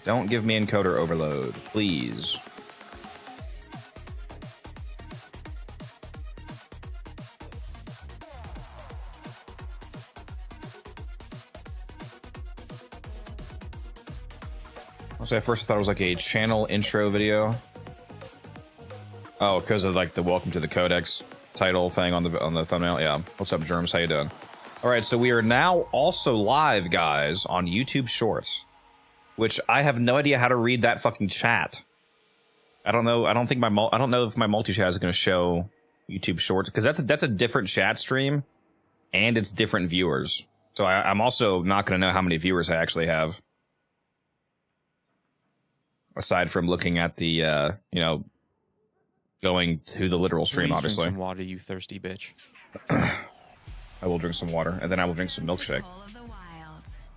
Don't give me encoder overload, please. At first I thought it was like a channel intro video. Oh, because of like the welcome to the codex title thing on the thumbnail. Yeah. What's up, Germs? How you doing? All right, so we are now also live, guys, on YouTube Shorts, which I have no idea how to read that fucking chat. I don't know. I don't know if my multi-chat is going to show YouTube Shorts, because that's a different chat stream, and it's different viewers. So I'm also not going to know how many viewers I actually have. Aside from looking at the, you know, going to the literal stream, Please obviously. Drink some water, you thirsty bitch. I will drink some water, and then I will drink some milkshake.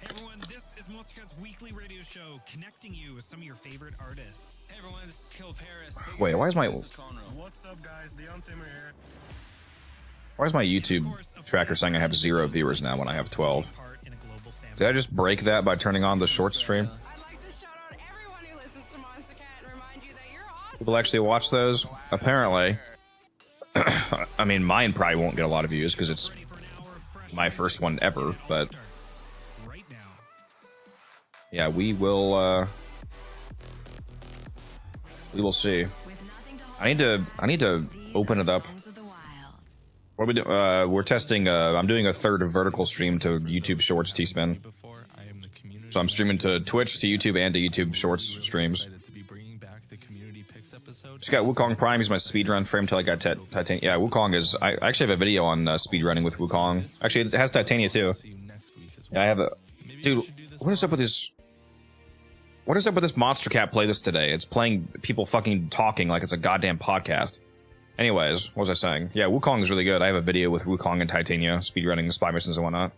Everyone, this is multichat's weekly radio show, connecting you with some of your favorite artists. Hey everyone, this is Kill Paris. Wait, why is my What's up, guys? Deon Simmer here. why is my YouTube tracker saying I have 0 viewers now when I have 12? Did I just break that by turning on the short stream? People actually watch those? Apparently. I mean, mine probably won't get a lot of views because it's my first one ever, but yeah, we will see. I need to open it up. What are we doing? We're testing, I'm doing a third vertical stream to YouTube Shorts T-Spin. So I'm streaming to Twitch, to YouTube, and to YouTube Shorts streams. Just got Wukong Prime. He's my speedrun frame till I got Titania. Yeah, Wukong is... I actually have a video on speedrunning with Wukong. Actually, it has Titania too. Yeah, I have a... Dude, what is up with this... What is up with this Monster Cat playlist today? It's playing people fucking talking like it's a goddamn podcast. Anyways, what was I saying? Yeah, Wukong is really good. I have a video with Wukong and Titania speedrunning spy missions and whatnot.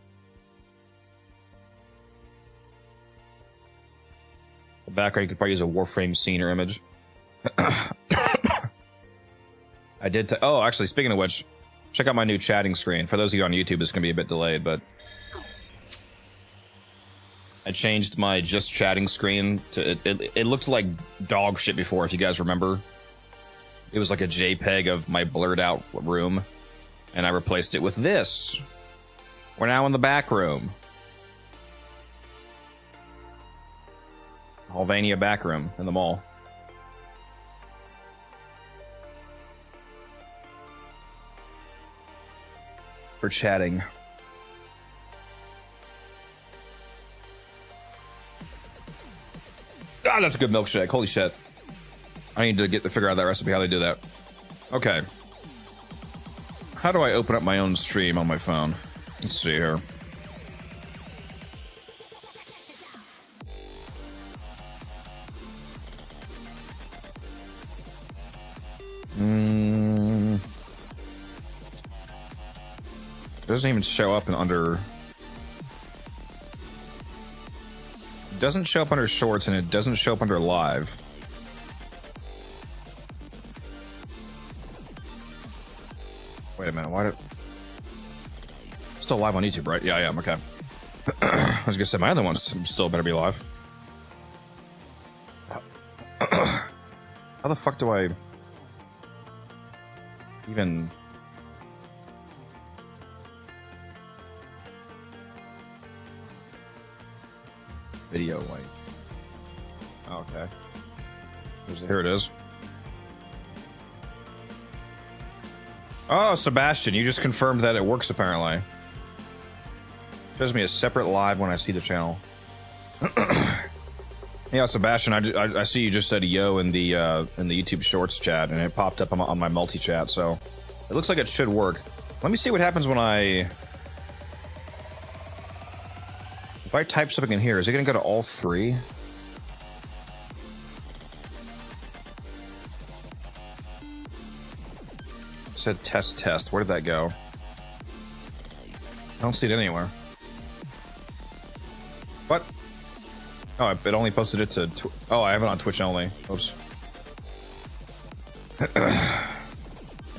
The background, you could probably use a Warframe scene or image. I did. Oh, actually, speaking of which, check out my new chatting screen. For those of you on YouTube, it's gonna be a bit delayed, but I changed my just chatting screen to it looked like dog shit before. If you guys remember, it was like a JPEG of my blurred out room, and I replaced it with this. We're now in the back room, Halvania back room in the mall. For chatting. Ah, that's a good milkshake. Holy shit. I need to figure out that recipe, how they do that. Okay. How do I open up my own stream on my phone? Let's see here. Doesn't even show up under... It doesn't show up under shorts, and it doesn't show up under live. Wait a minute, why did... Still live on YouTube, right? Yeah, I am, okay. I was gonna say, my other ones still better be live. How the fuck do I... even... Video white. Oh, okay. Here it is. Oh, Sebastian, you just confirmed that it works apparently. Shows me a separate live when I see the channel. Yeah, Sebastian, I see you just said yo in the YouTube Shorts chat, and it popped up on my multi-chat, so it looks like it should work. Let me see what happens when I... If I type something in here, is it going to go to all three? It said test. Where did that go? I don't see it anywhere. What? Oh, it only posted it to... Oh, I have it on Twitch only. Oops.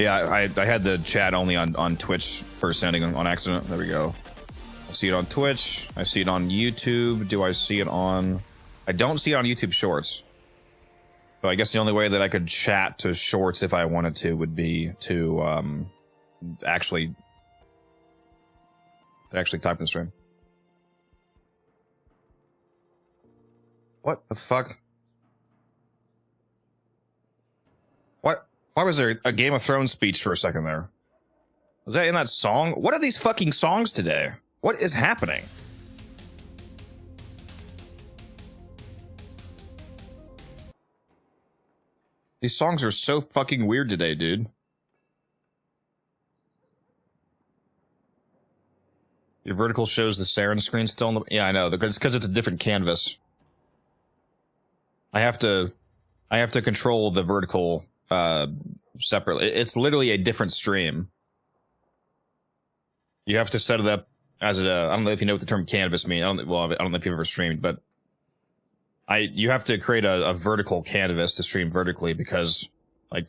Yeah, I had the chat only on Twitch for sending on accident. There we go. I see it on Twitch. I see it on YouTube. Do I see it on I don't see it on YouTube Shorts. So I guess the only way that I could chat to Shorts if I wanted to would be to actually type in the stream. What the fuck? What? Why was there a Game of Thrones speech for a second there? Was that in that song? What are these fucking songs today? What is happening? These songs are so fucking weird today, dude. Your vertical shows the Saren screen still in the... Yeah, I know. It's because it's a different canvas. I have to control the vertical separately. It's literally a different stream. You have to set it up as a... I don't know if you know what the term canvas means. I don't know if you've ever streamed, but... You have to create a vertical canvas to stream vertically because, like,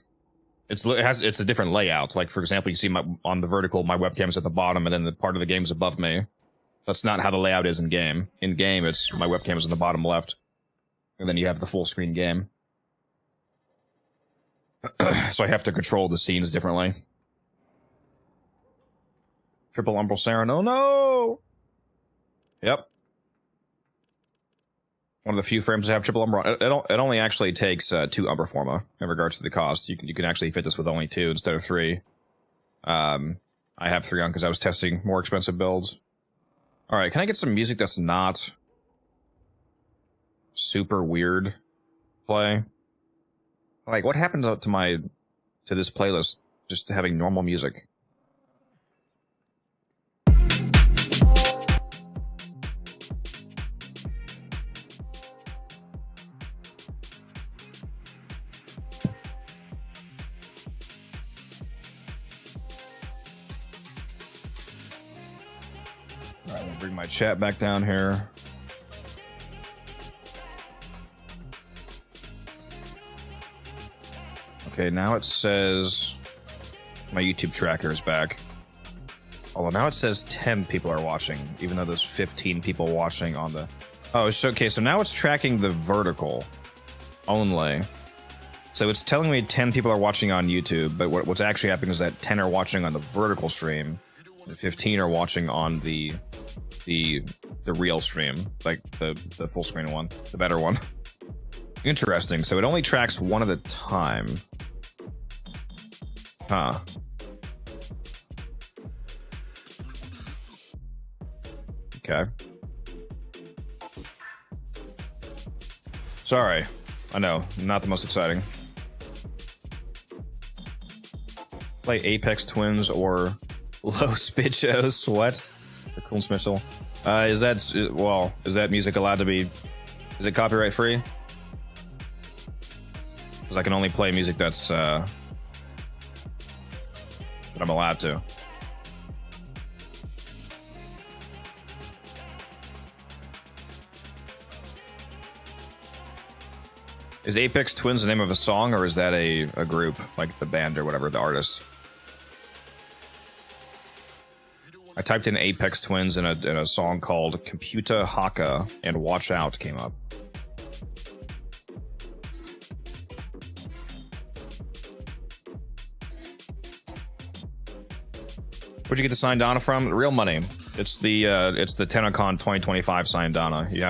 it's a different layout. Like, for example, you see on the vertical, my webcam is at the bottom, and then the part of the game is above me. That's not how the layout is in game. In game, it's my webcam is in the bottom left, and then you have the full screen game. So I have to control the scenes differently. Triple Umbral Saren. Oh no! Yep. One of the few frames that have triple Umbra. It only actually takes 2 Umbraforma in regards to the cost. You can actually fit this with only 2 instead of 3. I have 3 on because I was testing more expensive builds. All right, can I get some music that's not super weird play? Like, what happens to this playlist just having normal music? Alright, I'm gonna bring my chat back down here. Okay, now it says my YouTube tracker is back. Although now it says 10 people are watching, even though there's 15 people watching on the... Oh, it's okay, so now it's tracking the vertical only. So it's telling me 10 people are watching on YouTube, but what's actually happening is that 10 are watching on the vertical stream, and 15 are watching on the real stream, like the full screen one, the better one. Interesting. So it only tracks one at a time. Huh. Okay. Sorry. I know, not the most exciting. Play Apex Twins or Low Spichos. What? The Cool Smitchell. Is that music allowed to be... Is it copyright free? Because I can only play music that's, that I'm allowed to. Is Apex Twins the name of a song, or is that a group, like the band or whatever, the artist? I typed in Apex Twins in a song called Computa Haka, and Watch Out came up. Where'd you get the Signdana from? Real money. It's the TennoCon 2025 Signdana. You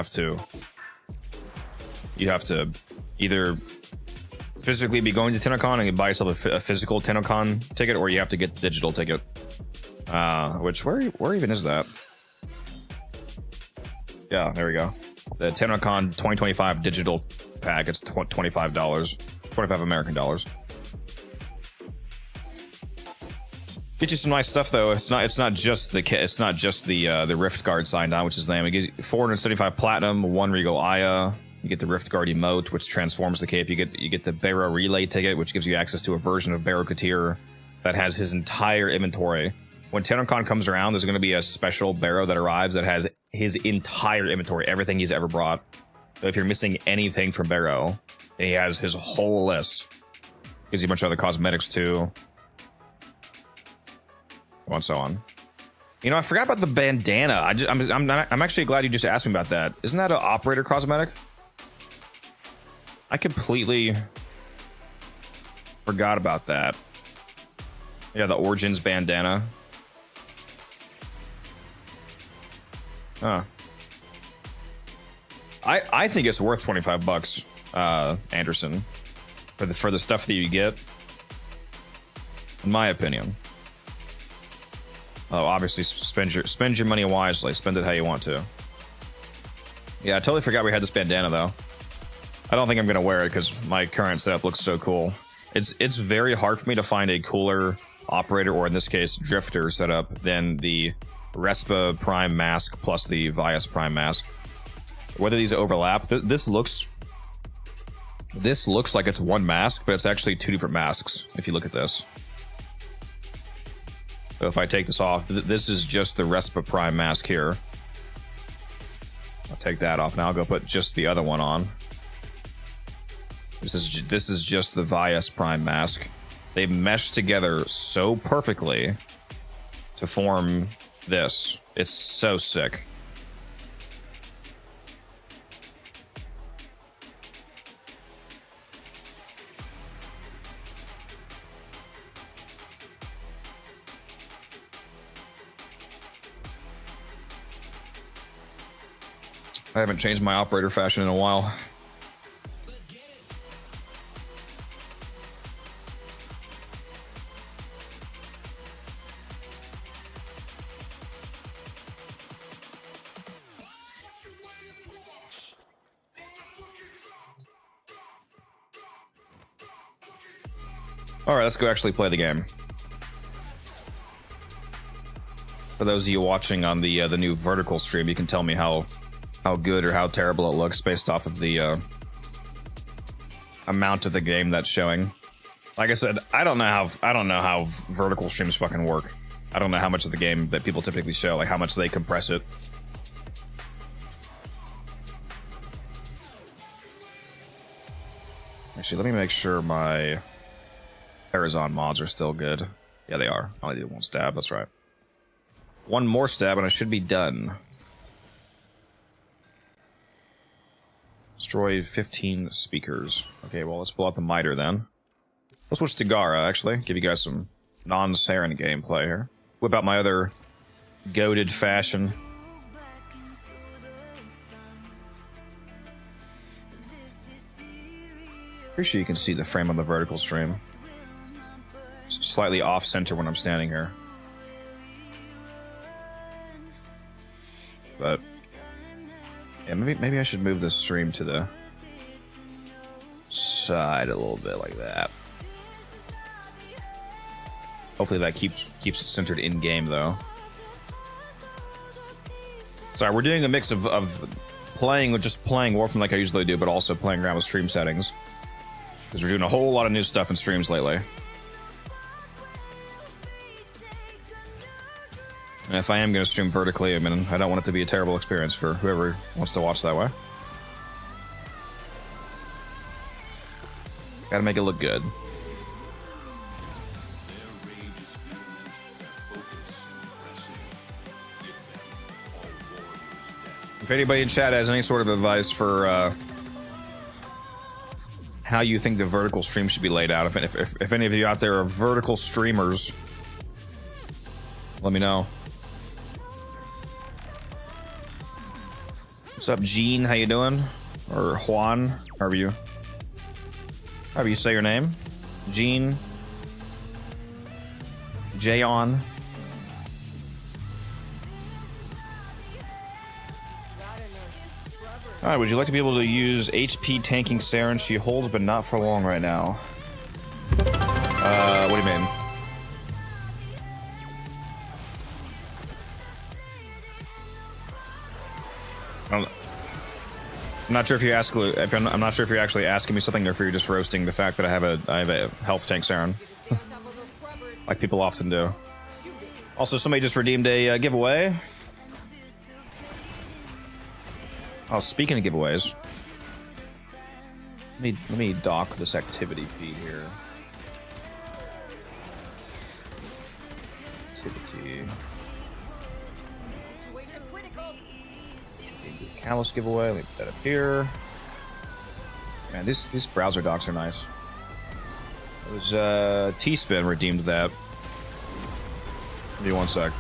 have to either physically be going to TennoCon and buy yourself a physical TennoCon ticket, or you have to get the digital ticket. Where even is that? Yeah, there we go. The TennoCon 2025 digital pack. It's $25, 25 American dollars. Get you some nice stuff though. It's not just the Rift Guard signed on, which is lame. It gives you 475 platinum, 1 Regal Aya. You get the Rift Guard emote, which transforms the cape. You get the Barrow Relay ticket, which gives you access to a version of Barrow Katir that has his entire inventory. When TennoCon comes around, there's going to be a special Barrow that arrives that has his entire inventory, everything he's ever brought. So if you're missing anything from Barrow, he has his whole list. Gives you a bunch of other cosmetics too. And so on. You know, I forgot about the bandana. I'm actually glad you just asked me about that. Isn't that an operator cosmetic? I completely forgot about that. Yeah, the Origins bandana. Huh. I think it's worth 25 bucks, Anderson, for the stuff that you get. In my opinion. Oh, obviously spend your money wisely. Spend it how you want to. Yeah, I totally forgot we had this bandana though. I don't think I'm gonna wear it because my current setup looks so cool. It's very hard for me to find a cooler operator, or in this case, drifter setup than the Respa Prime mask plus the Vias Prime mask. Whether these overlap, this looks like it's one mask, but it's actually two different masks if you look at this. So if I take this off, this is just the Respa Prime mask here. I'll take that off now. I'll go put just the other one on. This is just the Vias Prime mask. They mesh together so perfectly to form this. It's so sick. I haven't changed my operator fashion in a while. All right, let's go actually play the game. For those of you watching on the new vertical stream, you can tell me how good or how terrible it looks based off of the amount of the game that's showing. Like I said, I don't know how vertical streams fucking work. I don't know how much of the game that people typically show, like how much they compress it. Actually, let me make sure my Horizon mods are still good. Yeah, they are. I only did one stab, that's right. One more stab and I should be done. Destroy 15 speakers. Okay, well, let's pull out the miter then. Let's switch to Gara, actually. Give you guys some non-Saren gameplay here. Whip out my other goated fashion. Pretty sure you can see the frame on the vertical stream. It's slightly off-center when I'm standing here. But yeah, maybe I should move this stream to the side a little bit like that. Hopefully that keeps it centered in game though. Sorry, we're doing a mix of playing Warframe like I usually do, but also playing around with stream settings because we're doing a whole lot of new stuff in streams lately. And if I am going to stream vertically, I mean, I don't want it to be a terrible experience for whoever wants to watch that way. Gotta make it look good. If anybody in chat has any sort of advice for how you think the vertical stream should be laid out, if any of you out there are vertical streamers, let me know. What's up, Gene? How you doing? Or Juan? However you say your name. Gene. Jayon. Alright, would you like to be able to use HP tanking Saren? She holds, but not for long right now. What do you mean? I'm not sure if you ask. I'm not sure if you're actually asking me something, or if you're just roasting the fact that I have a health tank Saren, like people often do. Also, somebody just redeemed a giveaway. Oh, speaking of giveaways, let me dock this activity feed here. Activity. Callus giveaway. Let me put that up here. Man, these browser docs are nice. It was T-Spin redeemed that. Give me one sec.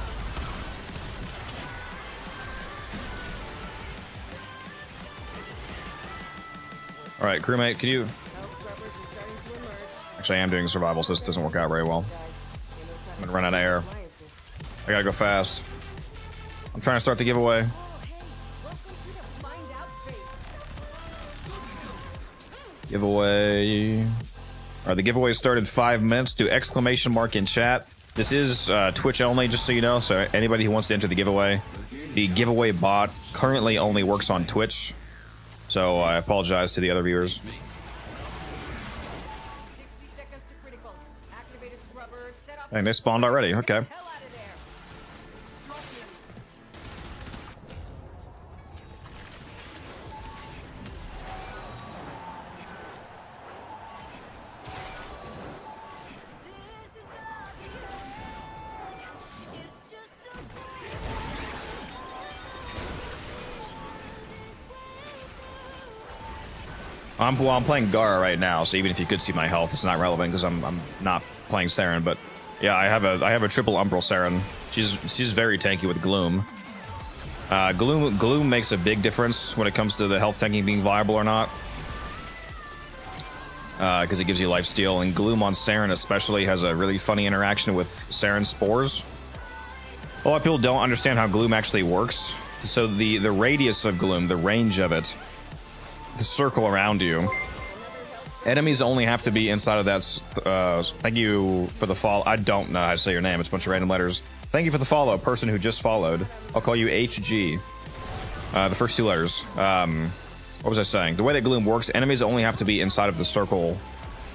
All right, crewmate, can you? Actually, I am doing survival, so this doesn't work out very well. I'm gonna run out of air. I gotta go fast. I'm trying to start the giveaway. Giveaway. All right, the giveaway started 5 minutes. Do exclamation mark in chat. This is Twitch only, just so you know. So anybody who wants to enter the giveaway bot currently only works on Twitch. So I apologize to the other viewers. 60 seconds to critical. Activate a scrubber, set off. And they spawned already. Okay. Hell out of there. I'm playing Gara right now, so even if you could see my health, it's not relevant because I'm not playing Saren. But yeah, I have a triple Umbral Saren. She's very tanky with Gloom. Gloom makes a big difference when it comes to the health tanking being viable or not, because it gives you lifesteal. And Gloom on Saren especially has a really funny interaction with Saren spores. A lot of people don't understand how Gloom actually works. So the radius of Gloom, the range of it, the circle around you, enemies only have to be inside of that. Thank you for the follow. I don't know how to say your name. It's a bunch of random letters. Thank you for the follow, person who just followed. I'll call you HG. The first two letters. What was I saying? The way that Gloom works, enemies only have to be inside of the circle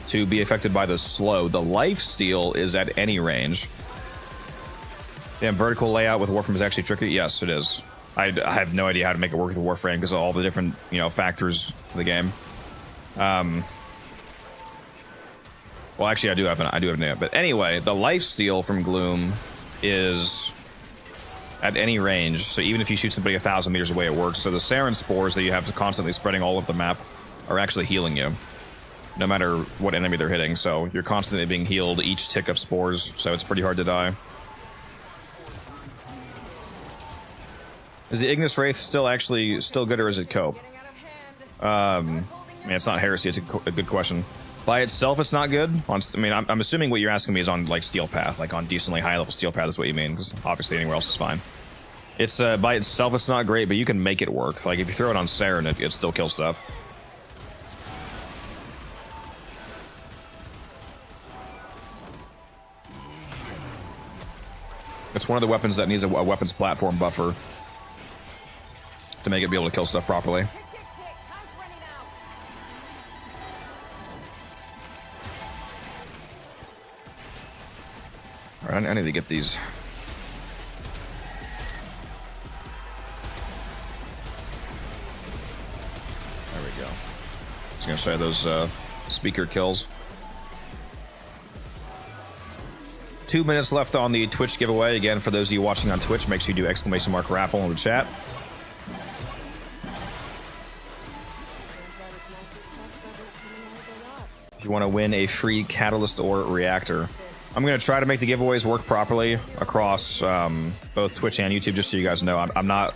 to be affected by the slow. The lifesteal is at any range. Damn, vertical layout with Warframe is actually tricky. Yes, it is. I have no idea how to make it work with Warframe because of all the different, factors of the game. Well, actually, I do have an idea. But anyway, the lifesteal from Gloom is at any range. So even if you shoot somebody 1,000 meters away, it works. So the Saren spores that you have constantly spreading all over the map are actually healing you, no matter what enemy they're hitting. So you're constantly being healed each tick of spores. So it's pretty hard to die. Is the Ignis Wraith still good, or is it cope? Man, it's not heresy. It's a good question. By itself, it's not good. I'm assuming what you're asking me is on like Steel Path, like on decently high level Steel Path is what you mean, because obviously anywhere else is fine. It's by itself, it's not great, but you can make it work. Like if you throw it on Saren, it still kills stuff. It's one of the weapons that needs a weapons platform buffer to make it be able to kill stuff properly. All right, I need to get these. There we go. I was gonna say those speaker kills. 2 minutes left on the Twitch giveaway. Again, for those of you watching on Twitch, make sure you do exclamation mark raffle in the chat. If you want to win a free catalyst or reactor. I'm going to try to make the giveaways work properly across both Twitch and YouTube, just so you guys know. I'm not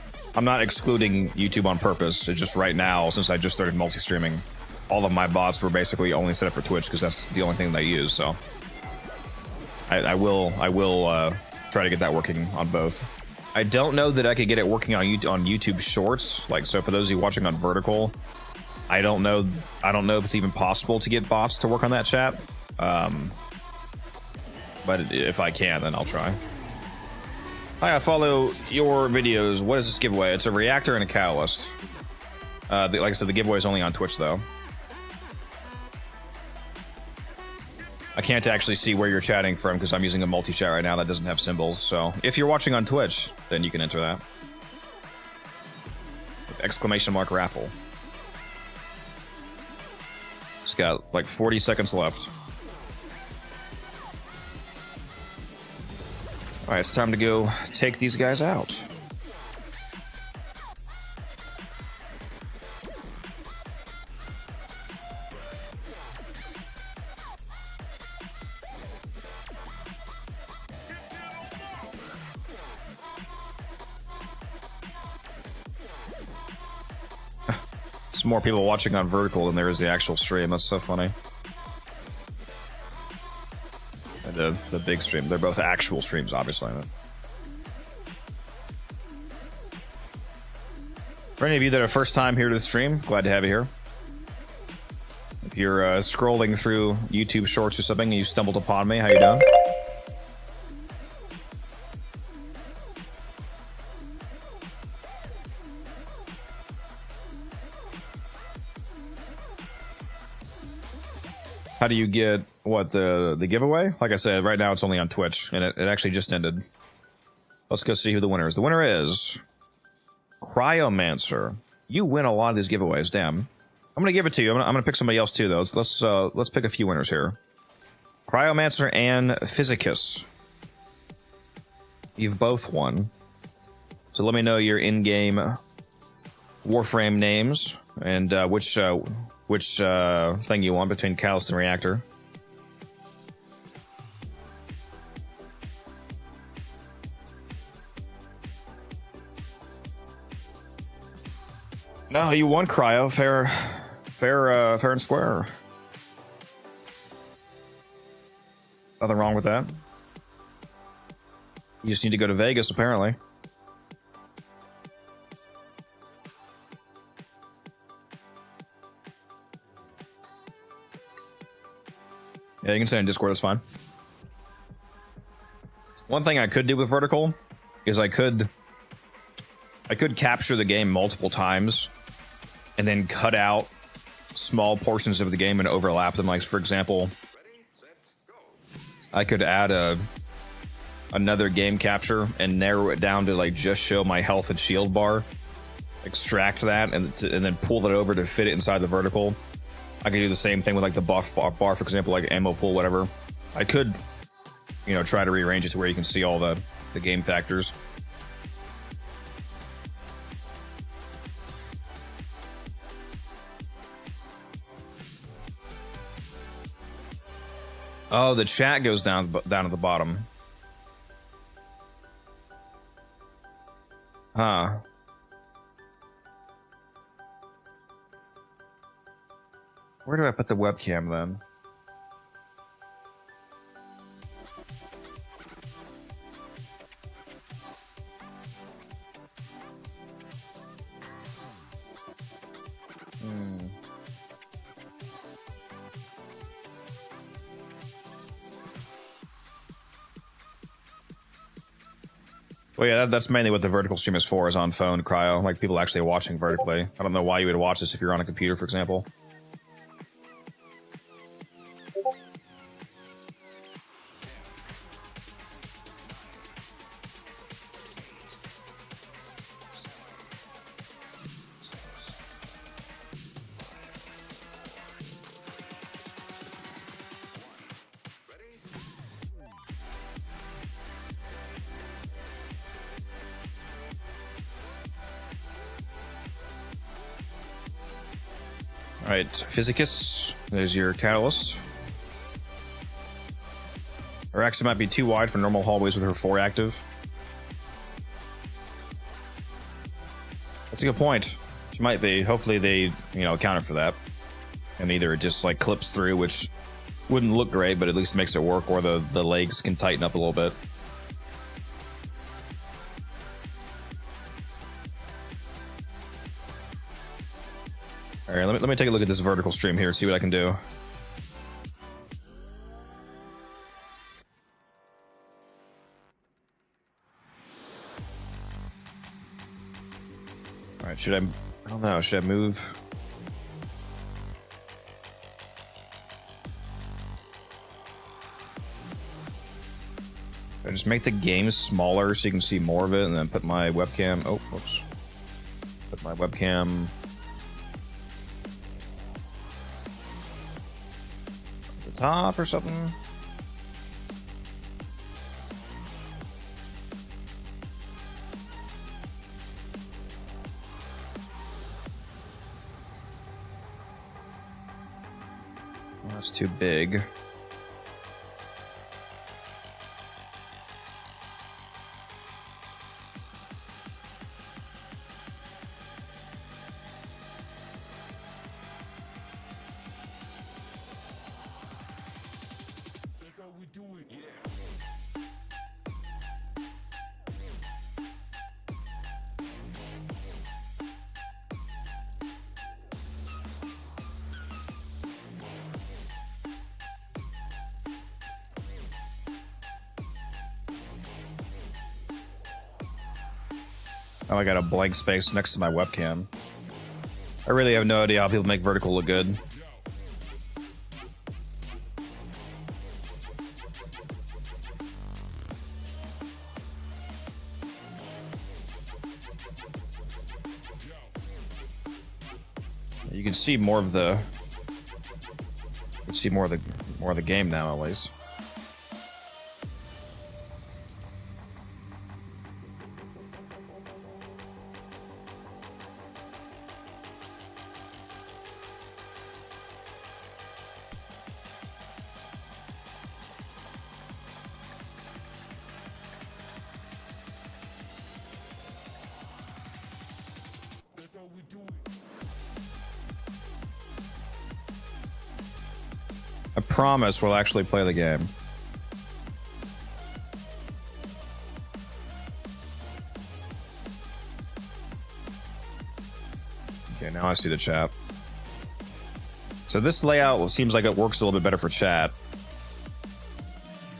excluding YouTube on purpose. It's just right now, since I just started multi-streaming, all of my bots were basically only set up for Twitch because that's the only thing they use. So I will try to get that working on both. I don't know that I could get it working on YouTube Shorts. Like, so for those of you watching on Vertical, I don't know if it's even possible to get bots to work on that chat. But if I can, then I'll try. Hi, I follow your videos. What is this giveaway? It's a reactor and a catalyst. Like I said, the giveaway is only on Twitch, though. I can't actually see where you're chatting from because I'm using a multi-chat right now that doesn't have symbols. So if you're watching on Twitch, then you can enter that. With exclamation mark raffle. It's got like 40 seconds left. All right, it's time to go take these guys out. There's more people watching on vertical than there is the actual stream. That's so funny. The big stream. They're both actual streams, obviously. For any of you that are first time here to the stream, glad to have you here. If you're scrolling through YouTube Shorts or something and you stumbled upon me, how you doing? How do you get, what, the giveaway? Like I said, right now it's only on Twitch, and it actually just ended. Let's go see who the winner is. The winner is Cryomancer. You win a lot of these giveaways, damn. I'm gonna give it to you. I'm gonna pick somebody else too, though. Let's pick a few winners here. Cryomancer and Physicus. You've both won. So let me know your in-game Warframe names and which thing you want between Catalyst and Reactor. No, you won, Cryo. Fair and square. Nothing wrong with that. You just need to go to Vegas, apparently. Yeah, you can say in Discord, that's fine. One thing I could do with vertical is I could capture the game multiple times and then cut out small portions of the game and overlap them. Like, for example, I could add another game capture and narrow it down to like just show my health and shield bar, extract that, and then pull it over to fit it inside the vertical. I could do the same thing with like the buff bar, for example, like ammo pool, whatever. I could, you know, try to rearrange it to where you can see all the game factors. Oh, the chat goes down at the bottom. Huh. Where do I put the webcam then? Well, yeah, that's mainly what the vertical stream is for, is on phone, Cryo. Like, people actually watching vertically. I don't know why you would watch this if you're on a computer, for example. Alright, Physicus, there's your Catalyst. Her exit might be too wide for normal hallways with her 4 active. That's a good point. She might be. Hopefully they, you know, accounted for that. And either it just like clips through, which wouldn't look great, but at least makes it work, or the legs can tighten up a little bit. All right, let me take a look at this vertical stream here, see what I can do. All right, should I don't know, should I move? I just make the game smaller so you can see more of it, and then put my webcam, oh, whoops. Put my webcam top or something. That's too big. Oh, I got a blank space next to my webcam. I really have no idea how people make vertical look good. You can see more of the. You can see more of the game now, at least. I promise we'll actually play the game. Okay, now I see the chat. So this layout seems like it works a little bit better for chat.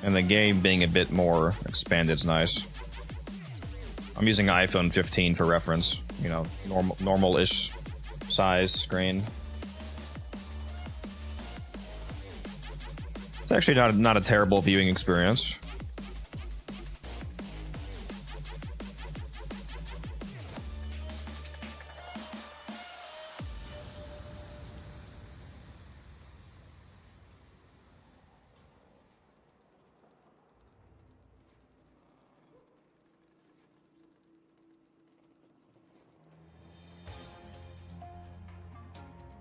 And the game being a bit more expanded is nice. I'm using iPhone 15 for reference. You know, normal-ish size screen. It's actually not a terrible viewing experience.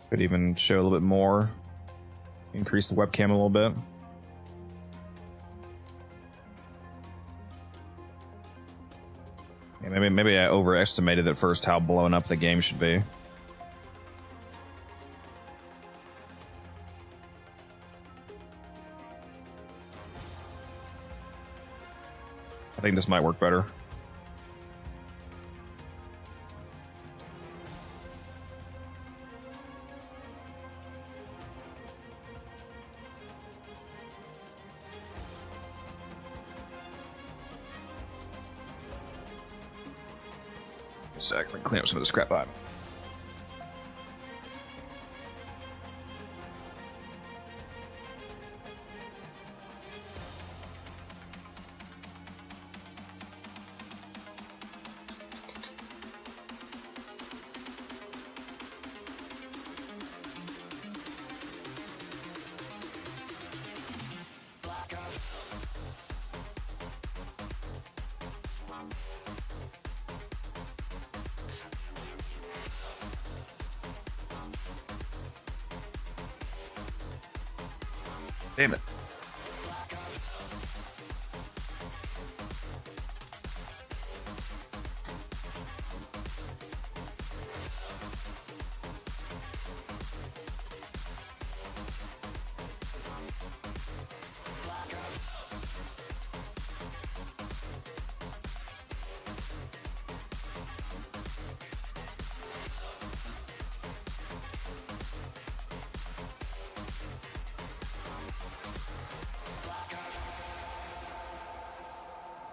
Could even show a little bit more. Increase the webcam a little bit. Yeah, maybe I overestimated at first how blown up the game should be. I think this might work better. So I can clean up some of the scrap behind me. Damn it.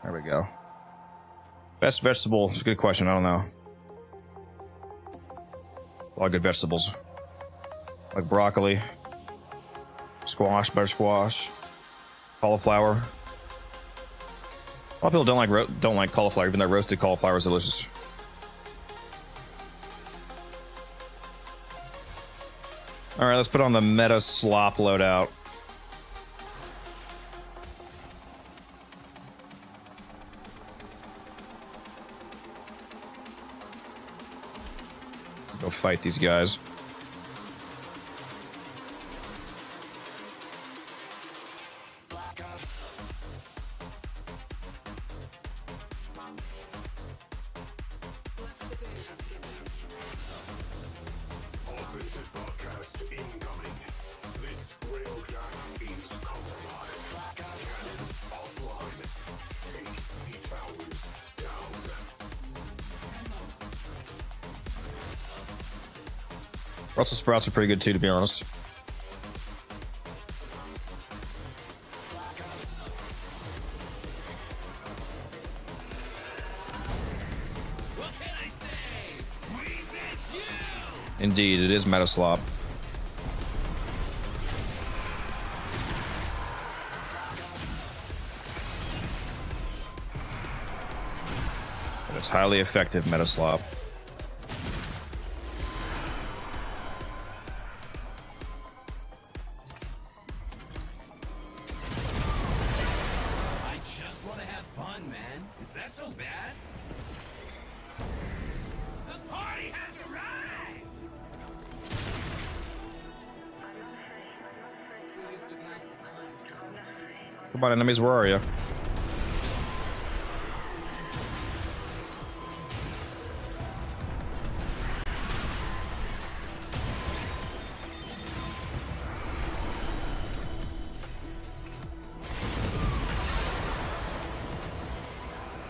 There we go. Best vegetable. It's a good question. I don't know. A lot of good vegetables. Like broccoli, squash, butter squash, cauliflower. A lot of people don't like cauliflower, even though roasted cauliflower is delicious. All right, let's put on the meta slop loadout. Go fight these guys. Brussels sprouts are pretty good too, to be honest. Indeed, it is meta slop. But it's highly effective meta slop. I just want to have fun, man. Is that so bad? The party has arrived! Come on, enemies, where are you?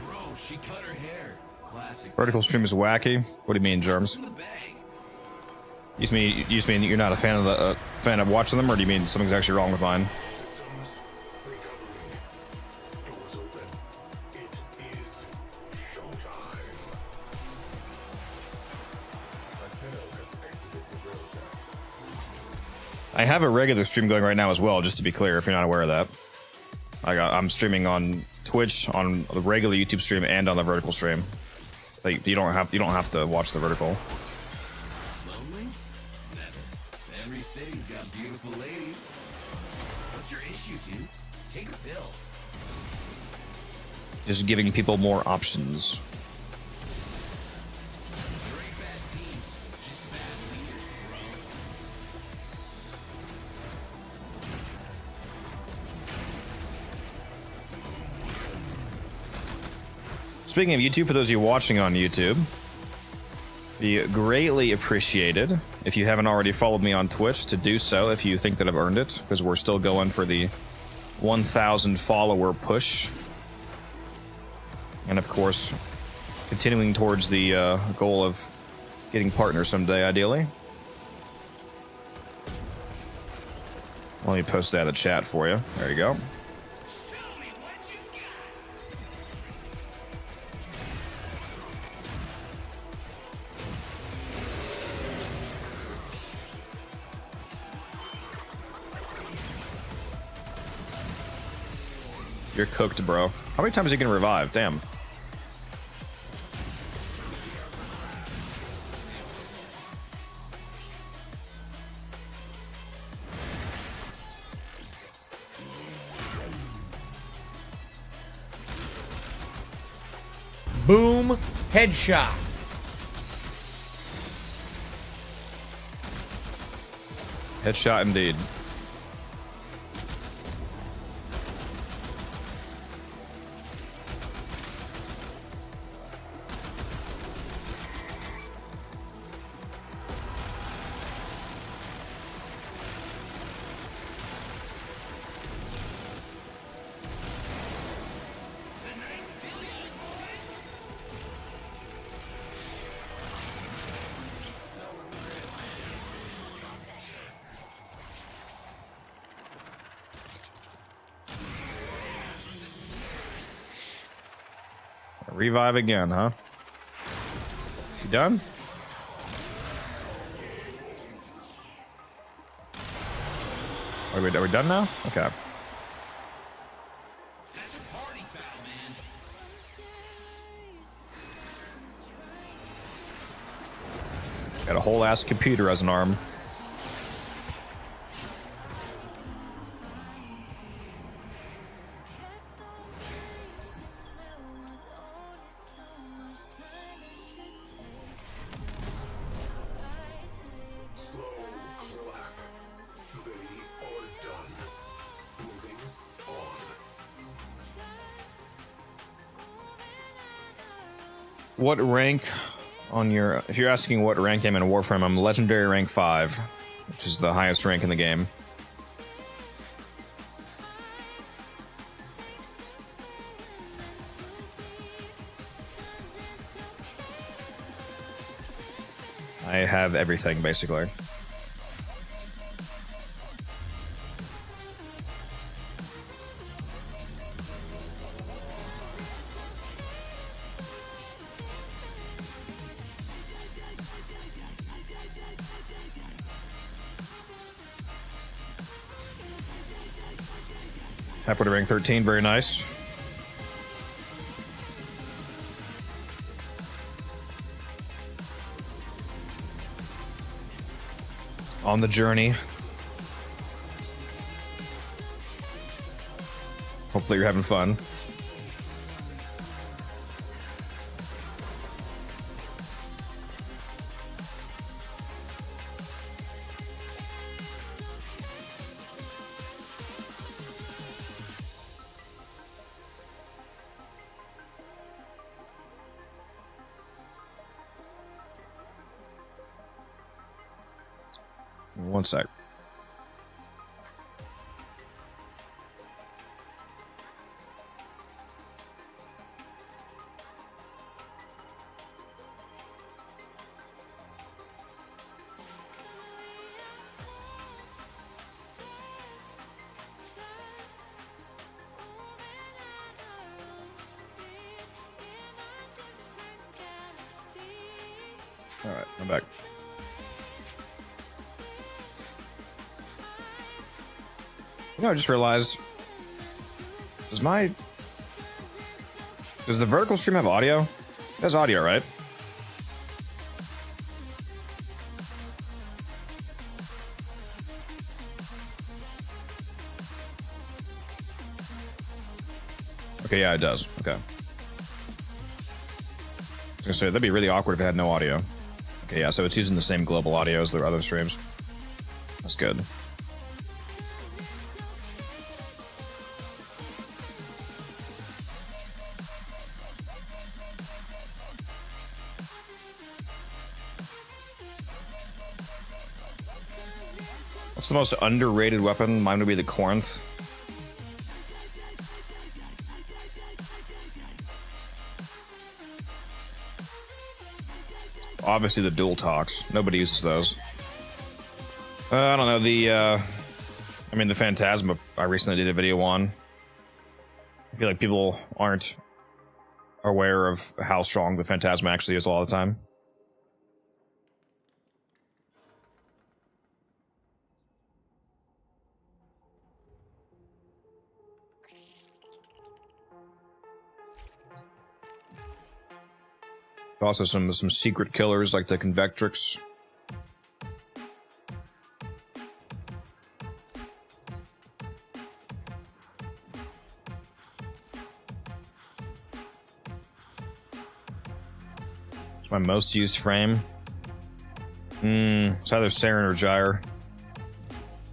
Bro, she cut her hair. Classic. Vertical stream is wacky. What do you mean, Germs? In the bag. You just mean you're not a fan of the fan of watching them, or do you mean something's actually wrong with mine? I have a regular stream going right now as well, just to be clear, if you're not aware of that. I'm streaming on Twitch, on the regular YouTube stream, and on the vertical stream. Like, you don't have to watch the vertical. Lonely? Never. Every city's got beautiful ladies. What's your issue, dude? Take a pill. Just giving people more options. There ain't bad teams, just bad leaders, bro. Speaking of YouTube, for those of you watching on YouTube, be greatly appreciated if you haven't already followed me on Twitch to do so if you think that I've earned it, because we're still going for the 1,000 follower push. And of course, continuing towards the goal of getting partners someday, ideally. Let me post that in the chat for you. There you go. Show me what you've got. You're cooked, bro. How many times are you gonna revive? Damn. Boom, headshot. Headshot indeed. Revive again, huh? You done? Are we done now? Okay. That's a party foul, man. Got a whole ass computer as an arm. What rank on your... If you're asking what rank I'm in Warframe, I'm Legendary rank 5, which is the highest rank in the game. I have everything, basically. Halfway to rank 13, very nice. On the journey. Hopefully you're having fun. One sec. All right, I'm back. You know, I just realized, does the vertical stream have audio? It has audio, right? Okay, yeah, it does. Okay. I was gonna say, that'd be really awkward if it had no audio. Okay, yeah, so it's using the same global audio as the other streams. That's good. What's the most underrated weapon? Mine would be the Corinth. Obviously the dual talks. Nobody uses those. I don't know, the Phantasma I recently did a video on. I feel like people aren't aware of how strong the Phantasma actually is all the time. Also some secret killers like the Convectrix. It's my most used frame. It's either Saren or Gyre.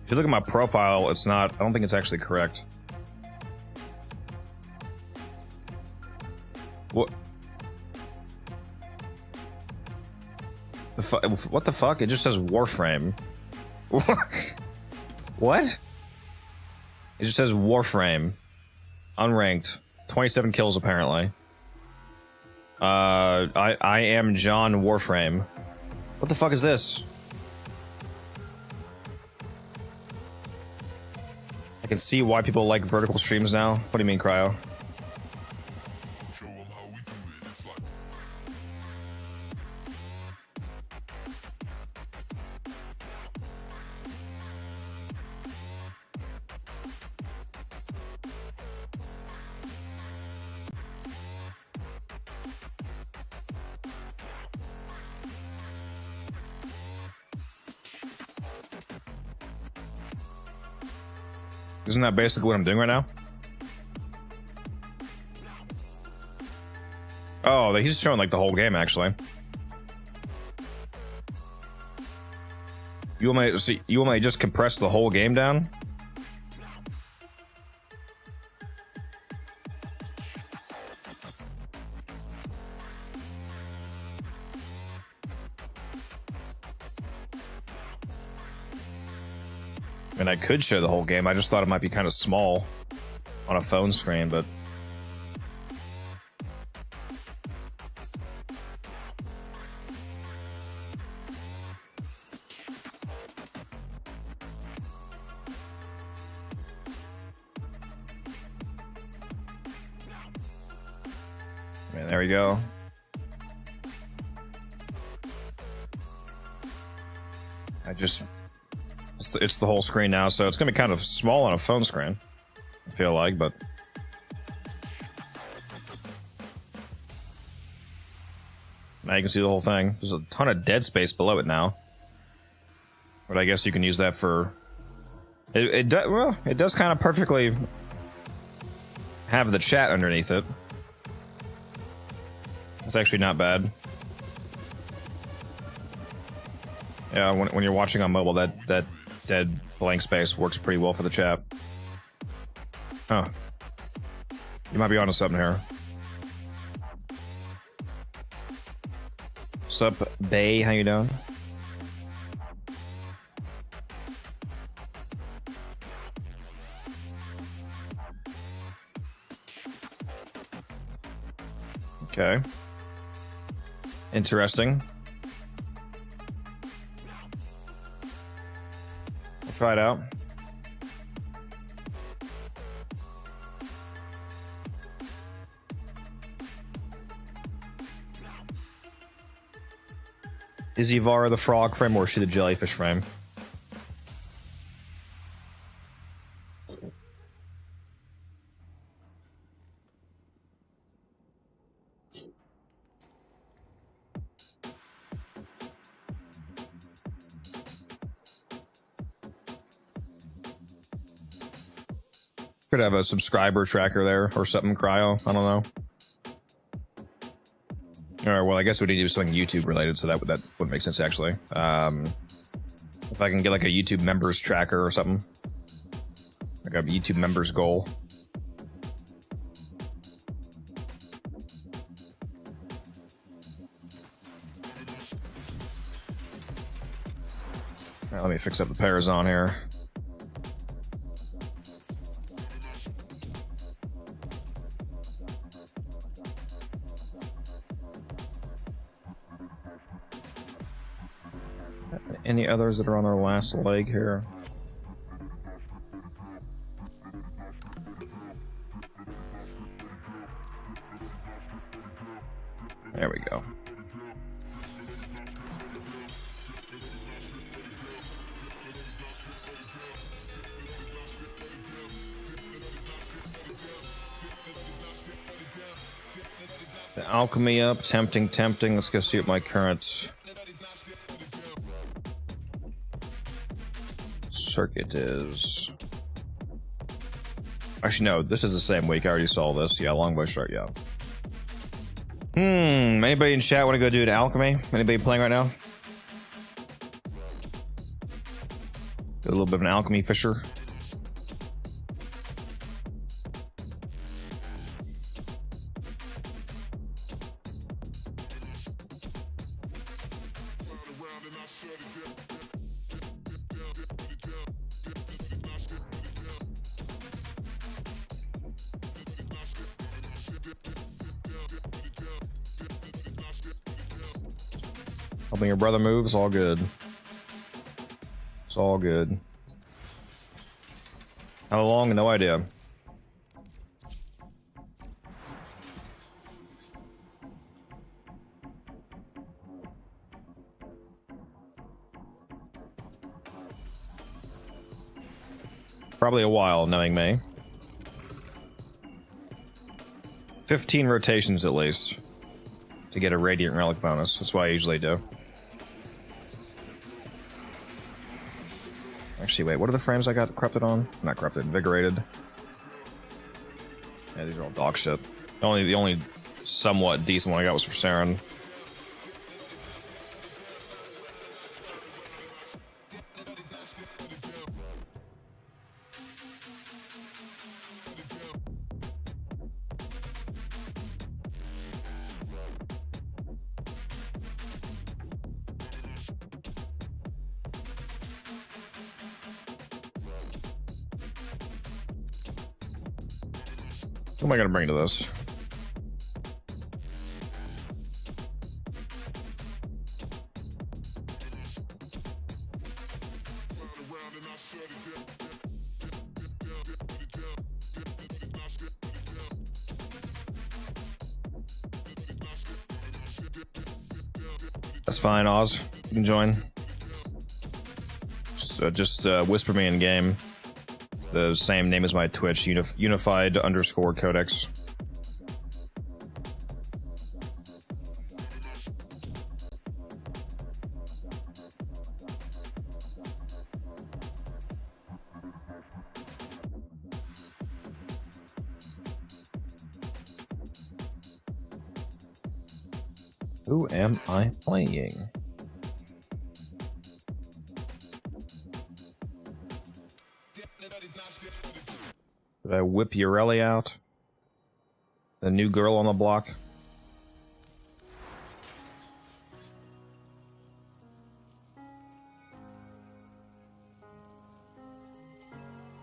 If you look at my profile, it's not. I don't think it's actually correct. What? What the fuck? It just says Warframe. What? It just says Warframe. Unranked. 27 kills apparently. I am John Warframe. What the fuck is this? I can see why people like vertical streams now. What do you mean, Cryo? Isn't that basically what I'm doing right now? Oh, he's showing like the whole game actually. You want me to just compress the whole game down? And I could show the whole game. I just thought it might be kind of small on a phone screen, but man, there we go. It's the whole screen now, so it's gonna be kind of small on a phone screen. I feel like, but now you can see the whole thing. There's a ton of dead space below it now, but I guess you can use that for it does kind of perfectly have the chat underneath it. It's actually not bad. Yeah, when you're watching on mobile, that dead blank space works pretty well for the chat. Huh. You might be onto something here. What's up, Bay? How you doing? Okay. Interesting. We'll try it out. Is Ivara the frog frame or is she the jellyfish frame? Could have a subscriber tracker there or something, Cryo. I don't know. All right, well, I guess we need to do something YouTube related, so that would make sense, actually. If I can get like a YouTube members tracker or something. Like a YouTube members goal. All right, let me fix up the Parazon here. Any others that are on their last leg here? There we go. The alchemy up, tempting. Let's go see what my current circuit is. Actually, no, this is the same week. I already saw this. Yeah, longbow start, yeah. Anybody in chat want to go do an alchemy? Anybody playing right now? Do a little bit of an alchemy fisher. Helping your brother move, it's all good. It's all good. How long? No idea. Probably a while, knowing me. 15 rotations at least to get a Radiant Relic bonus. That's what I usually do. Actually, wait, what are the frames I got corrupted on? Not corrupted, invigorated. Yeah, these are all dog shit. The only somewhat decent one I got was for Saren. What am I gonna bring to this? That's fine, Oz. You can join. Just whisper me in game. The same name as my Twitch, unified underscore codex. Who am I playing? Did I whip Urelli out? The new girl on the block?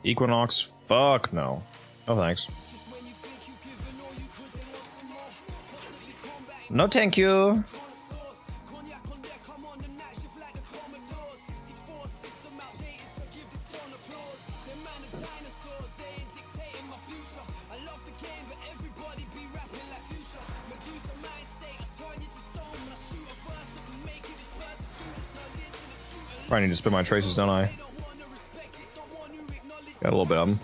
Equinox? Fuck no. No thanks. No thank you. Probably need to spin my traces, don't I? Got a little bit of them.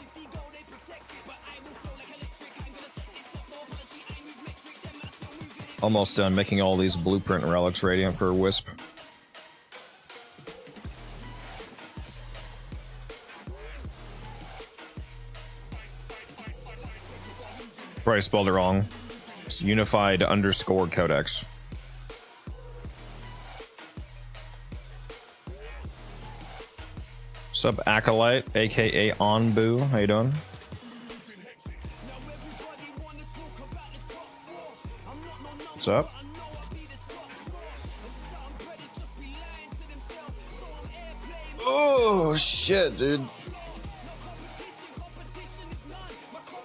Almost done making all these blueprint relics radiant for Wisp. Probably spelled it wrong. It's unified underscore codex. Sup Acolyte, aka Onbu, how you doing? What's up? Oh shit, dude.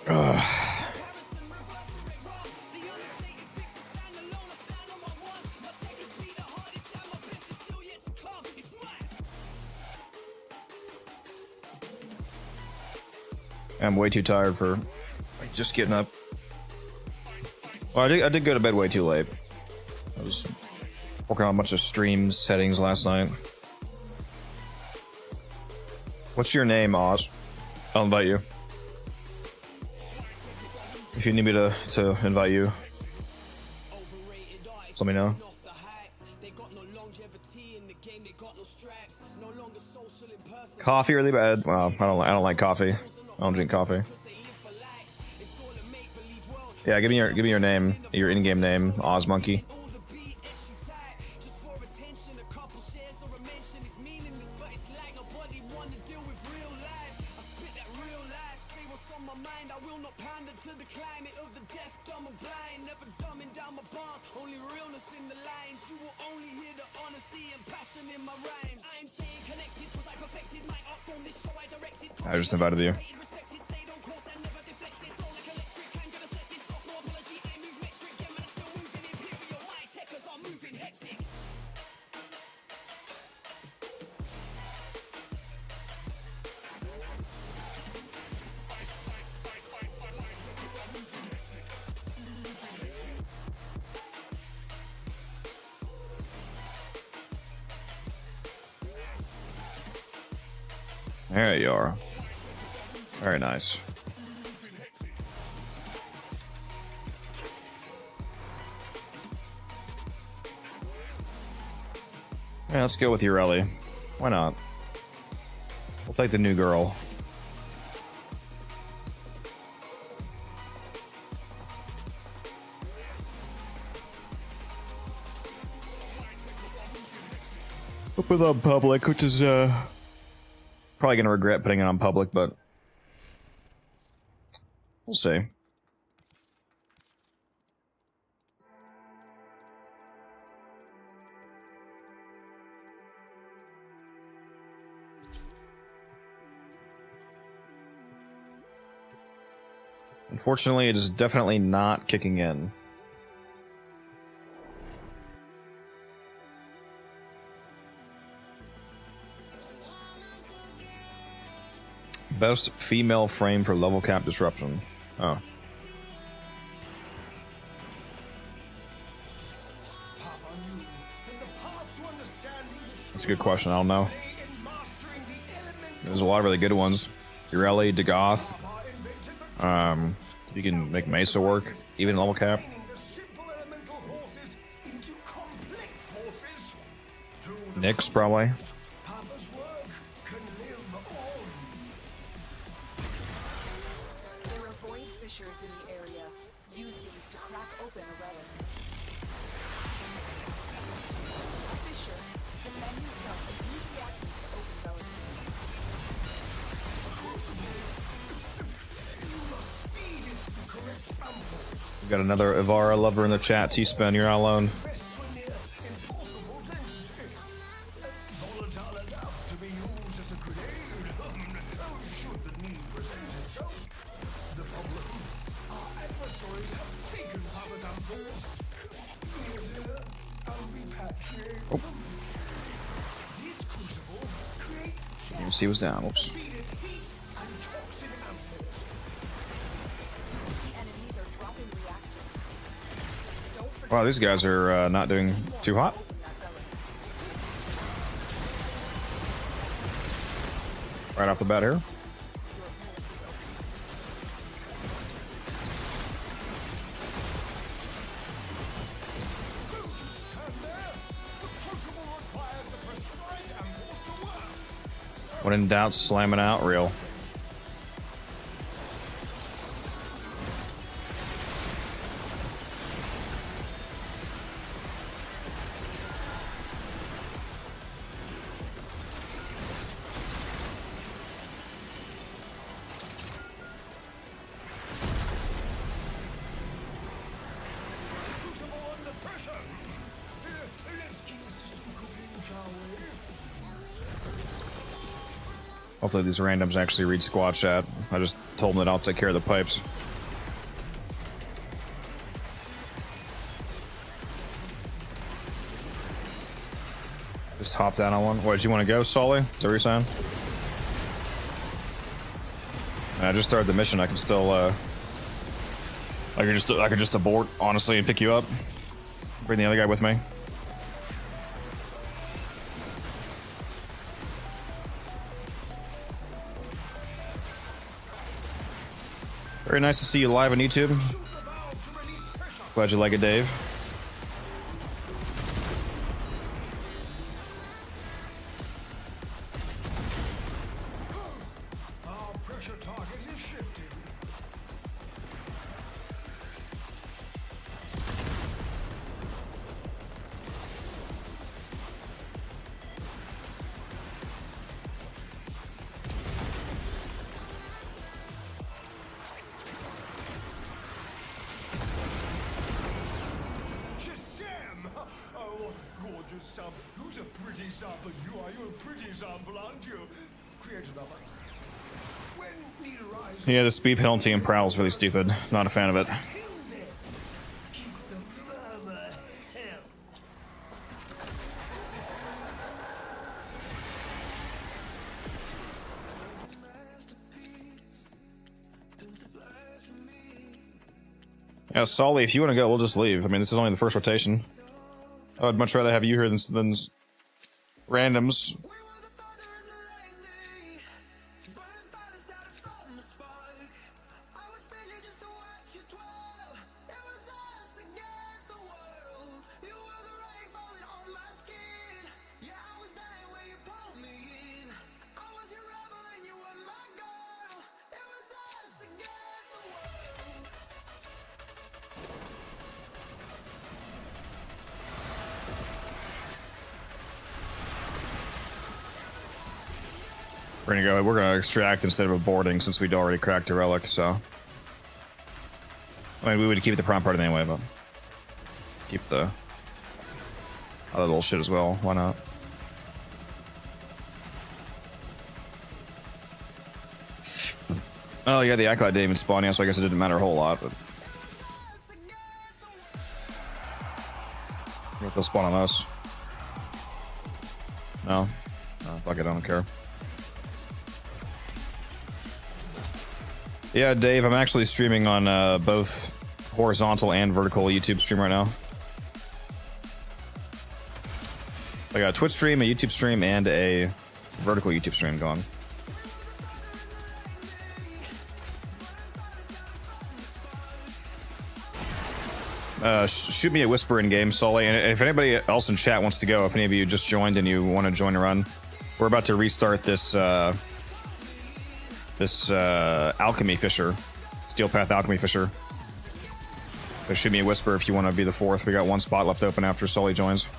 Ugh. I'm way too tired for just getting up. Well, I did go to bed way too late. I was working on a bunch of stream settings last night. What's your name, Oz? I'll invite you. If you need me to invite you, just let me know. Coffee really bad? Well, I don't like coffee. I don't drink coffee. Yeah, give me your name, your in-game name, Oz Monkey. I just invited you. There you are. Very nice. Yeah, let's go with Urelli. Why not? We'll take the new girl. We'll put it on public, which is probably gonna regret putting it on public, but we'll see. Unfortunately, it is definitely not kicking in. Best female frame for level cap disruption. Oh. That's a good question. I don't know. There's a lot of really good ones. Ureli, Dagoth. You can make Mesa work, even level cap. Nyx, probably. There are void fissures in the area. Use these to crack open a relic. Fissure. Defend yourself and use reactions to open relics. We got another Ivara lover in the chat. T-Spin, you're not alone. See what's down. Oops. Wow, these guys are not doing too hot. Right off the bat here. When in doubt, slamming out real. Hopefully these randoms actually read squad chat. I just told them that I'll take care of the pipes. Just hop down on one. What, did you want to go, Sully? Is that what you're saying? I just started the mission. I can still, I could just abort, honestly, and pick you up. Bring the other guy with me. Very nice to see you live on YouTube. Glad you like it, Dave. Yeah, the speed penalty in Prowl is really stupid. Not a fan of it. Yeah, Solly, if you want to go, we'll just leave. I mean, this is only the first rotation. I would much rather have you here than randoms. We're gonna extract instead of aborting since we'd already cracked a relic, so. I mean, we would keep the prime part anyway, but keep the other little shit as well. Why not? Oh yeah, the Acolyte didn't even spawn yet, so I guess it didn't matter a whole lot, but. What if they'll spawn on us? No? No, fuck it, I don't care. Yeah, Dave, I'm actually streaming on both horizontal and vertical YouTube stream right now. I got a Twitch stream, a YouTube stream, and a vertical YouTube stream going. shoot me a whisper in game, Sully. And if anybody else in chat wants to go, if any of you just joined and you want to join a run, we're about to restart this alchemy fisher, steel path alchemy fisher. So shoot me a whisper if you want to be the fourth. We got one spot left open after Sully joins.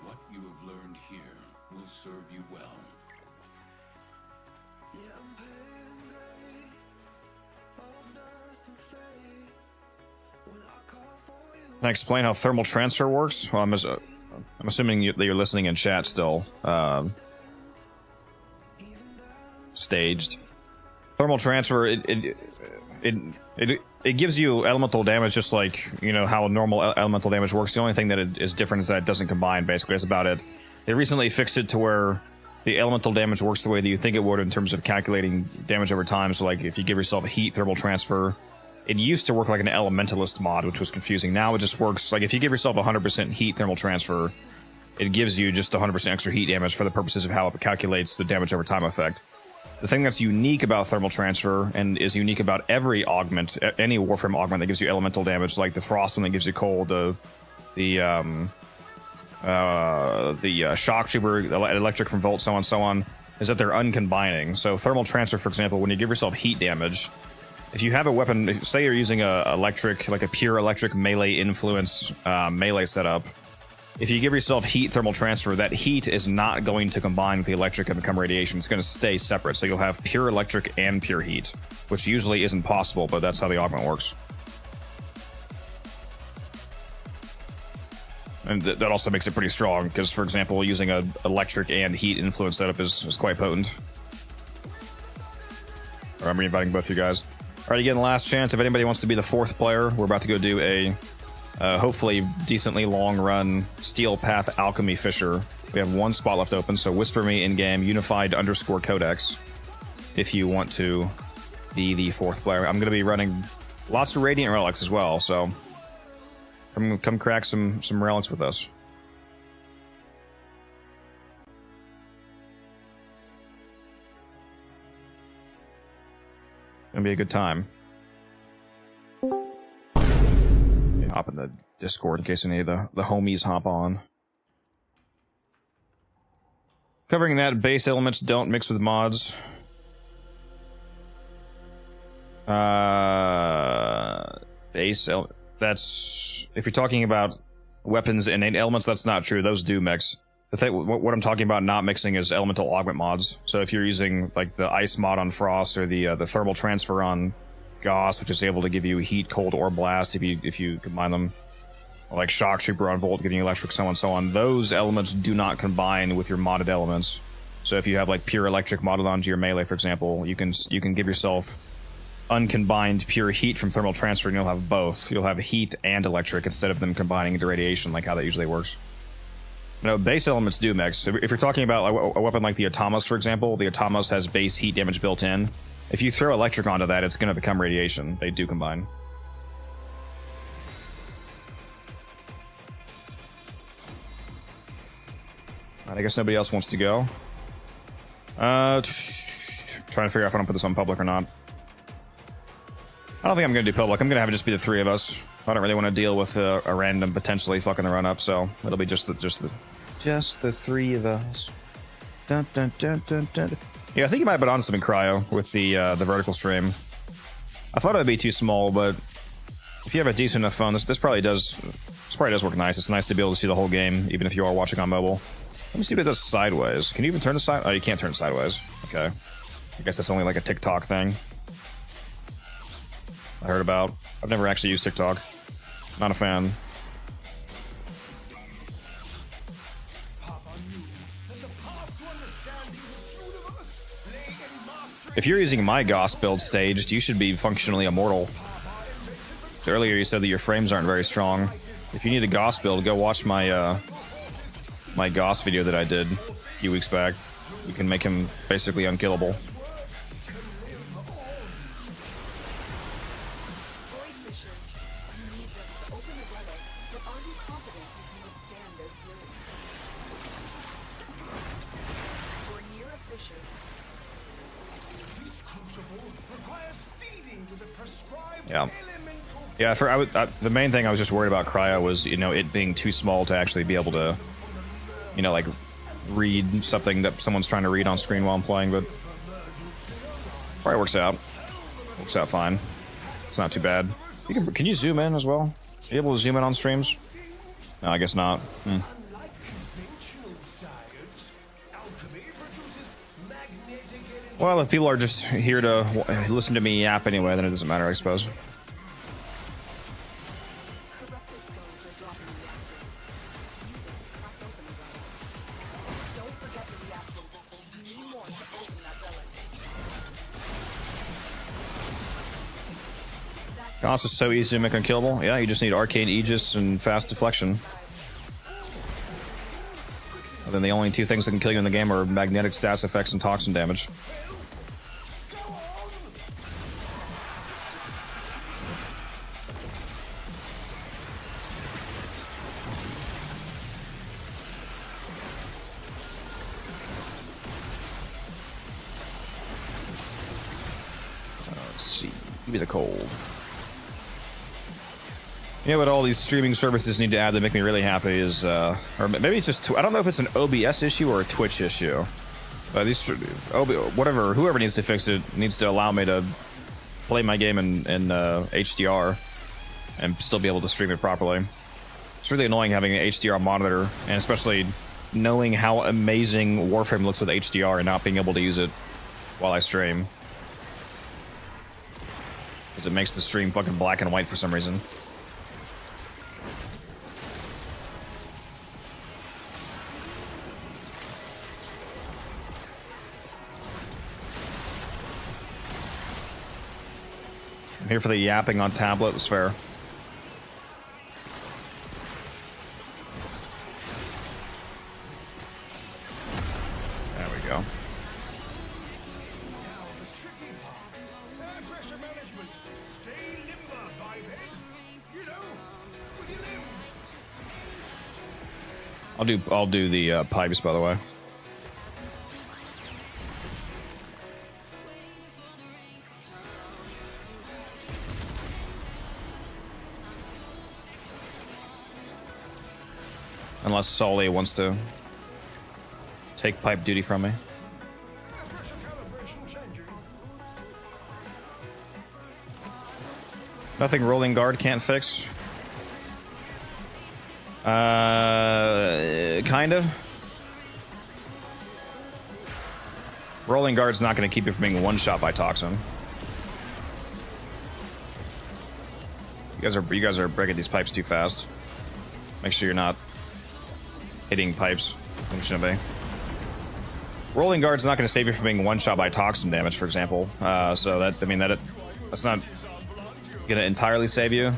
What you have learned here will serve you well. Can I explain how thermal transfer works? Well, I'm assuming that you're listening in chat still. Staged. Thermal transfer, it gives you elemental damage just like, you know, how normal elemental damage works. The only thing that is different is that it doesn't combine, basically. That's about it. They recently fixed it to where the elemental damage works the way that you think it would in terms of calculating damage over time. So, like, if you give yourself a heat thermal transfer, it used to work like an elementalist mod, which was confusing. Now it just works, like, if you give yourself 100% heat thermal transfer, it gives you just 100% extra heat damage for the purposes of how it calculates the damage over time effect. The thing that's unique about thermal transfer, and is unique about every augment, any Warframe augment that gives you elemental damage, like the frost one that gives you cold, the shock trooper, electric from Volt, so on, is that they're uncombining. So thermal transfer, for example, when you give yourself heat damage, if you have a weapon, say you're using a electric, like a pure electric melee influence melee setup, if you give yourself heat thermal transfer, that heat is not going to combine with the electric and become radiation. It's going to stay separate. So you'll have pure electric and pure heat, which usually isn't possible, but that's how the augment works. And that also makes it pretty strong, because, for example, using a electric and heat influence setup is quite potent. I'm inviting both you guys. All right, again, last chance. If anybody wants to be the fourth player, we're about to go do a hopefully decently long run Steel Path Alchemy Fisher. We have one spot left open, so whisper me in game unified_codex if you want to be the fourth player. I'm going to be running lots of Radiant Relics as well, so come crack some relics with us. Gonna be a good time. Hop in the Discord in case any of the homies hop on. Covering that, base elements don't mix with mods. That's if you're talking about weapons and innate elements, that's not true. Those do mix. The thing, what I'm talking about not mixing is elemental augment mods. So if you're using like the ice mod on Frost or the thermal transfer on Gauss, which is able to give you heat, cold, or blast if you combine them, or like Shock Trooper on Volt giving you electric, so on. Those elements do not combine with your modded elements. So if you have like pure electric modded onto your melee, for example, you can give yourself uncombined pure heat from thermal transfer, and you'll have both. You'll have heat and electric instead of them combining into radiation, like how that usually works. No, base elements do mix. If you're talking about a weapon like the Atomos, for example, the Atomos has base heat damage built in. If you throw electric onto that, it's going to become radiation. They do combine. I guess nobody else wants to go. Trying to figure out if I don't put this on public or not. I don't think I'm going to do public. I'm going to have it just be the three of us. I don't really want to deal with a random potentially fucking the run up, so it'll be just the three of us. Dun, dun, dun, dun, dun. Yeah, I think you might have been on something, Cryo, with the vertical stream. I thought it would be too small, but if you have a decent enough phone, this probably does work nice. It's nice to be able to see the whole game, even if you are watching on mobile. Let me see what it does sideways. Can you even turn it side? Oh, you can't turn it sideways. Okay. I guess that's only like a TikTok thing. I heard about. I've never actually used TikTok. Not a fan. If you're using my Gauss build staged, you should be functionally immortal. So earlier you said that your frames aren't very strong. If you need a Gauss build, go watch my my Gauss video that I did a few weeks back. you can make him basically unkillable. Void fissures. You need them to open the relic, but are you confident you can withstand their fury? You're near a fissure. This crucible requires feeding to the prescribed Yeah. elemental. Yeah, the main thing I was just worried about Cryo was, you know, it being too small to actually be able to, you know, like read something that someone's trying to read on screen while I'm playing, but probably works out. Works out fine. It's not too bad. Can you zoom in as well? Are you able to zoom in on streams? No, I guess not. Unlike conventional science, alchemy produces magnetic energy. Well, if people are just here to listen to me yap anyway, then it doesn't matter, I suppose. Corrupted flows are dropping reactors. Use it to crack open the relic. Don't forget the reactions. You need more to open that relic. Goss is so easy to make unkillable. Yeah, you just need Arcane Aegis and fast deflection. And then the only two things that can kill you in the game are magnetic status effects and toxin damage. Let's see. Give me the cold. You know what all these streaming services need to add that make me really happy is, or maybe it's just, I don't know if it's an OBS issue or a Twitch issue. But these, whoever needs to fix it needs to allow me to play my game in HDR and still be able to stream it properly. It's really annoying having an HDR monitor, and especially knowing how amazing Warframe looks with HDR and not being able to use it while I stream. Because it makes the stream fucking black and white for some reason. I'm here for the yapping on tablet, it's fair. There we go. Air pressure management. Stay limber, biped. You know, with your limbs. I'll do the pipes, by the way. Unless Solly wants to take pipe duty from me. Air pressure calibration changing. Nothing rolling guard can't fix. Kind of. Rolling guard's not going to keep you from being one shot by toxin. You guys are breaking these pipes too fast. Make sure you're not hitting pipes. It shouldn't be. Rolling guard's not going to save you from being one shot by toxin damage, for example. So that, I mean, that's not going to entirely save you.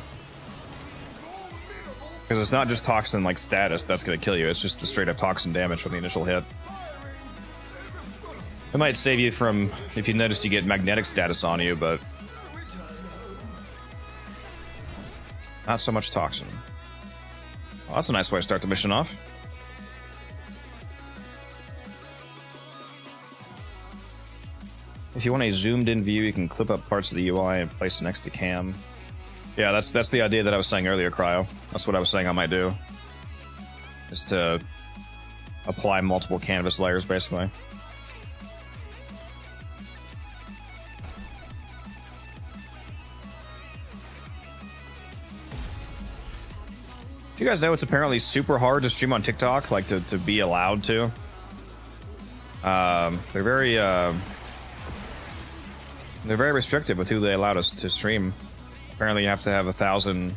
Because it's not just toxin like status that's going to kill you. It's just the straight up toxin damage from the initial hit. It might save you from if you notice you get magnetic status on you, but not so much toxin. Well, that's a nice way to start the mission off. If you want a zoomed in view, you can clip up parts of the UI and place it next to cam. Yeah, that's the idea that I was saying earlier, Cryo. That's what I was saying I might do. Is to apply multiple canvas layers, basically. Do you guys know it's apparently super hard to stream on TikTok, like to be allowed to? They're very restrictive with who they allowed us to stream. Apparently you have to have 1,000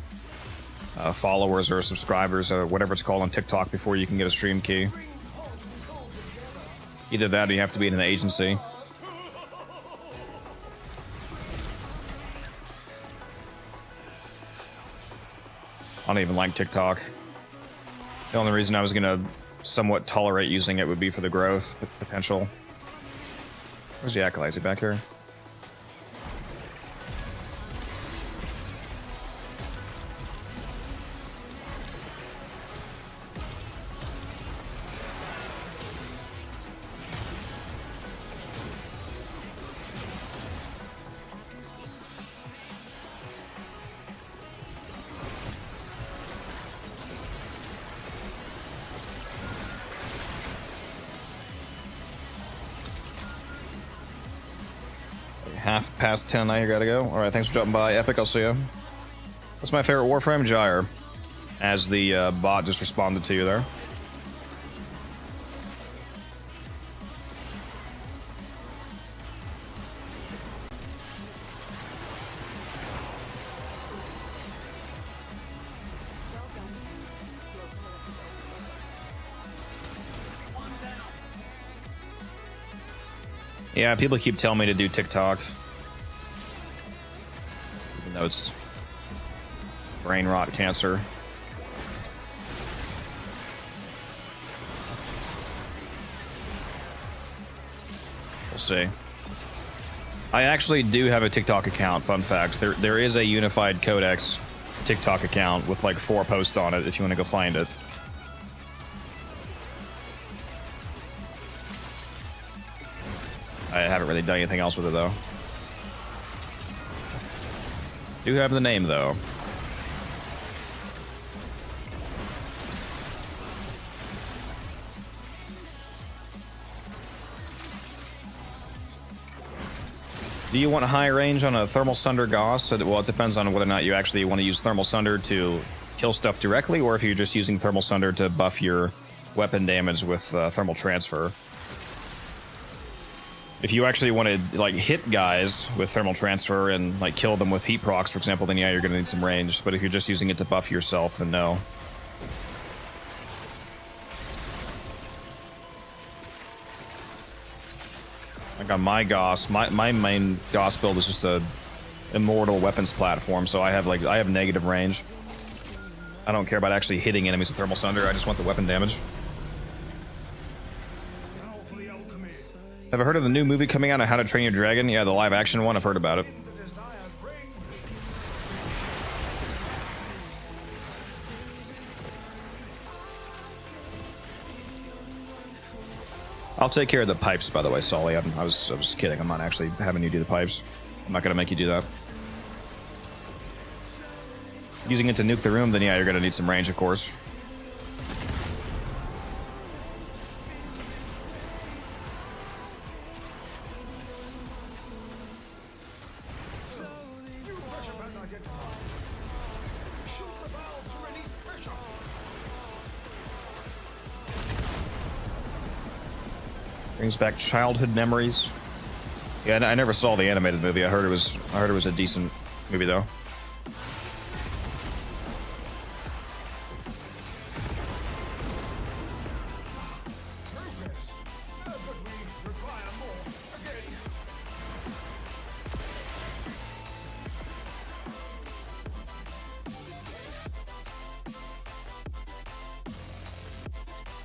followers or subscribers or whatever it's called on TikTok before you can get a stream key. Either that or you have to be in an agency. I don't even like TikTok. The only reason I was gonna somewhat tolerate using it would be for the growth potential. Where's the Acolyte? Is he back here? Half past 10 I gotta go. Alright, thanks for dropping by, Epic. I'll see you. What's my favorite Warframe? Gyre. As the bot just responded to you there. Yeah, people keep telling me to do TikTok. Even though it's brain rot cancer. We'll see. I actually do have a TikTok account, fun fact. There is a unified codex TikTok account with like 4 posts on it if you want to go find it. I haven't really done anything else with it, though. Do have the name, though. Do you want high range on a Thermal Sunder Gauss? Well, it depends on whether or not you actually want to use Thermal Sunder to kill stuff directly, or if you're just using Thermal Sunder to buff your weapon damage with Thermal Transfer. If you actually want to like hit guys with Thermal Transfer and like kill them with heat procs, for example, then yeah, you're going to need some range. But if you're just using it to buff yourself, then no. Like on my Gauss, my main Gauss build is just a immortal weapons platform, so I have negative range. I don't care about actually hitting enemies with Thermal Sunder. I just want the weapon damage. Ever heard of the new movie coming out on How to Train Your Dragon? Yeah, the live action one. I've heard about it. I'll take care of the pipes, by the way, Solly. I was kidding. I'm not actually having you do the pipes. I'm not gonna make you do that. Using it to nuke the room, then yeah, you're gonna need some range, of course. Brings back childhood memories. Yeah, I never saw the animated movie. I heard it was a decent movie though.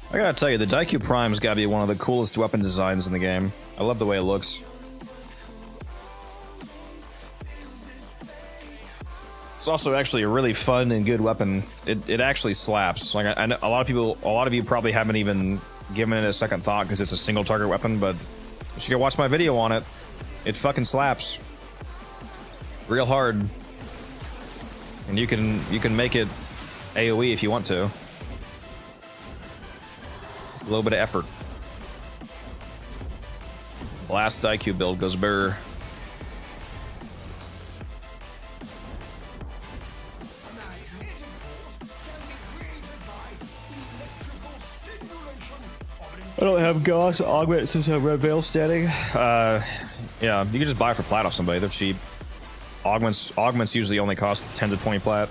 I gotta tell you, the Daikyu Prime's gotta be one of the coolest weapon designs in the game. I love the way it looks. It's also actually a really fun and good weapon. It actually slaps. Like I know a lot of you probably haven't even given it a second thought because it's a single target weapon, but you should go watch my video on it. It fucking slaps. Real hard. And you can make it AoE if you want to. A little bit of effort. Last Daikyu build goes burr. I don't have Gauss augment since I have Red Veil standing. Yeah, you can just buy it for plat off somebody. They're cheap. Augments usually only cost 10 to 20 plat.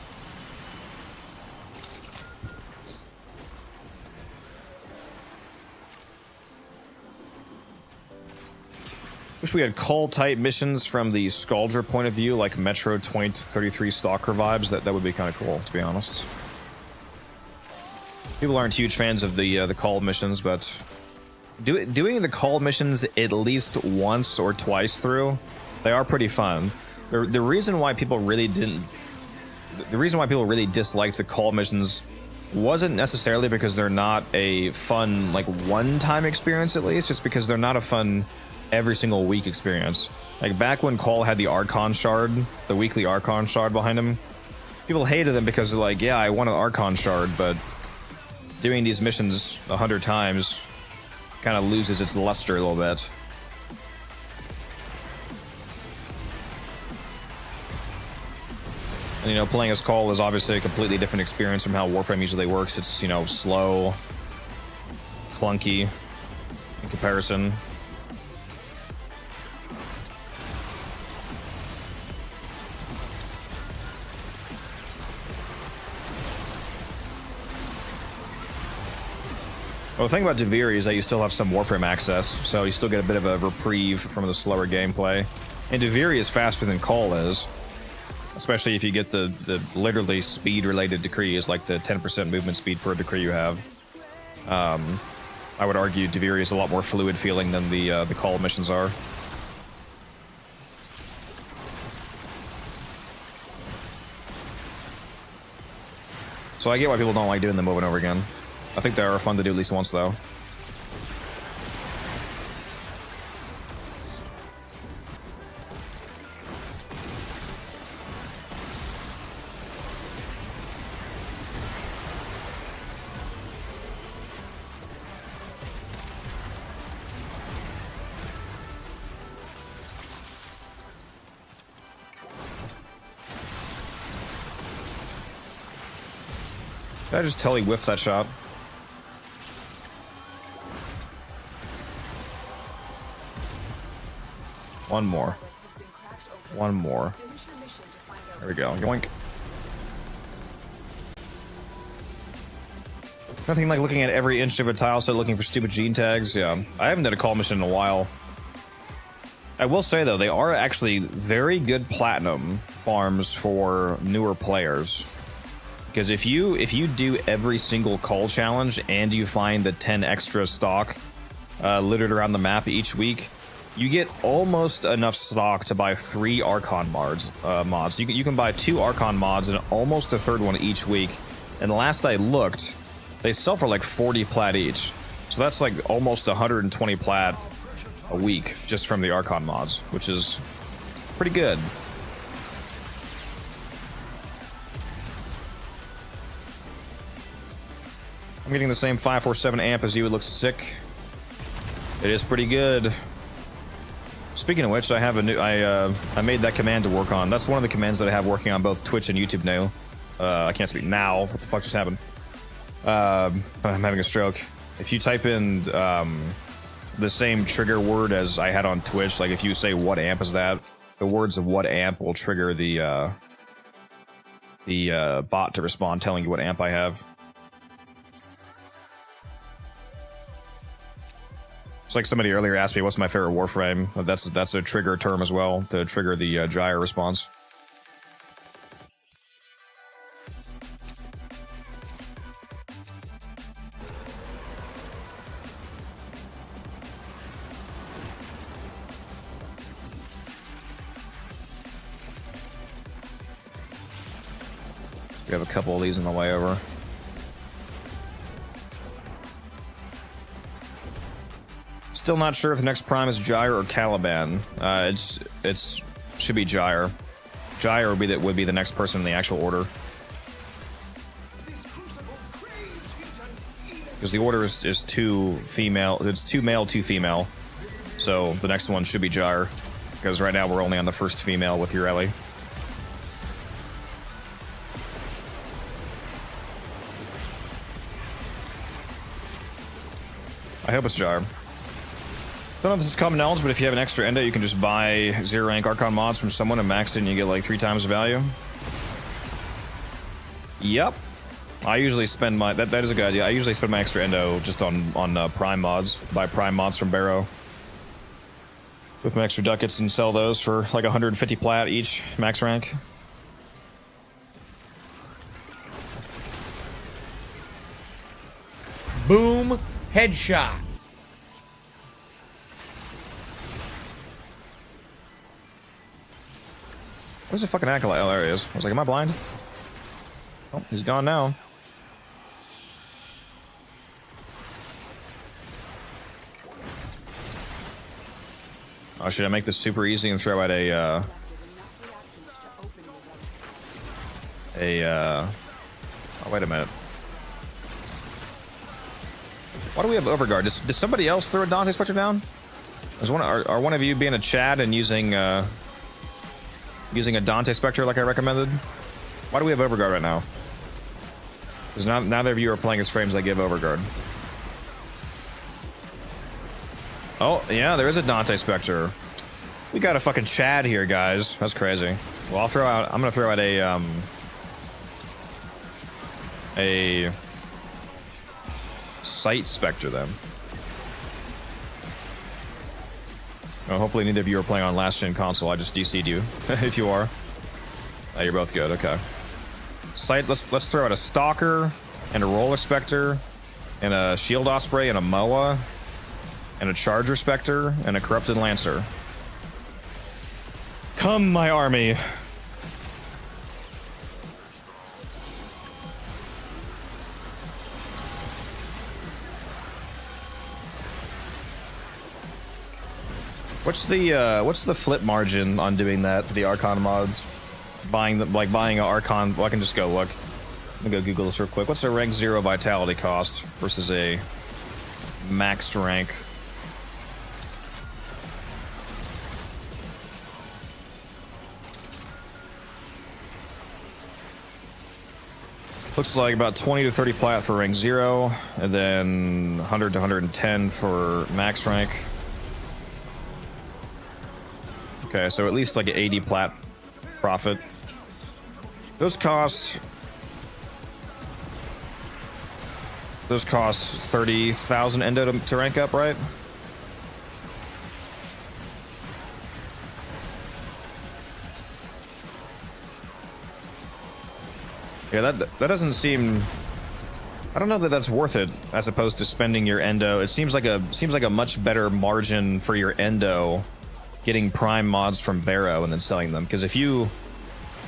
Wish we had call type missions from the Scaldra point of view, like Metro 2033 Stalker vibes. That would be kind of cool, to be honest. People aren't huge fans of the call missions, but doing the call missions at least once or twice through, they are pretty fun. The reason why people really disliked the call missions wasn't necessarily because they're not a fun, like, one-time experience, at least. It's because they're not a fun every single week experience. Like, back when Call had the Archon Shard, the weekly Archon Shard behind him, people hated them because they're like, yeah, I want an Archon Shard, but doing these missions 100 times kind of loses its luster a little bit. And, you know, playing as Call is obviously a completely different experience from how Warframe usually works. It's, you know, slow, clunky in comparison. Well, the thing about Deviri is that you still have some Warframe access, so you still get a bit of a reprieve from the slower gameplay. And Deviri is faster than Call is, especially if you get the literally speed-related decrees, like the 10% movement speed per decree you have. I would argue Deviri is a lot more fluid feeling than the Call missions are. So I get why people don't like doing them over and over again. I think they are fun to do at least once, though. Did I just tell he whiffed that shot? One more. One more. There we go. Yoink. Nothing like looking at every inch of a tile set looking for stupid gene tags. Yeah. I haven't done a call mission in a while. I will say, though, they are actually very good platinum farms for newer players. Because if you do every single call challenge and you find the 10 extra stock littered around the map each week, you get almost enough stock to buy 3 Archon mods. You can buy 2 Archon mods and almost a third one each week. And last I looked, they sell for like 40 plat each. So that's like almost 120 plat a week just from the Archon mods, which is pretty good. I'm getting the same 547 amp as you. It looks sick. It is pretty good. Speaking of which, I have a new. I made that command to work on. That's one of the commands that I have working on both Twitch and YouTube now. I can't speak now. What the fuck just happened? I'm having a stroke. If you type in the same trigger word as I had on Twitch, like if you say "what amp is that," the words of "what amp" will trigger the bot to respond, telling you what amp I have. It's like somebody earlier asked me, what's my favorite Warframe? That's a trigger term as well, to trigger the gyre response. We have a couple of these on the way over. Still not sure if the next prime is Gyre or Caliban. It's should be Gyre. Gyre would be the next person in the actual order. Because the order is 2 female. It's 2 male, 2 female. So the next one should be Gyre. Because right now we're only on the first female with Ureli. I hope it's Gyre. Don't know if this is common knowledge, but if you have an extra endo, you can just buy 0 rank Archon mods from someone and max it and you get like 3 times the value. Yep. I usually spend my... That is a good idea. I usually spend my extra endo just on prime mods. Buy prime mods from Barrow. With my extra ducats and sell those for like 150 plat each, max rank. Boom. Headshot. Where's the fucking acolyte? Oh, there he is. I was like, am I blind? Oh, he's gone now. Oh, should I make this super easy and throw out oh, wait a minute. Why do we have Overguard? Does somebody else throw a Dante Spectre down? Are one of you being a Chad and using a Dante Spectre like I recommended? Why do we have Overguard right now? Because neither of you are playing as frames that give Overguard. Oh, yeah, there is a Dante Spectre. We got a fucking Chad here, guys. That's crazy. Well, I'm gonna throw out a Sight Spectre then. Oh, hopefully neither of you are playing on last gen console. I just DC'd you. If you are. Oh, you're both good, okay. Sight, let's throw out a Stalker and a Roller Spectre and a Shield Osprey and a Moa and a Charger Spectre and a Corrupted Lancer. Come, my army. What's the flip margin on doing that for the Archon mods? Buying an Archon. Well, I can just go look. Let me go Google this real quick. What's a rank 0 vitality cost versus a max rank? Looks like about 20 to 30 plat for rank 0, and then 100 to 110 for max rank. Okay, so at least like an 80 plat profit. Those cost 30,000 endo to rank up, right? Yeah, that doesn't seem. I don't know that that's worth it as opposed to spending your endo. It seems like a much better margin for your endo getting prime mods from Barrow and then selling them, because if you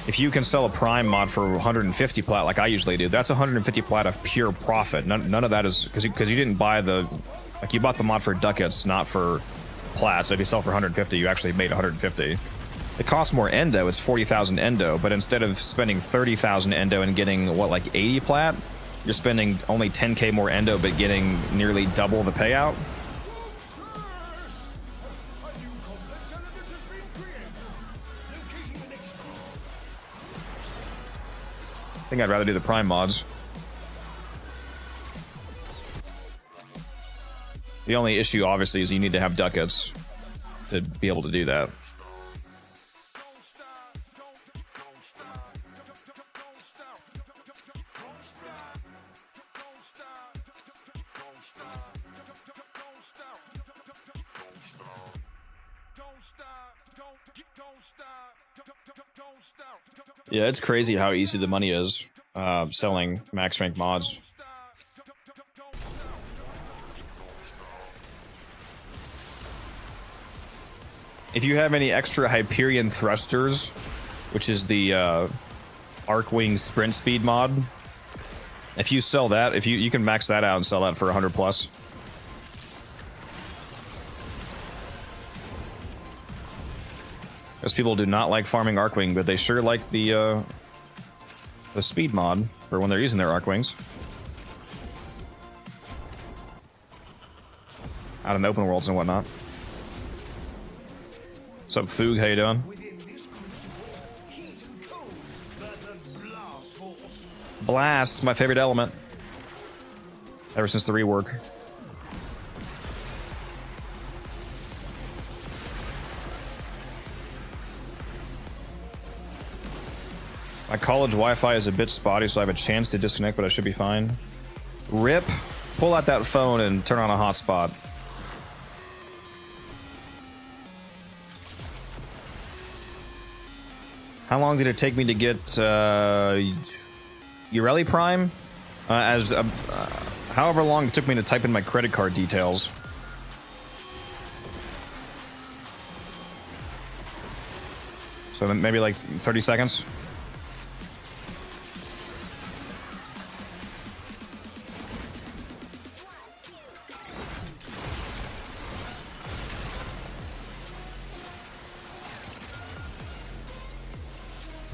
can sell a prime mod for 150 plat like I usually do, that's 150 plat of pure profit. None of that is because you didn't buy you bought the mod for ducats, not for plat. So if you sell for 150, you actually made 150. It costs more endo. It's 40,000 endo, but instead of spending 30,000 endo and getting what, like 80 plat, you're spending only 10k more endo but getting nearly double the payout. I think I'd rather do the prime mods. The only issue, obviously, is you need to have ducats to be able to do that. Yeah, it's crazy how easy the money is selling max rank mods. If you have any extra Hyperion thrusters, which is the Arcwing sprint speed mod, if you sell that, if you can max that out and sell that for 100 plus. Because people do not like farming Arcwing, but they sure like the speed mod for when they're using their Arcwings. Out in the open worlds and whatnot. What's up, Foog? How you doing? Blast, my favorite element. Ever since the rework. My college Wi-Fi is a bit spotty, so I have a chance to disconnect, but I should be fine. RIP. Pull out that phone and turn on a hotspot. How long did it take me to get Ureli Prime? however long it took me to type in my credit card details. So then maybe like 30 seconds.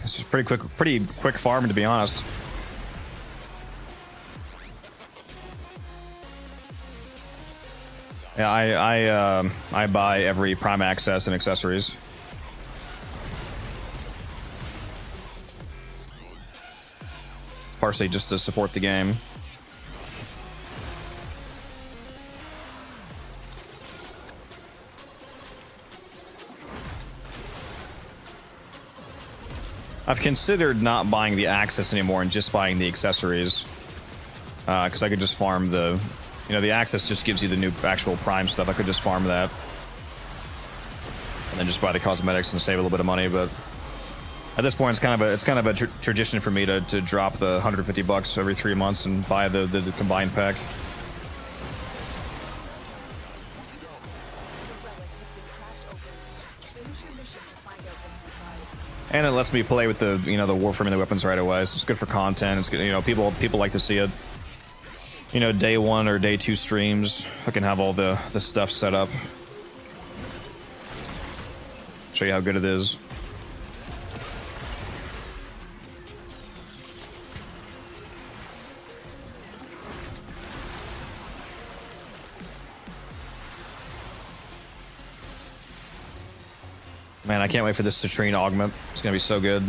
This is pretty quick farm, to be honest. Yeah, I buy every Prime Access and accessories. Partially just to support the game. I've considered not buying the access anymore and just buying the accessories, because I could just farm the, you know, the access just gives you the new actual Prime stuff. I could just farm that and then just buy the cosmetics and save a little bit of money. But at this point, it's kind of a tradition for me to drop the $150 every 3 months and buy the combined pack. And it lets me play with the, you know, the Warframe and the weapons right away. So it's good for content. It's good, you know, people like to see it. You know, day 1 or day 2 streams, I can have all the stuff set up. Show you how good it is. Man, I can't wait for this Citrine augment. It's gonna be so good. I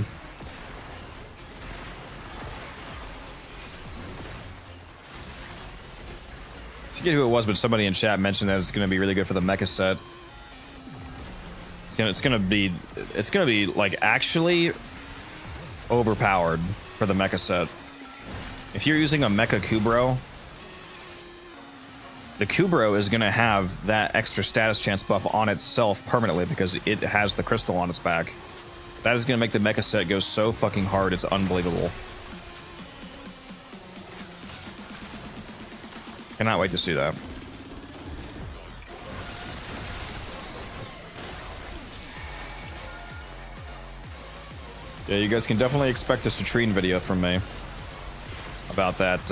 forget who it was, but somebody in chat mentioned that it's gonna be really good for the mecha set. It's gonna be like actually overpowered for the mecha set. If you're using a mecha Kubro, the Kubro is going to have that extra status chance buff on itself permanently because it has the crystal on its back. That is going to make the mecha set go so fucking hard, it's unbelievable. Cannot wait to see that. Yeah, you guys can definitely expect a Citrine video from me about that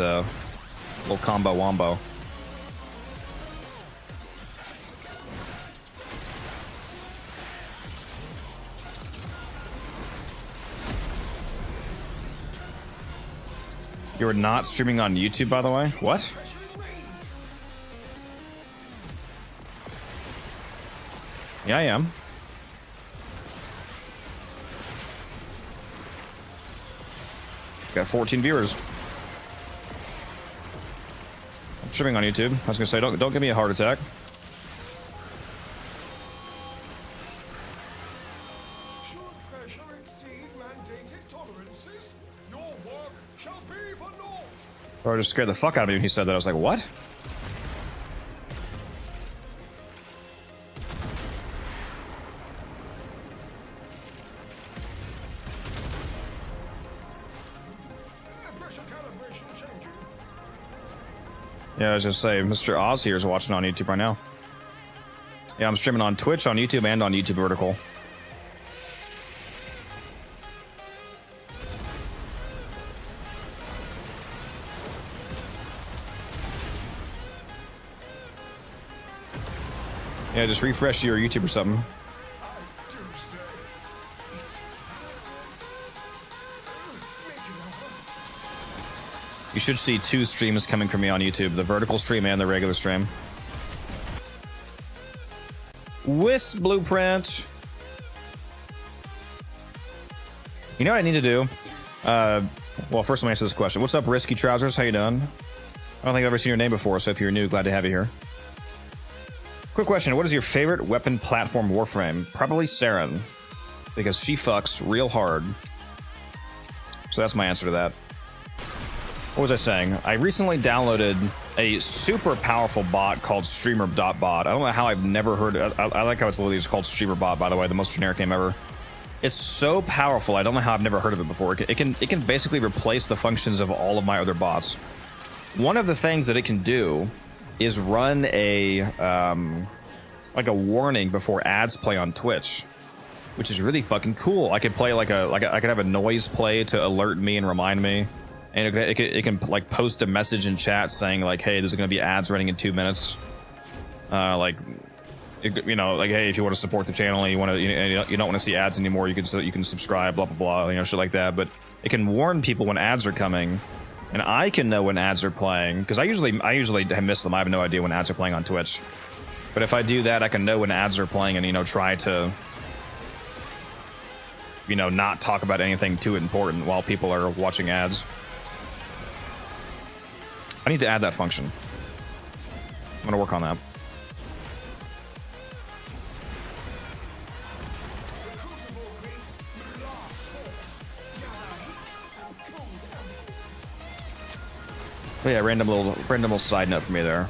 little combo wombo. You're not streaming on YouTube, by the way? What? Yeah, I am. Got 14 viewers. I'm streaming on YouTube. I was gonna say, don't give me a heart attack. Should pressure exceed mandated tolerances, your work shall be for naught. Or just scared the fuck out of me when he said that. I was like, what? Pressure calibration changing. Yeah, I was just saying, Mr. Oz here is watching on YouTube right now. Yeah, I'm streaming on Twitch, on YouTube, and on YouTube Vertical. Yeah, just refresh your YouTube or something. I do say You should see 2 streams coming from me on YouTube, the vertical stream and the regular stream. Wisp Blueprint. You know what I need to do? Well, first let me answer this question. What's up, Risky Trousers? How you doing? I don't think I've ever seen your name before, so if you're new, glad to have you here. Quick question, what is your favorite weapon platform Warframe? Probably Saren, because she fucks real hard. So that's my answer to that. What was I saying? I recently downloaded a super powerful bot called Streamer.bot. I don't know how I've never heard it. I like how it's literally just called StreamerBot, by the way, the most generic name ever. It's so powerful, I don't know how I've never heard of it before. It can basically replace the functions of all of my other bots. one of the things that it can do is run a like a warning before ads play on Twitch, which is really fucking cool. I could play I could have a noise play to alert me and remind me, and it can like post a message in chat saying like, hey, there's gonna be ads running in 2 minutes. Like, you know, like, hey, if you want to support the channel and you don't want to see ads anymore, you can subscribe, blah blah blah, you know, shit like that. But it can warn people when ads are coming, and I can know when ads are playing because I usually miss them. I have no idea when ads are playing on Twitch. But if I do that, I can know when ads are playing and, you know, try to, you know, not talk about anything too important while people are watching ads. I need to add that function. I'm gonna work on that. But yeah, random little side note for me there.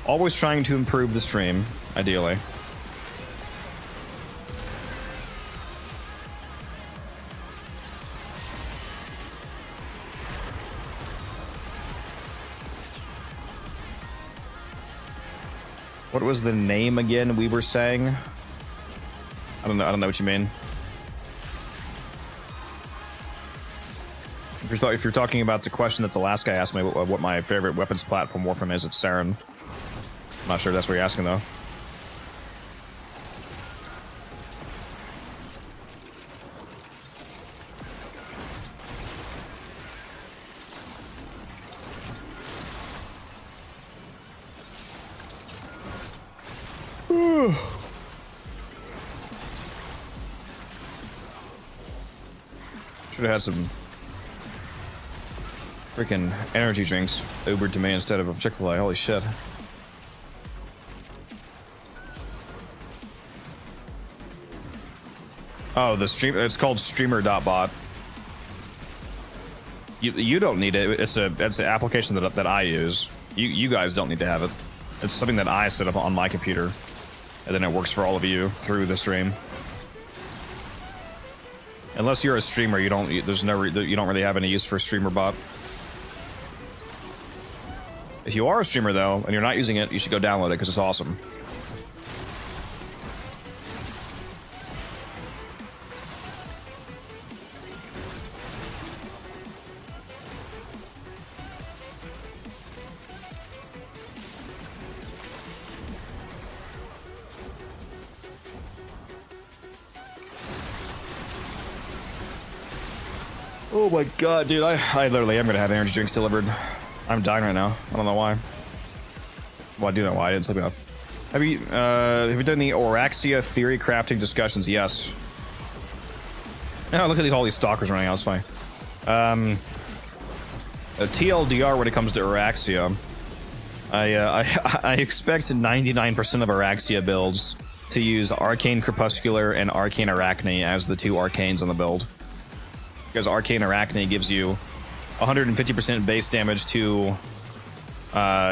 Always trying to improve the stream, ideally. What was the name again we were saying? I don't know what you mean. If you're talking about the question that the last guy asked me, what my favorite weapons platform Warframe is, it's Saren. I'm not sure if that's what you're asking though. Should have had some freaking energy drinks Ubered to me instead of a Chick-fil-A. Holy shit. Oh, the stream. It's called streamer.bot. You don't need it. It's an application that I use. You guys don't need to have it. It's something that I set up on my computer, and then it works for all of you through the stream. Unless you're a streamer, you don't. You don't really have any use for streamer.bot. If you are a streamer though, and you're not using it, you should go download it because it's awesome. Oh my god, dude, I literally am gonna have energy drinks delivered. I'm dying right now. I don't know why. Well, I do know why. I didn't sleep enough. Have you done the Oraxia theory crafting discussions? Yes. Oh, look at all these stalkers running out. It's funny. A TLDR when it comes to Oraxia. I expect 99% of Oraxia builds to use Arcane Crepuscular and Arcane Arachne as the two arcanes on the build. Because Arcane Arachne gives you 150% base damage to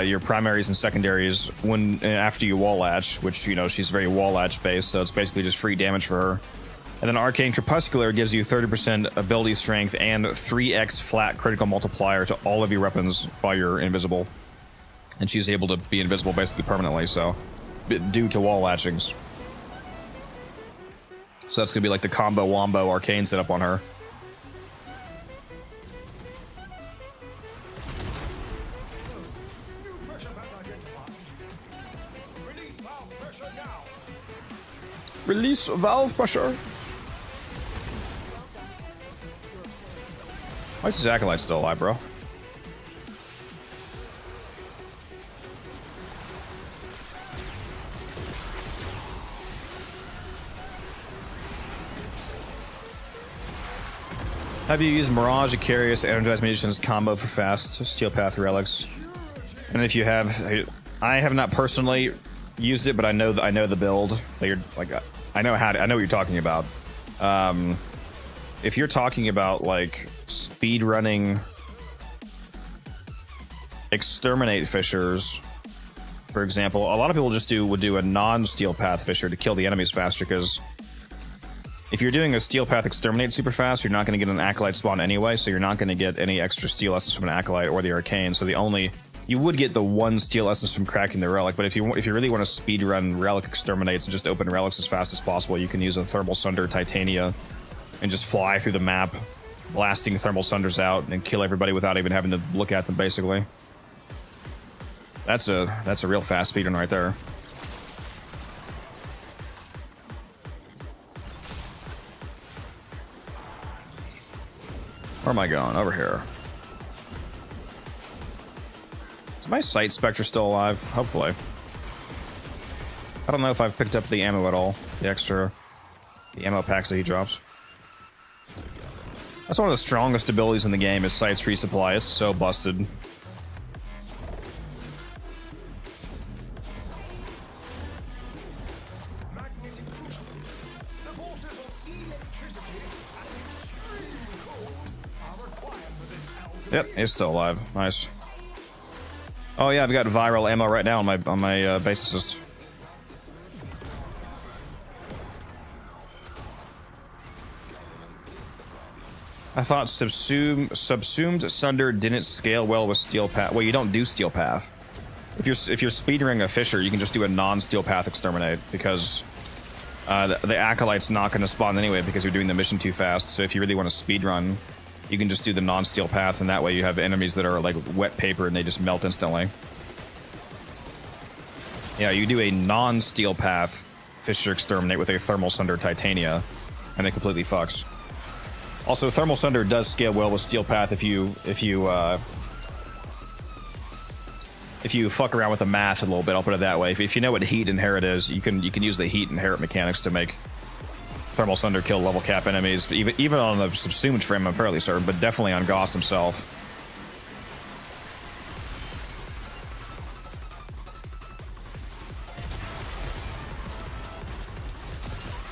your primaries and secondaries after you wall latch, which, you know, she's very wall latch based, so it's basically just free damage for her. And then Arcane Crepuscular gives you 30% ability strength and 3x flat critical multiplier to all of your weapons while you're invisible. And she's able to be invisible basically permanently, so due to wall latchings. So that's gonna be like the combo wombo arcane setup on her. Release valve pressure. Why is this acolyte still alive, bro? Have you used Mirage, Icarius, Energized Magician's combo for fast Steel Path relics? And if you have, I have not personally used it, but I know the build. That you're like, I know what you're talking about. If you're talking about like speed running exterminate fishers, for example, a lot of people would do a non-steel path fisher to kill the enemies faster because if you're doing a Steel Path Exterminate super fast, you're not going to get an Acolyte spawn anyway, so you're not going to get any extra Steel Essence from an Acolyte or the Arcane, so you would get the one Steel Essence from cracking the Relic, but if you really want to speedrun Relic Exterminates and just open Relics as fast as possible, you can use a Thermal Sunder Titania and just fly through the map, blasting Thermal Sunders out and kill everybody without even having to look at them, basically. That's a real fast speedrun right there. Where am I going? Over here. Is my Sight Spectre still alive? Hopefully. I don't know if I've picked up the ammo at all. The ammo packs that he drops. That's one of the strongest abilities in the game is Sight's resupply. It's so busted. Yep, he's still alive. Nice. Oh yeah, I've got viral ammo right now on my base assist. I thought subsumed Sunder didn't scale well with Steel Path. Well, you don't do Steel Path. If you're speedrunning a Fisher, you can just do a non-Steel Path Exterminate because the Acolyte's not going to spawn anyway because you're doing the mission too fast. So if you really want to speedrun, you can just do the non-Steel Path, and that way you have enemies that are like wet paper and they just melt instantly. Yeah, you do a non-Steel Path Fisher Exterminate with a Thermal Sunder Titania, and it completely fucks. Also, Thermal Sunder does scale well with Steel Path if you fuck around with the math a little bit. I'll put it that way. If you know what heat inherit is, you can use the heat inherit mechanics to make Thermal Sunder kill level cap enemies. Even on the subsumed frame, I'm fairly certain, but definitely on Gauss himself.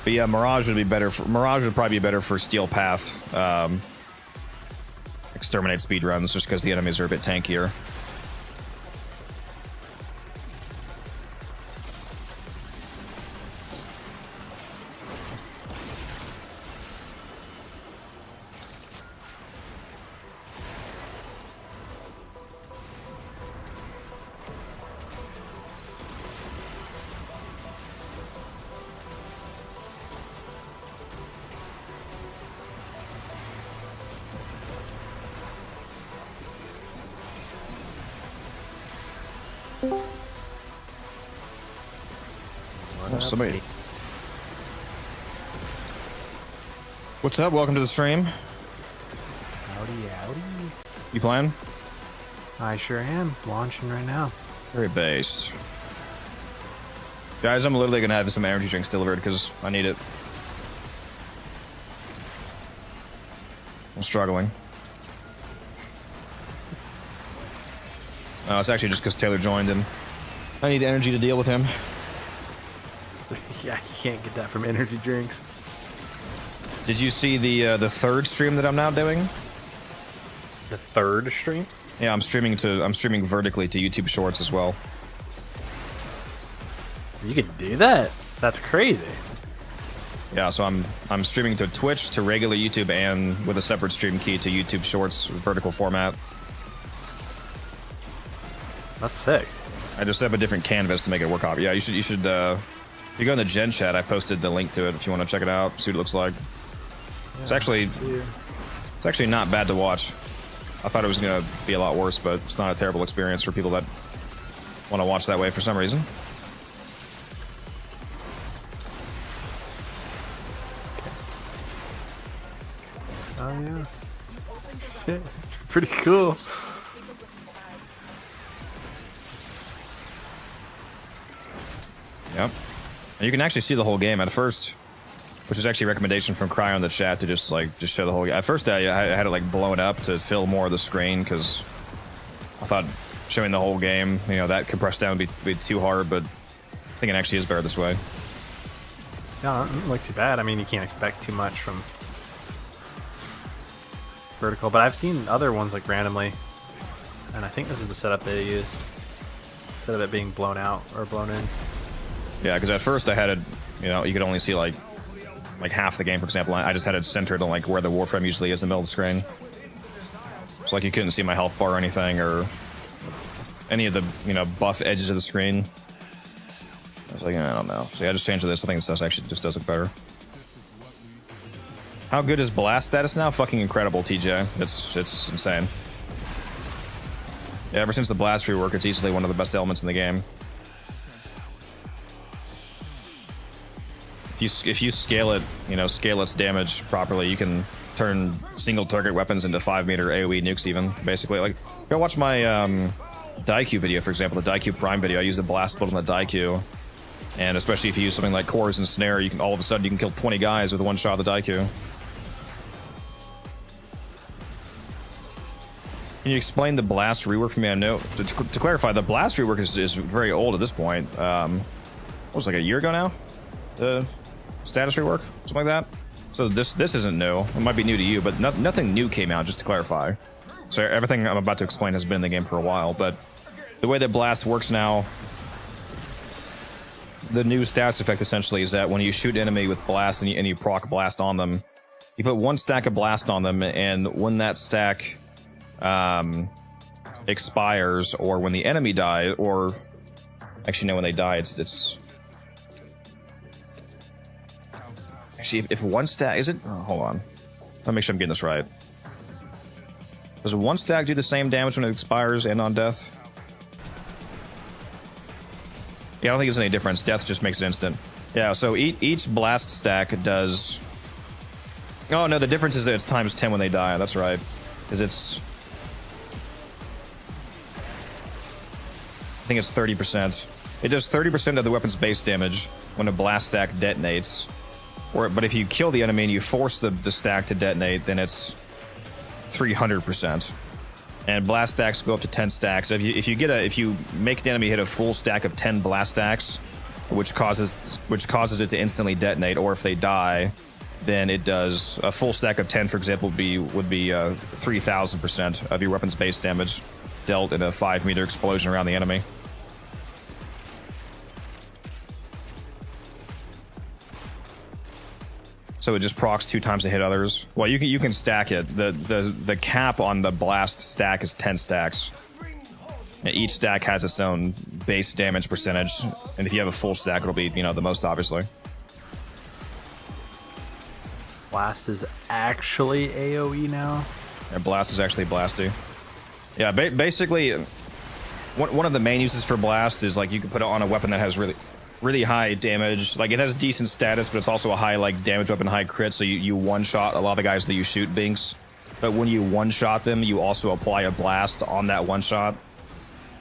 But yeah, Mirage would probably be better for Steel Path Exterminate speedruns, just because the enemies are a bit tankier. Somebody. What's up? Welcome to the stream. Howdy, howdy. You playing? I sure am. Launching right now. Very based. Guys, I'm literally gonna have some energy drinks delivered because I need it. I'm struggling. Oh, it's actually just because Taylor joined and I need energy to deal with him. Yeah, you can't get that from energy drinks. Did you see the third stream that I'm now doing? The third stream? Yeah, I'm streaming vertically to YouTube Shorts as well. You can do that? That's crazy. Yeah, so I'm streaming to Twitch, to regular YouTube, and with a separate stream key to YouTube Shorts vertical format. That's sick. I just have a different canvas to make it work off. Yeah, you should if you go in the Gen chat, I posted the link to it if you want to check it out, see what it looks like. Yeah, it's actually not bad to watch. I thought it was gonna be a lot worse, but it's not a terrible experience for people that want to watch that way for some reason. Oh yeah. Shit, it's pretty cool. Yep. And you can actually see the whole game at first, which is actually a recommendation from Cry on the chat to just show the whole game. At first, I had it like blown up to fill more of the screen because I thought showing the whole game, you know, that compressed down would be too hard, but I think it actually is better this way. No, it doesn't look too bad. I mean, you can't expect too much from vertical, but I've seen other ones like randomly, and I think this is the setup they use instead of it being blown out or blown in. Yeah, because at first I had it, you know, you could only see like like half the game, for example, I just had it centered on like where the Warframe usually is in the middle of the screen. It's like you couldn't see my health bar or anything, or any of the, you know, buff edges of the screen. I was like, I don't know. So yeah, I just changed this. I think this actually just does it better. How good is blast status now? Fucking incredible, TJ. It's insane. Yeah, ever since the blast rework, it's easily one of the best elements in the game. If you scale it, you know, scale its damage properly, you can turn single target weapons into 5-meter AoE nukes even, basically. Like, go watch my Daikyu video, for example, the Daikyu Prime video. I use the blast build on the Daikyu. And especially if you use something like Cores and Snare, you can all of a sudden you can kill 20 guys with one shot of the Daikyu. Can you explain the blast rework for me? I know to clarify, the blast rework is very old at this point. What was it, like a year ago now? The status rework, something like that. So this isn't new. It might be new to you, but nothing new came out. Just to clarify. So everything I'm about to explain has been in the game for a while. But the way that blast works now, the new status effect essentially is that when you shoot an enemy with blast and you proc blast on them, you put one stack of blast on them, and when that stack expires, or when the enemy dies, or actually no, when they die, it's actually if one stack is it? Oh, hold on, let me make sure I'm getting this right. Does one stack do the same damage when it expires and on death? Yeah, I don't think there's any difference. Death just makes it instant. Yeah, so each blast stack does. Oh no, the difference is that it's times 10 when they die. That's right, because it's. I think it's 30%. It does 30% of the weapon's base damage when a blast stack detonates. But if you kill the enemy and you force the stack to detonate, then it's 300%. And blast stacks go up to 10 stacks. So if you make the enemy hit a full stack of 10 blast stacks, which causes it to instantly detonate, or if they die, then it does a full stack of 10, for example, would be 3,000% of your weapon's base damage dealt in a 5-meter explosion around the enemy. So it just procs 2 times to hit others. Well, you can stack it. The cap on the blast stack is 10 stacks. And each stack has its own base damage percentage, and if you have a full stack, it'll be, you know, the most, obviously. Blast is actually AoE now. Yeah, blast is actually blasty. Yeah, basically, one of the main uses for blast is like you can put it on a weapon that has really high damage. Like, it has decent status, but it's also a high like damage weapon, high crit, so you one-shot a lot of the guys that you shoot, binks. But when you one-shot them, you also apply a blast on that one-shot.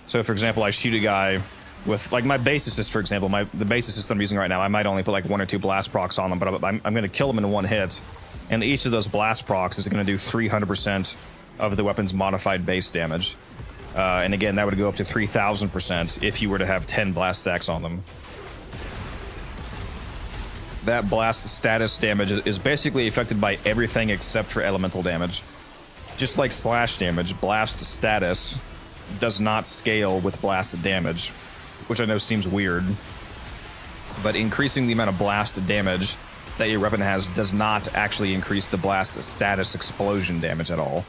So for example, I shoot a guy with, like, my base assist, for example, the base assist I'm using right now, I might only put like 1 or 2 blast procs on them, but I'm going to kill them in one hit. And each of those blast procs is going to do 300% of the weapon's modified base damage. And again, that would go up to 3,000% if you were to have 10 blast stacks on them. That blast status damage is basically affected by everything except for elemental damage. Just like slash damage, blast status does not scale with blast damage, which I know seems weird. But increasing the amount of blast damage that your weapon has does not actually increase the blast status explosion damage at all.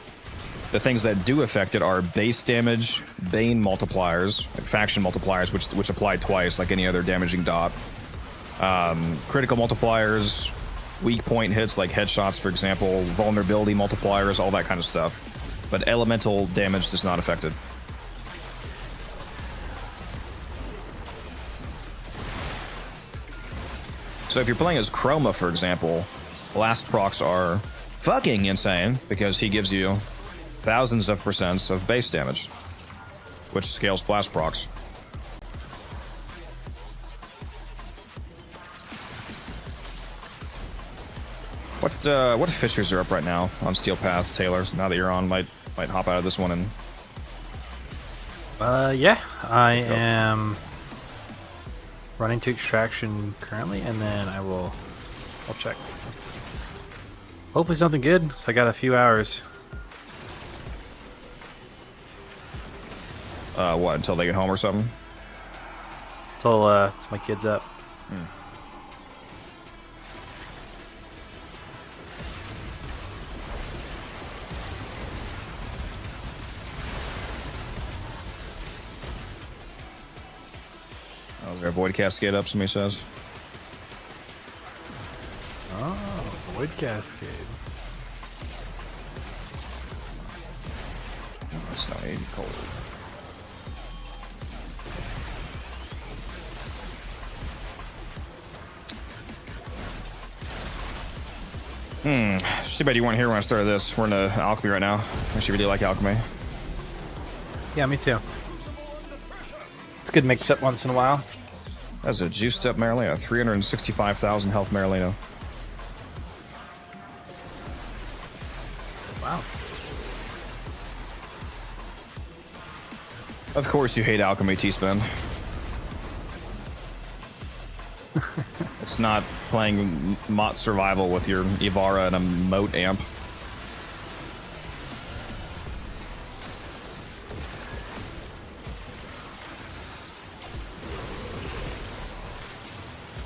The things that do affect it are base damage, bane multipliers, like faction multipliers, which apply twice, like any other damaging dot. Critical multipliers, weak point hits like headshots, for example, vulnerability multipliers, all that kind of stuff. But elemental damage does not affect it. So if you're playing as Chroma, for example, blast procs are fucking insane because he gives you thousands of percents of base damage, which scales blast procs. What fishers are up right now on Steel Path, Taylor? Now that you're on, might hop out of this one and. Yeah, I am running to extraction currently, and then I'll check. Hopefully something good. So I got a few hours. What, until they get home or something? Until my kid's up. Is there a void cascade up? Somebody says. Oh, void cascade. It's not 80 cold. It's too bad you weren't here when I started this. We're in alchemy right now. I actually really like alchemy. Yeah, me too. It's a good mix up once in a while. That's a juiced up Marilena. 365,000 health Marilena. Wow. Of course you hate alchemy, T-Spin. It's not playing Mott Survival with your Ivara and a Moat amp.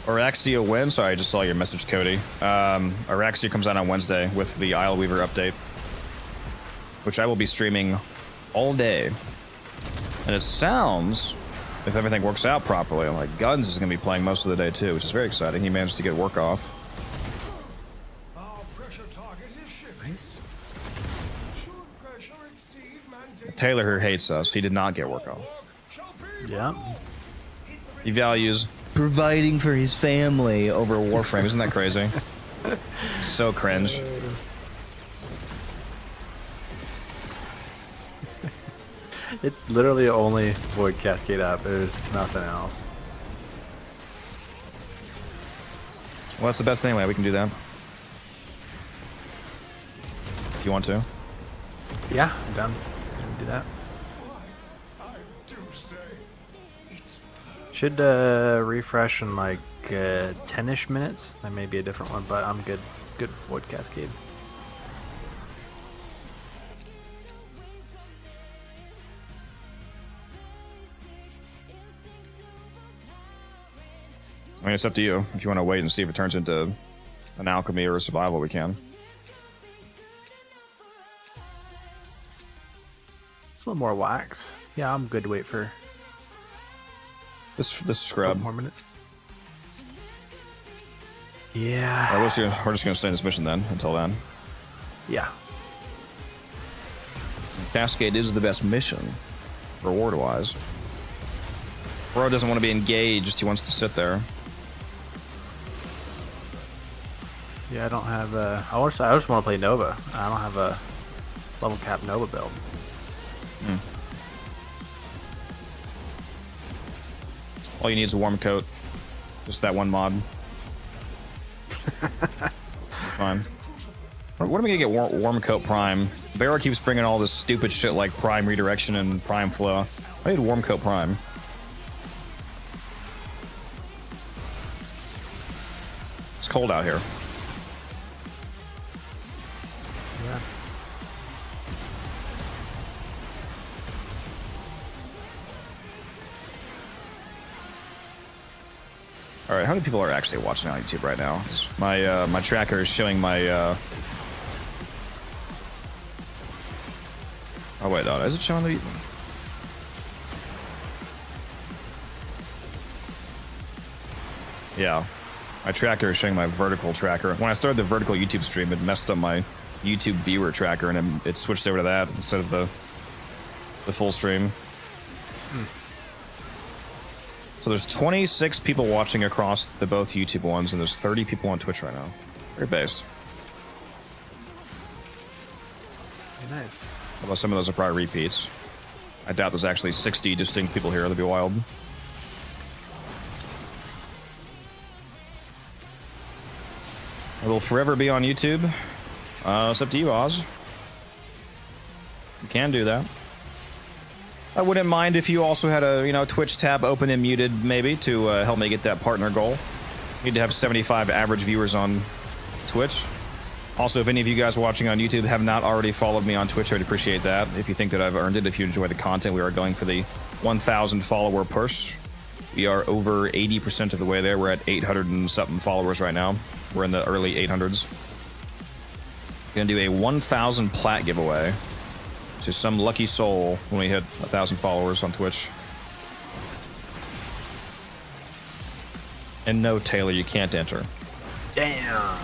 Araxia wins. Sorry, I just saw your message, Cody. Araxia comes out on Wednesday with the Isle Weaver update, which I will be streaming all day. And it sounds, if everything works out properly, like Guns is going to be playing most of the day too, which is very exciting. He managed to get work off. Our pressure target is shifting. Nice. Should pressure exceed mandated Taylor here hates us. He did not get work off. shall be Yeah. He values providing for his family over Warframe. Isn't that crazy? So cringe. It's literally only void cascade up. There's nothing else. Well, that's the best anyway. We can do that. If you want to. Yeah, I'm done. Can we do that? I do say it's Should refresh in like 10-ish minutes. That may be a different one, but I'm good. Good with void cascade. I mean, it's up to you. If you want to wait and see if it turns into an alchemy or a survival, we can. It's a little more wax. Yeah, I'm good to wait for This a couple scrub. more minutes. Alright, Yeah. we're just gonna stay in this mission then until then. Yeah. Cascade is the best mission, reward-wise. Bro doesn't want to be engaged. He wants to sit there. Yeah, I don't have I just want to play Nova. I don't have a level cap Nova build. All you need is a warm coat. Just that one mod. You're fine. What am I gonna get warm coat prime? Bear keeps bringing all this stupid shit like prime redirection and prime flow. I need warm coat prime. It's cold out here. Yeah. All right, how many people are actually watching on YouTube right now? 'Cause my tracker is showing my. Oh wait, no, is it showing the? Yeah, my tracker is showing my vertical tracker. When I started the vertical YouTube stream, it messed up my YouTube viewer tracker, and it switched over to that instead of the full stream. So there's 26 people watching across the both YouTube ones, and there's 30 people on Twitch right now. Very based. Very nice. Although some of those are probably repeats. I doubt there's actually 60 distinct people here. That'd be wild. I will forever be on YouTube. It's up to you, Oz. You can do that. I wouldn't mind if you also had a Twitch tab open and muted, maybe, to help me get that partner goal. Need to have 75 average viewers on Twitch. Also, if any of you guys watching on YouTube have not already followed me on Twitch, I'd appreciate that. If you think that I've earned it, if you enjoy the content, we are going for the 1,000 follower push. We are over 80% of the way there. We're at 800 and something followers right now. We're in the early 800s. Gonna do a 1,000 plat giveaway to some lucky soul when we hit 1,000 followers on Twitch. And no, Taylor, you can't enter. Damn.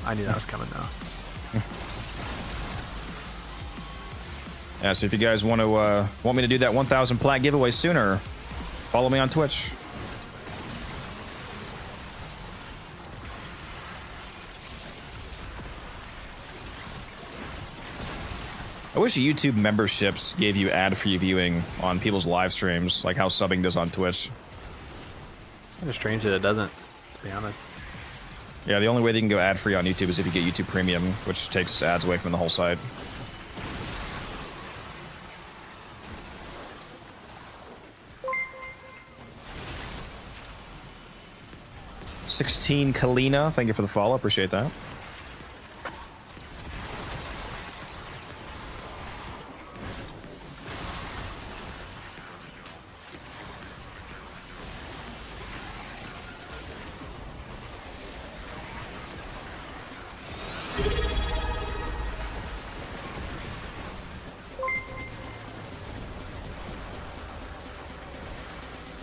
I knew that was coming though. Yeah, so if you guys want me to do that 1,000 plat giveaway sooner, follow me on Twitch. I wish YouTube memberships gave you ad-free viewing on people's live streams, like how subbing does on Twitch. It's kind of strange that it doesn't, to be honest. Yeah, the only way they can go ad-free on YouTube is if you get YouTube Premium, which takes ads away from the whole site. $16 Kalina, thank you for the follow, appreciate that.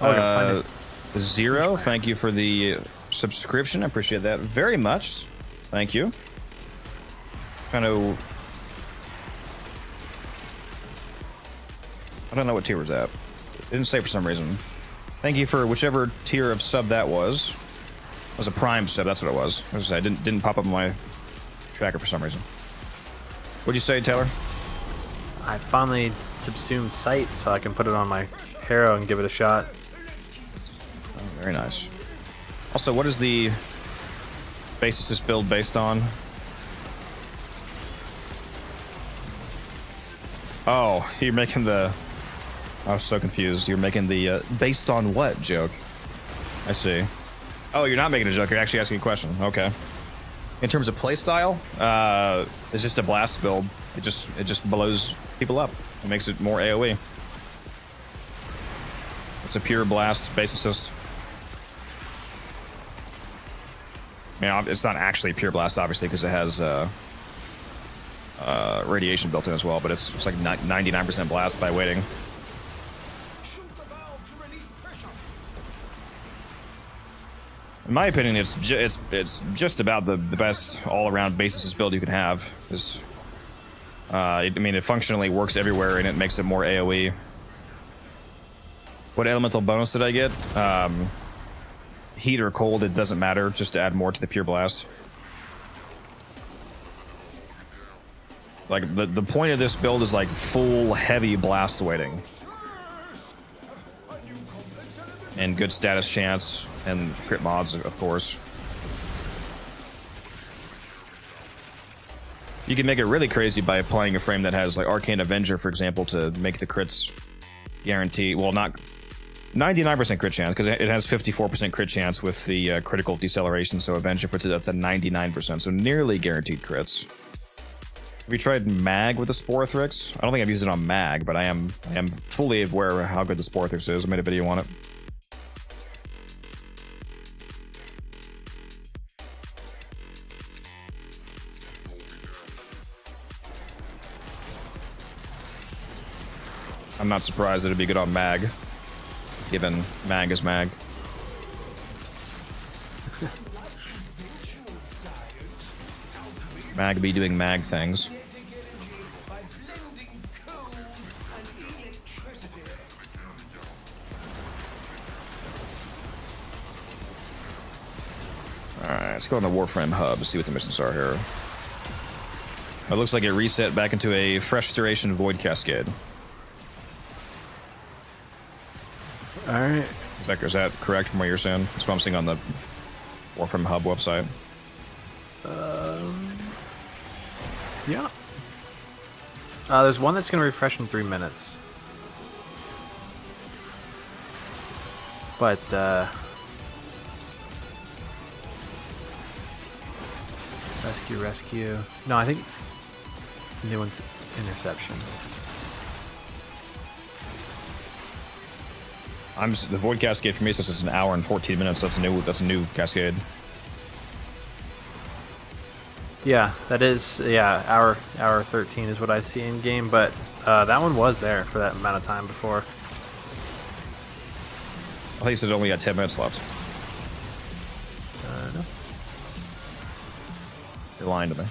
Oh, I gotta find it. Zero, thank you for the subscription. I appreciate that very much. Thank you. Trying to... I don't know what tier was that. It didn't say for some reason. Thank you for whichever tier of sub that was. It was a prime sub, that's what it was. I didn't pop up on my tracker for some reason. What'd you say, Taylor? I finally subsumed sight so I can put it on my Harrow and give it a shot. Oh, very nice. Also, what is the basis this build based on? Oh, you're making the... I was so confused. You're making the based on what joke? I see. Oh, you're not making a joke. You're actually asking a question. Okay. In terms of playstyle, it's just a blast build. It just blows people up. It makes it more AoE. It's a pure blast base assist. I mean, it's not actually pure blast, obviously, because it has radiation built in as well. But it's like 99% blast by waiting. Shoot the valve to release pressure. In my opinion, it's just about the best all-around base assist build you can have. I mean, it functionally works everywhere, and it makes it more AoE. What elemental bonus did I get? Heat or cold, it doesn't matter, just to add more to the pure blast. Like, the point of this build is like full heavy blast weighting. And good status chance, and crit mods, of course. You can make it really crazy by playing a frame that has like Arcane Avenger, for example, to make the crits guaranteed. Well, not 99% crit chance, because it has 54% crit chance with the critical deceleration, so Avenger puts it up to 99%, so nearly guaranteed crits. Have you tried Mag with the Sporothrix? I don't think I've used it on Mag, but I am fully aware of how good the Sporothrix is. I made a video on it. I'm not surprised that it'd be good on Mag, given Mag is Mag. Mag be doing Mag things. Alright, let's go on the Warframe hub, see what the missions are here. It looks like it reset back into a fresh duration Void Cascade. Alright. Is that correct from what you're saying? That's what I'm seeing on the Warframe hub website. Yeah. There's one that's going to refresh in 3 minutes. But, Rescue. No, I think the new one's Interception. The Void Cascade for me says it's an hour and 14 minutes. That's a new cascade. Yeah, that is, yeah, hour 13 is what I see in game, but that one was there for that amount of time before. I think it only had 10 minutes left. You're lying to me.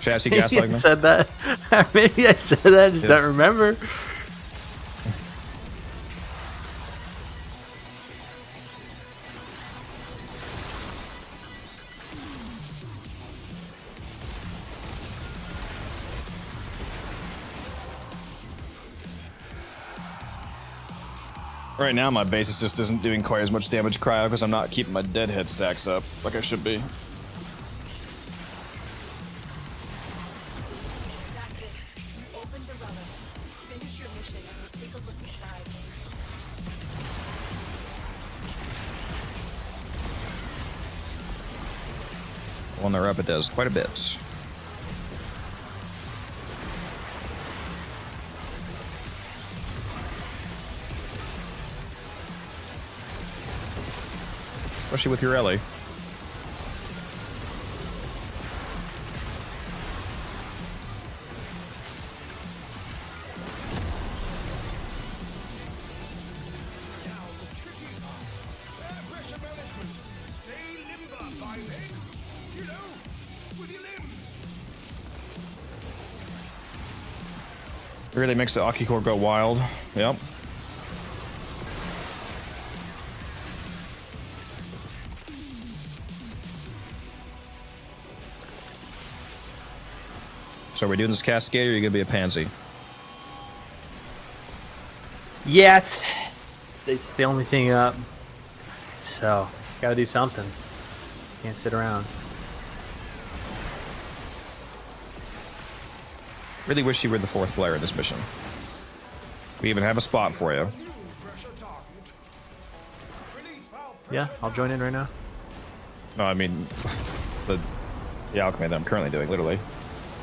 Chassis Maybe gaslighting I me? said that. Maybe I said that. I just don't remember. Right now, my basis just isn't doing quite as much damage cryo because I'm not keeping my deadhead stacks up like I should be. That's it. You opened the relic. Finish your mission and we'll take a look inside. When they're up, it does quite a bit. Especially with your Ellie. Now the tricky part. Air pressure management. Stay limber, my legs. You know, with your limbs. Really makes the Aki core go wild. Yep. So are we doing this cascade, or are you gonna be a pansy? Yeah, it's the only thing up. So, gotta do something. Can't sit around. Really wish you were the fourth player in this mission. We even have a spot for you. New pressure target. Release valve Yeah, pressure I'll join in right now. No, I mean the alchemy that I'm currently doing, literally.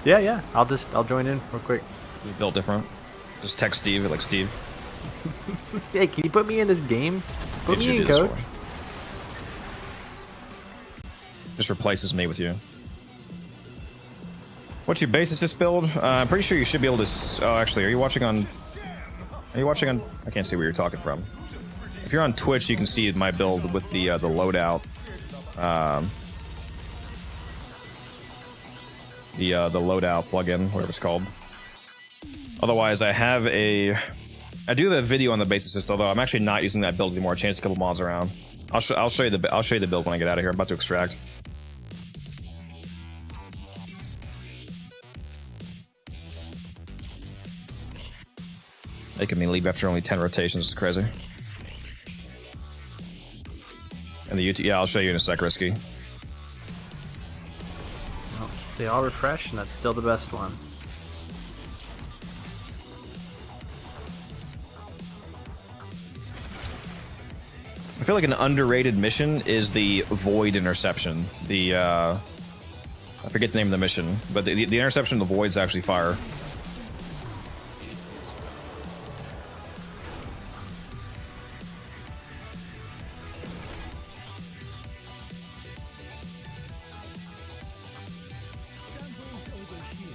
Yeah, I'll join in real quick. It's built different. Just text Steve, like Steve. Hey, can you put me in this game? Put It should me do in, this coach. for you. Just replaces me with you. What's your basis this build? I'm pretty sure you should be able to. Oh, actually, are you watching on? Are you watching on? I can't see where you're talking from. If you're on Twitch, you can see my build with the loadout. The loadout plugin, whatever it's called. Otherwise, I do have a video on the basis system, although I'm actually not using that build anymore. I changed a couple mods around. I'll show you the build when I get out of here. I'm about to extract. Making me leave after only 10 rotations is crazy. And the UT, yeah, I'll show you in a sec, Risky. Well, they all refresh, and that's still the best one. I feel like an underrated mission is the Void Interception. The, I forget the name of the mission, but the interception of the Void's actually fire.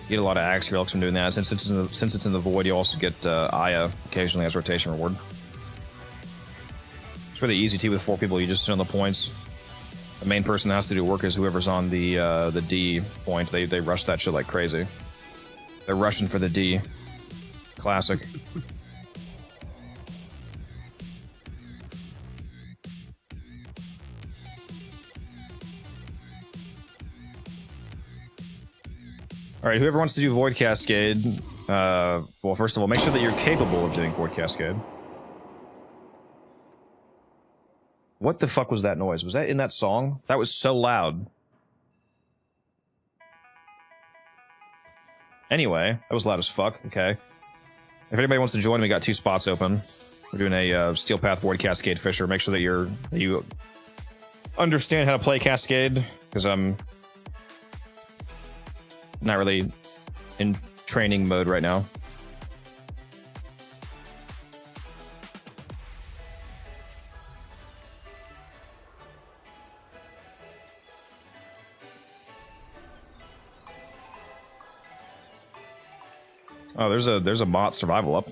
You get a lot of axe relics from doing that. Since it's in the Void, you also get Aya occasionally as rotation reward. It's really easy too with 4 people. You just sit on the points. The main person that has to do work is whoever's on the D point. They rush that shit like crazy. They're rushing for the D. Classic. All right, whoever wants to do Void Cascade, well, first of all, make sure that you're capable of doing Void Cascade. What the fuck was that noise? Was that in that song? That was so loud. Anyway, that was loud as fuck. Okay. If anybody wants to join, we got 2 spots open. We're doing a Steel Path Void Cascade Fisher. Make sure that you understand how to play Cascade, because I'm not really in training mode right now. Oh, there's a bot survival up.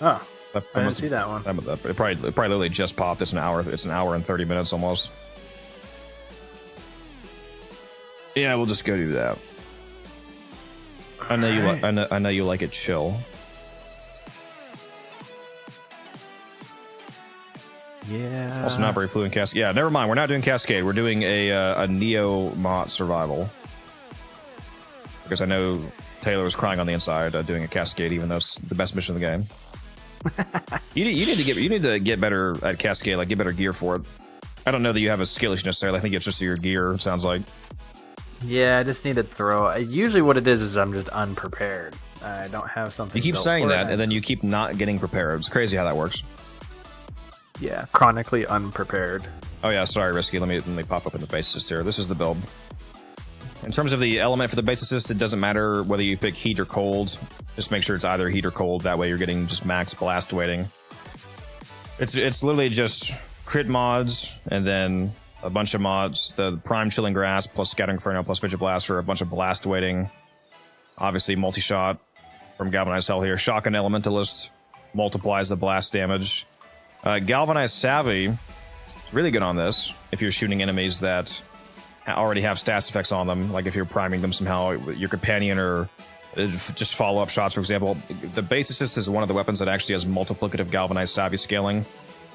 Oh, That I didn't must see that one. It probably literally just popped. It's an hour. It's an hour and 30 minutes almost. Yeah, we'll just go do that. I know you. I know you like it chill. Yeah. Also, not very fluent Cascade. Yeah, never mind. We're not doing Cascade. We're doing a Neo Mott survival. Because I know Taylor was crying on the inside doing a Cascade, even though it's the best mission of the game. you need to get better at Cascade, like get better gear for it. I don't know that you have a skill issue necessarily. I think it's just your gear. It sounds like. Yeah, I just need to throw. Usually, what it is I'm just unprepared. I don't have something. You keep built saying for it, that, and then you keep not getting prepared. It's crazy how that works. Yeah, chronically unprepared. Oh yeah, sorry, Risky. Let me pop up in the base assist here. This is the build. In terms of the element for the base assist, it doesn't matter whether you pick heat or cold. Just make sure it's either heat or cold. That way you're getting just max blast weighting. It's literally just crit mods and then a bunch of mods. The Prime Chilling Grass plus Scattering Inferno plus Fidget Blast for a bunch of blast weighting. Obviously multi-shot from Galvanized Hell here. Shotgun Elementalist multiplies the blast damage. Galvanized Savvy is really good on this if you're shooting enemies that already have stats effects on them, like if you're priming them somehow, your companion or just follow-up shots, for example. The base assist is one of the weapons that actually has multiplicative Galvanized Savvy scaling,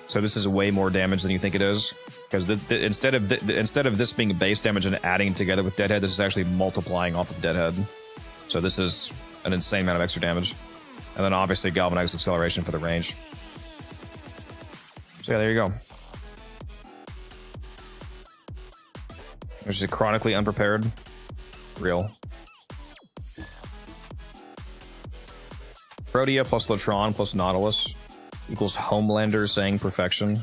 so this is way more damage than you think it is, because instead of this being base damage and adding together with Deadhead, this is actually multiplying off of Deadhead. So this is an insane amount of extra damage. And then obviously Galvanized Acceleration for the range. So yeah, there you go. There's a chronically unprepared. Real. Protea plus Latron plus Nautilus equals Homelander saying perfection.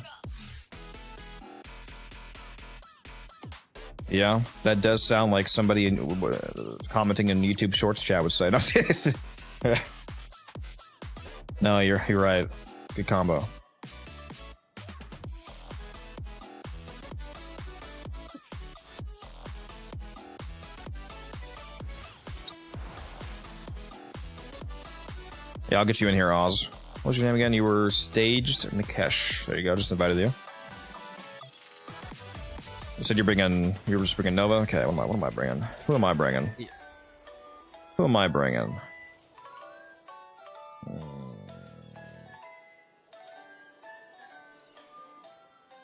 Yeah, that does sound like somebody commenting in YouTube Shorts chat would say. No, you're right. Good combo. Yeah, I'll get you in here, Oz. What's your name again? You were Staged Nikesh. There you go. Just invited you. You said you were just bringing Nova. Okay, what am I bringing? Who am I bringing? Yeah. Who am I bringing?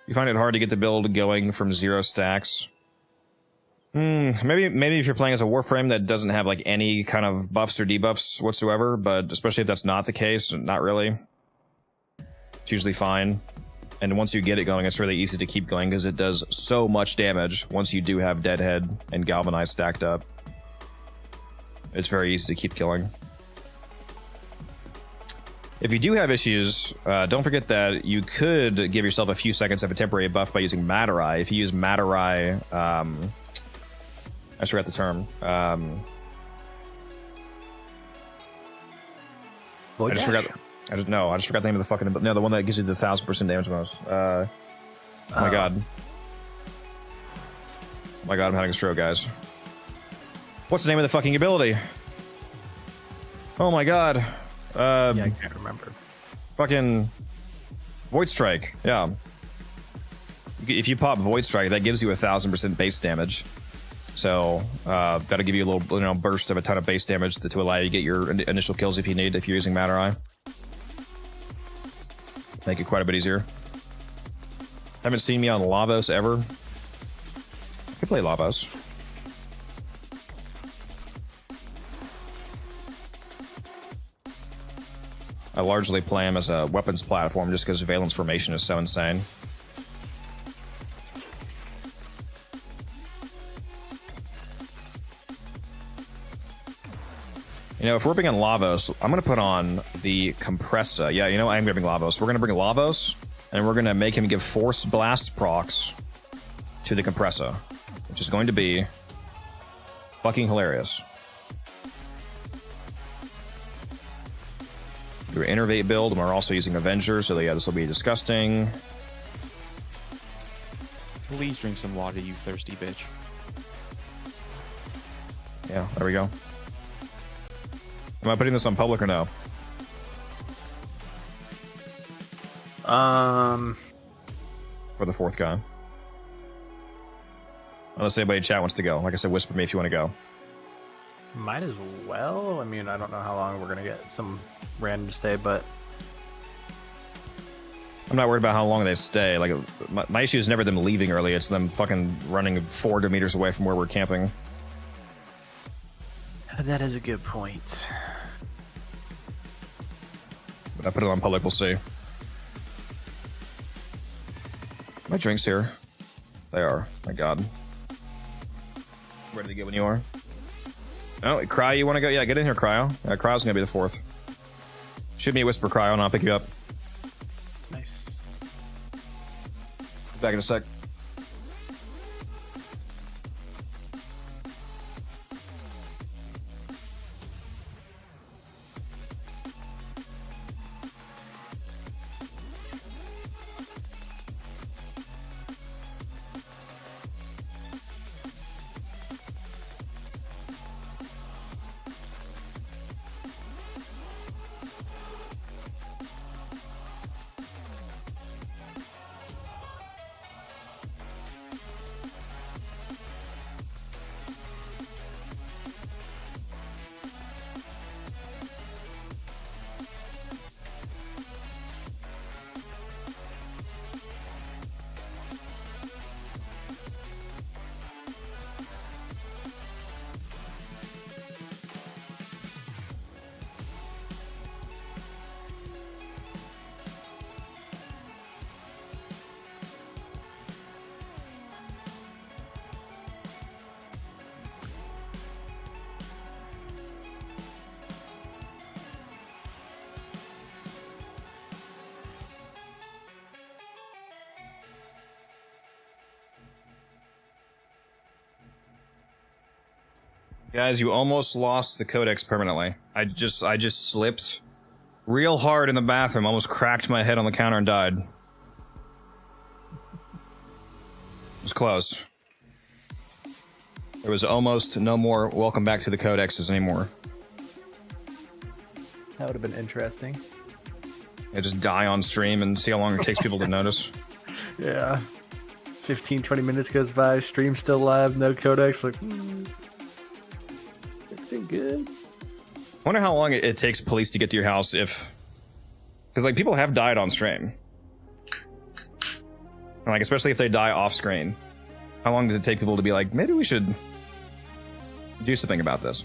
You find it hard to get the build going from 0 stacks. Maybe if you're playing as a Warframe that doesn't have like any kind of buffs or debuffs whatsoever, but especially if that's not the case, not really. It's usually fine. And once you get it going, it's really easy to keep going because it does so much damage once you do have Deadhead and Galvanized stacked up. It's very easy to keep killing. If you do have issues, don't forget that you could give yourself a few seconds of a temporary buff by using Matarai. If you use Matarai, I just forgot the term. I just forgot the name of the fucking. No, the one that gives you the 1000% damage bonus. Oh my god. Oh my god, I'm having a stroke, guys. What's the name of the fucking ability? Oh my god. Yeah, I can't remember. Fucking Void Strike. Yeah. If you pop Void Strike, that gives you 1000% base damage. So that'll give you a little, burst of a ton of base damage to allow you to get your initial kills if you need, if you're using Matarai. Make it quite a bit easier. Haven't seen me on Lavos ever. I can play Lavos. I largely play him as a weapons platform just because Valence Formation is so insane. If we're bringing Lavos, I'm going to put on the Compressa. Yeah, I'm grabbing Lavos. We're going to bring Lavos, and we're going to make him give Force Blast procs to the Compressa, which is going to be fucking hilarious. Your Innervate build, and we're also using Avenger, so yeah, this will be disgusting. Please drink some water, you thirsty bitch. Yeah, there we go. Am I putting this on public or no? For the fourth guy. Unless anybody in chat wants to go. Like I said, whisper me if you want to go. Might as well. I mean, I don't know how long we're gonna get some random stay, but I'm not worried about how long they stay. Like, my issue is never them leaving early. It's them fucking running 400 meters away from where we're camping. that is a good point. But I put it on public, we'll see. My drinks here. They are. My God. Ready to go when you are? Oh, Cryo, you want to go? Yeah, get in here, Cryo. Yeah, Cryo's gonna be the 4th. Shoot me a whisper, Cryo, and I'll pick you up. Nice. Back in a sec. Guys, you almost lost the codex permanently. I just slipped real hard in the bathroom, almost cracked my head on the counter and died. It was close. There was almost no more welcome back to the codexes anymore. That would have been interesting. I just die on stream and see how long it takes people to notice. Yeah. 15, 20 minutes goes by, stream still live, no codex, like, everything good? I wonder how long it takes police to get to your house if... Because, like, people have died on stream. And, like, especially if they die off screen. How long does it take people to be like, maybe we should do something about this?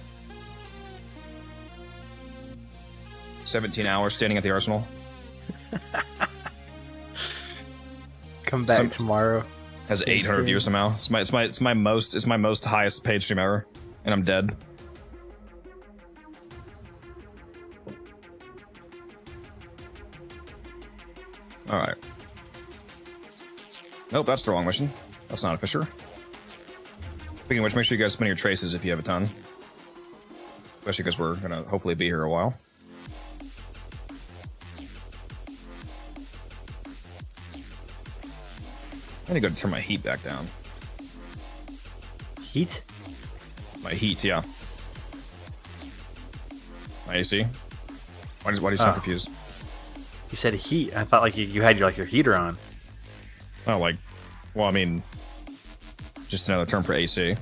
17 hours standing at the arsenal. Come back tomorrow. Has 800 views somehow. It's my most highest paid stream ever, and I'm dead. All right. Nope, that's the wrong mission. That's not a fisher. Speaking of which, make sure you guys spin your traces if you have a ton. Especially because we're gonna hopefully be here a while. I need to go turn my heat back down. Heat? My heat, yeah. My AC. Why do you sound confused? You said heat. I thought like you had your heater on. Oh, like, well, I mean, just another term for AC.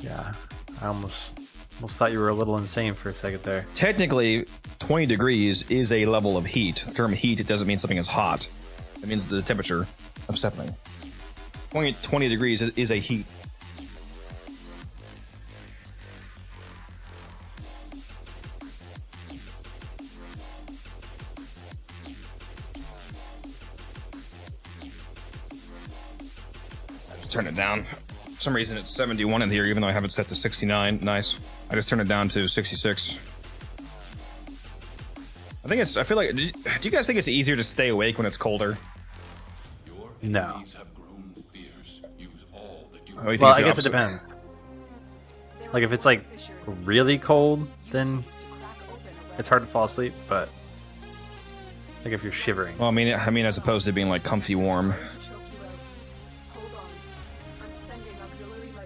Yeah, I almost thought you were a little insane for a second there. Technically, 20 degrees is a level of heat. The term heat, it doesn't mean something is hot. It means the temperature of something. 20 degrees is a heat. I just turned it down. For some reason it's 71 in here, even though I have it set to 69. Nice. I just turned it down to 66. I feel like, do you guys think it's easier to stay awake when it's colder? No. Oh, you think Well, it's I the guess it opposite? depends. Like if it's like really cold, then it's hard to fall asleep. But like if you're shivering, Well, I mean, as opposed to being like comfy warm,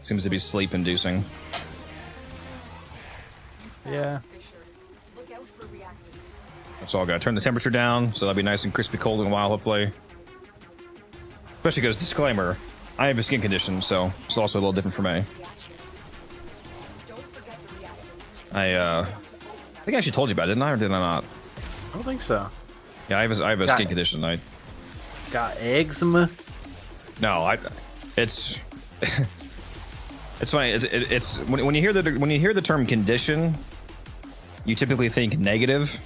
seems to be sleep inducing. yeah. That's all good. Turn the temperature down, so that'll be nice and crispy cold in a while, hopefully. Especially because, disclaimer, I have a skin condition, so it's also a little different for me. I think I actually told you about it, didn't I, or did I not? I don't think so. Yeah, I have a Got skin it. condition. Got eczema. No, it's it's funny. It's when you hear the term condition, you typically think negative.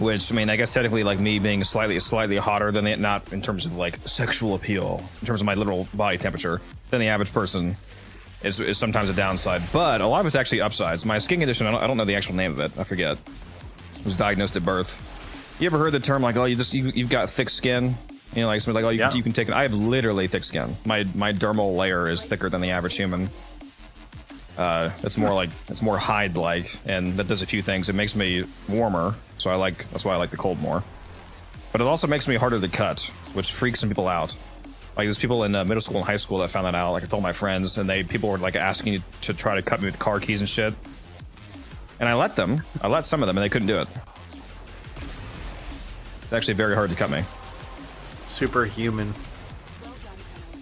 Which, I mean, I guess technically, like me being slightly hotter than it, not in terms of like sexual appeal, in terms of my literal body temperature, than the average person, is sometimes a downside. But a lot of it's actually upsides. My skin condition, I don't know the actual name of it. I forget. It was diagnosed at birth. You ever heard the term like, oh, you've got thick skin? You know, like somebody like, oh, Yeah. you can take it. I have literally thick skin. My dermal layer is thicker than the average human. It's more hide-like, and that does a few things. It makes me warmer, so that's why I like the cold more. But it also makes me harder to cut, which freaks some people out. Like there's people in middle school and high school that found that out. Like I told my friends, and people were like asking to try to cut me with car keys and shit. And I let some of them, and they couldn't do it. It's actually very hard to cut me. Superhuman.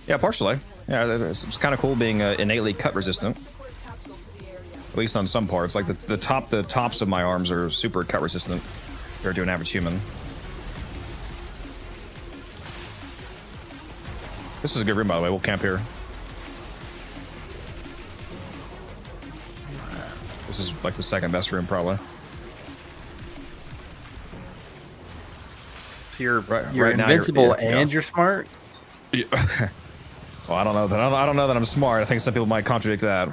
Yeah, partially. Yeah, it's kind of cool being innately cut resistant. At least on some parts, like the tops of my arms are super cut resistant compared to an average human. This is a good room, by the way. We'll camp here. This is like the second best room, probably. So you're Right now, invincible yeah. and you're smart. Yeah. Well, I don't know that I'm smart. I think some people might contradict that.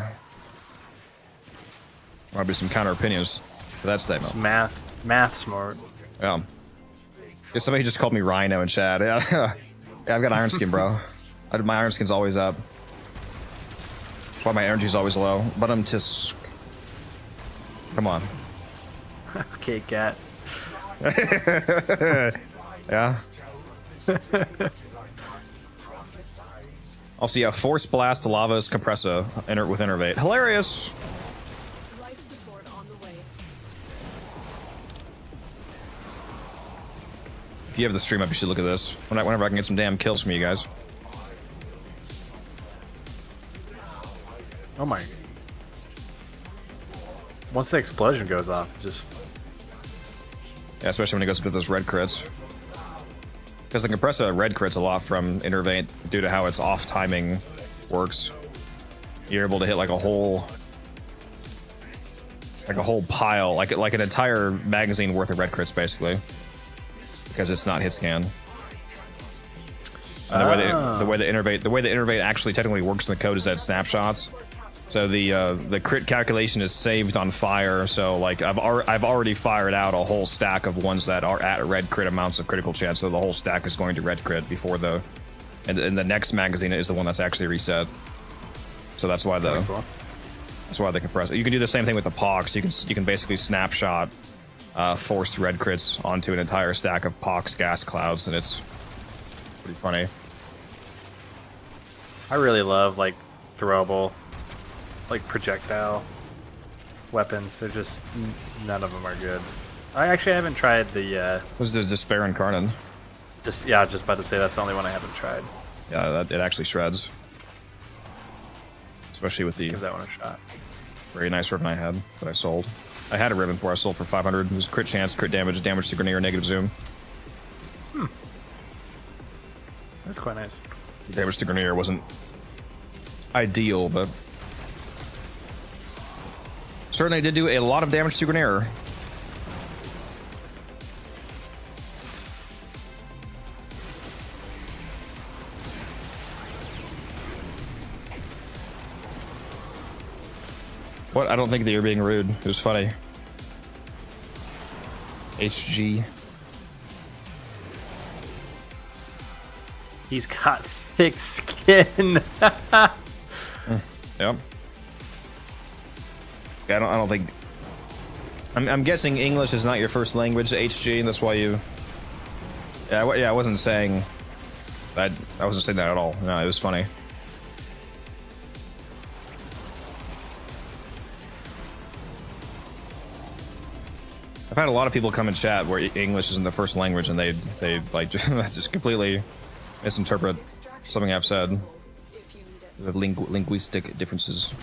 Might be some counter opinions to that statement. Math smart. Yeah. Somebody just called me Rhino in chat. Yeah, yeah, I've got iron skin, bro. My iron skin's always up. That's why my energy's always low. But I'm just... Come on. Okay, cat. Yeah. Also, yeah, Force Blast, Lava's Compressa with Innervate. Hilarious! Life support on the way. If you have the stream up, you should look at this. Whenever I can get some damn kills from you guys. Oh my. Once the explosion goes off, just... Yeah, especially when it goes up to those red crits. Because the Compressa red crits a lot from Innervate due to how its off timing works. You're able to hit like a whole pile, like an entire magazine worth of red crits basically, because it's not hit scan. And the way the Innervate actually technically works in the code is that it snapshots. So the crit calculation is saved on fire. So like I've already fired out a whole stack of ones that are at red crit amounts of critical chance. So the whole stack is going to red crit before and the next magazine is the one that's actually reset. So that's why the compressor. You can do the same thing with the pox. You can basically snapshot forced red crits onto an entire stack of pox gas clouds, and it's pretty funny. I really love like throwable, like projectile weapons. They're just none of them are good. I actually haven't tried the. This is Despair Incarnate. Just about to say that's the only one I haven't tried. Yeah, it actually shreds. Especially with the Give that one a shot. very nice ribbon I had that I sold. I had a ribbon for I sold for 500. It was crit chance, crit damage, damage to Grenier, negative zoom. That's quite nice. Damage to Grenier wasn't ideal, but certainly did do a lot of damage to Grenier. What? I don't think that you're being rude. It was funny. HG. He's got thick skin. Yep. Yeah, I don't think. I'm guessing English is not your first language, HG, and that's why you. Yeah, I wasn't saying that. I wasn't saying that at all. No, it was funny. I've had a lot of people come in chat where English isn't the first language, and they like just completely misinterpret Something I've said. if you need it. The linguistic differences.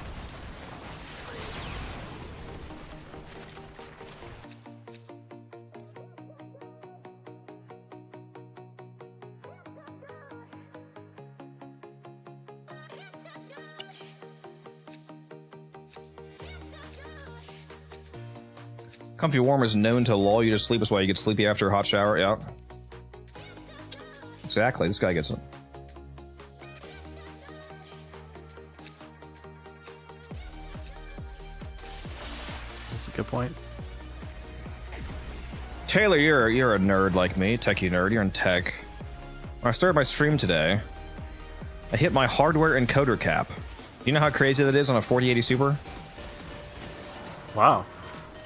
Comfy warm is known to lull you to sleep. That's why you get sleepy after a hot shower. Yeah. Exactly. This guy gets it. That's a good point. Taylor, you're a nerd like me, techie nerd. You're in tech. When I started my stream today, I hit my hardware encoder cap. You know how crazy that is on a 4080 Super? Wow.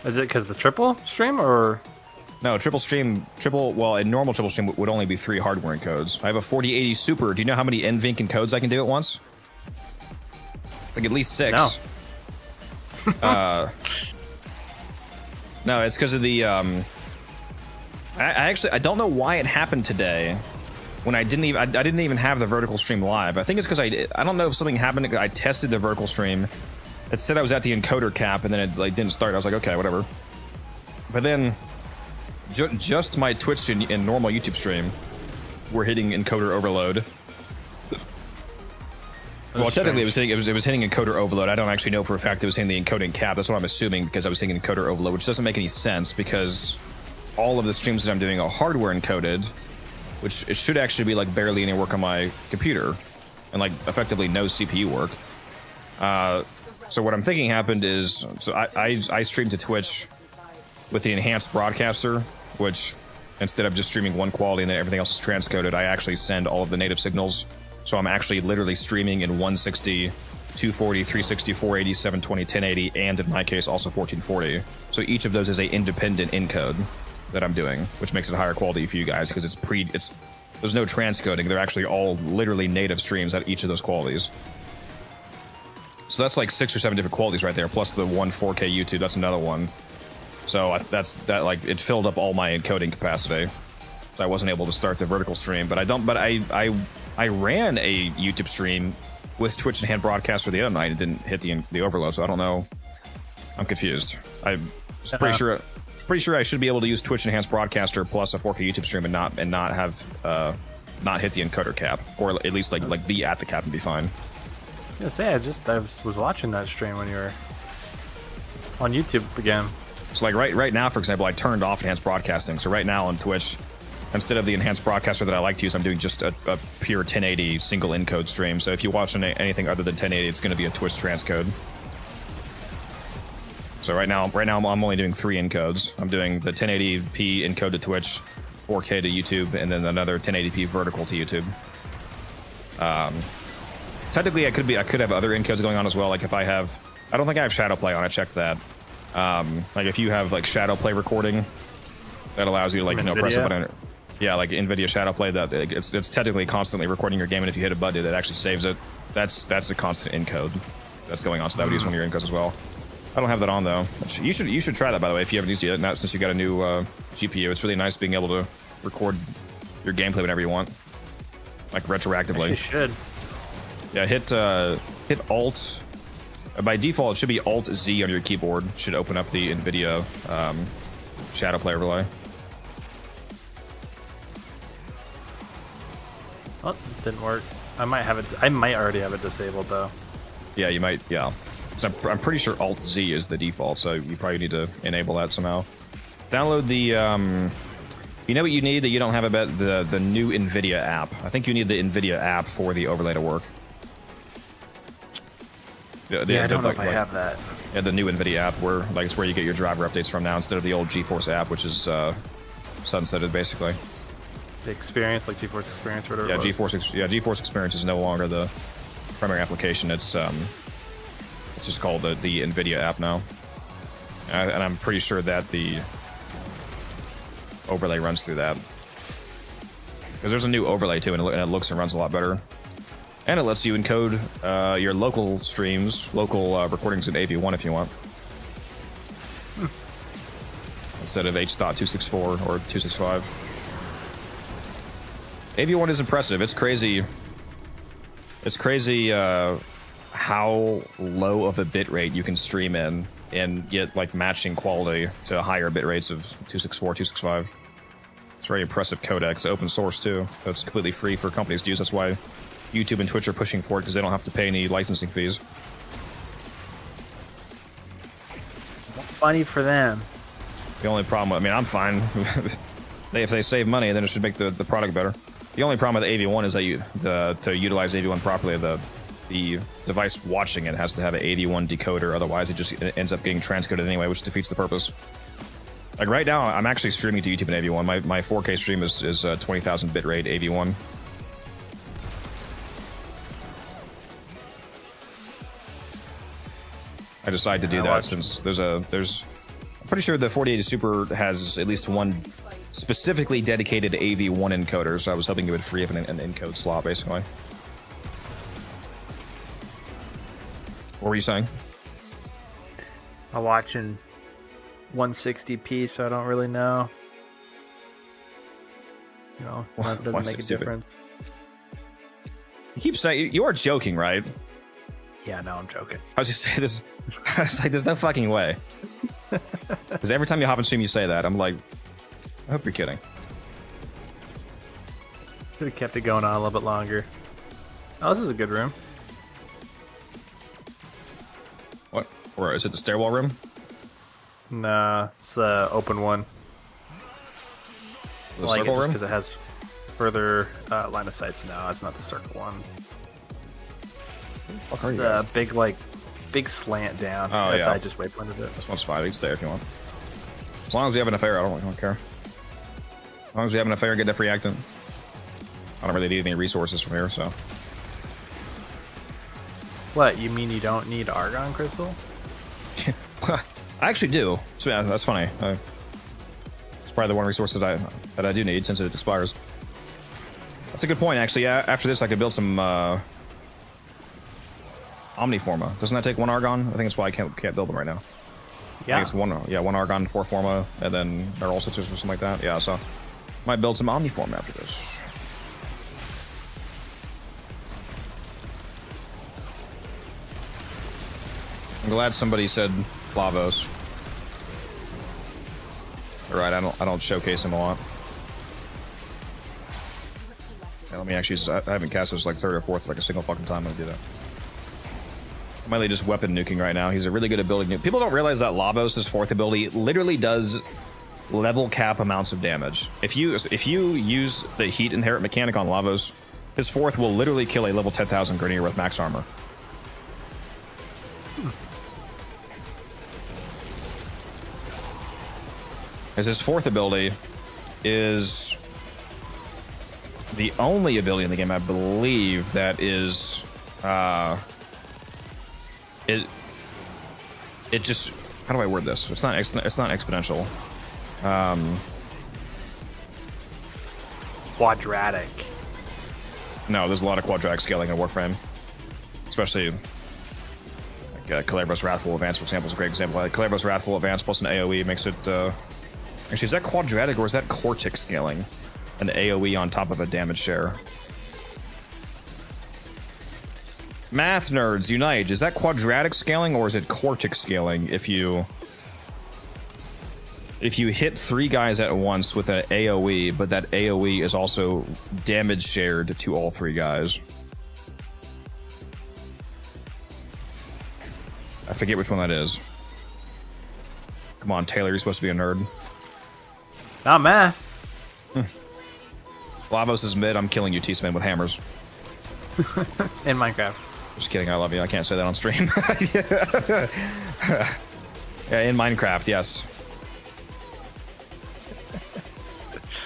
Is it because the triple stream or? No, well, a normal triple stream would only be 3 hardware encodes. I have a 4080 Super. Do you know how many NVENC encodes I can do at once? It's like at least 6. No. No, it's because of the, I don't know why it happened today when I didn't even have the vertical stream live. I think it's because I don't know if something happened. I tested the vertical stream. It said I was at the encoder cap, and then it like didn't start. I was like, okay, whatever. But then, just my Twitch and normal YouTube stream were hitting encoder overload. Well, technically, it was hitting encoder overload. I don't actually know for a fact it was hitting the encoding cap. That's what I'm assuming because I was hitting encoder overload, which doesn't make any sense because all of the streams that I'm doing are hardware encoded, which it should actually be like barely any work on my computer, and like effectively no CPU work. So what I'm thinking happened is, so I streamed to Twitch with the enhanced broadcaster, which instead of just streaming one quality and then everything else is transcoded, I actually send all of the native signals. So I'm actually literally streaming in 160, 240, 360, 480, 720, 1080, and in my case also 1440. So each of those is a independent encode that I'm doing, which makes it higher quality for you guys because there's no transcoding. They're actually all literally native streams at each of those qualities. So that's like 6 or 7 different qualities right there, plus the one 4K YouTube. That's another one. So like it filled up all my encoding capacity. So I wasn't able to start the vertical stream, but I ran a YouTube stream with Twitch Enhanced Broadcaster the other night and didn't hit the overload. So I don't know. I'm confused. I'm pretty sure I should be able to use Twitch Enhanced Broadcaster plus a 4K YouTube stream and not have not hit the encoder cap, or at least like be at the cap and be fine. I was watching that stream when you were on YouTube again. So like right now, for example, I turned off enhanced broadcasting. So right now on Twitch, instead of the enhanced broadcaster that I like to use, I'm doing just a pure 1080 single encode stream. So if you watch anything other than 1080, it's going to be a Twitch transcode. So right now I'm only doing 3 encodes. I'm doing the 1080p encode to Twitch, 4K to YouTube, and then another 1080p vertical to YouTube. Technically, I could have other encodes going on as well. Like if I don't think I have shadow play on. I checked that. Like if you have like shadow play recording, that allows you to like press a button. Yeah, like NVIDIA shadow play. That it's technically constantly recording your game, and if you hit a button, it actually saves it. That's a constant encode that's going on. So that would use one of your encodes as well. I don't have that on though. You should try that, by the way, if you haven't used it yet. Not since you got a new GPU. It's really nice being able to record your gameplay whenever you want, like retroactively. Actually should. Yeah, hit Alt. By default, it should be Alt Z on your keyboard. Should open up the NVIDIA shadow play overlay. Oh, it didn't work. I might already have it disabled though. Yeah, you might. Yeah, 'cause I'm pretty sure Alt Z is the default, so you probably need to enable that somehow. Download the. You know what you need that you don't have about the new NVIDIA app. I think you need the NVIDIA app for the overlay to work. I don't know if I have that. Yeah, the new NVIDIA app, where it's where you get your driver updates from now, instead of the old GeForce app, which is sunsetted basically. The experience, like GeForce Experience, or whatever. Yeah, GeForce Experience is no longer the primary application. It's just called the NVIDIA app now, and I'm pretty sure that the overlay runs through that, because there's a new overlay too, and it looks and runs a lot better. And it lets you encode your local streams, local recordings in AV1 if you want. Instead of H.264 or 265. AV1 is impressive. It's crazy It's crazy how low of a bit rate you can stream in and get like matching quality to higher bit rates of 264, 265. It's a very impressive codec. It's open source too. It's completely free for companies to use. That's why YouTube and Twitch are pushing for it, because they don't have to pay any licensing fees. Funny for them. The only problem, I mean, I'm fine. If they save money, then it should make the product better. The only problem with AV1 is that to utilize AV1 properly, the device watching it has to have an AV1 decoder. Otherwise, it just ends up getting transcoded anyway, which defeats the purpose. Like right now, I'm actually streaming to YouTube in AV1. My 4K stream is 20,000 bitrate AV1. I decided to do that since I'm pretty sure the 4080 Super has at least one specifically dedicated AV1 encoder, so I was hoping it would free up an encode slot, basically. What were you saying? I'm watching 160p, so I don't really know. You know, that doesn't make a difference. You keep saying you are joking, right? Yeah, no, I'm joking. I was just saying this. I was like, there's no fucking way. Because every time you hop in stream, you say that. I'm like, I hope you're kidding. Should have kept it going on a little bit longer. Oh, this is a good room. What? Or is it the stairwell room? Nah, it's the open one. The I like circle it just room? because it has further line of sights. No, it's not the circle one. It's the big slant down. Oh, That's yeah. I just waypointed it. This one's fine. You can stay if you want. As long as you have enough air, I don't care. As long as you have enough air, get enough reactant. I don't really need any resources from here, so. What, you mean you don't need argon crystal? I actually do. So, yeah, that's funny. It's probably the one resource that I do need since it expires. That's a good point, actually. Yeah, after this, I could build some Omniforma. Doesn't that take one argon? I think that's why I can't build them right now. Yeah. I think it's one argon, 4 forma, and then barrel sisters or something like that. Yeah, so might build some Omniform after this. I'm glad somebody said Lavos. Alright, I don't showcase him a lot. Yeah, let me actually I haven't cast this like third or fourth like a single fucking time. I'm gonna do that. I'm mainly just weapon nuking right now. He's really good at building nuke. People don't realize that Lavos' fourth ability literally does level cap amounts of damage. If you use the heat inherit mechanic on Lavos, his fourth will literally kill a level 10,000 Grenadier with max armor. As his fourth ability is the only ability in the game, I believe, that is it just, how do I word this? It's not exponential. Quadratic. No, there's a lot of quadratic scaling in Warframe, especially like Calabros Wrathful Advance, for example, is a great example. Like Calabros Wrathful Advance plus an AOE makes it. Actually, is that quadratic or is that Cortex scaling? An AOE on top of a damage share. Math nerds unite. Is that quadratic scaling or is it Cortex scaling? If you hit 3 guys at once with an AOE, but that AOE is also damage shared to all 3 guys. I forget which one that is. Come on, Taylor, you're supposed to be a nerd. Not math. Lavos is mid. I'm killing you, T-Spin, with hammers. In Minecraft. Just kidding. I love you. I can't say that on stream. Yeah, in Minecraft, yes.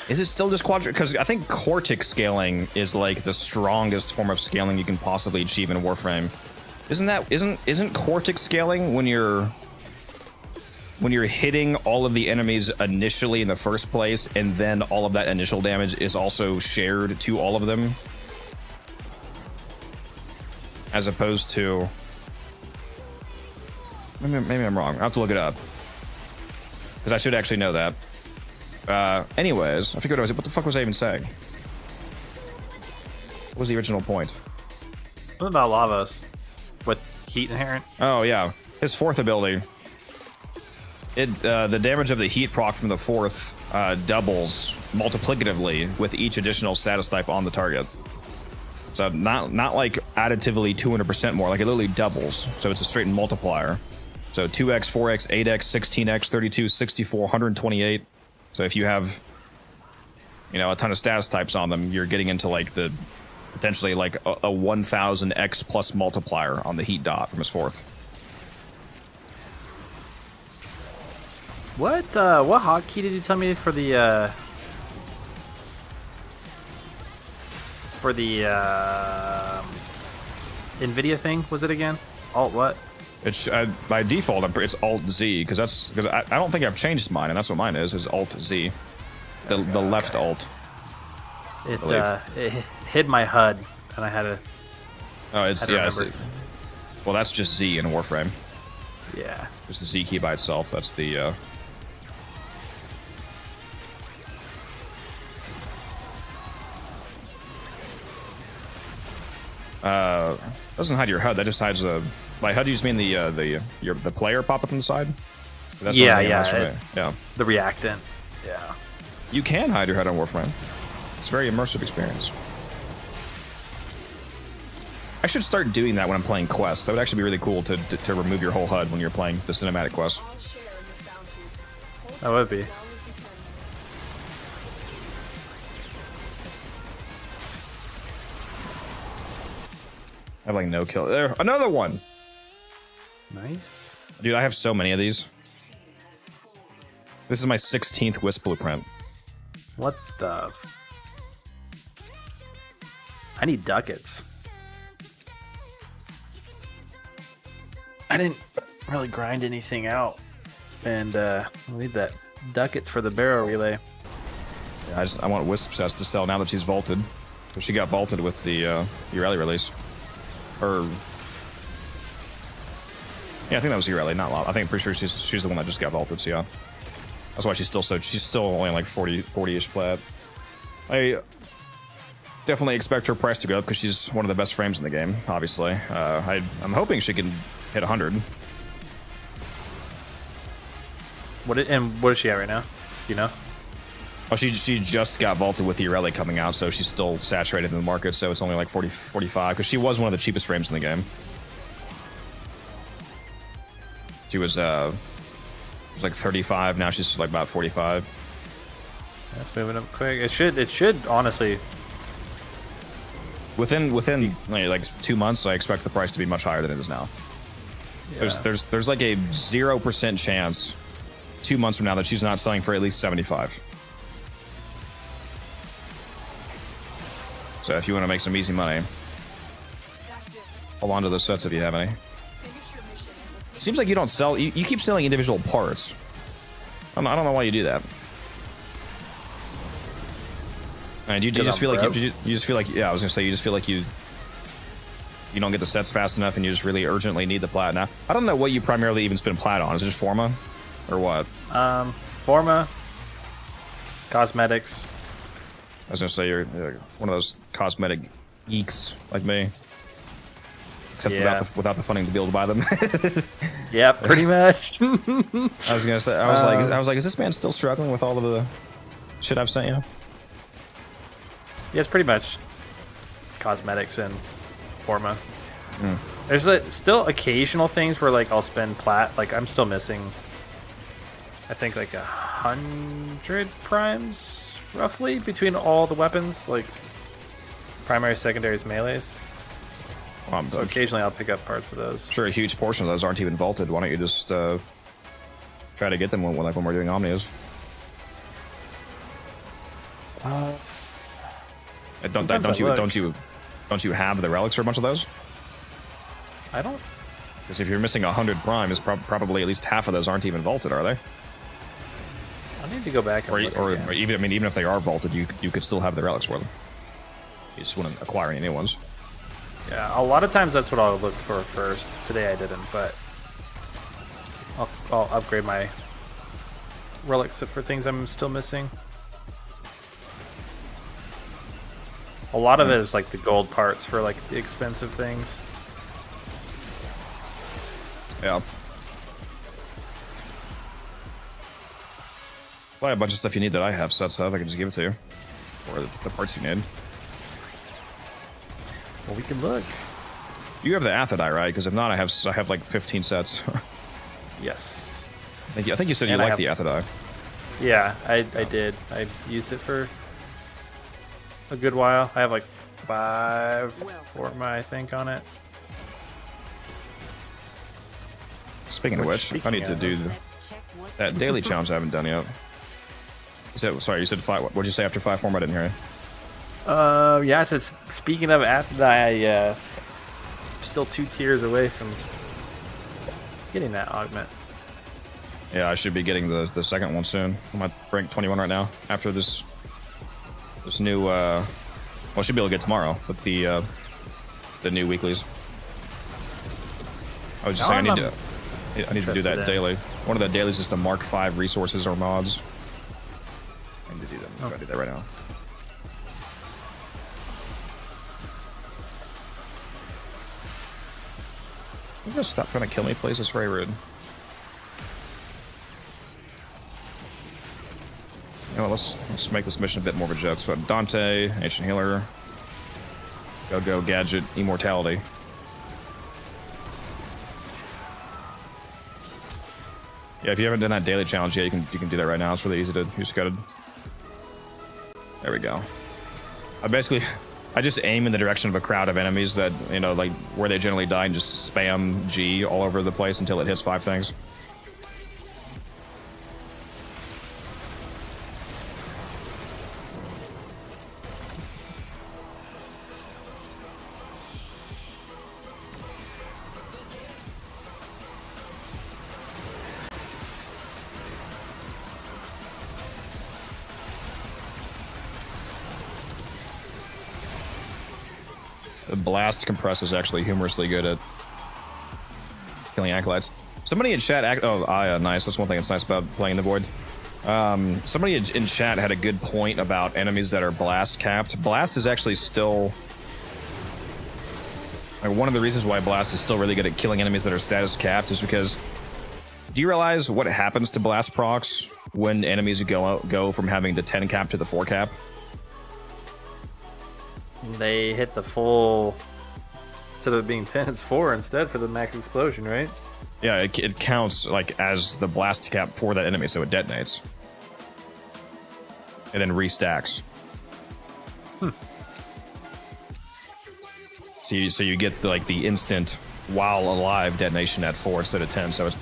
Is it still just quadratic? Because I think Cortex scaling is like the strongest form of scaling you can possibly achieve in Warframe. Isn't Cortex scaling when you're hitting all of the enemies initially in the first place, and then all of that initial damage is also shared to all of them? As opposed to... Maybe I'm wrong. I'll have to look it up. Because I should actually know that. Anyways, I figured what the fuck was I even saying? What was the original point? What about Lavos? With heat inherent? Oh yeah, his fourth ability. The damage of the heat proc from the fourth doubles multiplicatively with each additional status type on the target. So not like additively 200% more, like it literally doubles. So it's a straight multiplier. So 2x, 4x, 8x, 16x, 32, 64, 128. So if you have, you know, a ton of status types on them, you're getting into like the potentially like a 1000x plus multiplier on the heat dot from his fourth. What hotkey did you tell me for the NVIDIA thing? Was it again? Alt what? It's by default it's Alt Z because I don't think I've changed mine, and that's what mine is Alt Z, the left alt. It hid my HUD, and I had to. Oh, it's yeah. Well, that's just Z in Warframe. Yeah. Just the Z key by itself. That's the. Doesn't hide your HUD. That just hides the. By HUD, you just mean the player pop up on the side. That's yeah. Yeah. The reactant. Yeah. You can hide your HUD on Warframe. It's a very immersive experience. I should start doing that when I'm playing quests. That would actually be really cool to remove your whole HUD when you're playing the cinematic quest. I'll share in this bounty. Hold That would be. as long as you can. I have like no kill. There, another one. Nice. Dude, I have so many of these. This is my 16th Wisp blueprint. What the? I need ducats. I didn't really grind anything out, and I need that ducats for the barrel relay. Yeah, I want Wisp sets to sell now that she's vaulted. But she got vaulted with the Ureli release. Or yeah, I think that was Ureli, not Lava. I think I'm pretty sure she's the one that just got vaulted. So yeah, that's why she's still only like 40-ish plat. I definitely expect her price to go up because she's one of the best frames in the game. Obviously, I'm hoping she can hit 100. What is she at right now? Do you know? Oh, she just got vaulted with Ureli coming out, so she's still saturated in the market. So it's only like 40, 45 because she was one of the cheapest frames in the game. She was like 35. Now she's like about 45. That's moving up quick. It should honestly. Within like 2 months, I expect the price to be much higher than it is now. Yeah. There's like a 0% chance 2 months from now that she's not selling for at least 75. So if you want to make some easy money, That's it. hold on to those sets if you have any. Finish your mission and we'll take Seems like you don't sell. You keep selling individual parts. I don't know why you do that. And you just feel like you just feel like yeah. I was gonna say you just feel like you don't get the sets fast enough, and you just really urgently need the plat. Now I don't know what you primarily even spend plat on. Is it just Forma, or what? Forma, cosmetics. I was gonna say you're one of those cosmetic geeks like me, except Yeah. without the funding to be able to buy them. Yeah, pretty much. I was gonna say I was like, is this man still struggling with all of the shit I've sent you? Yeah, it's pretty much cosmetics and Forma. Mm. There's still occasional things where like I'll spend plat. Like I'm still missing, I think like 100 primes roughly between all the weapons, like primary, secondaries, melees. So occasionally I'll pick up parts for those. Sure, a huge portion of those aren't even vaulted. Why don't you just try to get them when we're doing Omnias? Don't you have the relics for a bunch of those? I don't. Because if you're missing 100 prime, is probably at least half of those aren't even vaulted, are they? I need to go back and look again. Or even if they are vaulted, you could still have the relics for them. You just wouldn't acquire any new ones. Yeah, a lot of times that's what I'll look for first. Today I didn't, but I'll upgrade my relics for things I'm still missing. A lot of it is like the gold parts for like the expensive things. Yeah. Buy a bunch of stuff you need that I have sets of. I can just give it to you. Or the parts you need. Well, we can look. You have the Athadai, right? Because if not, I have like 15 sets. Yes. I think you said you And I liked the Athadai. Yeah, I did. I used it for a good while. I have like 5 Forma, I think, on it. Speaking of which, I need to do that daily challenge I haven't done yet. Sorry, you said 5. What'd you say after 5 Forma? I didn't hear you. Yeah, I said, speaking of Athadai, I'm still 2 tiers away from getting that augment. Yeah, I should be getting the second one soon. I'm at rank 21 right now. After this new, well, I should be able to get tomorrow with the new weeklies. I was just saying I need to do that daily. One of the dailies is the Mark 5 resources or mods. I need to do that. I'm trying to do that right now. You guys stop trying to kill me, please. It's very rude. You know, let's make this mission a bit more of a joke. So Dante, Ancient Healer, Go Gadget, Immortality. Yeah, if you haven't done that daily challenge yet, you can do that right now. It's really easy to. You just gotta. There we go. I just aim in the direction of a crowd of enemies that, you know, like where they generally die, and just spam G all over the place until it hits 5 things. The blast compress is actually humorously good at killing acolytes. Somebody in chat, nice. That's one thing that's nice about playing the void. Somebody in chat had a good point about enemies that are blast capped. Blast is actually still, like, one of the reasons why blast is still really good at killing enemies that are status capped is because, do you realize what happens to blast procs when enemies go from having the 10 cap to the 4 cap? They hit the full, instead of being 10, it's 4 instead for the max explosion, right? Yeah, it counts like as the blast cap for that enemy, so it detonates. And then restacks. So you get the instant while alive detonation at 4 instead of 10, so it's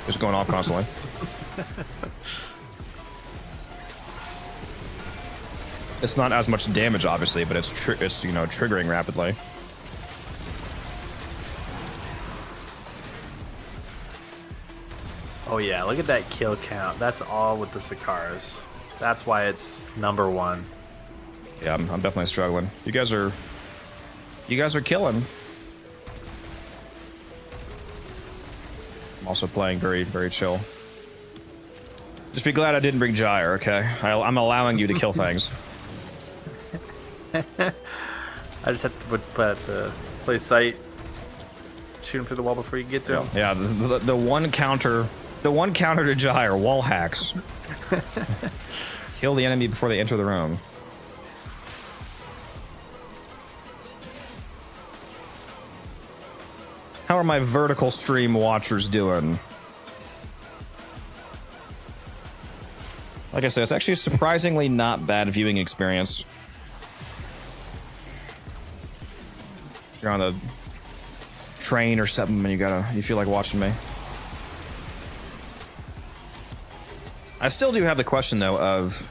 just going off constantly. It's not as much damage, obviously, but it's triggering rapidly. Oh yeah, look at that kill count. That's all with the Sakaras. That's why it's number 1. Yeah, I'm definitely struggling. You guys are killing. I'm also playing very, very chill. Just be glad I didn't bring Gyre, okay? I'm allowing you to kill things. I just have to put the play sight, shoot him through the wall before you get to him. Yeah, the one counter to Gyre, wall hacks. Kill the enemy before they enter the room. How are my vertical stream watchers doing? Like I said, it's actually a surprisingly not bad viewing experience. You're on a train or something and you feel like watching me. I still do have the question though of,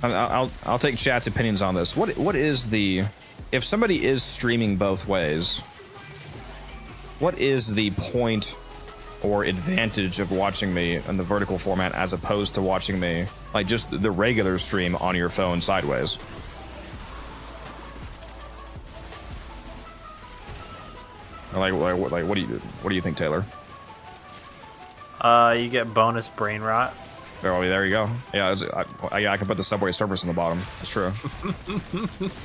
I'll take chat's opinions on this. What is the, if somebody is streaming both ways, what is the point or advantage of watching me in the vertical format as opposed to watching me like just the regular stream on your phone sideways? Like what do you think, Taylor? You get bonus brain rot Oh, there you go. Yeah, I can put the Subway Surfers on the bottom. That's true.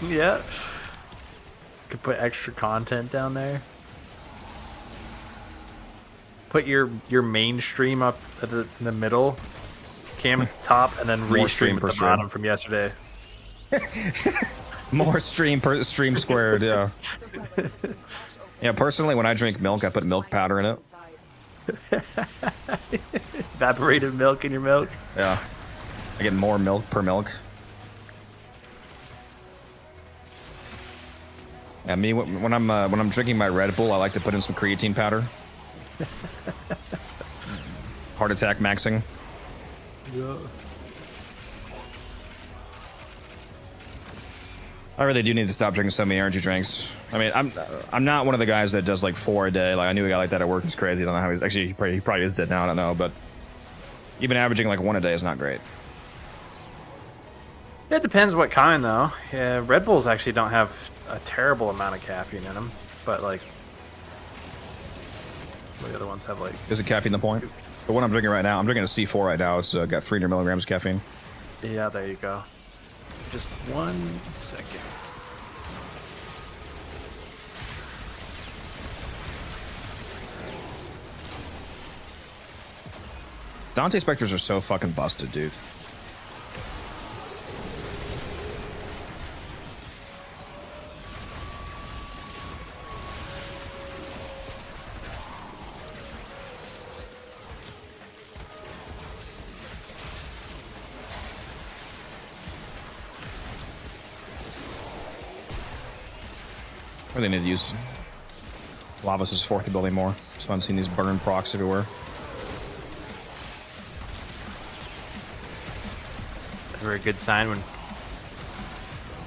Yeah. Could put extra content down there. Put your main stream up at in the middle, cam at the top, and then More restream stream at per the stream. bottom from yesterday. More stream per stream squared. Yeah. Yeah. Personally, when I drink milk, I put milk powder in it. Evaporated milk in your milk. Yeah. I get more milk per milk. Yeah, me when I'm drinking my Red Bull, I like to put in some creatine powder. Heart attack maxing. Yeah. I really do need to stop drinking so many energy drinks. I mean, I'm not one of the guys that does like 4 a day. Like I knew a guy like that at work. He's crazy. I don't know how he's actually he probably is dead now. I don't know, but even averaging like 1 a day is not great. It depends what kind, though. Yeah, Red Bulls actually don't have a terrible amount of caffeine in them, but like, what the other ones have like. Is it caffeine the point? The one I'm drinking right now, I'm drinking a C4 right now. It's got 300 milligrams of caffeine. Yeah, there you go. Just 1 second. Dante Specters are so fucking busted, dude. Or they need to use Lavas' fourth ability more. It's fun seeing these burn procs everywhere. Very good sign when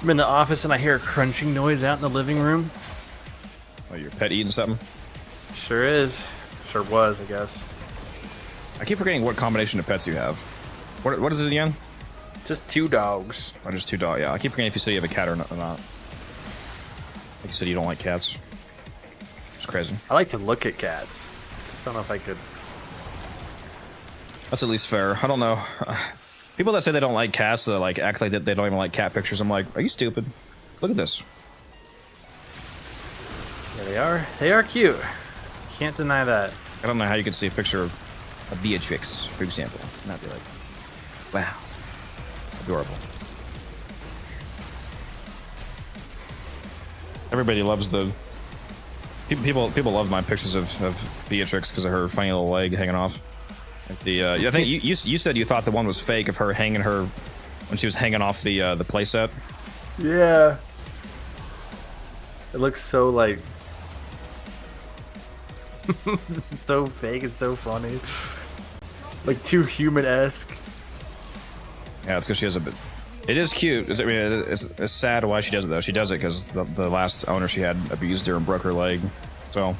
I'm in the office and I hear a crunching noise out in the living room. Oh, your pet eating something? Sure is. Sure was, I guess. I keep forgetting what combination of pets you have. What is it again? Just 2 dogs. Oh, just 2 dogs. Yeah, I keep forgetting if you said you have a cat or not. Like you said, you don't like cats. It's crazy. I like to look at cats. Don't know if I could. That's at least fair. I don't know. People that say they don't like cats, that like act like that they don't even like cat pictures. I'm like, are you stupid? Look at this. Yeah, they are. They are cute. Can't deny that. I don't know how you could see a picture of a Beatrix, for example, and not be like, wow, adorable. Everybody loves the people love my pictures of Beatrix because of her funny little leg hanging off. Like the I think you said you thought the one was fake of her hanging her when she was hanging off the playset. Yeah. It looks so like so fake and so funny. Like too human-esque. Yeah, it's because she has a bit. It is cute. I mean, it's sad why she does it though. She does it because the last owner she had abused her and broke her leg. So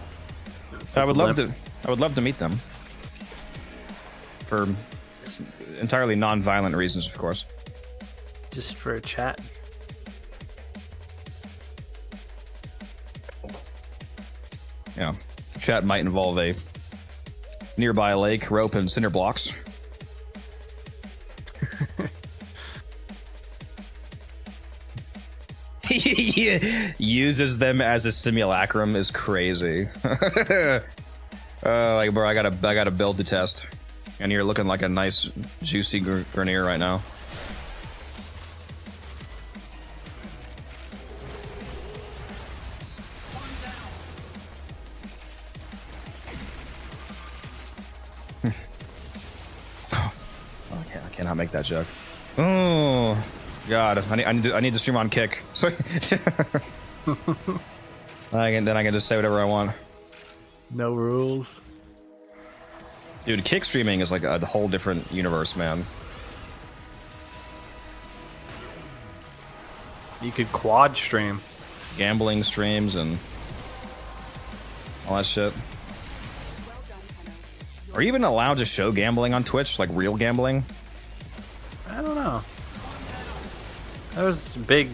I would love to meet them for entirely non-violent reasons, of course. Just for a chat. Yeah, chat might involve a nearby lake, rope, and cinder blocks. Uses them as a simulacrum is crazy. Like, bro, I gotta build to test, and you're looking like a nice juicy Grenier right now. I cannot make that joke. Oh God, I need to stream on Kick. So then I can just say whatever I want. No rules. Dude, Kick streaming is like a whole different universe, man. You could quad stream. Gambling streams and all that shit. Are you even allowed to show gambling on Twitch? Like real gambling? I don't know. There was big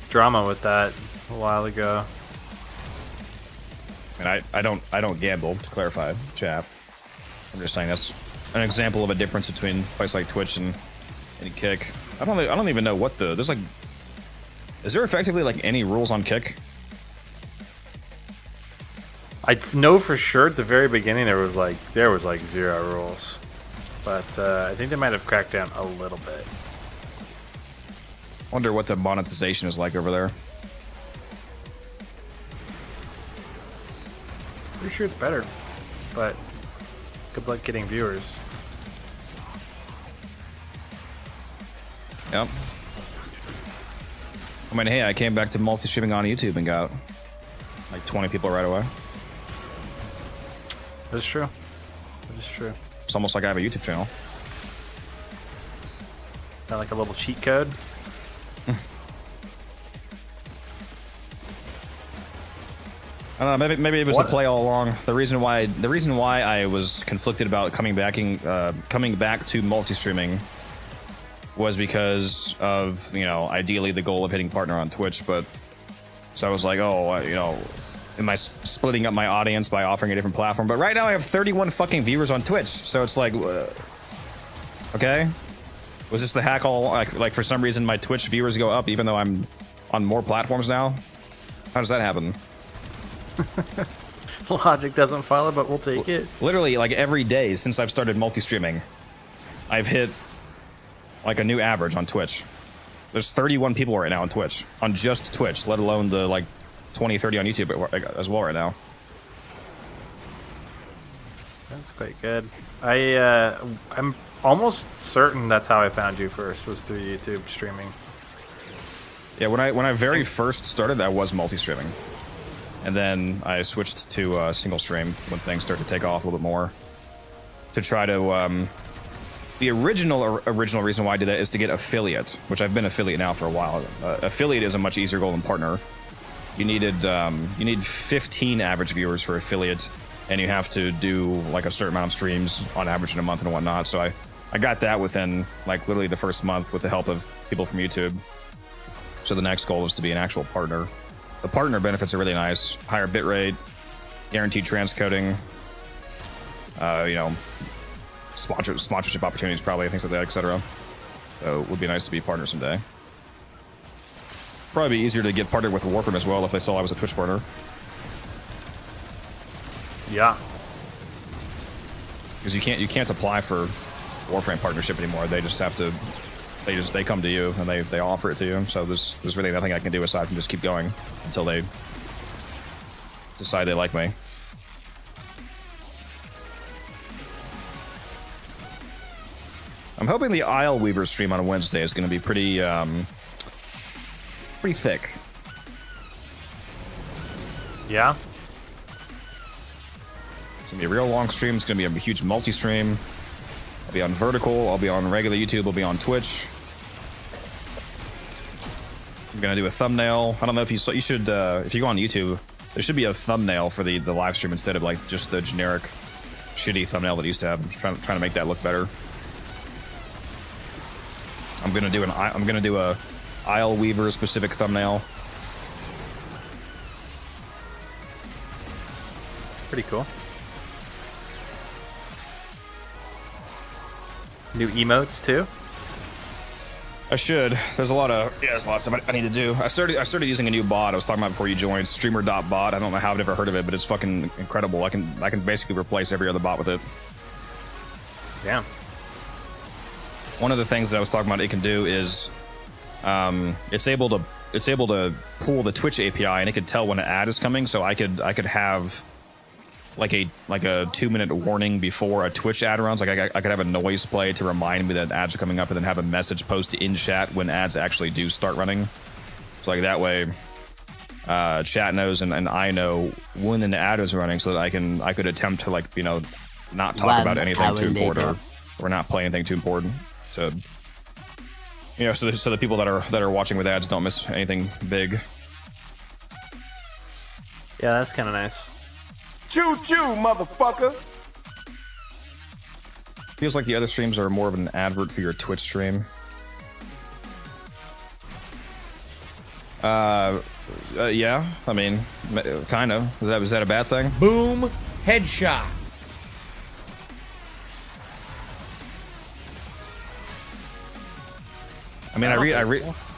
drama with that a while ago. And I don't gamble, to clarify, chap. I'm just saying that's an example of a difference between a place like Twitch and Kick. I don't even know what there's like. Is there effectively like any rules on Kick? I know for sure at the very beginning there was like 0 rules, but I think they might have cracked down a little bit. Wonder what the monetization is like over there. Pretty sure it's better, but good luck getting viewers. Yep. I mean, hey, I came back to multi-streaming on YouTube and got like 20 people right away. That's true. That is true. It's almost like I have a YouTube channel. Got like a little cheat code. I don't know. Maybe it was the play all along. The reason why I was conflicted about coming back to multi-streaming was because of, you know, ideally the goal of hitting partner on Twitch. But so I was like, oh, you know, am I splitting up my audience by offering a different platform? But right now I have 31 fucking viewers on Twitch, so it's like, okay, was this the hack all? Like for some reason my Twitch viewers go up even though I'm on more platforms now? How does that happen? Logic doesn't follow, but we'll take it. Literally, like every day since I've started multi-streaming, I've hit like a new average on Twitch. There's 31 people right now on Twitch, on just Twitch, let alone the like 20, 30 on YouTube as well right now. That's quite good. I'm almost certain that's how I found you first, was through YouTube streaming. Yeah, when I very first started, I was multi-streaming. And then I switched to single stream when things started to take off a little bit more. To try to, the original reason why I did that is to get affiliate, which I've been affiliate now for a while. Affiliate is a much easier goal than partner. You need 15 average viewers for affiliate, and you have to do like a certain amount of streams on average in a month and whatnot. So I got that within like literally the first month with the help of people from YouTube. So the next goal is to be an actual partner. The partner benefits are really nice. Higher bitrate, guaranteed transcoding, you know, sponsorship opportunities probably, things like that, etc. So it would be nice to be partner someday. Probably be easier to get partnered with Warframe as well if they saw I was a Twitch partner. Yeah. Because you can't apply for Warframe partnership anymore. They just have to. They come to you and they offer it to you. So there's really nothing I can do aside from just keep going until they decide they like me. I'm hoping the Isle Weaver stream on Wednesday is going to be pretty thick. Yeah. It's going to be a real long stream. It's going to be a huge multi-stream. I'll be on Vertical. I'll be on regular YouTube. I'll be on Twitch. I'm gonna do a thumbnail. I don't know if you should if you go on YouTube, there should be a thumbnail for the live stream instead of like just the generic shitty thumbnail that I used to have. I'm just trying to make that look better. I'm gonna do a Isle Weaver specific thumbnail. Pretty cool. New emotes too. I should. There's a lot of stuff I need to do. I started using a new bot. I was talking about before you joined, streamer.bot. I don't know how I've never heard of it, but it's fucking incredible. I can basically replace every other bot with it. Damn. One of the things that I was talking about it can do is it's able to pull the Twitch API and it could tell when an ad is coming, so I could have like a 2-minute warning before a Twitch ad runs. Like I could have a noise play to remind me that ads are coming up, and then have a message post in chat when ads actually do start running. So like that way, chat knows and I know when an ad is running, so that I could attempt to, like, you know, not talk about anything too important or not play anything too important to, you know, so the people that are watching with ads don't miss anything big. Yeah, that's kind of nice. Choo-choo, motherfucker! Feels like the other streams are more of an advert for your Twitch stream. Yeah, I mean, kind of. Is that a bad thing? Boom, headshot. I mean,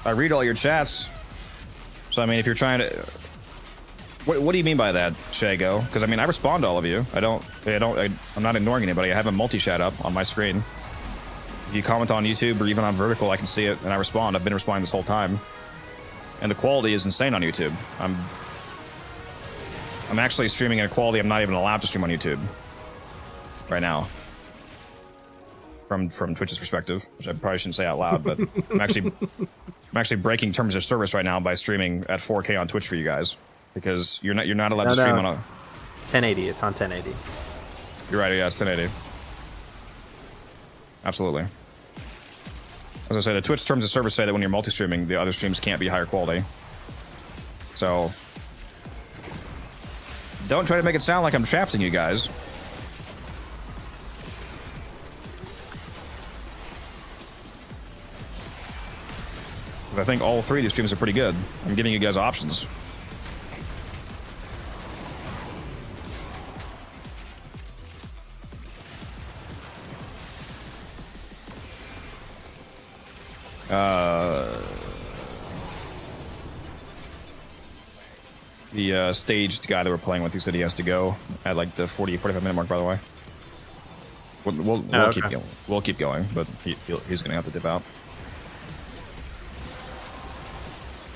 I read all your chats. So I mean, if you're trying to, what do you mean by that, Shago? Because I mean, I respond to all of you. I'm not ignoring anybody. I have a multi-chat up on my screen. If you comment on YouTube or even on Vertical, I can see it and I respond. I've been responding this whole time, and the quality is insane on YouTube. I'm actually streaming at a quality I'm not even allowed to stream on YouTube right now. From Twitch's perspective, which I probably shouldn't say out loud, but I'm actually breaking terms of service right now by streaming at 4K on Twitch for you guys, because you're not allowed to stream on a 1080. It's on 1080. You're right. Yeah, it's 1080. Absolutely. As I said, the Twitch terms of service say that when you're multi-streaming, the other streams can't be higher quality. So don't try to make it sound like I'm shafting you guys. I think all three of these streams are pretty good. I'm giving you guys options. The staged guy that we're playing with, he said he has to go at like the 45 minute mark, by the way. We'll keep going, but he's gonna have to dip out.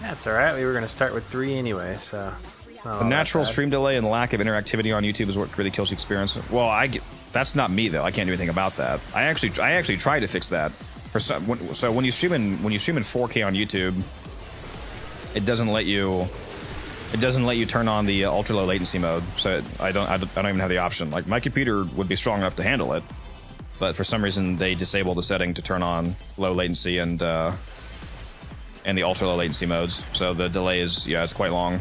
That's all right. We were gonna start with 3 anyway, so. The natural stream delay and lack of interactivity on YouTube is what really kills the experience. Well, that's not me though. I can't do anything about that. I actually tried to fix that. So when you stream in 4K on YouTube, it doesn't let you turn on the ultra low latency mode. So I don't even have the option. Like, my computer would be strong enough to handle it, but for some reason they disable the setting to turn on low latency and the ultra low latency modes. So the delay is, it's quite long.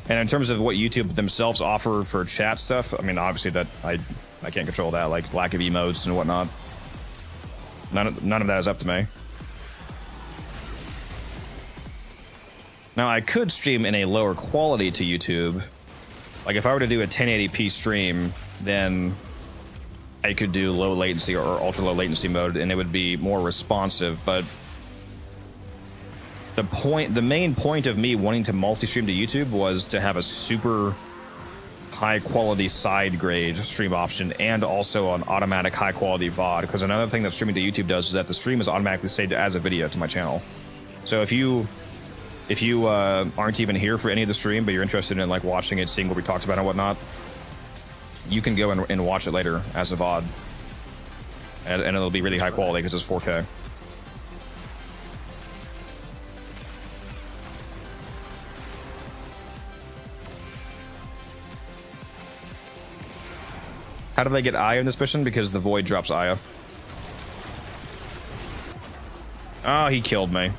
And in terms of what YouTube themselves offer for chat stuff, I mean, obviously that I can't control that, like lack of emotes and whatnot. None of that is up to me. Now, I could stream in a lower quality to YouTube. Like, if I were to do a 1080p stream, then I could do low latency or ultra low latency mode, and it would be more responsive. But the main point of me wanting to multi-stream to YouTube was to have a super high quality side grade stream option and also an automatic high quality VOD. Because another thing that streaming to YouTube does is that the stream is automatically saved as a video to my channel. So if you aren't even here for any of the stream, but you're interested in like watching it, seeing what we talked about and whatnot, you can go and watch it later as a VOD, and it'll be really high quality because it's 4K. How do they get Aya in this mission? Because the Void drops Aya. Oh, he killed me.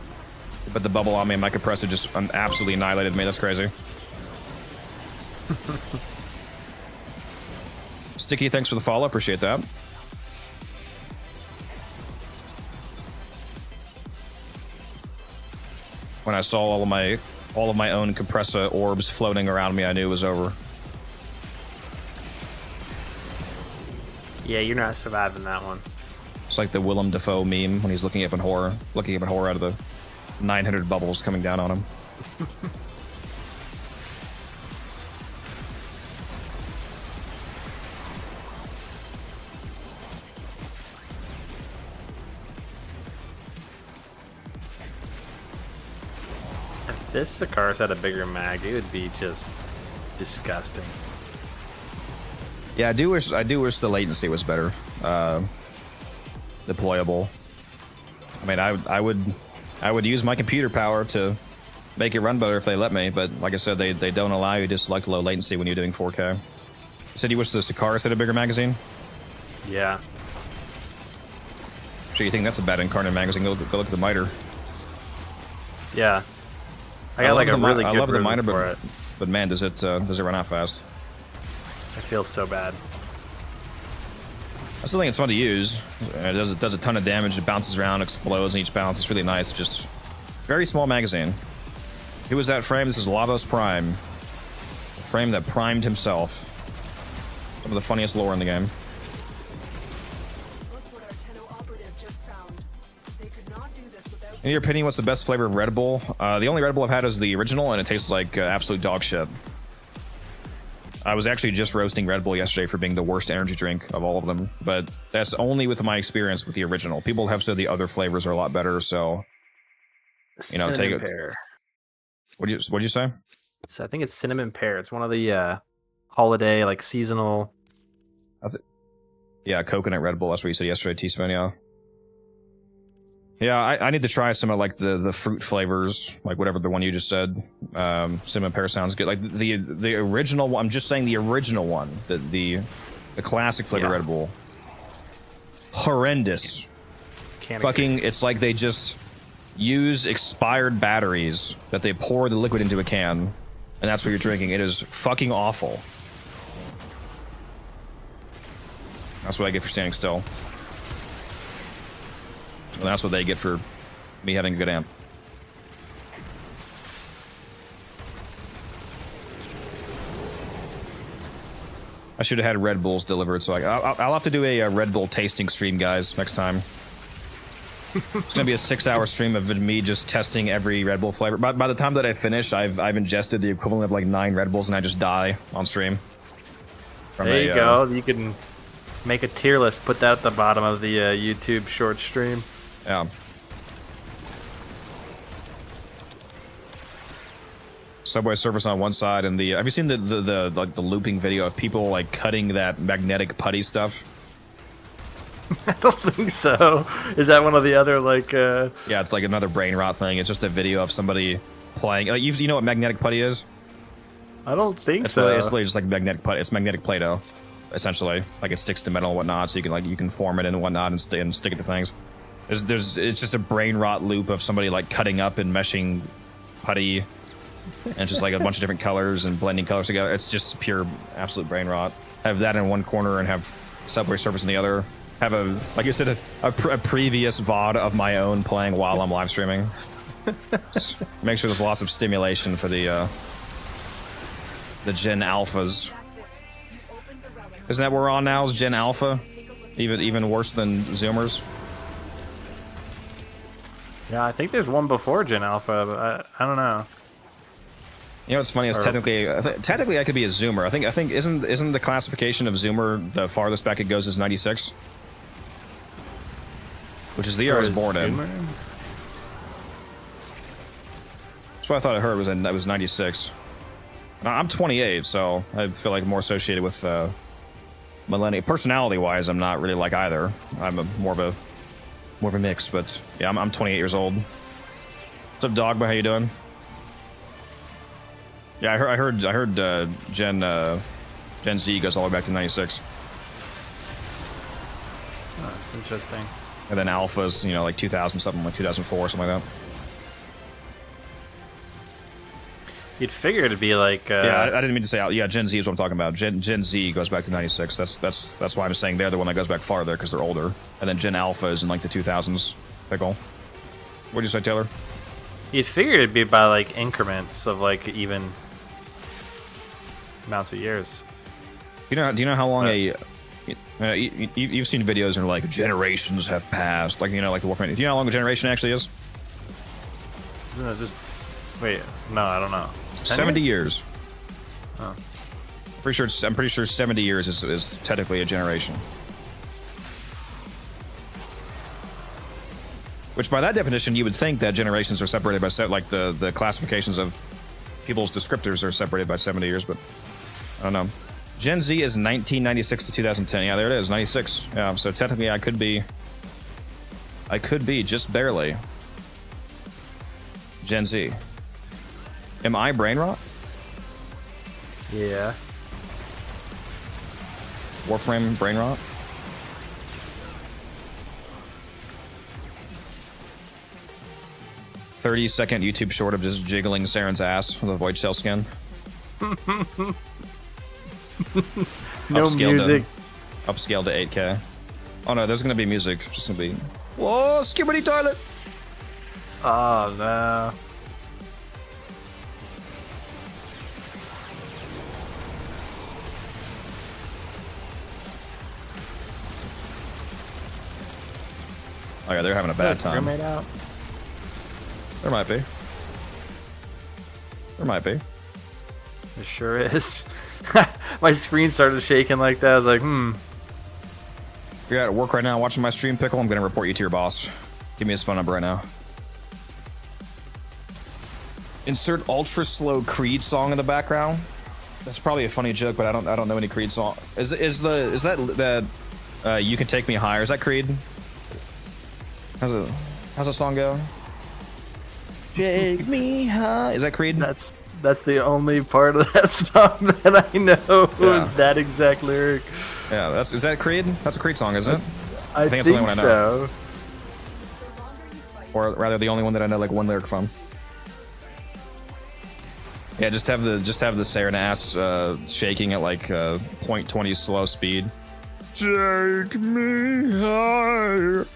He put the bubble on me and my compressor just absolutely annihilated me. That's crazy. Sticky, thanks for the follow. Appreciate that. When I saw all of my own compressor orbs floating around me, I knew it was over. Yeah, you're not surviving that one. It's like the Willem Dafoe meme when he's looking up in horror out of the 900 bubbles coming down on him. If this Sakaris had a bigger mag, it would be just disgusting. Yeah, I do wish the latency was better, deployable. I mean, I would use my computer power to make it run better if they let me, but like I said, they don't allow you to select low latency when you're doing 4K. You said you wish the Sakaris had a bigger magazine? Yeah. So you think that's a bad incarnate magazine? Go look at the miter. Yeah. I got like a really good I love the miter, for it. but man, does it run out fast? I feel so bad. I still think it's fun to use. It does a ton of damage. It bounces around, explodes in each bounce. It's really nice. Just very small magazine. Who was that frame? This is Lavos Prime. The frame that primed himself. Some of the funniest lore in the game. Look what our Tenno operative just found. They could not do this without In your opinion, what's the best flavor of Red Bull? The only Red Bull I've had is the original, and it tastes like absolute dog shit. I was actually just roasting Red Bull yesterday for being the worst energy drink of all of them, but that's only with my experience with the original. People have said the other flavors are a lot better, so you know, take it. Pear. What'd you say? So I think it's cinnamon pear. It's one of the holiday, like seasonal. Yeah, coconut Red Bull. That's what you said yesterday, Teaspoon. Yeah. Yeah, I need to try some of like the fruit flavors, like whatever the one you just said. Cinnamon pear sounds good. Like the original one. I'm just saying the original one, the classic flavor Red Bull. Horrendous. Fucking, it's like they just use expired batteries that they pour the liquid into a can, and that's what you're drinking. It is fucking awful. That's what I get for standing still. And that's what they get for me having a good amp. I should have had Red Bulls delivered, so I'll have to do a Red Bull tasting stream, guys, next time. It's gonna be a 6-hour stream of me just testing every Red Bull flavor. By the time that I finish, I've ingested the equivalent of like 9 Red Bulls, and I just die on stream. There you go. You can make a tier list. Put that at the bottom of the YouTube short stream. Yeah. Subway surface on one side, and the have you seen the like the looping video of people like cutting that magnetic putty stuff? I don't think so. Is that one of the other like? Yeah, it's like another brain rot thing. It's just a video of somebody playing. You know what magnetic putty is? I don't think It's so. literally just like magnetic putty. It's magnetic Play-Doh, essentially. Like it sticks to metal and whatnot, so you can form it and whatnot and stick it to things. It's just a brain rot loop of somebody like cutting up and meshing putty, and just like a bunch of different colors and blending colors together. It's just pure absolute brain rot. Have that in one corner and have Subway Surface in the other. Have like I said, a previous VOD of my own playing while I'm live streaming. Just make sure there's lots of stimulation for the Gen Alphas. Isn't that what we're on now? Is Gen Alpha? Even worse than Zoomers? Yeah, I think there's one before Gen Alpha, but I don't know. You know what's funny is technically I could be a Zoomer. I think isn't the classification of Zoomer the farthest back it goes is 96, which is the year I was born in. That's what I thought I heard was 96. Now, I'm 28, so I feel like more associated with millennial. Personality-wise, I'm not really like either. I'm more of a mix, but yeah, I'm 28 years old. What's up, Dogma? How you doing? Yeah, I heard Gen Z goes all the way back to 96. Oh, that's interesting. And then Alpha's, you know, like 2000 something, like 2004 something like that. You'd figure it'd be like. Yeah, I didn't mean to say. Yeah, Gen Z is what I'm talking about. Gen Z goes back to 96. That's why I'm saying they're the one that goes back farther because they're older. And then Gen Alpha is in like the 2000s. Pickle. What'd you say, Taylor? You'd figure it'd be by like increments of like even amounts of years. Do you know how long you've seen videos and like generations have passed, like, you know, like the Warframe. Do you know how long a generation actually is? Isn't it just? Wait, no, I don't know. 70 years. Oh. I'm pretty sure 70 years is technically a generation. Which, by that definition, you would think that generations are separated by like the classifications of people's descriptors are separated by 70 years, but I don't know. Gen Z is 1996 to 2010. Yeah, there it is, 96. Yeah, so technically I could be just barely Gen Z. Am I brain rot? Yeah. Warframe brain rot? "30-second YouTube short of just jiggling Saren's ass with a void shell skin." No music. Upscale to 8K. Oh no, there's gonna be music. It's just gonna be, whoa, skibbity toilet. Oh no. Oh yeah, they're having a bad time. Roommate out. There might be. There might be. It sure is. My screen started shaking like that. I was like, You're at work right now watching my stream, Pickle. I'm gonna report you to your boss. Give me his phone number right now. Insert ultra slow Creed song in the background. That's probably a funny joke, but I don't know any Creed song. Is that You Can Take Me Higher? Is that Creed? How's the song go? Take me high. Is that Creed? That's the only part of that song that I know is that exact lyric. Yeah, is that Creed? That's a Creed song, isn't it? I think it's the only one I know. so. Or rather, the only one that I know like one lyric from. Yeah, just have the Sarin ass shaking at like 0.20 slow speed. Take me higher.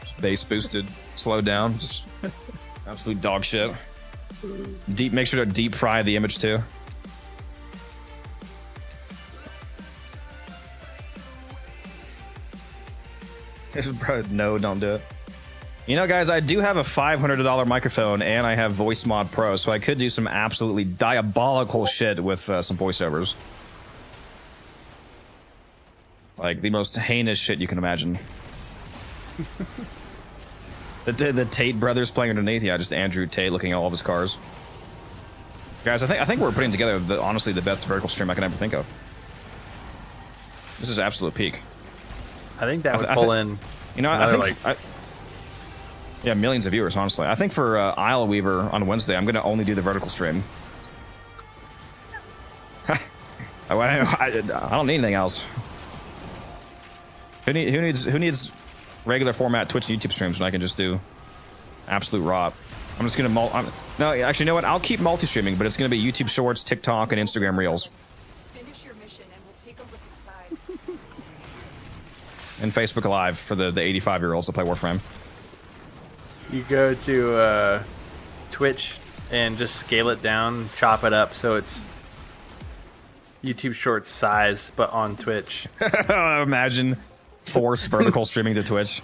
Just bass boosted, slowed down, just absolute dog shit. Make sure to deep fry the image too. No, don't do it. You know, guys, I do have a $500 microphone, and I have Voice Mod Pro, so I could do some absolutely diabolical shit with some voiceovers. Like, the most heinous shit you can imagine. the Tate brothers playing underneath, yeah, just Andrew Tate looking at all of his cars. Guys, I think we're putting together, honestly, the best vertical stream I can ever think of. This is absolute peak. I think that would pull in. You know, I think... Yeah, millions of viewers, honestly. I think for Isle Weaver on Wednesday, I'm going to only do the vertical stream. I don't need anything else. Who needs regular format Twitch and YouTube streams when I can just do absolute raw? I'm just going to... No, actually, you know what? I'll keep multi-streaming, but it's going to be YouTube Shorts, TikTok, and Instagram Reels. Finish your mission and we'll take a look inside. And Facebook Live for the 85-year-olds that play Warframe. You go to Twitch and just scale it down, chop it up so it's YouTube Shorts size, but on Twitch. Imagine force vertical streaming to Twitch.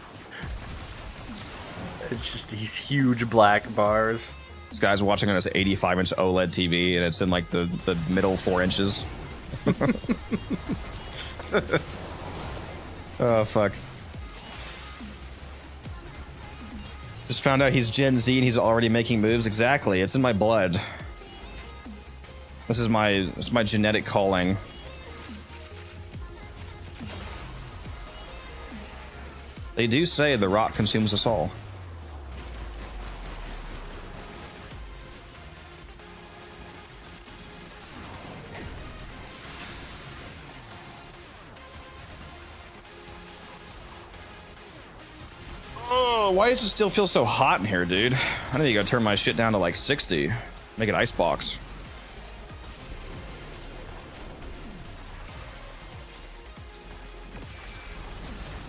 It's just these huge black bars. This guy's watching on his 85-inch OLED TV, and it's in like the middle 4 inches. Oh, fuck. Just found out he's Gen Z and he's already making moves. Exactly. It's in my blood. This is my genetic calling. They do say the rot consumes us all. Oh, why does it still feel so hot in here, dude? I need to go turn my shit down to like 60. Make it icebox.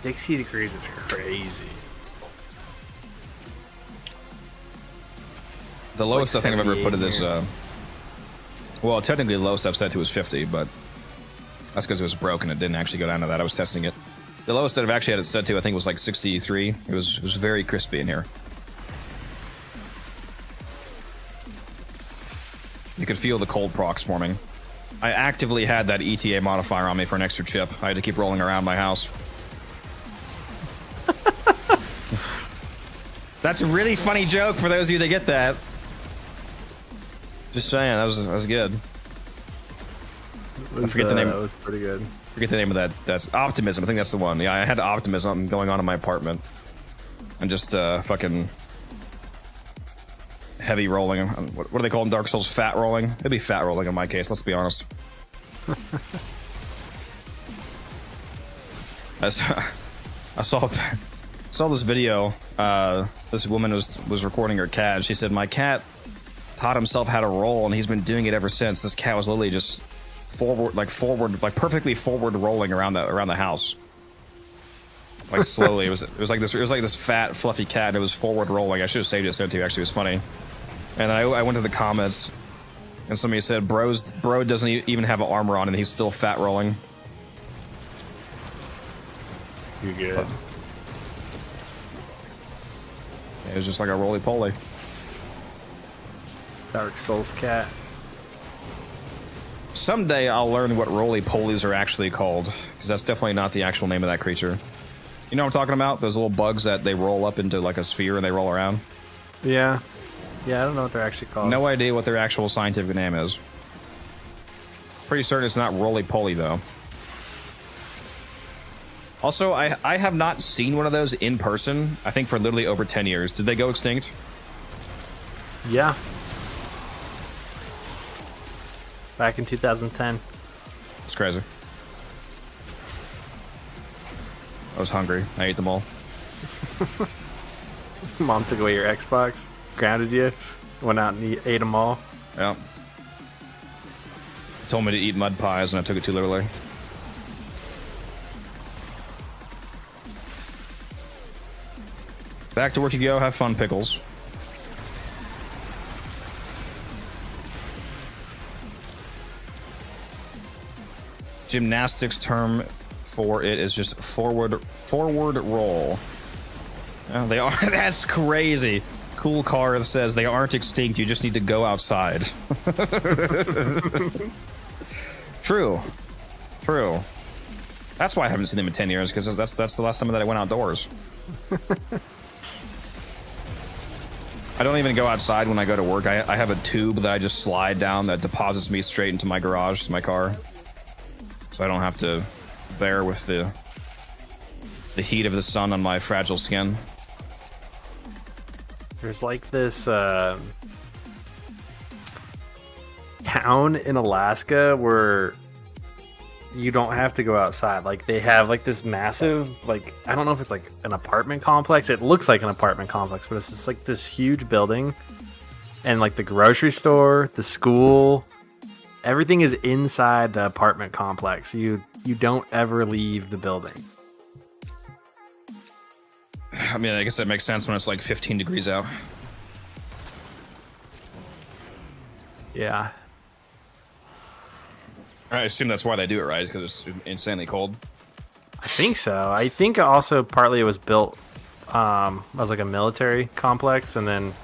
$60 degrees is crazy. The lowest I think I've ever put it is, here. well, technically the lowest I've set to is 50, but that's because it was broken. It didn't actually go down to that. I was testing it. The lowest that I've actually had it set to, I think, was like 63. It was very crispy in here. You could feel the cold procs forming. I actively had that ETA modifier on me for an extra chip. I had to keep rolling around my house. That's a really funny joke for those of you that get that. Just saying, that was good. I forget the name. That was pretty good. Forget the name of that. That's Optimism. I think that's the one. Yeah, I had Optimism going on in my apartment. And just fucking heavy rolling. What do they call in Dark Souls? Fat rolling? It'd be fat rolling in my case, let's be honest. I saw this video. This woman was recording her cat, and she said, my cat taught himself how to roll, and he's been doing it ever since. This cat was literally just perfectly forward rolling around the house, like slowly. It was like this fat fluffy cat, and it was forward rolling. I should have saved it, sent it to you. Actually, it was funny. And I went to the comments, and somebody said, bro doesn't even have an armor on, and he's still fat rolling. You're good. It was just like a roly-poly. Dark Souls cat. Someday I'll learn what roly-polies are actually called, because that's definitely not the actual name of that creature. You know what I'm talking about? Those little bugs that they roll up into like a sphere and they roll around? Yeah. Yeah, I don't know what they're actually called. No idea what their actual scientific name is. Pretty certain it's not roly-poly, though. Also, I have not seen one of those in person, I think for literally over 10 years. Did they go extinct? Yeah. Back in 2010. It's crazy. I was hungry. I ate them all. Mom took away your Xbox, grounded you, went out and ate them all. Yeah. Told me to eat mud pies, and I took it too literally. Back to work you go. Have fun, pickles. Gymnastics term for it is just forward roll. Oh, they are. That's crazy. Cool car says they aren't extinct. You just need to go outside. True. True. That's why I haven't seen them in 10 years, because that's the last time that I went outdoors. I don't even go outside when I go to work. I have a tube that I just slide down that deposits me straight into my garage, to my car. So I don't have to bear with the heat of the sun on my fragile skin. There's like this town in Alaska where you don't have to go outside. Like they have like this massive, like, I don't know if it's like an apartment complex. It looks like an apartment complex, but it's just like this huge building, and like the grocery store, the school, everything is inside the apartment complex. You don't ever leave the building. I mean, I guess that makes sense when it's like 15 degrees out. Yeah. I assume that's why they do it, right? Because it's insanely cold. I think so. I think also partly it was built as like a military complex, and then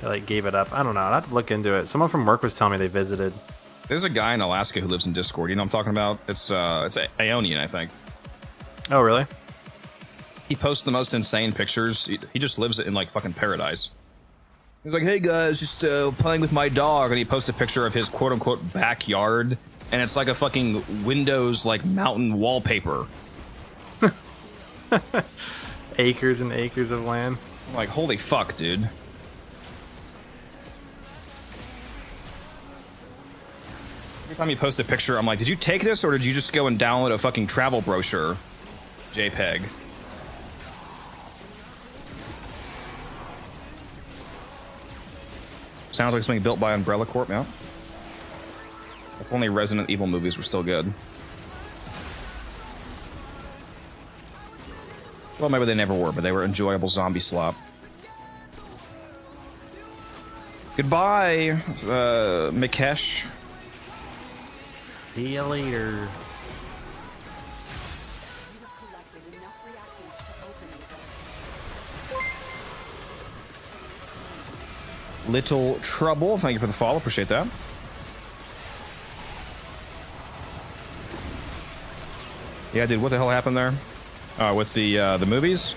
they like gave it up. I don't know. I'd have to look into it. Someone from work was telling me they visited. There's a guy in Alaska who lives in Discord. You know what I'm talking about? It's Ionian, I think. Oh, really? He posts the most insane pictures. He just lives in like fucking paradise. He's like, hey guys, just playing with my dog, and he posts a picture of his quote-unquote backyard, and it's like a fucking Windows like mountain wallpaper. Acres and acres of land. I'm like, holy fuck, dude. Every time you post a picture, I'm like, did you take this, or did you just go and download a fucking travel brochure JPEG? Sounds like something built by Umbrella Corp, yeah. If only Resident Evil movies were still good. Well, maybe they never were, but they were enjoyable zombie slop. Goodbye, Mikesh. See you later. Little Trouble, thank you for the follow, appreciate that. Yeah, dude, what the hell happened there? With the movies?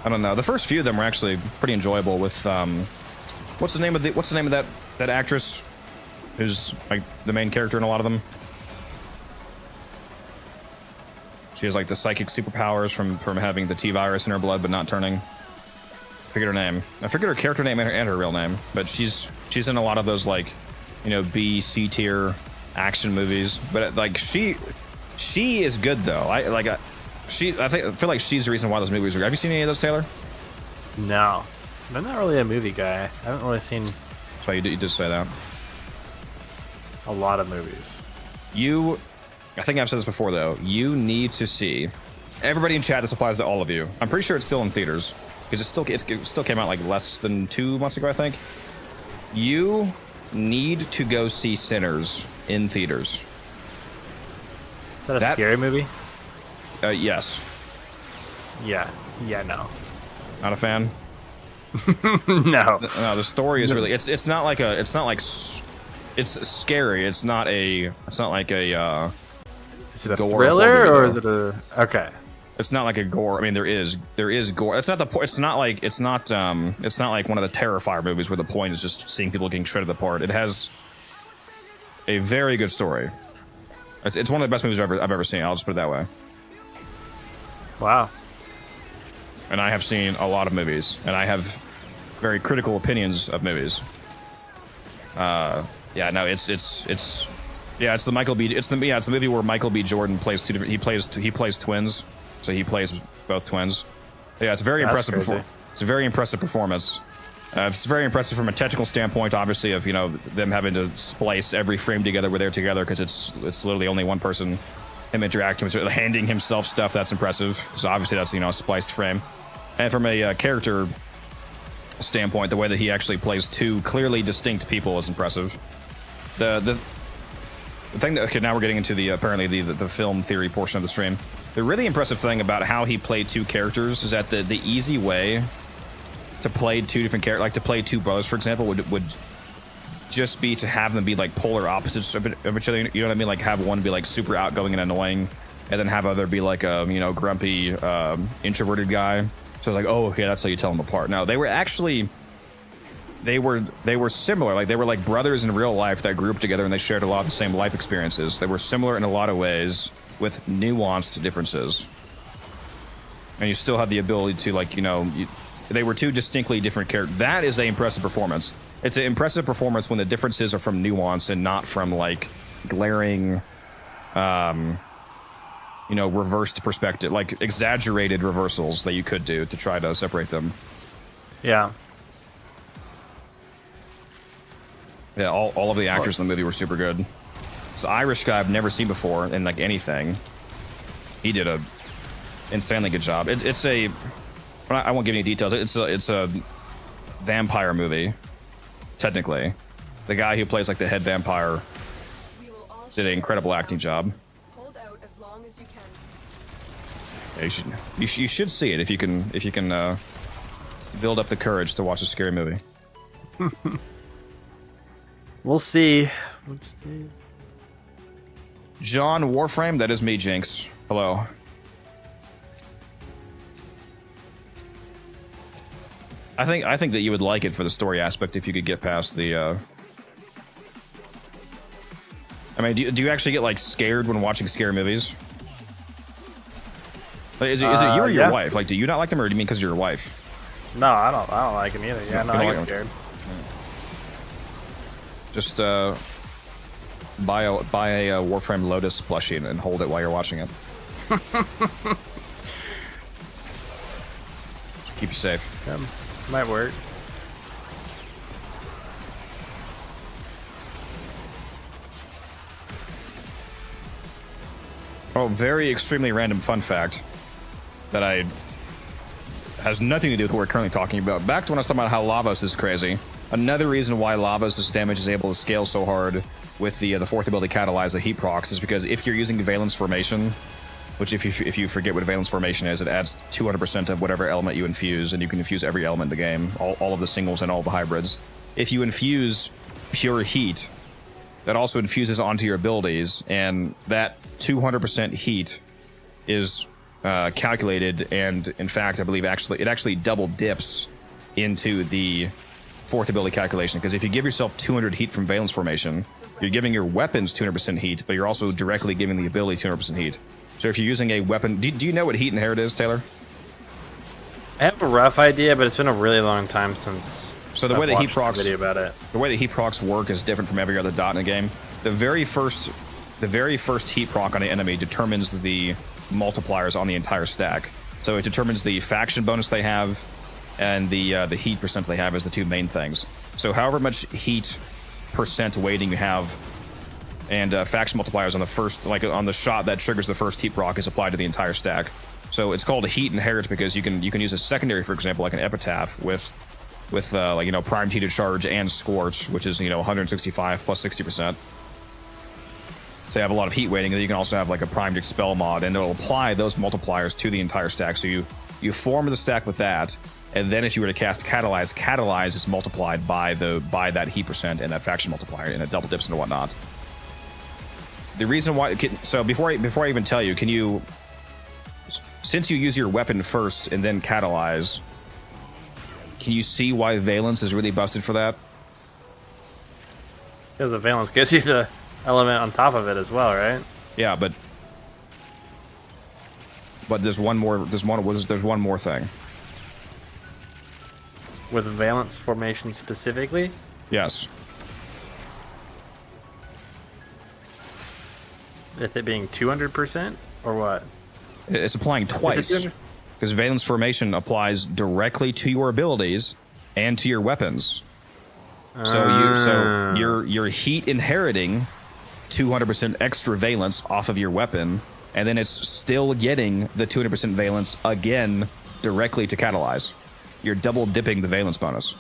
I don't know. The first few of them were actually pretty enjoyable. With what's the name of that actress who's like the main character in a lot of them? She has like the psychic superpowers from having the T virus in her blood, but not turning. Forget her name. I forget her character name and her real name, but she's in a lot of those like, you know, B, C tier action movies. But like she is good though. I feel like she's the reason why those movies are good. Have you seen any of those, Taylor? No, I'm not really a movie guy. I haven't really seen. That's why you did say that. A lot of movies. I think I've said this before though. You need to see. Everybody in chat, this applies to all of you. I'm pretty sure it's still in theaters. Because it still came out like less than 2 months ago, I think. You need to go see Sinners in theaters. Is that a scary movie? Yes. Yeah. Yeah, no. Not a fan. No. No, the story is really. It's not like a. It's not like. It's scary. It's not like a. Is it a gore thriller horror or video. is it a? Okay. It's not like a gore. I mean, there is gore. It's not the point. It's not like one of the Terrifier movies where the point is just seeing people getting shredded apart. It has a very good story. It's one of the best movies I've ever seen. I'll just put it that way. Wow. And I have seen a lot of movies, and I have very critical opinions of movies. Yeah, no, it's the Michael B. It's the movie where Michael B. Jordan plays two different. He plays twins, so he plays both twins. Yeah, it's very That's impressive. crazy. It's a very impressive performance. It's very impressive from a technical standpoint, obviously, of them having to splice every frame together where they're together, because it's literally only one person. Him interacting with, handing himself stuff. That's impressive. So obviously that's a spliced frame. And from a character standpoint, the way that he actually plays two clearly distinct people is impressive. The thing that, okay, now we're getting into the apparently the film theory portion of the stream. The really impressive thing about how he played two characters is that the easy way to play two different characters, like to play two brothers, for example, would just be to have them be like polar opposites of each other. You know what I mean? Like have one be like super outgoing and annoying, and then have other be like a grumpy introverted guy. So it's like, oh, okay, that's how you tell them apart. Now they were actually they were similar. Like they were like brothers in real life that grew up together, and they shared a lot of the same life experiences. They were similar in a lot of ways with nuanced differences. And you still have the ability to they were two distinctly different characters. That is an impressive performance. It's an impressive performance when the differences are from nuance and not from like glaring, reversed perspective, like exaggerated reversals that you could do to try to separate them. Yeah. Yeah, all of the actors in the movie were super good. This Irish guy I've never seen before in like anything. He did a insanely good job. I won't give any details. It's a vampire movie, technically. The guy who plays like the head vampire did an incredible acting job. Hold out as long as you can. Yeah, you should see it if you can build up the courage to watch a scary movie. We'll see. John Warframe, that is me, Jinx. Hello. I think that you would like it for the story aspect if you could get past the. I mean, do you actually get like scared when watching scary movies? Like, is it you or your wife? Like, do you not like them, or do you mean because you're your wife? No, I don't like him either. Yeah, no, I get scared. Just buy a Warframe Lotus plushie and hold it while you're watching it. Just keep you safe. Yeah, might work. Oh, very extremely random fun fact that has nothing to do with what we're currently talking about. Back to when I was talking about how Lavos is crazy. Another reason why Lavos' damage is able to scale so hard with the fourth ability Catalyze the Heat procs is because if you're using Valence Formation, which if you forget what Valence Formation is, it adds 200% of whatever element you infuse, and you can infuse every element in the game, all of the singles and all the hybrids. If you infuse Pure Heat, that also infuses onto your abilities, and that 200% heat is calculated, and in fact, I believe it actually double dips into the fourth ability calculation, because if you give yourself 200 heat from Valence Formation, you're giving your weapons 200% heat, but you're also directly giving the ability 200% heat. So if you're using a weapon, do you know what Heat Inherit is, Taylor? I have a rough idea, but it's been a really long time since. So the way that Heat procs, video about it. The way that Heat procs work is different from every other dot in the game. The very first Heat proc on an enemy determines the multipliers on the entire stack. So it determines the faction bonus they have, and the heat percent they have as the two main things. So however much heat percent weighting you have, and faction multipliers on the first, like on the shot that triggers the first heat proc, is applied to the entire stack. So it's called a Heat Inherit because you can use a secondary, for example, like an Epitaph with primed heated charge and Scorch, which is 165 plus 60%. So you have a lot of heat weighting, and then you can also have like a primed expel mod, and it'll apply those multipliers to the entire stack. So you form the stack with that, And then if you were to cast Catalyze is multiplied by that heat percent and that faction multiplier, and it double dips and whatnot. The reason why, so before I even tell you, can you, since you use your weapon first and then Catalyze, can you see why Valence is really busted for that? Because the valence gives you the element on top of it as well, right? Yeah, but there's one more thing. With valence formation specifically? Yes. With it being 200% or what? It's applying twice. Because Valence Formation applies directly to your abilities and to your weapons. So you're heat inheriting 200% extra valence off of your weapon, and then it's still getting the 200% valence again directly to Catalyze. You're double dipping the valence bonus.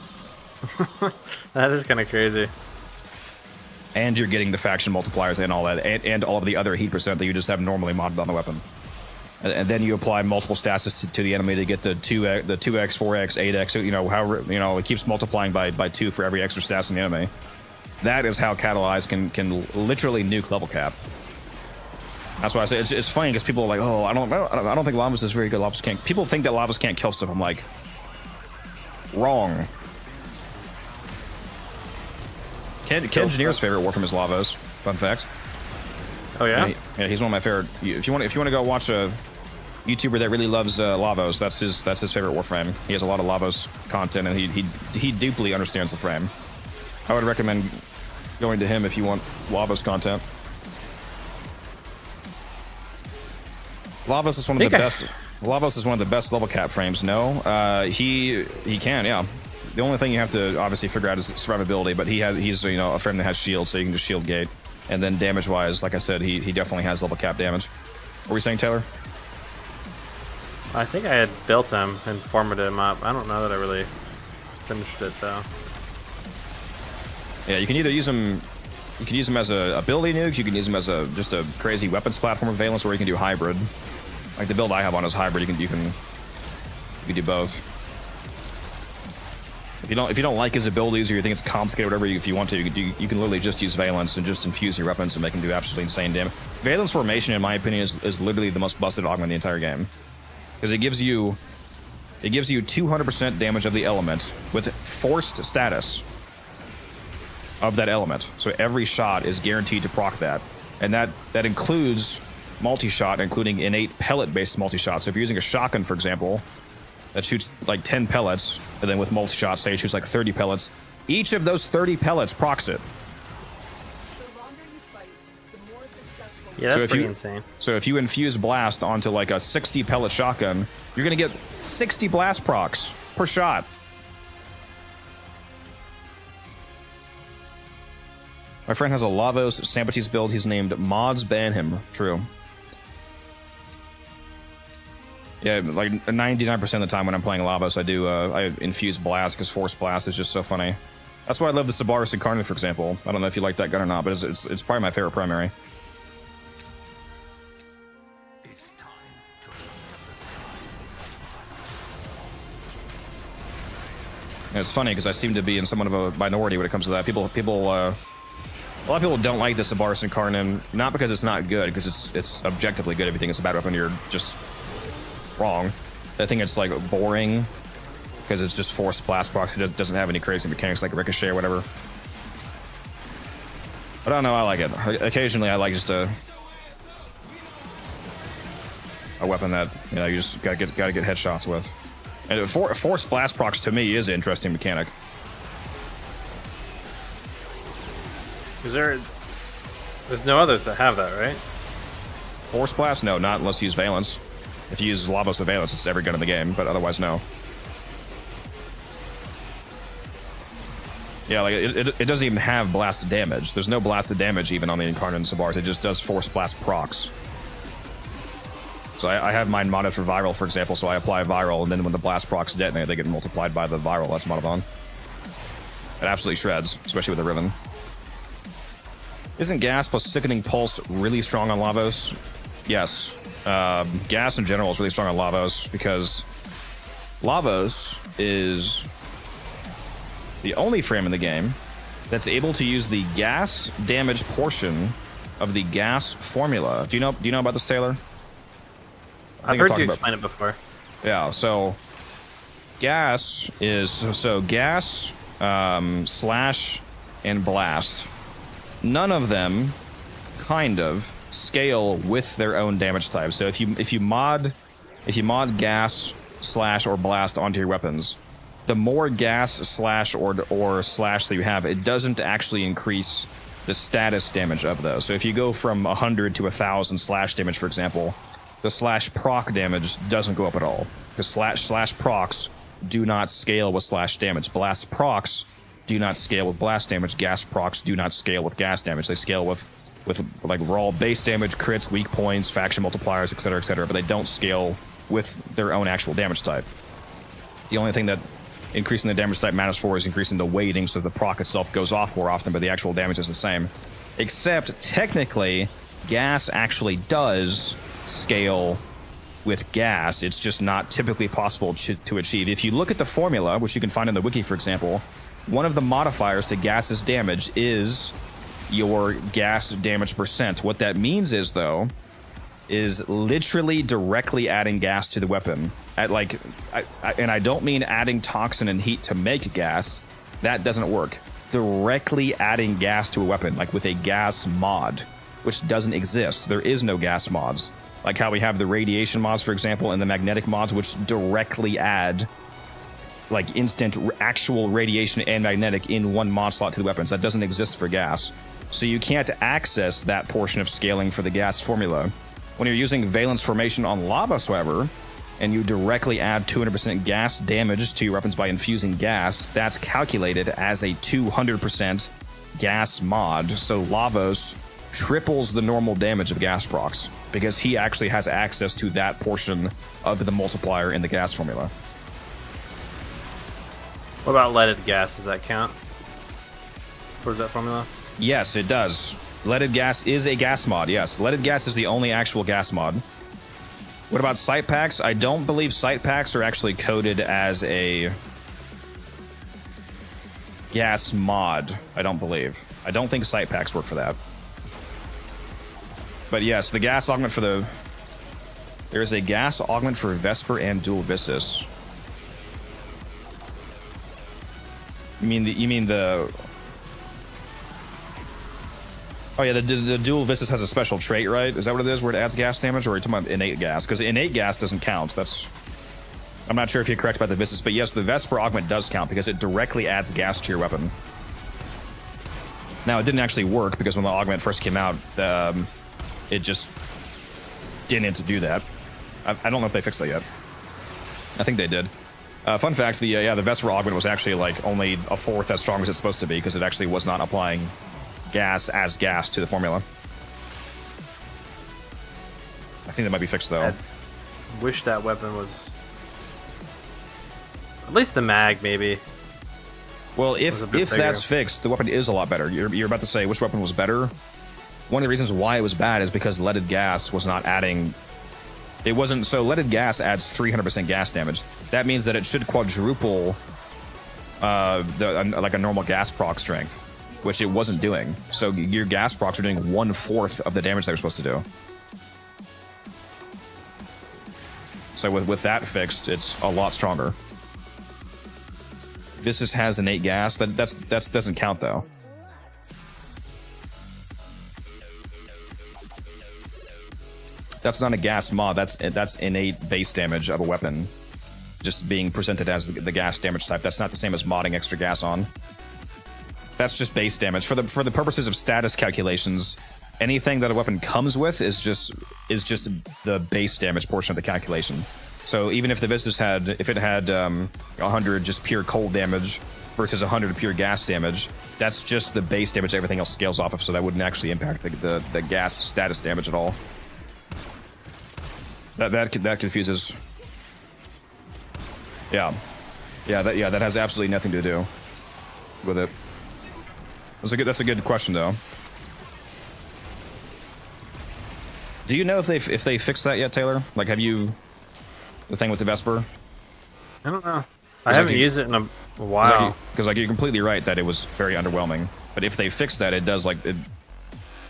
That is kind of crazy. And you're getting the faction multipliers and all that, and all of the other heat percent that you just have normally modded on the weapon. And then you apply multiple stats to the enemy to get the 2x, 4x, 8x, you know, however, you know, it keeps multiplying by 2 for every extra stats in the enemy. That is how Catalyze can literally nuke level cap. That's why I say it's funny because people are like, oh, I don't think Lavas is very good. Lavas can't. People think that Lavas can't kill stuff. I'm like, wrong. Ken Engineer's favorite Warframe is Lavos. Fun fact. Oh yeah? Yeah, he's one of my favorite. If you want to go watch a YouTuber that really loves Lavos, that's his favorite Warframe. He has a lot of Lavos content, and he deeply understands the frame. I would recommend going to him if you want Lavos content. Lavos is one of the best. Lavos is one of the best level cap frames. No, he can. Yeah. The only thing you have to obviously figure out is survivability, but he's you know, a frame that has shield, so you can just shield gate. And then damage-wise, like I said, he definitely has level cap damage. What were you saying, Taylor? I think I had built him and formatted him up. I don't know that I really finished it though. Yeah, you can either use him. You can use him as a ability nuke. You can use him as just a crazy weapons platform of valence, or you can do hybrid. Like the build I have on is hybrid. You can do both. If you don't like his abilities, or you think it's complicated, whatever, if you want to, you can literally just use Valence and just infuse your weapons and make them do absolutely insane damage. Valence Formation, in my opinion, is literally the most busted augment in the entire game, because it gives you 200% damage of the element with forced status of that element. So every shot is guaranteed to proc that, and that includes multi-shot, including innate pellet-based multi-shot. So if you're using a shotgun, for example, that shoots like 10 pellets, and then with multi-shot, say it shoots like 30 pellets. Each of those 30 pellets procs it. The longer you fight, the more successful. Yeah, that's pretty insane. So if you infuse blast onto like a 60 pellet shotgun, you're gonna get 60 blast procs per shot. My friend has a Lavos Sambatis build. He's named Mods Ban Him. True. Yeah, like 99% of the time when I'm playing Lavos, I infuse blast, because force blast is just so funny. That's why I love the Sabaris Incarnate, for example. I don't know if you like that gun or not, but it's probably my favorite primary. It's time to And it's funny because I seem to be in somewhat of a minority when it comes to that. A lot of people don't like the Sabaris Incarnate, not because it's not good, because it's objectively good. Everything is a bad weapon. You're just wrong. I think it's like boring because it's just forced blast procs. It doesn't have any crazy mechanics like ricochet or whatever. But I don't know, I like it. Occasionally I like just a weapon that, you know, you just gotta get headshots with. And forced blast procs to me is an interesting mechanic. There's no others that have that, right? Force blast? No, not unless you use Valence. If you use Lavos with Valence, it's every gun in the game, but otherwise, no. Yeah, like, it doesn't even have blasted damage. There's no blasted damage even on the Incarnate and Sabaris. It just does force blast procs. So I have mine modded for viral, for example, so I apply viral, and then when the blast procs detonate, they get multiplied by the viral that's modded on. It absolutely shreds, especially with the Riven. Isn't gas plus sickening pulse really strong on Lavos? Yes. Gas in general is really strong on Lavos because Lavos is the only frame in the game that's able to use the gas damage portion of the gas formula. Do you know about this, Taylor? I've heard you explain it before. Yeah, so gas is gas, slash, and blast. None of them kind of scale with their own damage type. So if you mod gas, slash, or blast onto your weapons, the more gas, slash, or slash that you have, it doesn't actually increase the status damage of those. So if you go from 100 to 1,000 slash damage, for example, the slash proc damage doesn't go up at all. Because slash procs do not scale with slash damage. Blast procs do not scale with blast damage. Gas procs do not scale with gas damage. They scale with like raw base damage, crits, weak points, faction multipliers, etc., but they don't scale with their own actual damage type. The only thing that increasing the damage type matters for is increasing the weighting, so the proc itself goes off more often, but the actual damage is the same. Except, technically, gas actually does scale with gas. It's just not typically possible to achieve. If you look at the formula, which you can find in the wiki, for example, one of the modifiers to gas's damage is your gas damage percent. What that means is, though, is literally directly adding gas to the weapon. And I don't mean adding toxin and heat to make gas. That doesn't work. Directly adding gas to a weapon, like with a gas mod, which doesn't exist. There is no gas mods. Like how we have the radiation mods, for example, and the magnetic mods, which directly add like instant actual radiation and magnetic in one mod slot to the weapons. That doesn't exist for gas. So you can't access that portion of scaling for the gas formula. When you're using Valence Formation on Lavos, however, and you directly add 200% gas damage to your weapons by infusing gas, that's calculated as a 200% gas mod. So Lavos triples the normal damage of gas procs because he actually has access to that portion of the multiplier in the gas formula. What about leaded gas? Does that count? Towards that formula? Yes, it does. Leaded gas is a gas mod, yes. Leaded gas is the only actual gas mod. What about sight packs? I don't believe sight packs are actually coded as a gas mod. I don't believe. I don't think sight packs work for that. But yes, the gas augment for the... There is a gas augment for Vesper and Dual Vistus. You mean the... Oh yeah, the Dual Vistus has a special trait, right? Is that what it is, where it adds gas damage, or are you talking about innate gas? Because innate gas doesn't count. That's... I'm not sure if you're correct about the Vistus, but yes, the Vesper augment does count because it directly adds gas to your weapon. Now, it didn't actually work because when the augment first came out, it just didn't do that. I don't know if they fixed that yet. I think they did. Fun fact, the Vesper augment was actually like only a fourth as strong as it's supposed to be because it actually was not applying gas as gas to the formula. I think that might be fixed though. I wish that weapon was at least the mag, maybe. Well, if that's fixed, the weapon is a lot better. You're about to say which weapon was better. One of the reasons why it was bad is because leaded gas was not adding... It wasn't... So leaded gas adds 300% gas damage. That means that it should quadruple like a normal gas proc strength, which it wasn't doing. So your gas procs are doing 1/4 of the damage they were supposed to do. So with that fixed, it's a lot stronger. This has innate gas. That doesn't count though. That's not a gas mod. That's innate base damage of a weapon, just being presented as the gas damage type. That's not the same as modding extra gas on. That's just base damage. For the purposes of status calculations, anything that a weapon comes with is just the base damage portion of the calculation. So even if the Vistus had 100 just pure cold damage versus 100 pure gas damage, that's just the base damage everything else scales off of, so that wouldn't actually impact the gas status damage at all. That confuses. Yeah, that has absolutely nothing to do with it. That's a good question though. Do you know if they fixed that yet, Taylor? Like, have you the thing with the Vesper? I don't know. I haven't used it in a while. Because like you're completely right that it was very underwhelming. But if they fix that, it does like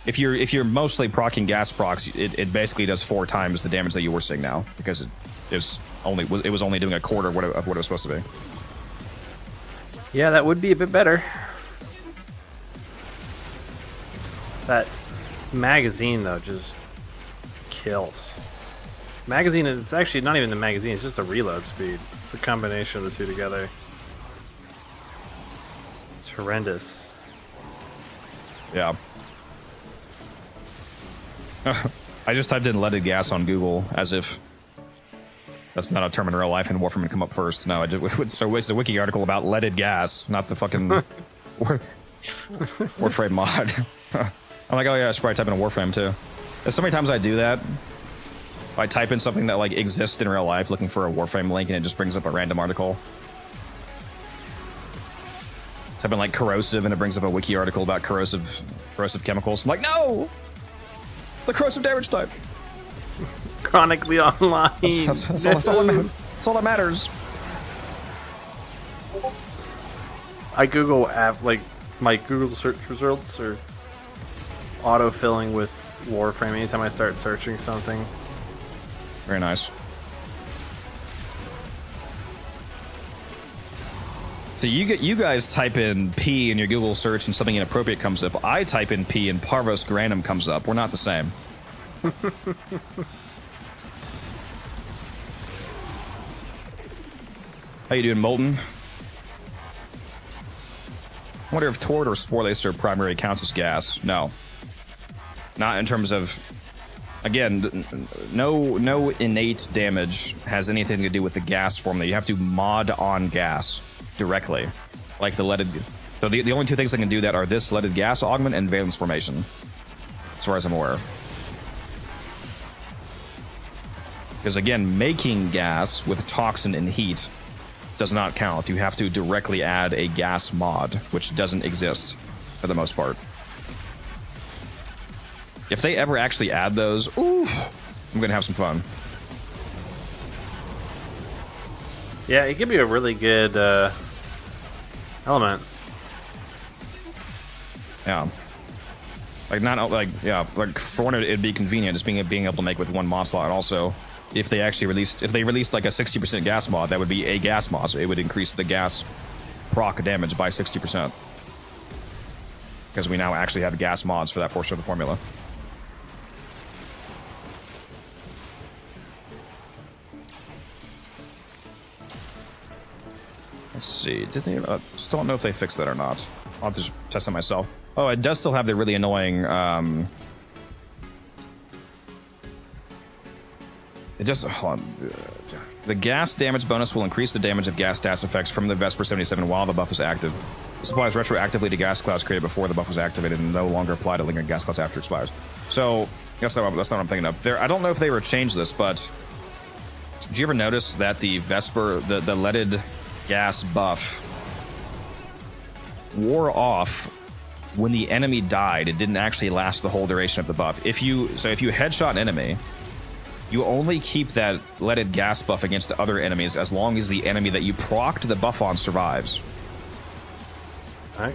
if you're mostly proccing gas procs, it basically does 4 times the damage that you were seeing now because it was only doing a quarter of what it was supposed to be. Yeah, that would be a bit better. That magazine though just kills. This magazine, it's actually not even the magazine, it's just the reload speed. It's a combination of the two together. It's horrendous. Yeah. I just typed in leaded gas on Google as if that's not a term in real life and Warframe would come up first. No, so it's a wiki article about leaded gas, not the fucking Warframe mod. I'm like, oh yeah, I should probably type in a Warframe too. There's so many times I do that. I type in something that like exists in real life looking for a Warframe link and it just brings up a random article. Type in like corrosive and it brings up a wiki article about corrosive chemicals. I'm like, no! The corrosive damage type. Chronically online. That's all that matters. I Google app, like my Google search results are auto-filling with Warframe anytime I start searching something. Very nice. So you guys type in P in your Google search and something inappropriate comes up. I type in P and Parvos Granum comes up. We're not the same. How you doing, Molten? I wonder if Tord or Spore Lacer primary counts as gas. No. Not in terms of... Again, no innate damage has anything to do with the gas formula. You have to mod on gas directly. Like the leaded... So the only 2 things that can do that are this leaded gas augment and valence formation. As far as I'm aware. Because again, making gas with toxin and heat does not count. You have to directly add a gas mod, which doesn't exist for the most part. If they ever actually add those, ooh, I'm gonna have some fun. Yeah, it could be a really good element. Yeah. Like not like yeah, like for one it'd be convenient just being able to make with one mod slot. And also, if they released like a 60% gas mod, that would be a gas mod. So it would increase the gas proc damage by 60%. Because we now actually have gas mods for that portion of the formula. Let's see, did they, still don't know if they fixed that or not. I'll just test it myself. Oh, it does still have the really annoying, it just, hold on. The gas damage bonus will increase the damage of gas stats effects from the Vesper 77 while the buff is active. This applies retroactively to gas clouds created before the buff was activated and no longer apply to lingering gas clouds after it expires. So, that's not what I'm thinking of. I don't know if they were changed this, but did you ever notice that the Vesper, the leaded gas buff wore off when the enemy died? It didn't actually last the whole duration of the buff. If you headshot an enemy, you only keep that leaded gas buff against other enemies as long as the enemy that you procced the buff on survives. Right.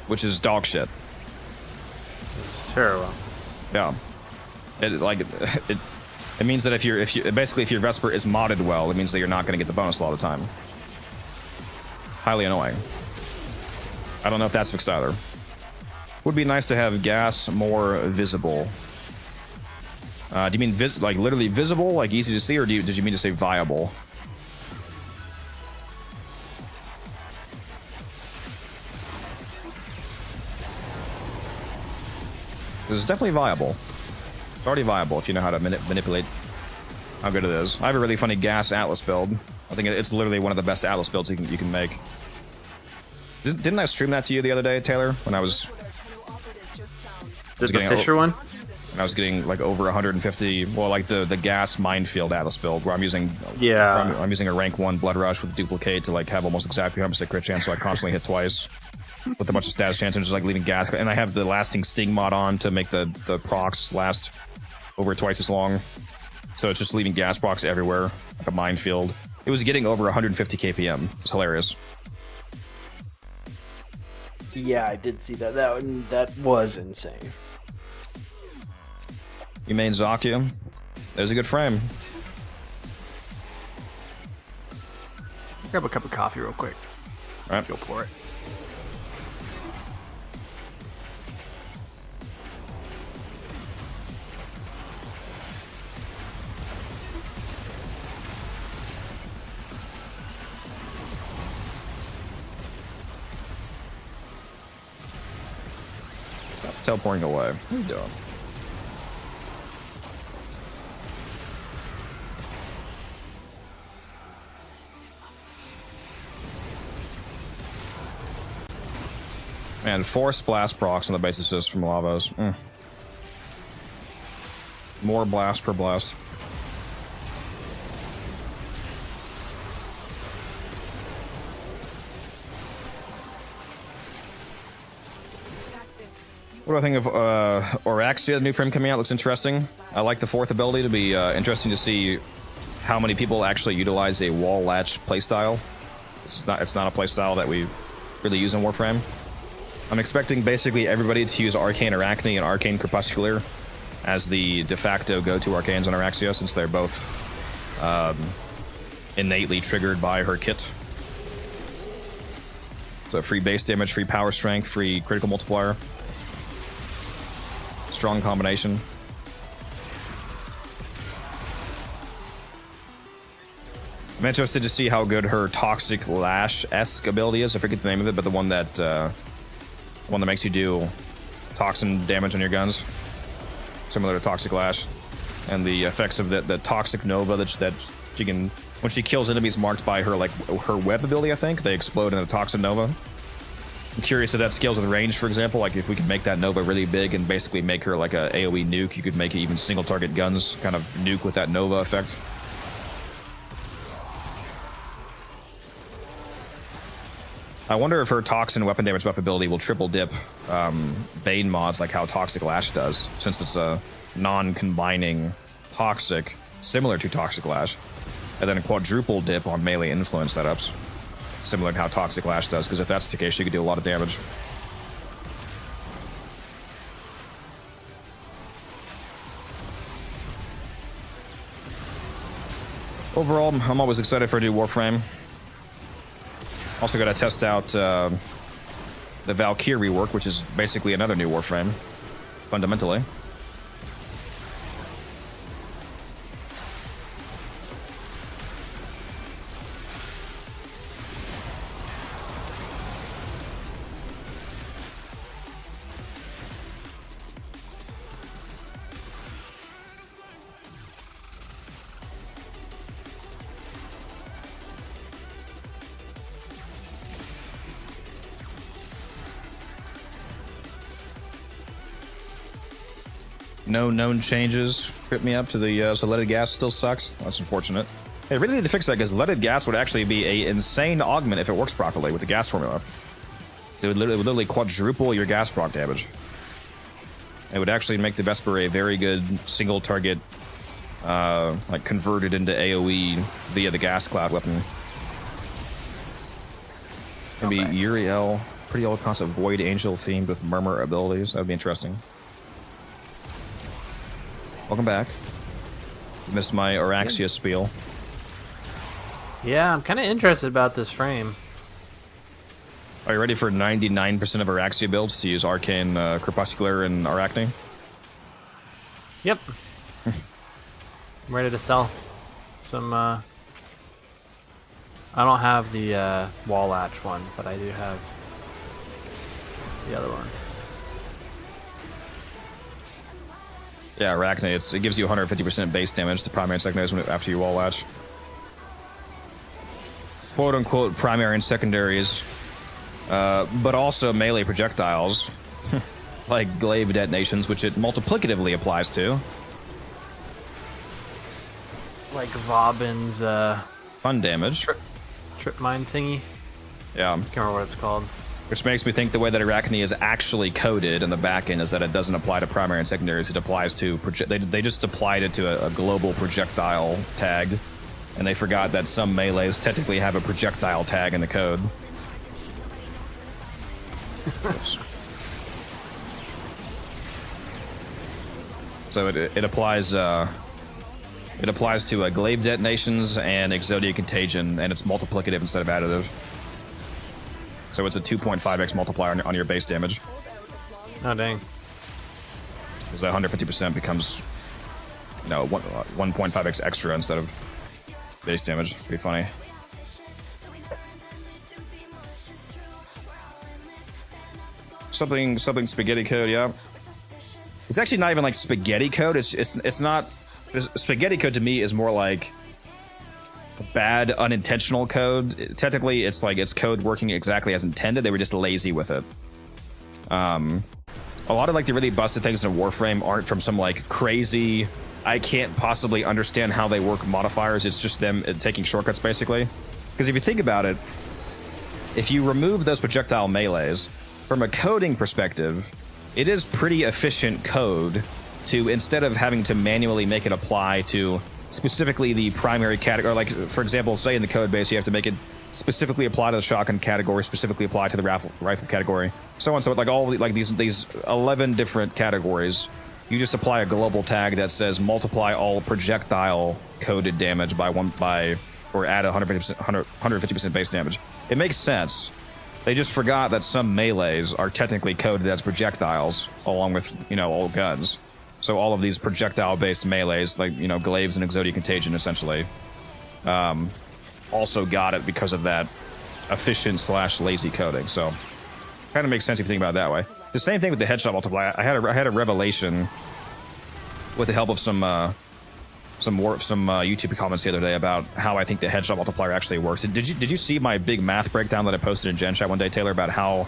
Which is dog shit. It's terrible. Yeah. It means that if your Vesper is modded well, it means that you're not going to get the bonus a lot of the time. Highly annoying. I don't know if that's fixed either. Would be nice to have gas more visible. Do you mean like literally visible, like easy to see, or did you mean to say viable? This is definitely viable. It's already viable if you know how to manipulate how good it is. I have a really funny gas Atlas build. I think it's literally one of the best Atlas builds you can make. Didn't I stream that to you the other day, Taylor? When I was the Fisher one? And I was getting like over 150, well, like the gas minefield Atlas build, where I'm using I'm using a rank 1 blood rush with duplicate to like have almost exactly 100% crit chance, so I constantly hit twice with a bunch of status chance and just like leaving gas. And I have the lasting sting mod on to make the procs last over twice as long. So it's just leaving gas procs everywhere, like a minefield. It was getting over 150 kpm. It's hilarious. Yeah, I did see that. That was insane. You main Zakia. There's a good frame. Grab a cup of coffee real quick. All right. Go for it. Stop teleporting away. What are you doing? Man, 4 blast procs on the basis just from Lavos. More blast per blast. What do I think of Oraxia, the new frame coming out? Looks interesting. I like the 4th ability to be interesting to see how many people actually utilize a wall latch playstyle. It's not a playstyle that we really use in Warframe. I'm expecting basically everybody to use Arcane Arachne and Arcane Crepuscular as the de facto go-to arcanes on Araxia, since they're both innately triggered by her kit. So free base damage, free power strength, free critical multiplier. Strong combination. I'm interested to see how good her Toxic Lash-esque ability is. I forget the name of it, but the one that makes you do toxin damage on your guns, similar to Toxic Lash, and the effects of the Toxic Nova that she can, when she kills enemies marked by her her web ability, I think they explode in a Toxin Nova. I'm curious if that scales with range, for example. Like if we can make that Nova really big and basically make her like a AoE nuke, you could make it even single target guns kind of nuke with that Nova effect. I wonder if her Toxin weapon damage buff ability will triple dip Bane mods like how Toxic Lash does, since it's a non-combining Toxic, similar to Toxic Lash, and then a quadruple dip on melee influence setups, similar to how Toxic Lash does, because if that's the case, she could do a lot of damage. Overall, I'm always excited for a new Warframe. Also got to test out the Valkyr rework, which is basically another new Warframe, fundamentally. No known changes. Trip me up to the so leaded gas still sucks. That's unfortunate. They really need to fix that, because leaded gas would actually be an insane augment if it works properly with the gas formula. So it would literally quadruple your gas proc damage. It would actually make the Vesper a very good single target, like converted into AoE via the gas cloud weapon. Maybe Uriel, pretty old concept, Void Angel themed with Murmur abilities. That would be interesting. Welcome back. Missed my Araxia spiel. Yeah, I'm kind of interested about this frame. Are you ready for 99% of Araxia builds to use Arcane, Crepuscular, and Arachne? Yep. I'm ready to sell some. I don't have the wall latch one, but I do have the other one. Yeah, Arachne, it gives you 150% base damage to primary and secondaries after you wall latch. Quote unquote primary and secondaries, but also melee projectiles, like glaive detonations, which it multiplicatively applies to. Like Vauban's fun damage. Trip mine thingy. Yeah. I can't remember what it's called. Which makes me think the way that Arachne is actually coded in the back end is that it doesn't apply to primary and secondaries. It applies to they just applied it to a global projectile tag and they forgot that some melees technically have a projectile tag in the code. Oops. So it applies to glaive detonations and Exodia Contagion, and it's multiplicative instead of additive. So it's a 2.5x multiplier on your base damage. Oh dang. Because that 150% becomes, 1.5x extra instead of base damage. Pretty funny. Something spaghetti code, yeah. It's actually not even like spaghetti code. It's not. Spaghetti code to me is more like bad unintentional code. Technically, it's like it's code working exactly as intended. They were just lazy with it. A lot of like the really busted things in Warframe aren't from some like crazy, I can't possibly understand how they work modifiers. It's just them taking shortcuts basically. Because if you think about it, if you remove those projectile melees, from a coding perspective, it is pretty efficient code to, instead of having to manually make it apply to specifically the primary category, like for example, say in the code base, you have to make it specifically apply to the shotgun category, specifically apply to the rifle category, so on. So like all like these 11 different categories, you just apply a global tag that says multiply all projectile coded damage or add 150% base damage. It makes sense. They just forgot that some melees are technically coded as projectiles, along with, old guns. So all of these projectile-based melees, like, glaives and Exodia Contagion, essentially, also got it because of that efficient/lazy coding. So, kind of makes sense if you think about it that way. The same thing with the headshot multiplier. I had a revelation with the help of some YouTube comments the other day about how I think the headshot multiplier actually works. Did you see my big math breakdown that I posted in Gen Chat one day, Taylor, about how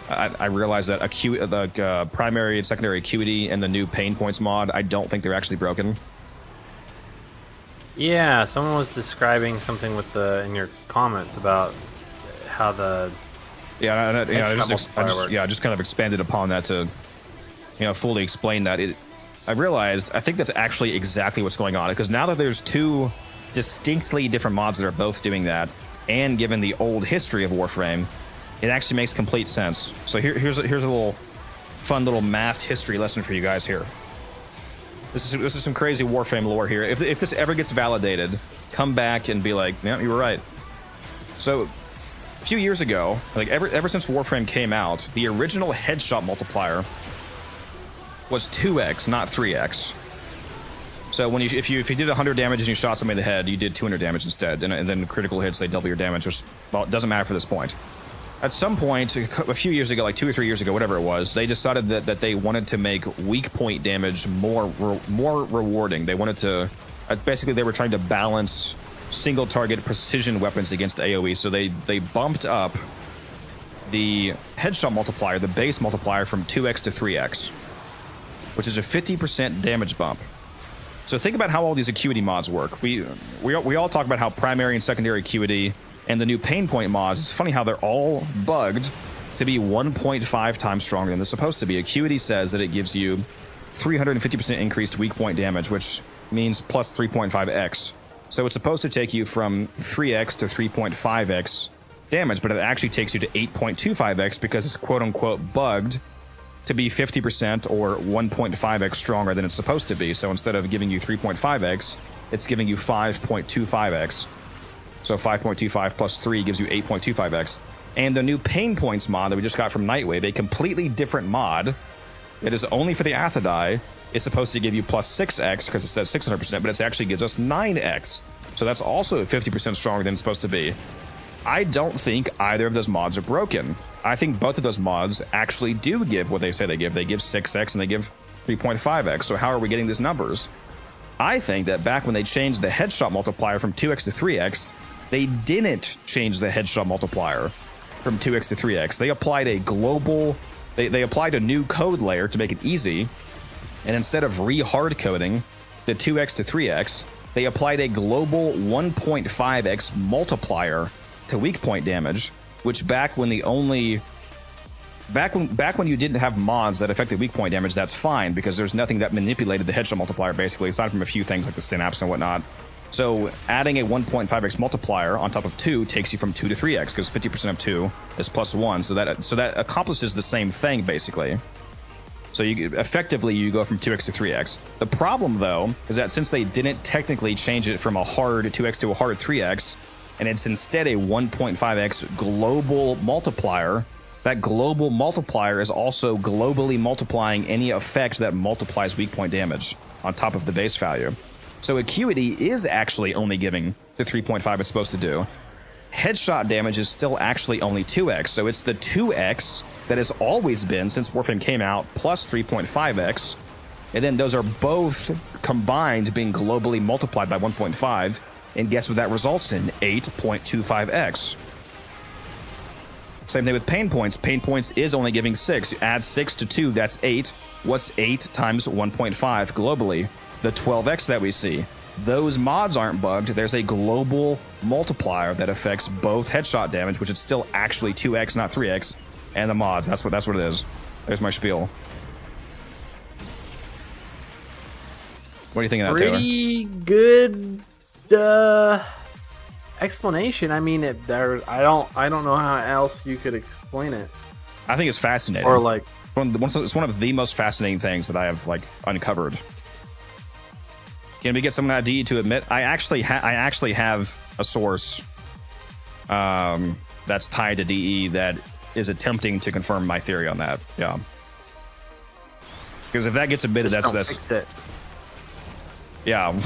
I realized that the primary and secondary acuity and the new pain points mod, I don't think they're actually broken. Yeah, someone was describing something with in your comments about how the I just kind of expanded upon that to fully explain that. I realized I think that's actually exactly what's going on, because now that there's two distinctly different mods that are both doing that, and given the old history of Warframe, it actually makes complete sense. So here's a little fun little math history lesson for you guys here. This is some crazy Warframe lore here. If this ever gets validated, come back and be like, yeah, you were right. So a few years ago, like ever since Warframe came out, the original headshot multiplier was 2x, not 3x. So if you did 100 damage and you shot somebody in the head, you did 200 damage instead, and then critical hits, they double your damage, which, well, it doesn't matter for this point. At some point, a few years ago, like 2 or 3 years ago, whatever it was, they decided that they wanted to make weak point damage more rewarding. They wanted to, basically they were trying to balance single target precision weapons against AoE, so they bumped up the headshot multiplier, the base multiplier, from 2x to 3x, which is a 50% damage bump. So think about how all these acuity mods work. We all talk about how primary and secondary acuity and the new pain point mods, it's funny how they're all bugged to be 1.5 times stronger than they're supposed to be. Acuity says that it gives you 350% increased weak point damage, which means plus 3.5x. So it's supposed to take you from 3x to 3.5x damage, but it actually takes you to 8.25x because it's quote-unquote bugged to be 50% or 1.5x stronger than it's supposed to be. So instead of giving you 3.5x, it's giving you 5.25x. So 5.25 plus 3 gives you 8.25x. And the new pain points mod that we just got from Nightwave, a completely different mod that is only for the Athadai, is supposed to give you plus 6x because it says 600%, but it actually gives us 9x. So that's also 50% stronger than it's supposed to be. I don't think either of those mods are broken. I think both of those mods actually do give what they say they give. They give 6x and they give 3.5x. So how are we getting these numbers? I think that back when they changed the headshot multiplier from 2x to 3x, they didn't change the headshot multiplier from 2x to 3x. They applied a global, they applied a new code layer to make it easy. And instead of re-hard coding the 2x to 3x, they applied a global 1.5x multiplier to weak point damage, which back when you didn't have mods that affected weak point damage, that's fine because there's nothing that manipulated the headshot multiplier basically, aside from a few things like the synapse and whatnot. So adding a 1.5x multiplier on top of 2 takes you from 2 to 3x, because 50% of 2 is plus 1. So that accomplishes the same thing, basically. So effectively you go from 2x to 3x. The problem, though, is that since they didn't technically change it from a hard 2x to a hard 3x, and it's instead a 1.5x global multiplier, that global multiplier is also globally multiplying any effect that multiplies weak point damage on top of the base value. So Acuity is actually only giving the 3.5 it's supposed to do. Headshot damage is still actually only 2x, so it's the 2x that has always been since Warframe came out, plus 3.5x, and then those are both combined being globally multiplied by 1.5, and guess what that results in? 8.25x. Same thing with pain points. Pain points is only giving 6. You add 6 to 2, that's 8. What's 8 times 1.5 globally? The 12x that we see. Those mods aren't bugged. There's a global multiplier that affects both headshot damage, which is still actually 2x, not 3x, and the mods. That's what it is. There's my spiel. What do you think of that, Taylor? Pretty good explanation. I mean, I don't know how else you could explain it. I think it's fascinating. Or like, it's one of the most fascinating things that I have like uncovered. Can we get someone at DE to admit? I actually have a source that's tied to DE that is attempting to confirm my theory on that. Yeah. Because if that gets admitted, that's fixed it. Yeah.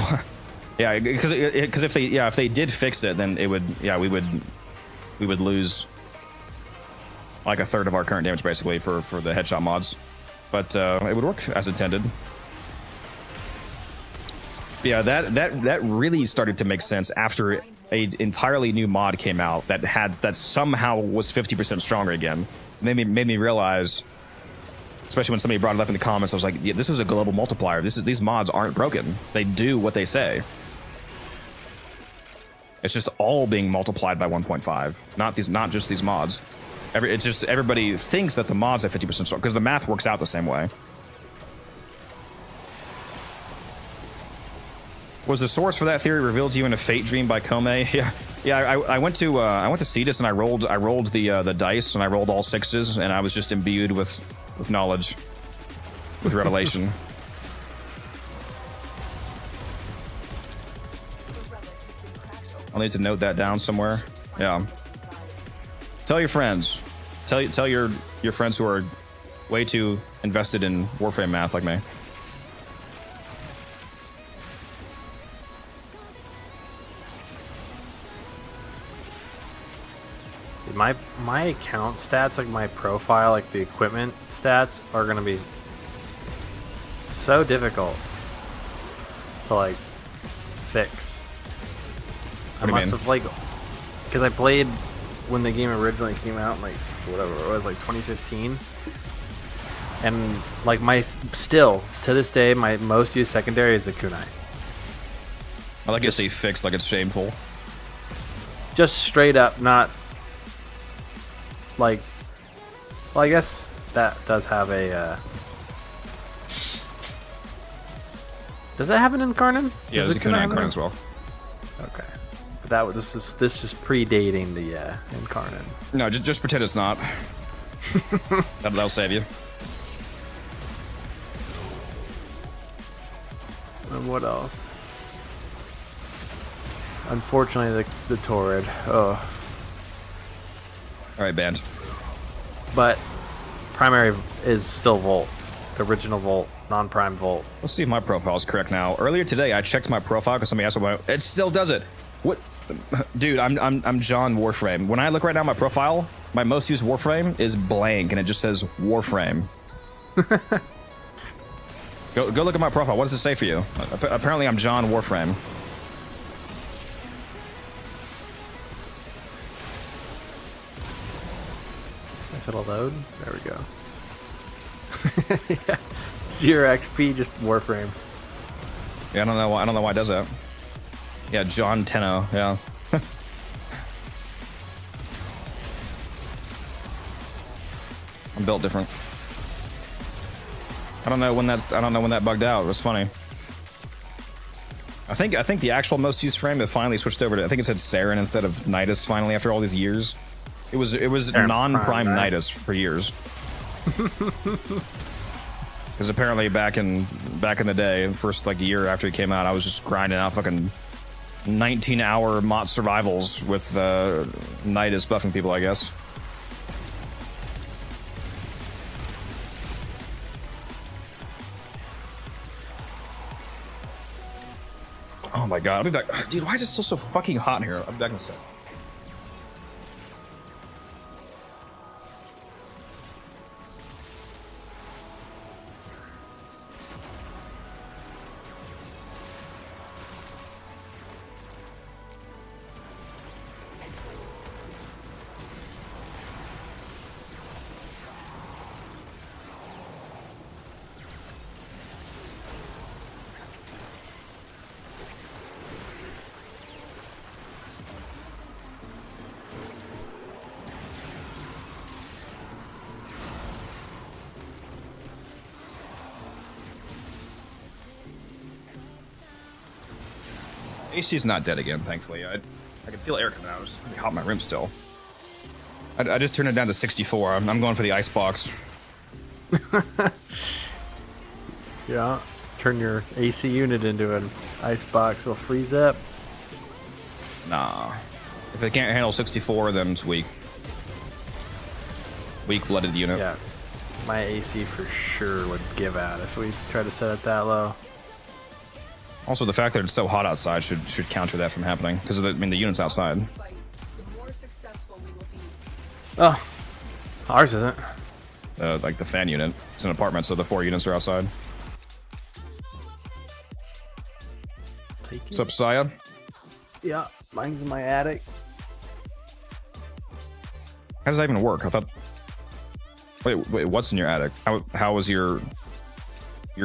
Yeah, because if they did fix it, then it would, yeah, we would lose like a third of our current damage basically for the headshot mods, but it would work as intended. Yeah, that really started to make sense after a entirely new mod came out that somehow was 50% stronger again. Made me realize, especially when somebody brought it up in the comments, I was like, yeah, this is a global multiplier. These mods aren't broken. They do what they say. It's just all being multiplied by 1.5, not just these mods. It's just everybody thinks that the mods have 50% strong because the math works out the same way. Was the source for that theory revealed to you in a fate dream by Kome? Yeah. I went to Cetus and I rolled the dice and I rolled all 6s and I was just imbued with knowledge, with revelation. I'll need to note that down somewhere. Yeah. Tell your friends. Tell your friends who are way too invested in Warframe math like me. My account stats, like my profile, like the equipment stats, are gonna be so difficult to like fix. I must have like, because I played when the game originally came out, like whatever it was, like 2015, and like still to this day my most used secondary is the kunai. I like to say fixed, like it's shameful. Just straight up, not like. Well, I guess that does have a. Does that have an Incarnate? Yeah, there's a kunai Incarnate as well. Okay. But this is just predating the Incarnate. No, just pretend it's not. That'll save you. And what else? Unfortunately, the Torrid. Oh. All right, banned. But primary is still Volt, the original Volt, non-prime Volt. Let's see if my profile is correct now. Earlier today, I checked my profile because somebody asked about it. It still does it. What, dude? I'm John Warframe. When I look right now at my profile, my most used Warframe is blank, and it just says Warframe. Go look at my profile. What does it say for you? Apparently, I'm John Warframe. If it'll load, there we go. Yeah. 0 XP, just Warframe. Yeah, I don't know why it does that. Yeah, John Tenno. Yeah. I'm built different. I don't know when that bugged out. It was funny. I think the actual most used frame that finally switched over to, I think it said Saren instead of Nidus finally after all these years. It was Saren non-prime Prime, right? Nidus for years. Because apparently back in the day, first like year after it came out, I was just grinding out fucking 19-hour Mott survivals with Nidus buffing people, I guess. Oh my god, I'll be back. Dude, why is it still so fucking hot in here? I'll be back in a sec. AC's not dead again, thankfully. I can feel air coming out. It's really hot in my room still. I just turned it down to 64. I'm going for the ice box. Yeah. Turn your AC unit into an ice box. It'll freeze up. Nah. If it can't handle 64, then it's weak. Weak-blooded unit. Yeah. My AC for sure would give out if we try to set it that low. Also, the fact that it's so hot outside should counter that from happening, because the unit's outside. Fight, the more successful we will be. Oh, ours isn't. Like the fan unit. It's an apartment, so the 4 units are outside. Take What's up, Saya? Yeah, mine's in my attic. How does that even work? I thought. Wait, what's in your attic? How was your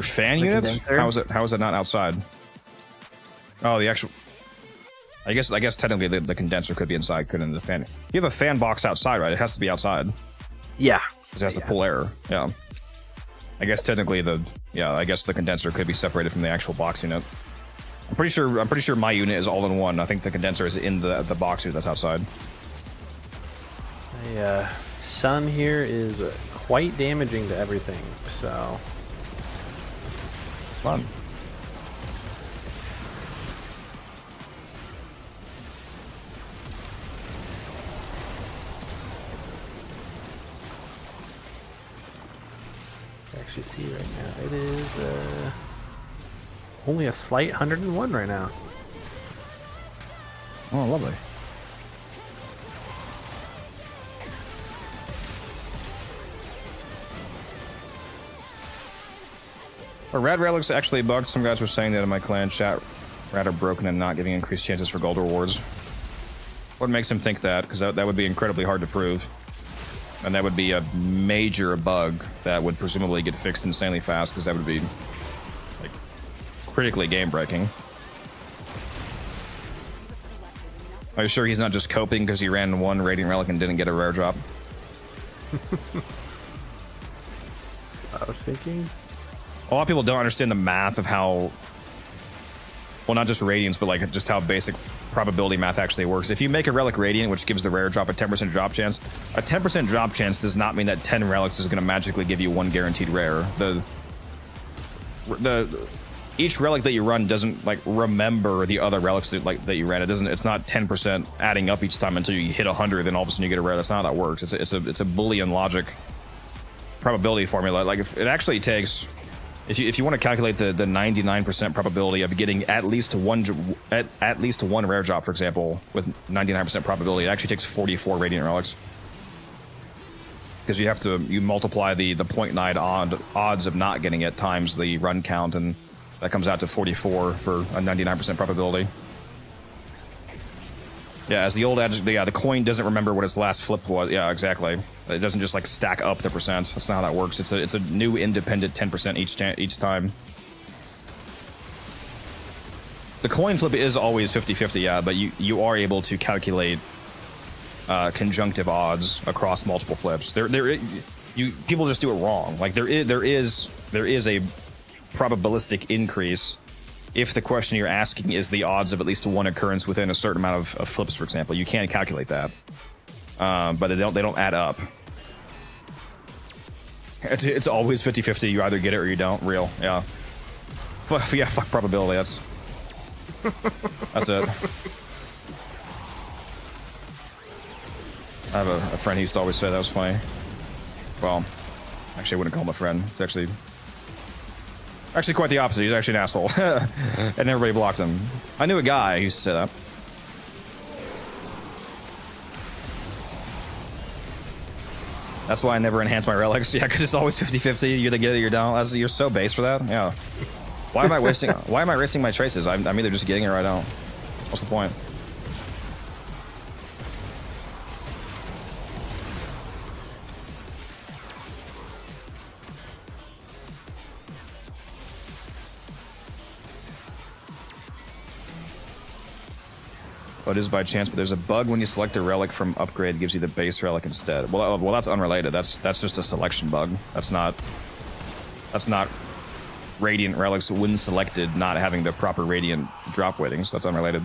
fan units? Condenser? How is it not outside? Oh, the actual. I guess technically the condenser could be inside, couldn't the fan? You have a fan box outside, right? It has to be outside. Yeah. Because it has to pull air. Yeah. I guess technically the condenser could be separated from the actual box unit. I'm pretty sure my unit is all in one. I think the condenser is in the box unit that's outside. The sun here is quite damaging to everything, so. Fun. Actually see right now it is only a slight 101 right now. Oh, lovely. Are rad relics actually bugged? Some guys were saying that in my clan chat. Rad are broken and not giving increased chances for gold rewards. What makes him think that? Because that would be incredibly hard to prove. And that would be a major bug that would presumably get fixed insanely fast, because that would be like critically game breaking. Are you sure he's not just coping because he ran 1 Radiant Relic and didn't get a rare drop? I was thinking. A lot of people don't understand the math of how, well, not just Radiance, but like just how basic probability math actually works. If you make a Relic Radiant, which gives the rare drop a 10% drop chance, a 10% drop chance does not mean that 10 relics is going to magically give you 1 guaranteed rare. Each relic that you run doesn't like remember the other relics that you ran. It's not 10% adding up each time until you hit 100, then all of a sudden you get a rare. That's not how that works. It's a Boolean logic probability formula. Like if it actually takes, if you want to calculate the 99% probability of getting at least one rare drop, for example, with 99% probability, it actually takes 44 Radiant Relics. Because you multiply the 0.9 odds of not getting it times the run count, and that comes out to 44 for a 99% probability. Yeah, as the old adage, the coin doesn't remember what its last flip was. Yeah, exactly. It doesn't just like stack up the percent. That's not how that works. It's a new independent 10% each time. The coin flip is always 50-50, yeah, but you are able to calculate conjunctive odds across multiple flips. People just do it wrong. Like there is a probabilistic increase if the question you're asking is the odds of at least one occurrence within a certain amount of flips, for example, you can calculate that, but they don't add up. It's always 50-50. You either get it or you don't. Real, yeah. Yeah, fuck probability. That's it. I have a friend who used to always say that was funny. Well, actually, I wouldn't call him a friend. It's actually quite the opposite. He's actually an asshole, and everybody blocked him. I knew a guy who used to say that. That's why I never enhance my relics. Yeah, because it's always 50-50. You either get it or you don't. You're so base for that. Yeah. Why am I wasting? Why am I wasting my traces? I'm either just getting it or I don't. What's the point? Oh, it is by chance, but there's a bug when you select a relic from upgrade, it gives you the base relic instead. Well, that's unrelated. That's just a selection bug. That's not radiant relics when selected not having the proper radiant drop weightings. That's unrelated.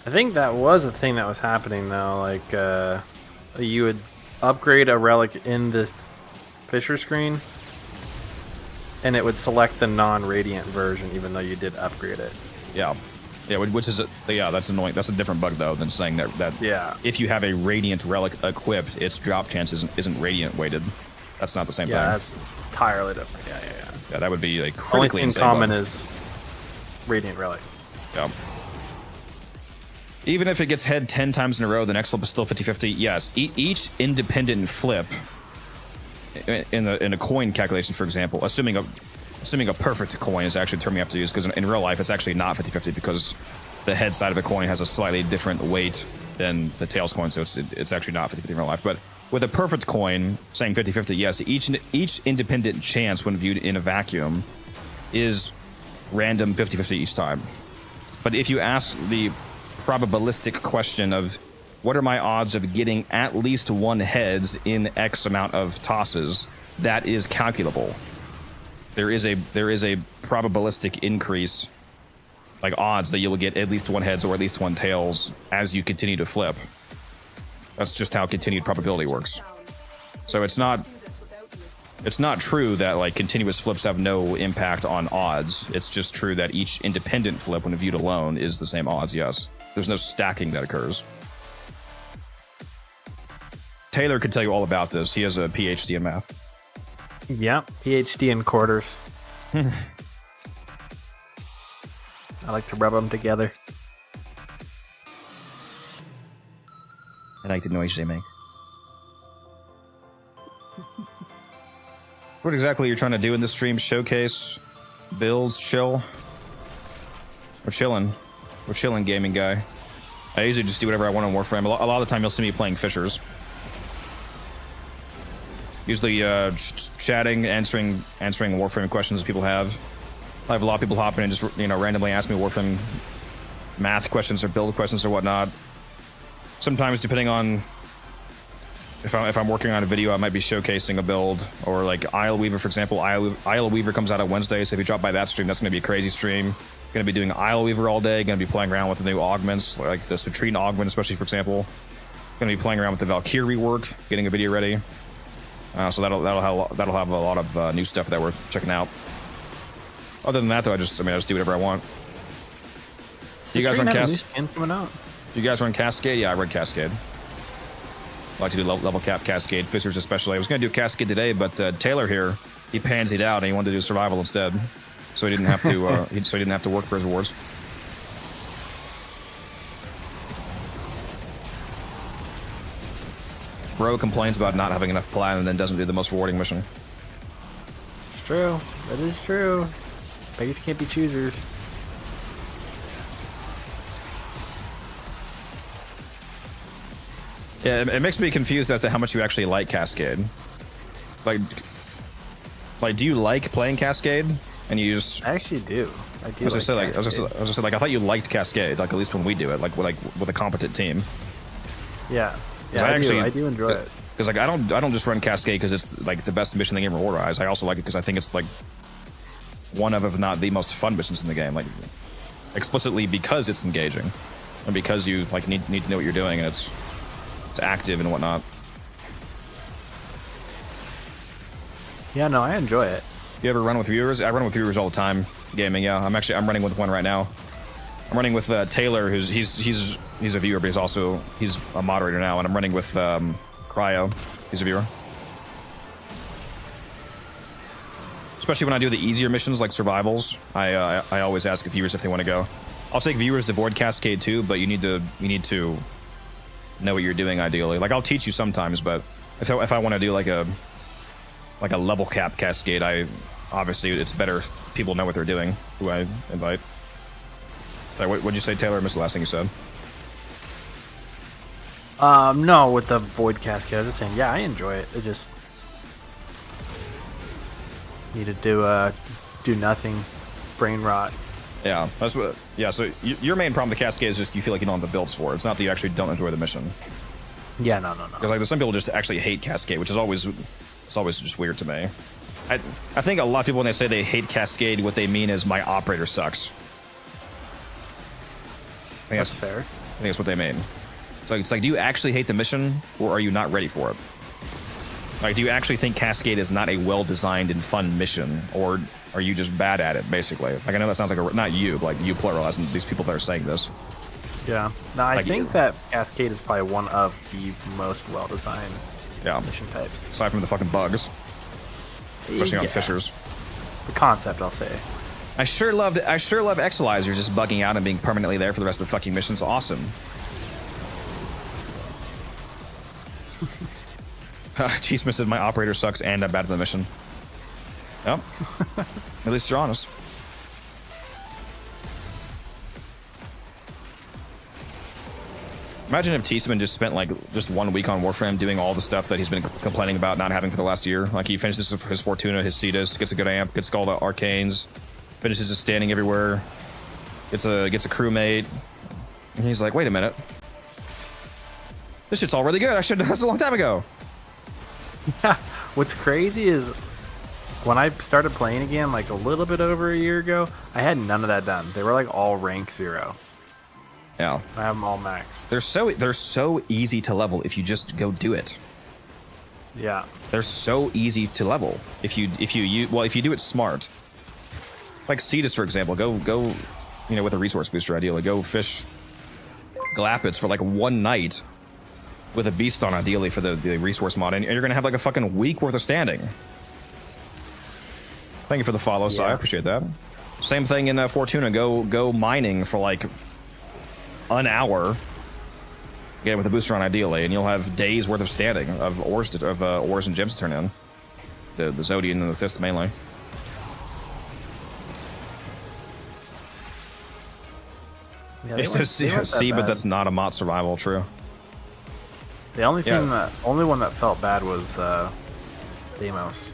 I think that was a thing that was happening though. Like you would upgrade a relic in the Fisher screen, and it would select the non-radiant version, even though you did upgrade it. Yeah. Yeah, which is that's annoying. That's a different bug though than saying that yeah, if you have a radiant relic equipped, its drop chance isn't radiant weighted. That's not the same thing. Yeah, that's entirely different. Yeah. Yeah, that would be like Only critically thing insane common bug. is radiant relic. Yeah. Even if it gets head 10 times in a row, the next flip is still 50-50. Yes, each independent flip in a coin calculation, for example, assuming a perfect coin is actually the term you have to use, because in real life it's actually not 50-50 because the head side of a coin has a slightly different weight than the tails coin, so it's actually not 50-50 in real life. But with a perfect coin, saying 50-50, yes, each independent chance when viewed in a vacuum is random 50-50 each time. But if you ask the probabilistic question of what are my odds of getting at least one heads in X amount of tosses, that is calculable. There is a probabilistic increase, like odds that you will get at least one heads or at least one tails as you continue to flip. That's just how continued probability works. So it's not true that like continuous flips have no impact on odds. It's just true that each independent flip, when viewed alone, is the same odds. Yes, there's no stacking that occurs. Taylor could tell you all about this. He has a PhD in math. Yep, PhD in quarters. I like to rub them together. I like the noise they make. What exactly you're trying to do in this stream? Showcase, builds, chill. We're chilling. We're chilling, gaming guy. I usually just do whatever I want on Warframe. A lot of the time you'll see me playing Fishers. Usually chatting, answering Warframe questions that people have. I have a lot of people hop in and just randomly ask me Warframe math questions or build questions or whatnot. Sometimes, depending on if I'm working on a video, I might be showcasing a build, or like Isle Weaver, for example. Isle Weaver comes out on Wednesday, so if you drop by that stream, that's going to be a crazy stream. Going to be doing Isle Weaver all day. Going to be playing around with the new augments, like the Citrine augment, especially, for example. Going to be playing around with the Valkyr rework, getting a video ready. So that'll have a lot of new stuff that we're checking out. Other than that, though, I just do whatever I want. Do you guys run Cascade? Do you guys run Cascade? Yeah, I run Cascade. I like to do level cap Cascade, Fishers especially. I was going to do Cascade today, but Taylor here, he pansied out and he wanted to do Survival instead, so he didn't have to. He didn't have to work for his rewards. Bro complains about not having enough platinum and then doesn't do the most rewarding mission. It's true. That is true. Beggars can't be choosers. Yeah, it makes me confused as to how much you actually like Cascade. Like, do you like playing Cascade? And you just... I actually do. I do. I was just saying, I thought you liked Cascade, like at least when we do it, like with a competent team. Yeah. Yeah, I do enjoy it. Because like I don't just run Cascade because it's like the best mission in the game reward-wise. I also like it because I think it's like one of, if not the most fun missions in the game. Like, explicitly because it's engaging, and because you like need to know what you're doing, and it's active and whatnot. Yeah, no, I enjoy it. You ever run with viewers? I run with viewers all the time. Gaming, yeah. I'm running with one right now. I'm running with Taylor, who's he's a viewer, but he's a moderator now, and I'm running with Cryo. He's a viewer. Especially when I do the easier missions like survivals, I always ask viewers if they want to go. I'll take viewers to Void Cascade too, but you need to know what you're doing ideally. Like I'll teach you sometimes, but if I want to do like a level cap cascade, obviously it's better if people know what they're doing who I invite. Sorry, what'd you say, Taylor? I missed the last thing you said. No, with the Void Cascade, I was just saying, yeah, I enjoy it. I just need to do nothing, brain rot. Yeah, that's what. Yeah, so your main problem with the Cascade is just you feel like you don't have the builds for it. It's not that you actually don't enjoy the mission. Yeah, no. Because like there's some people just actually hate Cascade, which is always just weird to me. I think a lot of people when they say they hate Cascade, what they mean is my operator sucks. I think That's fair. I think that's what they mean. So it's like, do you actually hate the mission, or are you not ready for it? Like, do you actually think Cascade is not a well-designed and fun mission, or are you just bad at it, basically? Like, I know that sounds like not you, but like you plural, as in these people that are saying this. Yeah. No, I Like, think that Cascade is probably one of the most well-designed mission types. Aside from the fucking bugs, especially on fishers. The concept, I'll say. I sure love Exilizer just bugging out and being permanently there for the rest of the fucking missions. Awesome. T-Smith said my operator sucks and I'm bad at the mission. Yep. At least you're honest. Imagine if T-Smith just spent like just 1 week on Warframe doing all the stuff that he's been complaining about not having for the last year. Like he finishes his Fortuna, his Cetus, gets a good amp, gets all the arcanes, finishes his standing everywhere, gets a crewmate. And he's like, wait a minute. This shit's all really good. I should have done this a long time ago. What's crazy is when I started playing again, like a little bit over a year ago, I had none of that done. They were like all rank 0. Yeah. I have them all maxed. They're so easy to level if you just go do it. Yeah. They're so easy to level if you do it smart. Like Cetus, for example, go with a resource booster ideally. Go fish Galapids for like 1 night with a beast on ideally for the resource mod, and you're gonna have like a fucking week worth of standing. Thank you for the follow, Si. I appreciate that. Same thing in Fortuna. Go mining for like an hour. Again, with a booster on ideally, and you'll have days worth of standing of ores and gems to turn in. The Zodian and the Thist mainly. Yeah, It says C, but that's not a mod survival. True. The only only one that felt bad was Deimos.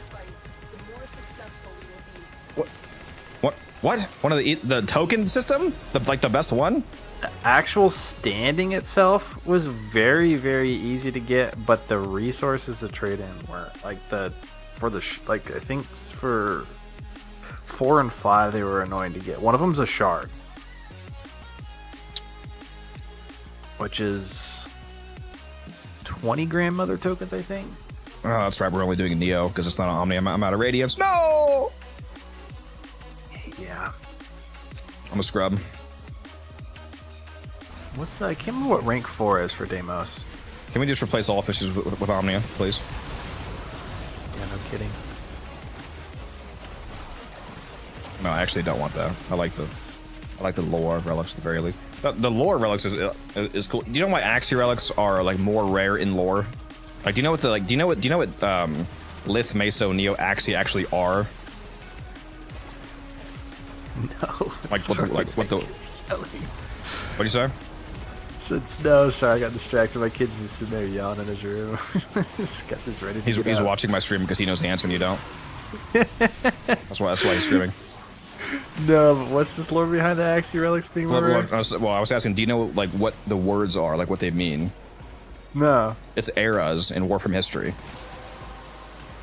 What? One of the token system? The best one? The actual standing itself was very, very easy to get, but the resources to trade in were like I think for 4 and 5 they were annoying to get. One of them's a shard, which is 20 grandmother tokens, I think. Oh, that's right. We're only doing a Neo because it's not an Omni. I'm out of Radiance. No! Yeah. I'm a scrub. I can't remember what rank 4 is for Deimos. Can we just replace all fishes with Omnia, please? Yeah, no kidding. No, I actually don't want that. I like the lore relics at the very least. The lore relics is cool. Do you know why Axie relics are like more rare in lore? Like, do you know what Lith, Meso, Neo, Axie actually are? No. What'd you say? No, sorry, I got distracted. My kid's just sitting there yelling in his room. This guy's just ready to He's watching my stream because he knows the answer and you don't. That's why he's screaming. No, but what's this lore behind the Axie relics being rare? I was asking, do you know like what the words are, like what they mean? No. It's eras in Warframe history.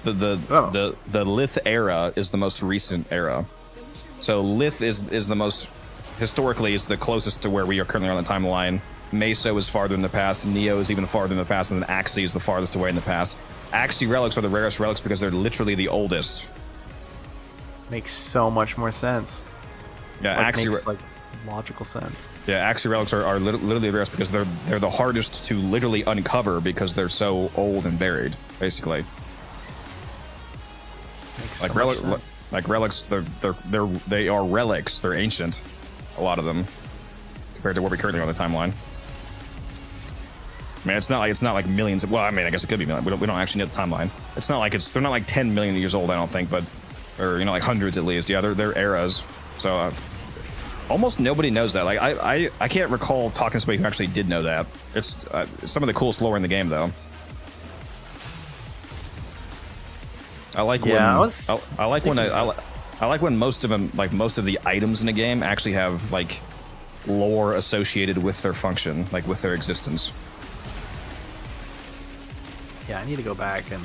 The Lith era is the most recent era. So Lith is the most, historically, is the closest to where we are currently on the timeline. Meso is farther in the past, Neo is even farther in the past, and then Axii is the farthest away in the past. Axii relics are the rarest relics because they're literally the oldest. Makes so much more sense. Yeah, Like, Axii makes like logical sense. Yeah, Axii relics are literally the rarest because they're the hardest to literally uncover because they're so old and buried, basically. Makes Like so much sense. relics, they are relics. They're ancient, a lot of them, compared to what we currently are on the timeline. I mean, it's not like millions. Well, I mean, I guess it could be millions. We don't actually know the timeline. It's not like they're not like 10 million years old. I don't think, but or like hundreds at least. Yeah, they're eras. So almost nobody knows that. Like I can't recall talking to somebody who actually did know that. It's some of the coolest lore in the game, though. I like when most of them, like most of the items in a game, actually have like lore associated with their function, like with their existence. Yeah, I need to go back, and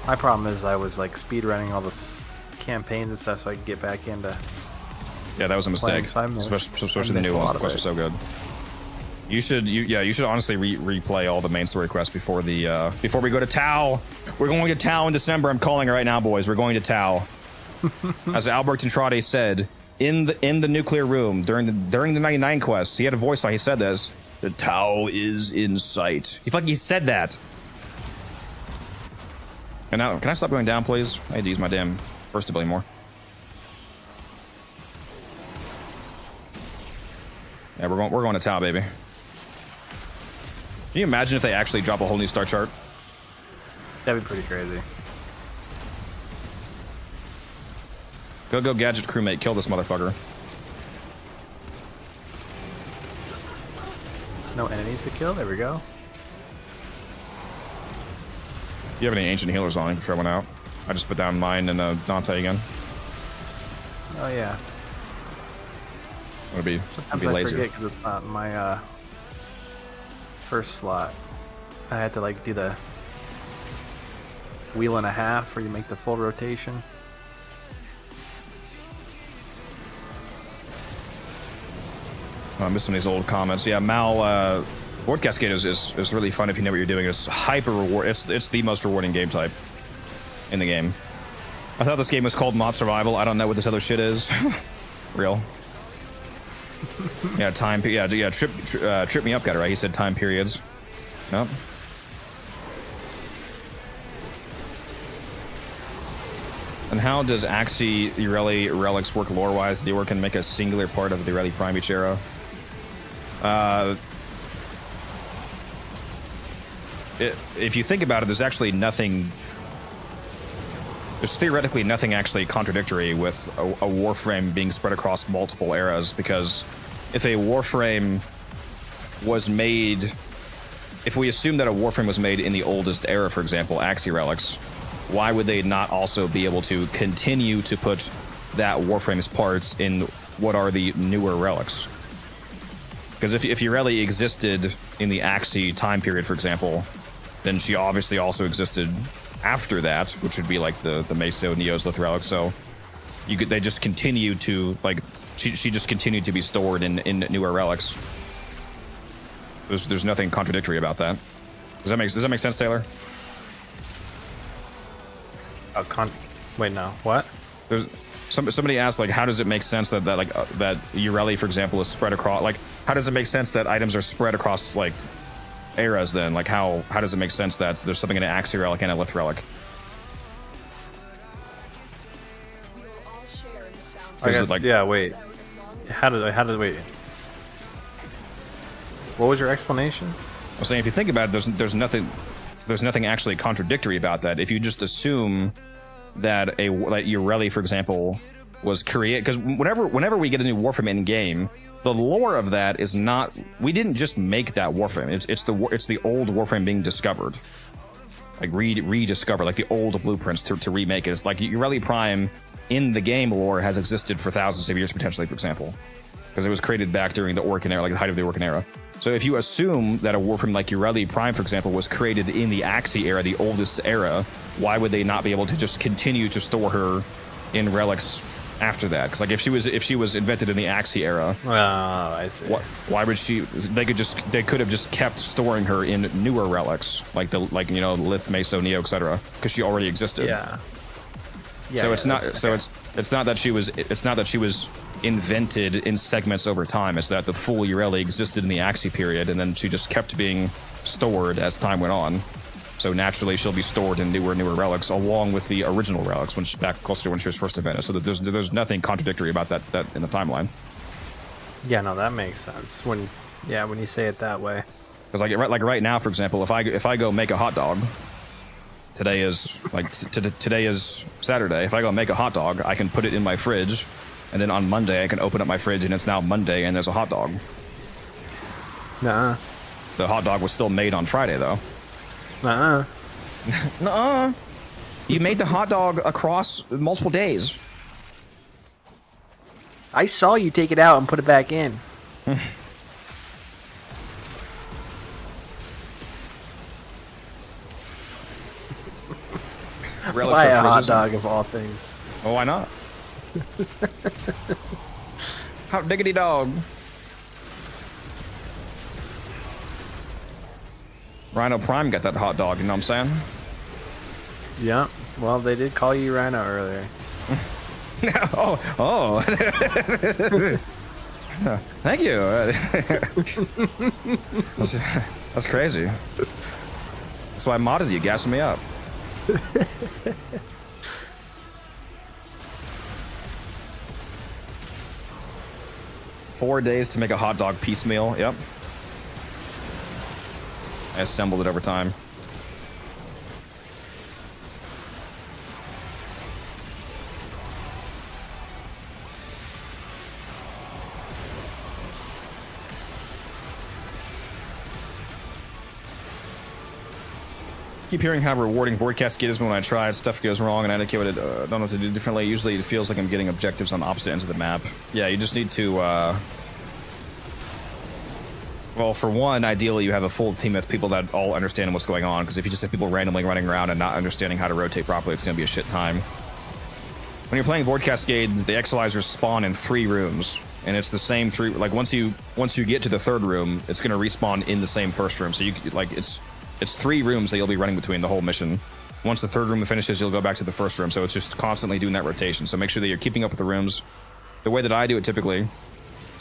my problem is I was like speedrunning all this campaigns and stuff so I could get back into. Yeah, that was a mistake. So I missed- especially the I missed new a ones. lot The of quests are so good. You should honestly replay all the main story quests before we go to Tau. We're going to Tau in December. I'm calling it right now, boys. We're going to Tau. As Albert Andrade said in the nuclear room during the 99 quest, he had a voice line. He said this: "The Tau is in sight." He said that. And now, can I stop going down, please? I need to use my damn burst ability more. Yeah, we're going to Tau, baby. Can you imagine if they actually drop a whole new star chart? That'd be pretty crazy. Go, gadget crewmate, kill this motherfucker. There's no enemies to kill. There we go. Do you have any ancient healers on? Before I went out, I just put down mine and Dante again. Oh yeah. I'm gonna be Sometimes I lazy. forget because it's not my first slot. I had to like do the wheel and a half where you make the full rotation. I missed some of these old comments. Yeah, Mal, Board Cascade is really fun if you know what you're doing. It's hyper reward. It's the most rewarding game type in the game. I thought this game was called Mod Survival. I don't know what this other shit is. Real. Yeah, time. Yeah, Trip Me Up got it right. He said time periods. Nope. And how does Axii Irelie relics work lore-wise? Do you work and make a singular part of the Irelie Prime each era? If you think about it, there's actually nothing. There's theoretically nothing actually contradictory with a Warframe being spread across multiple eras, because if a Warframe was made, if we assume that a Warframe was made in the oldest era, for example, Axii relics, why would they not also be able to continue to put that Warframe's parts in what are the newer relics? Because if Irelie existed in the Axii time period, for example, then she obviously also existed after that, which would be like the Meso, Neos, Lith relics. So they just continue to, like, she just continued to be stored in newer relics. There's nothing contradictory about that. Does that make sense, Taylor? Wait, no. What? There's somebody asked, like, how does it make sense that that Irelie, for example, is spread across? Like, how does it make sense that items are spread across like eras? Then, like, how does it make sense that there's something in an Axii relic and a Lith relic? We will all share in this fountain. I Is it guess, like- yeah, wait. How did wait? What was your explanation? I'm saying, if you think about it, there's nothing actually contradictory about that. If you just assume that like Irelie, for example, was created, because whenever we get a new Warframe in game, the lore of that is not. We didn't just make that Warframe. It's the old Warframe being discovered, like rediscovered, like the old blueprints to remake it. It's like Irelie Prime in the game lore has existed for thousands of years potentially, for example, because it was created back during the Orcan era, like the height of the Orcan era. So if you assume that a Warframe like Irelie Prime, for example, was created in the Axii era, the oldest era, why would they not be able to just continue to store her in relics after that. Because like if she was invented in the Axie era, Oh, I see. why would she? They could have just kept storing her in newer relics, like you know, Lith, Meso, Neo, etc. Because she already existed. Yeah. Yeah. So it's not. that's- So okay. it's not that she was. It's not that she was invented in segments over time. It's that the full Urelli existed in the Axie period, and then she just kept being stored as time went on. So naturally, she'll be stored in newer relics, along with the original relics, when back closer to when she was first invented. So that there's nothing contradictory about that in the timeline. Yeah, no, that makes sense. When you say it that way. Because like right now, for example, if I go make a hot dog, today is today is Saturday. If I go make a hot dog, I can put it in my fridge, and then on Monday I can open up my fridge and it's now Monday and there's a hot dog. Nuh-uh. The hot dog was still made on Friday though. Nuh-uh. Nuh-uh. You made the hot dog across multiple days. I saw you take it out and put it back in. Relics Why are a hot fridges. dog of all things? Well, why not? Hot diggity dog. Rhino Prime got that hot dog, you know what I'm saying? Yeah. Well, they did call you Rhino earlier. oh. Thank you. That's crazy. That's why I modded you, gassing me up. 4 days to make a hot dog piecemeal. Yep. I assembled it over time. Keep hearing how rewarding Void Cascade is when I try it. Stuff goes wrong and I don't know what to do differently. Usually it feels like I'm getting objectives on opposite ends of the map. Yeah, you just need to, well, for one, ideally you have a full team of people that all understand what's going on, because if you just have people randomly running around and not understanding how to rotate properly, it's going to be a shit time. When you're playing Void Cascade, the Exilizers spawn in 3 rooms, and it's the same 3, like once you get to the 3rd room, it's going to respawn in the same 1st room, so you like it's 3 rooms that you'll be running between the whole mission. Once the 3rd room finishes, you'll go back to the 1st room, so it's just constantly doing that rotation. So make sure that you're keeping up with the rooms. The way that I do it typically,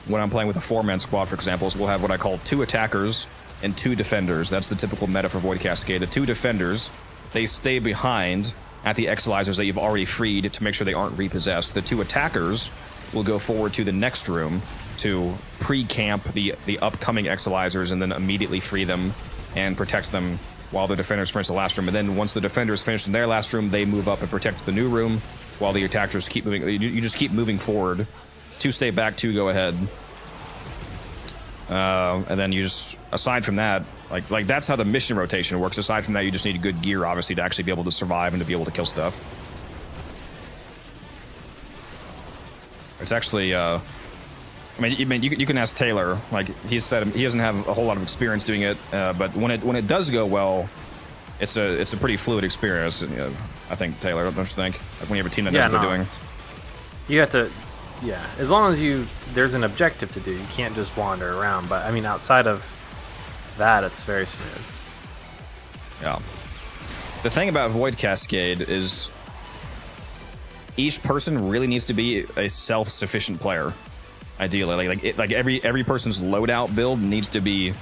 when I'm playing with a 4-man squad, for example, is we'll have what I call 2 attackers and 2 defenders. That's the typical meta for Void Cascade. The 2 defenders, they stay behind at the Exilizers that you've already freed to make sure they aren't repossessed. The 2 attackers will go forward to the next room to pre-camp the upcoming Exilizers and then immediately free them and protect them while the defenders finish the last room. And then once the defenders finish in their last room, they move up and protect the new room while the attackers keep moving. You just keep moving forward. 2 stay back, 2 go ahead. And then you just, aside from that, like that's how the mission rotation works. Aside from that, you just need good gear, obviously, to actually be able to survive and to be able to kill stuff. It's actually, I mean, you can ask Taylor. Like he said, he doesn't have a whole lot of experience doing it, but when it does go well, it's a pretty fluid experience. I think Taylor, don't you think? Like when you have a team that knows what they're doing. You have to, yeah. As long as there's an objective to do, you can't just wander around. But I mean, outside of that, it's very smooth. Yeah. The thing about Void Cascade is each person really needs to be a self-sufficient player. Ideally, like every person's loadout build needs to be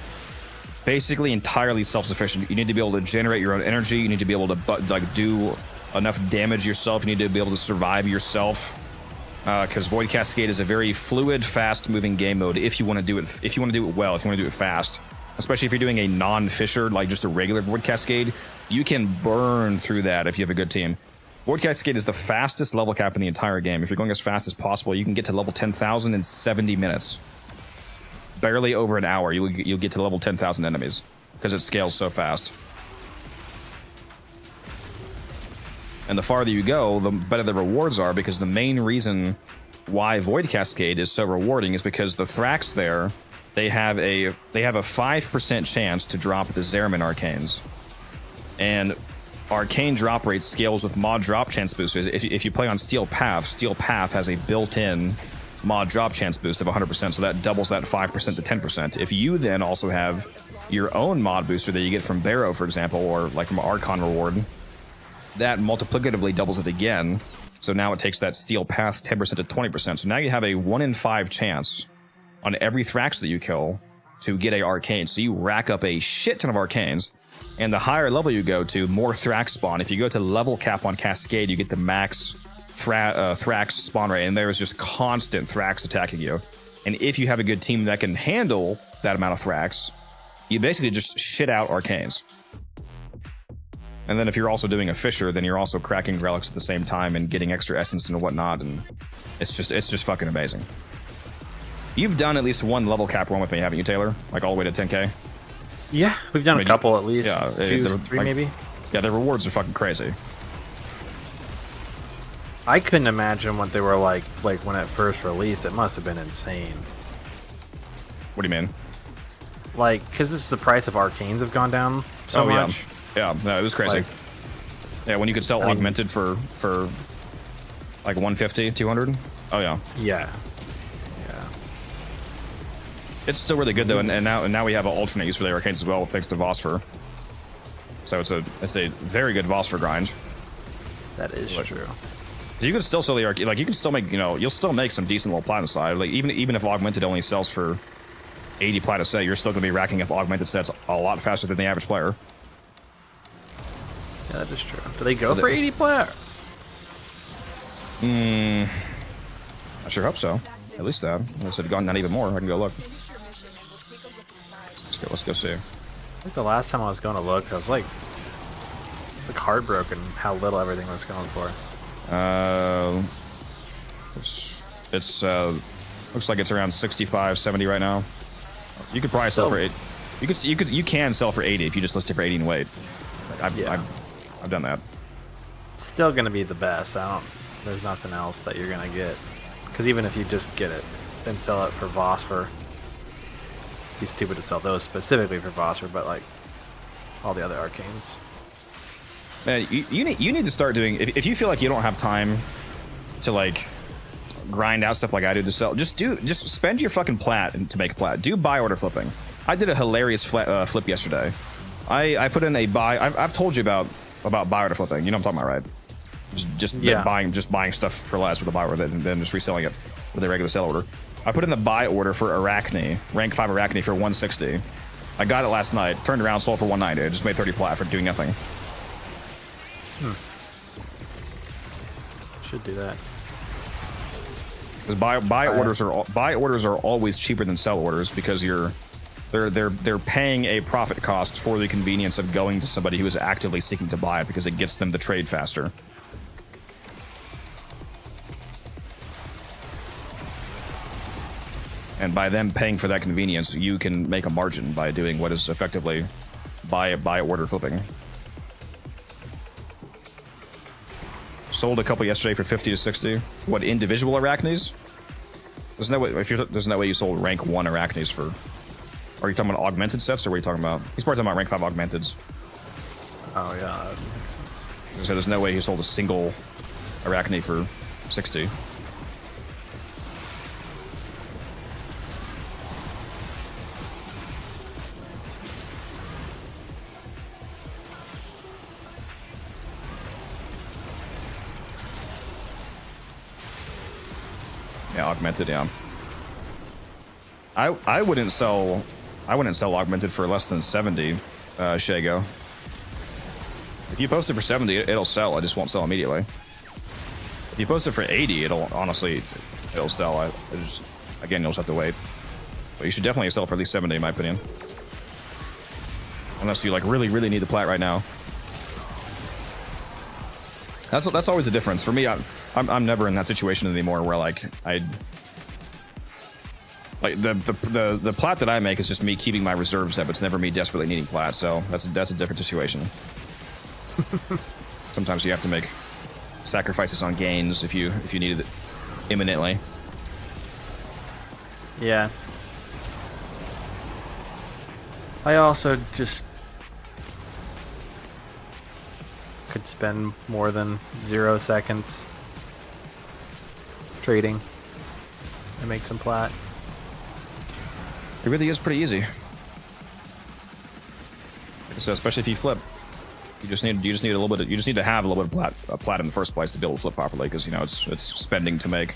basically entirely self-sufficient. You need to be able to generate your own energy. You need to be able to do enough damage yourself. You need to be able to survive yourself. Because Void Cascade is a very fluid, fast-moving game mode. If you want to do it, if you want to do it well, if you want to do it fast, especially if you're doing a non-Fisher, like just a regular Void Cascade, you can burn through that if you have a good team. Void Cascade is the fastest level cap in the entire game. If you're going as fast as possible, you can get to level 10,000 in 70 minutes. Barely over an hour, you'll get to level 10,000 enemies because it scales so fast. And the farther you go, the better the rewards are, because the main reason why Void Cascade is so rewarding is because the Thrax there, they have a 5% chance to drop the Zeramin Arcanes. And arcane drop rate scales with mod drop chance boosters. If you play on Steel Path has a built-in mod drop chance boost of 100%, so that doubles that 5% to 10%. If you then also have your own mod booster that you get from Barrow, for example, or like from Archon reward, that multiplicatively doubles it again. So now it takes that Steel Path 10% to 20%. So now you have a 1 in 5 chance on every Thrax that you kill to get a arcane. So you rack up a shit ton of arcanes, and the higher level you go to, more Thrax spawn. If you go to level cap on Cascade, you get the max Thrax spawn rate, and there is just constant Thrax attacking you. And if you have a good team that can handle that amount of Thrax, you basically just shit out arcanes. And then if you're also doing a Fisher, then you're also cracking relics at the same time and getting extra essence and whatnot, and it's just fucking amazing. You've done at least one level cap run with me, haven't you, Taylor? Like all the way to 10k? Yeah, we've done a couple at least. Yeah, 2, 3 maybe. Yeah, the rewards are fucking crazy. I couldn't imagine what they were like when it first released. It must have been insane. What do you mean? Like, because this is the price of arcanes have gone down so much. Yeah, no, it was crazy. Like, yeah, when you could sell augmented for like 150, 200. Oh yeah. Yeah. It's still really good though, and now we have an alternate use for the arcanes as well, thanks to Vosper. So it's a very good Vosper grind. That is true. So you can still sell the arcane, like you can still make, you'll still make some decent little plat side. Like even if augmented only sells for 80 plat a set, you're still gonna be racking up augmented sets a lot faster than the average player. Yeah, that is true. Do they go for 80 plat? I sure hope so. At least that. Unless it gone not even more, I can go look. Let's go see. I think the last time I was going to look, I was like heartbroken how little everything was going for. It's looks like it's around 65, 70 right now. You could probably sell for 8. You can sell for 80 if you just list it for 80 and wait. I've done that. It's still gonna be the best. There's nothing else that you're gonna get. Because even if you just get it, then sell it for Vosper. Be stupid to sell those specifically for Vosper, but like all the other arcanes. Man, you need to start doing, if you feel like you don't have time to like grind out stuff like I do to sell, just spend your fucking plat to make plat. Do buy order flipping. I did a hilarious flip yesterday. I put in a buy. I've told you about buy order flipping. You know what I'm talking about, right? Just buying stuff for less with a buy order and then just reselling it with a regular sell order. I put in the buy order for Arachne, rank 5 Arachne for 160. I got it last night, turned around, sold for 190. I just made 30 plat for doing nothing. Should do that. Because buy orders are always cheaper than sell orders because they're paying a profit cost for the convenience of going to somebody who is actively seeking to buy it because it gets them to trade faster. And by them paying for that convenience, you can make a margin by doing what is effectively buy order flipping. Sold a couple yesterday for 50 to 60. What, individual Arachnes? There's no way you sold rank 1 Arachnes for. Are you talking about augmented sets, or what are you talking about? He's probably talking about rank 5 augmenteds. Oh yeah, that makes sense. So there's no way he sold a single Arachne for 60. Yeah, augmented, yeah. I wouldn't sell augmented for less than 70, Shago. If you post it for 70, it'll sell. I just won't sell immediately. If you post it for 80, it'll sell. Again, you'll just have to wait. But you should definitely sell for at least 70, in my opinion. Unless you like really need the plat right now. That's always the difference for me. I'm never in that situation anymore where like the plat that I make is just me keeping my reserves up. It's never me desperately needing plat, so that's a different situation. Sometimes you have to make sacrifices on gains if you needed it imminently. Yeah. I also just could spend more than 0 seconds trading and make some plat. It really is pretty easy. So especially if you flip, you just need a little bit. You just need to have a little bit of plat in the first place to be able to flip properly, because you know it's spending to make.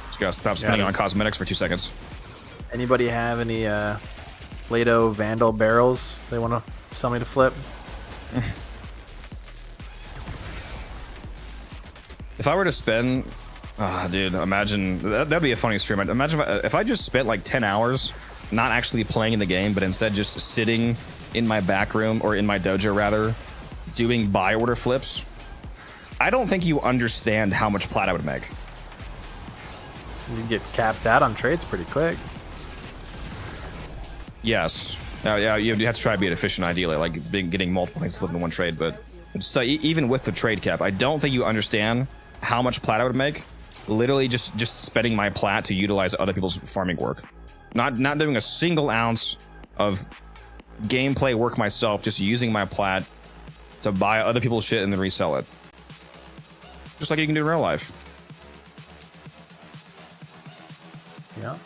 Just gotta stop spending on cosmetics for 2 seconds. Anybody have any Lato Vandal barrels they want to sell me to flip? If I were to spend, dude, imagine that'd be a funny stream. Imagine if I just spent like 10 hours not actually playing in the game, but instead just sitting in my back room, or in my dojo rather, doing buy order flips. I don't think you understand how much plat I would make. You get capped out on trades pretty quick. Yes. Yeah, you have to try to be efficient ideally, like getting multiple things flipped in one trade, but even with the trade cap, I don't think you understand how much plat I would make. Literally just spending my plat to utilize other people's farming work. Not doing a single ounce of gameplay work myself, just using my plat to buy other people's shit and then resell it. Just like you can do in real life. Yeah.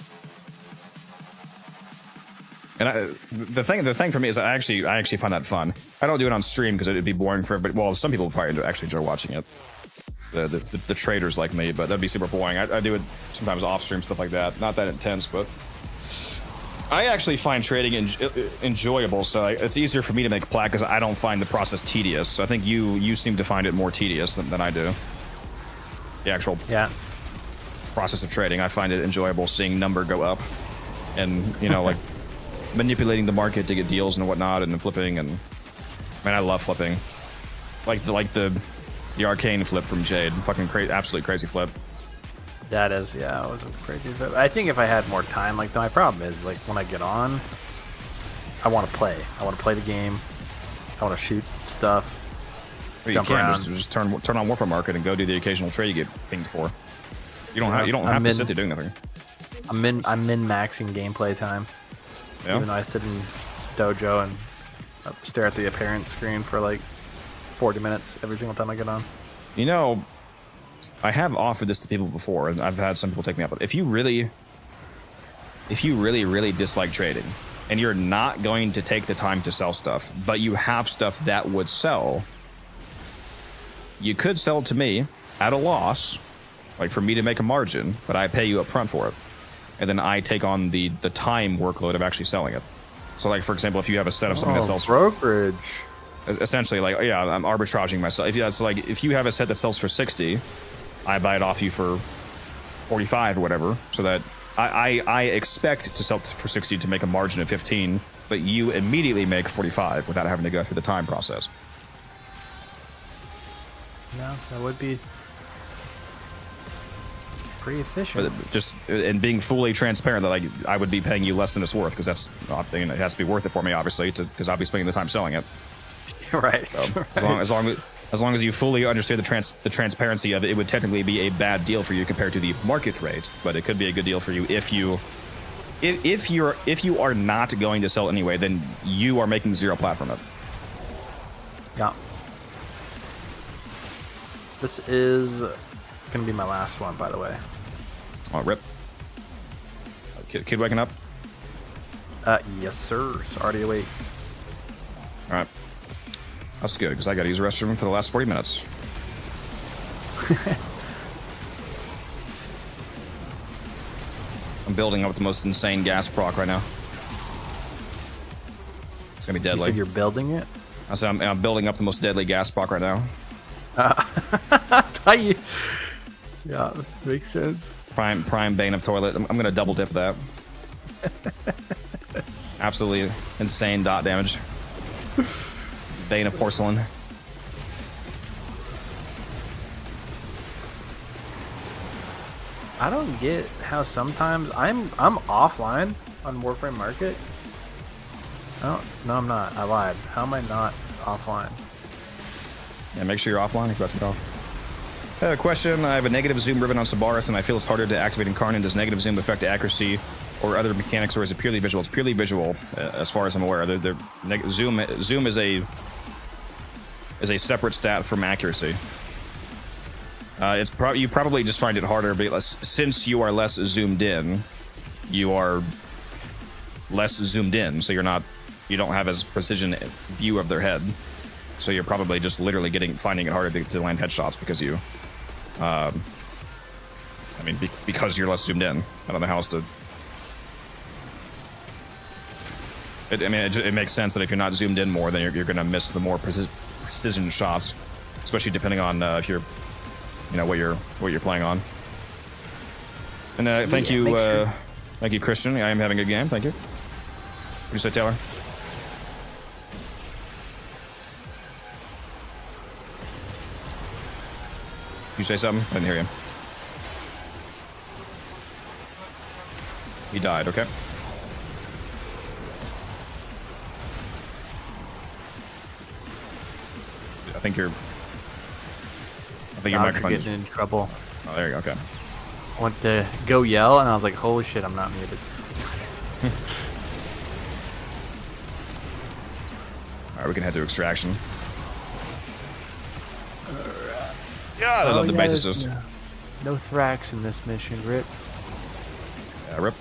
And the thing for me is I actually find that fun. I don't do it on stream because it'd be boring for everybody. Well, some people probably actually enjoy watching it. The traders like me, but that'd be super boring. I do it sometimes off stream, stuff like that. Not that intense, but I actually find trading enjoyable. So it's easier for me to make plat because I don't find the process tedious. So I think you seem to find it more tedious than I do. The actual process of trading, I find it enjoyable seeing number go up, and you know, like manipulating the market to get deals and whatnot, and then flipping. And man, I love flipping, like the arcane flip from Jade. Fucking absolutely crazy flip. That is, yeah, it was a crazy flip. I think if I had more time, like my problem is like when I get on, I want to play. I want to play the game. I want to shoot stuff. Well, you can just turn on Warframe Market and go do the occasional trade you get pinged for. You don't have to sit there doing nothing. I'm min-maxing gameplay time. Yeah. Even though I sit in dojo and stare at the appearance screen for like 40 minutes every single time I get on. You know, I have offered this to people before, and I've had some people take me up. But if you really dislike trading, and you're not going to take the time to sell stuff, but you have stuff that would sell, you could sell it to me at a loss, like for me to make a margin, but I pay you up front for it. And then I take on the time workload of actually selling it. So like, for example, if you have a set of something that sells brokerage, essentially, like, yeah, I'm arbitraging myself. So like, if you have a set that sells for 60, I buy it off you for 45 or whatever, so that I expect to sell for 60 to make a margin of 15, but you immediately make 45 without having to go through the time process. Yeah, that would be pretty efficient. But just and being fully transparent that like I would be paying you less than it's worth, because that's it has to be worth it for me, obviously, because I'll be spending the time selling it. Right. So, as long as you fully understand the transparency of it, it would technically be a bad deal for you compared to the market rate, but it could be a good deal for you if you are not going to sell anyway. Then you are making 0 plat from it. Yeah. This is gonna be my last one, by the way. Oh, rip. Kid waking up? Yes, sir. It's already awake. All right. That's good, because I got to use the restroom for the last 40 minutes. I'm building up the most insane gas proc right now. It's going to be deadly. You said you're building it? I said I'm building up the most deadly gas proc right now. Yeah, makes sense. Prime Bane of Toilet. I'm going to double dip that. Absolutely insane dot damage. Bane of Porcelain. I don't get how sometimes I'm offline on Warframe Market. No, I'm not. I lied. How am I not offline? Yeah, make sure you're offline if you're about to get off. Question, I have a negative zoom ribbon on Sabaris, and I feel it's harder to activate in Karnan. Does negative zoom affect accuracy or other mechanics, or is it purely visual? It's purely visual, as far as I'm aware. Zoom is a separate stat from accuracy. You probably just find it harder, but since you are less zoomed in, you are less zoomed in, so you don't have as precision view of their head. So you're probably just literally finding it harder to land headshots because you, because you're less zoomed in. I don't know how else to. It makes sense that if you're not zoomed in more, then you're gonna miss the more precision shots, especially depending on if you're, what you're playing on. And thank you, Christian. I am having a good game. Thank you. What did you say, Taylor? You say something? I didn't hear you. He died. Okay. I think your microphone is getting in trouble. Oh, there you go. Okay. I went to go yell, and I was like, "Holy shit, I'm not muted." All right, we can head to extraction. Yeah, I love the base assist. No Thrax in this mission, Rip. Yeah, Rip.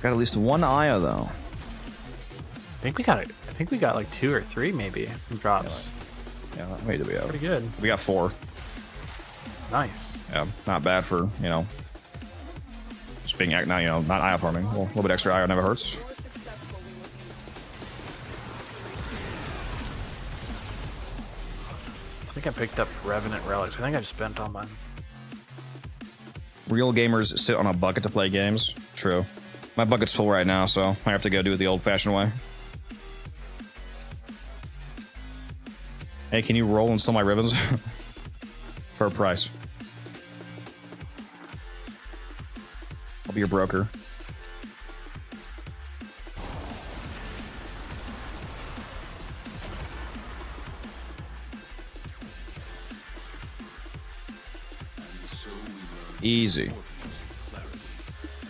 Got at least one Aya though. I think we got like 2 or 3 maybe drops. Yeah, how many did we have? Pretty good. We got 4. Nice. Yeah, not bad for just being not Aya farming. Well, a little bit extra Aya never hurts. The more successful we will be. I think I picked up Revenant Relics. I think I just spent all mine. Real gamers sit on a bucket to play games. True. My bucket's full right now, so I have to go do it the old-fashioned way. Hey, can you roll and sell my ribbons? For a price. I'll be your broker. Easy.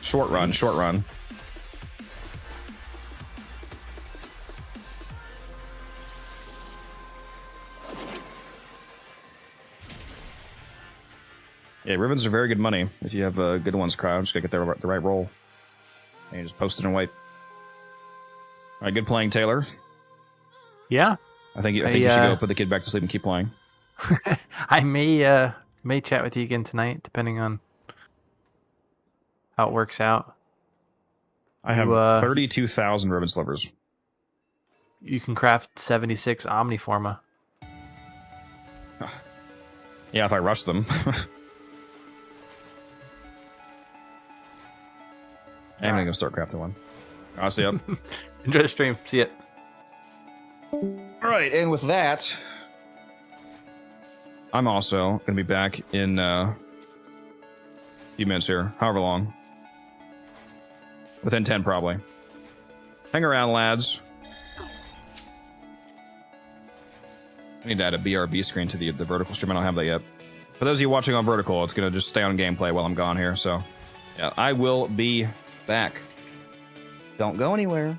Short run, short run. Yeah, ribbons are very good money if you have good ones, crowd. Just gotta get the right roll. And you just post it and wait. All right, good playing, Taylor. Yeah. I think you should go put the kid back to sleep and keep playing. I may chat with you again tonight, depending on how it works out. I have 32,000 ribbon slivers. You can craft 76 Omniforma. Yeah, if I rush them. I'm gonna start crafting one. I'll see you. Enjoy the stream. See ya. All right, and with that, I'm also gonna be back in a few minutes here, however long. Within 10, probably. Hang around, lads. I need to add a BRB screen to the vertical stream. I don't have that yet. For those of you watching on vertical, it's gonna just stay on gameplay while I'm gone here. So, yeah, I will be back. Don't go anywhere.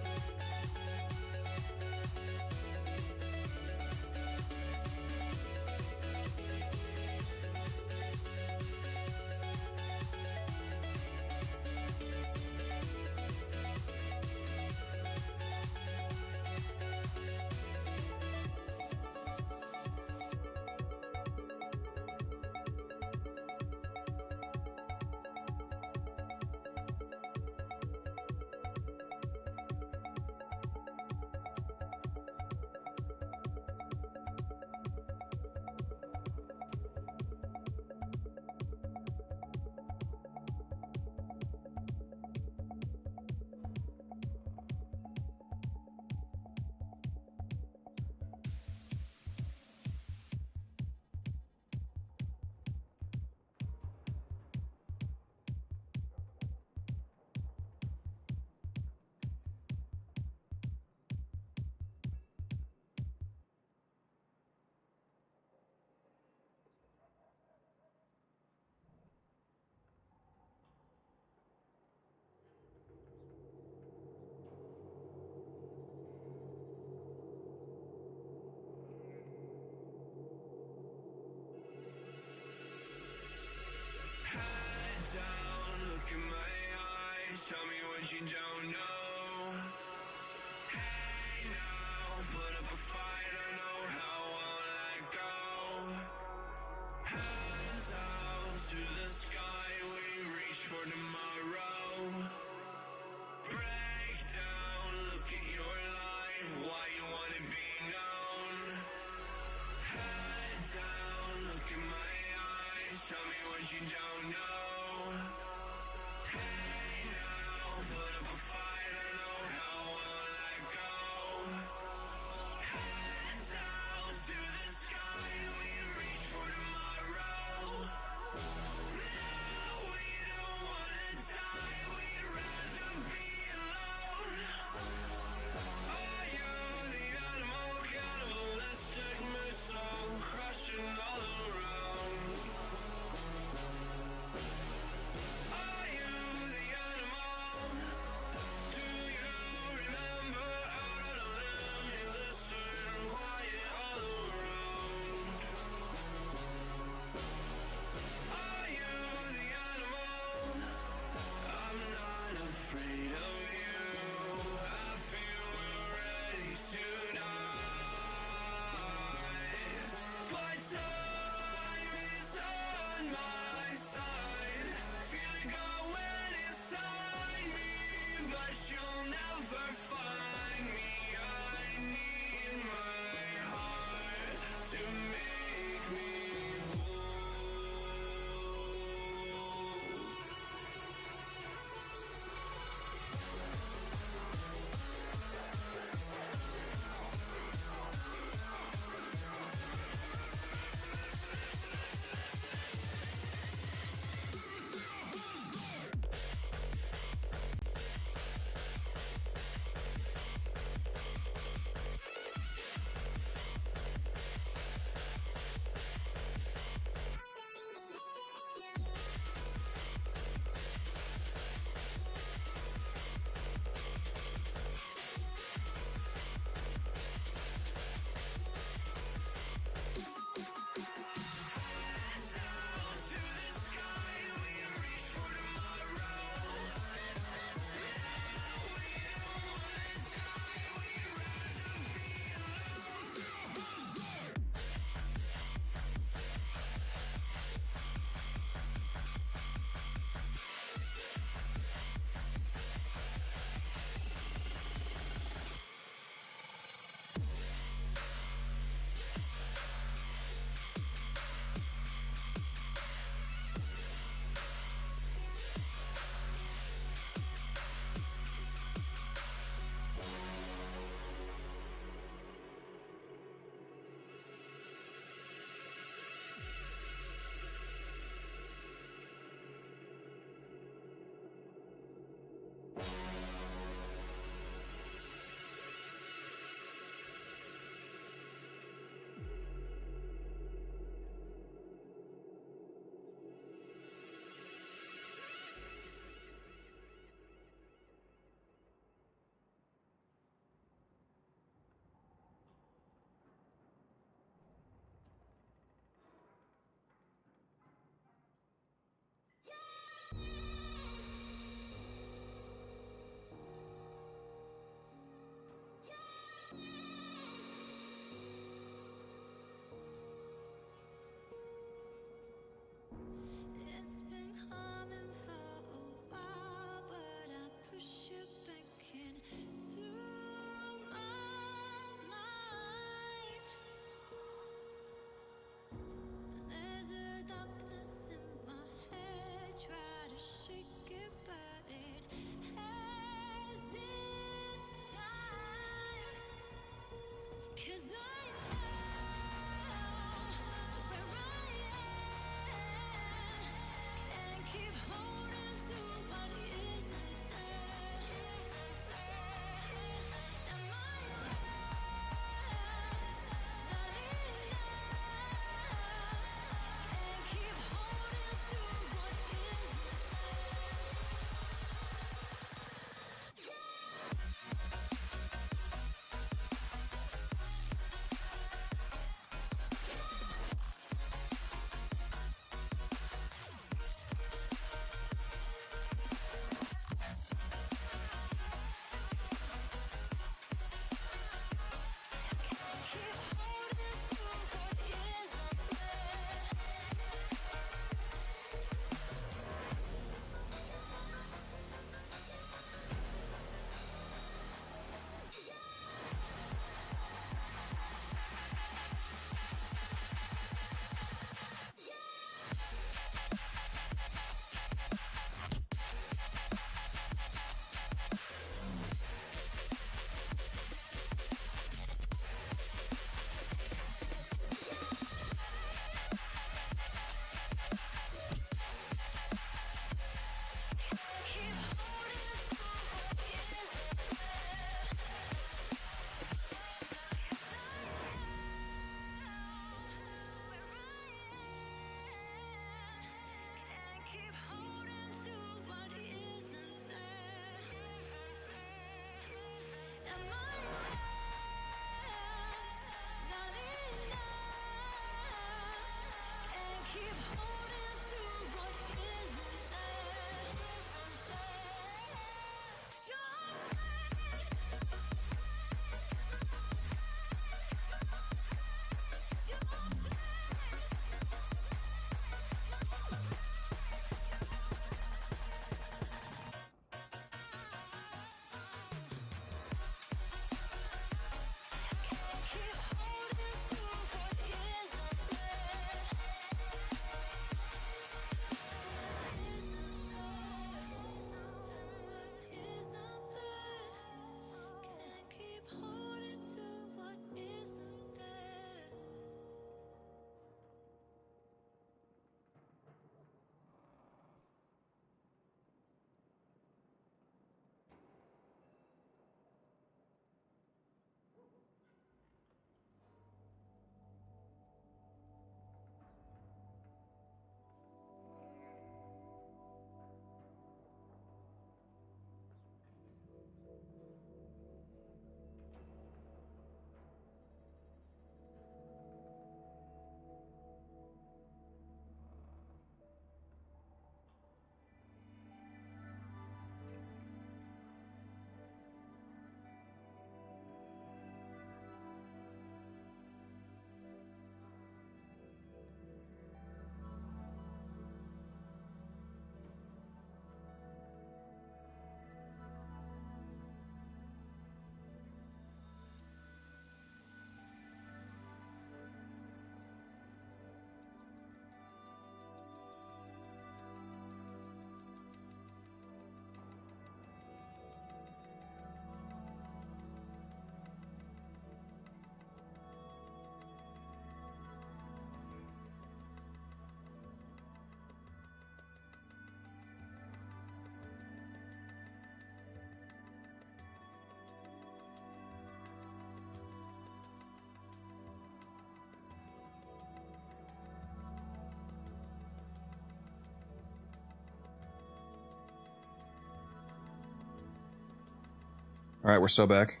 All right, we're so back.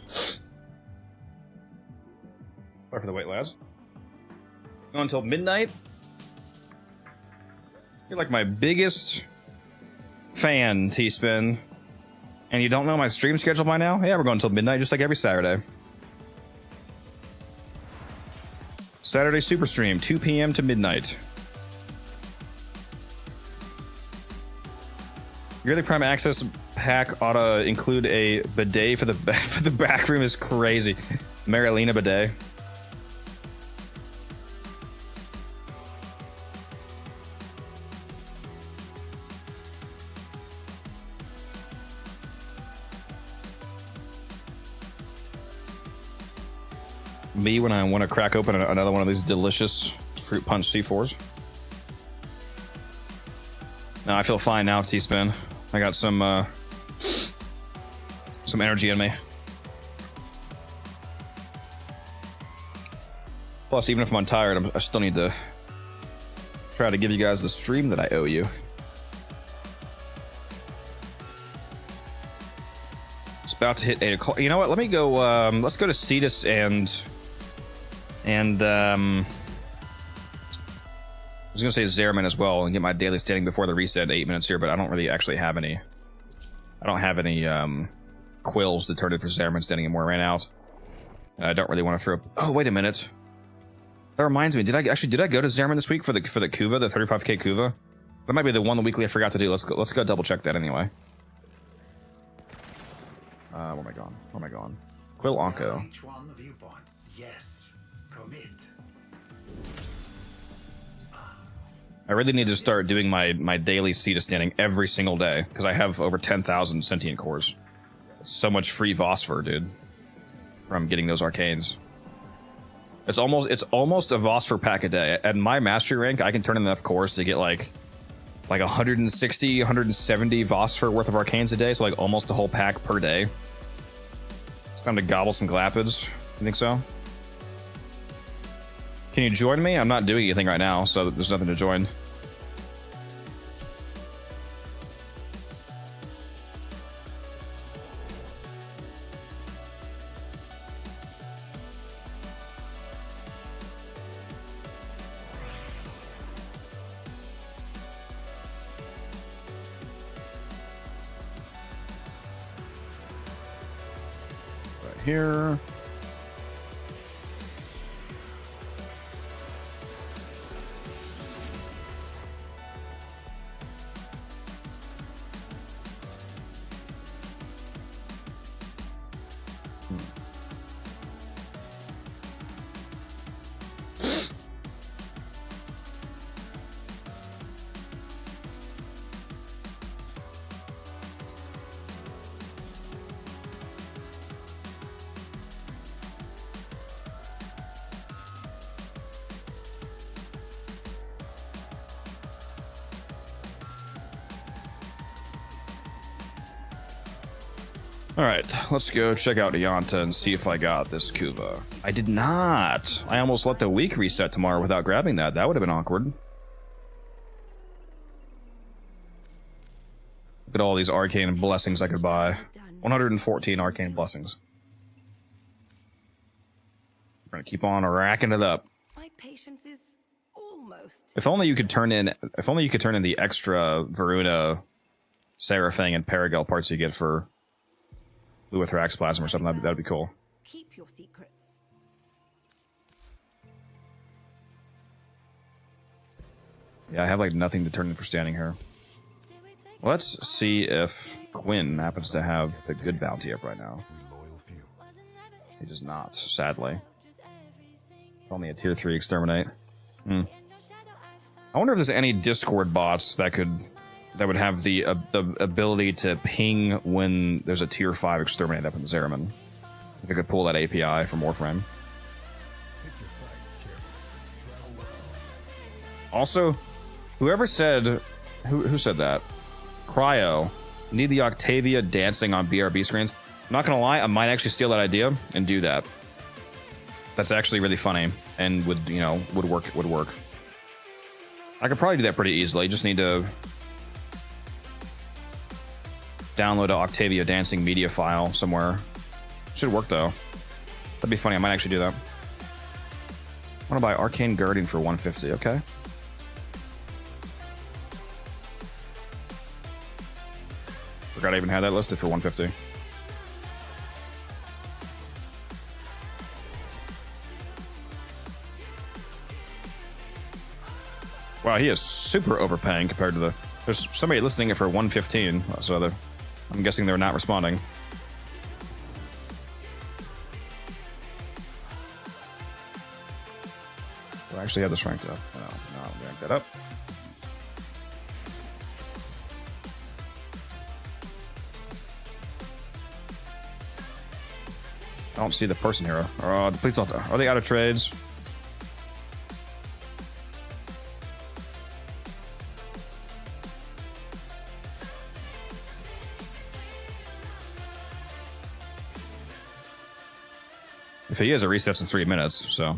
Sorry for the wait, lads. Going until midnight. You're like my biggest fan, T-Spin. And you don't know my stream schedule by now? Yeah, we're going until midnight, just like every Saturday. Saturday Super Stream, 2 p.m. to midnight. Yearly Prime Access pack ought to include a bidet for the back room is crazy. Marilena bidet. Me when I want to crack open another one of these delicious fruit punch C4s. No, I feel fine now, T-Spin. I got some energy in me. Plus, even if I'm tired, I still need to try to give you guys the stream that I owe you. It's about to hit 8 o'clock. You know what? Let me go. Let's go to Cetus and I was gonna say Zerman as well and get my daily standing before the reset in 8 minutes here, but I don't really actually have any. I don't have any quills to turn in for Zerman standing anymore. Ran out. And I don't really want to throw. Oh wait a minute. That reminds me. Did I go to Zerman this week for the Kuva, the 35k Kuva? That might be the one the weekly I forgot to do. Let's go double check that anyway. Where am I going? Where am I going? Quill Onko. Yes. Commit. I really need to start doing my daily Cetus standing every single day because I have over 10,000 sentient cores. It's so much free Vosphor, dude, from getting those arcanes. It's almost a Vosphor pack a day. At my mastery rank, I can turn in enough cores to get like 160, 170 Vosphor worth of arcanes a day, so like almost a whole pack per day. It's time to gobble some Glapids. You think so? Can you join me? I'm not doing anything right now, so there's nothing to join. Right here. All right, let's go check out Ianta and see if I got this Kuva. I did not. I almost let the week reset tomorrow without grabbing that. That would have been awkward. Look at all these arcane blessings I could buy. 114 arcane blessings. We're gonna keep on racking it up. My patience is almost. If only you could turn in the extra Varuna, Seraphang, and Paragel parts you get for Luithrax Plasma or something. That'd be cool. Keep your secrets. Yeah, I have like nothing to turn in for standing here. Let's see if Quinn happens to have the good bounty up right now. He does not, sadly. Only a tier 3 exterminate. I wonder if there's any Discord bots that would have the ability to ping when there's a tier 5 exterminate up in Zeraman. If I could pull that API from Warframe. Also, whoever said, who said that? Cryo, need the Octavia dancing on BRB screens. I'm not gonna lie, I might actually steal that idea and do that. That's actually really funny and would work. I could probably do that pretty easily. Just need to download an Octavia dancing media file somewhere. Should work though. That'd be funny. I might actually do that. I want to buy Arcane Guardian for 150. Okay. Forgot I even had that listed for 150. Wow, he is super overpaying compared to the... There's somebody listing it for 115, so I'm guessing they're not responding. Do I actually have this ranked up? No, I'll rank that up. I don't see the person here. Please don't. Are they out of trades? If he is, it resets in 3 minutes, so.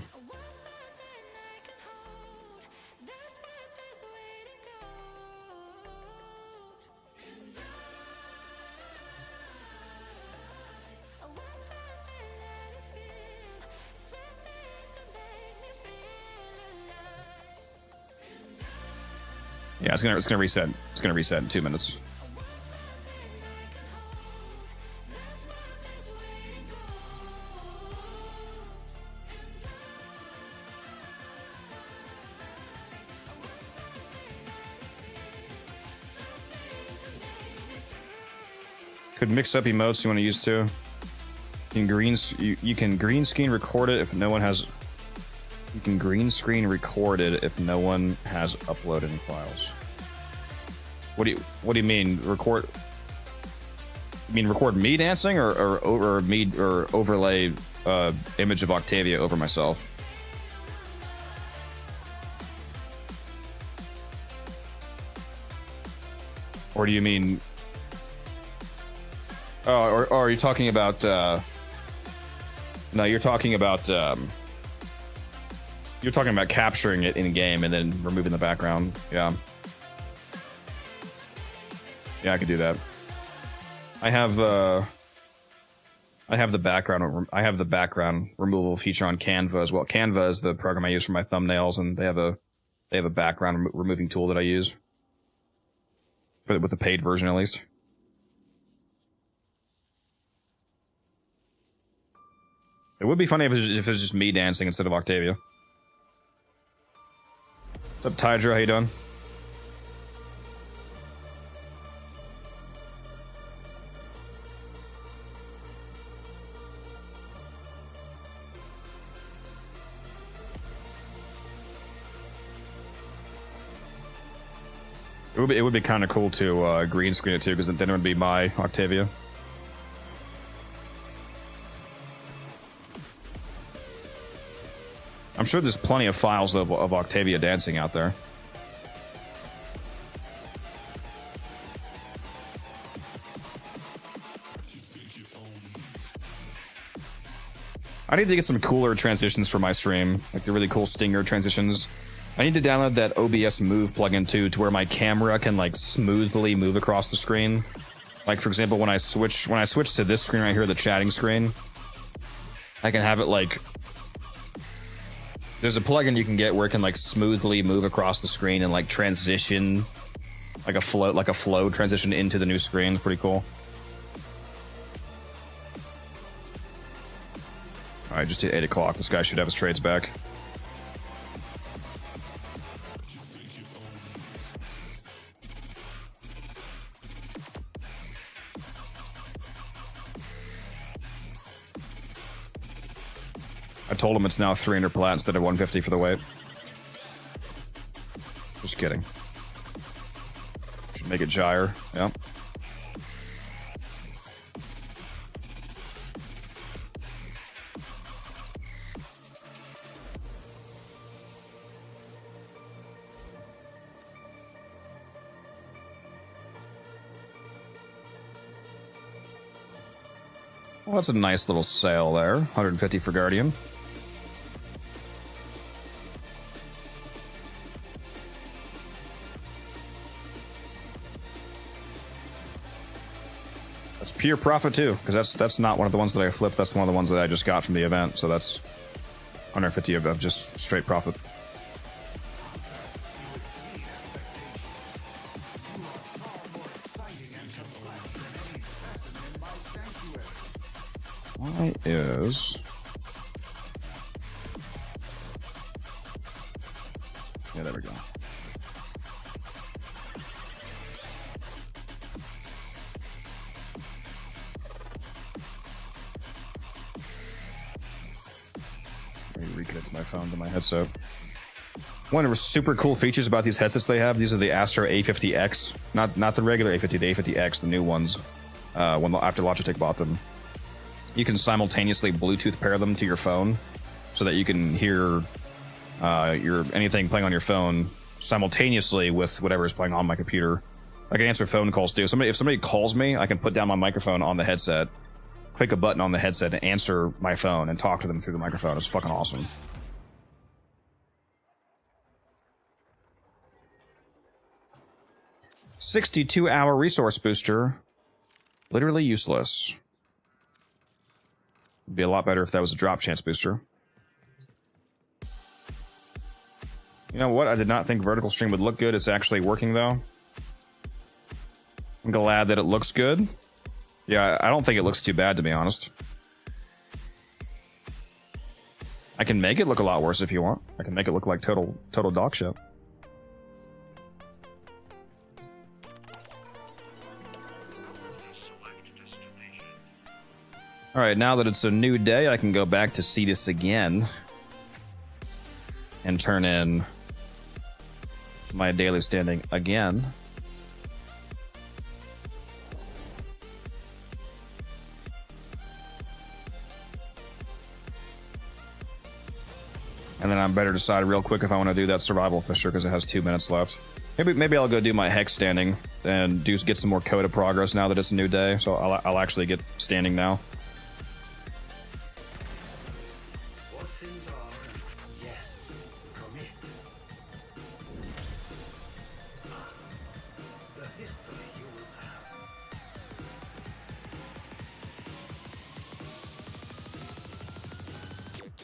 Yeah, it's gonna reset. It's gonna reset in 2 minutes. Could mix up emotes you want to use too. You can green screen record it if no one has. You can green screen record it if no one has uploaded any files. What do you mean record? You mean record me dancing or overlay image of Octavia over myself? Or do you mean? Oh, or are you talking about? No, you're talking about. You're talking about capturing it in game and then removing the background. Yeah. Yeah, I could do that. I have the background. I have the background removal feature on Canva as well. Canva is the program I use for my thumbnails, and they have a background removing tool that I use with the paid version at least. It would be funny if it was just me dancing instead of Octavia. What's up, Tydra? How you doing? It would be kind of cool to green screen it too, because then it would be my Octavia. I'm sure there's plenty of files of Octavia dancing out there. I need to get some cooler transitions for my stream, like the really cool stinger transitions. I need to download that OBS Move plugin too, to where my camera can like smoothly move across the screen. Like for example, when I switch to this screen right here, the chatting screen, I can have it like. There's a plugin you can get where it can like smoothly move across the screen and like transition, like a flow transition into the new screen. It's pretty cool. All right, just hit 8 o'clock. This guy should have his trades back. I told him it's now 300 plat instead of 150 for the weight. Just kidding. Should make it gyre. Yeah. Well, that's a nice little sale there. 150 for Guardian. pure profit too, because that's not one of the ones that I flipped. That's one of the ones that I just got from the event. So that's 150 of just straight profit. Why is... Yeah, there we go. Let me reconnect my phone to my headset. One of the super cool features about these headsets they have, these are the Astro A50X, not the regular A50, the A50X, the new ones. After Logitech bought them, you can simultaneously Bluetooth pair them to your phone, so that you can hear anything playing on your phone simultaneously with whatever is playing on my computer. I can answer phone calls too. If somebody calls me, I can put down my microphone on the headset, click a button on the headset, and answer my phone and talk to them through the microphone. It's fucking awesome. $62-hour resource booster. Literally useless. It'd be a lot better if that was a drop chance booster. You know what? I did not think vertical stream would look good. It's actually working though. I'm glad that it looks good. Yeah, I don't think it looks too bad, to be honest. I can make it look a lot worse if you want. I can make it look like total dog shit. Alright, now that it's a new day, I can go back to Cetus again and turn in my daily standing again. And then I'm better decide real quick if I want to do that survival fisher because it has 2 minutes left. Maybe I'll go do my hex standing and get some more Coda progress now that it's a new day. So I'll actually get standing now. What things are, yes, commit. The history you will have.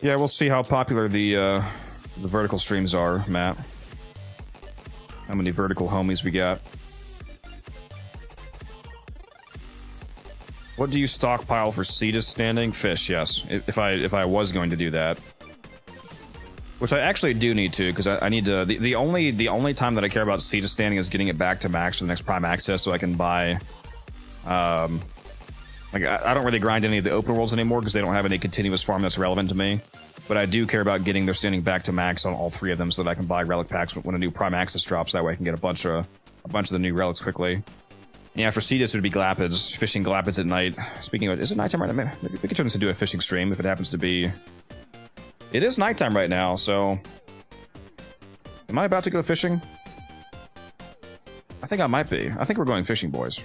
Yeah, we'll see how popular the vertical streams are, Matt. How many vertical homies we got. What do you stockpile for Cetus standing? Fish, yes. If I was going to do that. Which I actually do need to, because I need to... The only time that I care about Cetus standing is getting it back to max for the next Prime Access so I can buy... Like, I don't really grind any of the open worlds anymore because they don't have any continuous farm that's relevant to me. But I do care about getting their standing back to max on all 3 of them so that I can buy relic packs when a new Prime Access drops. That way I can get a bunch of the new relics quickly. Yeah, for Cetus it would be Glapids. Fishing Glapids at night. Speaking of it, is it nighttime right now? Maybe we could turn this into a fishing stream if it happens to be... It is nighttime right now, so... Am I about to go fishing? I think I might be. I think we're going fishing, boys.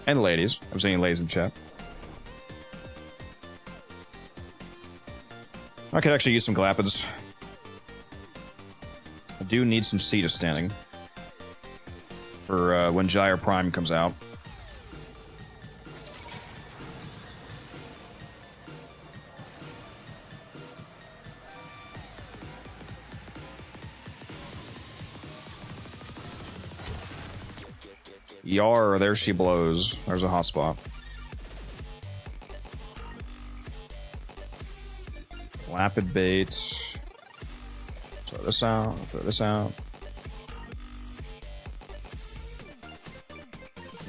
And ladies. I'm saying ladies in chat. I could actually use some Glapids. I do need some Cetus standing. For when Gyre Prime comes out. Yar, there she blows. There's a hotspot. Lapid baits. Throw this out. Throw this out.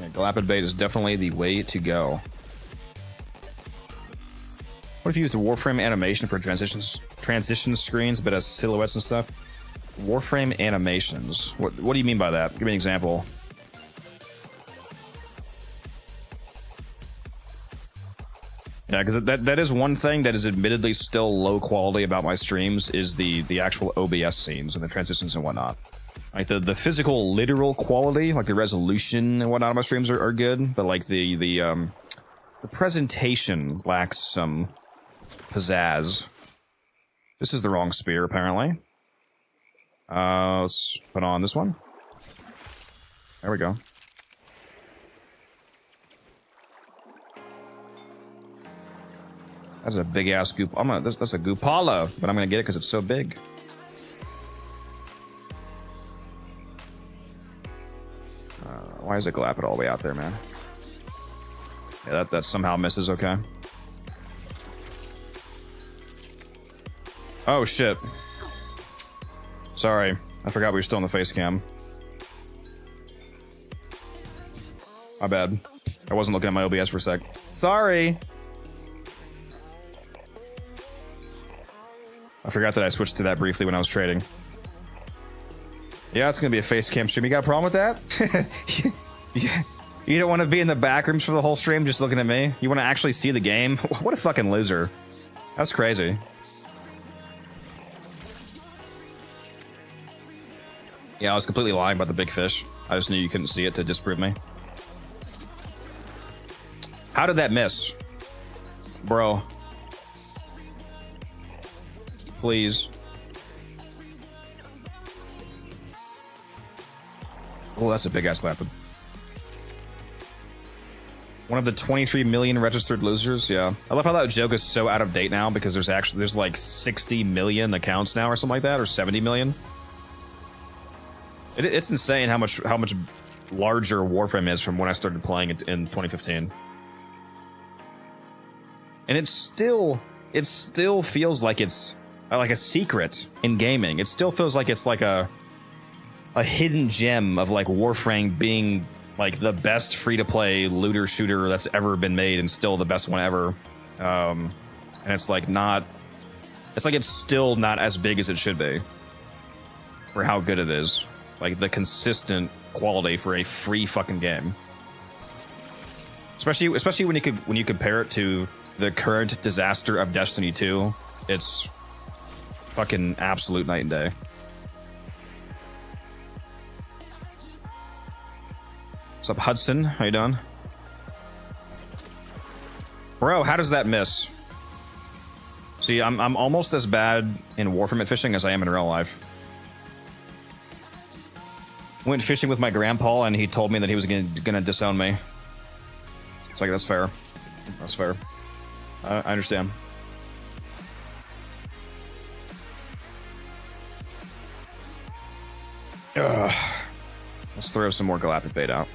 Yeah, Galapid bait is definitely the way to go. What if you used a Warframe animation for transition screens, but as silhouettes and stuff? Warframe animations. What do you mean by that? Give me an example. Yeah, because that is one thing that is admittedly still low quality about my streams is the actual OBS scenes and the transitions and whatnot. Like the physical, literal quality, like the resolution and whatnot of my streams are good, but like the presentation lacks some pizzazz. This is the wrong spear, apparently. Let's put on this one. There we go. That's a big ass goop. That's a goopala, but I'm gonna get it because it's so big. Why is it Galapid all the way out there, man? Yeah, that somehow misses. Okay. Oh shit. Sorry, I forgot we were still in the face cam. My bad. I wasn't looking at my OBS for a sec. Sorry. I forgot that I switched to that briefly when I was trading. Yeah, it's gonna be a face cam stream. You got a problem with that? You don't want to be in the back rooms for the whole stream just looking at me? You want to actually see the game? What a fucking loser. That's crazy. Yeah, I was completely lying about the big fish. I just knew you couldn't see it to disprove me. How did that miss? Bro. Please. Oh, that's a big ass Galapid. One of the 23 million registered losers. Yeah, I love how that joke is so out of date now because there's like 60 million accounts now or something like that, or 70 million. It's insane how much larger Warframe is from when I started playing it in 2015. And it still feels like it's like a secret in gaming. It still feels like it's like a hidden gem of like Warframe being like the best free-to-play looter shooter that's ever been made and still the best one ever. And it's like it's still not as big as it should be for how good it is. Like the consistent quality for a free fucking game. Especially when you compare it to the current disaster of Destiny 2, it's fucking absolute night and day. What's up, Hudson? How you doing? Bro, how does that miss? See, I'm almost as bad in Warframe at fishing as I am in real life. Went fishing with my grandpa and he told me that he was gonna disown me. It's like, that's fair. That's fair. I understand. Ugh. Let's throw some more Galapid bait out.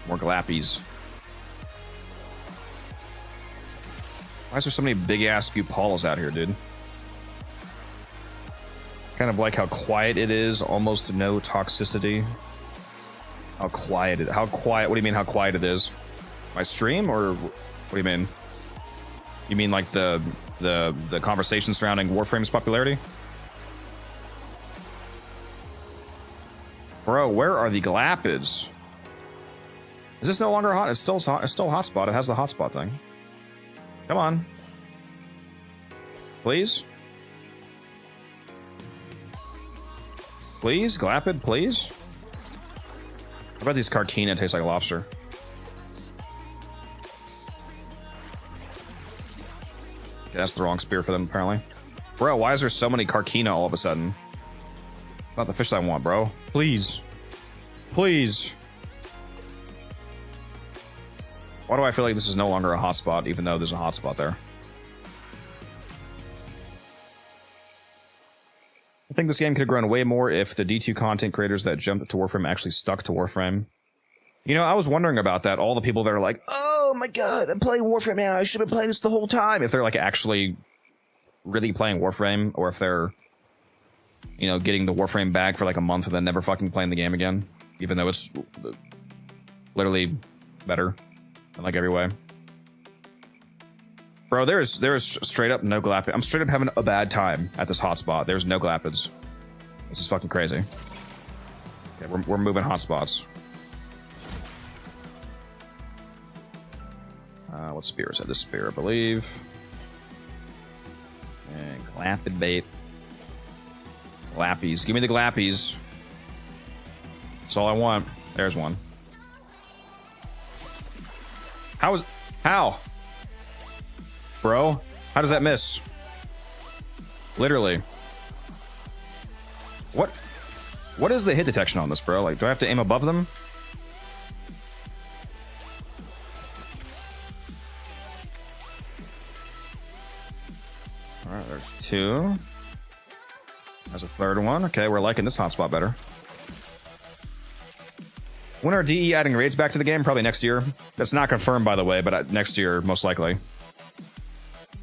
More Galapies. Why is there so many big-ass Goopalas out here, dude? Kind of like how quiet it is, almost no toxicity. How quiet what do you mean how quiet it is? My stream, or what do you mean? You mean like the conversation surrounding Warframe's popularity? Bro, where are the Galapids? Is this no longer hot? It's still hot. It's still hotspot. It has the hotspot thing. Come on. Please? Please? Galapid, please? How about these Carkina taste like lobster? Okay, that's the wrong spear for them, apparently. Bro, why is there so many Carkina all of a sudden? Not the fish I want, bro. Please. Please. Why do I feel like this is no longer a hotspot, even though there's a hotspot there? I think this game could have grown way more if the D2 content creators that jumped to Warframe actually stuck to Warframe. You know, I was wondering about that. All the people that are like, oh my god, I'm playing Warframe now. I should have been playing this the whole time. If they're like actually really playing Warframe, or if they're, you know, getting the Warframe bag for like a month and then never fucking playing the game again, even though it's literally better in like every way. Bro, there's straight up no Galapid. I'm straight up having a bad time at this hotspot. There's no Galapids. This is fucking crazy. Okay, we're moving hotspots. What spear is that? This spear, I believe. And Galapid bait. Glappies. Give me the Glappies. That's all I want. There's one. How? Bro, how does that miss? Literally. What is the hit detection on this, bro? Like, do I have to aim above them? Alright, there's 2. There's a 3rd one. Okay, we're liking this hotspot better. When are DE adding raids back to the game? Probably next year. That's not confirmed, by the way, but next year, most likely.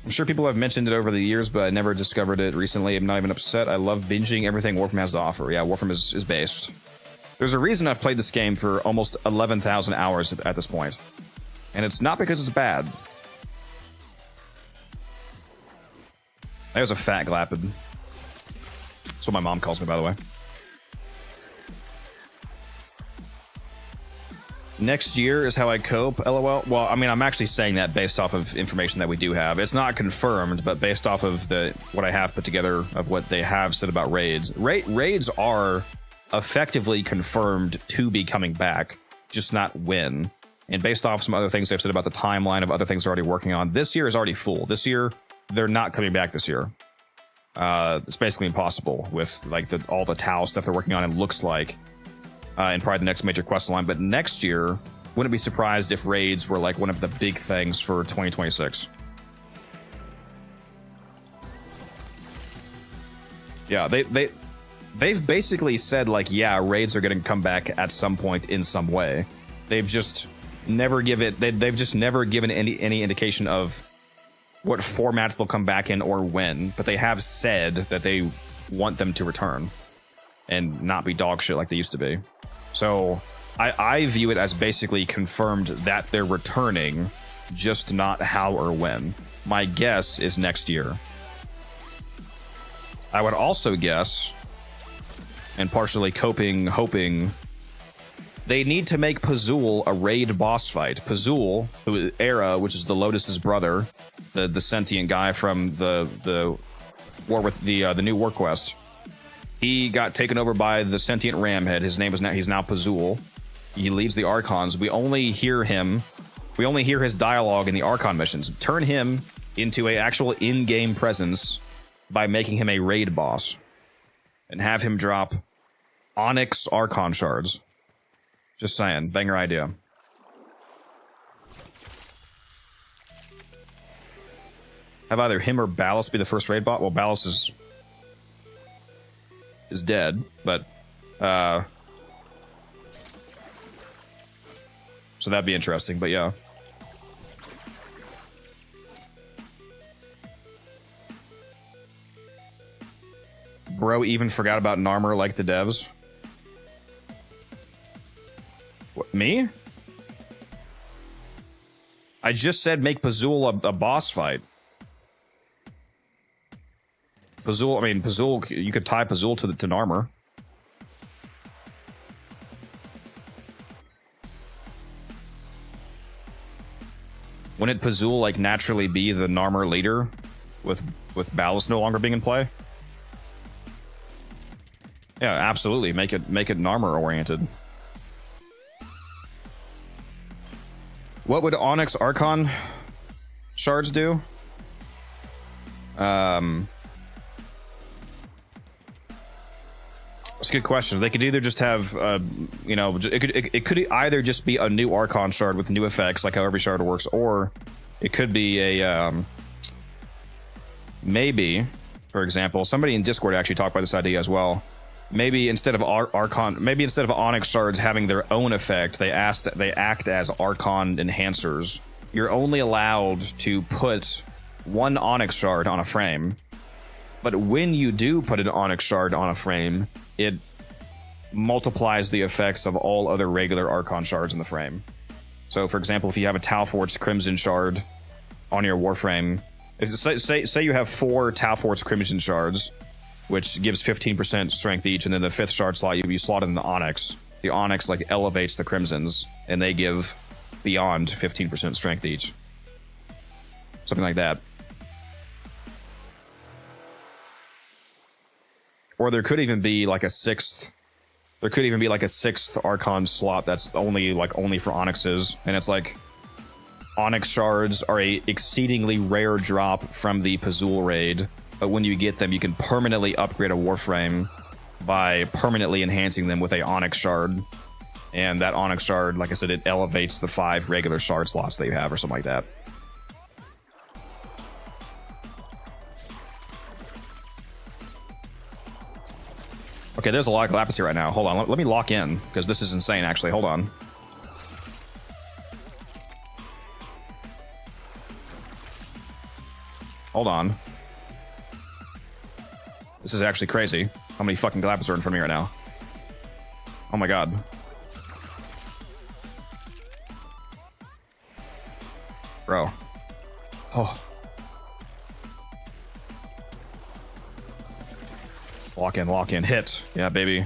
I'm sure people have mentioned it over the years, but I never discovered it recently. I'm not even upset. I love binging everything Warframe has to offer. Yeah, Warframe is based. There's a reason I've played this game for almost 11,000 hours at this point. And it's not because it's bad. There's a fat Glapid. That's what my mom calls me, by the way. Next year is how I cope, LOL. Well, I mean, I'm actually saying that based off of information that we do have. It's not confirmed, but based off of what I have put together of what they have said about raids. Raids are effectively confirmed to be coming back, just not when. And based off some other things they've said about the timeline of other things they're already working on, this year is already full. This year, they're not coming back this year. It's basically impossible with like all the Tau stuff they're working on, it looks like. And probably the next major quest line, but next year, wouldn't be surprised if raids were like one of the big things for 2026. Yeah, they've basically said like, yeah, raids are going to come back at some point in some way. They've just never they've just never given any indication of what format they'll come back in or when, but they have said that they want them to return and not be dog shit like they used to be. So I view it as basically confirmed that they're returning, just not how or when. My guess is next year. I would also guess, and partially hoping, they need to make Pazul a raid boss fight. Pazul, Era, which is the Lotus's brother, the sentient guy from the war with the new war quest. He got taken over by the sentient ramhead. His name is he's now Pazul. He leads the Archons. We only hear his dialogue in the Archon missions. Turn him into an actual in-game presence by making him a raid boss. And have him drop Onyx Archon shards. Just saying. Banger idea. Have either him or Ballast be the first raid bot? Well, Ballast is dead, but so that'd be interesting, but yeah. Bro even forgot about Narmer like the devs. What, me? I just said make Pazul a boss fight. Pazul, you could tie Pazul to Narmer. Wouldn't Pazul like naturally be the Narmer leader with Ballast no longer being in play? Yeah, absolutely. Make it Narmer oriented. What would Onyx Archon shards do? That's a good question. They could either just have, it could either just be a new Archon shard with new effects, like how every shard works, or it could be a, maybe, for example, somebody in Discord actually talked about this idea as well. Maybe instead of Onyx shards having their own effect, they act as Archon enhancers. You're only allowed to put one Onyx shard on a frame, but when you do put an Onyx shard on a frame, it multiplies the effects of all other regular Archon shards in the frame. So, for example, if you have a Talforged Crimson shard on your Warframe, say you have 4 Talforged Crimson shards, which gives 15% strength each, and then the 5th shard slot, you slot in the Onyx. The Onyx, like, elevates the Crimsons, and they give beyond 15% strength each. Something like that. Or there could even be like a 6th. There could even be like a 6th Archon slot that's only for Onyxes, and it's like Onyx shards are a exceedingly rare drop from the Pazul raid, but when you get them, you can permanently upgrade a Warframe by permanently enhancing them with a Onyx shard, and that Onyx shard, like I said, it elevates the 5 regular shard slots that you have, or something like that. Okay, there's a lot of Galapagos here right now. Hold on, let me lock in, because this is insane, actually. Hold on. Hold on. This is actually crazy. How many fucking Galapagos are in front of me right now? Oh my god. Bro. Oh. Lock in, hit. Yeah, baby.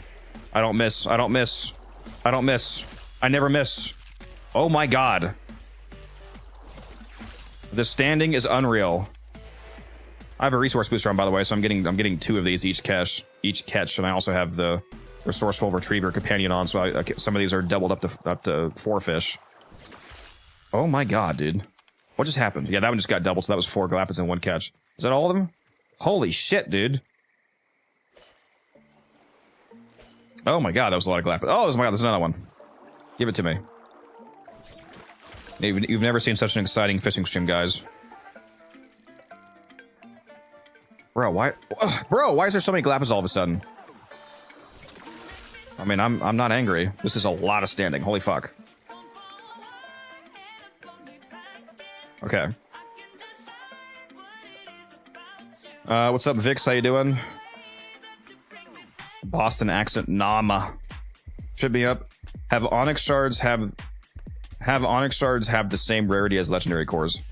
I don't miss. I never miss. Oh my god. The standing is unreal. I have a resource booster on, by the way, so I'm getting 2 of these each catch, and I also have the resourceful retriever companion on, so some of these are doubled up to 4 fish. Oh my god, dude. What just happened? Yeah, that one just got doubled, so that was 4 Galapagos in 1 catch. Is that all of them? Holy shit, dude. Oh my god, that was a lot of Galapagos. Oh my god, there's another one. Give it to me. You've never seen such an exciting fishing stream, guys. Bro, why is there so many Galapagos all of a sudden? I mean, I'm not angry. This is a lot of standing. Holy fuck. Okay. What's up, Vix? How you doing? Boston accent, Nama. Should be up. Have Onyx shards have the same rarity as legendary cores?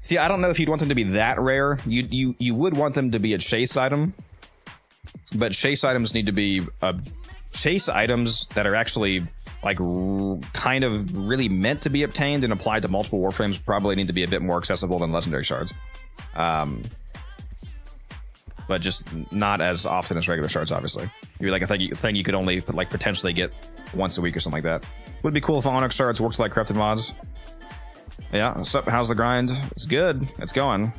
See, I don't know if you'd want them to be that rare. You would want them to be a chase item, but chase items need to be chase items that are actually like kind of really meant to be obtained and applied to multiple warframes. Probably need to be a bit more accessible than legendary shards, but just not as often as regular shards. Obviously, you're like a thing you could only like potentially get once a week or something like that. Would be cool if Onyx shards worked like corrupted mods. Yeah, what's up? How's the grind? It's good. It's going.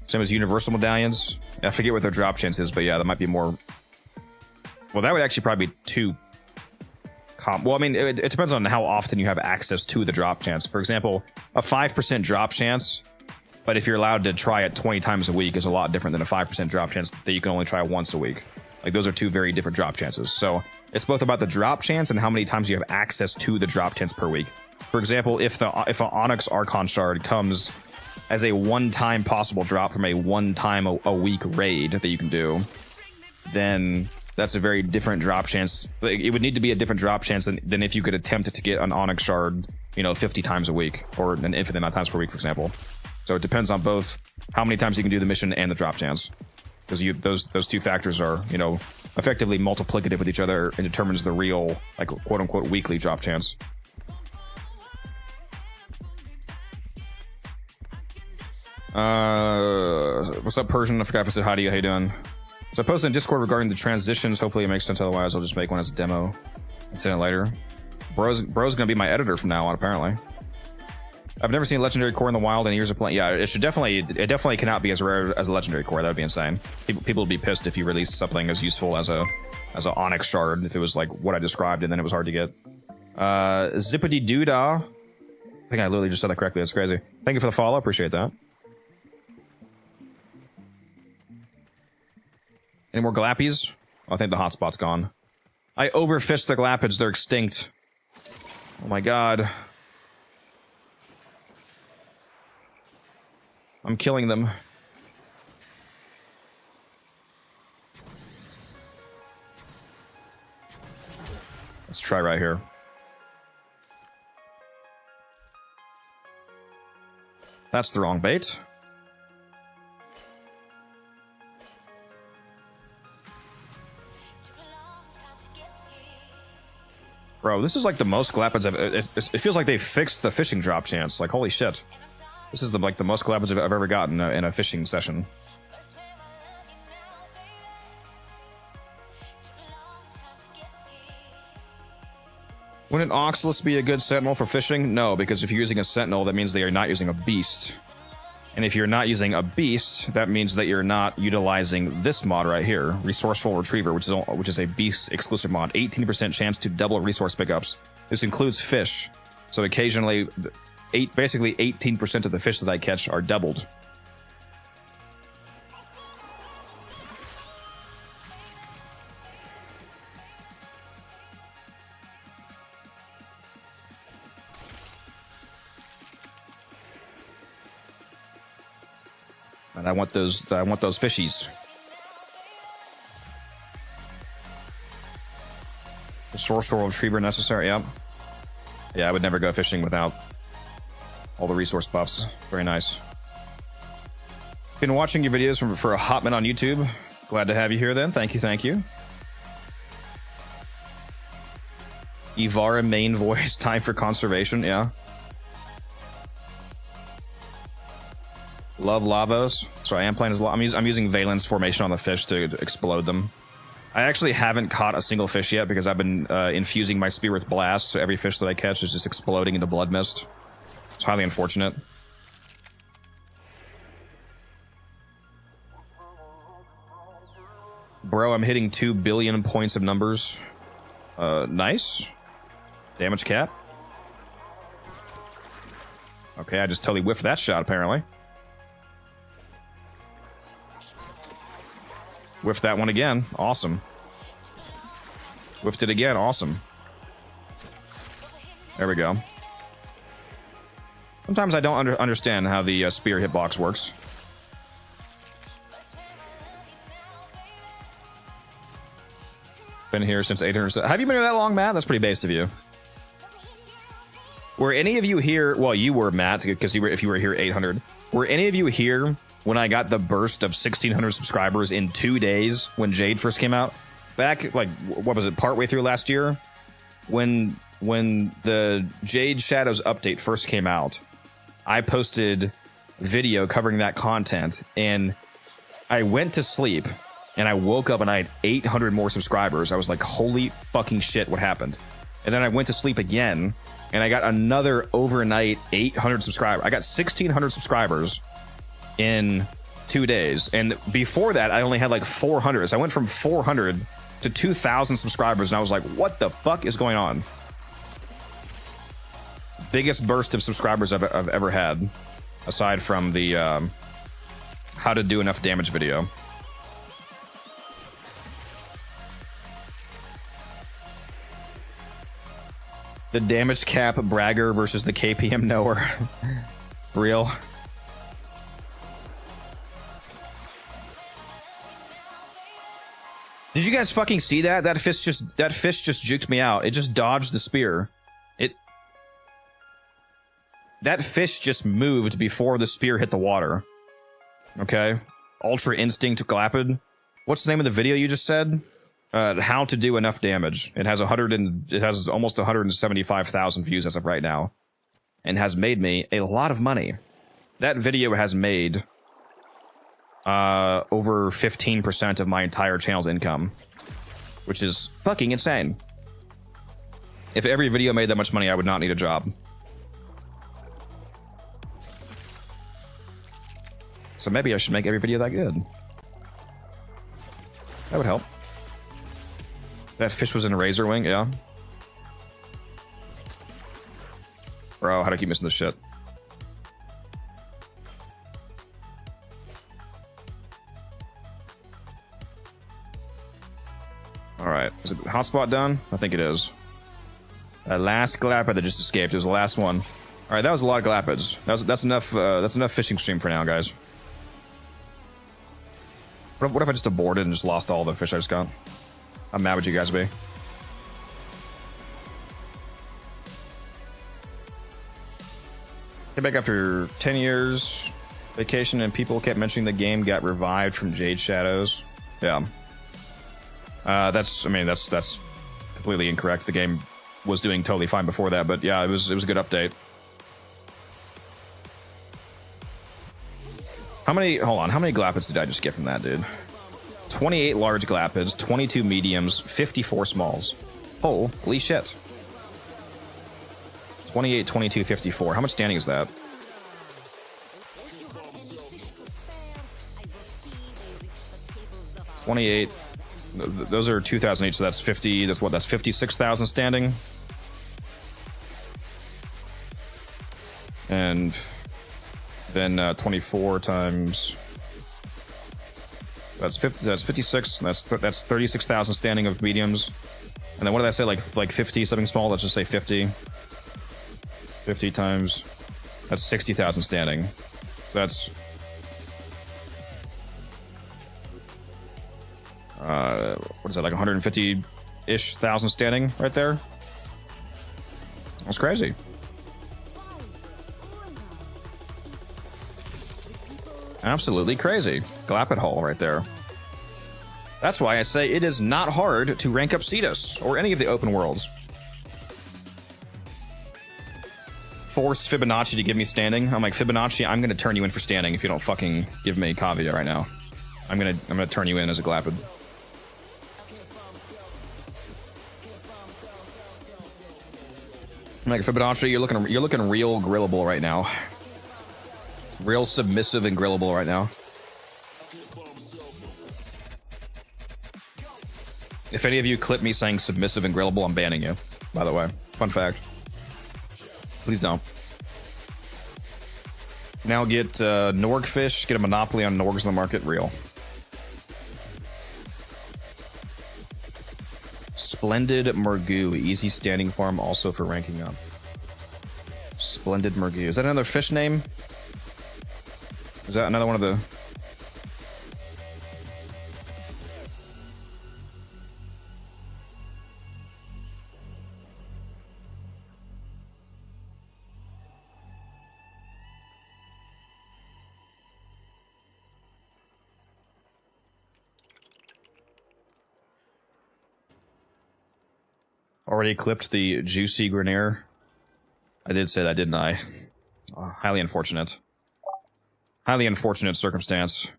Same as universal medallions. I forget what their drop chance is, but yeah, that might be more. Well, that would actually probably be too. Well, I mean, it depends on how often you have access to the drop chance. For example, a 5% drop chance, but if you're allowed to try it 20 times a week, is a lot different than a 5% drop chance that you can only try once a week. Like, those are 2 very different drop chances. So it's both about the drop chance and how many times you have access to the drop chance per week. For example, if an Onyx Archon shard comes as a one-time possible drop from a one-time a week raid that you can do, then that's a very different drop chance. It would need to be a different drop chance than if you could attempt to get an Onyx shard, 50 times a week, or an infinite amount of times per week, for example. So it depends on both how many times you can do the mission and the drop chance. Because those 2 factors are, effectively multiplicative with each other and determines the real, like, quote-unquote weekly drop chance. What's up, Persian? I forgot if I said hi to you. How you doing? So I posted in Discord regarding the transitions. Hopefully it makes sense. Otherwise, I'll just make one as a demo and send it later. Bro's gonna be my editor from now on, apparently. I've never seen a legendary core in the wild in years of playing. Yeah, it definitely cannot be as rare as a legendary core. That would be insane. People would be pissed if you released something as useful as an Onyx shard, if it was like what I described and then it was hard to get. Zippity doodah. I think I literally just said that correctly. That's crazy. Thank you for the follow. Appreciate that. Any more Galappies? Oh, I think the hotspot's gone. I overfished the Galappids. They're extinct. Oh my god. I'm killing them. Let's try right here. That's the wrong bait. Bro, this is like the most Galapagos it feels like they fixed the fishing drop chance. Like, holy shit. This is the most Galapagos I've ever gotten in a fishing session. Wouldn't Oxalis be a good sentinel for fishing? No, because if you're using a sentinel, that means they are not using a beast. And if you're not using a beast, that means that you're not utilizing this mod right here, Resourceful Retriever, which is a beast exclusive mod. 18% chance to double resource pickups. This includes fish. So occasionally, basically 18% of the fish that I catch are doubled. And I want those fishies. The sorcerer retriever necessary, yep. Yeah, I would never go fishing without all the resource buffs. Very nice. Been watching your videos for a hot minute on YouTube. Glad to have you here then. Thank you, thank you. Ivara main voice, time for conservation, yeah. Love Lavos. So I am playing as I'm using Valence formation on the fish to explode them. I actually haven't caught a single fish yet because I've been infusing my spear with blast, so every fish that I catch is just exploding into blood mist. It's highly unfortunate. Bro, I'm hitting 2 billion points of numbers. Nice. Damage cap. Okay, I just totally whiffed that shot, apparently. Whiffed that one again. Awesome. Whiffed it again. Awesome. There we go. Sometimes I don't understand how the spear hitbox works. Been here since 800. Have you been here that long, Matt? That's pretty based of you. Were any of you here? Well, you were, Matt, because if you were here 800. Were any of you here when I got the burst of 1,600 subscribers in 2 days when Jade first came out? Back, like, what was it, partway through last year? When the Jade Shadows update first came out, I posted video covering that content, and I went to sleep, and I woke up and I had 800 more subscribers. I was like, holy fucking shit, what happened? And then I went to sleep again, and I got another overnight 800 subscribers. I got 1,600 subscribers in 2 days, and before that I only had like 400. So I went from 400 to 2,000 subscribers, and I was like, what the fuck is going on? Biggest burst of subscribers I've ever had, aside from the how to do enough damage video. The damage cap bragger versus the KPM knower. Real. Did you guys fucking see that? That fish just juked me out. It just dodged the spear. That fish just moved before the spear hit the water. Okay. Ultra Instinct Glapid. What's the name of the video you just said? How to do enough damage. It has almost 175,000 views as of right now, and has made me a lot of money. That video has made over 15% of my entire channel's income, which is fucking insane. If every video made that much money, I would not need a job. So maybe I should make every video that good. That would help. That fish was in a razor wing, yeah. Bro, how do I keep missing this shit? Alright, is it hotspot done? I think it is. Last Glapid that just escaped. It was the last one. Alright, that was a lot of Glapids. That's enough fishing stream for now, guys. What if I just aborted and just lost all the fish I just got? How mad would you guys be? Came back after 10 years vacation, and people kept mentioning the game got revived from Jade Shadows. Yeah. That's completely incorrect. The game was doing totally fine before that, but yeah, it was a good update. How many Glapids did I just get from that, dude? 28 large Glapids, 22 mediums, 54 smalls. Holy shit. 28, 22, 54. How much standing is that? $28. Those are 2,000 each, so that's 50. That's what? That's 56,000 standing. And then 24 times. That's 50. That's 56. That's 36,000 standing of mediums. And then what did I say? Like 50 something small. Let's just say 50. 50 times. That's 60,000 standing. So that's what is that, like 150-ish thousand standing right there? That's crazy. Absolutely crazy. Glappet Hall right there. That's why I say it is not hard to rank up Cetus or any of the open worlds. Force Fibonacci to give me standing. I'm like, Fibonacci, I'm gonna turn you in for standing if you don't fucking give me Kavia right now. I'm gonna turn you in as a Glapped. I'm like, Fibonacci, you're looking real grillable right now. Real submissive and grillable right now. If any of you clip me saying submissive and grillable, I'm banning you, by the way. Fun fact. Please don't. Now get Norgfish, get a monopoly on Norgs in the market, real. Splendid Murgu, easy standing farm, also for ranking up. Splendid Murgu. Is that another fish name? Is that another one of the... Already clipped the juicy Grenier. I did say that, didn't I? Highly unfortunate. Highly unfortunate circumstance.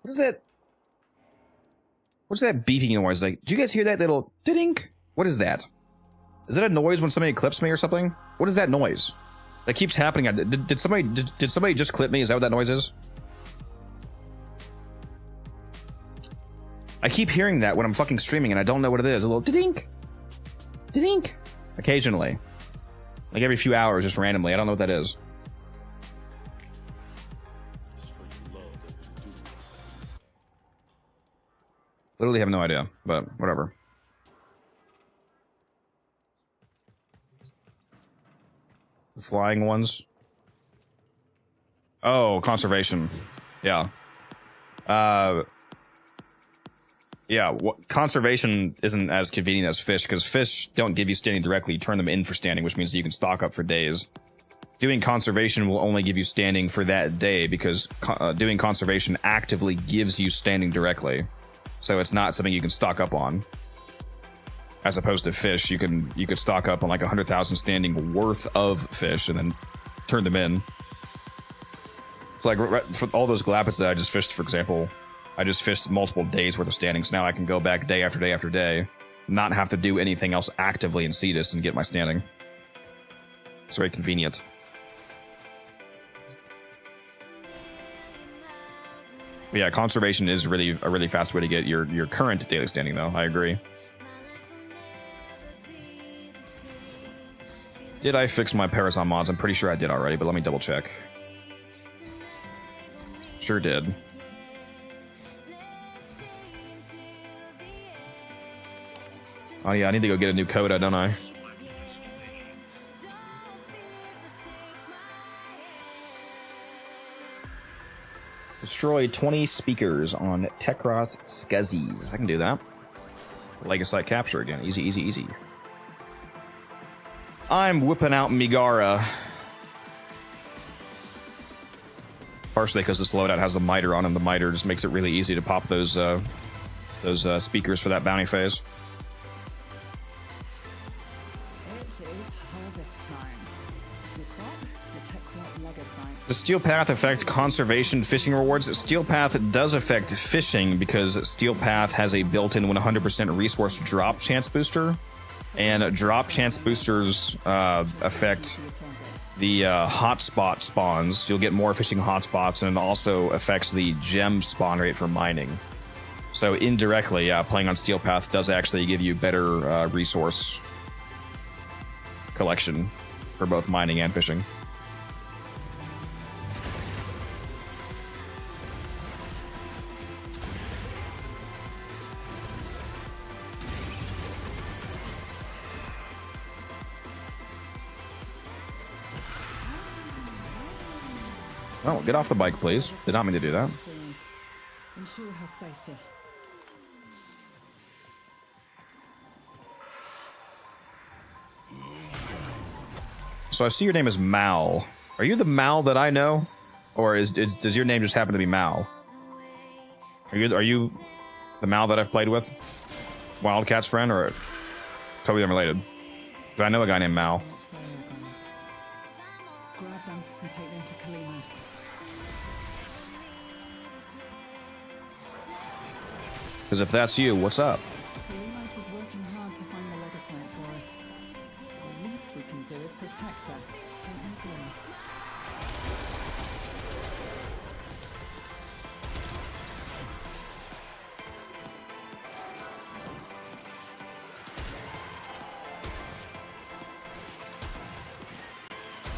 What is that? What's that beeping noise? Like, do you guys hear that little dink? What is that? Is that a noise when somebody clips me or something? What is that noise? That keeps happening. Did somebody just clip me? Is that what that noise is? I keep hearing that when I'm fucking streaming and I don't know what it is. A little dink. Dink. Occasionally. Like every few hours, just randomly. I don't know what that is. Literally have no idea, but whatever. The flying ones. Oh, conservation. Yeah. Yeah, conservation isn't as convenient as fish, because fish don't give you standing directly, you turn them in for standing, which means that you can stock up for days. Doing conservation will only give you standing for that day, because doing conservation actively gives you standing directly. So it's not something you can stock up on. As opposed to fish, you could stock up on like 100,000 standing worth of fish and then turn them in. It's like for all those Glappets that I just fished, for example, I just fished multiple days worth of standing, so now I can go back day after day after day, not have to do anything else actively in Cetus and get my standing. It's very convenient. But yeah, conservation is really a really fast way to get your current daily standing, though. I agree. Did I fix my Parasol mods? I'm pretty sure I did already, but let me double check. Sure did. Oh yeah, I need to go get a new coda, don't I? Destroy 20 speakers on Tekroth Skuzzies. I can do that. Legacy capture again. Easy, easy, easy. I'm whipping out Megara. Partially because this loadout has the miter on, and the miter just makes it really easy to pop those speakers for that bounty phase. Does Steel Path affect conservation fishing rewards? Steel Path does affect fishing because Steel Path has a built-in 100% resource drop chance booster, and drop chance boosters affect the hotspot spawns. You'll get more fishing hotspots, and it also affects the gem spawn rate for mining. So indirectly, yeah, playing on Steel Path does actually give you better resource collection for both mining and fishing. Oh, get off the bike, please. Did not mean to do that. Ensure her safety. So I see your name is Mal. Are you the Mal that I know? Or does your name just happen to be Mal? Are you the Mal that I've played with? Wildcat's friend, or totally unrelated? 'Cause I know a guy named Mal. Grab them and take them to Kalinos. Because if that's you, what's up? Kalinos is working hard to find the legacyte for us. The least we can do is protect her. Don't you feel?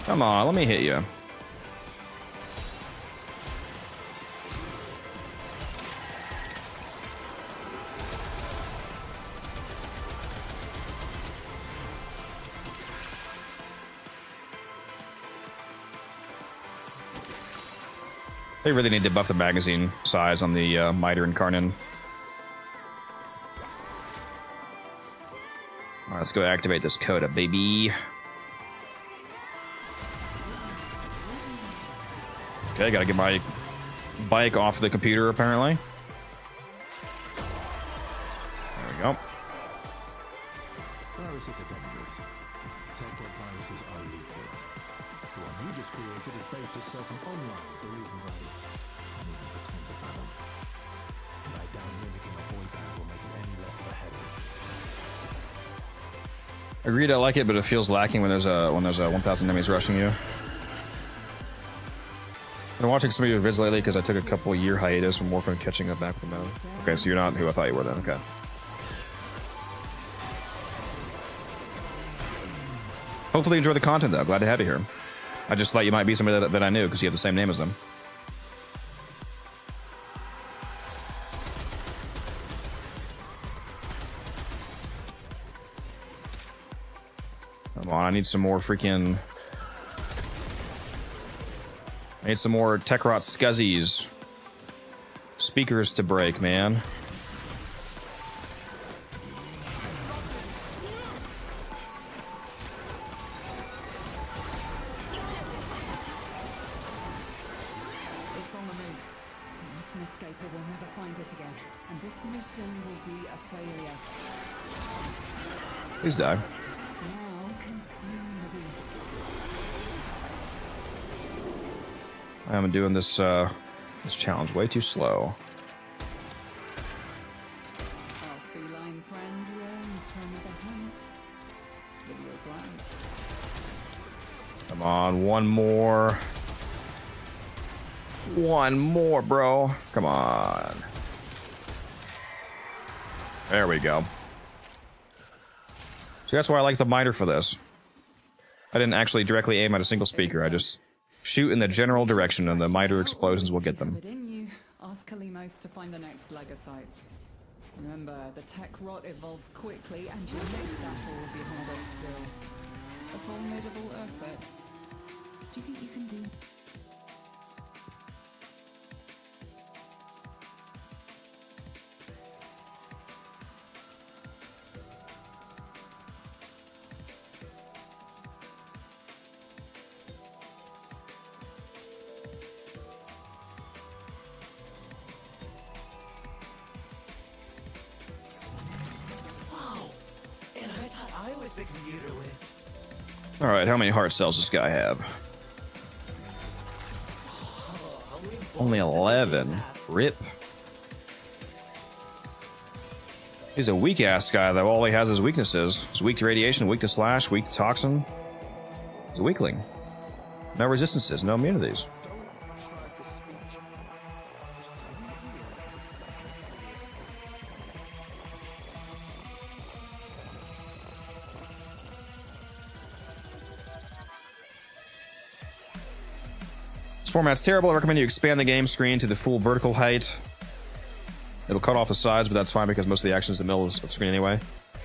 Come on, let me hit you. They really need to buff the magazine size on the Miter and Karnin. All right, let's go activate this coda, baby. Okay, gotta get my bike off the computer, apparently. There we go. Viruses are dangerous. Tech-led viruses are lethal. The one you just created is based itself on online for reasons I can't even pretend to fathom. And I doubt mimicking a boy band will make it any less of a headache. Agreed, I like it, but it feels lacking when there's a 1,000 enemies rushing you. I've been watching some of your vids lately because I took a couple year hiatus from Warframe catching up back with mode. Okay, so you're not who I thought you were then, okay. Hopefully you enjoy the content though, glad to have you here. I just thought you might be somebody that I knew because you have the same name as them. Come on, I need some more freaking... I need some more Tekrot Scuzzies. Speakers to break, man. It's on the move. Unless an escaper will never find it again. And this mission will be a failure. Please die. Now consume the beast. I'm doing this this challenge way too slow. Our feline friend yearns for another hunt. Video blind. Come on, one more. One more, bro. Come on. There we go. See, that's why I like the miter for this. I didn't actually directly aim at a single speaker. I just shoot in the general direction and the miter explosions will get them. Within you, ask Kalimos to find the next legacyte. Remember, the tech rot evolves quickly and your next battle will be harder still. A formidable effort. Do you think you can do? And I thought I was the computer whiz. All right, how many heart cells does this guy have? Only 11. Rip. He's a weak ass guy though. All he has is weaknesses. He's weak to radiation, weak to slash, weak to toxin. He's a weakling. No resistances, no immunities. This format's terrible. I recommend you expand the game screen to the full vertical height. It'll cut off the sides, but that's fine because most of the action is in the middle of the screen anyway.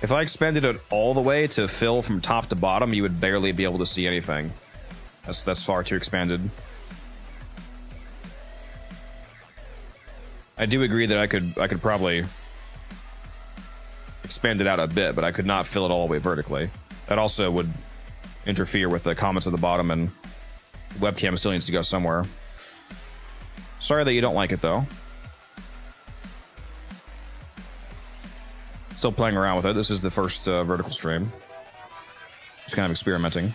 If I expanded it all the way to fill from top to bottom, you would barely be able to see anything. That's far too expanded. I do agree that I could probably expand it out a bit, but I could not fill it all the way vertically. That also would interfere with the comments at the bottom, and the webcam still needs to go somewhere. Sorry that you don't like it, though. Still playing around with it. This is the first vertical stream. Just kind of experimenting.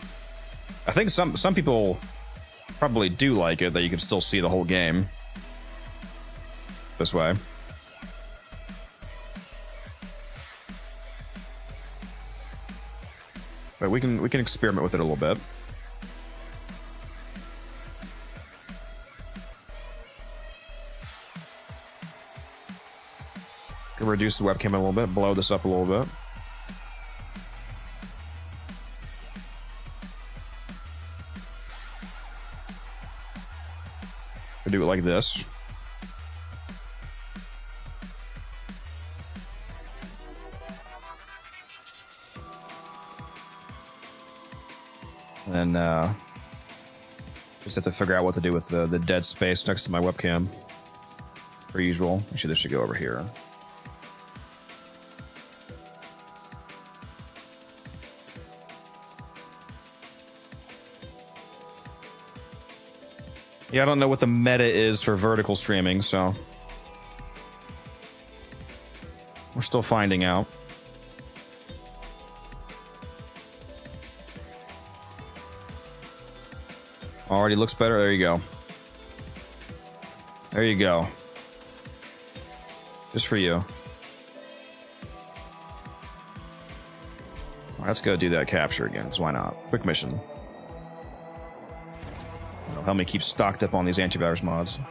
I think some people probably do like it, that you can still see the whole game this way. But we can experiment with it a little bit. Can reduce the webcam a little bit, blow this up a little bit. We'll do it like this. And then just have to figure out what to do with the dead space next to my webcam. Per usual. Actually, this should go over here. Yeah, I don't know what the meta is for vertical streaming, so we're still finding out. Already looks better. There you go. There you go. Just for you. All right, let's go do that capture again, because why not? Quick mission. It'll help me keep stocked up on these antivirus mods. We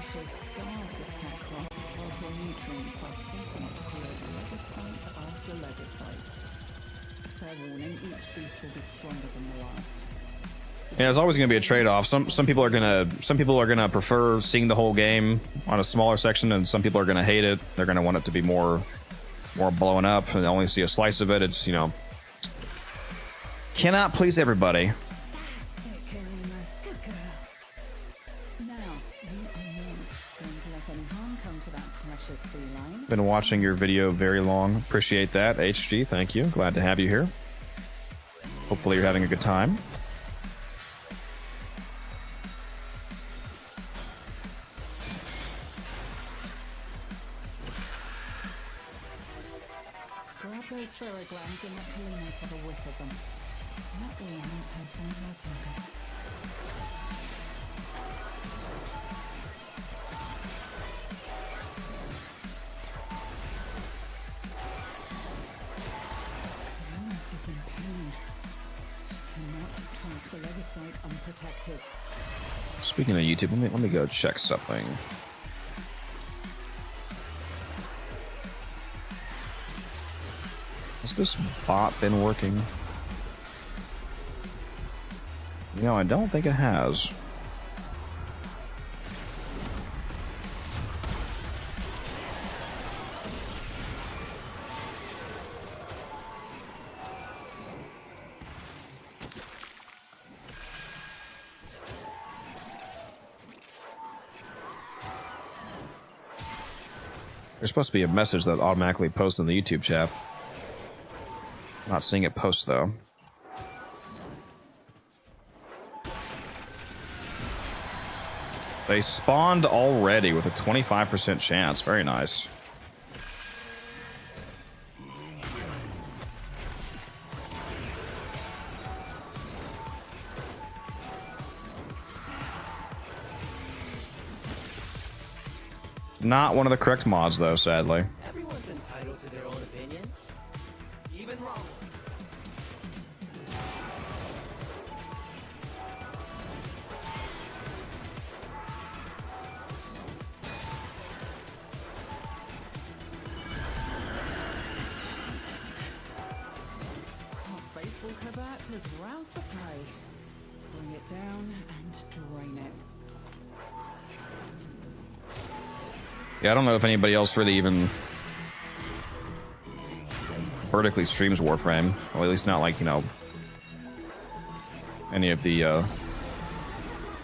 shall starve the tech rot of vital nutrients by forcing it to create legacyte after legacyte. Fair warning, each beast will be stronger than the last. Yeah, there's always going to be a trade-off. Some people are gonna prefer seeing the whole game on a smaller section, and some people are gonna hate it. They're gonna want it to be more blown up and only see a slice of it. It's, you know, cannot please everybody. Been watching your video very long. Appreciate that, HG. Thank you. Glad to have you here. Hopefully you're having a good time. Grab those ferroglands and let Helenos have a whiff of them. That way I might have found our target. Helenos is in pain. She cannot track the legacyte unprotected. Speaking of YouTube, let me go check something. Has this bot been working? You know, I don't think it has. There's supposed to be a message that automatically posts in the YouTube chat. Not seeing it post, though. They spawned already with a 25% chance. Very nice. Not one of the correct mods, though, sadly. Everyone's entitled to their own opinions, even wrong ones. Our faithful Kabat has roused the prey. Bring it down and drain it. Yeah, I don't know if anybody else really even vertically streams Warframe. Well, at least not like, you know, any of the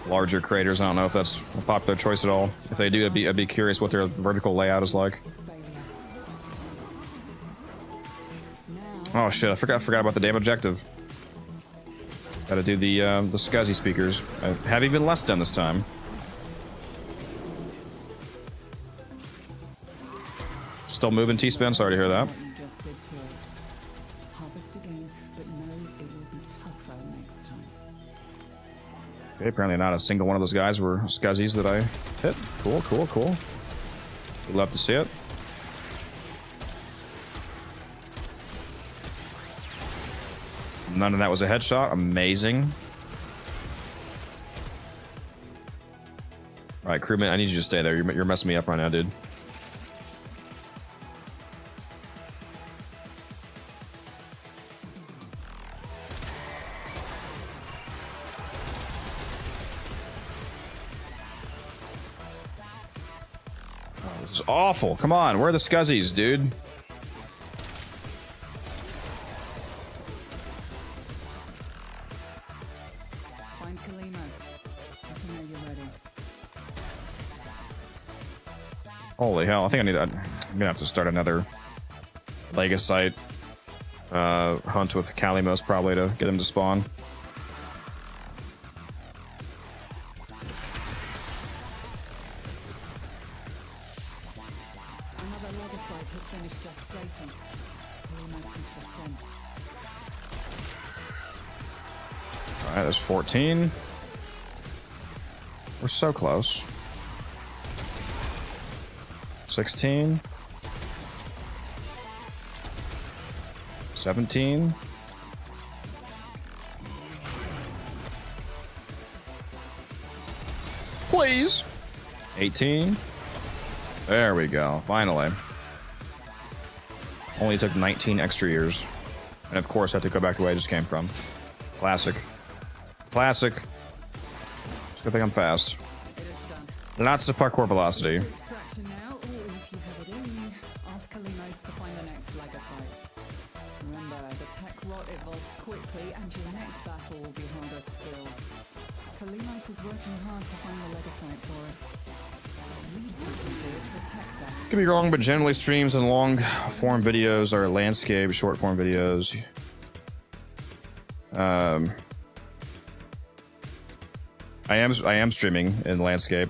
larger creators. I don't know if that's a popular choice at all. If they do, I'd be curious what their vertical layout is like. Oh shit! I forgot about the damn objective. Got to do the SCSI speakers. I have even less done this time. Still moving T-spin. Sorry to hear that. What you just did to it. Harvest again, but know it will be tougher next time. Okay, apparently not a single one of those guys were SCSIs that I hit. Cool, cool, cool. We'd love to see it. None of that was a headshot. Amazing. All right, crewman, I need you to stay there. You're messing me up right now, dude. Oh, this is awful. Come on, where are the SCSIs, dude? Find Kalimos. Let him know you're ready. Holy hell, I think I need that. I'm gonna have to start another Legasite hunt with Kalimos probably to get him to spawn. Another Legasite has finished gestating. Kalimos is the scent. Alright, there's 14. We're so close. 16. 17. Please. 18. There we go. Finally. Only took 19 extra years. And of course, I have to go back the way I just came from. Classic. Classic. It's a good thing I'm fast. Lots of parkour velocity. Extraction now, or if you have it in you, ask Kalimos to find the next Legasite. Remember, the tech rot evolves quickly, and your next battle will be harder still. Kalimos is working hard to find the Legasite for us. The least we can do is protect that. Could be wrong, but generally streams and long form videos are landscape, short form videos. I am streaming in landscape.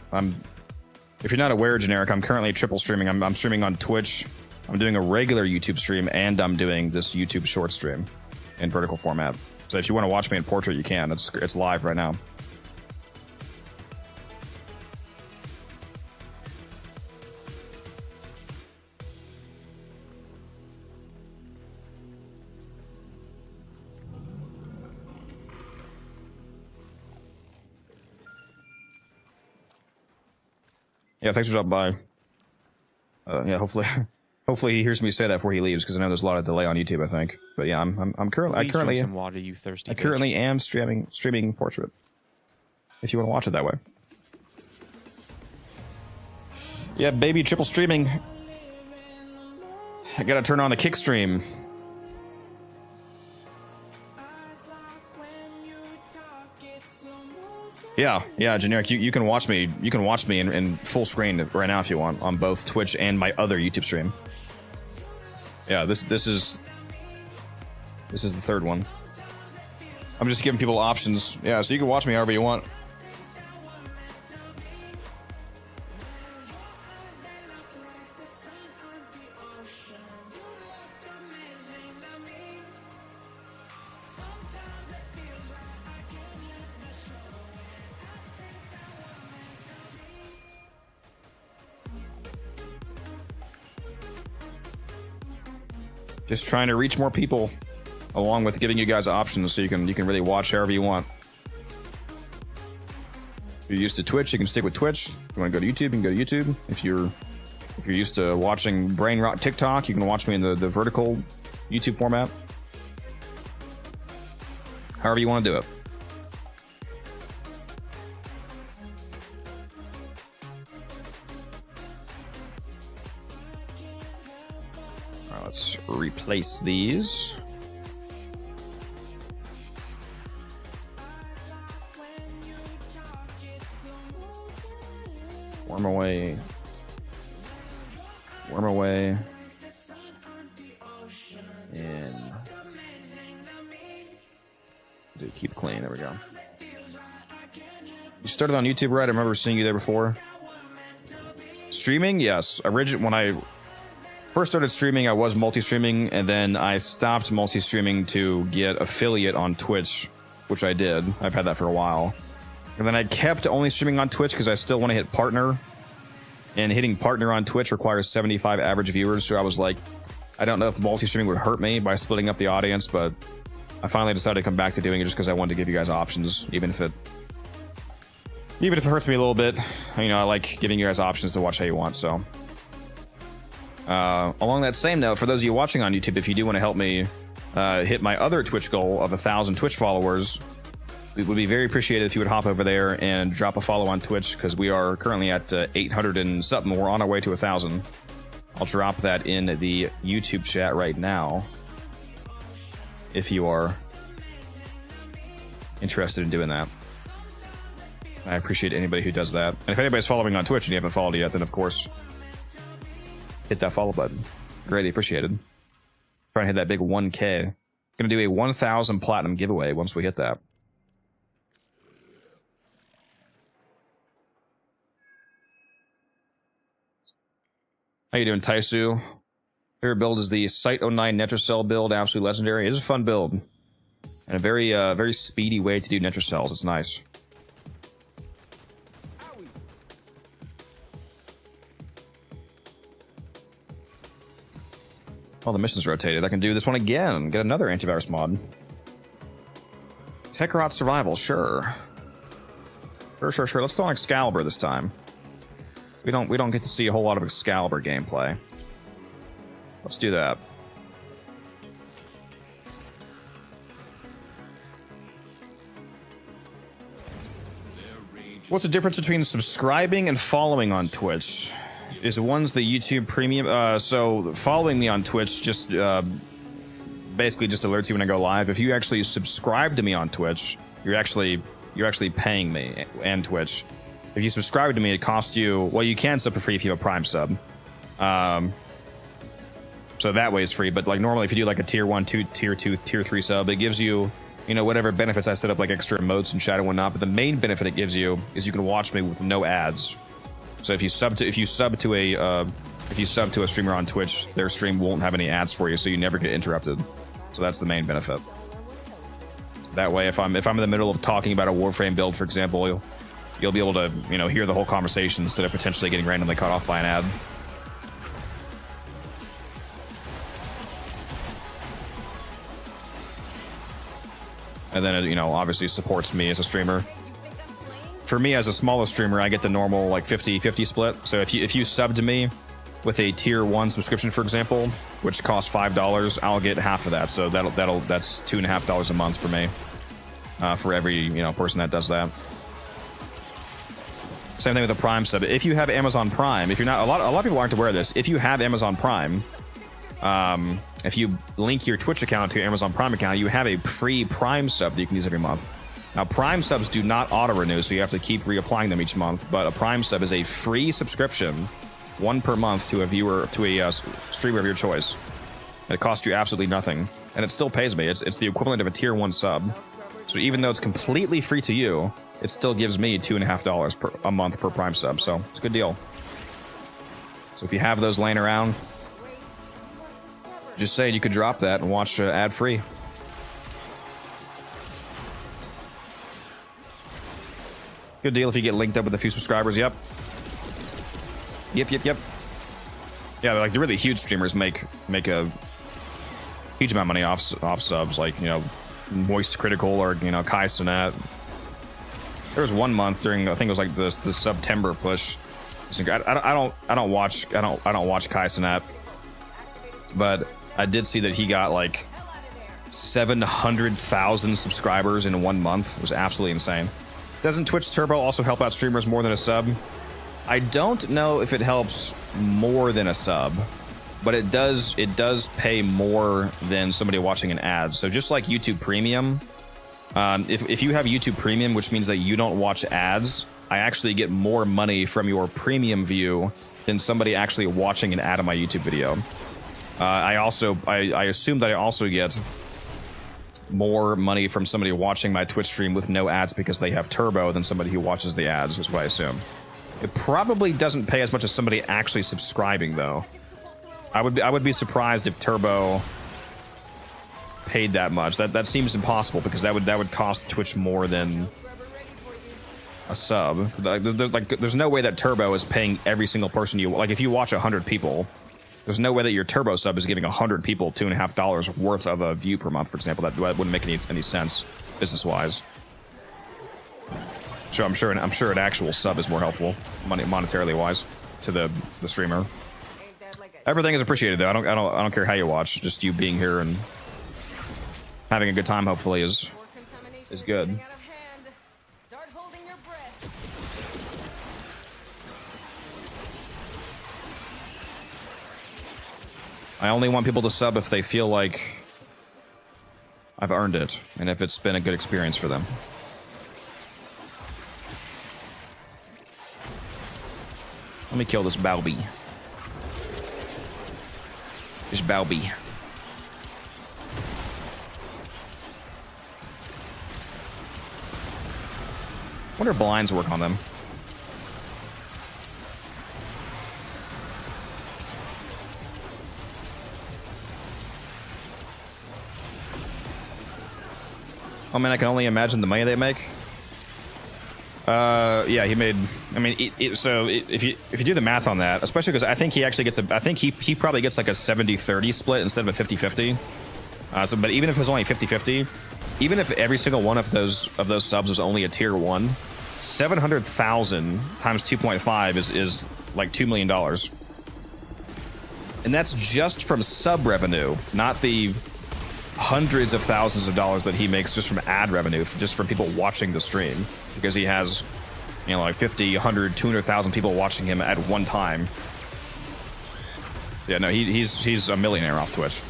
If you're not aware, Generic, I'm currently triple streaming. I'm streaming on Twitch. I'm doing a regular YouTube stream, and I'm doing this YouTube short stream in vertical format. So if you want to watch me in portrait, you can. It's live right now. Yeah, thanks for dropping by. Yeah, hopefully he hears me say that before he leaves, because I know there's a lot of delay on YouTube, I think. But yeah, I'm currently Please drink some water, you thirsty bitch. currently am streaming portrait. If you want to watch it that way. Yeah, baby, triple streaming. I gotta turn on the kick stream. Yeah, Generic, you can watch me. You can watch me in full screen right now if you want on both Twitch and my other YouTube stream. Yeah, this is the third one. I'm just giving people options. Yeah, so you can watch me however you want. Just trying to reach more people, along with giving you guys options so you can really watch however you want. If you're used to Twitch, you can stick with Twitch. If you want to go to YouTube, you can go to YouTube. If you're used to watching brain rot TikTok, you can watch me in the vertical YouTube format. However you want to do it. Let's replace these. Worm away. Worm away. In. Keep clean. There we go. You started on YouTube, right? I remember seeing you there before. Streaming, yes. When I first started streaming, I was multi-streaming, and then I stopped multi-streaming to get affiliate on Twitch, which I did. I've had that for a while. And then I kept only streaming on Twitch because I still want to hit partner. And hitting partner on Twitch requires 75 average viewers, so I was like, I don't know if multi-streaming would hurt me by splitting up the audience, but I finally decided to come back to doing it just because I wanted to give you guys options, even if it hurts me a little bit. You know, I like giving you guys options to watch how you want, so. Along that same note, for those of you watching on YouTube, if you do want to help me hit my other Twitch goal of 1,000 Twitch followers, it would be very appreciated if you would hop over there and drop a follow on Twitch, because we are currently at 800 and something. We're on our way to 1,000. I'll drop that in the YouTube chat right now if you are interested in doing that. I appreciate anybody who does that. And if anybody's following on Twitch and you haven't followed yet, then of course, hit that follow button. Greatly appreciated. Trying to hit that big 1K. Gonna do a 1,000 platinum giveaway once we hit that. How you doing, Taisu? Favorite build is the Site 09 Netrocell build, absolutely legendary. It is a fun build. And a very, very speedy way to do Netrocells. It's nice. Oh, the mission's rotated. I can do this one again. Get another antivirus mod. Tekrot Survival, sure. Sure. Let's throw on Excalibur this time. We don't get to see a whole lot of Excalibur gameplay. Let's do that. What's the difference between subscribing and following on Twitch? Is one's the YouTube Premium? So following me on Twitch just basically just alerts you when I go live. If you actually subscribe to me on Twitch, you're actually paying me and Twitch. If you subscribe to me, it costs you, well, you can sub for free if you have a Prime sub. So that way it's free, but like normally if you do like a tier 1, tier 2, tier 3 sub, it gives you, you know, whatever benefits I set up, like extra emotes and chat and whatnot, but the main benefit it gives you is you can watch me with no ads. So if you sub to a streamer on Twitch, their stream won't have any ads for you, so you never get interrupted. So that's the main benefit. That way, if I'm in the middle of talking about a Warframe build, for example, you'll be able to, you know, hear the whole conversation instead of potentially getting randomly cut off by an ad. And then it, you know, obviously supports me as a streamer. For me as a smaller streamer, I get the normal like 50-50 split. So if you sub to me with a tier 1 subscription, for example, which costs $5, I'll get half of that. So that's $2.50 a month for me, for every, you know, person that does that. Same thing with the Prime sub. If you have Amazon Prime, if you're not, a lot of people aren't aware of this. If you have Amazon Prime, if you link your Twitch account to your Amazon Prime account, you have a free Prime sub that you can use every month. Now, Prime subs do not auto-renew, so you have to keep reapplying them each month. But a Prime sub is a free subscription, one per month, to a streamer of your choice. And it costs you absolutely nothing, and it still pays me. It's the equivalent of a tier 1 sub. So even though it's completely free to you, it still gives me $2.50 a month per Prime sub. So it's a good deal. So if you have those laying around, just saying you could drop that and watch ad-free. Good deal if you get linked up with a few subscribers. Yep. Yeah, like the really huge streamers make a huge amount of money off subs, like, you know, Moist Critical or, you know, Kai Cenat. There was one month during, I think it was like the September push. I don't watch Kai Cenat, but I did see that he got like 700,000 subscribers in 1 month. It was absolutely insane. Doesn't Twitch Turbo also help out streamers more than a sub? I don't know if it helps more than a sub, but it does pay more than somebody watching an ad. So just like YouTube Premium, if you have YouTube Premium, which means that you don't watch ads, I actually get more money from your premium view than somebody actually watching an ad on my YouTube video. I assume that I also get more money from somebody watching my Twitch stream with no ads because they have Turbo than somebody who watches the ads, is what I assume. It probably doesn't pay as much as somebody actually subscribing, though. I would be surprised if Turbo paid that much. That seems impossible because that would cost Twitch more than a sub. There's no way that Turbo is paying every single person you like. If you watch 100 people, there's no way that your Turbo sub is giving 100 people $2.50 worth of a view per month, for example. That wouldn't make any sense business wise. So I'm sure an actual sub is more helpful, monetarily wise, to the streamer. Everything is appreciated though. I don't care how you watch. Just you being here and having a good time, hopefully, is good. I only want people to sub if they feel like I've earned it, and if it's been a good experience for them. Let me kill this Balby. This Balby. Wonder if blinds work on them. Oh man, I can only imagine the money they make. Yeah, he made. I mean, if you do the math on that, especially because I think he actually gets I think he probably gets like a 70-30 split instead of a 50-50. But even if it was only 50-50, even if every single one of those subs was only a tier 1, 700,000 times 2.5 is like $2 million. And that's just from sub revenue, not the hundreds of thousands of dollars that he makes just from ad revenue, just from people watching the stream, because he has, you know, like 50, 100, 200,000 people watching him at one time. Yeah, no, he's a millionaire off Twitch.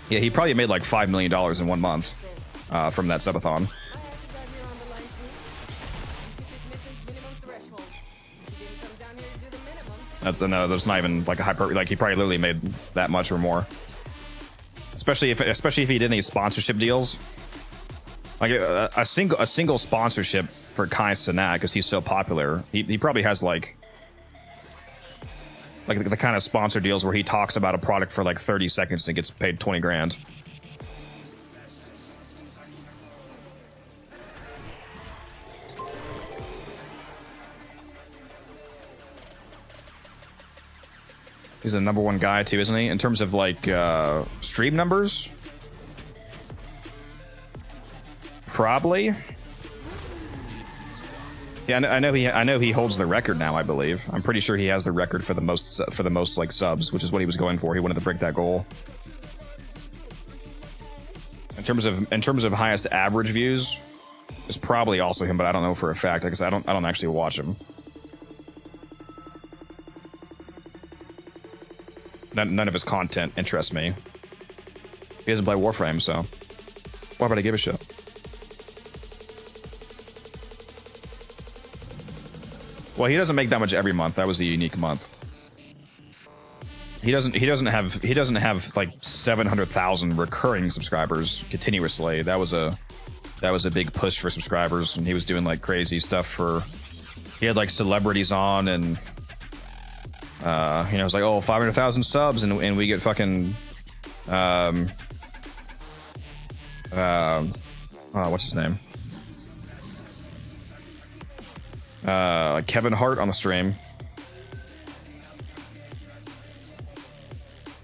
Yeah, he probably made like $5 million in 1 month from that subathon. That's not even like a hyper. Like he probably literally made that much or more. Especially if he did any sponsorship deals. Like a single sponsorship for Kai Cenat, because he's so popular. He probably has like the kind of sponsor deals where he talks about a product for like 30 seconds and gets paid 20 grand. He's the #1 guy too, isn't he? In terms of like stream numbers, probably. Yeah, I know he holds the record now. I believe. I'm pretty sure he has the record for the most like subs, which is what he was going for. He wanted to break that goal. In terms of highest average views, it's probably also him, but I don't know for a fact because I don't actually watch him. None of his content interests me. He doesn't play Warframe, so why would I give a shit? Well, he doesn't make that much every month. That was a unique month. He doesn't have like 700,000 recurring subscribers continuously. That was a big push for subscribers, and he was doing like crazy stuff for. He had like celebrities on and. You know, it's like, oh, 500,000 subs and we get fucking, what's his name? Kevin Hart on the stream.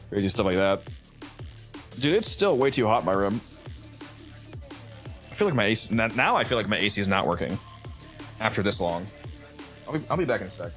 Crazy stuff like that. Dude, it's still way too hot in my room. I feel like my AC, now I feel like my AC is not working after this long. I'll be back in a sec.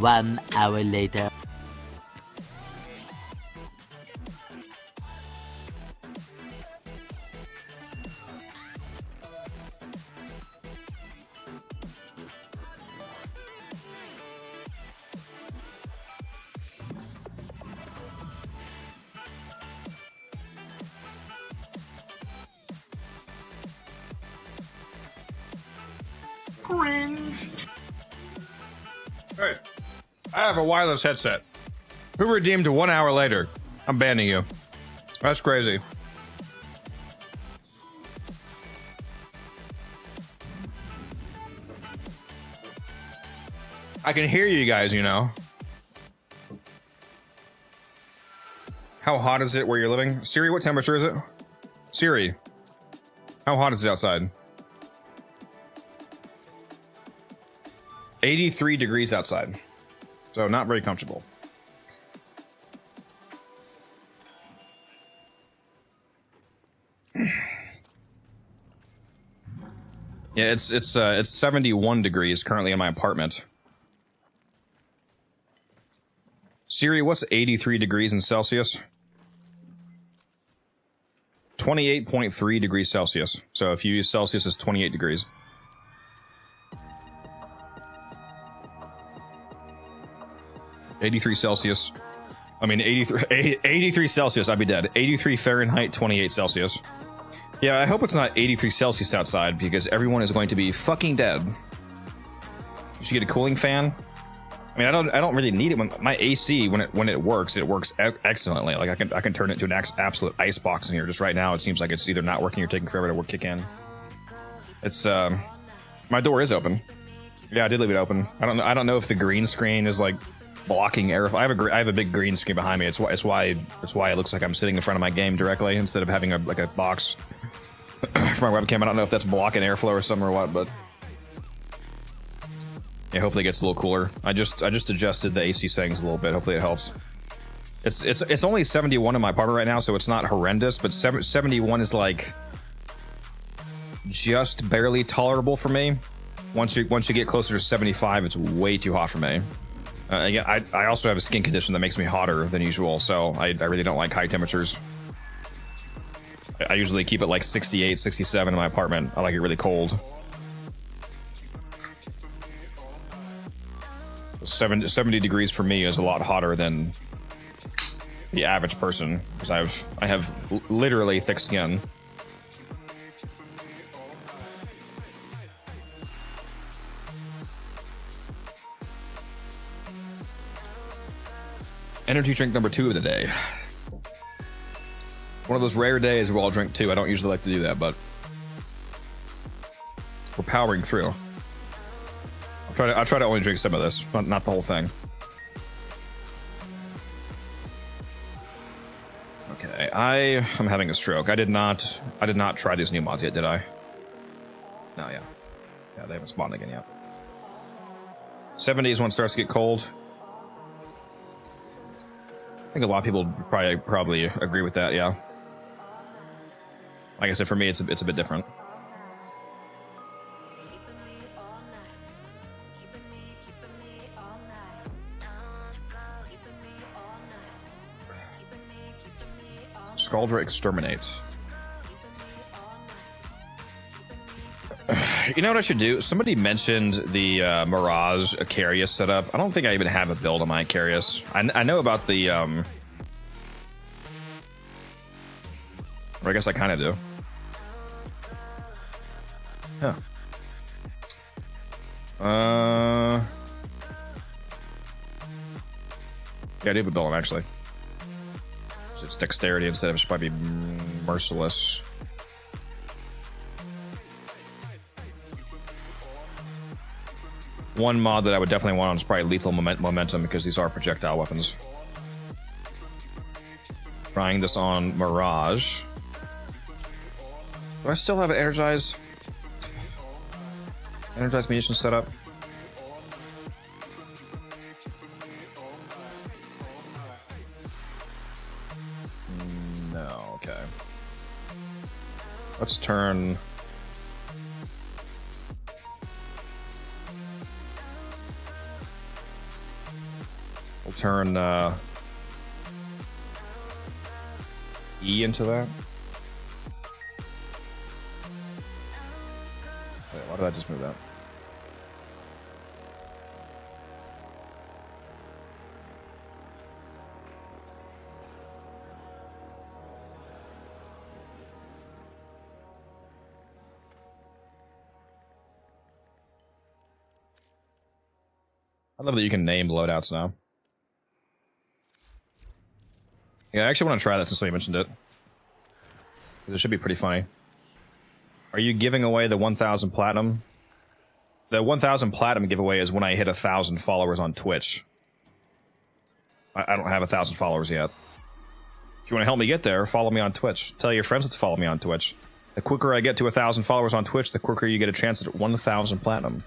1 hour later. Cringe. Hey, I have a wireless headset. Who redeemed 1 hour later? I'm banning you. That's crazy. I can hear you guys, you know. How hot is it where you're living? Siri, what temperature is it? Siri, how hot is it outside? 83 degrees outside. So not very comfortable. Yeah, it's 71 degrees currently in my apartment. Siri, what's 83 degrees in Celsius? 28.3 degrees Celsius. So if you use Celsius, it's 28 degrees. $83 Celsius. I mean, 83 Celsius, I'd be dead. 83 Fahrenheit, 28 Celsius. Yeah, I hope it's not 83 Celsius outside because everyone is going to be fucking dead. You should get a cooling fan. I mean, I don't really need it. When my AC, when it works excellently. Like I can turn it into an absolute ice box in here. Just right now, it seems like it's either not working or taking forever to kick in. It's my door is open. Yeah, I did leave it open. I don't know if the green screen is like blocking air. I have a big green screen behind me. It's why it looks like I'm sitting in front of my game directly instead of having a box for my webcam. I don't know if that's blocking airflow or something or what, but yeah, hopefully it gets a little cooler. I just adjusted the AC settings a little bit. Hopefully it helps. It's only 71 in my apartment right now, so it's not horrendous, but 71 is like just barely tolerable for me. Once you get closer to 75, it's way too hot for me. Again, I also have a skin condition that makes me hotter than usual, so I really don't like high temperatures. I usually keep it like 68, 67 in my apartment. I like it really cold. 70 degrees for me is a lot hotter than the average person, because I have literally thick skin. Energy drink number 2 of the day. One of those rare days where I'll drink 2. I don't usually like to do that, but we're powering through. I'll try to only drink some of this, not the whole thing. Okay, I am having a stroke. I did not try these new mods yet, did I? No, yeah, they haven't spawned again yet. 70s when it starts to get cold. I think a lot of people probably agree with that. Yeah. Like I said, for me, it's a bit different. Scaldra Exterminate. You know what I should do? Somebody mentioned the Mirage Icarius setup. I don't think I even have a build on my Icarius. I know about the... or I guess I kind of do. Huh. Yeah, I do have a build on, actually. So it's dexterity instead of it should probably be merciless. One mod that I would definitely want on is probably lethal momentum, because these are projectile weapons. Trying this on Mirage. Do I still have an energized munition setup? No, okay. Let's turn... turn E into that. Wait, why did I just move that? I love that you can name loadouts now. Yeah, I actually want to try that since somebody mentioned it. It should be pretty funny. Are you giving away the 1,000 platinum? The 1,000 platinum giveaway is when I hit 1,000 followers on Twitch. I don't have 1,000 followers yet. If you want to help me get there, follow me on Twitch. Tell your friends to follow me on Twitch. The quicker I get to 1,000 followers on Twitch, the quicker you get a chance at 1,000 platinum.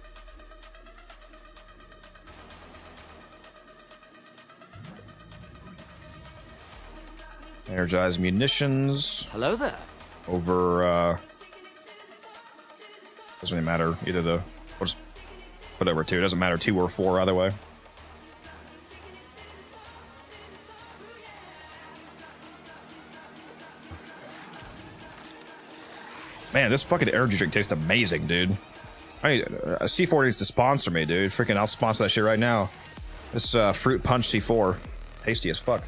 Energize munitions. Hello there. Over, doesn't really matter. Either the, we'll just put over 2. It doesn't matter 2 or 4 either way. Man, this fucking energy drink tastes amazing, dude. I need, C4 needs to sponsor me, dude. Freaking, I'll sponsor that shit right now. This fruit punch C4, tasty as fuck.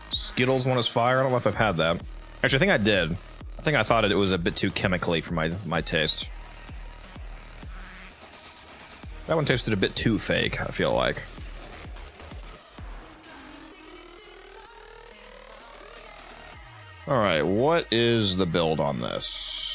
Skittles one is fire. I don't know if I've had that. Actually, I think I did. I think I thought it was a bit too chemically for my taste. That one tasted a bit too fake, I feel like. All right, what is the build on this?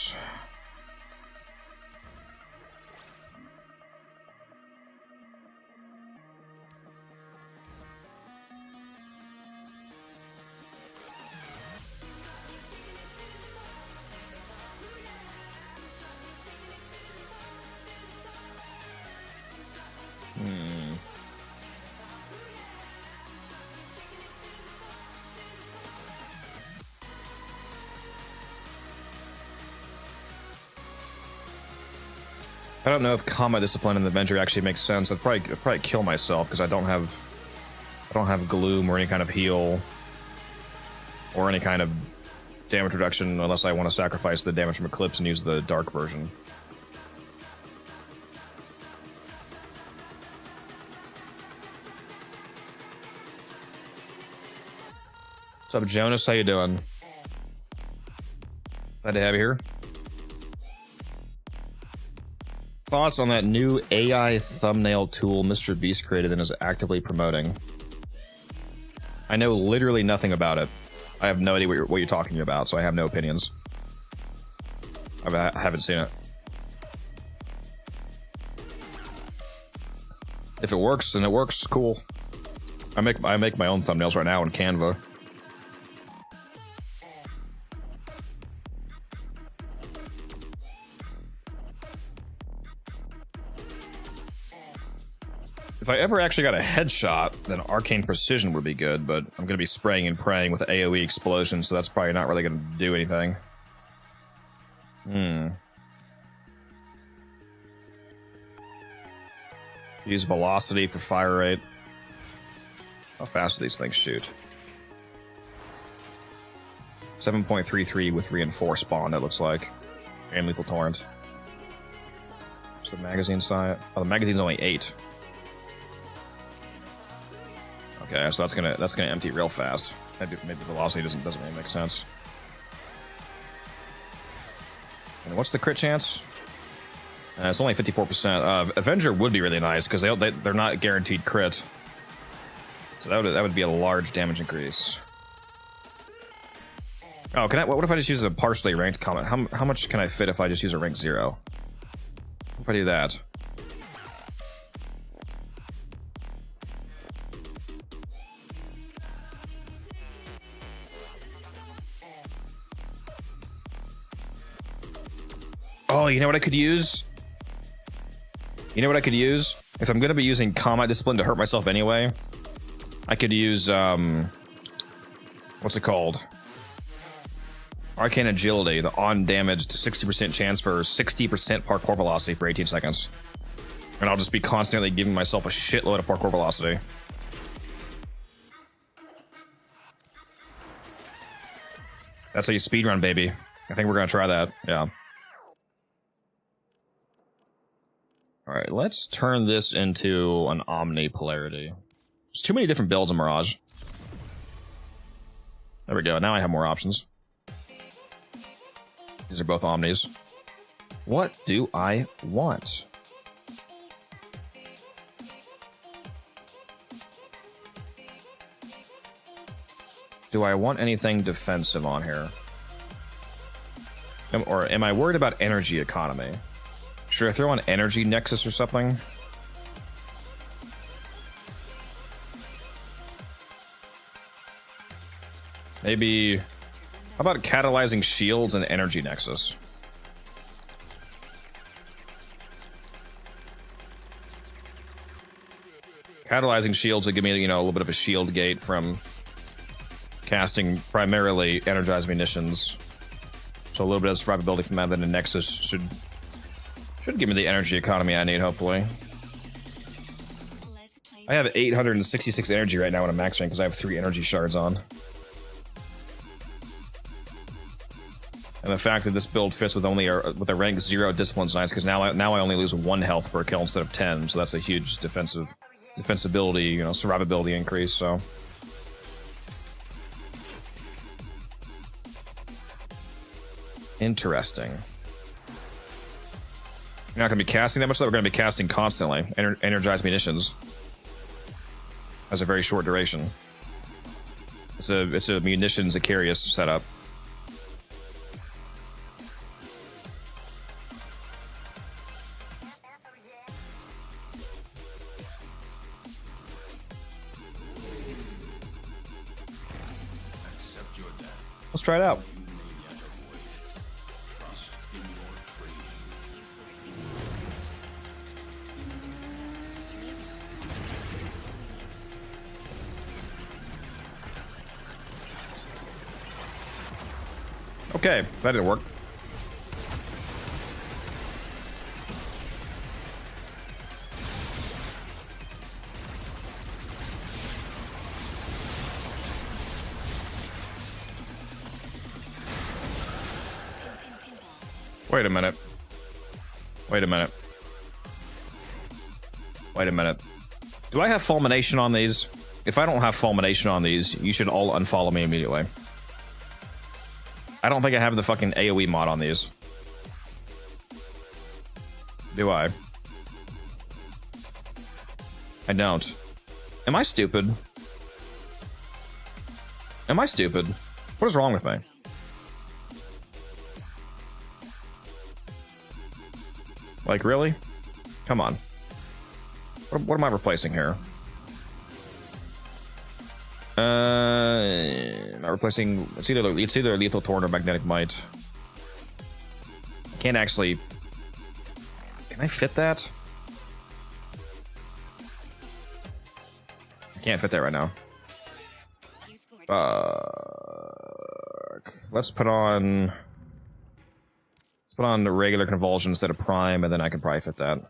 I don't know if combat discipline in the Avenger actually makes sense. I'd probably kill myself because I don't have gloom or any kind of heal or any kind of damage reduction unless I want to sacrifice the damage from Eclipse and use the dark version. What's up, Jonas? How you doing? Glad to have you here. Thoughts on that new AI thumbnail tool Mr. Beast created and is actively promoting? I know literally nothing about it. I have no idea what you're talking about, so I have no opinions. I haven't seen it. If it works, then it works. Cool. I make my own thumbnails right now in Canva. If I ever actually got a headshot, then Arcane Precision would be good, but I'm going to be spraying and praying with AoE explosions, so that's probably not really going to do anything. Use velocity for fire rate. How fast do these things shoot? 7.33 with reinforced bond, it looks like. And lethal torrent. What's the magazine size? Oh, the magazine's only 8. Okay, so that's gonna empty real fast. Maybe velocity doesn't really make sense. And what's the crit chance? It's only 54%. Avenger would be really nice because they're not guaranteed crit. So that would be a large damage increase. Oh, what if I just use a partially ranked comment? How much can I fit if I just use a rank 0? What if I do that? Oh, you know what I could use? You know what I could use? If I'm going to be using combat discipline to hurt myself anyway, I could use, what's it called? Arcane Agility, the on damage to 60% chance for 60% parkour velocity for 18 seconds. And I'll just be constantly giving myself a shitload of parkour velocity. That's how you speedrun, baby. I think we're gonna try that, yeah. Alright, let's turn this into an Omni polarity. There's too many different builds in Mirage. There we go, now I have more options. These are both Omnis. What do I want? Do I want anything defensive on here? Or am I worried about energy economy? Should I throw on Energy Nexus or something? Maybe... How about catalyzing shields and Energy Nexus? Catalyzing shields would give me, you know, a little bit of a shield gate from casting primarily energized munitions. So a little bit of survivability from that, then the Nexus should give me the energy economy I need, hopefully. I have 866 energy right now in a max rank because I have 3 energy shards on. And the fact that this build fits with only with a rank 0 discipline is nice, because now I only lose 1 health per kill instead of 10, so that's a huge defensibility, you know, survivability increase, so. Interesting. You're not going to be casting that much, though. We're going to be casting constantly. Energized munitions. Has a very short duration. It's a munitions Icarius setup. Let's try it out. Okay, that didn't work. Wait a minute. Wait a minute. Wait a minute. Do I have fulmination on these? If I don't have fulmination on these, you should all unfollow me immediately. I don't think I have the fucking AoE mod on these. Do I? I don't. Am I stupid? Am I stupid? What is wrong with me? Like, really? Come on. What am I replacing here? Am I replacing... It's either Lethal Torn or Magnetic Might. I can't actually... Can I fit that? I can't fit that right now. Let's put on... Let's put on the regular Convulsion instead of Prime, and then I can probably fit that.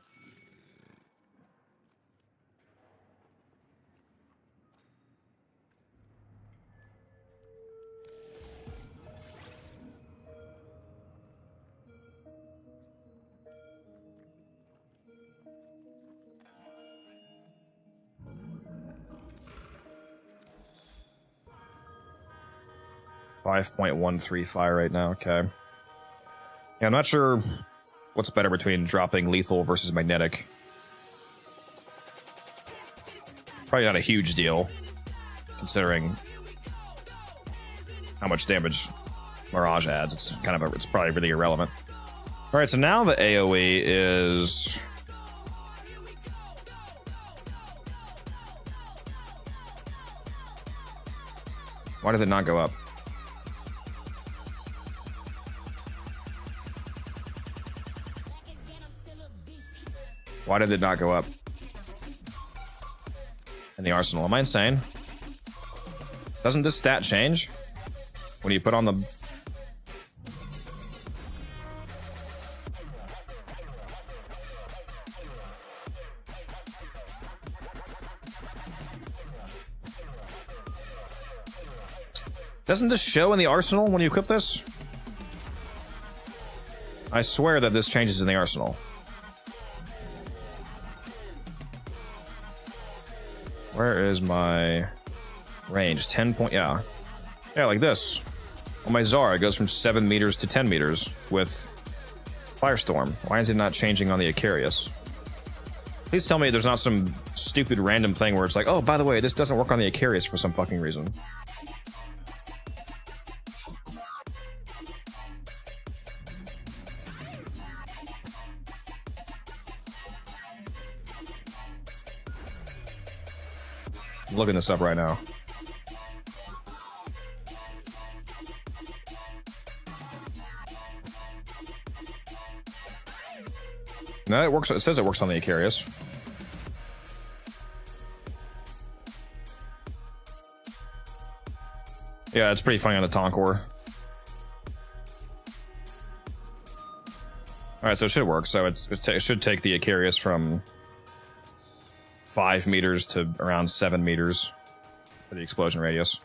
.135 right now, okay. Yeah, I'm not sure what's better between dropping lethal versus magnetic. Probably not a huge deal, considering how much damage Mirage adds. It's kind of it's probably really irrelevant. All right, so now the AoE is... Why did it not go up? Why did it not go up? In the arsenal. Am I insane? Doesn't this stat change? When you put on the... Doesn't this show in the arsenal when you equip this? I swear that this changes in the arsenal. Where is my range? 10 point, yeah. Yeah, like this. On my Zara, it goes from 7 meters to 10 meters with Firestorm. Why is it not changing on the Icarius? Please tell me there's not some stupid random thing where it's like, oh, by the way, this doesn't work on the Icarius for some fucking reason. I'm looking this up right now. No, it works. It says it works on the Icarius. Yeah, it's pretty funny on the Tonkor. Alright, so it should work. So it should take the Icarius from 5 meters to around 7 meters for the explosion radius.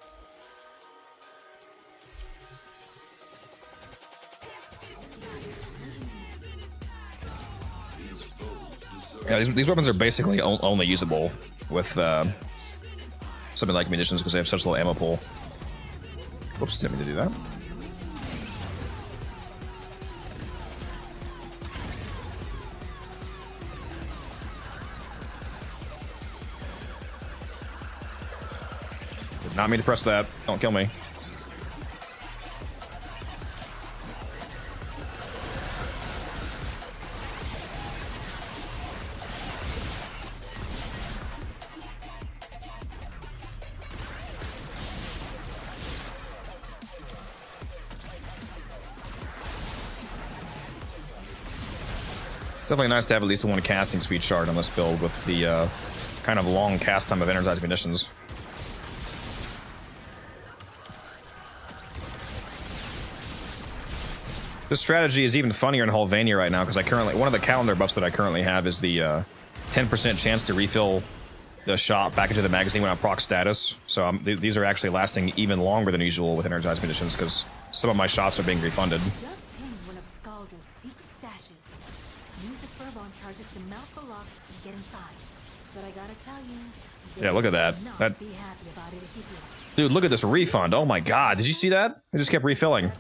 Yeah, these weapons are basically only usable with something like munitions because they have such low ammo pool. Whoops, didn't mean to do that. Did not mean to press that. Don't kill me. It's definitely nice to have at least one casting speed shard on this build with the kind of long cast time of energized munitions. This strategy is even funnier in Hulvania right now because one of the calendar buffs that I currently have is the 10% chance to refill the shot back into the magazine when I'm proc status. So these are actually lasting even longer than usual with energized munitions because some of my shots are being refunded. Yeah, look at that. Dude, look at this refund. Oh my god, did you see that? It just kept refilling.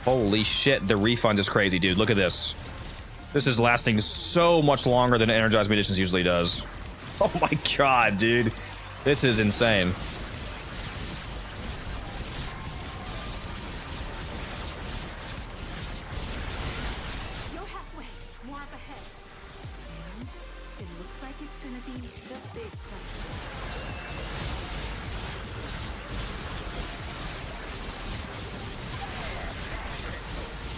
Holy shit, the refund is crazy, dude. Look at this. This is lasting so much longer than energized munitions usually does. Oh my god, dude. This is insane.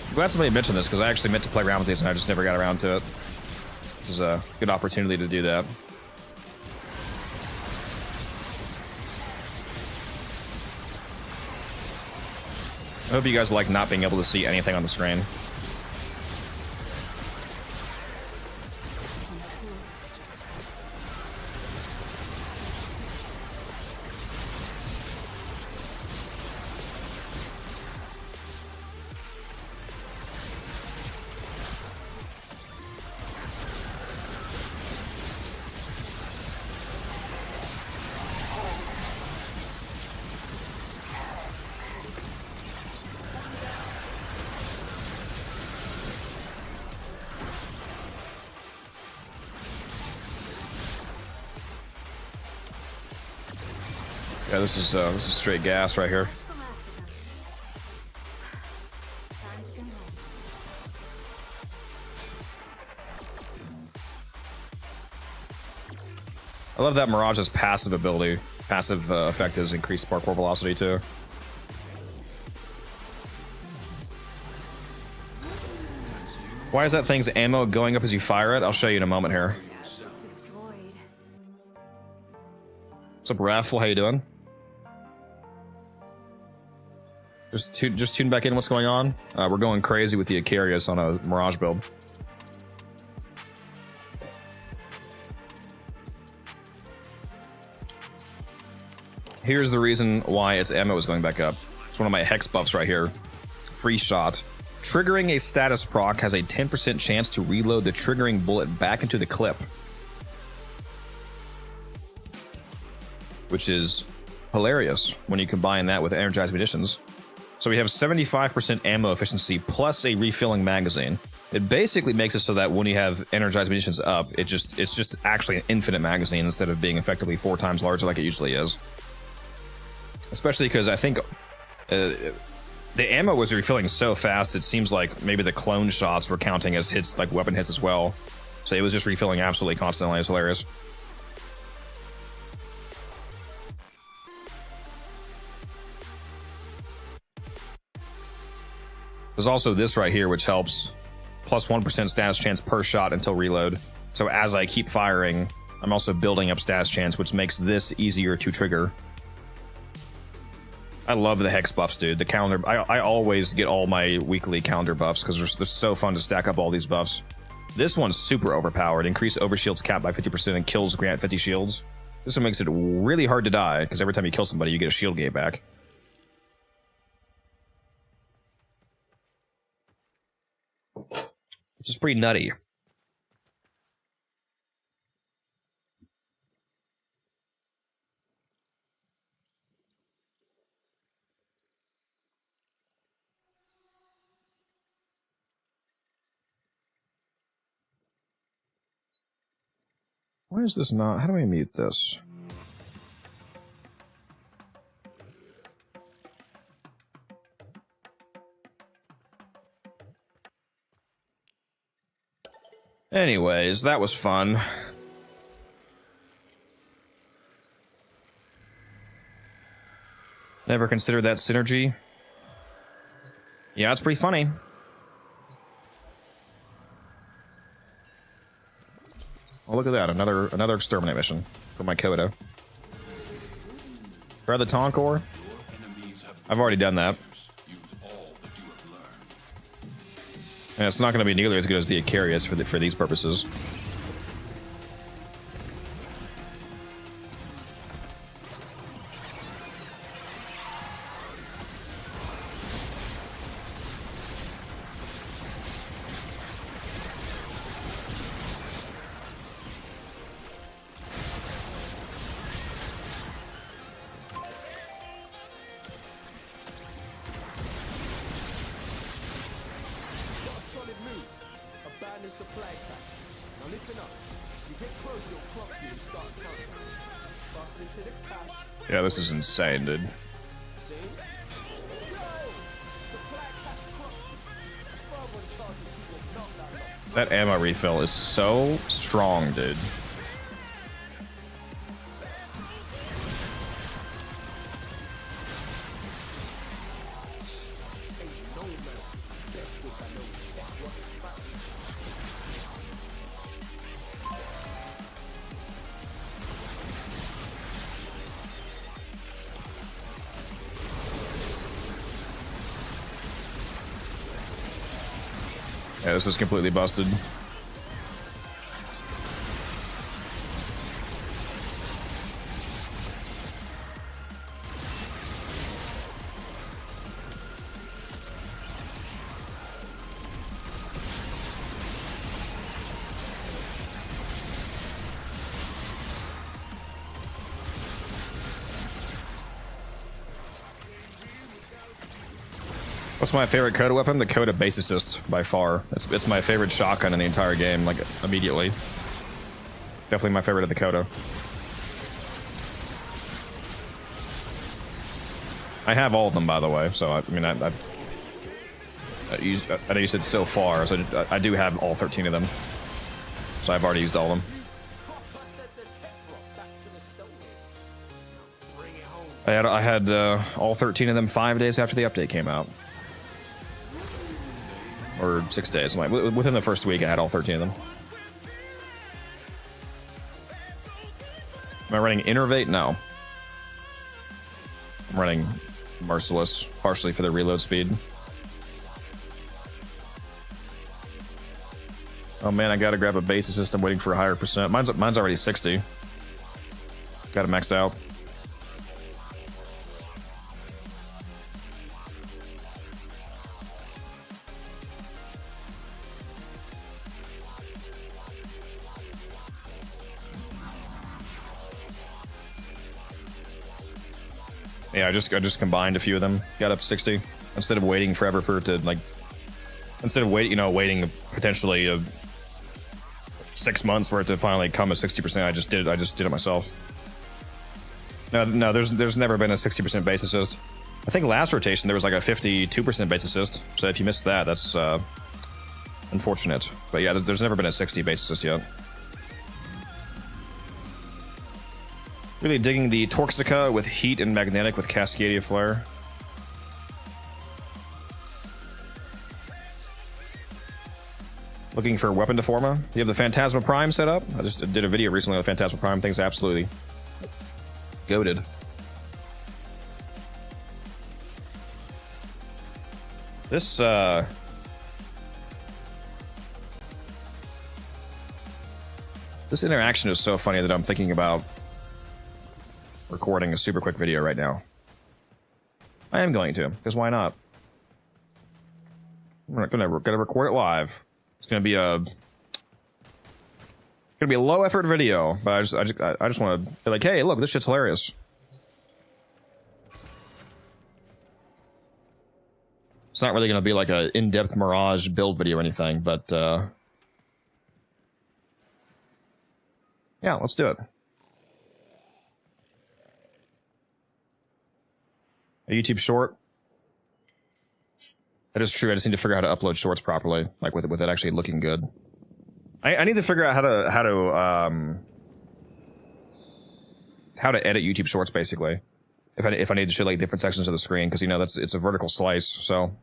I'm glad somebody mentioned this because I actually meant to play around with these and I just never got around to it. This is a good opportunity to do that. I hope you guys like not being able to see anything on the screen. Yeah, this is straight gas right here. I love that Mirage's passive ability. Passive effect is increased spark core velocity too. Why is that thing's ammo going up as you fire it? I'll show you in a moment here. What's up, Wrathful? How you doing? Just tune back in what's going on. We're going crazy with the Icarius on a Mirage build. here's the reason why its ammo is going back up. It's one of my hex buffs right here. Free shot. Triggering a status proc has a 10% chance to reload the triggering bullet back into the clip, which is hilarious when you combine that with energized munitions. So we have 75% ammo efficiency plus a refilling magazine. It basically makes it so that when you have energized munitions up, it's just actually an infinite magazine instead of being effectively 4 times larger like it usually is. Especially because I think the ammo was refilling so fast, it seems like maybe the clone shots were counting as hits, like weapon hits as well. So it was just refilling absolutely constantly. It's hilarious. There's also this right here, which helps. Plus 1% status chance per shot until reload. So as I keep firing, I'm also building up status chance, which makes this easier to trigger. I love the hex buffs, dude. The calendar, I always get all my weekly calendar buffs because they're so fun to stack up all these buffs. This one's super overpowered. Increase overshield's cap by 50% and kills grant 50 shields. This one makes it really hard to die because every time you kill somebody, you get a shield gate back. Which is pretty nutty. Why is this not? How do I mute this? Anyways, that was fun. Never considered that synergy. Yeah, it's pretty funny. Oh, look at that. Another exterminate mission for my Coda. Try the Tonkor. I've already done that. And it's not going to be nearly as good as the Icarius for these purposes. Yeah, this is insane, dude. That ammo refill is so strong, dude. Yeah, this is completely busted. What's my favorite Coda weapon? The Coda Base Assist, by far. It's my favorite shotgun in the entire game, like, immediately. Definitely my favorite of the Coda. I have all of them, by the way, so, I mean, I know you said so far, so I do have all 13 of them. So I've already used all of them. I had all 13 of them 5 days after the update came out. Or 6 days. Like, within the first week, I had all 13 of them. Am I running Innervate? No. I'm running Merciless, partially for the reload speed. Oh man, I gotta grab a base assist. I'm waiting for a higher percent. Mine's already 60. Got it maxed out. Yeah, I just combined a few of them, got up to 60 instead of waiting forever for it to like. Instead of waiting potentially 6 months for it to finally come at 60%, I just did it myself. No, there's never been a 60% base assist. I think last rotation there was like a 52% base assist. So if you missed that, that's unfortunate. But yeah, there's never been a 60 base assist yet. Really digging the Torxica with heat and magnetic with Cascadia Flare. Looking for a weapon deforma. You have the Phantasma Prime set up. I just did a video recently on the Phantasma Prime. Thing's absolutely goated. This this interaction is so funny that I'm thinking about recording a super quick video right now. I am going to, because why not? We're gonna record it live. It's gonna be a low effort video, but I just want to be like, hey, look, this shit's hilarious. It's not really gonna be like a in-depth Mirage build video or anything, but yeah, let's do it. A YouTube short. That is true. I just need to figure out how to upload shorts properly, like with it actually looking good. I need to figure out how to edit YouTube shorts basically. If I need to show like different sections of the screen, because it's a vertical slice. So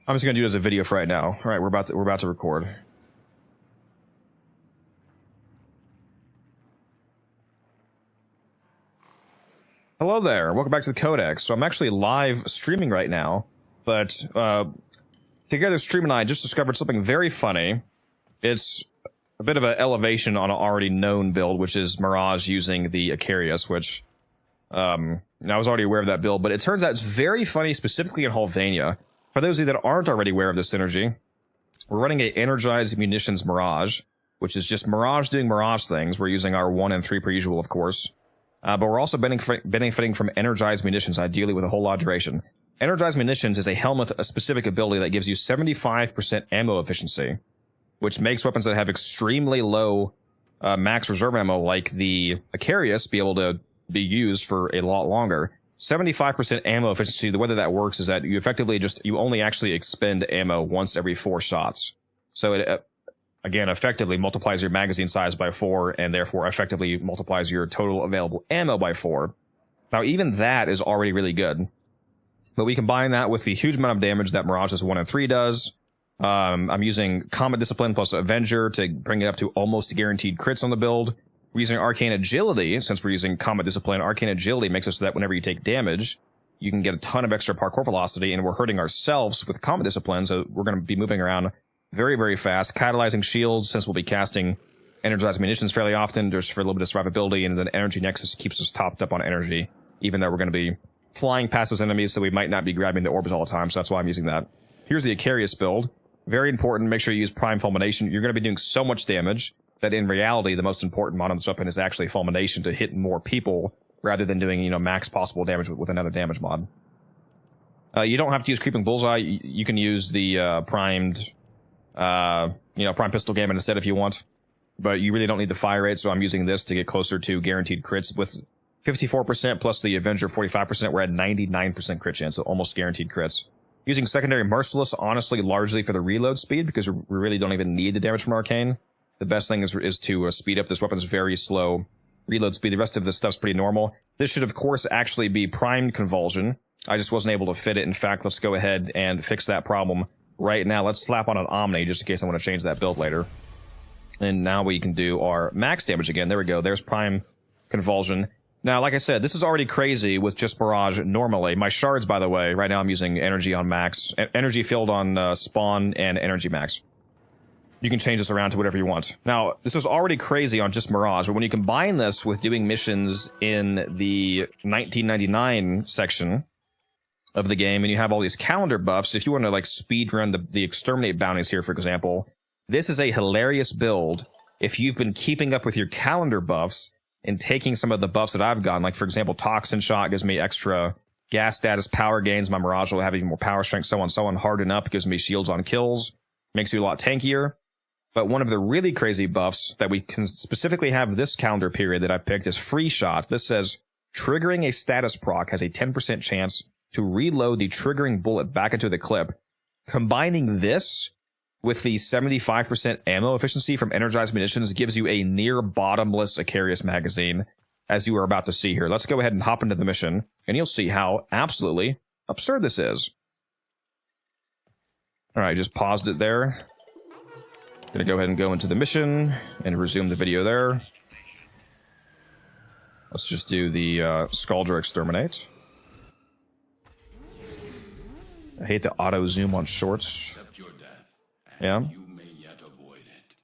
I'm just gonna do it as a video for right now. All right, we're about to record. Hello there, welcome back to the Codex. So I'm actually live streaming right now, but together Stream and I just discovered something very funny. It's a bit of an elevation on an already known build, which is Mirage using the Icarius, which I was already aware of that build, but it turns out it's very funny, specifically in Hulvania. For those of you that aren't already aware of this synergy, we're running a Energized Munitions Mirage, which is just Mirage doing Mirage things. We're using our 1 and 3 per usual, of course. But we're also benefiting from Energized Munitions, ideally with a whole lot of duration. Energized Munitions is a helmet, a specific ability that gives you 75% ammo efficiency, which makes weapons that have extremely low max reserve ammo, like the Icarius, be able to be used for a lot longer. 75% ammo efficiency, the way that works is that you effectively you only actually expend ammo once every 4 shots. So it again, effectively multiplies your magazine size by 4, and therefore effectively multiplies your total available ammo by 4. Now, even that is already really good. But we combine that with the huge amount of damage that Mirage's 1 and 3 does. I'm using Combat Discipline plus Avenger to bring it up to almost guaranteed crits on the build. We're using Arcane Agility, since we're using Combat Discipline. Arcane Agility makes it so that whenever you take damage, you can get a ton of extra parkour velocity, and we're hurting ourselves with Combat Discipline, so we're going to be moving around very, very fast. Catalyzing shields, since we'll be casting Energized Munitions fairly often, just for a little bit of survivability, and then Energy Nexus keeps us topped up on energy, even though we're going to be flying past those enemies, so we might not be grabbing the orbs all the time, so that's why I'm using that. Here's the Icarius build. Very important, make sure you use Prime Fulmination. You're going to be doing so much damage that in reality, the most important mod on this weapon is actually Fulmination to hit more people, rather than doing, max possible damage with another damage mod. You don't have to use Creeping Bullseye. You can use the primed Prime Pistol Gambit instead if you want, but you really don't need the fire rate, so I'm using this to get closer to guaranteed crits. With 54% plus the Avenger 45%, we're at 99% crit chance, so almost guaranteed crits. Using Secondary Merciless, honestly, largely for the reload speed, because we really don't even need the damage from Arcane. The best thing is to speed up this weapon's very slow reload speed. The rest of this stuff's pretty normal. This should, of course, actually be Primed Convulsion. I just wasn't able to fit it. In fact, let's go ahead and fix that problem right now. Let's slap on an Omni, just in case I want to change that build later. And now we can do our max damage again. There we go. There's Prime Convulsion. Now, like I said, this is already crazy with just Mirage normally. My shards, by the way, right now I'm using Energy on max. Energy filled on Spawn and Energy max. You can change this around to whatever you want. Now, this is already crazy on just Mirage, but when you combine this with doing missions in the 1999 section of the game, and you have all these calendar buffs, if you want to like speed run the Exterminate bounties here, for example, this is a hilarious build if you've been keeping up with your calendar buffs and taking some of the buffs that I've gotten. Like, for example, Toxin Shot gives me extra gas status, power gains. My Mirage will have even more power strength, so on and so on. Harden Up gives me shields on kills, makes you a lot tankier. But one of the really crazy buffs that we can specifically have this calendar period that I picked is Free Shot. This says, triggering a status proc has a 10% chance to reload the triggering bullet back into the clip. Combining this with the 75% ammo efficiency from energized munitions gives you a near bottomless Icarius magazine, as you are about to see here. Let's go ahead and hop into the mission, and you'll see how absolutely absurd this is. All right, just paused it there. Gonna go ahead and go into the mission and resume the video there. Let's just do the Scaldra Exterminate. I hate the auto zoom on shorts. Yeah. You may yet avoid it.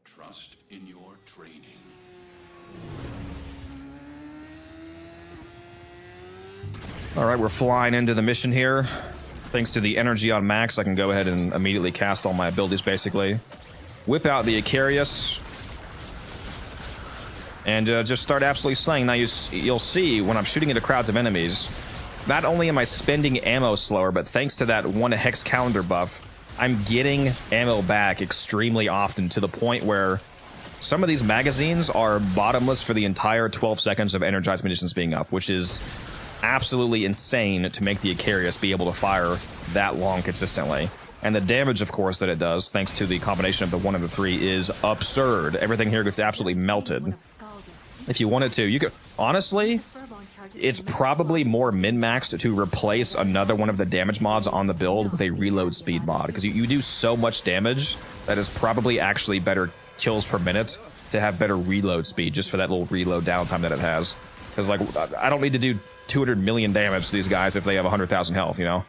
Trust in your training. All right, we're flying into the mission here. Thanks to the energy on max, I can go ahead and immediately cast all my abilities, basically. Whip out the Icarius. And just start absolutely slaying. Now you'll see when I'm shooting into crowds of enemies, not only am I spending ammo slower, but thanks to that 1 hex calendar buff, I'm getting ammo back extremely often, to the point where some of these magazines are bottomless for the entire 12 seconds of energized munitions being up, which is absolutely insane to make the Icarius be able to fire that long consistently. And the damage, of course, that it does, thanks to the combination of the 1 and the 3, is absurd. Everything here gets absolutely melted. If you wanted to, you could... Honestly, it's probably more min-maxed to replace another one of the damage mods on the build with a reload speed mod, because you do so much damage that is probably actually better kills per minute to have better reload speed, just for that little reload downtime that it has. Because, like, I don't need to do 200 million damage to these guys if they have 100,000 health, you know?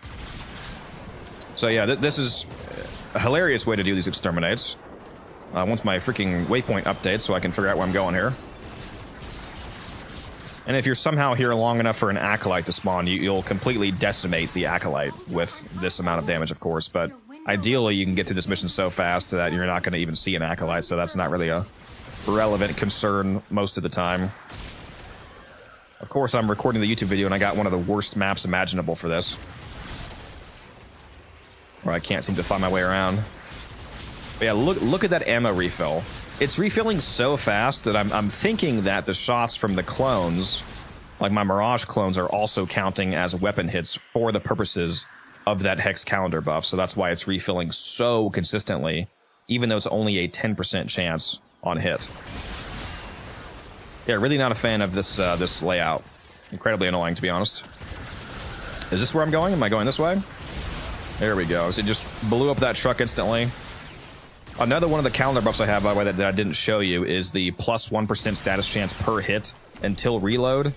So yeah, this is a hilarious way to do these exterminates. Once my freaking waypoint updates so I can figure out where I'm going here. And if you're somehow here long enough for an Acolyte to spawn, you'll completely decimate the Acolyte with this amount of damage, of course. But ideally, you can get through this mission so fast that you're not going to even see an Acolyte, so that's not really a relevant concern most of the time. Of course, I'm recording the YouTube video, and I got one of the worst maps imaginable for this, where I can't seem to find my way around. But yeah, look at that ammo refill. It's refilling so fast that I'm thinking that the shots from the clones, like my Mirage clones, are also counting as weapon hits for the purposes of that hex calendar buff. So that's why it's refilling so consistently, even though it's only a 10% chance on hit. Yeah, really not a fan of this this layout. Incredibly annoying, to be honest. Is this where I'm going? Am I going this way? There we go. So it just blew up that truck instantly. Another one of the calendar buffs I have, by the way, that I didn't show you is the plus 1% status chance per hit until reload.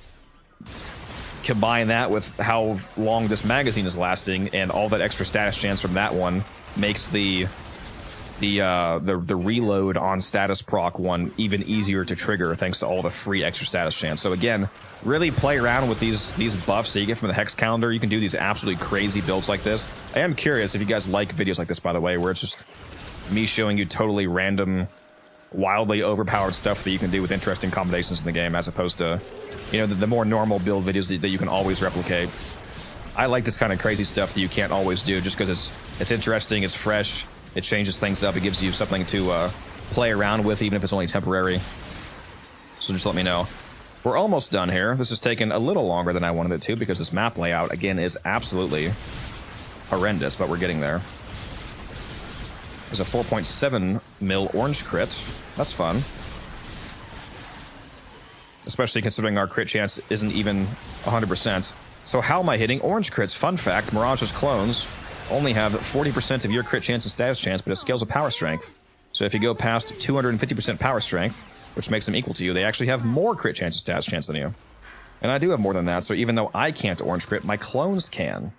Combine that with how long this magazine is lasting, and all that extra status chance from that one makes the reload on status proc one even easier to trigger, thanks to all the free extra status chance. So again, really play around with these buffs that you get from the hex calendar. You can do these absolutely crazy builds like this. I am curious if you guys like videos like this, by the way, where it's just me showing you totally random, wildly overpowered stuff that you can do with interesting combinations in the game, as opposed to, you know, the more normal build videos that you can always replicate. I like this kind of crazy stuff that you can't always do, just because it's interesting, it's fresh, it changes things up, it gives you something to play around with, even if it's only temporary. So just let me know. We're almost done here. This has taken a little longer than I wanted it to, because this map layout, again, is absolutely horrendous, but we're getting there. There's a 4.7 mil orange crit. That's fun. Especially considering our crit chance isn't even 100%. So how am I hitting orange crits? Fun fact, Mirage's clones only have 40% of your crit chance and status chance, but it scales with power strength. So if you go past 250% power strength, which makes them equal to you, they actually have more crit chance and status chance than you. And I do have more than that, so even though I can't orange crit, my clones can.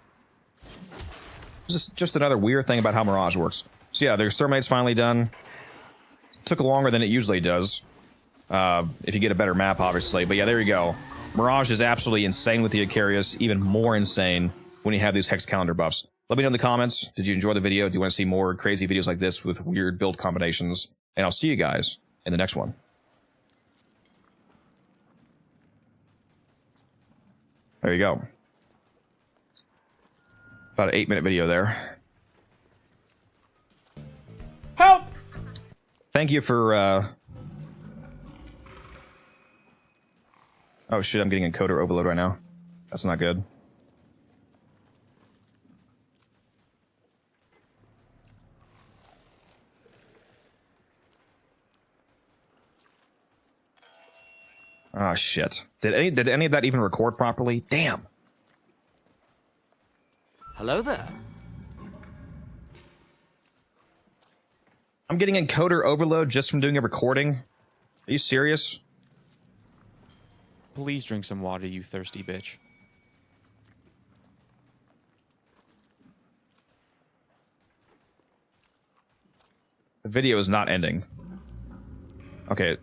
Just another weird thing about how Mirage works. So yeah, the exterminate's finally done. Took longer than it usually does. If you get a better map, obviously. But yeah, there you go. Mirage is absolutely insane with the Icarius. Even more insane when you have these hex calendar buffs. Let me know in the comments. Did you enjoy the video? Do you want to see more crazy videos like this with weird build combinations? And I'll see you guys in the next one. There you go. About an 8-minute video there. Help! Thank you for, Oh shit, I'm getting encoder overload right now. That's not good. Ah, shit. Did any of that even record properly? Damn. Hello there. I'm getting encoder overload just from doing a recording? Are you serious? Please drink some water, you thirsty bitch. The video is not ending. Okay.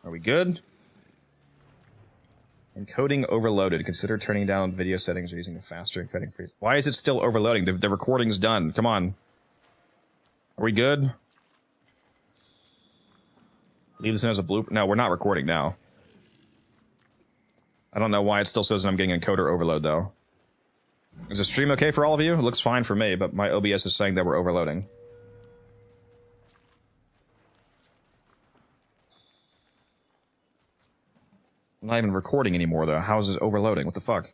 Are we good? Encoding overloaded. Consider turning down video settings or using a faster encoding freeze. Why is it still overloading? The recording's done. Come on. Are we good? Leave this as a blooper. No, we're not recording now. I don't know why it still says that I'm getting encoder overload, though. Is the stream okay for all of you? It looks fine for me, but my OBS is saying that we're overloading. I'm not even recording anymore, though. How is it overloading? What the fuck?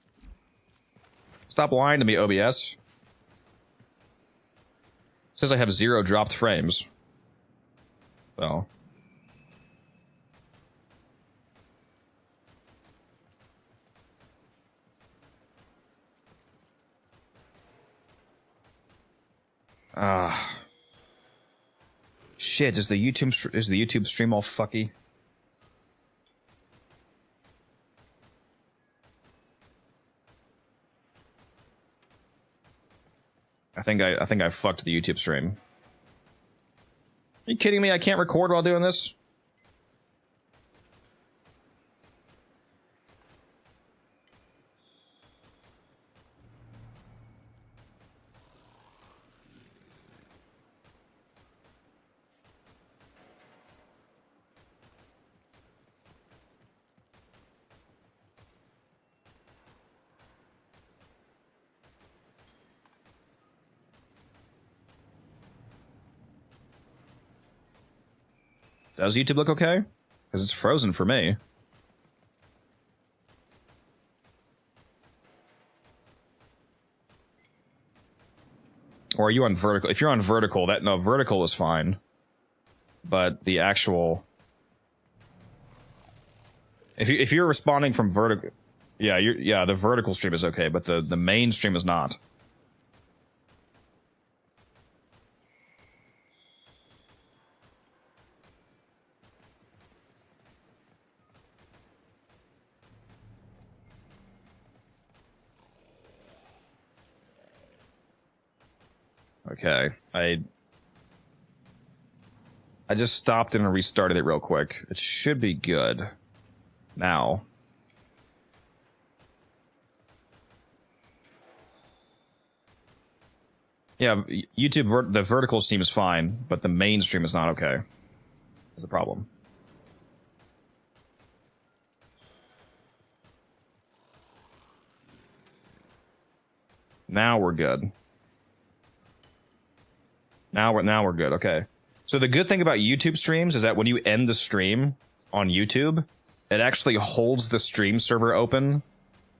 Stop lying to me, OBS. It says I have 0 dropped frames. So. Shit, is the YouTube stream all fucky? I think I fucked the YouTube stream. Are you kidding me? I can't record while doing this? Does YouTube look okay? Because it's frozen for me. Or are you on vertical? If you're on vertical, vertical is fine. But the actual... If you're responding from vertical... Yeah, the vertical stream is okay, but the main stream is not. Okay, I just stopped and restarted it real quick. It should be good now. Yeah, YouTube, the vertical stream is fine, but the main stream is not okay. That's the problem. Now we're good. Now we're good. Okay. So the good thing about YouTube streams is that when you end the stream on YouTube, it actually holds the stream server open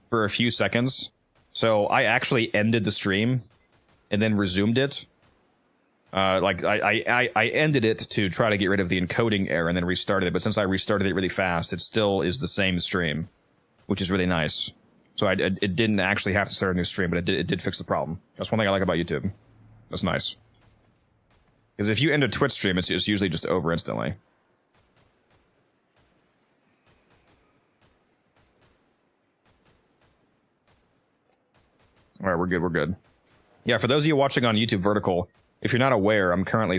for a few seconds. So I actually ended the stream and then resumed it. Like I ended it to try to get rid of the encoding error and then restarted it. But since I restarted it really fast, it still is the same stream, which is really nice. So it didn't actually have to start a new stream, but it did fix the problem. That's one thing I like about YouTube. That's nice. Because if you end a Twitch stream, it's usually just over instantly. All right, we're good. Yeah, for those of you watching on YouTube Vertical, if you're not aware, I'm currently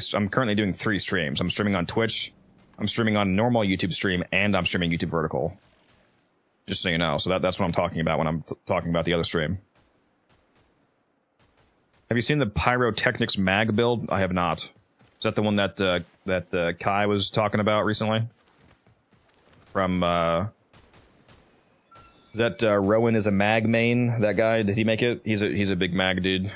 doing 3 streams. I'm streaming on Twitch, I'm streaming on normal YouTube stream, and I'm streaming YouTube Vertical. Just so you know. So that's what I'm talking about when I'm talking about the other stream. Have you seen the Pyrotechnics mag build? I have not. Is that the one that Kai was talking about recently? from is that Rowan is a mag main? That guy, did he make it? He's a big mag dude.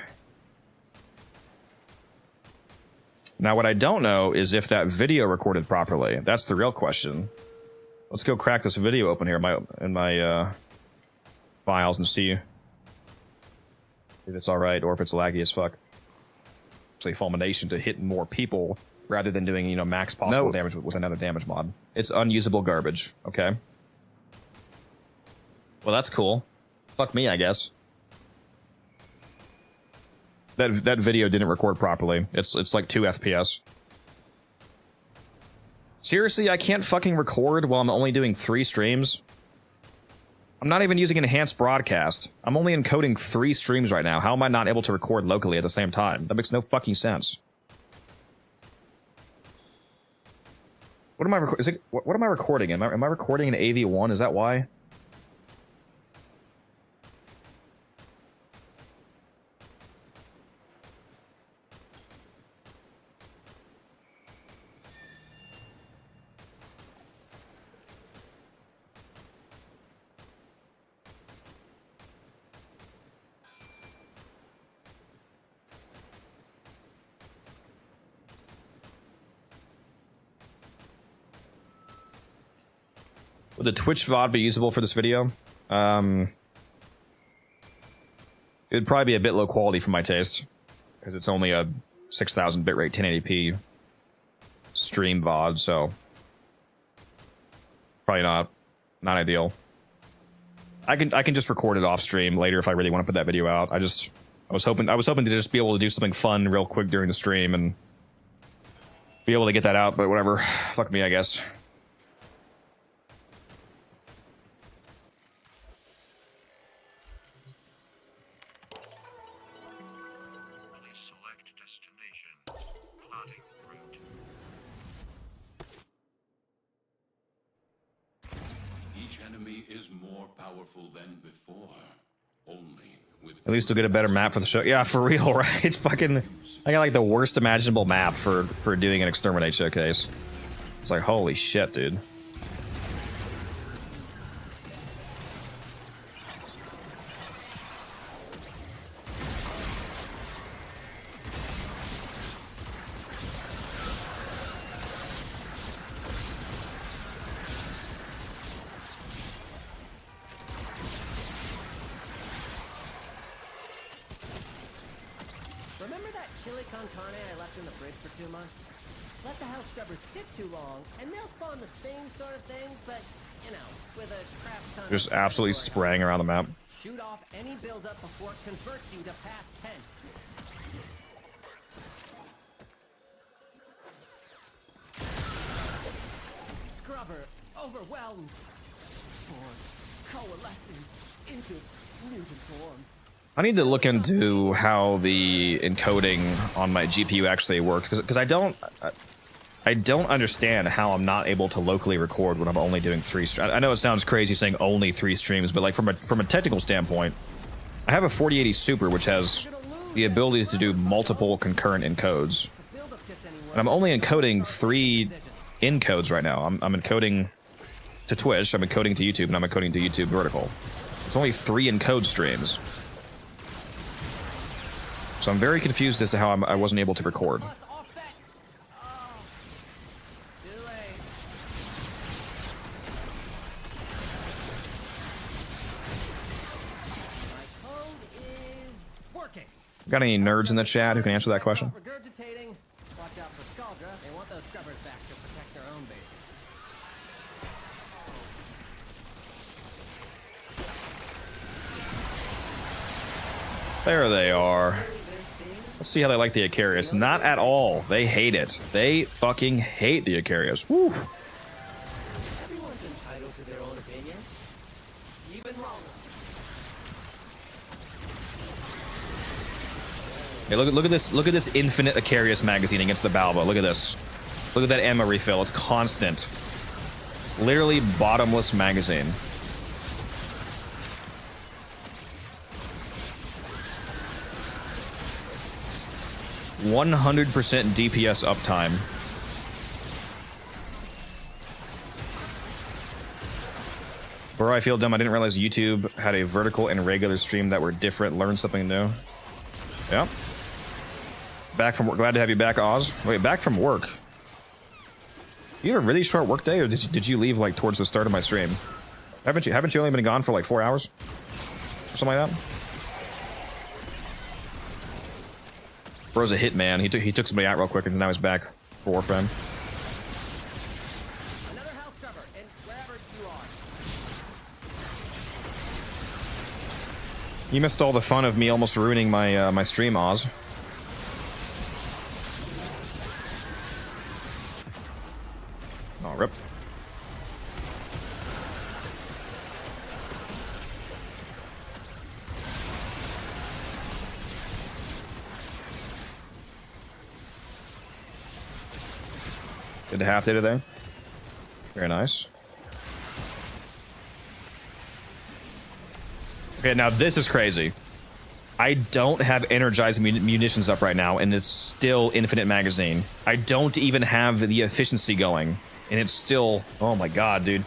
Now what I don't know is if that video recorded properly. That's the real question. Let's go crack this video open here in my files and see if it's alright or if it's laggy as fuck. Actually, Fulmination to hit more people rather than doing, you know, max possible damage with another damage mod. It's unusable garbage. Okay. Well, that's cool. Fuck me, I guess. That video didn't record properly. It's like 2 FPS. Seriously, I can't fucking record while I'm only doing 3 streams? I'm not even using enhanced broadcast. I'm only encoding 3 streams right now. How am I not able to record locally at the same time? That makes no fucking sense. What am I what am I recording? Am I recording an AV1? Is that why? Would the Twitch VOD be usable for this video? It would probably be a bit low quality for my taste, because it's only a 6,000 bitrate 1080p stream VOD, so probably not ideal. I can just record it off stream later if I really want to put that video out. I was hoping to just be able to do something fun real quick during the stream and be able to get that out, but whatever. Fuck me, I guess. At least we'll get a better map for the show. Yeah, for real, right? It's fucking... I got like the worst imaginable map for doing an Exterminate showcase. It's like, holy shit, dude. Remember that chili con carne I left in the fridge for 2 months? Let the house scrubbers sit too long, and they'll spawn the same sort of thing, but, you know, with a crap ton of... Just absolutely spraying around the map. Shoot off any buildup before it converts you to past tense. Scrubber overwhelmed. Spores coalescing into mutant form. I need to look into how the encoding on my GPU actually works, because I don't understand how I'm not able to locally record when I'm only doing 3 streams. I know it sounds crazy saying only 3 streams, but like from a technical standpoint, I have a 4080 Super which has the ability to do multiple concurrent encodes, and I'm only encoding 3 encodes right now. I'm encoding to Twitch, I'm encoding to YouTube, and I'm encoding to YouTube vertical. It's only 3 encode streams. So I'm very confused as to how I wasn't able to record. Got any nerds in the chat who can answer that question? Watch out for Scaldra. They want those scrubbers back to protect their own bases. There they are. Let's see how they like the Icarius. Not at all. They hate it. They fucking hate the Icarius. Woo! Everyone's entitled to their own opinions, even wrong ones. Hey, look at this. Look at this infinite Icarius magazine against the Balba. Look at this. Look at that ammo refill. It's constant. Literally bottomless magazine. 100% DPS uptime. Where I feel dumb, I didn't realize YouTube had a vertical and regular stream that were different. Learn something new. Yep. Back from work. Glad to have you back, Oz. Wait, back from work. You had a really short work day, or did you leave like towards the start of my stream? Haven't you only been gone for like 4 hours? Or something like that? Bro's a hitman. He took somebody out real quick and now he's back for Warframe. Another house scrubber, and wherever you are. You missed all the fun of me almost ruining my my stream, Oz. Oh, rip. Did the half day today. Very nice. Okay, now this is crazy. I don't have energized munitions up right now, and it's still infinite magazine. I don't even have the efficiency going, and it's still... Oh my god, dude.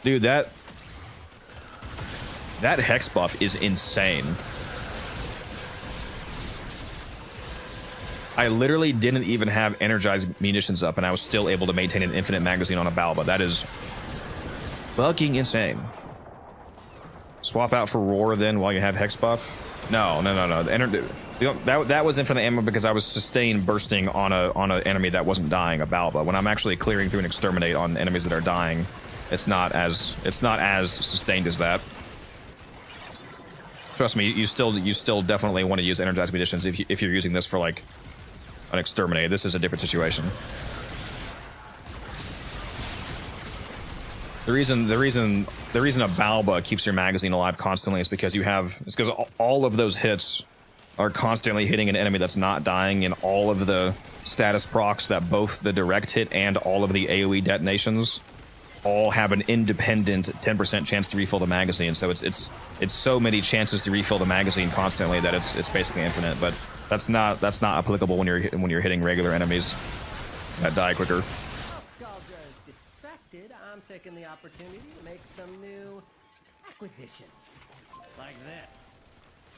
Dude, that hex buff is insane. I literally didn't even have energized munitions up, and I was still able to maintain an infinite magazine on a Balba. That is fucking insane. Swap out for Roar then while you have hex buff. No. That was infinite ammo because I was sustained bursting on an enemy that wasn't dying, a Balba. When I'm actually clearing through and exterminate on enemies that are dying, it's not as sustained as that. Trust me, you still definitely want to use energized munitions if you're using this for like an exterminate. This is a different situation. The reason a Balba keeps your magazine alive constantly is because because all of those hits are constantly hitting an enemy that's not dying, and all of the status procs that both the direct hit and all of the AoE detonations all have an independent 10% chance to refill the magazine. So it's so many chances to refill the magazine constantly that it's basically infinite. But that's not applicable when you're hitting regular enemies that die quicker. I'm taking the opportunity to make some new acquisitions. Like this.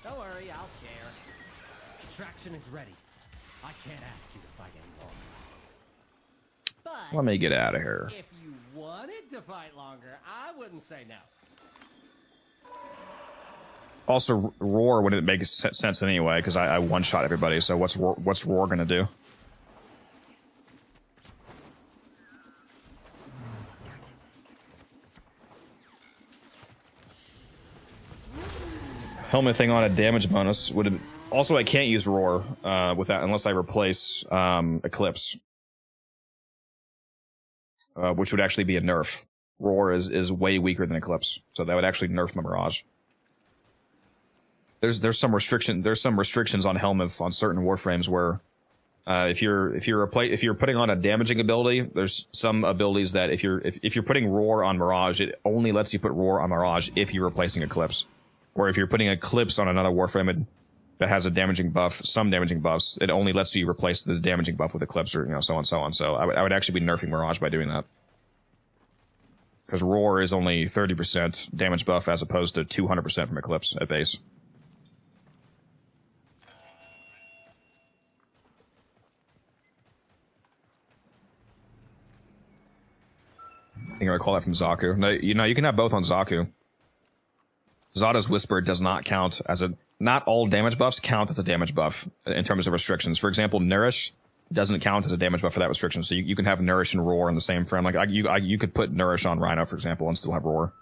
Don't worry, I'll share. Extraction is ready. I can't ask you to fight anymore. But Let me get out of here. if you wanted to fight longer, I wouldn't say no. Also, Roar wouldn't make sense anyway because I one-shot everybody. So what's Roar gonna do? Helmet thing on a damage bonus would have... Also, I can't use Roar with that unless I replace Eclipse, which would actually be a nerf. Roar is way weaker than Eclipse, so that would actually nerf my Mirage. There's some restrictions on helmets on certain Warframes where if you're putting on a damaging ability, there's some abilities that if you're putting Roar on Mirage, it only lets you put Roar on Mirage if you're replacing Eclipse. Or if you're putting Eclipse on another Warframe that has a damaging buff, some damaging buffs, it only lets you replace the damaging buff with Eclipse, or so on and so on. So I would actually be nerfing Mirage by doing that. Because Roar is only 30% damage buff as opposed to 200% from Eclipse at base. I think I recall that from Zaku. No, you can have both on Zaku. Zada's Whisper does not count as a... Not all damage buffs count as a damage buff in terms of restrictions. For example, Nourish doesn't count as a damage buff for that restriction. So you can have Nourish and Roar in the same frame. Like you could put Nourish on Rhino, for example, and still have Roar.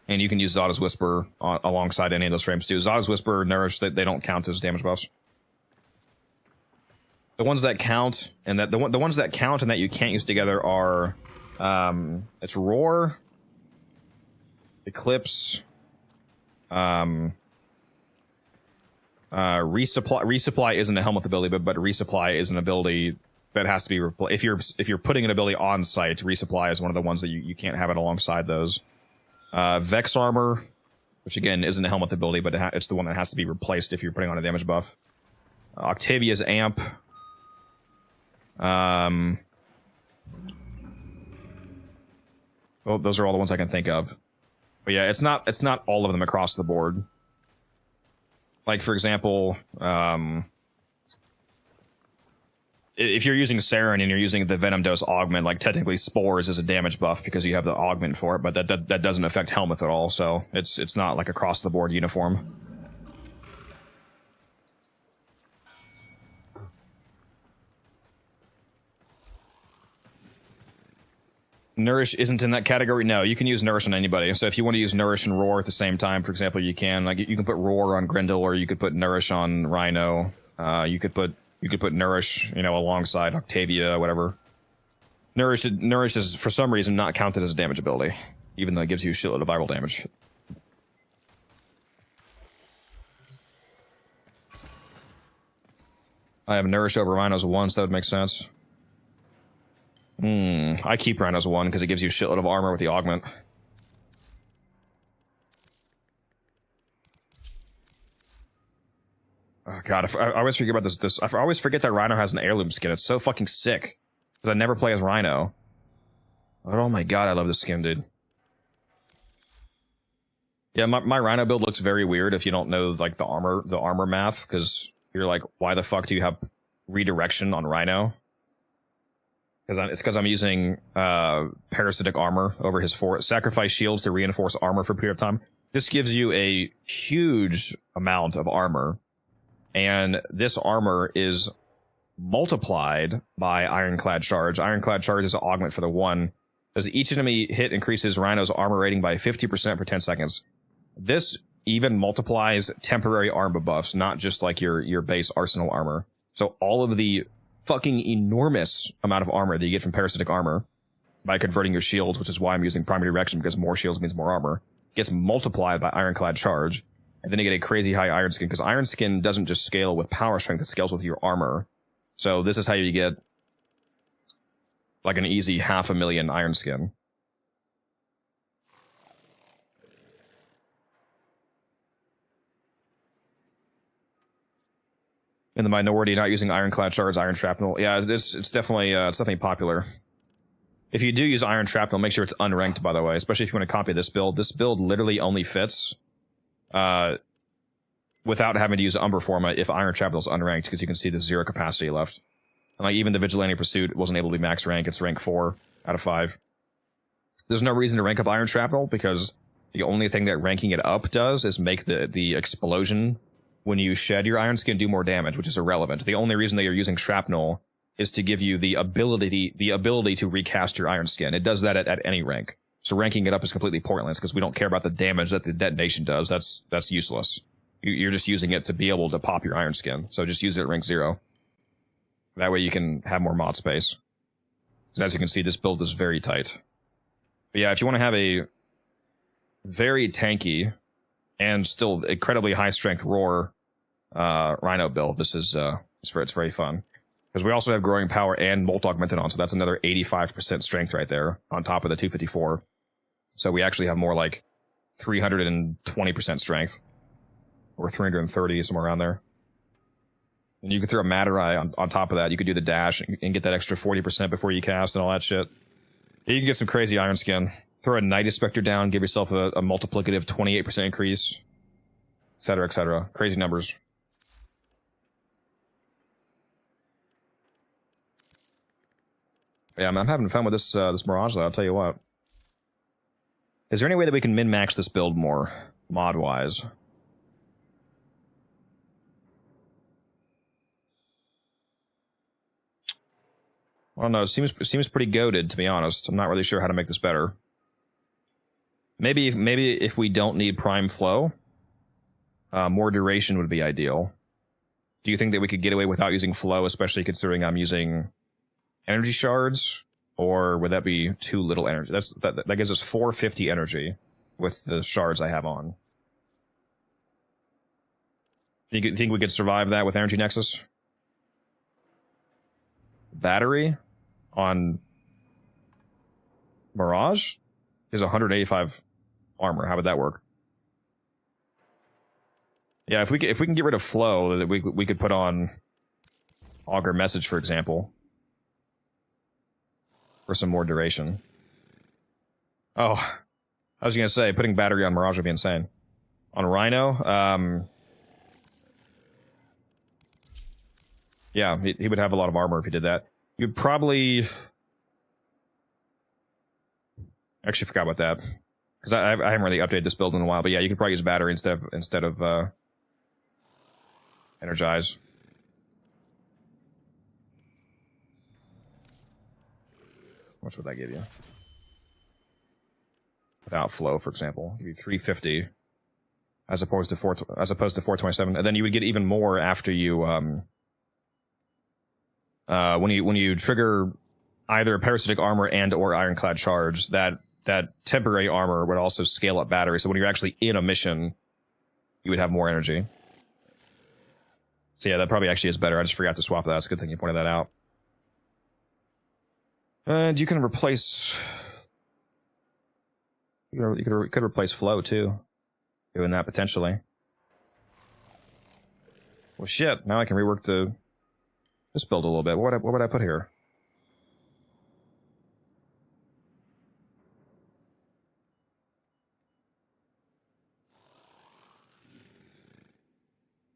And you can use Zada's Whisper alongside any of those frames too. Zada's Whisper, Nourish, they don't count as damage buffs. The ones that count and that the ones that count and that you can't use together are it's Roar, Eclipse, resupply isn't a helmet ability, but resupply is an ability that has to be if you're putting an ability on site. Resupply is one of the ones that you can't have it alongside those. Vex armor, which again isn't a helmet ability, but it's the one that has to be replaced if you're putting on a damage buff. Octavia's amp. Well, those are all the ones I can think of. But yeah, it's not all of them across the board. Like, for example, if you're using Saren and you're using the Venom Dose Augment, like, technically Spores is a damage buff because you have the Augment for it, but that doesn't affect Helmeth at all, so it's not, like, across the board uniform. Nourish isn't in that category. No, you can use Nourish on anybody. So if you want to use Nourish and Roar at the same time, for example, you can. Like, you can put Roar on Grendel, or you could put Nourish on Rhino. You could put Nourish, you know, alongside Octavia, whatever. Nourish is for some reason not counted as a damage ability, even though it gives you a shitload of viral damage. I have Nourish over Rhinos once. That would make sense. I keep Rhinos 1 because it gives you a shitload of armor with the augment. Oh god, I always forget about this. I always forget that Rhino has an heirloom skin. It's so fucking sick. Because I never play as Rhino. But oh my god, I love this skin, dude. Yeah, my Rhino build looks very weird if you don't know, like, the armor math, because you're like, why the fuck do you have redirection on Rhino? It's because I'm using parasitic armor over his sacrifice shields to reinforce armor for a period of time. This gives you a huge amount of armor, and this armor is multiplied by Ironclad Charge. Ironclad Charge is an augment for the 1. As each enemy hit increases Rhino's armor rating by 50% for 10 seconds. This even multiplies temporary armor buffs, not just like your base arsenal armor. So all of the fucking enormous amount of armor that you get from parasitic armor by converting your shields, which is why I'm using primary direction, because more shields means more armor, gets multiplied by Ironclad Charge, and then you get a crazy high Iron Skin, because Iron Skin doesn't just scale with power strength, it scales with your armor. So this is how you get like an easy 500,000 Iron Skin. In the minority, not using Ironclad Shards, Iron Shrapnel. Yeah, it's definitely popular. If you do use Iron Shrapnel, make sure it's unranked, by the way, especially if you want to copy this build. This build literally only fits without having to use Umber Forma if Iron Shrapnel is unranked, because you can see there's 0 capacity left. And like, even the Vigilante Pursuit wasn't able to be max rank. It's rank 4 out of 5. There's no reason to rank up Iron Shrapnel, because the only thing that ranking it up does is make the explosion when you shed your Iron Skin do more damage, which is irrelevant. The only reason that you're using Shrapnel is to give you the ability to recast your Iron Skin. It does that at any rank. So ranking it up is completely pointless, because we don't care about the damage that the detonation does. That's useless. You're just using it to be able to pop your Iron Skin. So just use it at rank 0. That way you can have more mod space. Because as you can see, this build is very tight. But yeah, if you want to have a very tanky and still incredibly high strength Roar Rhino build, this is it's very fun. Because we also have Growing Power and Molt Augmented on, so that's another 85% strength right there on top of the 254. So we actually have more like 320% strength. Or 330, somewhere around there. And you can throw a Matter Eye on top of that. You could do the dash and get that extra 40% before you cast and all that shit. You can get some crazy Iron Skin. Throw a Night Inspector down, give yourself a multiplicative 28% increase, etc., etc. Crazy numbers. Yeah, I'm having fun with this Mirage, though, I'll tell you what. Is there any way that we can min-max this build more, mod-wise? I don't know, it seems pretty goated, to be honest. I'm not really sure how to make this better. Maybe if we don't need Prime Flow, more duration would be ideal. Do you think that we could get away without using Flow, especially considering I'm using energy shards? Or would that be too little energy? That gives us 450 energy with the shards I have on. Do you think we could survive that with Energy Nexus? Battery on Mirage is 185 armor. How would that work? Yeah, if we can get rid of Flow, we could put on Augur Message, for example, for some more duration. Oh, I was gonna say putting battery on Mirage would be insane. On Rhino, yeah, he would have a lot of armor if he did that. You'd probably actually forgot about that because I haven't really updated this build in a while. But yeah, you could probably use battery instead of energize. How much would that give you? Without flow, for example, give you 350 as opposed to 427, and then you would get even more after you when you trigger either parasitic armor and or ironclad charge. That temporary armor would also scale up battery, so when you're actually in a mission, you would have more energy. So yeah, that probably actually is better. I just forgot to swap that. It's a good thing you pointed that out. And you can replace. You could replace flow too, doing that potentially. Well, shit! Now I can rework this build a little bit. What would I put here?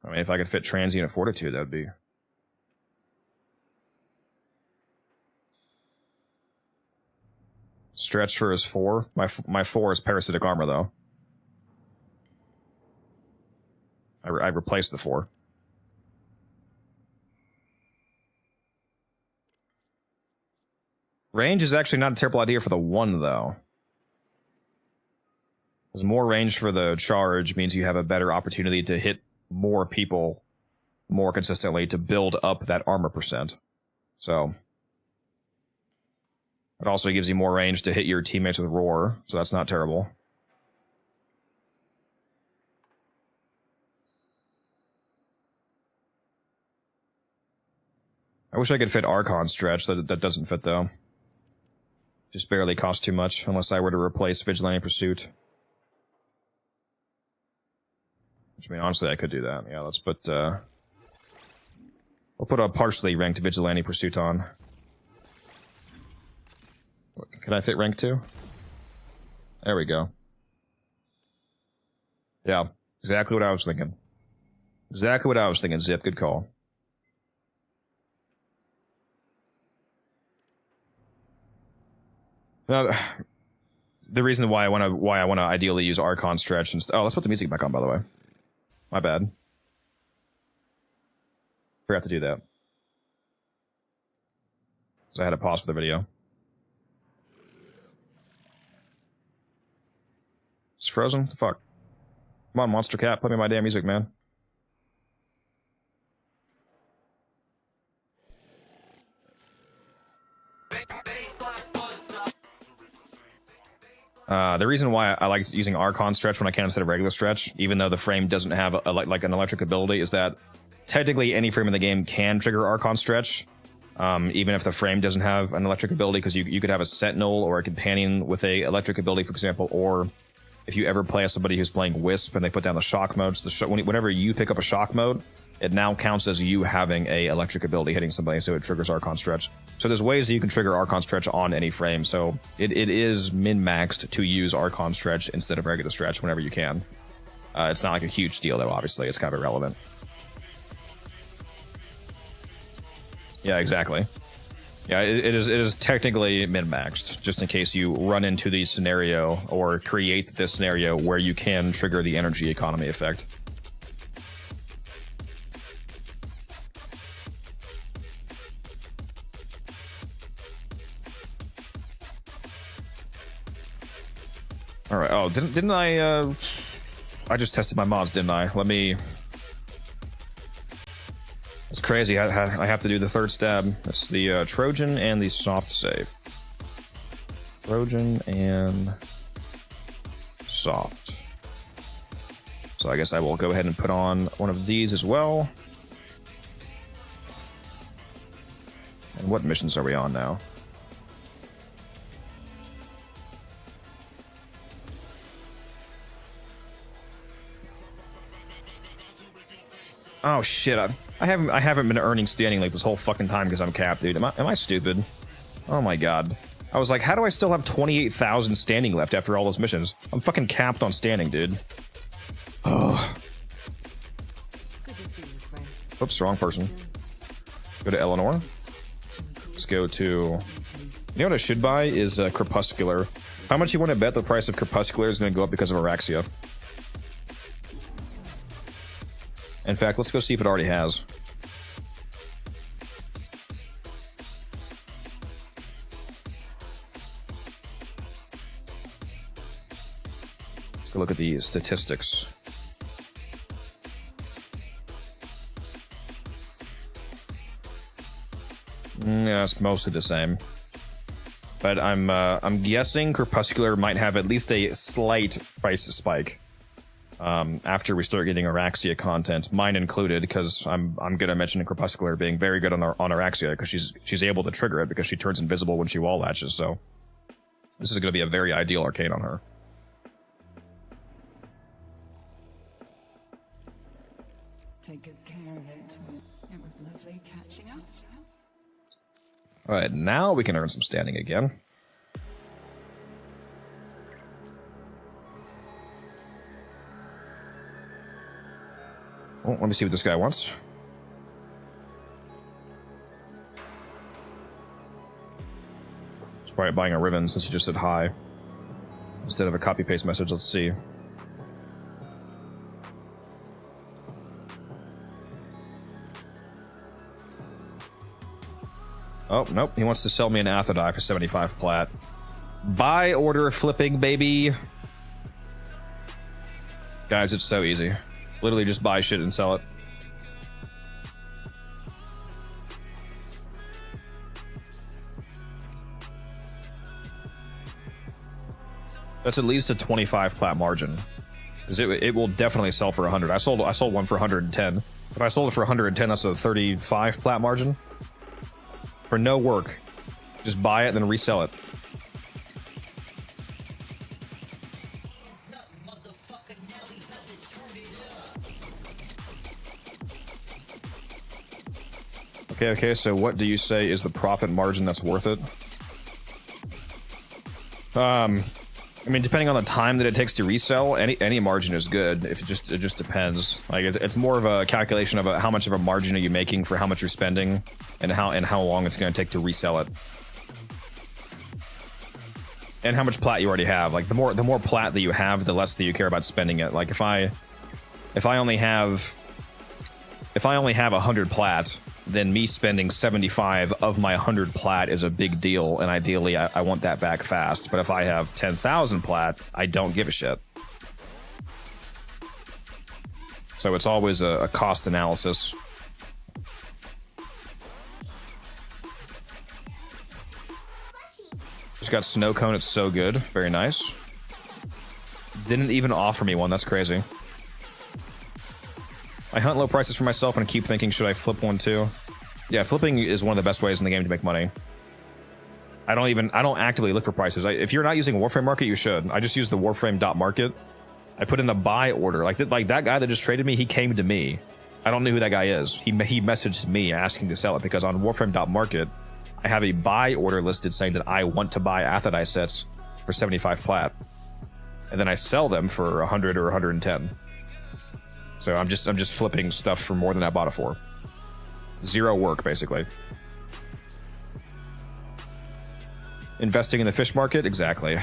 I mean, if I could fit transient fortitude, that would be. Stretch for his 4. My 4 is parasitic armor though. I replaced the 4. Range is actually not a terrible idea for the 1 though. Because more range for the charge means you have a better opportunity to hit more people more consistently to build up that armor percent. So it also gives you more range to hit your teammates with roar, so that's not terrible. I wish I could fit Archon stretch. That doesn't fit though. Just barely costs too much unless I were to replace Vigilante Pursuit. Which, I mean, honestly, I could do that. Yeah, let's put, we'll put a partially ranked Vigilante Pursuit on. Can I fit rank 2? There we go. Yeah, exactly what I was thinking. Exactly what I was thinking, Zip. Good call. Now, the reason why I want to ideally use Archon stretch and oh, let's put the music back on, by the way. My bad. Forgot to do that. Because I had to pause for the video. It's frozen? What the fuck? Come on, Monster Cat, play me my damn music, man. The reason why I like using Archon stretch when I can instead of regular stretch, even though the frame doesn't have like an electric ability, is that technically any frame in the game can trigger Archon stretch, even if the frame doesn't have an electric ability, because you could have a Sentinel or a Companion with a electric ability, for example, or if you ever play as somebody who's playing Wisp and they put down the shock modes, whenever you pick up a shock mode, it now counts as you having a electric ability hitting somebody, so it triggers Archon stretch. So there's ways that you can trigger Archon stretch on any frame, so it is min-maxed to use Archon stretch instead of regular stretch whenever you can. It's not like a huge deal though, obviously, it's kind of irrelevant. Yeah, exactly. Yeah, it is technically min-maxed, just in case you run into the scenario or create this scenario where you can trigger the energy economy effect. All right. Oh, didn't I? I just tested my mods, didn't I? Let me. It's crazy. I have to do the third stab. It's the Trojan and the soft save. Trojan and soft. So I guess I will go ahead and put on one of these as well. And what missions are we on now? Oh shit! I haven't been earning standing like this whole fucking time because I'm capped, dude. Am I stupid? Oh my god! I was like, how do I still have 28,000 standing left after all those missions? I'm fucking capped on standing, dude. Oh. Oops, wrong person. Go to Eleanor. Let's go to... You know what I should buy is Crepuscular. How much you want to bet the price of Crepuscular is going to go up because of Araxia? In fact, let's go see if it already has. Let's go look at the statistics. Yeah, it's mostly the same. But I'm guessing Crepuscular might have at least a slight price spike after we start getting Araxia content, mine included, because I'm gonna mention Crepuscular being very good on Araxia because she's able to trigger it because she turns invisible when she wall latches. So this is gonna be a very ideal arcane on her. Take good care of it. It was lovely catching up. All right, now we can earn some standing again. Oh, let me see what this guy wants. He's probably buying a ribbon since he just said hi. Instead of a copy-paste message, let's see. Oh, nope. He wants to sell me an Athodai for 75 plat. Buy order flipping, baby. Guys, it's so easy. Literally just buy shit and sell it. That's at least a 25 plat margin. Because it will definitely sell for 100. I sold one for 110. If I sold it for 110, that's a 35 plat margin. For no work. Just buy it and then resell it. Okay, so what do you say is the profit margin that's worth it? I mean, depending on the time that it takes to resell, any margin is good. If it just depends. Like it's more of a calculation of how much of a margin are you making for how much you're spending, and how long it's going to take to resell it, and how much plat you already have. Like the more plat that you have, the less that you care about spending it. Like if I only have 100 plat, then me spending 75 of my 100 plat is a big deal, and ideally I want that back fast. But if I have 10,000 plat, I don't give a shit. So it's always a cost analysis. Just got snow cone, it's so good. Very nice. Didn't even offer me one, that's crazy. I hunt low prices for myself and keep thinking, should I flip one too? Yeah, flipping is one of the best ways in the game to make money. I don't actively look for prices. If you're not using Warframe Market, you should. I just use the Warframe.market. I put in a buy order. Like that guy that just traded me, he came to me. I don't know who that guy is. He messaged me asking to sell it because on Warframe.market, I have a buy order listed saying that I want to buy Athodai sets for 75 plat. And then I sell them for 100 or 110. So I'm just flipping stuff for more than I bought it for. Zero work, basically. Investing in the fish market? Exactly.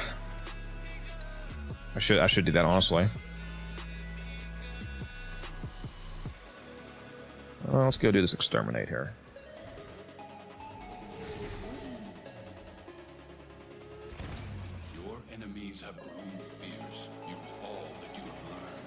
I should do that, honestly. Well, let's go do this exterminate here. Your enemies have grown fierce. Use all that you have learned.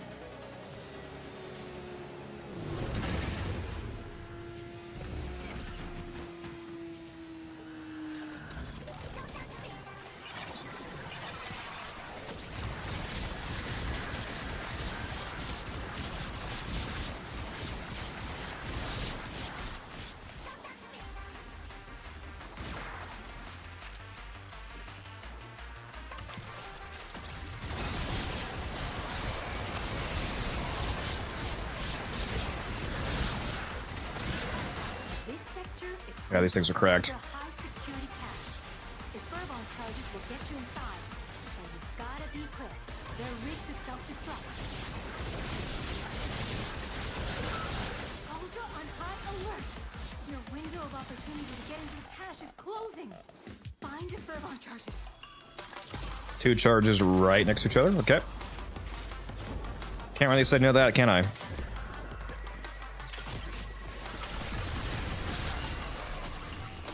Yeah, these things are cracked. clear. They're rigged to self-destruct. Soldier on high alert. Your window of opportunity to get into this cache is closing. Find fervor charges. 2 charges right next to each other. Okay. Can't really say no to that, can I? You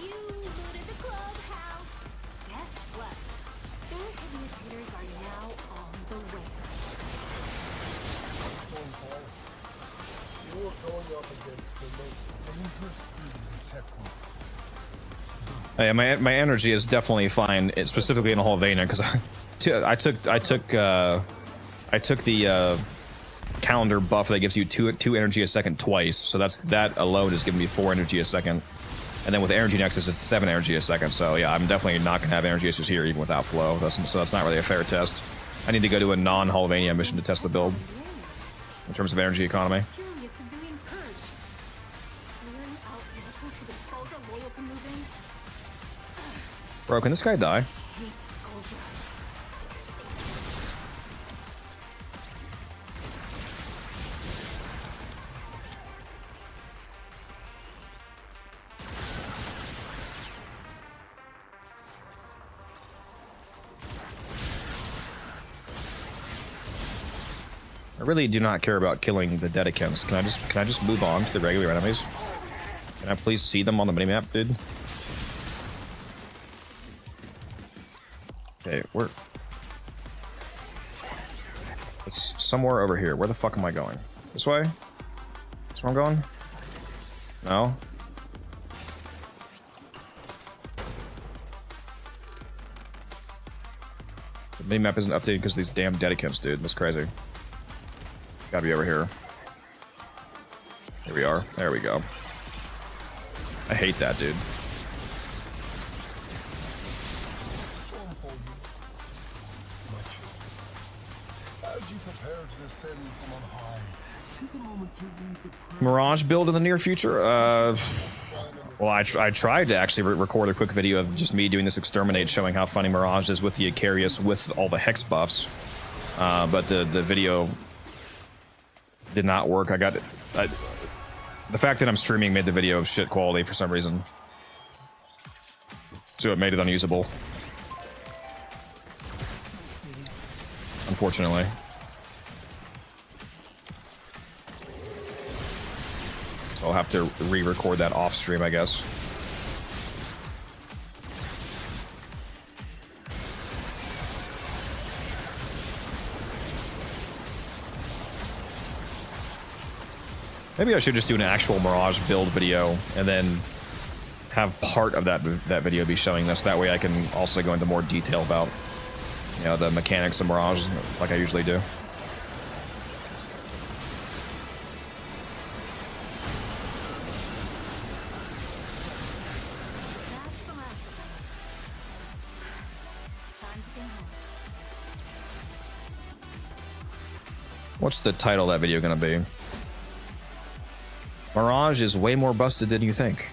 looted the clubhouse. Guess what? Their heaviest hitters are now on the way. You are going up against the most dangerous thing in tech world. Hey, my energy is definitely fine, specifically in Holvania, because I took the calendar buff that gives you two energy a second twice, so that alone is giving me 4 energy a second, and then with energy nexus it's 7 energy a second. So yeah, I'm definitely not gonna have energy issues here even without flow. So that's not really a fair test. I need to go to a non-Holvania mission to test the build in terms of energy economy. Curious civilian purge. Clearing out vehicles so the soldier loyal can move in. Bro, can this guy die? Hate soldier. I really do not care about killing the Dedicants. Can I just move on to the regular enemies? Can I please see them on the minimap, dude? Okay, it's somewhere over here. Where the fuck am I going? This way? This where I'm going? No? The minimap isn't updated because of these damn Dedicants, dude. That's crazy. Gotta be over here. Here we are. There we go. I hate that, dude. Mirage build in the near future? Well, I tried to actually record a quick video of just me doing this exterminate, showing how funny Mirage is with the Icarius with all the hex buffs. But the video did not work. The fact that I'm streaming made the video shit quality for some reason. So it made it unusable. Unfortunately. So I'll have to re-record that off stream, I guess. Maybe I should just do an actual Mirage build video and then have part of that video be showing this. That way I can also go into more detail about, you know, the mechanics of Mirage like I usually do. What's the title of that video gonna be? Mirage is way more busted than you think.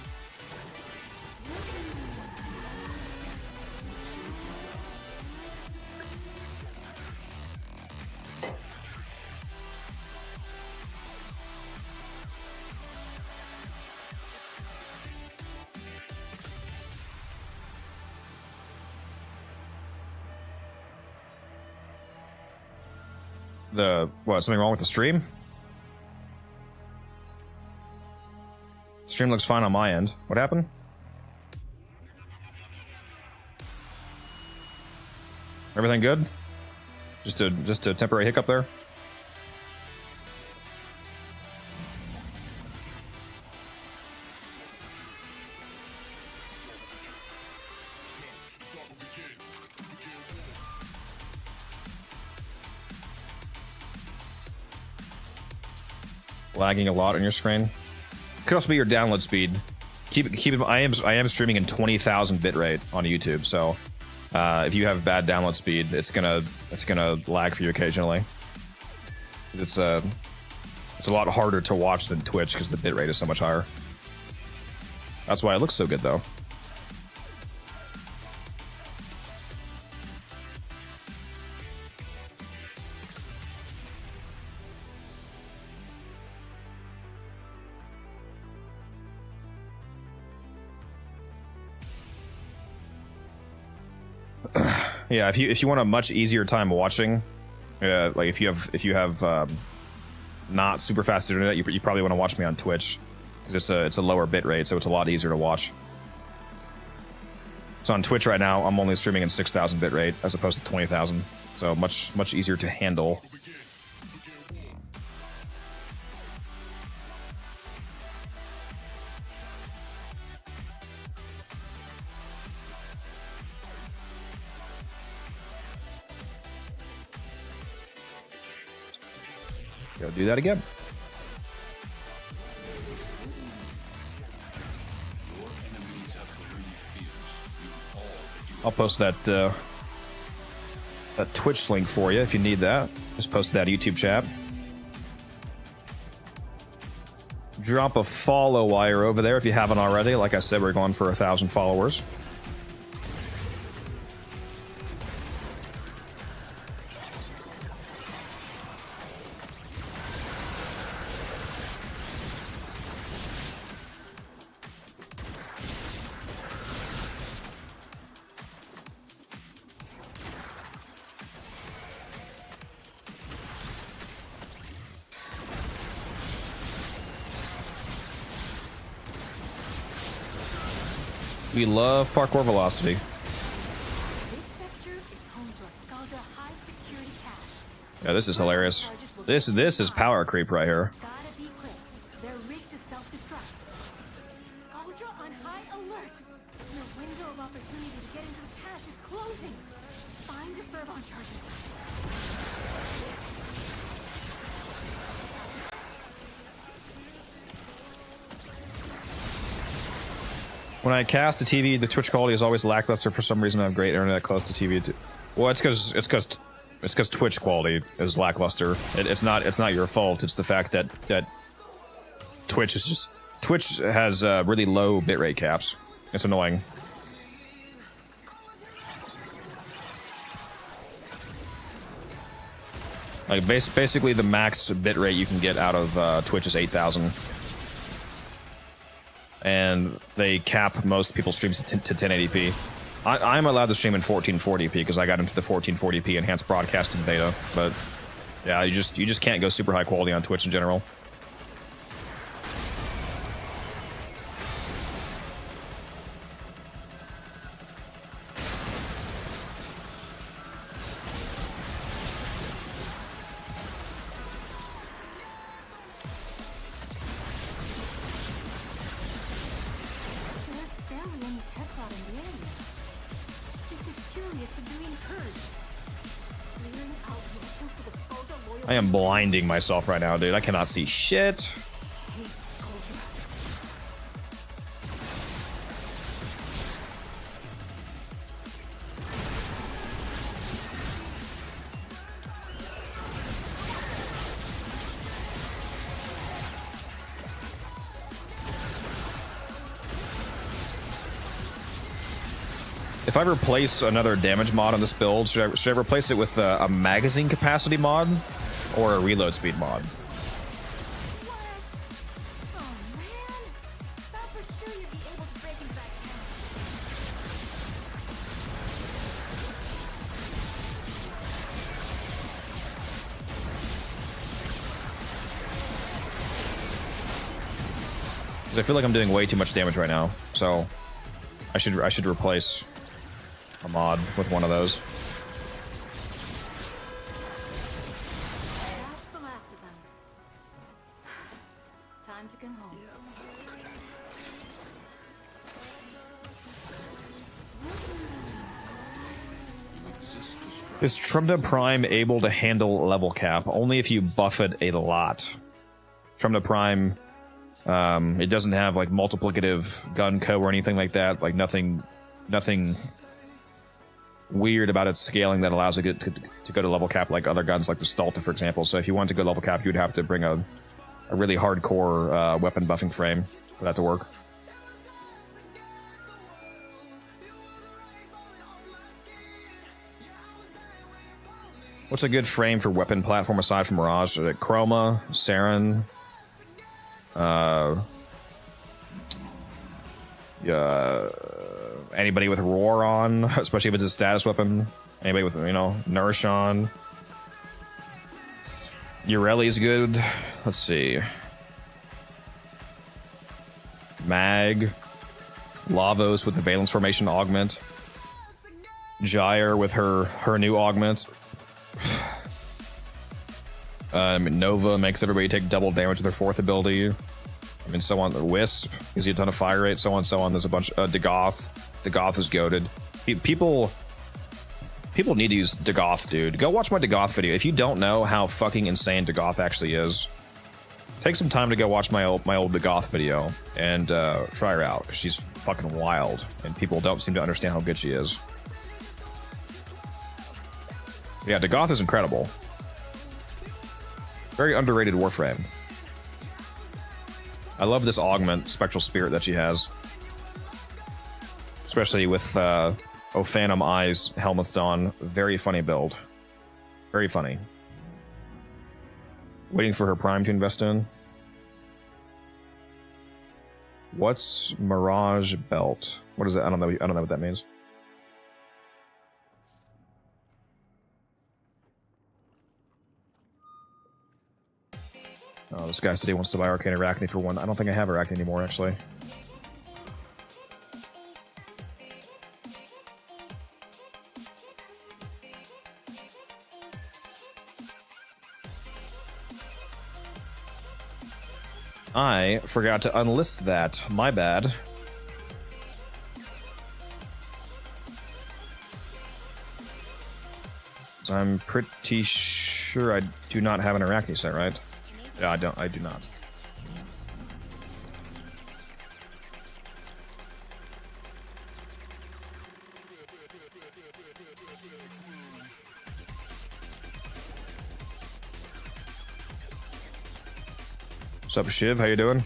What, something wrong with the stream? Stream looks fine on my end. What happened? Everything good? Just a temporary hiccup there? Lagging a lot on your screen. Could also be your download speed. I am streaming in 20,000 bitrate on YouTube, so if you have bad download speed, it's gonna lag for you occasionally. It's a lot harder to watch than Twitch because the bitrate is so much higher. That's why it looks so good, though. Yeah, if you want a much easier time watching, like if you have not super fast internet, you probably want to watch me on Twitch because it's a lower bit rate, so it's a lot easier to watch. So on Twitch right now, I'm only streaming in 6,000 bit rate as opposed to 20,000, so much easier to handle. Go do that again. I'll post that that Twitch link for you if you need that. Just post that YouTube chat. Drop a follow while you're over there if you haven't already. Like I said, we're going for 1,000 followers. We love parkour velocity. This sector is home to a Scaldra high security cache. Yeah, this is hilarious. This is power creep right here. Gotta be quick. They're rigged to self-destruct. Scaldra on high alert. Your window of opportunity to get into the cache is closing. Find your fervon charges. When I cast a TV, the Twitch quality is always lackluster. For some reason, I have great internet close to TV. Well, it's because Twitch quality is lackluster. It's not your fault. It's the fact that Twitch has really low bitrate caps. It's annoying. Like basically the max bitrate you can get out of Twitch is 8,000. And they cap most people's streams to 1080p. I'm allowed to stream in 1440p because I got into the 1440p enhanced broadcasting beta. But yeah, you just can't go super high quality on Twitch in general. There's barely any tech rot in the area. This is curious of being purged. Clearing out weapons to the Scaldra loyal. I am blinding myself right now, dude. I cannot see shit. Hate Scaldra. If I replace another damage mod on this build, should I replace it with a magazine capacity mod or a reload speed mod? What? Oh man. Thought for sure you'd be able to break into that cache. Because I feel like I'm doing way too much damage right now, so I should replace a mod with one of those. That's the last of them. Time to come home. Is Trumda Prime able to handle level cap? Only if you buff it a lot. Trumda Prime, it doesn't have like multiplicative gun co or anything like that. Like nothing weird about its scaling that allows it to go to level cap like other guns like the Stalta, for example. So if you want to go level cap, you'd have to bring a really hardcore weapon buffing frame for that to work. What's a good frame for weapon platform aside from Mirage? Chroma, Saren, anybody with Roar on, especially if it's a status weapon. Anybody with, you know, Nourish on. Ureli's good. Let's see. Mag. Lavos with the Valence Formation augment. Gyre with her new augment. Nova makes everybody take double damage with her fourth ability. I mean, so on. Wisp gives you a ton of fire rate, so on, so on. There's a bunch. Dagoth. Dagoth is goated. People need to use Dagoth, dude. Go watch my Dagoth video. If you don't know how fucking insane Dagoth actually is, take some time to go watch my old Dagoth video and try her out, because she's fucking wild, and people don't seem to understand how good she is. Yeah, Dagoth is incredible. Very underrated Warframe. I love this augment, Spectral Spirit, that she has. Especially with Phantom Eyes, Helmeth Dawn. Very funny build. Very funny. Waiting for her prime to invest in. What's Mirage Belt? What is it? I don't know what that means. Oh, this guy said he wants to buy Arcane Arachne for one. I don't think I have Arachne anymore, actually. I forgot to unlist that. My bad. I'm pretty sure I do not have an Arachne set, right? Yeah, I do not. What's up, Shiv? How you doing?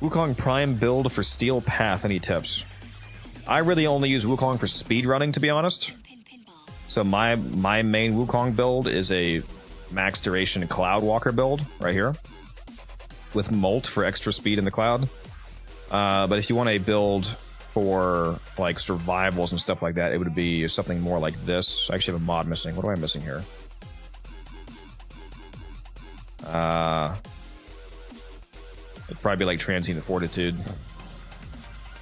Wukong Prime build for Steel Path. Any tips? I really only use Wukong for speedrunning, to be honest. So my main Wukong build is a max duration Cloudwalker build right here, with Molt for extra speed in the cloud. But if you want a build for like survivals and stuff like that, it would be something more like this. I actually have a mod missing. What am I missing here? It'd probably be like Transient Fortitude.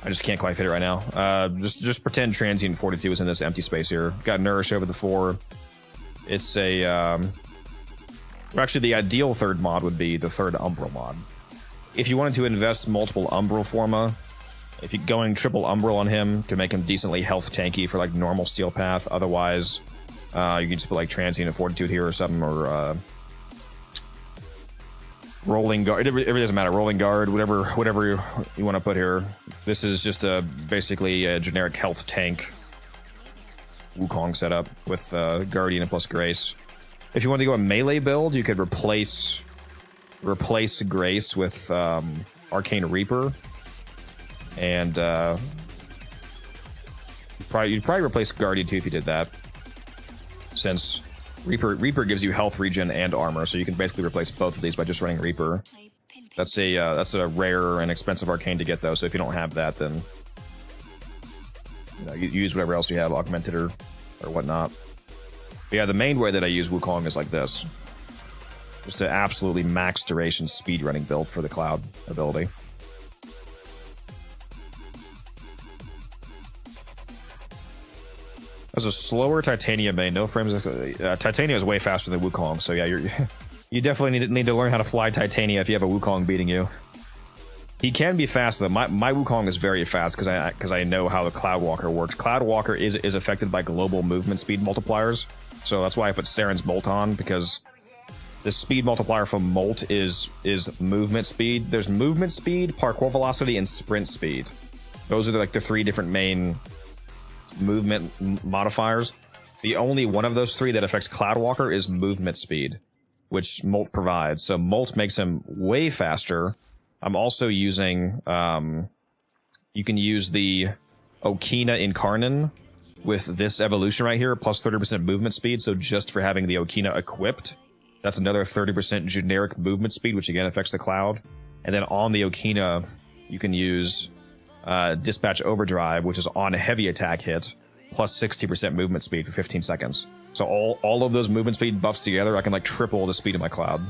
I just can't quite fit it right now. Just pretend Transient Fortitude was in this empty space here. Got Nourish over the 4. It's a well, actually, the ideal third mod would be the third Umbral mod. If you wanted to invest multiple Umbral Forma, if you're going triple Umbral on him to make him decently health tanky for like normal Steel Path, otherwise you can just put like Transient Fortitude here or something, or Rolling Guard. It really doesn't matter. Rolling Guard, whatever you want to put here. This is just basically a generic health tank Wukong setup with Guardian and plus Grace. If you want to go a melee build, you could replace Grace with Arcane Reaper, and you'd probably replace Guardian too if you did that, since Reaper gives you health regen and armor, so you can basically replace both of these by just running Reaper. That's a rare and expensive arcane to get though, so if you don't have that, then you use whatever else you have, augmented or whatnot. But yeah, the main way that I use Wukong is like this. Just an absolutely max duration speedrunning build for the Cloud ability. As a slower Titania main, no frames. Titania is way faster than Wukong, so yeah, you definitely need to learn how to fly Titania if you have a Wukong beating you. He can be fast though. My Wukong is very fast because I know how the Cloudwalker works. Cloudwalker is affected by global movement speed multipliers, so that's why I put Saren's Molt on, because the speed multiplier from Molt is movement speed. There's movement speed, parkour velocity, and sprint speed. Those are like the 3 different main movement modifiers. The only one of those 3 that affects Cloudwalker is movement speed, which Molt provides. So Molt makes him way faster. I'm also using you can use the Okina Incarnon with this evolution right here, plus 30% movement speed. So just for having the Okina equipped, that's another 30% generic movement speed, which again affects the Cloud. And then on the Okina, you can use Dispatch Overdrive, which is on a heavy attack hit, plus 60% movement speed for 15 seconds. So all of those movement speed buffs together, I can like triple the speed of my cloud.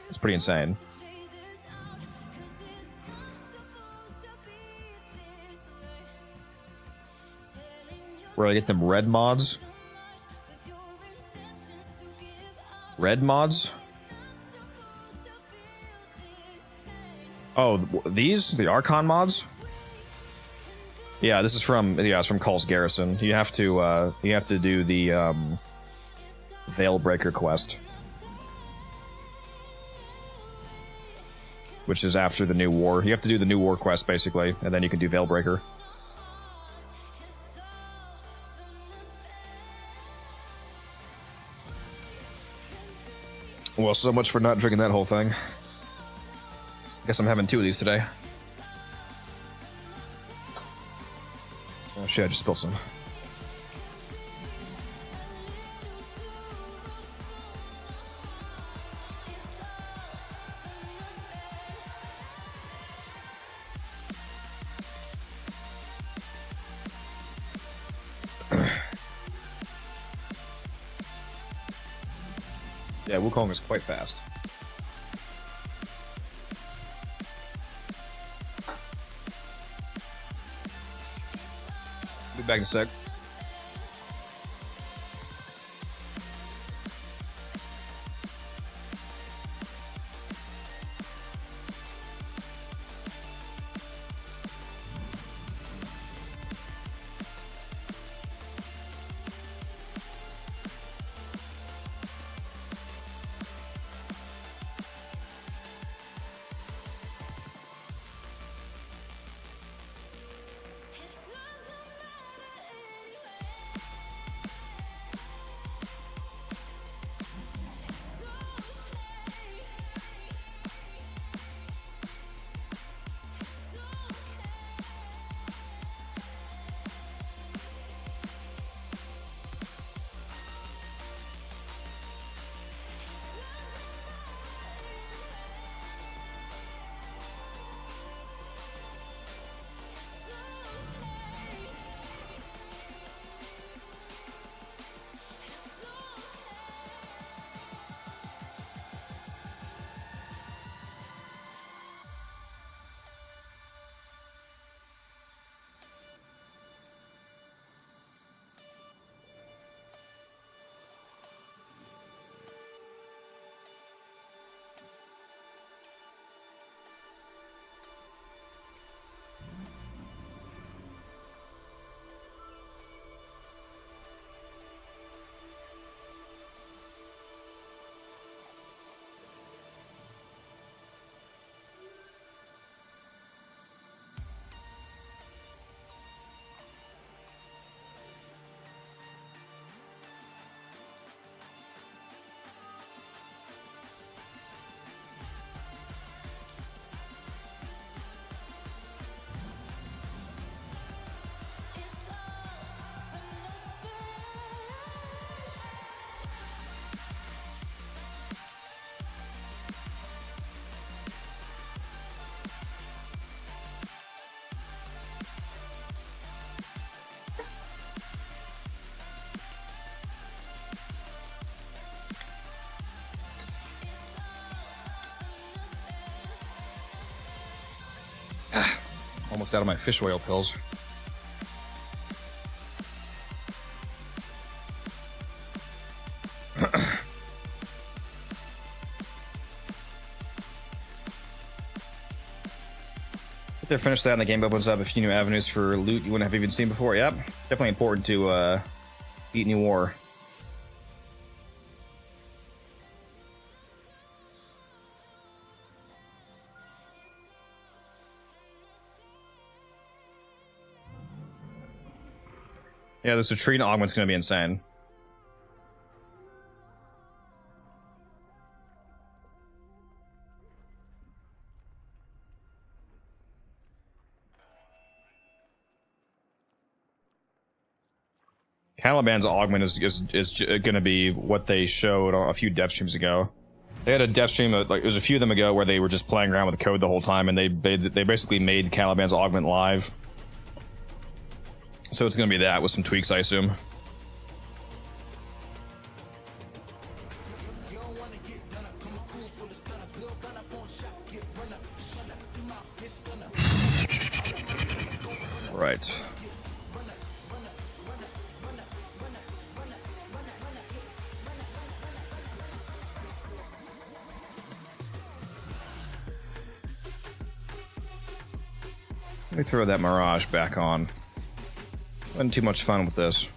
It's pretty insane. Where do I get them red mods? Red mods? Oh, these? The Archon mods? Yeah, this is from it's from Cull's Garrison. You have to do the Veilbreaker quest, which is after the new war. You have to do the new war quest basically, and then you can do Veilbreaker. Well, so much for not drinking that whole thing. Guess I'm having 2 of these today. Oh shit, I just spilled some. Yeah, Wukong is quite fast. Be back in a sec. Almost out of my fish oil pills. If they're finished that and the game opens up a few new avenues for loot you wouldn't have even seen before. Yep, definitely important to beat new war. Yeah, this Latrine augment's gonna be insane. Caliban's augment is gonna be what they showed a few dev streams ago. They had a dev stream, like it was a few of them ago, where they were just playing around with the code the whole time, and they basically made Caliban's augment live. So it's gonna be that with some tweaks, I assume. Right. Let me throw that Mirage back on. Wasn't too much fun with this.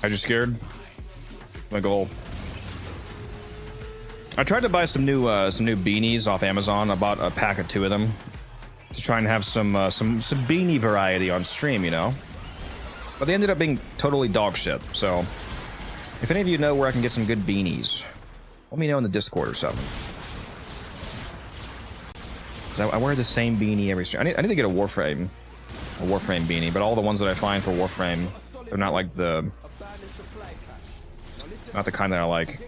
Are you scared? My goal. I tried to buy some new beanies off Amazon. I bought a pack of 2 of them to try and have some beanie variety on stream, you know. But they ended up being totally dog shit. So, if any of you know where I can get some good beanies, let me know in the Discord or something. Cause I wear the same beanie every stream. I need to get a Warframe beanie, but all the ones that I find for Warframe, they're not like not the kind that I like.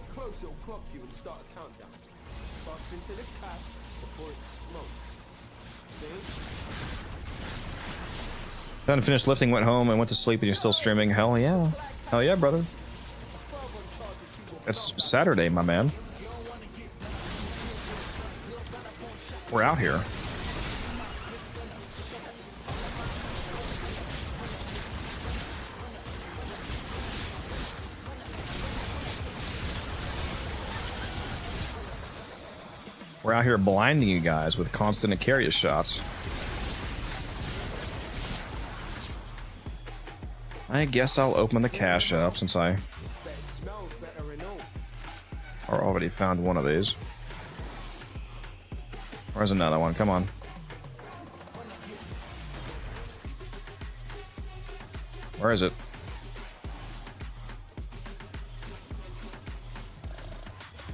Done, finished lifting, went home, and went to sleep, and you're still streaming. Hell yeah. Hell yeah, brother. It's Saturday, my man. We're out here. We're out here blinding you guys with constant Icarius shots. I guess I'll open the cache up since I already found one of these. Where's another one? Come on. Where is it?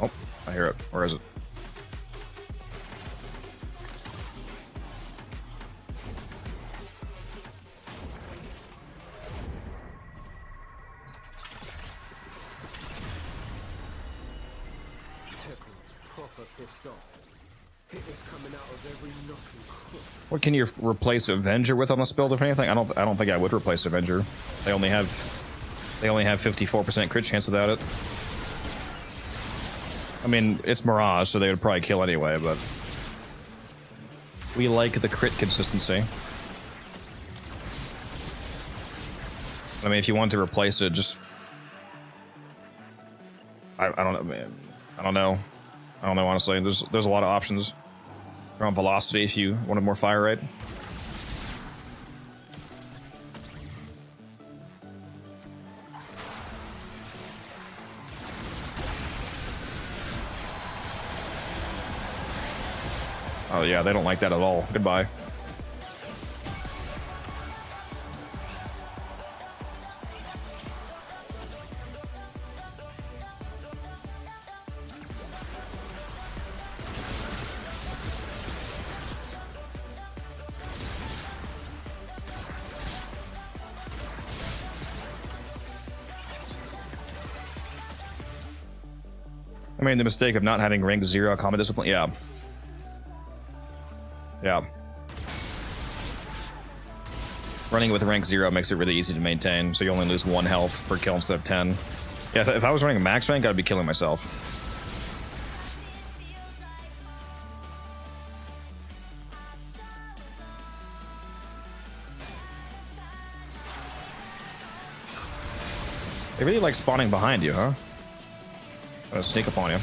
Oh, I hear it. Where is it? What can you replace Avenger with on this build, if anything? I don't think I would replace Avenger. They only have 54% crit chance without it. I mean, it's Mirage, so they would probably kill anyway, but we like the crit consistency. I mean, if you want to replace it, just I don't know, man. I don't know, honestly. There's a lot of options. Around velocity if you wanted more fire rate. Oh yeah, they don't like that at all. Goodbye. I made the mistake of not having rank 0 combat discipline. Yeah. Yeah. Running with rank 0 makes it really easy to maintain, so you only lose 1 health per kill instead of 10. Yeah, if I was running a max rank, I'd be killing myself. They really like spawning behind you, huh? Gonna sneak up on you.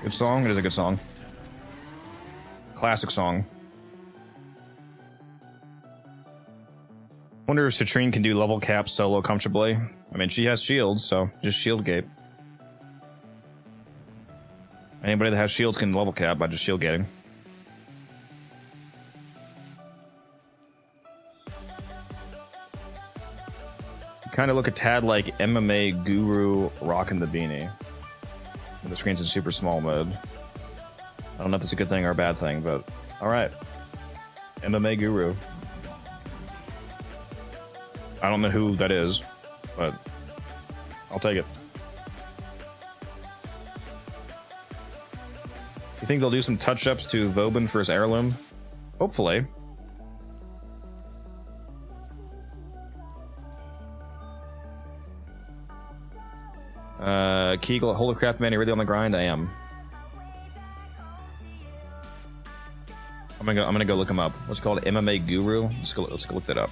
Good song? It is a good song. Classic song. Wonder if Citrine can do level cap solo comfortably. I mean, she has shields, so just shield gate. Anybody that has shields can level cap by just shield gating. Kind of look a tad like MMA Guru rocking the beanie. The screen's in super small mode. I don't know if it's a good thing or a bad thing, but alright. MMA Guru. I don't know who that is, but I'll take it. You think they'll do some touch-ups to Vauban for his heirloom? Hopefully. Kegel, holy crap, man, you really on the grind? I am. I'm gonna go look him up. What's it called? MMA Guru? Let's go look that up.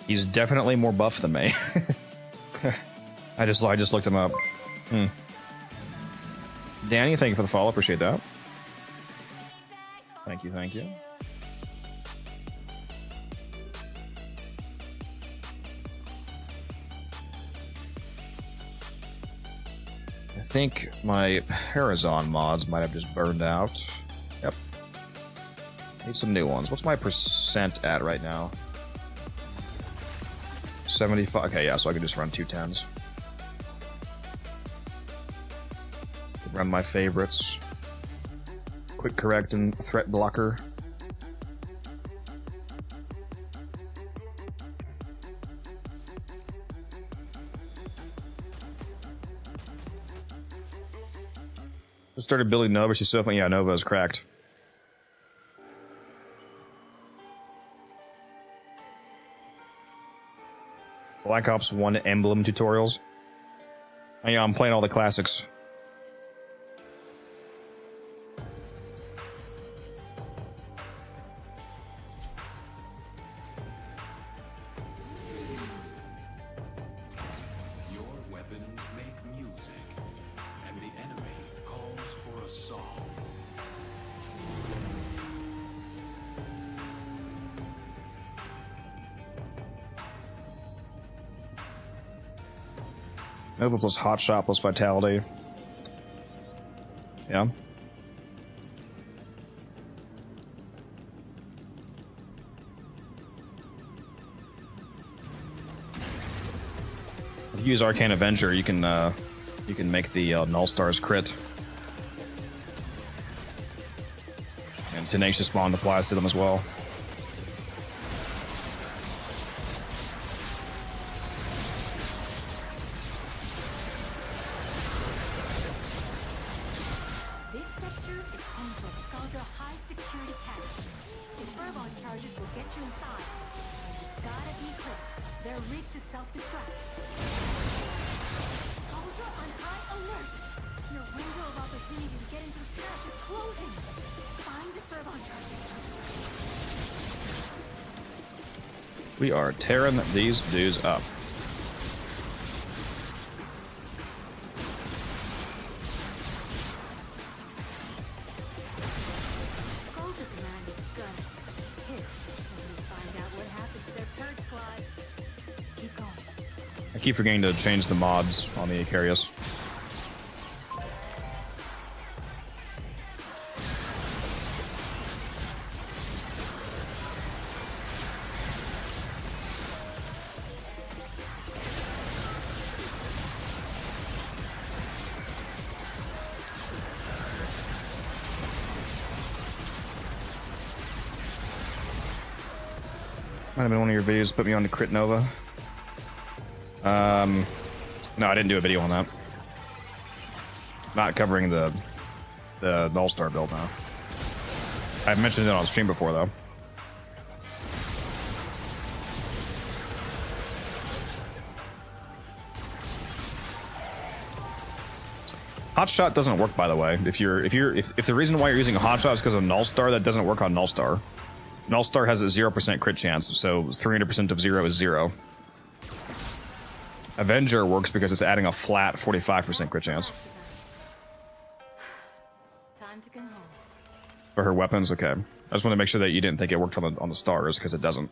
He's definitely more buff than me. I just looked him up. Danny, thank you for the follow. Appreciate that. Thank you, thank you. I think my Parazon mods might have just burned out. Yep. Need some new ones. What's my percent at right now? 75. Okay, yeah, so I can just run 210s. Run my favorites. Quick correct and threat blocker. Just started building Nova. She's so funny. Yeah, Nova is cracked. Black Ops 1 emblem tutorials. Oh, yeah, I'm playing all the classics. Your weapons make music, and the enemy calls for a song. Nova plus Hotshot plus Vitality. Yeah. If you use Arcane Avenger, you can make the Null Stars crit. And Tenacious Bond applies to them as well. This sector is home to a Skullgirl high security cache. The Furball charges will get you inside. You gotta be quick. They're rigged to self-destruct. Skullgirl on high alert. Your window of opportunity to get into the cache is closing. Find the Furball charges. We are tearing these dudes up. Skullgirl command is gonna be pissed when we find out what happened to their third squad. Keep going. I keep forgetting to change the mods on the Icarius. Might have been one of your videos, put me on the Crit Nova. No, I didn't do a video on that. Not covering the Null Star build now. I've mentioned it on stream before though. Hotshot doesn't work, by the way. If the reason why you're using a Hotshot is because of Null Star, that doesn't work on Null Star. An all-star has a 0% crit chance, so 300% of 0 is 0. Avenger works because it's adding a flat 45% crit chance. Time to go home. For her weapons, okay. I just want to make sure that you didn't think it worked on the stars, because it doesn't.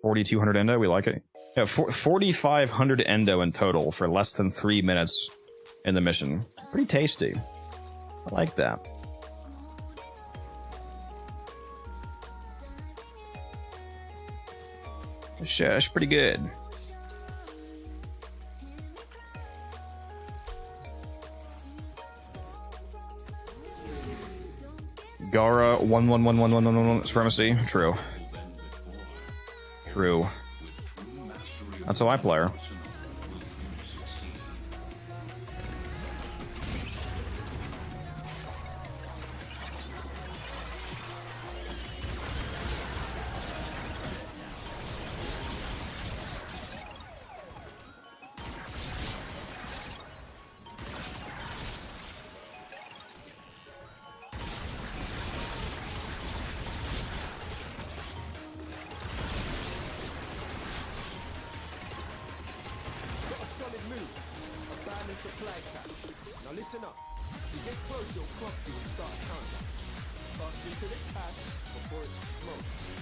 $4,200 endo, we like it. Yeah, 4,500 endo in total for less than 3 minutes in the mission. Pretty tasty. I like that. That's pretty good. Gara 1111111 supremacy. True. True. That's how I play her.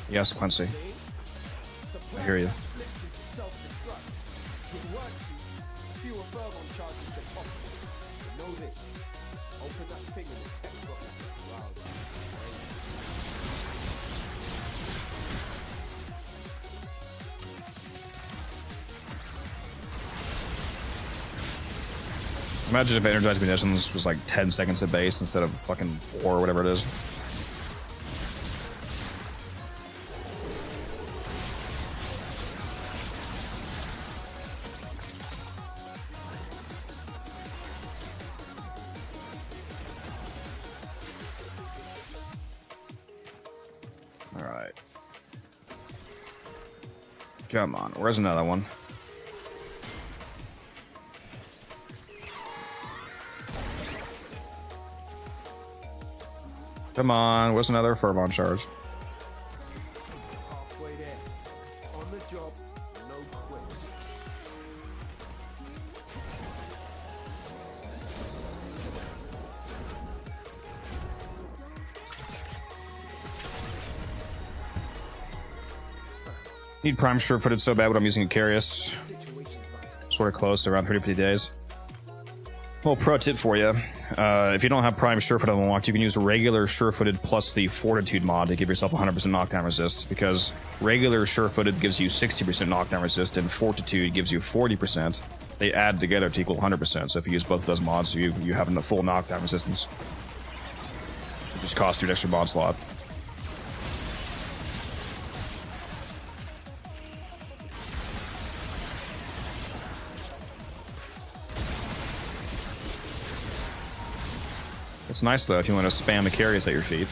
Yes, Quincy. I hear you. Imagine if energized munitions was like 10 seconds at base instead of fucking 4 or whatever it is. Alright. Come on, where's another one? Come on, what's another Fervon charge? Halfway there. On the job, no quits. Need Prime sure-footed so bad when I'm using a Carius. Sort of close to around 30-50 days. Well, pro tip for you. If you don't have Prime Sure-Footed unlocked, you can use regular Sure-Footed plus the Fortitude mod to give yourself 100% knockdown resist, because regular Sure-Footed gives you 60% knockdown resist, and Fortitude gives you 40%. They add together to equal 100%, so if you use both of those mods, you have a full knockdown resistance. It just costs you an extra mod slot. It's nice, though, if you want to spam a Carius at your feet.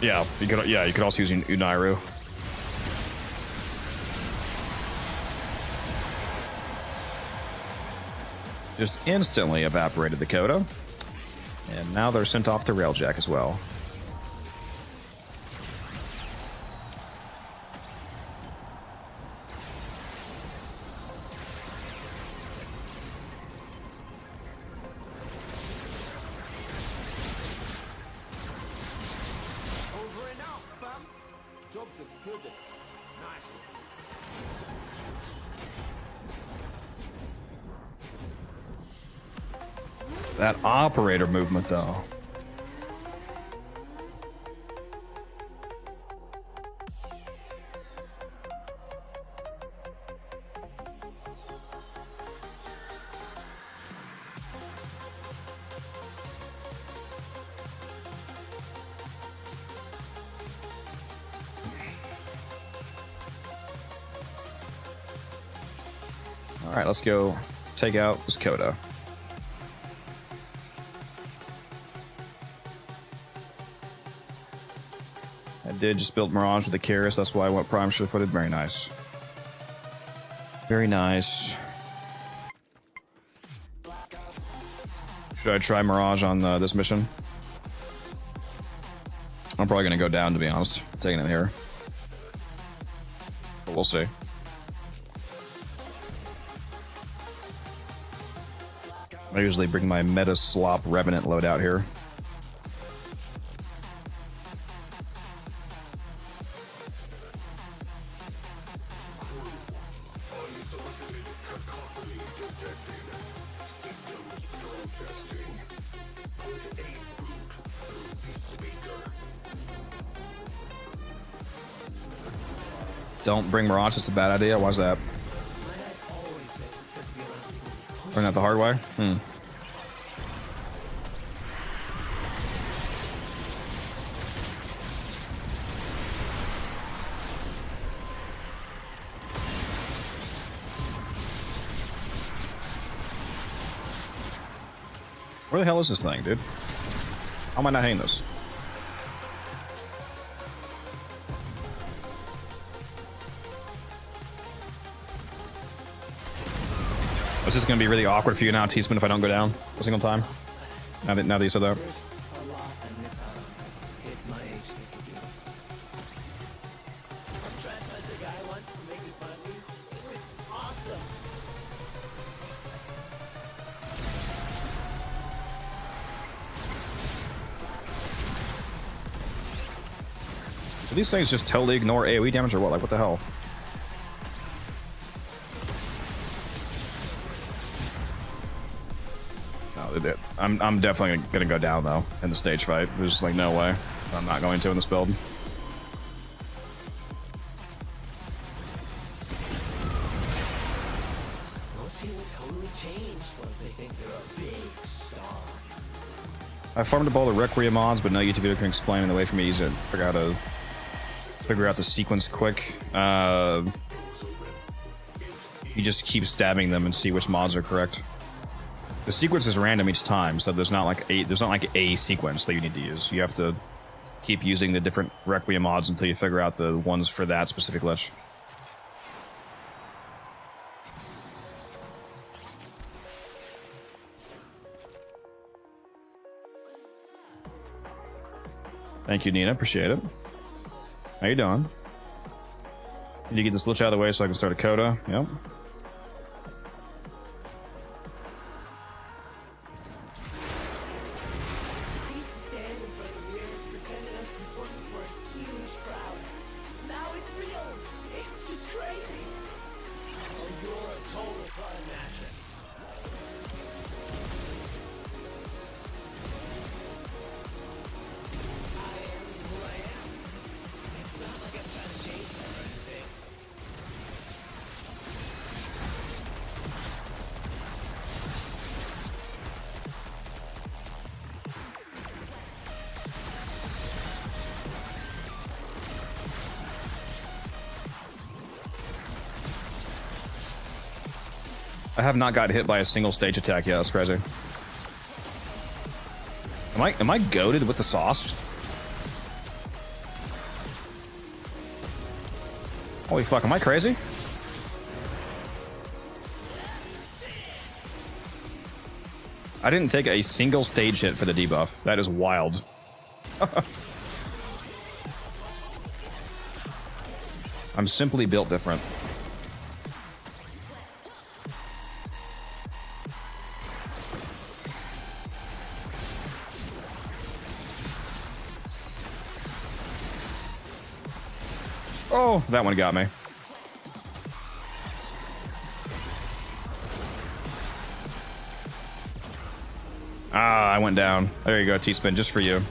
Yeah, you could also use Unairu. Just instantly evaporated the Coda. And now they're sent off to Railjack as well. Over and out, fam. Jobs are good. Nice one. That operator movement, though. All right, let's go take out this Coda. I did just build Mirage with the Karis. That's why I went Prime sure-footed. Very nice. Very nice. Should I try Mirage on this mission? I'm probably gonna go down, to be honest. Taking it here. But we'll see. I usually bring my Meta Slop Revenant loadout here. Don't bring Mirage, it's a bad idea. Why's that? Learn that the hard way? Where the hell is this thing, dude? How am I not hating this? It's just gonna be really awkward for you now, Teasman, if I don't go down a single time. Now that you said that. Do these things just totally ignore AoE damage or what? Like, what the hell? No, I'm definitely gonna go down though in the stage fight. There's like no way I'm not going to in this build. Most people totally change once they think they're a big star. I farmed up all the Requiem mods, but no YouTube video can explain in the way for me easy to figure out the sequence quick. You just keep stabbing them and see which mods are correct. The sequence is random each time, so there's not like a sequence that you need to use. You have to keep using the different Requiem mods until you figure out the ones for that specific lich. Thank you, Nina. Appreciate it. How you doing? Need to get this lich out of the way so I can start a coda. Yep. I have not got hit by a single stage attack yet. That's crazy. Am I goated with the sauce? Holy fuck, am I crazy? I didn't take a single stage hit for the debuff. That is wild. I'm simply built different. Oh, that one got me. Ah, I went down. There you go, T-Spin, just for you.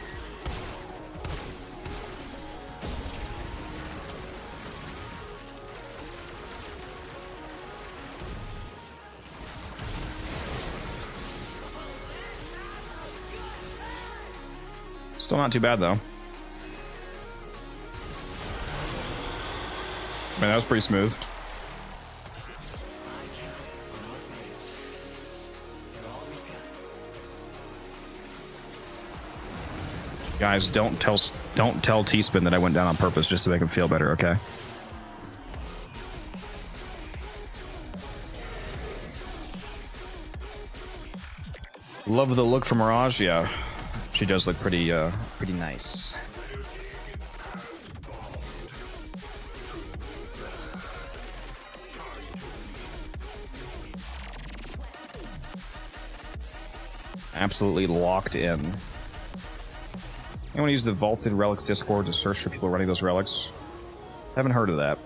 Still not too bad, though. Man, that was pretty smooth. Guys, don't tell T-Spin that I went down on purpose just to make him feel better, okay? Love the look from Mirage, yeah. She does look pretty nice. Absolutely locked in. Anyone use the Vaulted Relics Discord to search for people running those relics? Haven't heard of that.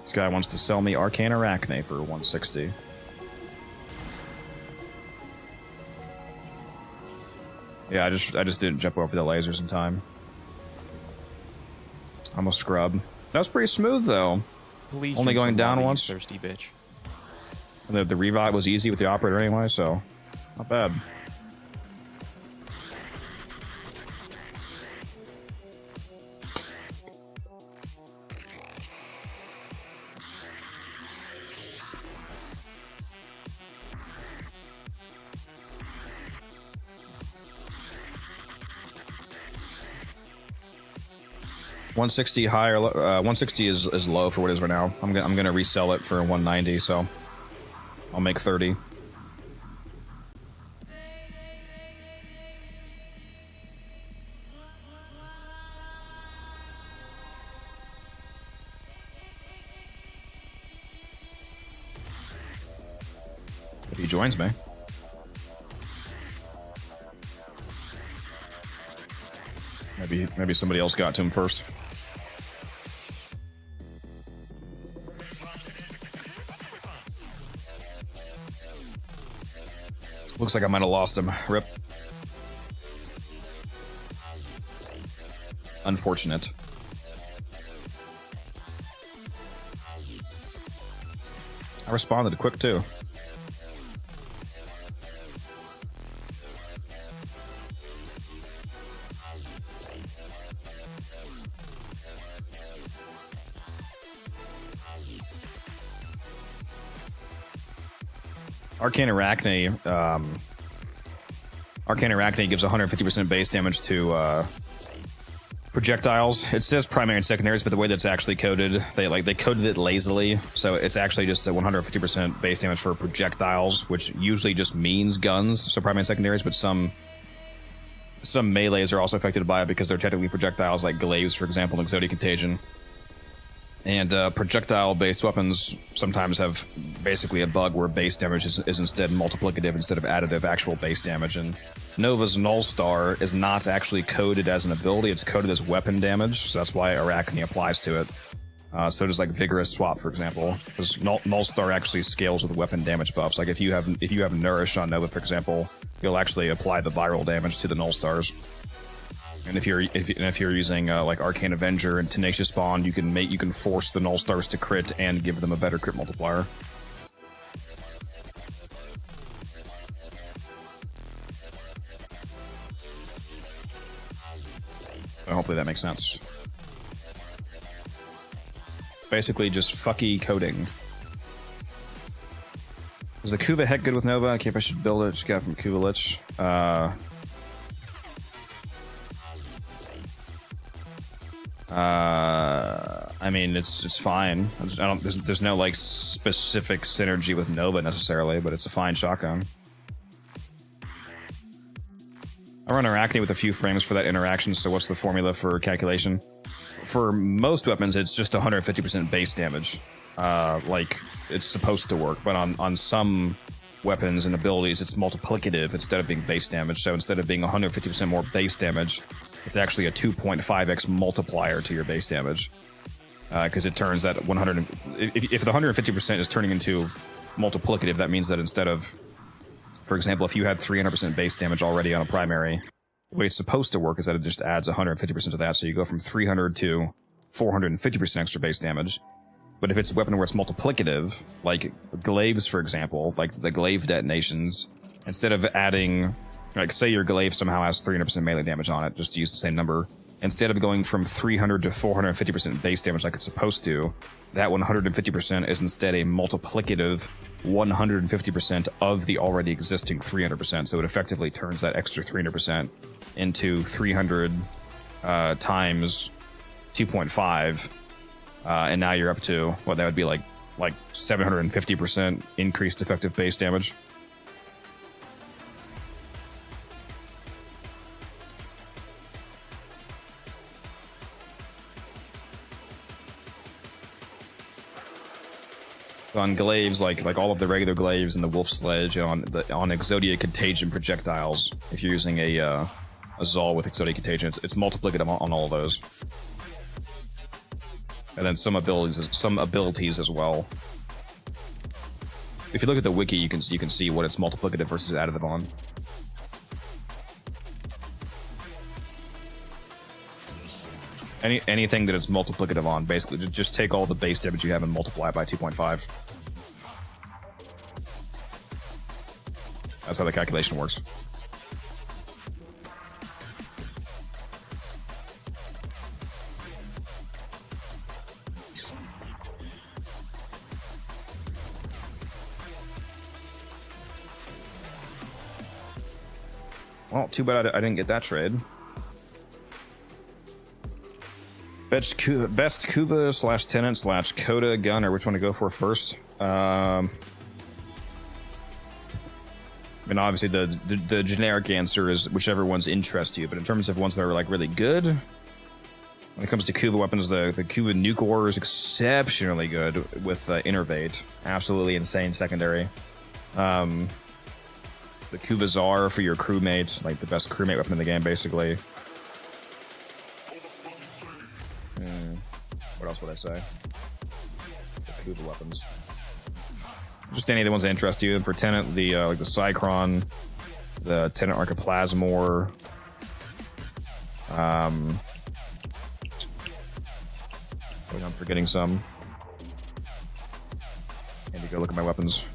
This guy wants to sell me Arcane Arachne for 160. Yeah, I just didn't jump over the lasers in time. I'm a scrub. That was pretty smooth though. Please only going down once. Thirsty bitch. The revive was easy with the operator anyway, so not bad. $160 high or 160 is low for what it is right now. I'm gonna resell it for 190, so I'll make 30. If he joins me. Maybe somebody else got to him first. Looks like I might have lost him. Rip. Unfortunate. I responded quick too. Arcane Arachne gives 150% base damage to projectiles. It says primary and secondaries, but the way that's actually coded, they coded it lazily, so it's actually just a 150% base damage for projectiles, which usually just means guns, so primary and secondaries, but some melees are also affected by it because they're technically projectiles, like glaives, for example, and Exotic Contagion. And projectile-based weapons sometimes have basically a bug where base damage is instead multiplicative instead of additive actual base damage. And Nova's Null Star is not actually coded as an ability, it's coded as weapon damage, so that's why Arachne applies to it. So does like Vigorous Swap, for example, because Null Star actually scales with weapon damage buffs. Like if you have Nourish on Nova, for example, you'll actually apply the viral damage to the Null Stars. And if you're using like Arcane Avenger and Tenacious Bond, you can force the Null Stars to crit and give them a better crit multiplier. So hopefully that makes sense. Basically just fucky coding. Is the Kuva heck good with Nova? I can't. I should build it. Just got it from Kuva Lich. I mean, it's fine. There's no like specific synergy with Nova necessarily, but it's a fine shotgun. I run Arachne with a few frames for that interaction, so what's the formula for calculation? For most weapons, it's just 150% base damage. Like, it's supposed to work, but on some weapons and abilities, it's multiplicative instead of being base damage, so instead of being 150% more base damage, it's actually a 2.5x multiplier to your base damage. Because it turns that 100... If the 150% is turning into multiplicative, that means that instead of... For example, if you had 300% base damage already on a primary, the way it's supposed to work is that it just adds 150% to that, so you go from 300 to 450% extra base damage. But if it's a weapon where it's multiplicative, like glaives, for example, like the glaive detonations, instead of adding... Like, say your glaive somehow has 300% melee damage on it, just to use the same number, instead of going from 300 to 450% base damage like it's supposed to, that 150% is instead a multiplicative 150% of the already existing 300%. So it effectively turns that extra 300% into 300 times 2.5, and now you're up to what that would be like 750% increased effective base damage. On glaives, like all of the regular glaives and the wolf sledge, and on Exodia Contagion projectiles, if you're using a Zal with Exodia Contagion, it's multiplicative on all of those. And then some abilities as well. If you look at the wiki, you can see what it's multiplicative versus additive on. Anything that it's multiplicative on, basically, just take all the base damage you have and multiply it by 2.5. That's how the calculation works. Well, too bad I didn't get that trade. Best Kuva / Tenant / Coda gun, or which one to go for first? I mean, obviously the generic answer is whichever ones interest you, but in terms of ones that are like really good, when it comes to Kuva weapons, the Kuva Nuke Ore is exceptionally good with Innervate. Absolutely insane secondary. The Kuva Czar for your crewmate, like the best crewmate weapon in the game, basically. What else would I say? The Kuva weapons. Just any of the ones that interest you. And for Tenant, the like the Cycron, the Tenant Archiplasmor. I think I'm forgetting some. I need to go look at my weapons.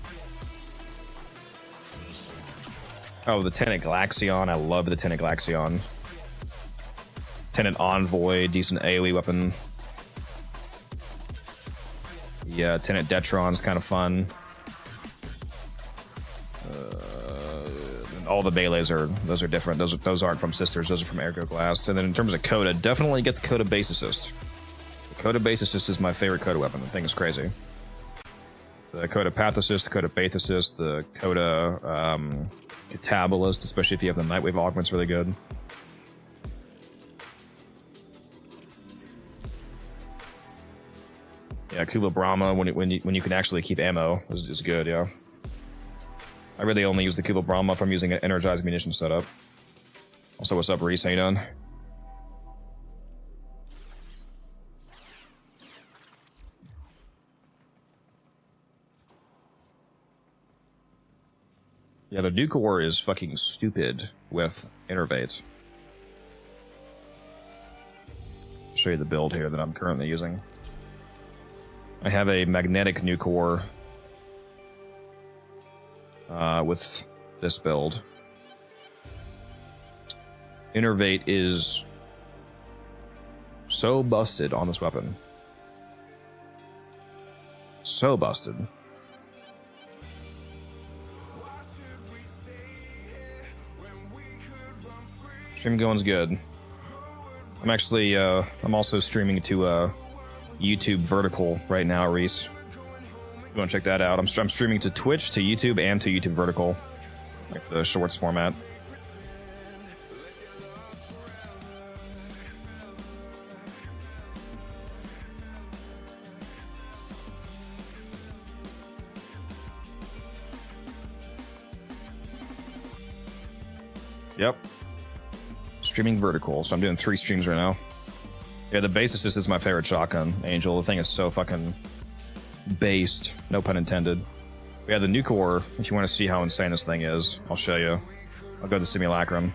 Oh, the Tenant Galaxion. I love the Tenant Galaxion. Tenant Envoy, decent AoE weapon. Yeah, Tenant Detron's kind of fun. All the Beleys those are different. Those aren't from Sisters. Those are from Ergo Glass. And then in terms of Coda, definitely get the Coda Base Assist. The Coda Base Assist is my favorite Coda weapon. The thing is crazy. The Coda Path Assist, the Coda Base Assist, the Coda Catabolist, especially if you have the Nightwave augment's really good. Yeah, Kuva Brahma when you can actually keep ammo is good. Yeah. I really only use the Kuva Brahma if I'm using an energized munition setup. Also, what's up, Reese? How you doing? Yeah, the Nuke Ore is fucking stupid with Innervate. I'll show you the build here that I'm currently using. I have a magnetic Nuke Ore with this build. Innervate is so busted on this weapon. So busted. Stream going's good. I'm actually, I'm also streaming to YouTube Vertical right now, Reese. You want to check that out? I'm streaming to Twitch, to YouTube, and to YouTube Vertical, like the shorts format. Yep. Streaming Vertical, so I'm doing 3 streams right now. Yeah, the Base Assist is my favorite shotgun, Angel. The thing is so fucking based, no pun intended. But yeah, the Nuke Ore, if you want to see how insane this thing is, I'll show you. I'll go to the Simulacrum.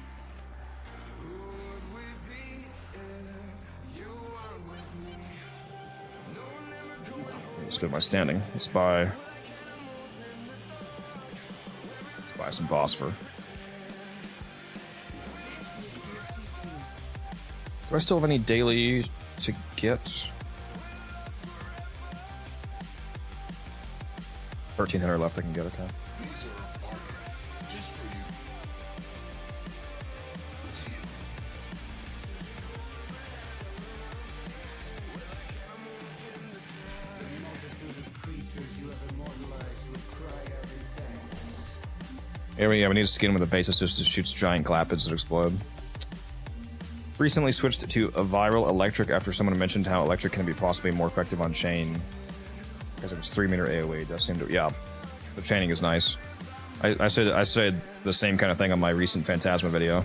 Let's do my standing. Let's buy some phosphor. Do I still have any daily to get? 1,300 left I can get, okay. Yeah, we need a skin with a basis just shoots giant clappids that explode. Recently switched to a viral electric after someone mentioned how electric can be possibly more effective on chain. Because it was 3-meter AoE, it does seem to, yeah. The chaining is nice. I said the same kind of thing on my recent Phantasma video.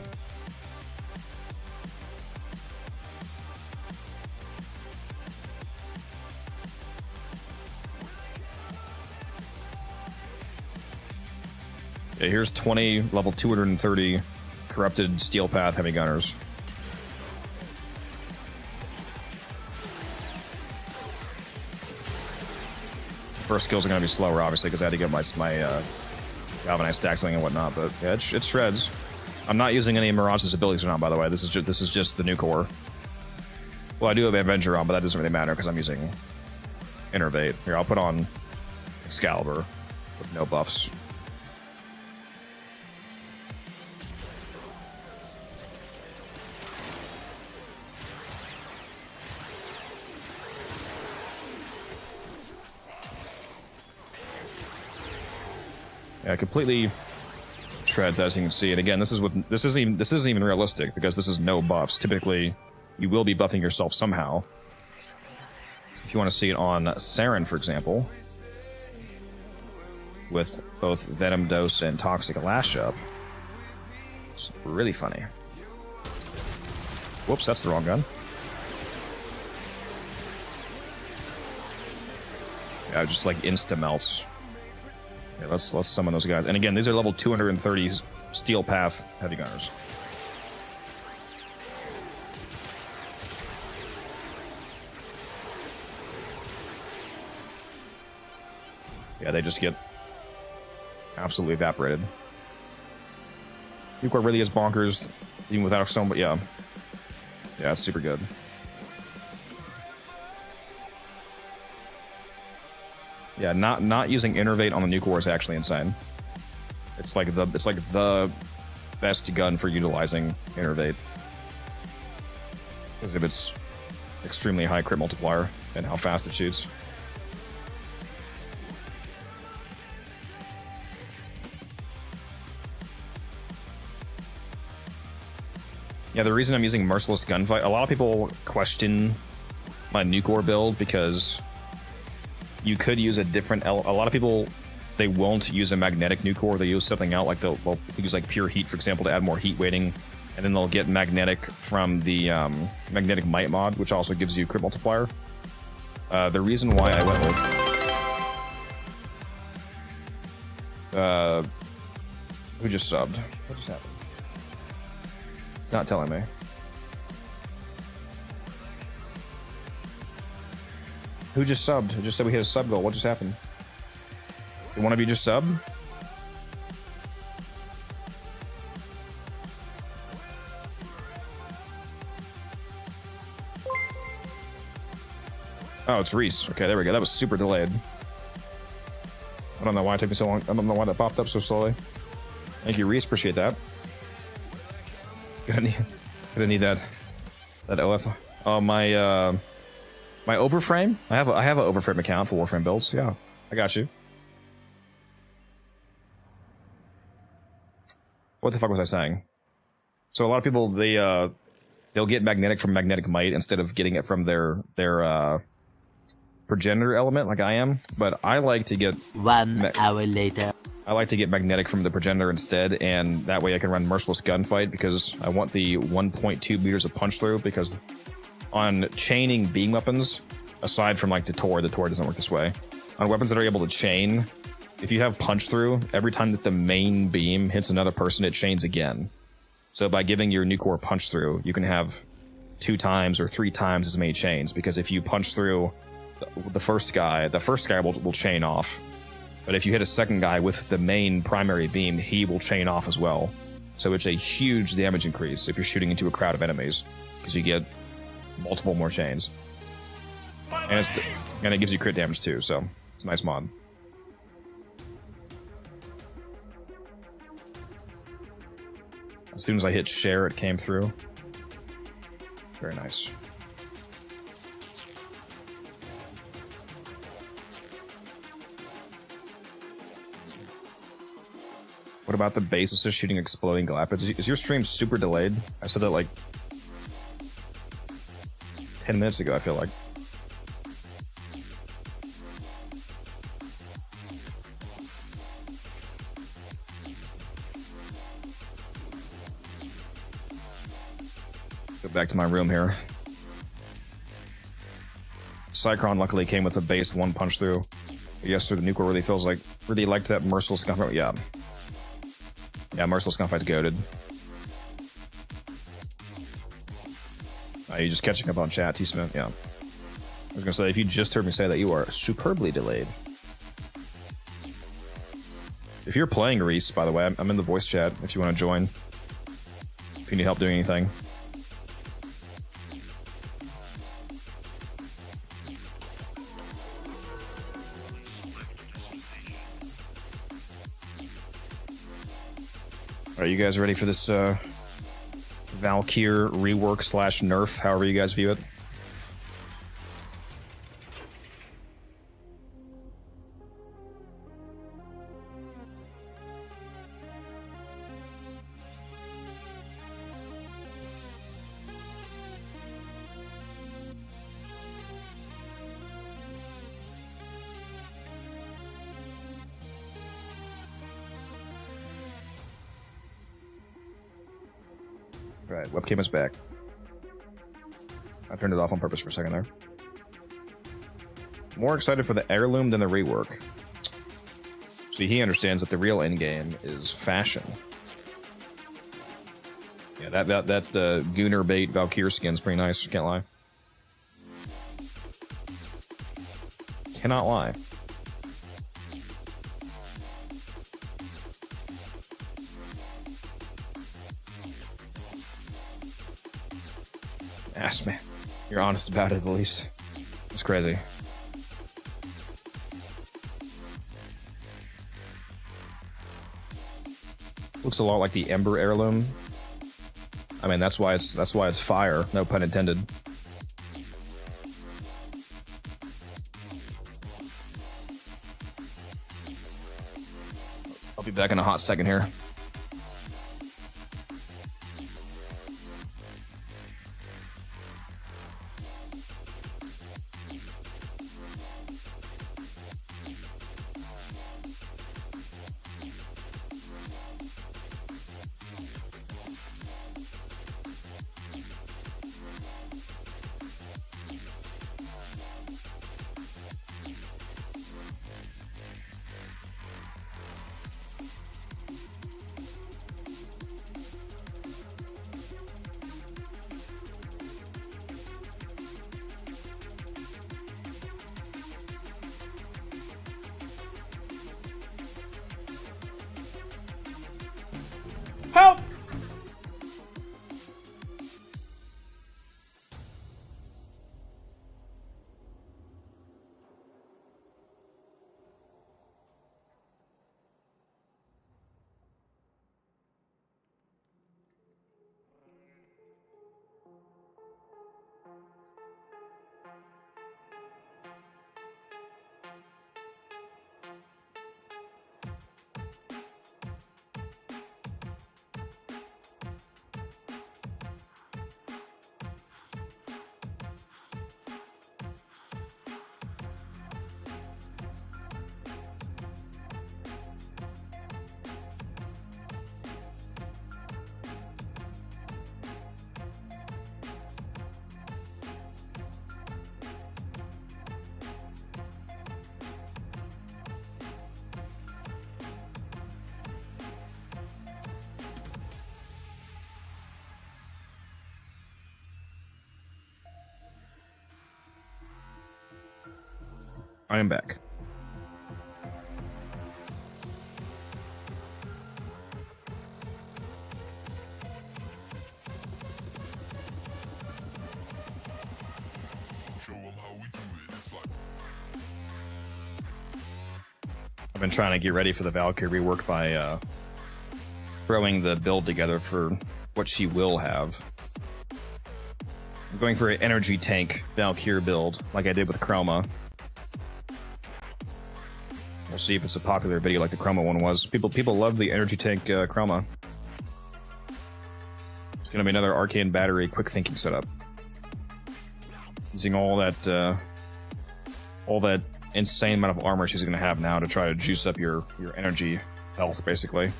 Yeah, here's 20 level 230 corrupted steel path heavy gunners. First skills are gonna be slower, obviously, because I had to get my galvanized stack swing and whatnot. But yeah, it shreds. I'm not using any Mirage's abilities or not, by the way. This is just the new core. Well, I do have Avenger on, but that doesn't really matter because I'm using Innervate. Here, I'll put on Excalibur with no buffs. Yeah, completely shreds, as you can see. And again, this isn't even realistic because this is no buffs. Typically, you will be buffing yourself somehow. If you want to see it on Saren, for example, with both Venom Dose and Toxic Lash up, it's really funny. Whoops, that's the wrong gun. Yeah, just like insta melts. Yeah, let's summon those guys. And again, these are level 230 steel path heavy gunners. Yeah, they just get absolutely evaporated. Rework really is bonkers, even without some, but yeah. Yeah, it's super good. Yeah, not using Innervate on the new core is actually insane. It's like the best gun for utilizing Innervate because of its extremely high crit multiplier and how fast it shoots. Yeah, the reason I'm using Merciless Gunfight, a lot of people question my new core build because you could use a different a lot of people, they won't use a magnetic new core. They use something out, like they'll use like pure heat, for example, to add more heat weighting, and then they'll get magnetic from the magnetic might mod, which also gives you crit multiplier. The reason why I went with who just subbed? What just happened? It's not telling me. Who just subbed? Who just said we hit a sub goal? What just happened? Did one of you just sub? Oh, it's Reese. Okay, there we go. That was super delayed. I don't know why it took me so long. I don't know why that popped up so slowly. Thank you, Reese. Appreciate that. Gonna need that OF. Oh, my Overframe? I have an Overframe account for Warframe builds. Yeah, I got you. What the fuck was I saying? So a lot of people, they'll get magnetic from magnetic might instead of getting it from their progenitor element, like I am. But I like to get 1 hour later. I like to get magnetic from the progenitor instead, and that way I can run Merciless Gunfight because I want the 1.2 meters of punch through. Because on chaining beam weapons, aside from like the Tor doesn't work this way. On weapons that are able to chain, if you have punch through, every time that the main beam hits another person, it chains again. So by giving your new core punch through, you can have 2 times or 3 times as many chains, because if you punch through the first guy will chain off. But if you hit a second guy with the main primary beam, he will chain off as well. So it's a huge damage increase if you're shooting into a crowd of enemies, because you get multiple more chains. And it gives you crit damage too, so it's a nice mod. As soon as I hit share, it came through. Very nice. What about the basis of shooting exploding galapids? Is your stream super delayed? I said that like 10 minutes ago, I feel like. Go back to my room here. Cycron luckily came with a base one punch through. Yes, sir, the Nuclear really liked that Merciless Gunfight. Yeah. Yeah, Merciless Gunfight's goated. You just catching up on chat, T. Smith. Yeah. I was gonna say, if you just heard me say that, you are superbly delayed. If you're playing Reese, by the way, I'm in the voice chat if you want to join. If you need help doing anything. Are you guys ready for this Valkyr rework / nerf, however you guys view it? Right, webcam is back. I turned it off on purpose for a second there. More excited for the heirloom than the rework. See, he understands that the real endgame is fashion. Yeah, that Gooner bait Valkyr skin's pretty nice, can't lie. Cannot lie. Ass man, you're honest about it at least. It's crazy. Looks a lot like the Ember heirloom. I mean, that's why it's fire. No pun intended. I'll be back in a hot second here. Help! I am back. been trying to get ready for the Valkyr rework by throwing the build together for what she will have. I'm going for an energy tank Valkyr build, like I did with Chroma. We'll see if it's a popular video like the Chroma one was. People love the energy tank Chroma. It's gonna be another arcane battery quick thinking setup. Using all that insane amount of armor she's gonna have now to try to juice up your energy health, basically.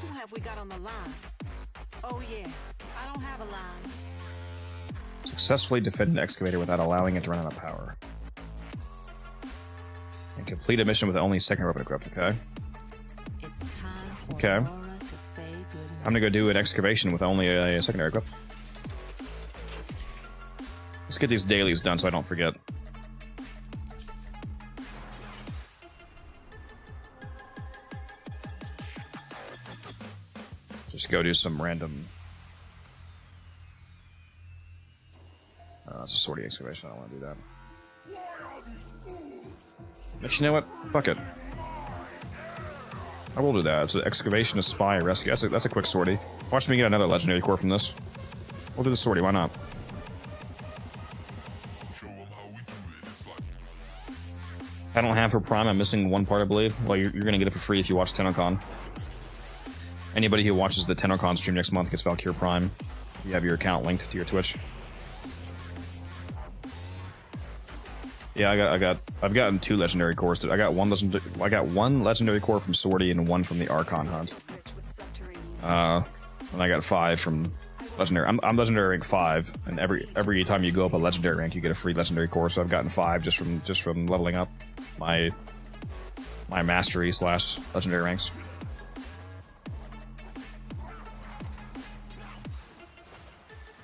Who have we got on the line? Oh yeah, I don't have a line. Successfully defend an excavator without allowing it to run out of power. And complete a mission with only second weapon equipped, okay? It's time for Okay. Laura to say goodnight. I'm gonna go do an excavation with only a secondary equip. Let's get these dailies done so I don't forget. Just go do some random... that's a sortie excavation, I don't want to do that. But you know what? Fuck it. I will do that. It's an excavation, a spy, a rescue. That's a quick sortie. Watch me get another legendary core from this. We'll do the sortie, why not? I don't have her prime, I'm missing one part, I believe. Well, you're gonna get it for free if you watch TennoCon. Anybody who watches the TennoCon stream next month gets Valkyr Prime. If you have your account linked to your Twitch. Yeah, I've gotten 2 legendary cores. I got one legendary core from sortie and 1 from the Archon hunt. And I got 5 from legendary. I'm legendary rank 5, and every time you go up a legendary rank, you get a free legendary core. So I've gotten 5 just from leveling up my mastery / legendary ranks.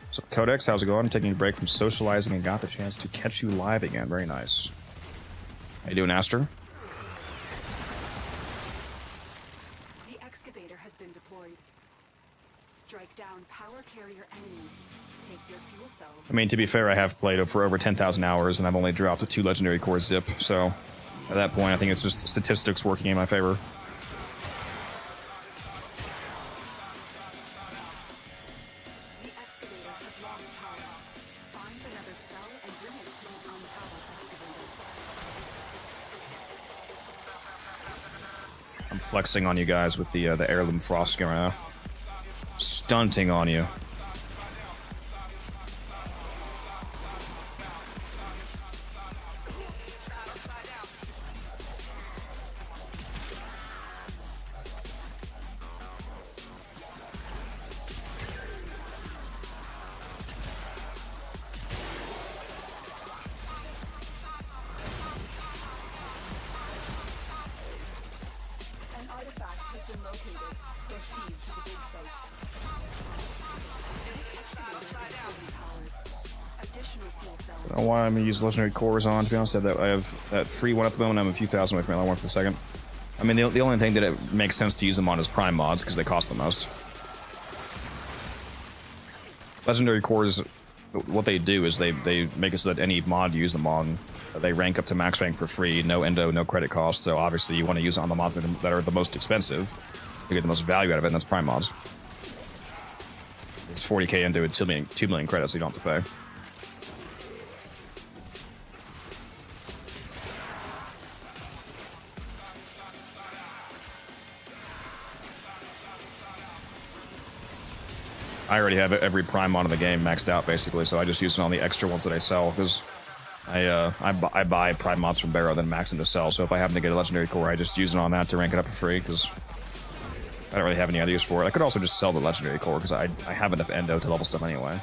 So Codex, how's it going? Taking a break from socializing and got the chance to catch you live again. Very nice. How you doing, Aster? The excavator has been deployed. Strike down power carrier enemies. Take their fuel cells. I mean, to be fair, I have played for over 10,000 hours, and I've only dropped a 2 legendary core zip, so at that point, I think it's just statistics working in my favor. The excavator has lost power. Find another cell and bring it to an unpowered excavator. I'm flexing on you guys with the heirloom frost skin right now. Stunting on you. An artifact has been located. Proceed to the big site. This excavator is fully powered. Additional fuel cells. I don't know why I'm gonna use legendary cores on. To be honest, I have that free one at the moment. I'm a few thousand away from my other one for the second. I mean, the only thing that it makes sense to use them on is prime mods because they cost the most. Legendary cores, what they do is they make it so that any mod you use them on, they rank up to max rank for free, no endo, no credit cost. So obviously you want to use it on the mods that are the most expensive to get the most value out of it, and that's prime mods. It's 40k into it, 2 million credits, so you don't have to pay. I already have every prime mod in the game maxed out, basically, so I just use it on the extra ones that I sell, because I buy prime mods from Barrow, then max them to sell, so if I happen to get a legendary core, I just use it on that to rank it up for free, because I don't really have any other use for it. I could also just sell the legendary core, because I have enough endo to level stuff anyway.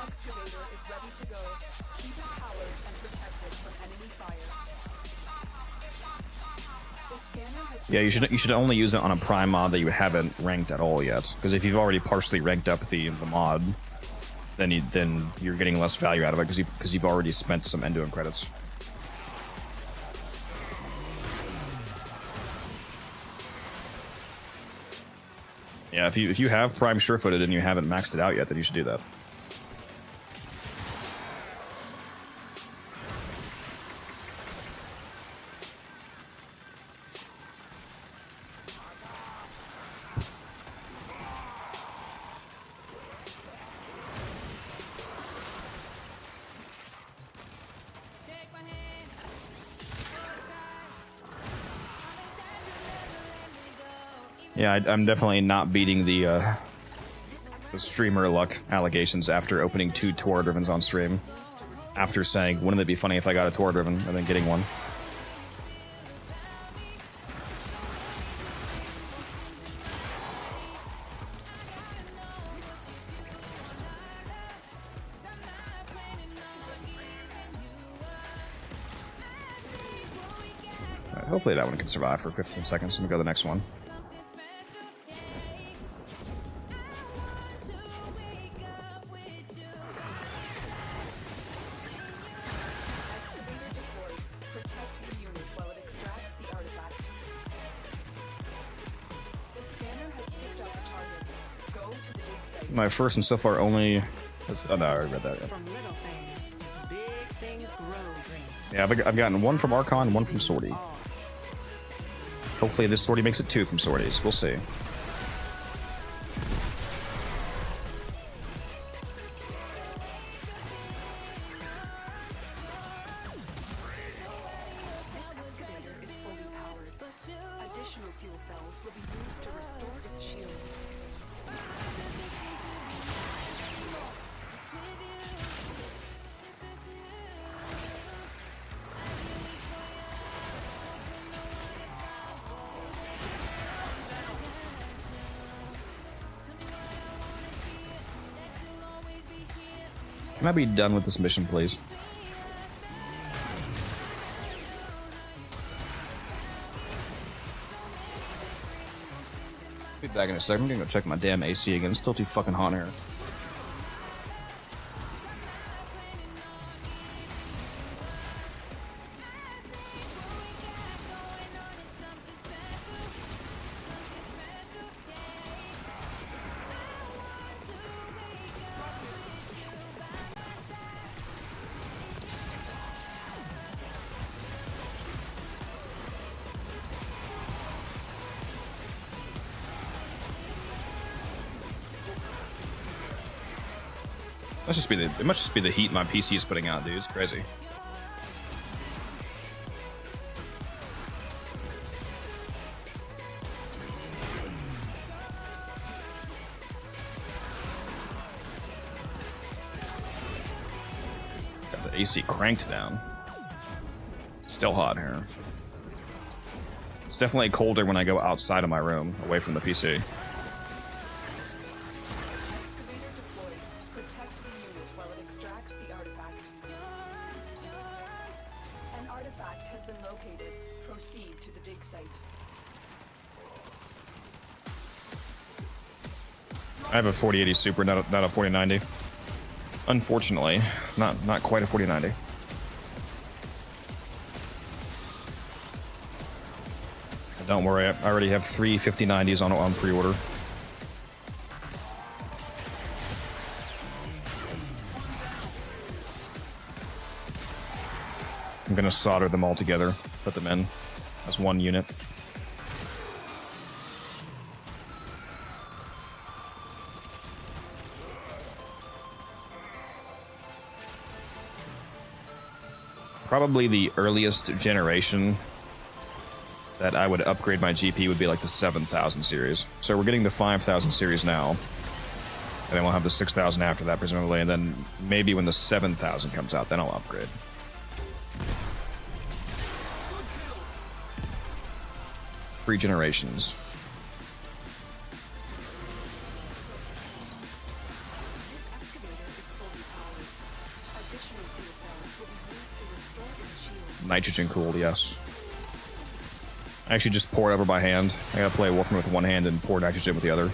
Excavator Yeah, you should only use it on a prime mod that you haven't ranked at all yet. Because if you've already partially ranked up the mod, then you're getting less value out of it because you've already spent some end-to-end credits. Yeah, if you have Prime Surefooted and you haven't maxed it out yet, then you should do that. Yeah, I'm definitely not beating the streamer luck allegations after opening 2 Tora Drivens on stream. After saying, wouldn't it be funny if I got a Tora Driven, and then getting one. Alright, hopefully that one can survive for 15 seconds. Let me go to the next one. My first and so far only. Oh no, I already read that. Yeah, I've gotten 1 from Archon, 1 from Sortie. Hopefully this Sortie makes it 2 from Sorties. We'll see. Can I be done with this mission, please? Be back in a second. I'm gonna go check my damn AC again. It's still too fucking hot in here. It must just be the heat my PC is putting out, dude. It's crazy. Got the AC cranked down. Still hot here. It's definitely colder when I go outside of my room, away from the PC. I have a 4080 Super, not a 4090. Unfortunately, not quite a 4090. Don't worry, I already have 3 5090s on pre-order. I'm gonna solder them all together, put them in as one unit. Probably the earliest generation that I would upgrade my GP would be like the 7000 series. So we're getting the 5000 series now. And then we'll have the 6000 after that, presumably. And then maybe when the 7000 comes out, then I'll upgrade. Three generations. Nitrogen cooled, yes. I actually just pour it over by hand. I gotta play Warframe with one hand and pour nitrogen with the other.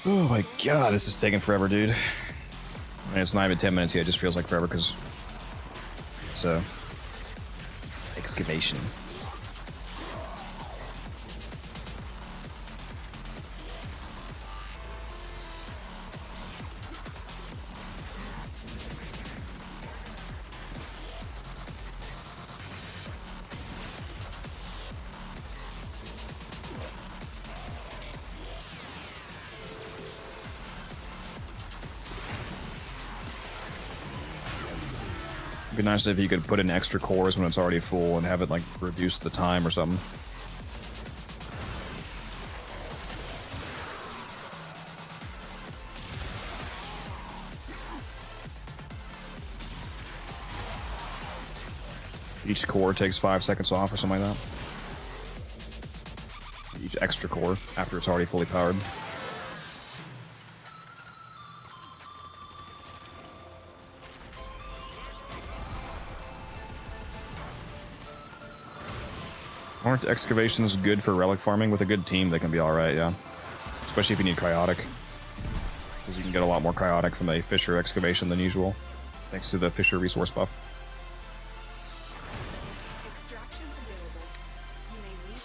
Oh my god, this is taking forever, dude. I mean, it's not even 10 minutes yet, it just feels like forever because it's a excavation. It'd be nice if you could put in extra cores when it's already full and have it like reduce the time or something. Each core takes 5 seconds off or something like that. Each extra core after it's already fully powered. Aren't excavations good for relic farming? With a good team, they can be alright, yeah. Especially if you need cryotic. Because you can get a lot more cryotic from a Fisher excavation than usual. Thanks to the Fisher resource buff.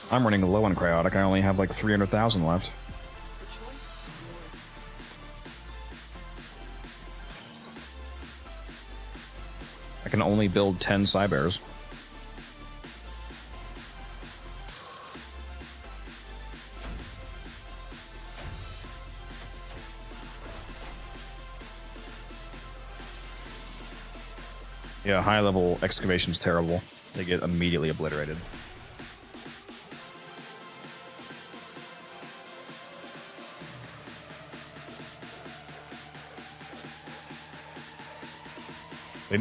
I'm running low on cryotic. I only have like 300,000 left. I can only build 10 Cybears. Yeah, high-level excavation's terrible. They get immediately obliterated.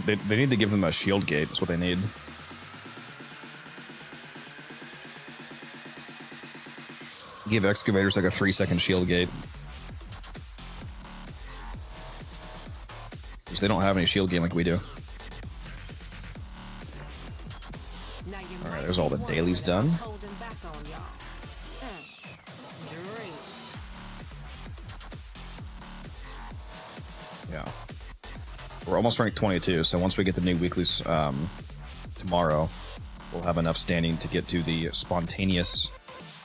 They need to give them a shield gate. That's what they need. Give excavators like a 3-second shield gate. Because they don't have any shield gate like we do. Alright, there's all the dailies done. Yeah. We're almost ranked 22, so once we get the new weeklies tomorrow, we'll have enough standing to get to the spontaneous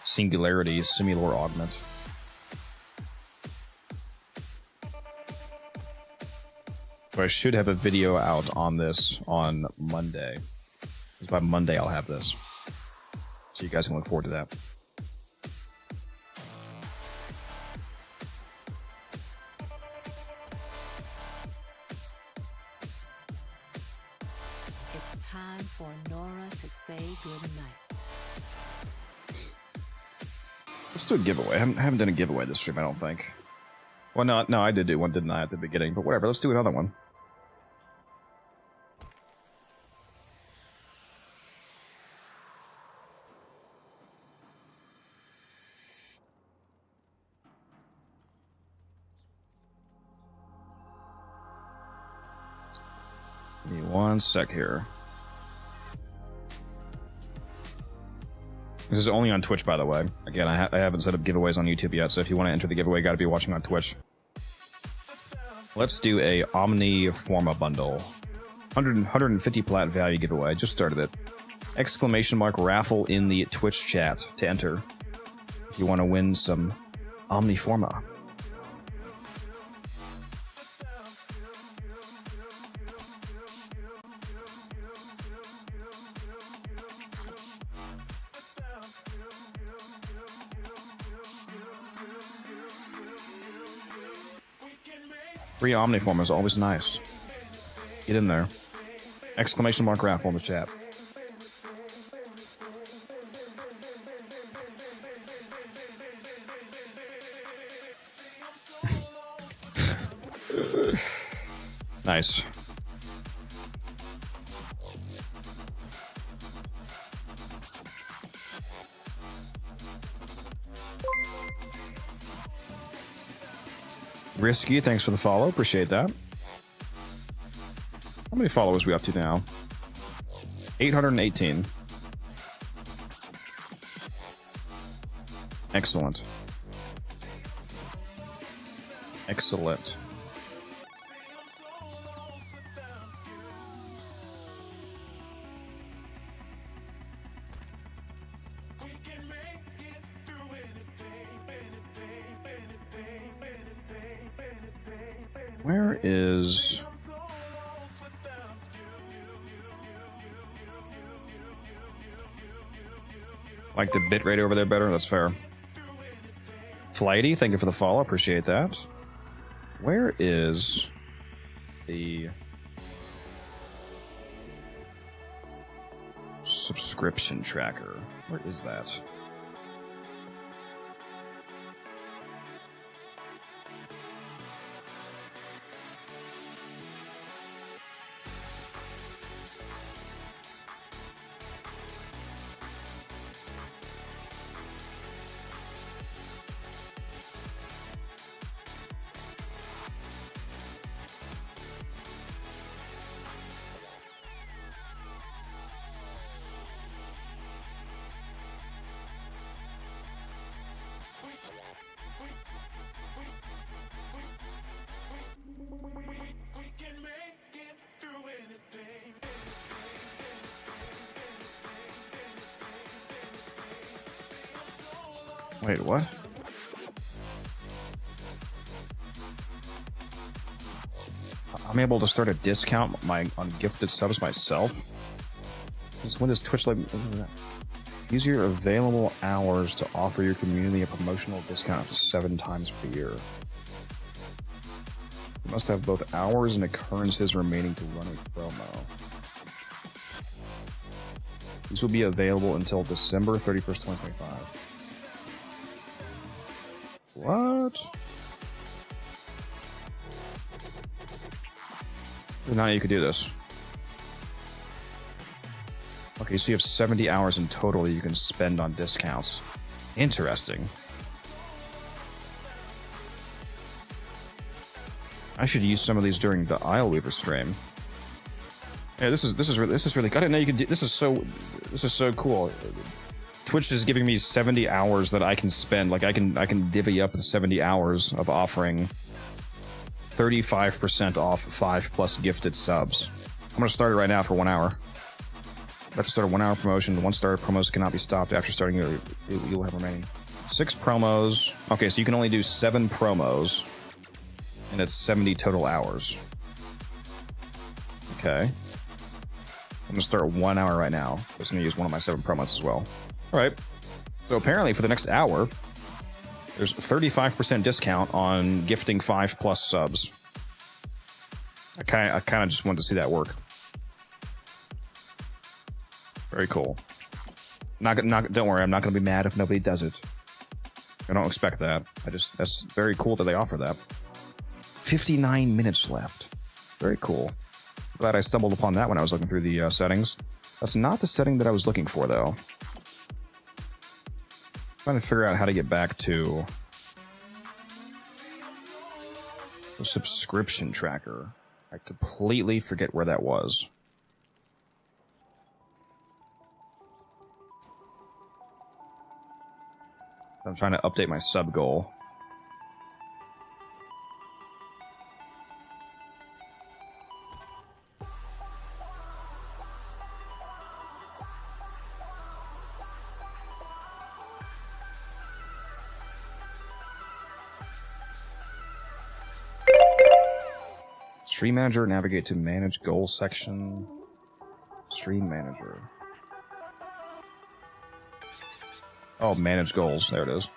singularity simulor augment. So I should have a video out on this on Monday. Because by Monday I'll have this. So you guys can look forward to that. It's time for Nora to say goodnight. Let's do a giveaway. I haven't done a giveaway this stream, I don't think. Well, no, I did do one, didn't I, at the beginning? But whatever, let's do another one. Give me 1 sec here. This is only on Twitch, by the way. Again, I haven't set up giveaways on YouTube yet, so if you want to enter the giveaway, you gotta be watching on Twitch. Let's do a Omni Forma bundle. 150 plat value giveaway. I just started it. Exclamation mark raffle in the Twitch chat to enter. If you want to win some Omni Forma. Free Omniform is always nice. Get in there. Exclamation mark raffle in the chat. Nice. Risky, thanks for the follow. Appreciate that. How many followers are we up to now? 818. Excellent. Excellent. Where is... Like the bitrate over there better? That's fair. Flighty, thank you for the follow. Appreciate that. Where is the subscription tracker? Where is that? Wait, what? I'm able to start a discount on gifted subs myself? Just when does Twitch let me... Use your available hours to offer your community a promotional discount up to 7 times per year. You must have both hours and occurrences remaining to run a promo. These will be available until December 31st, 2025. What? Now you could do this. Okay, so you have 70 hours in total that you can spend on discounts. Interesting. I should use some of these during the Isleweaver stream. Yeah, this is really. I didn't know you could do. This is so cool. Twitch is giving me 70 hours that I can spend. Like I can divvy up the 70 hours of offering 35% off 5+ gifted subs. I'm gonna start it right now for 1 hour. About to start a 1 hour promotion. 1-star promos cannot be stopped after starting. You'll have remaining 6 promos. Okay, so you can only do 7 promos, and it's 70 total hours. Okay. I'm gonna start 1 hour right now. I'm just gonna use one of my 7 promos as well. All right. So apparently for the next hour, there's 35% discount on gifting 5+ subs. I kind of just wanted to see that work. Very cool. Don't worry, I'm not gonna be mad if nobody does it. I don't expect that. That's very cool that they offer that. 59 minutes left. Very cool. Glad I stumbled upon that when I was looking through the settings. That's not the setting that I was looking for, though. Trying to figure out how to get back to the subscription tracker. I completely forget where that was. I'm trying to update my sub goal. Stream Manager, navigate to Manage Goals section. Stream Manager. Oh, Manage Goals. There it is.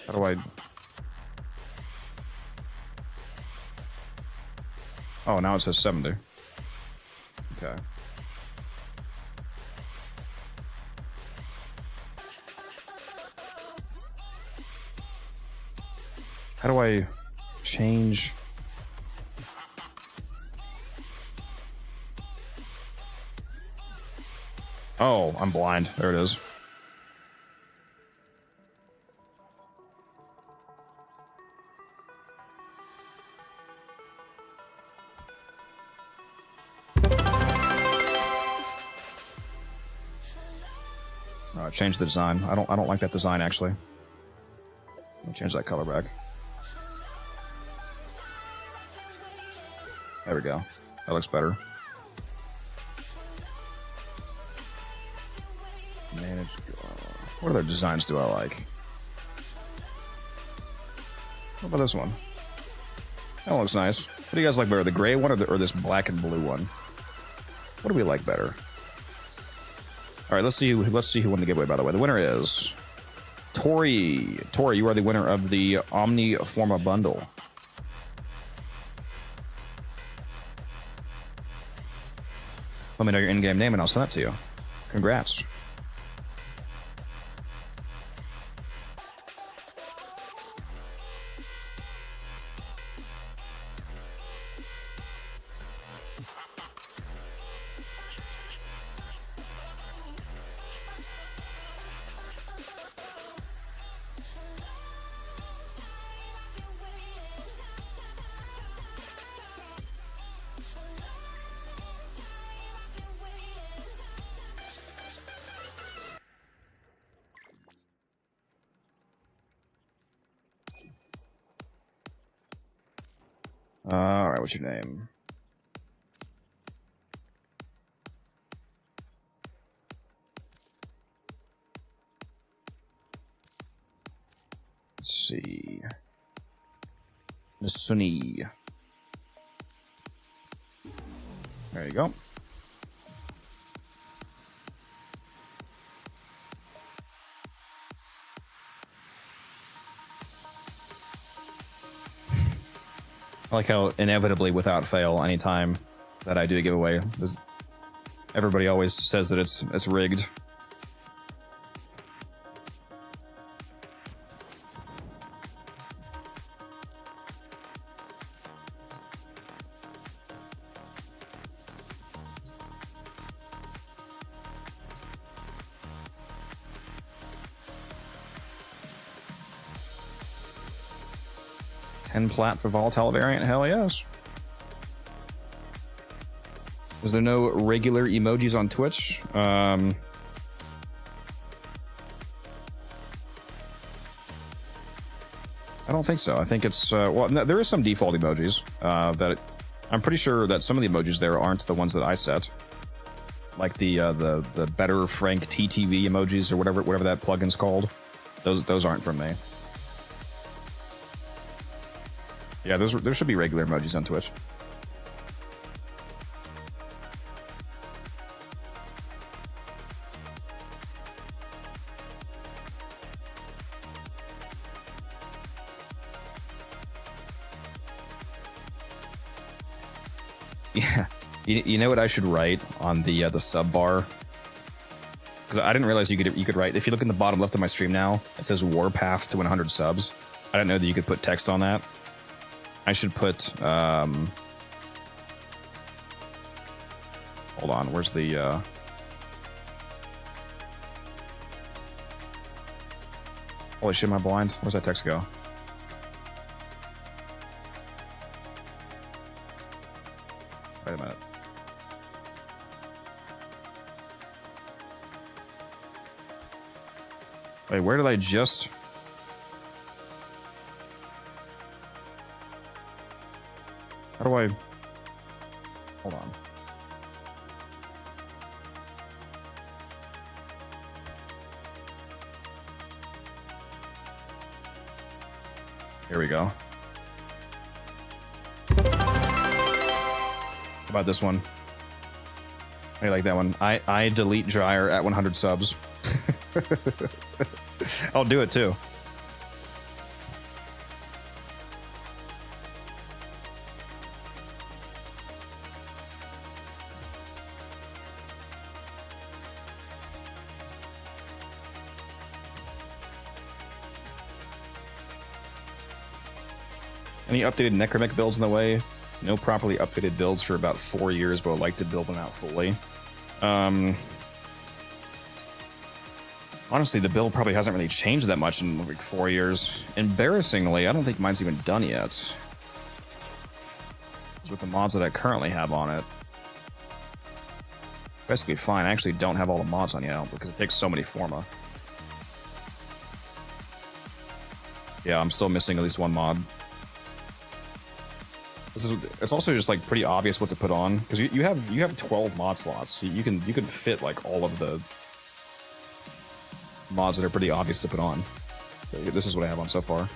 How do I... Oh, now it says 70. Okay. How do I change? Oh, I'm blind. There it is. Change the design. I don't like that design actually. I'll change that color back. There we go. That looks better. Manage. What other designs do I like? What about this one? That looks nice. What do you guys like better, the gray one or this black and blue one? What do we like better? All right, let's see who won the giveaway. By the way, the winner is Tori. Tori, you are the winner of the Omniforma bundle. Let me know your in-game name and I'll send that to you. Congrats. All right, what's your name? Let's see. Sunny. There you go. I like how inevitably, without fail, anytime that I do a giveaway, everybody always says that it's rigged. Plat for volatile variant, hell yes. Is there no regular emojis on Twitch? I don't think so. I think it's well, no, there is some default emojis I'm pretty sure that some of the emojis there aren't the ones that I set, like the better Frank TTV emojis or whatever that plugin's called. Those aren't from me. Yeah, there should be regular emojis on Twitch. Yeah, you know what I should write on the sub bar? Because I didn't realize you could write. If you look in the bottom left of my stream now, it says Warpath to 100 subs. I didn't know that you could put text on that. I should put, hold on, where's the, holy shit, am I blind? Where's that text go? Wait a minute. Wait, where did I just... How do I... Hold on. Here we go. How about this one? I like that one. I delete dryer at 100 subs. I'll do it too. Any updated Necromech builds in the way? No properly updated builds for about 4 years, but I'd like to build them out fully. Honestly, the build probably hasn't really changed that much in like 4 years. Embarrassingly, I don't think mine's even done yet. With the mods that I currently have on it. Basically fine. I actually don't have all the mods on yet because it takes so many forma. Yeah, I'm still missing at least one mod. It's also just like pretty obvious what to put on because you have 12 mod slots. You can fit like all of the mods that are pretty obvious to put on. This is what I have on so far.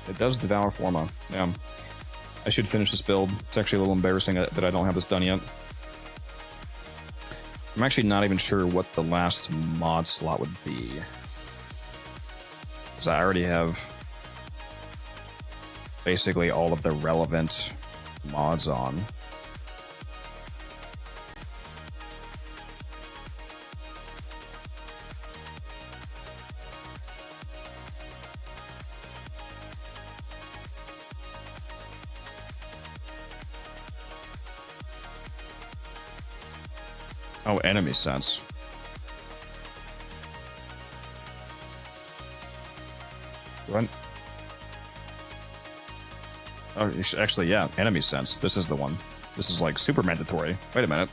It does devour forma. Yeah. I should finish this build. It's actually a little embarrassing that I don't have this done yet. I'm actually not even sure what the last mod slot would be. Because I already have basically all of the relevant mods on. Oh, enemy sense. Do I... Oh, actually, yeah, enemy sense. This is the one. This is like super mandatory. Wait a minute.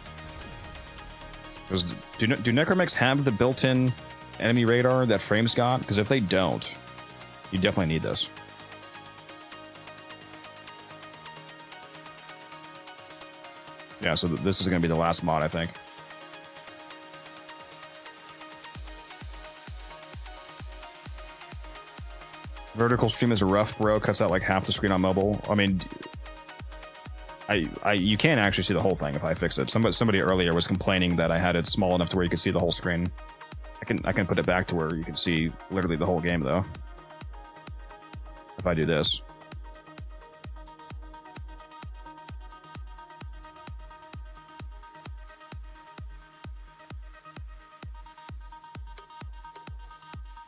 Do Necromechs have the built-in enemy radar that Frame's got? Because if they don't, you definitely need this. Yeah, so this is going to be the last mod, I think. Vertical stream is rough, bro. Cuts out like half the screen on mobile. I mean, you can't actually see the whole thing if I fix it. Somebody earlier was complaining that I had it small enough to where you could see the whole screen. I can put it back to where you can see literally the whole game though. If I do this.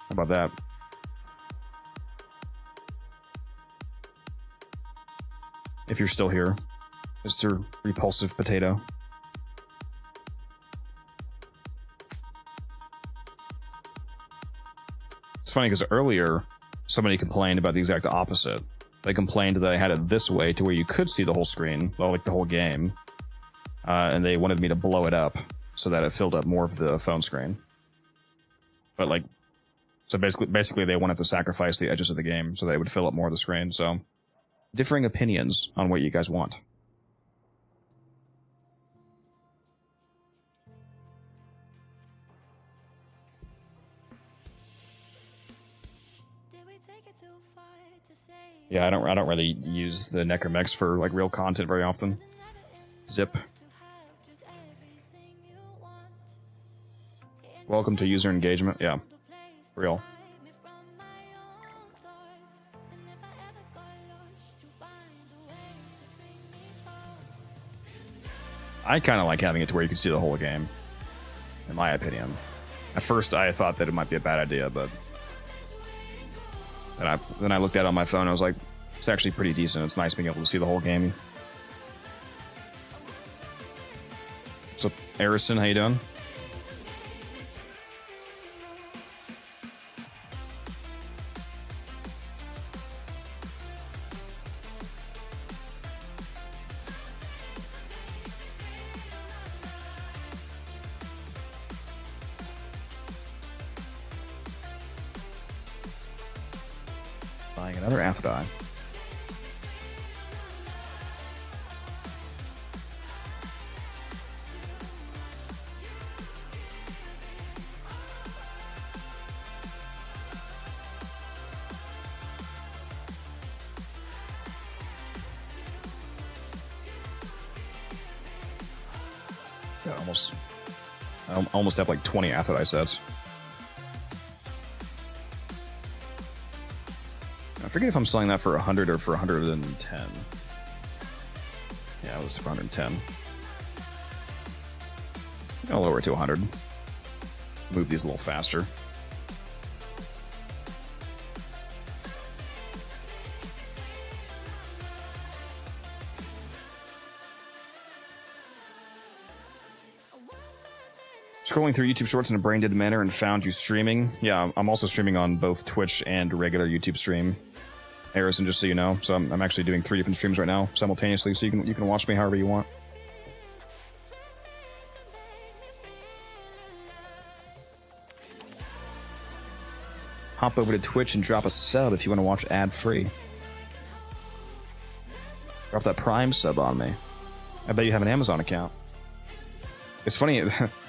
How about that? If you're still here, Mr. Repulsive Potato. It's funny because earlier, somebody complained about the exact opposite. They complained that I had it this way to where you could see the whole screen, well, like the whole game. And they wanted me to blow it up so that it filled up more of the phone screen. But like, so basically they wanted to sacrifice the edges of the game so that it would fill up more of the screen, so... Differing opinions on what you guys want. Yeah, I don't really use the Necromechs for like real content very often. Zip. Welcome to user engagement. Yeah, real. I kind of like having it to where you can see the whole game, in my opinion. At first, I thought that it might be a bad idea, but then I looked at it on my phone and I was like, it's actually pretty decent. It's nice being able to see the whole game. So, Arison, how you doing? Buying another Aphrodite. Yeah, I almost have like 20 Aphrodite sets. forget if I'm selling that for 100 or for 110. Yeah, it was for 110. I'll lower it to 100. Move these a little faster. Scrolling through YouTube Shorts in a brain-dead manner and found you streaming. Yeah, I'm also streaming on both Twitch and regular YouTube stream. Harrison, just so you know. So I'm actually doing 3 different streams right now simultaneously, so you can watch me however you want. Hop over to Twitch and drop a sub if you want to watch ad-free. Drop that Prime sub on me. I bet you have an Amazon account. It's funny,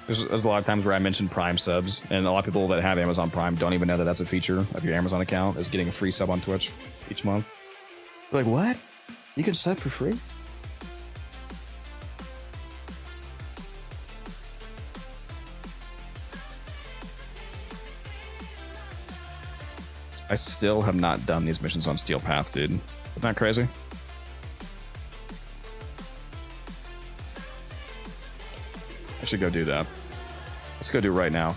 there's a lot of times where I mention Prime subs, and a lot of people that have Amazon Prime don't even know that that's a feature of your Amazon account, is getting a free sub on Twitch each month. They're like, what? You can sub for free? I still have not done these missions on Steel Path, dude. Isn't that crazy? I should go do that. Let's go do it right now.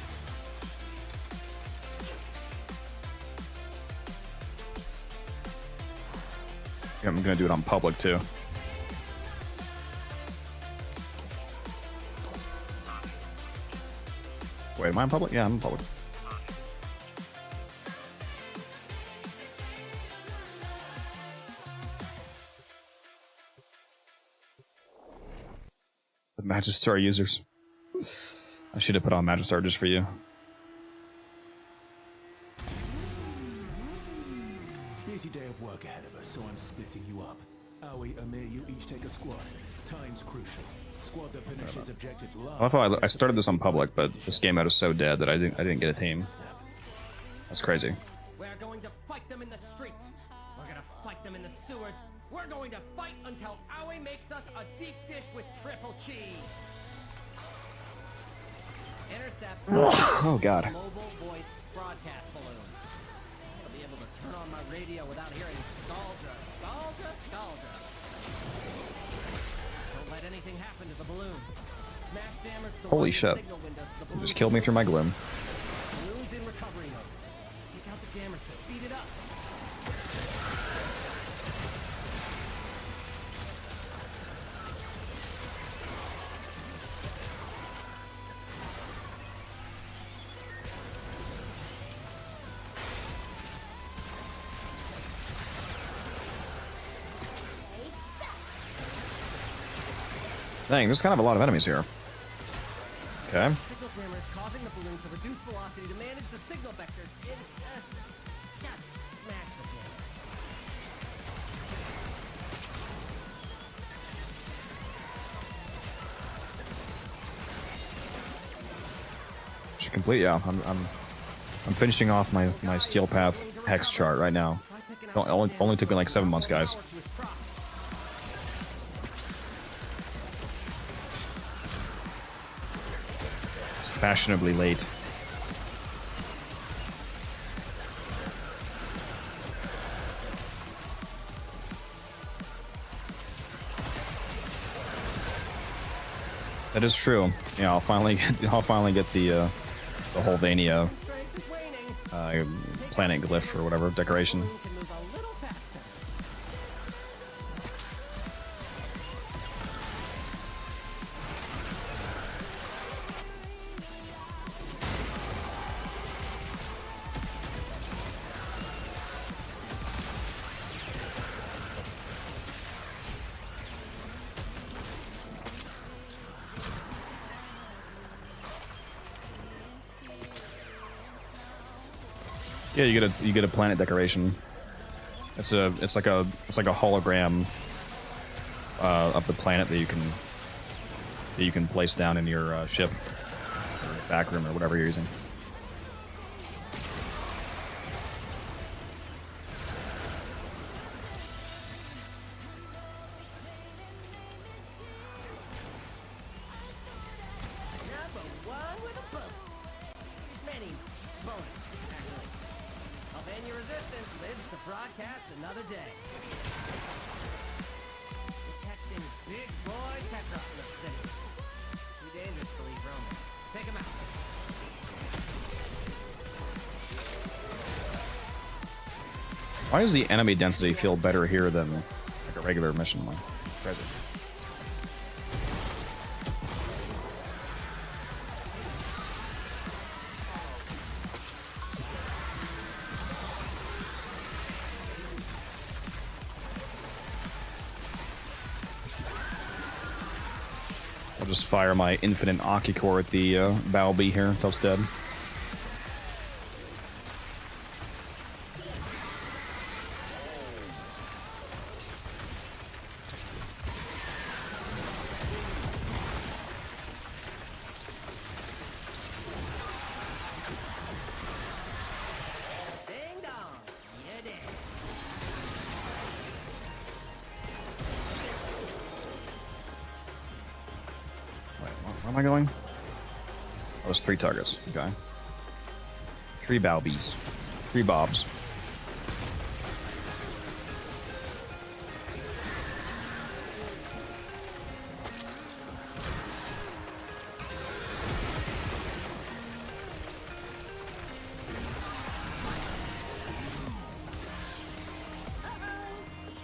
Yeah, I'm gonna do it on public too. Wait, am I in public? Yeah, I'm in public. The Magistar users. I should have put on Magistar just for you. Busy day of work ahead of us, so I'm splitting you up. Aoi, Amir, you each take a squad. Time's crucial. Squad that finishes objectives last. I thought I started this on public, but this game mode is so dead that I didn't get a team. That's crazy. We're going to fight them in the streets. We're gonna fight them in the sewers. We're going to fight until Aoi makes us a deep dish with triple cheese. Intercept. Oh God. Mobile voice broadcast balloon. I'll be able to turn on my radio without hearing Scaldra, Scaldra, Scaldra. Don't let anything happen to the balloon. Smash dammers. Holy shit. You just killed me through my gloom. Balloon's in recovery mode. Take out the jammers to speed it up. Dang, there's kind of a lot of enemies here. Okay. Signal jammer is causing the balloon to reduce velocity to manage the signal vector. Just smash the jammer. Should complete, yeah. I'm finishing off my Steel Path hex chart right now. Only took me like 7 months, guys. It's fashionably late. That is true. Yeah, I'll finally get the Holvania planet glyph or whatever decoration. Yeah, you get a planet decoration. It's like a hologram of the planet that you can place down in your ship or back room or whatever you're using. resistance lives to broadcast another day. Detecting big boy Tetra in the city. Too dangerous to leave Roman. Take him out. Why does the enemy density feel better here than like a regular mission one? It's crazy. I'll just fire my infinite Aki core at the Balby here until it's dead. Ding dong. You did. Wait, where am I going? Oh, it's 3 targets. Okay. 3 Balbies. 3 Bobs.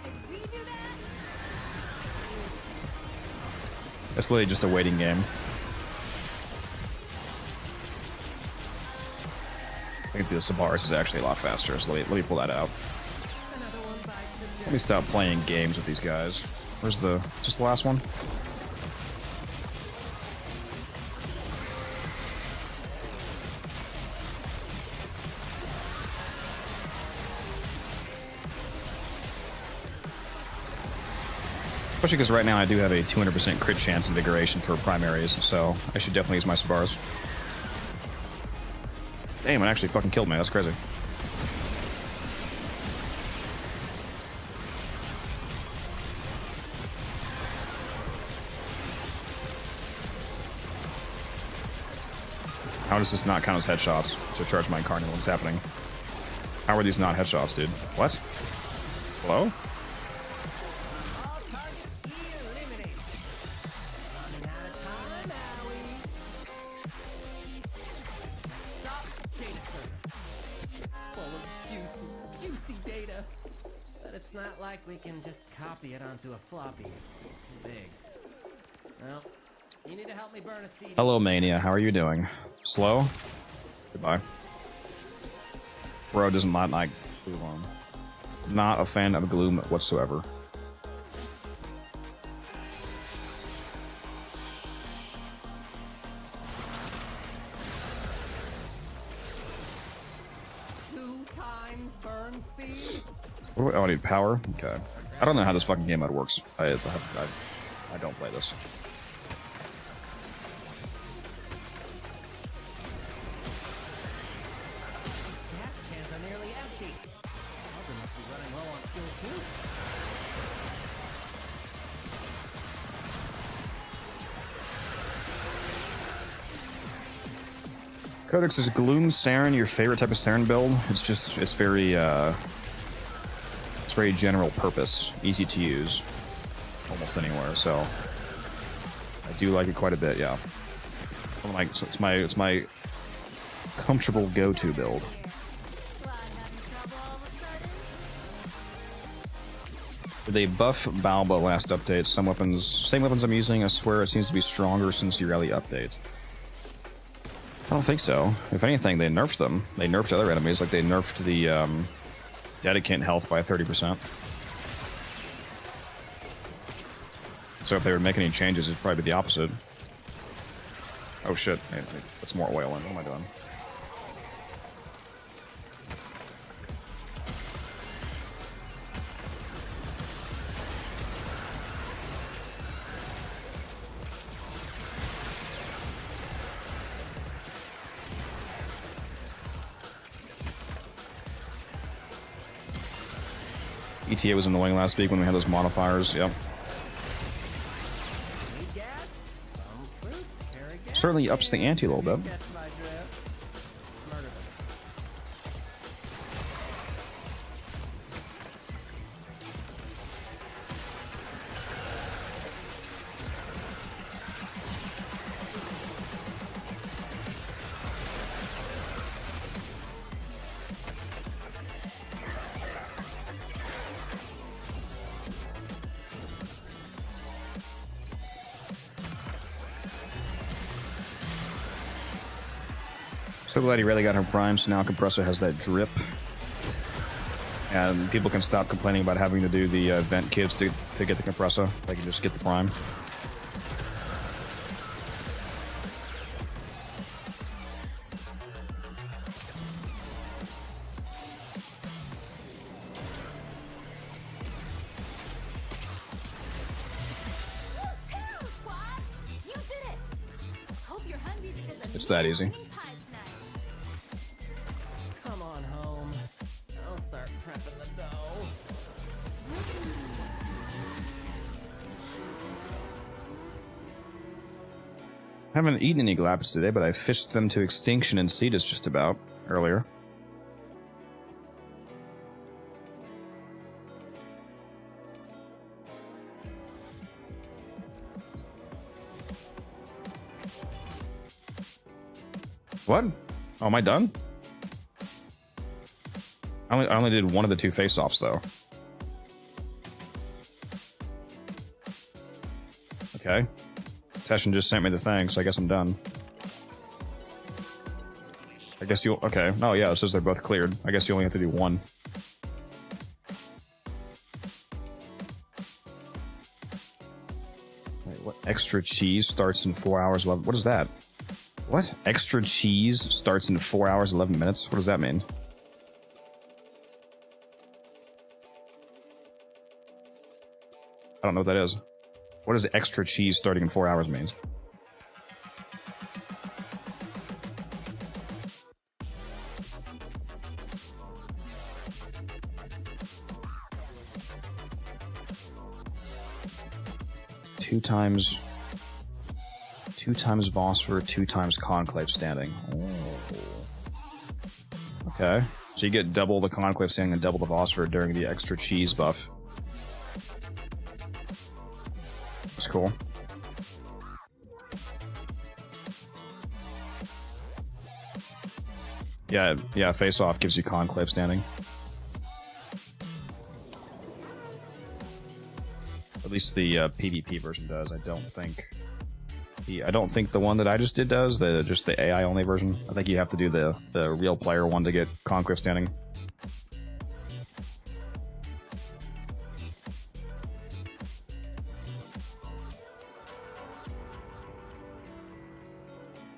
Did we do that? It's literally just a waiting game. I think the Sabaris is actually a lot faster, so let me pull that out. Let me stop playing games with these guys. Where's the... just the last one? Especially because right now I do have a 200% crit chance invigoration for primaries, so I should definitely use my Sabars. Damn, it actually fucking killed me. That's crazy. How does this not count as headshots to charge my Incarnate? What's happening? How are these not headshots, dude? What? Hello? All targets eliminated. Running out of time, Owie. Stop data server. Full of juicy data. But it's not like we can just copy it onto a floppy. Too big. Well, you need to help me burn a CD. Hello, Mania. How are you doing? Slow? Goodbye. Bro does not like Gloom. Not a fan of Gloom whatsoever. Two times burn speed. What do I need? Power? Okay. I don't know how this fucking game mode works. I don't play this. Gas cans are nearly empty. Elder must be running low on fuel too. Codex, is Gloom Saren your favorite type of Saren build? It's very general purpose, easy to use, almost anywhere. So I do like it quite a bit. Yeah, so it's my comfortable go-to build. What, having trouble all of a sudden? Did they buff Balba last update? Same weapons I'm using. I swear it seems to be stronger since the rally update. I don't think so. If anything, they nerfed them. They nerfed other enemies, like they nerfed the Dedicant health by 30%. So if they were making any changes, it'd probably be the opposite. Oh shit, put some more oil in. What am I doing? ETA was annoying last week when we had those modifiers. Yep. Need gas? Some fruit, carry gas. Certainly ups the ante a little bit. Catch my drift. Murder them. So glad he really got her prime, so now compressor has that drip. And people can stop complaining about having to do the vent kits to get the compressor. They can just get the prime. It's that easy. Come on home. I'll start prepping the dough. I haven't eaten any glaps today, but I fished them to extinction in Cetus just about earlier. What? Oh, am I done? I only did one of the two face-offs, though. Okay. Teshin just sent me the thing, so I guess I'm done. I guess you... Okay. Oh, yeah, it says they're both cleared. I guess you only have to do one. Wait, what? Extra cheese starts in 4 hours 11... What is that? What? Extra cheese starts in 4 hours 11 minutes? What does that mean? I don't know what that is. What does extra cheese starting in 4 hours means? Two times Vosper, 2 times Conclave standing. Oh. Okay. So you get double the Conclave standing and double the Vosper during the extra cheese buff. That's cool. Yeah, face off gives you Conclave standing. At least the PvP version does. I don't think the one that I just did does. Just the AI only version. I think you have to do the real player one to get Conclave standing.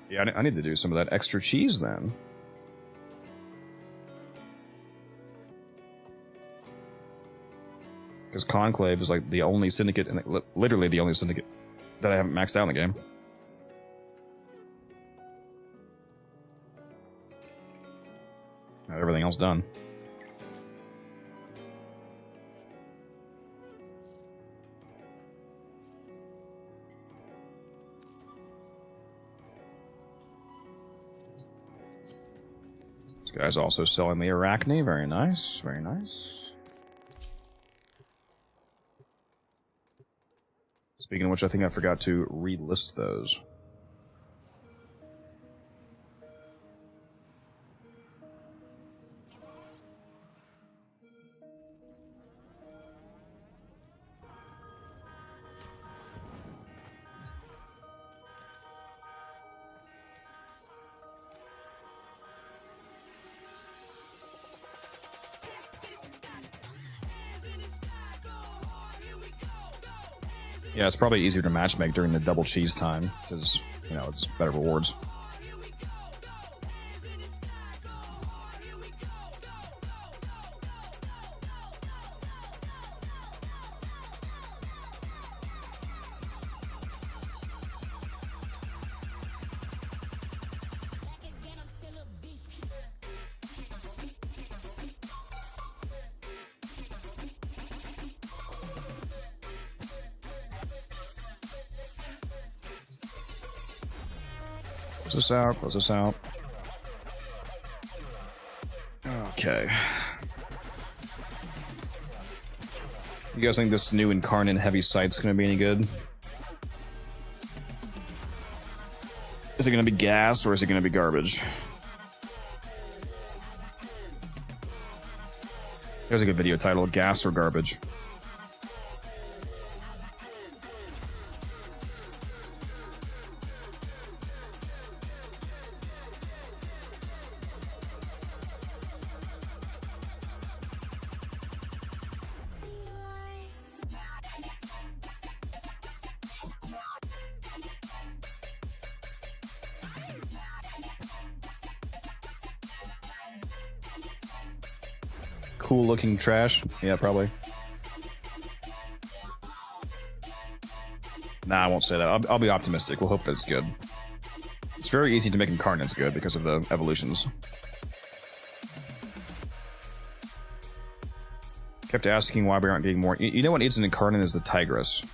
Yeah, I need to do some of that extra cheese then. Because Conclave is like the only syndicate, and literally the only syndicate that I haven't maxed out in the game. Got everything else done. This guy's also selling the Arachne. Very nice, very nice. Speaking of which, I think I forgot to relist those. Yeah, it's probably easier to matchmake during the double cheese time, because, you know, it's better rewards. Close this out. Okay. You guys think this new Incarnate Heavy Sight's gonna be any good? Is it gonna be gas or is it gonna be garbage? There's a good video title, Gas or Garbage. cool looking trash. Yeah, probably. Nah, I won't say that. I'll be optimistic. We'll hope that it's good. It's very easy to make Incarnates good because of the evolutions. Kept asking why we aren't getting more. You know what needs an Incarnate is the Tigress.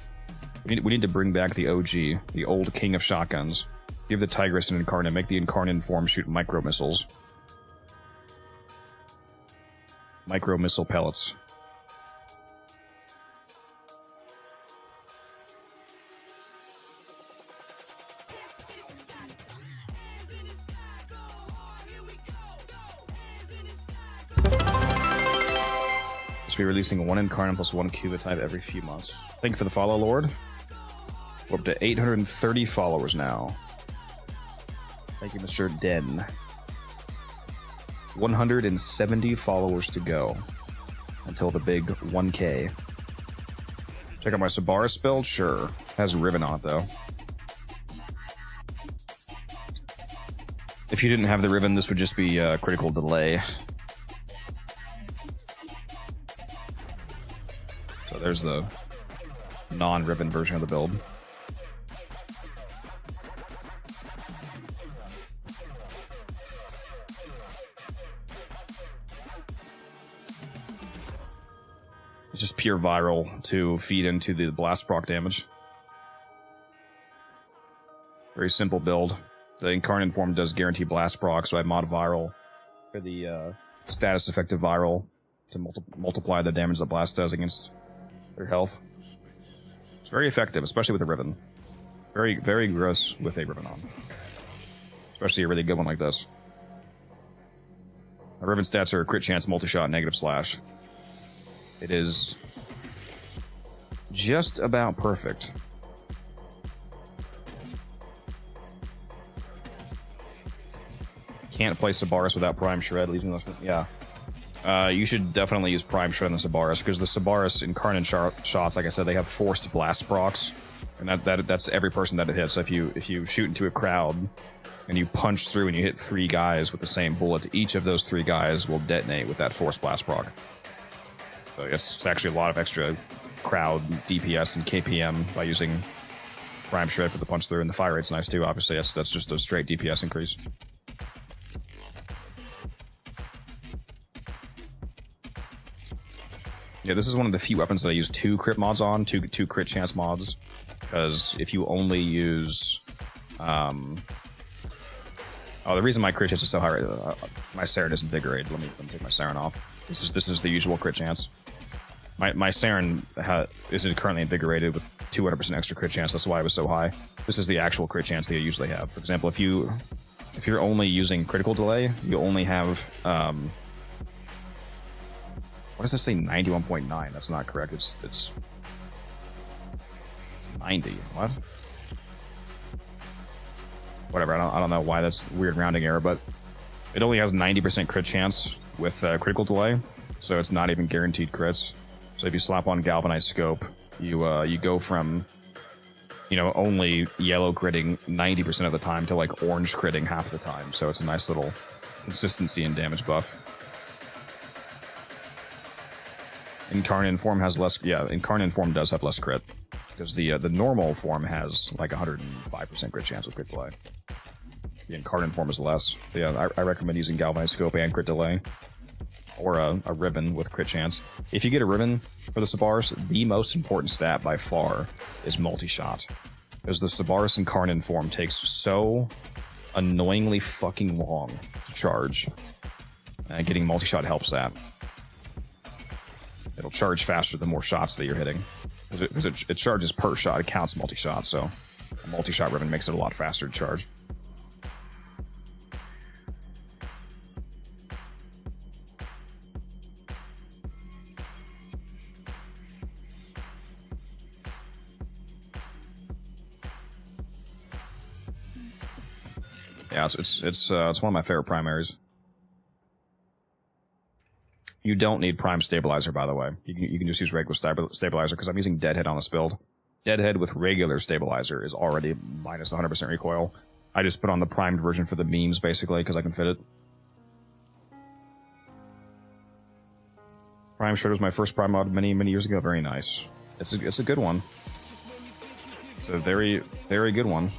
We need to bring back the OG, the old king of shotguns. Give the Tigress an Incarnate, make the Incarnate form shoot micro missiles. Micro missile pellets. Be releasing one Incarnate plus one Cuba type every few months. Thank you for the follow, Lord. We're up to 830 followers now. Thank you, Mr. Den. 170 followers to go until the big 1K. Check out my Sabaris build? Sure. Has Riven on it, though. If you didn't have the Riven, this would just be critical delay. So there's the non-ribbon version of the build. It's just pure viral to feed into the blast proc damage. Very simple build. The Incarnate form does guarantee blast proc, so I mod viral for the status effective viral to multiply the damage that blast does against their health. It's very effective, especially with a ribbon. Very, very gross with a ribbon on. Especially a really good one like this. The ribbon stats are crit chance, multi-shot, negative slash. It is just about perfect. Can't play Sabaris without Prime Shred. Yeah. You should definitely use Prime Shred on the Sabaris, because the Sabaris Incarnate shots, like I said, they have forced blast procs, and that's every person that it hits. So if you shoot into a crowd and you punch through and you hit 3 guys with the same bullet, each of those 3 guys will detonate with that forced blast proc. So it's actually a lot of extra crowd DPS and KPM by using Prime Shred for the punch through, and the fire rate's nice too. Obviously, that's just a straight DPS increase. Yeah, this is one of the few weapons that I use 2 crit mods on, two crit chance mods, because if you only use, the reason my crit chance is so high, my Saren is invigorated. Let me take my Saren off. This is the usual crit chance. My Saren is currently invigorated with 200% extra crit chance. That's why it was so high. This is the actual crit chance that I usually have. For example, if you're only using critical delay, you only have what does it say? 91.9. That's not correct. It's 90. What? Whatever. I don't know why that's weird rounding error, but it only has 90% crit chance with critical delay, so it's not even guaranteed crits. So if you slap on Galvanized Scope, you go from only yellow critting 90% of the time to like orange critting half the time. So it's a nice little consistency and damage buff. Incarnate form has less. Yeah, Incarnate form does have less crit, because the normal form has like 105% crit chance with crit delay. The Incarnate form is less. But yeah, I recommend using Galvanized Scope and crit delay, or a ribbon with crit chance. If you get a ribbon for the Sabaris, the most important stat by far is multi-shot, because the Sabaris Incarnate form takes so annoyingly fucking long to charge, and getting multi-shot helps that. It'll charge faster the more shots that you're hitting, because it charges per shot. It counts multi-shot, so a multi-shot ribbon makes it a lot faster to charge. Yeah, it's one of my favorite primaries. You don't need Prime Stabilizer, by the way. You can just use regular Stabilizer, because I'm using Deadhead on this build. Deadhead with regular Stabilizer is already minus 100% recoil. I just put on the primed version for the memes, basically, because I can fit it. Prime Shredder was my first Prime mod many years ago. Very nice. It's a good one. It's a very good one.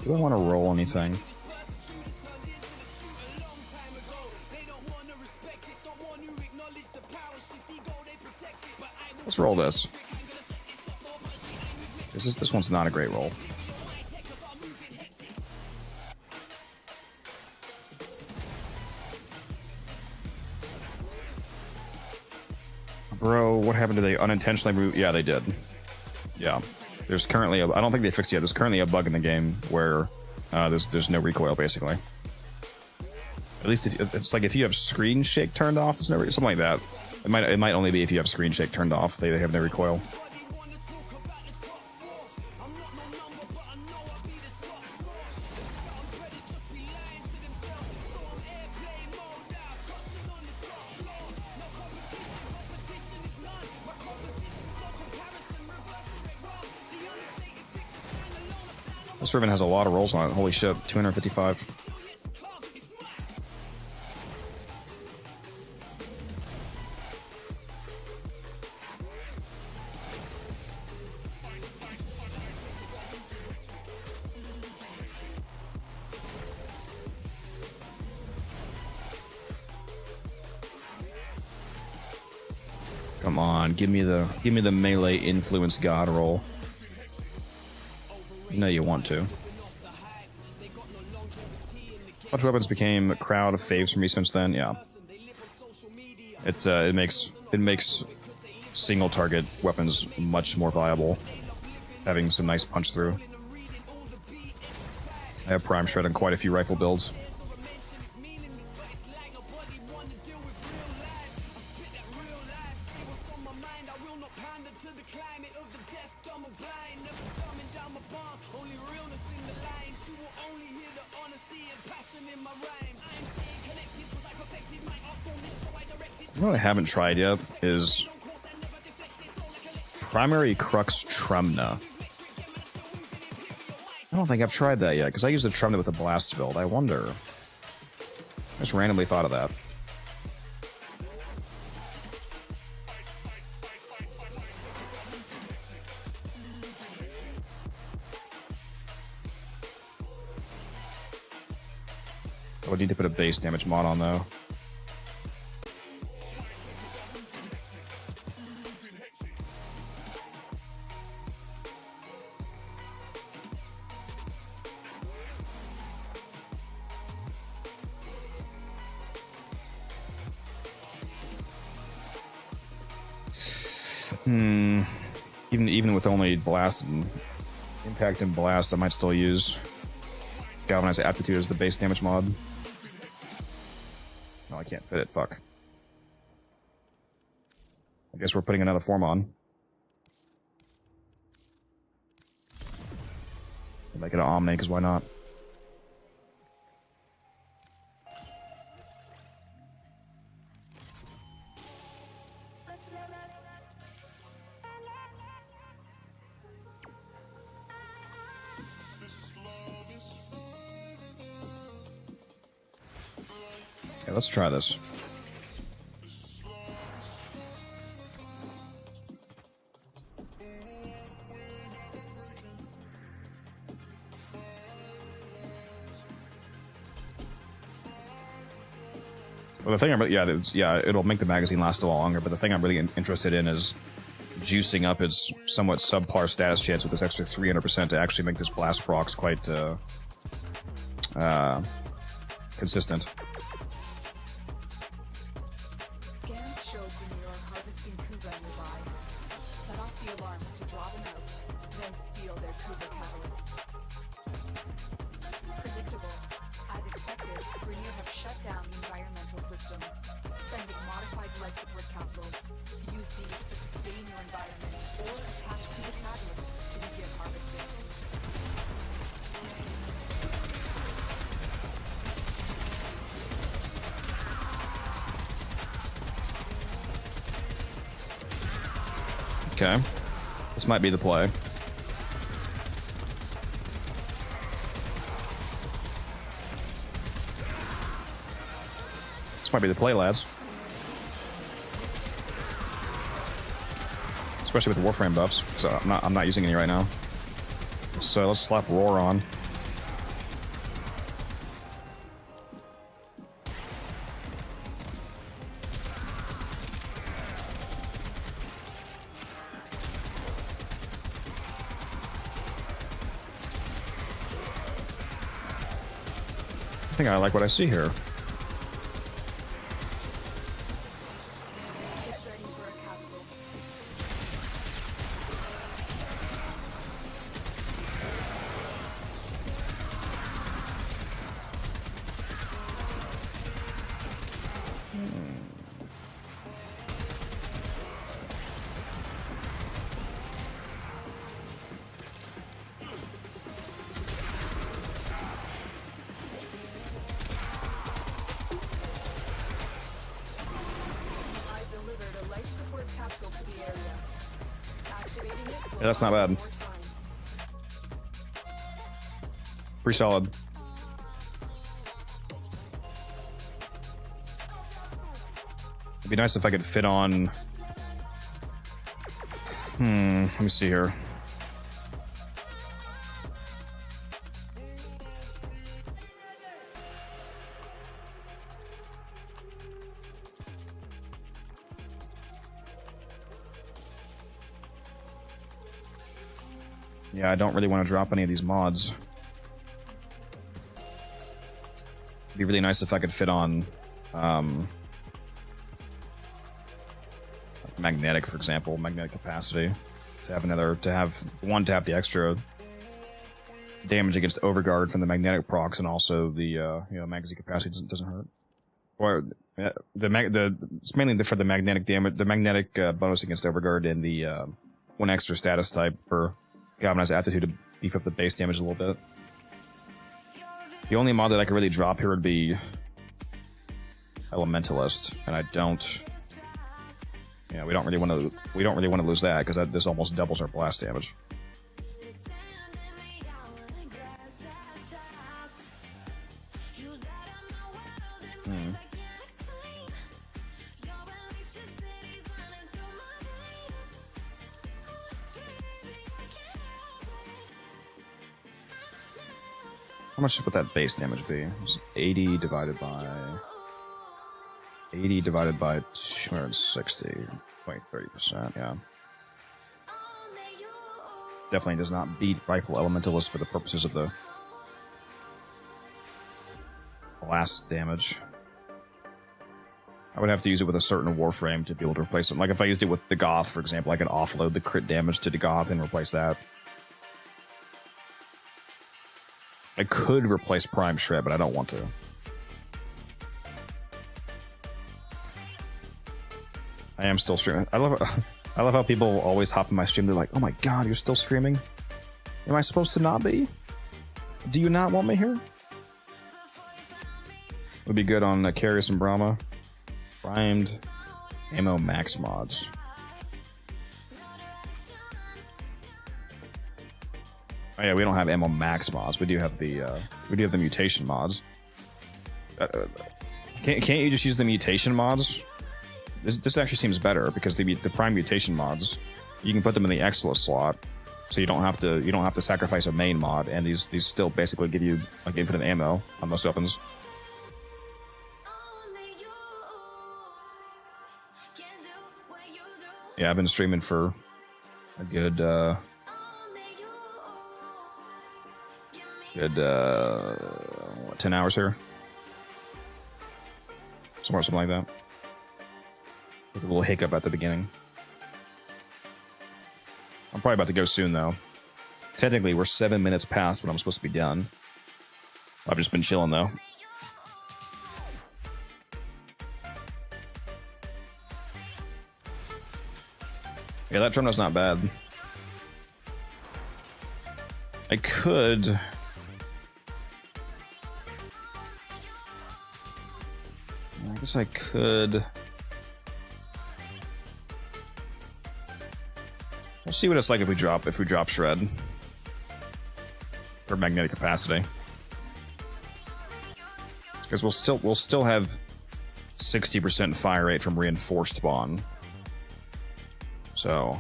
Do I want to roll anything? Let's roll this. This one's not a great roll. Bro, what happened? Did they unintentionally remove? Yeah, they did. Yeah. There's currently I don't think they fixed it yet. There's currently a bug in the game where there's no recoil, basically. At least it's like if you have screen shake turned off, there's no something like that. It might only be if you have screen shake turned off. They have no recoil. This Riven has a lot of rolls on it. Holy shit, 255. Come on, give me the melee influence god roll. You know you want to. A bunch of weapons became a crowd of faves for me since then. Yeah, it makes single target weapons much more viable, having some nice punch through. I have Prime Shred on quite a few rifle builds. What I haven't tried yet is Primary Crux Trumna. I don't think I've tried that yet, because I use the Trumna with the Blast build. I wonder. I just randomly thought of that. I would need to put a base damage mod on, though. Even with only blast and impact and blast, I might still use Galvanize Aptitude as the base damage mod. Oh, I can't fit it. Fuck. I guess we're putting another form on. Make it an Omni, because why not? Okay, let's try this. Well, the thing I'm it'll make the magazine last a lot longer, but the thing I'm really interested in is juicing up its somewhat subpar status chance with this extra 300% to actually make this blast procs quite consistent. Scans showed when you are harvesting Kuba nearby. Set off the alarms to draw them out, then steal their Kuba catalysts. Predictable. As expected, Grenier have shut down the environmental systems, sending modified life support capsules. Use these to sustain your environment or attach Kuba catalysts to begin harvesting. Okay. This might be the play. This might be the play, lads. Especially with the Warframe buffs, because I'm not using any right now. So let's slap Roar on. I think I like what I see here. Get ready for a capsule. I delivered a life support capsule to the area. Activating it will Yeah, that's not allow bad. more time. Pretty solid. It'd be nice if I could fit on... let me see here. Yeah, I don't really want to drop any of these mods. It'd be really nice if I could fit on magnetic, for example, magnetic capacity, to have the extra damage against overguard from the magnetic procs, and also the magazine capacity doesn't hurt. Or it's mainly for the magnetic damage, the magnetic bonus against overguard, and the one extra status type for Galvanized Aptitude to beef up the base damage a little bit. The only mod that I could really drop here would be Elementalist, and I don't. Yeah, we don't really want to lose that, because this almost doubles our blast damage. How much would that base damage be? It's 80 divided by 260, 30%, yeah. Definitely does not beat Rifle Elementalist for the purposes of the blast damage. I would have to use it with a certain Warframe to be able to replace it. Like if I used it with the Goth, for example, I could offload the crit damage to the Goth and replace that. I could replace Prime Shred, but I don't want to. I am still streaming. I love how people always hop in my stream. They're like, "Oh my god, you're still streaming? Am I supposed to not be? Do you not want me here?" Would be good on Carius and Brahma. Primed ammo max mods. Oh yeah, we don't have ammo max mods. We do have the mutation mods. Can't you just use the mutation mods? This actually seems better, because the prime mutation mods, you can put them in the Exilus slot, so you don't have to sacrifice a main mod, and these still basically give you like infinite ammo on most weapons. Yeah, I've been streaming for a good 10 hours here, something like that. With a little hiccup at the beginning. I'm probably about to go soon, though. Technically, we're 7 minutes past when I'm supposed to be done. I've just been chilling, though. Yeah, that terminal's not bad. I could... I guess I could... We'll see what it's like if we drop shred or magnetic capacity, because we'll still have 60% fire rate from reinforced spawn. So,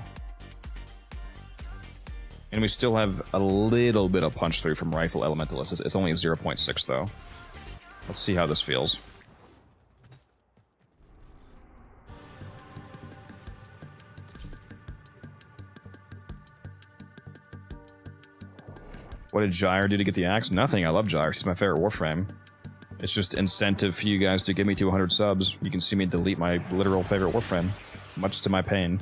and we still have a little bit of punch through from rifle elementalist. It's only 0.6 though. Let's see how this feels. What did Gyre do to get the axe? Nothing. I love Gyre. He's my favorite Warframe. It's just incentive for you guys to get me to 100 subs. You can see me delete my literal favorite Warframe, much to my pain.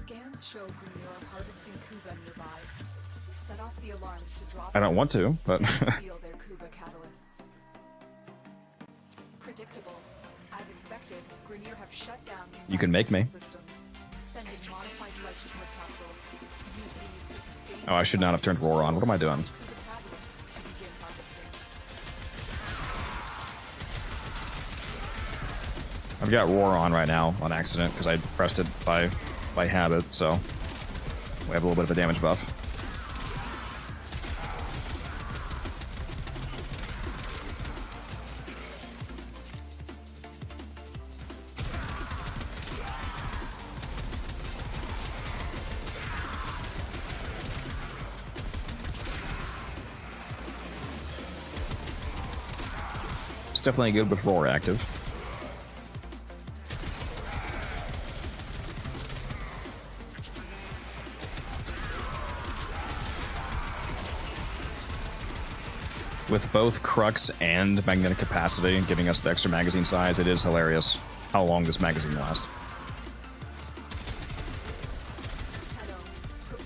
Scans show Grenier harvesting Kuva nearby. Set off the alarms to drop. I don't want to, but steal their Kuva catalysts. Predictable. As expected, Grenier have shut down the you can make me. systems, sending modified life support capsules. Use these to sustain. Oh, I should not have turned Roar on. What am I doing? I've got Roar on right now on accident because I pressed it by habit, so we have a little bit of a damage buff. It's definitely good with Roar active. With both Crux and Magnetic Capacity giving us the extra magazine size, it is hilarious how long this magazine lasts.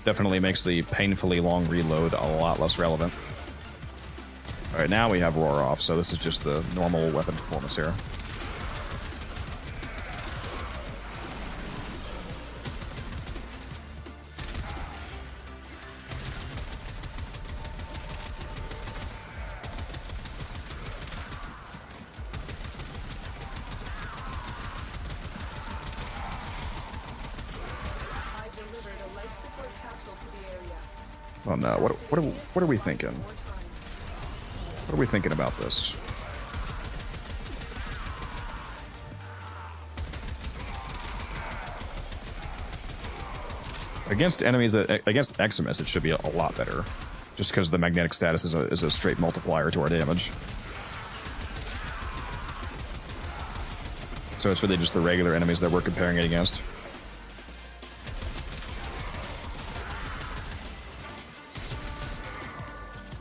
Definitely makes the painfully long reload a lot less relevant. Alright, now we have Roar off, so this is just the normal weapon performance here. Oh no, what are we thinking? What are we thinking about this? Against enemies against Eximus, it should be a lot better. Just because the magnetic status is a straight multiplier to our damage. So it's really just the regular enemies that we're comparing it against.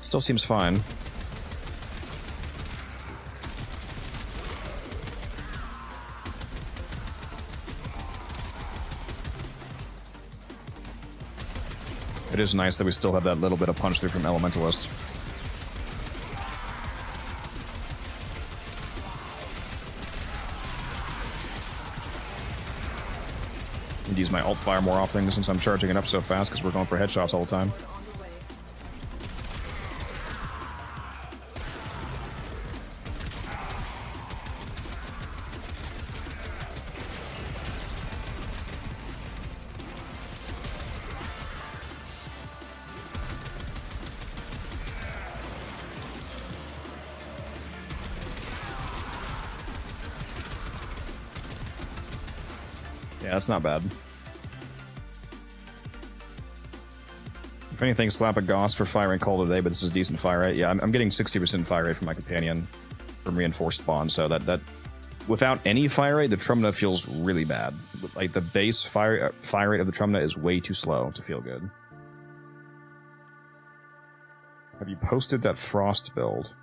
Still seems fine. It is nice that we still have that little bit of punch through from Elementalist. I need to use my alt fire more often since I'm charging it up so fast because we're going for headshots all the time. Yeah, that's not bad. If anything, slap a Gauss for fire rate call today, but this is decent fire rate. Yeah, I'm getting 60% fire rate from my companion from reinforced spawn, so that without any fire rate, the Trumna feels really bad. Like the base fire rate of the Trumna is way too slow to feel good. Have you posted that Frost build?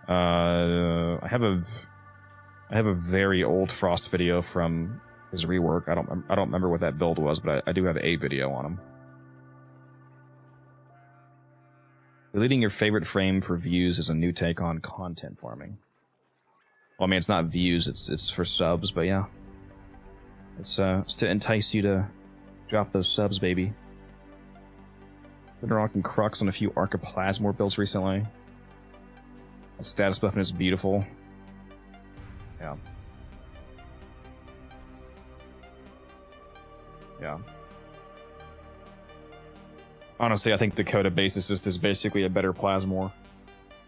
I have a very old Frost video from his rework. I don't remember what that build was, but I do have a video on him. Deleting your favorite frame for views is a new take on content farming. Well, I mean, it's not views, it's for subs, but yeah. It's to entice you to drop those subs, baby. Been rocking Crux on a few Archiplasmor builds recently. The status buffing is beautiful. Yeah. Yeah. Honestly, I think the Coda Base Assist is basically a better Plasmor.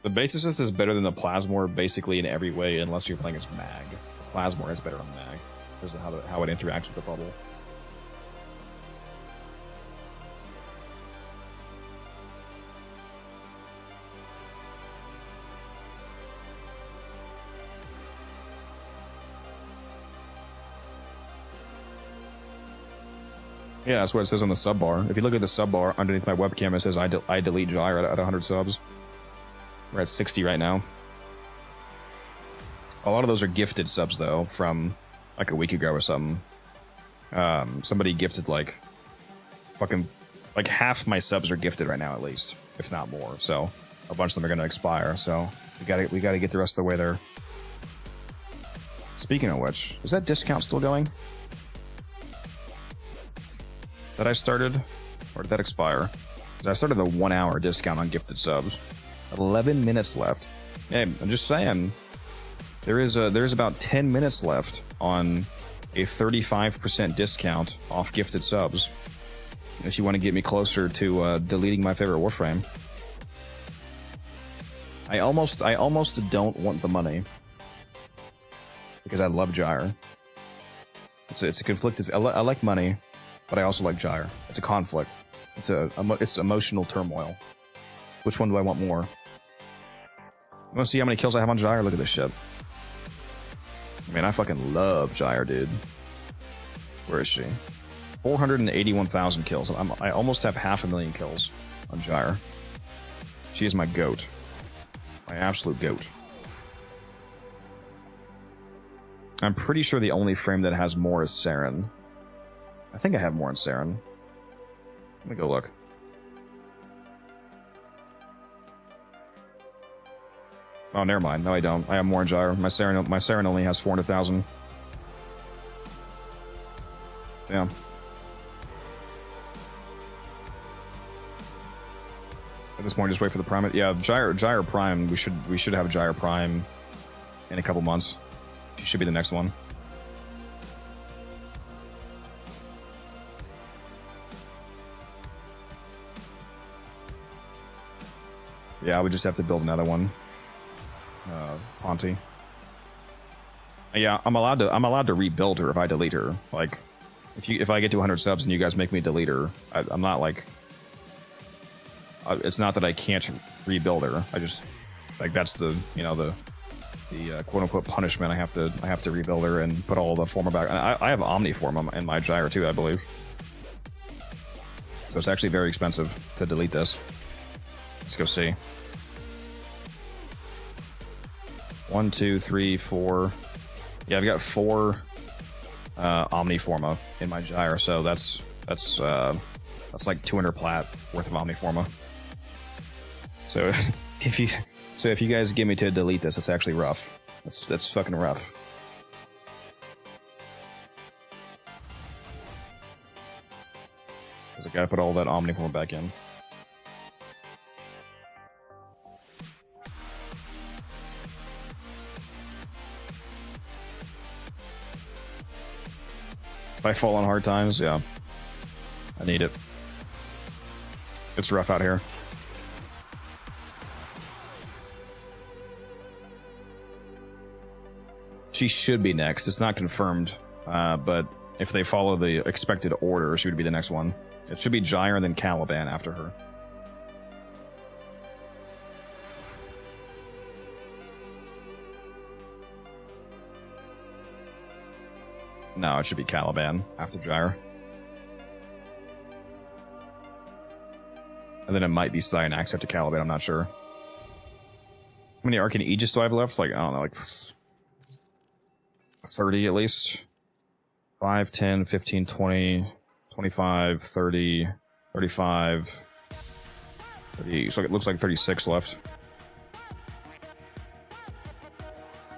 The Base Assist is better than the Plasmor basically in every way, unless you're playing as Mag. The Plasmor is better on Mag, because of how it interacts with the bubble. Yeah, that's what it says on the sub bar. If you look at the sub bar underneath my webcam, it says I delete Gyre at 100 subs. We're at 60 right now. A lot of those are gifted subs, though, from like a week ago or something. Somebody gifted like fucking like half my subs are gifted right now, at least, if not more. So a bunch of them are gonna expire. So we gotta get the rest of the way there. Speaking of which, is that discount still going? That I started, or did that expire? 'Cause I started the 1 hour discount on gifted subs. 11 minutes left. Hey, I'm just saying, there's about 10 minutes left on a 35% discount off gifted subs. If you want to get me closer to deleting my favorite Warframe. I almost don't want the money because I love Gyre. It's a conflicted. I like money, but I also like Gyre. It's a conflict. It's emotional turmoil. Which one do I want more? I want to see how many kills I have on Gyre. Look at this shit. I mean, I fucking love Gyre, dude. Where is she? 481,000 kills. I almost have 500,000 kills on Gyre. She is my goat. My absolute goat. I'm pretty sure the only frame that has more is Saren. I think I have more in Saren. Let me go look. Oh, never mind. No, I don't. I have more in Gyre. My Saren only has 400,000. Yeah. At this point, just wait for the Prime. Yeah, Gyre Prime. We should have Gyre Prime in a couple months. She should be the next one. Yeah, I would just have to build another one. Ponty. Yeah, I'm allowed to rebuild her if I delete her. Like, if I get to 100 subs and you guys make me delete her, I'm not like. It's not that I can't rebuild her. I just like that's the the quote unquote punishment. I have to rebuild her and put all the forma back. And I have Omniform in my Gyre too, I believe. So it's actually very expensive to delete this. Let's go see. 1, 2, 3, 4. Yeah, I've got 4 Omniforma in my Gyre, so that's like 200 plat worth of Omniforma. So if you guys get me to delete this, it's actually rough. That's fucking rough. Because I gotta put all that Omniforma back in. If I fall on hard times, yeah. I need it. It's rough out here. She should be next. It's not confirmed, but if they follow the expected order, she would be the next one. It should be Gyre and then Caliban after her. No, it should be Caliban after Gyre. And then it might be Cyanax after Caliban, I'm not sure. How many Arcane Aegis do I have left? Like, I don't know, like 30 at least. 5, 10, 15, 20, 25, 30, 35, 30. So it looks like 36 left.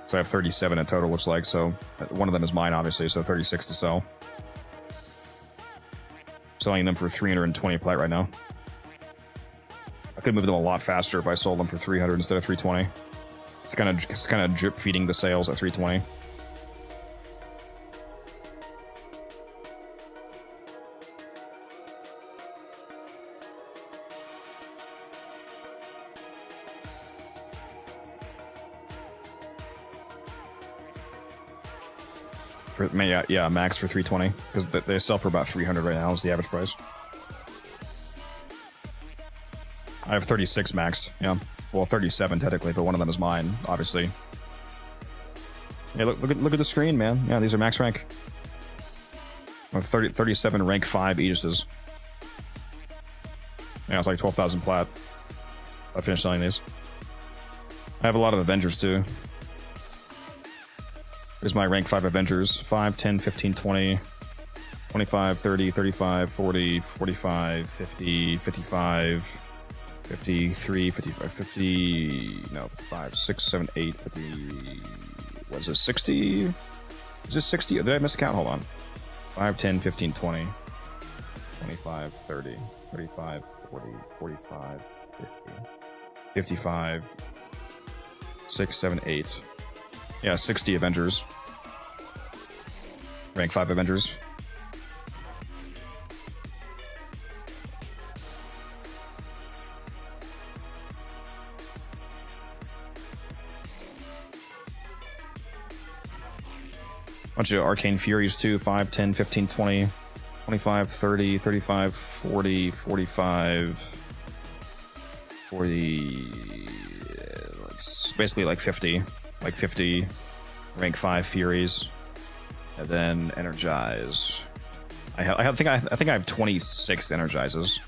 So I have 37 in total, looks like. So one of them is mine, obviously, so 36 to sell. Selling them for 320 plat right now. I could move them a lot faster if I sold them for 300 instead of 320. It's kind of drip feeding the sales at 320. Yeah, max for 320 because they sell for about 300 right now is the average price. I have 36 max. Yeah, well 37 technically, but one of them is mine, obviously. Yeah, look at the screen, man. Yeah, these are max rank. I have 37 rank 5 Aegises. Yeah, it's like 12,000 plat. I finished selling these. I have a lot of Avengers too. Here's my rank 5 Avengers. 5, 10, 15, 20, 25, 30, 35, 40, 45, 50, 55, 53, 55, 50, no, 55, 6, 7, 8, 50, what is this, 60? Is this 60? Did I miss a count? Hold on. 5, 10, 15, 20, 25, 30, 35, 40, 45, 50, 55, 6, 7, 8. Yeah, 60 Avengers. Rank 5 Avengers. Bunch of Arcane Furies too. 5, 10, 15, 20, 25, 30, 35, 40, 45, 40... basically like 50. Like 50 rank 5 Furies. And then Energize. I think I have 26 Energizes.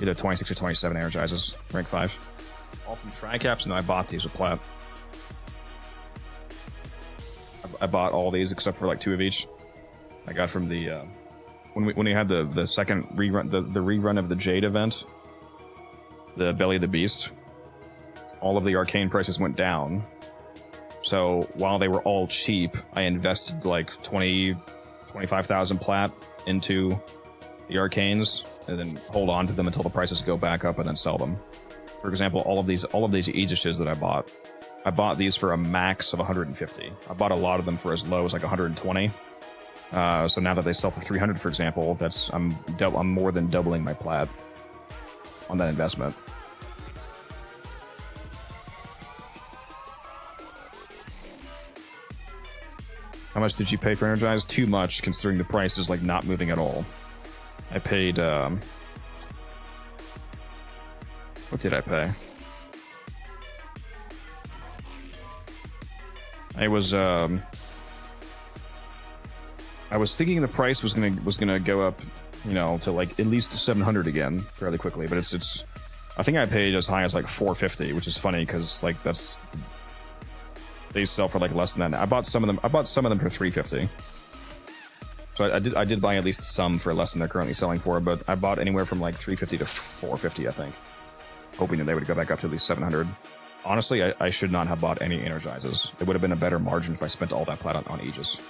Either 26 or 27 Energizes. Rank 5. All from Tricaps, and I bought these with plat. I bought all these except for like 2 of each. I got from the when we had the second rerun, the rerun of the Jade event, the Belly of the Beast. All of the arcane prices went down. So while they were all cheap, I invested like 25,000 plat into the arcanes and then hold on to them until the prices go back up and then sell them. For example, all of these Aegises that I bought these for a max of 150. I bought a lot of them for as low as like 120. So now that they sell for 300, for example, I'm more than doubling my plat on that investment. How much did you pay for Energize? Too much, considering the price is like not moving at all. I paid. What did I pay? I was thinking the price was gonna go up, you know, to like at least 700 again fairly quickly, but it's. I think I paid as high as like 450, which is funny because like they sell for like less than that. I bought some of them for 350. So I did buy at least some for less than they're currently selling for, but I bought anywhere from like 350 to 450, I think, hoping that they would go back up to at least 700. Honestly, I should not have bought any Energizes. It would have been a better margin if I spent all that plat on Aegis.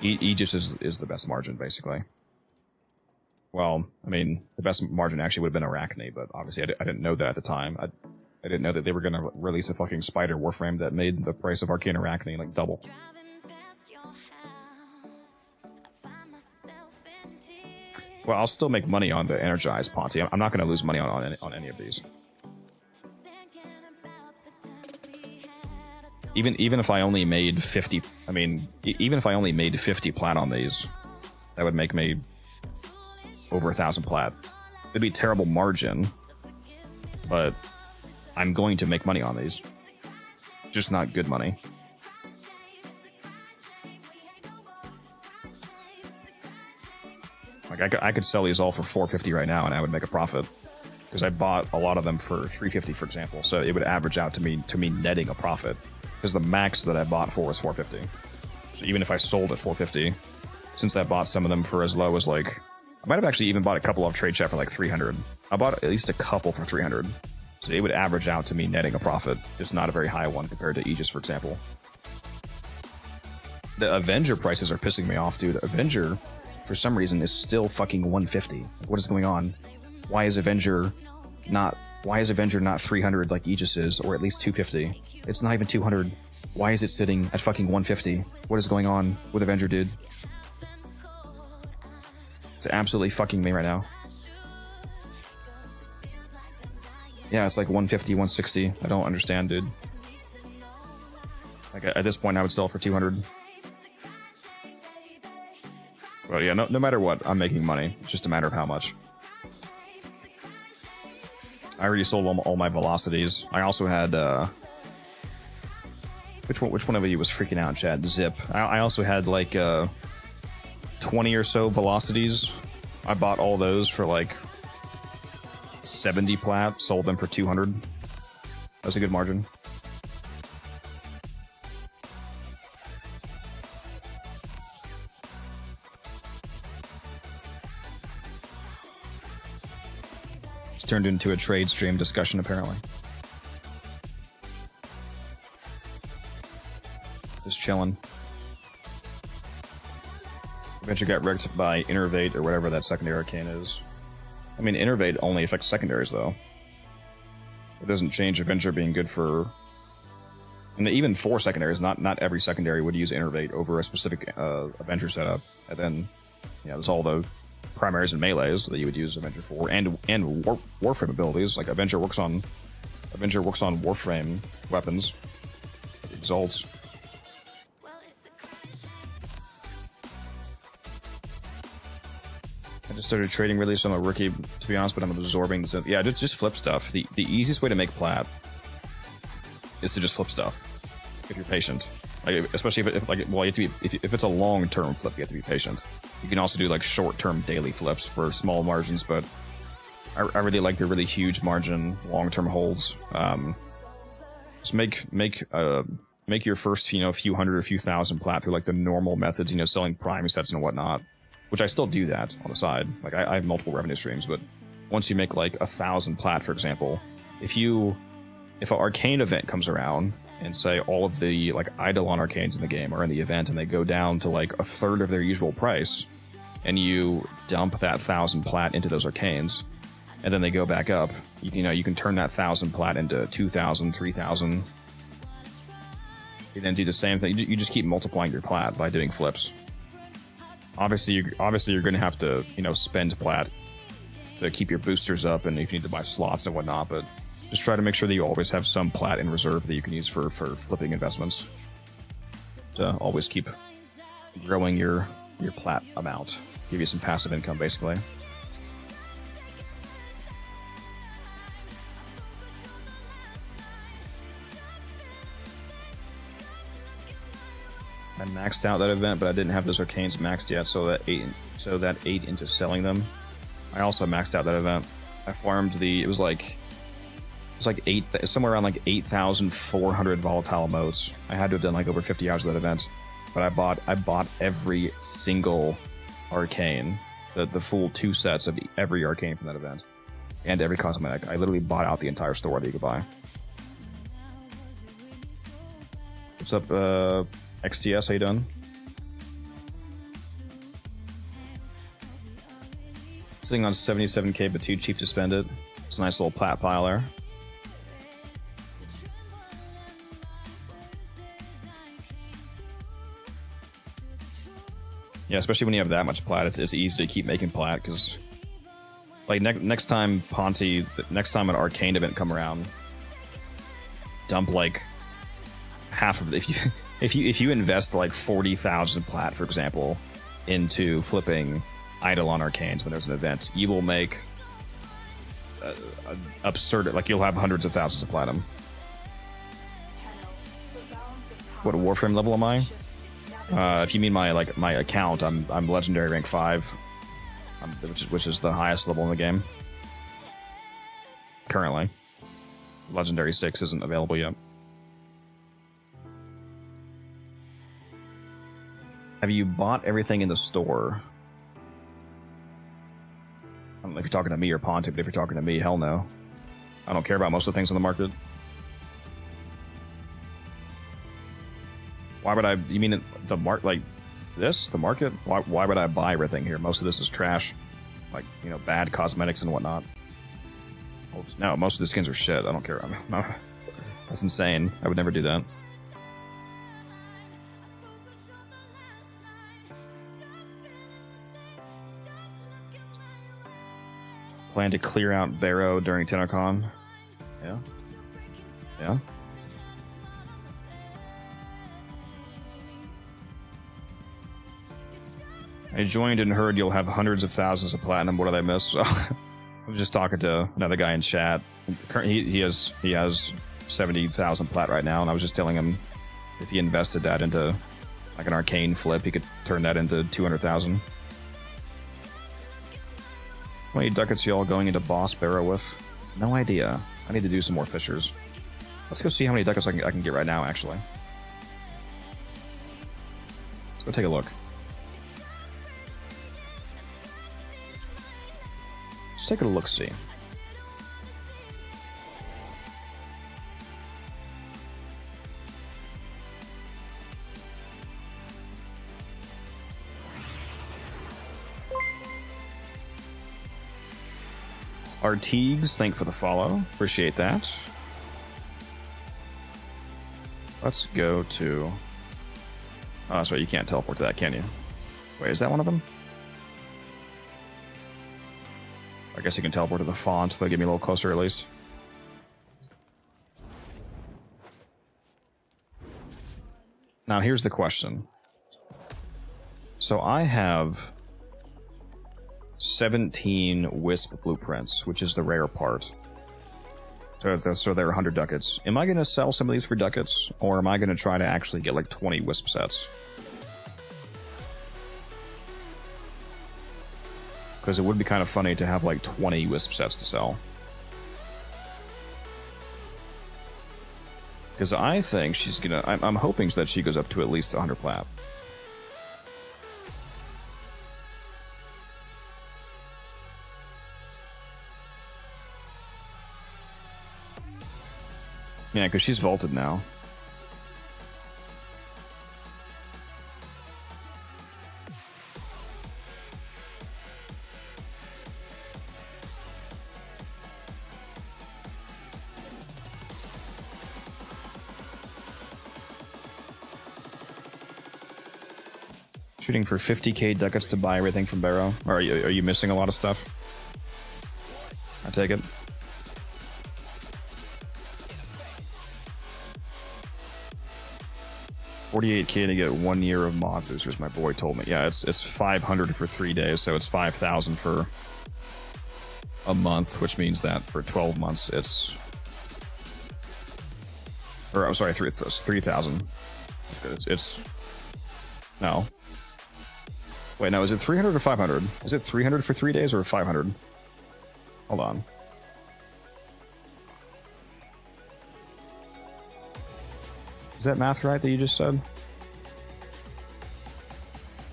Aegis is the best margin, basically. Well, I mean, the best margin actually would have been Arachne, but obviously I didn't know that at the time. I didn't know that they were going to release a fucking spider Warframe that made the price of Arcane Arachne like double. Well, I'll still make money on the Energized Ponty. I'm not going to lose money on any of these. Even if I only made 50, I mean, even if I only made 50 plat on these, that would make me over 1,000 plat. It'd be a terrible margin, but I'm going to make money on these. Just not good money. Like I could sell these all for 450 right now and I would make a profit. Because I bought a lot of them for 350, for example. So it would average out to me netting a profit. Because the max that I bought for was 450. So even if I sold at 450, since I bought some of them for as low as like... I might have actually even bought a couple of trade chat for like 300. I bought at least a couple for 300. So it would average out to me netting a profit. Just not a very high one compared to Aegis, for example. The Avenger prices are pissing me off, dude. Avenger, for some reason, is still fucking 150. What is going on? Why is Avenger not 300 like Aegis is, or at least 250? It's not even 200. Why is it sitting at fucking 150? What is going on with Avenger, dude? It's absolutely fucking me right now. Yeah, it's like 150, 160. I don't understand, dude. Like at this point, I would sell for 200. Well, yeah, no matter what, I'm making money. It's just a matter of how much. I already sold all my velocities. I also had which one of you was freaking out in chat? Zip. I also had like 20 or so velocities. I bought all those for like 70 plat, sold them for 200. That was a good margin. It's turned into a trade stream discussion, apparently. Just chilling. Adventure got wrecked by Innervate or whatever that secondary arcane is. I mean, Innervate only affects secondaries, though. It doesn't change Adventure being good for... And even for secondaries, not every secondary would use Innervate over a specific Adventure setup. And then, yeah, there's all the primaries and melees that you would use Adventure for, and Warframe abilities. Like Adventure works on Warframe weapons, exalts. I just started trading really, so I'm a rookie, to be honest, but I'm absorbing this. Yeah, just flip stuff. The easiest way to make plat is to just flip stuff if you're patient. Like, especially if you have to be, if it's a long-term flip, you have to be patient. You can also do like short-term daily flips for small margins, but I really like the really huge margin long-term holds. Just make your first few hundred or few thousand plat through like the normal methods, selling prime sets and whatnot. Which I still do that on the side. Like I have multiple revenue streams, but once you make like 1,000 plat, for example, if an arcane event comes around and say all of the like Eidolon arcanes in the game are in the event and they go down to like a third of their usual price, and you dump that 1,000 plat into those arcanes, and then they go back up, you can turn that 1,000 plat into 2,000, 3,000. You then do the same thing. You just keep multiplying your plat by doing flips. Obviously, you're going to have to, spend plat to keep your boosters up, and if you need to buy slots and whatnot, but just try to make sure that you always have some plat in reserve that you can use for flipping investments. To always keep growing your plat amount. Give you some passive income, basically. I maxed out that event, but I didn't have those arcanes maxed yet, so that ate into selling them. I also maxed out that event. I farmed it was somewhere around like 8,400 volatile motes. I had to have done like over 50 hours of that event, but I bought every single arcane, the full 2 sets of every arcane from that event, and every cosmetic. I literally bought out the entire store that you could buy. What's up, XTS, how you doing? Sitting on 77k, but too cheap to spend it. It's a nice little plat pile there. Yeah, especially when you have that much plat, it's easy to keep making plat, because like next time an arcane event come around, dump like half of it. If you invest like 40,000 plat, for example, into flipping Eidolon arcanes when there's an event, you will make absurd. Like you'll have hundreds of thousands of platinum. What Warframe level am I? If you mean my account, I'm legendary rank 5, which is the highest level in the game currently. Legendary 6 isn't available yet. Have you bought everything in the store? I don't know if you're talking to me or Ponte, but if you're talking to me, hell no. I don't care about most of the things on the market. Why would I? You mean the market? Like this? The market? Why would I buy everything here? Most of this is trash. Like, bad cosmetics and whatnot. No, most of the skins are shit. I don't care. That's insane. I would never do that. Plan to clear out Barrow during TennoCon. Yeah. I joined and heard you'll have hundreds of thousands of platinum. What did I miss? So, I was just talking to another guy in chat. He has 70,000 plat right now, and I was just telling him if he invested that into like an arcane flip, he could turn that into 200,000. How many ducats y'all going into boss barrow with? No idea. I need to do some more fissures. Let's go see how many ducats I can get right now, actually. Let's go take a look. Let's take a look-see. Artigues, thank for the follow. Appreciate that. Let's go to... Oh, sorry, you can't teleport to that, can you? Wait, is that one of them? I guess you can teleport to the font. They'll get me a little closer at least. Now, here's the question. So I have 17 Wisp blueprints, which is the rare part. So there are 100 ducats. Am I going to sell some of these for ducats, or am I going to try to actually get like 20 Wisp sets? Because it would be kind of funny to have like 20 Wisp sets to sell. Because I think she's gonna... I'm hoping that she goes up to at least 100 plat. Yeah, because she's vaulted now. Shooting for 50k ducats to buy everything from Barrow. Or are you missing a lot of stuff? I take it. $48k to get 1 year of mod boosters, my boy told me. Yeah, it's 500 for 3 days, so it's 5,000 for a month, which means that for 12 months it's... Or, I'm sorry, 3,000. It's... No. Wait, no, is it 300 or 500? Is it 300 for 3 days or 500? Hold on. Is that math right that you just said?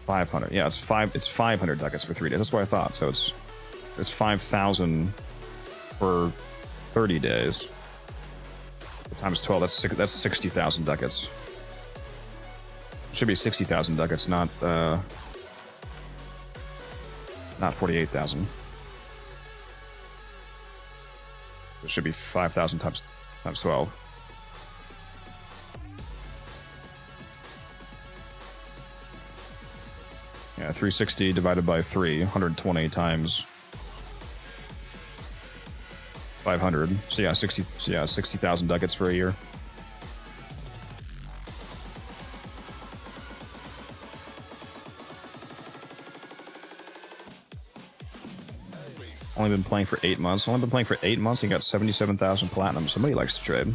500. Yeah, it's 500 ducats for 3 days. That's what I thought. So it's 5,000 for 30 days. Times 12. That's 60,000 ducats. It should be 60,000 ducats, not 48,000. It should be 5,000 times 12. Yeah, 360 divided by 3, 120 times 500. So yeah, 60,000 ducats for a year. Only been playing for 8 months. Only been playing for 8 months and got 77,000 platinum. Somebody likes to trade.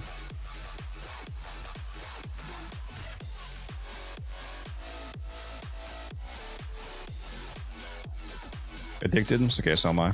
Addicted? It's okay, so am I.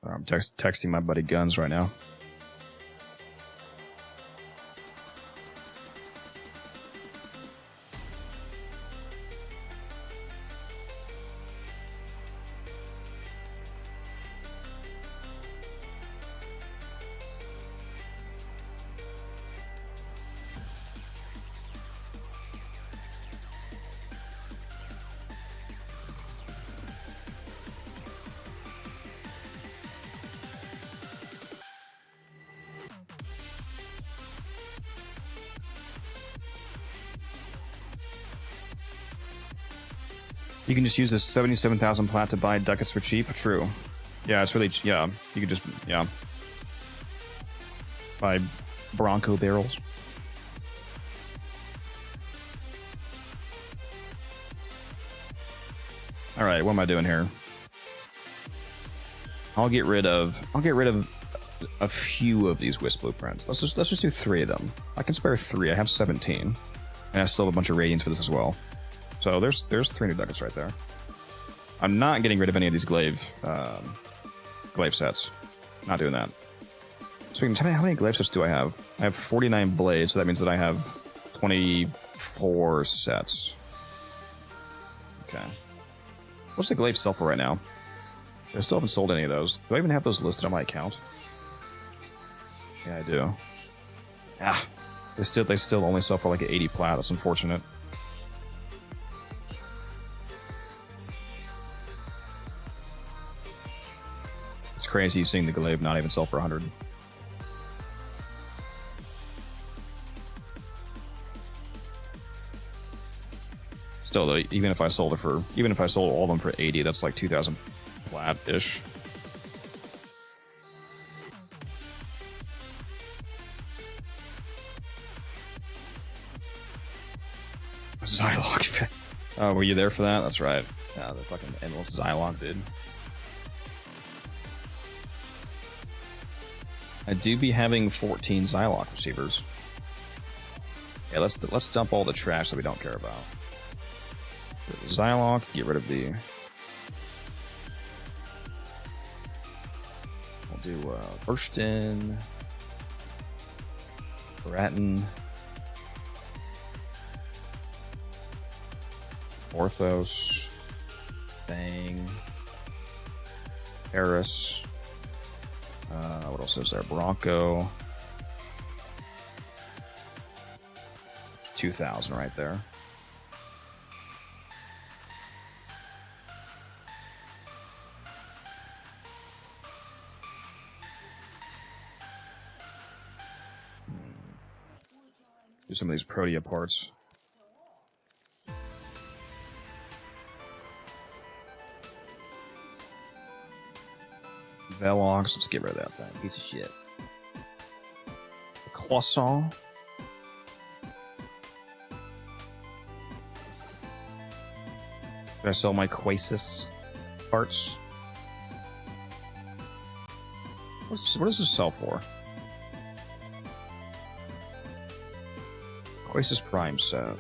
I'm texting my buddy Guns right now. You can just use this 77,000 plat to buy ducats for cheap. True. Yeah, it's really, yeah. You could just, yeah. Buy Bronco barrels. All right, what am I doing here? I'll get rid of a few of these Wisp blueprints. Let's just do 3 of them. I can spare 3. I have 17, and I still have a bunch of radiants for this as well. So there's 3 new ducats right there. I'm not getting rid of any of these glaive sets. Not doing that. So tell me, how many glaive sets do I have? I have 49 blades, so that means that I have 24 sets. Okay. What's the glaive sell for right now? I still haven't sold any of those. Do I even have those listed on my account? Yeah, I do. Ah, they still only sell for like 80 plat. That's unfortunate. It's crazy seeing the glaive not even sell for 100. Still though, even if I sold all of them for 80, that's like 2,000 plat-ish. Zylog. Oh, were you there for that? That's right. Yeah, the fucking endless Zylog, dude. I do be having 14 Zylog receivers. Yeah, let's dump all the trash that we don't care about. Get rid of the Zylog, get rid of the... We'll do Burstin, Baratin, Orthos, Bang, Paris. What else is there? Bronco. 2,000 right there. Do some of these Protea parts. Velox, let's get rid of that thing. Piece of shit. The croissant. Did I sell my Quasis parts? What does this sell for? Quasis Prime set.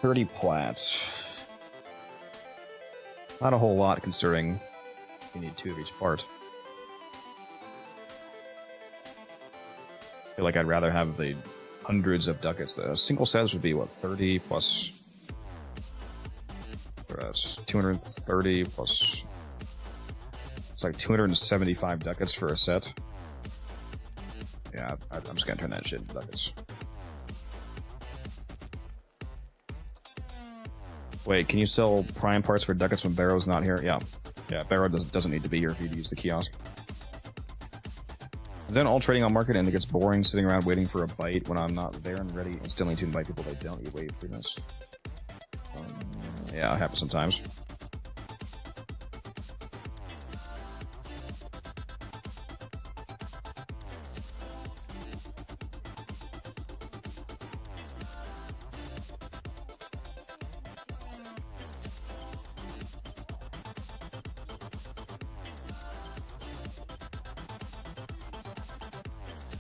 30 plats. Not a whole lot considering you need 2 of each part. I feel like I'd rather have the hundreds of ducats. A single set would be what, 30 plus 230 plus, it's like 275 ducats for a set. Yeah, I'm just gonna turn that shit into ducats. Wait, can you sell prime parts for ducats when Barrow's not here? Yeah. Yeah, Barrow doesn't need to be here if you use the kiosk. And then all trading on market and it gets boring sitting around waiting for a bite when I'm not there and ready instantly to invite people they don't. You wait for this. Yeah, it happens sometimes.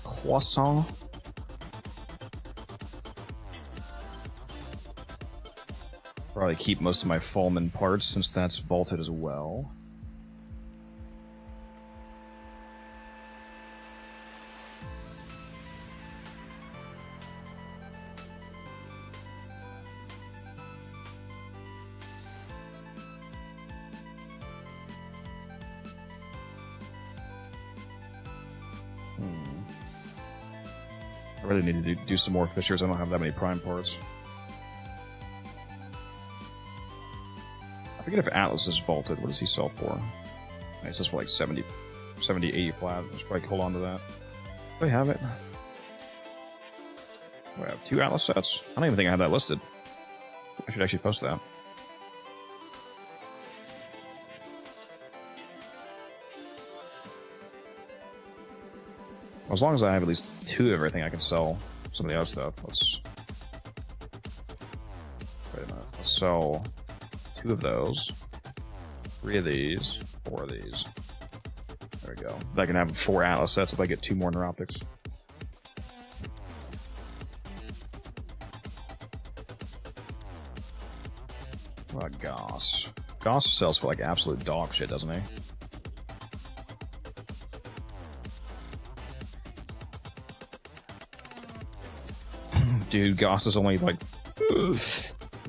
Croissant. Probably keep most of my Fulman parts since that's vaulted as well. I really need to do some more fishers. I don't have that many prime parts. I forget if Atlas is vaulted. What does he sell for? It says for like 70, 80 plat. I should probably hold on to that. Do I have it? Do I have 2 Atlas sets? I don't even think I have that listed. I should actually post that. As long as I have at least 2 of everything, I can sell some of the other stuff. Let's... Wait a minute. Let's sell 2 of those. 3 of these. 4 of these. There we go. I can have 4 Atlas sets if I get 2 more neuroptics. What about Goss? Goss sells for like absolute dog shit, doesn't he? Dude, Goss is only like...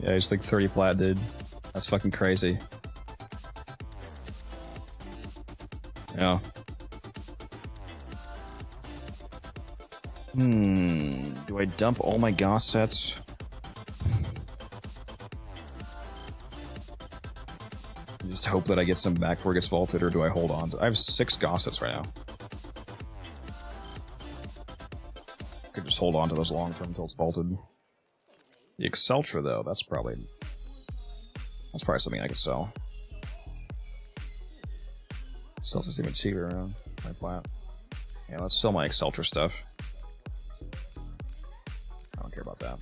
Yeah, he's like 30 plat, dude. That's fucking crazy. Yeah. Do I dump all my Goss sets? Just hope that I get some back before it gets vaulted, or do I hold on? I have 6 Goss sets right now. Could just hold on to those long term until it's vaulted. The Exceltra, though, that's probably something I could sell. Exceltra's even cheaper around my plat. Yeah, let's sell my Exceltra stuff. I don't care about that.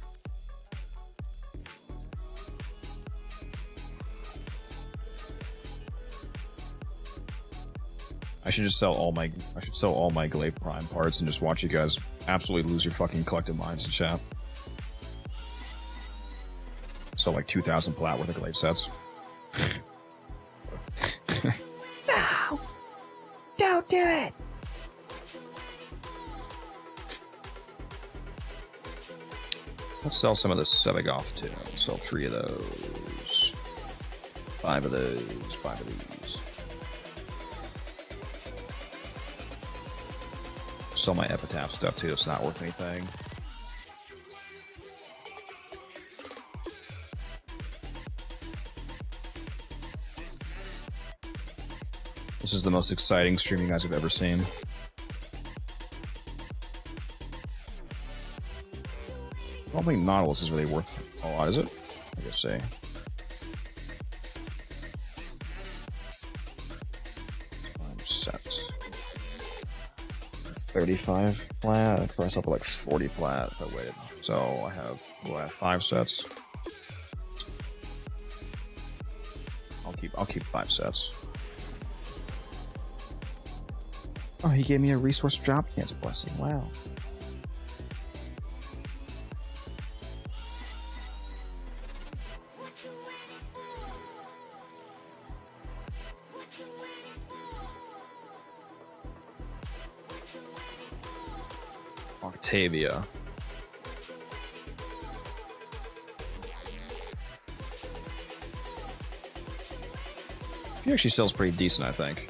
I should just sell all my Glaive Prime parts and just watch you guys absolutely lose your fucking collective minds in chat. So like 2,000 plat worth of Glaive sets. No! Don't do it! Let's sell some of this Sevagoth too. Sell 3 of those. 5 of those. 5 of these. Sell my Epitaph stuff too, it's not worth anything. This is the most exciting stream you guys have ever seen. I don't think Nautilus is really worth a lot, is it? I guess say. Set. 35 plat. I press up at like 40 plat if I waited. So I have 5 sets. I'll keep 5 sets. Oh, he gave me a resource drop chance blessing. Wow. Octavia. She actually sells pretty decent, I think.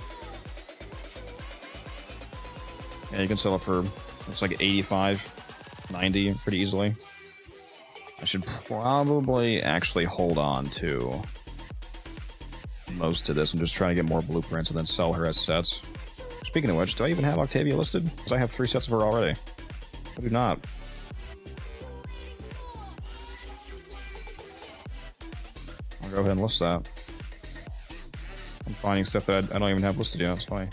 Yeah, you can sell it for, it's like 85, 90 pretty easily. I should probably actually hold on to most of this and just try to get more blueprints and then sell her as sets. Speaking of which, do I even have Octavia listed? Because I have 3 sets of her already. I do not. I'll go ahead and list that. I'm finding stuff that I don't even have listed yet. That's funny.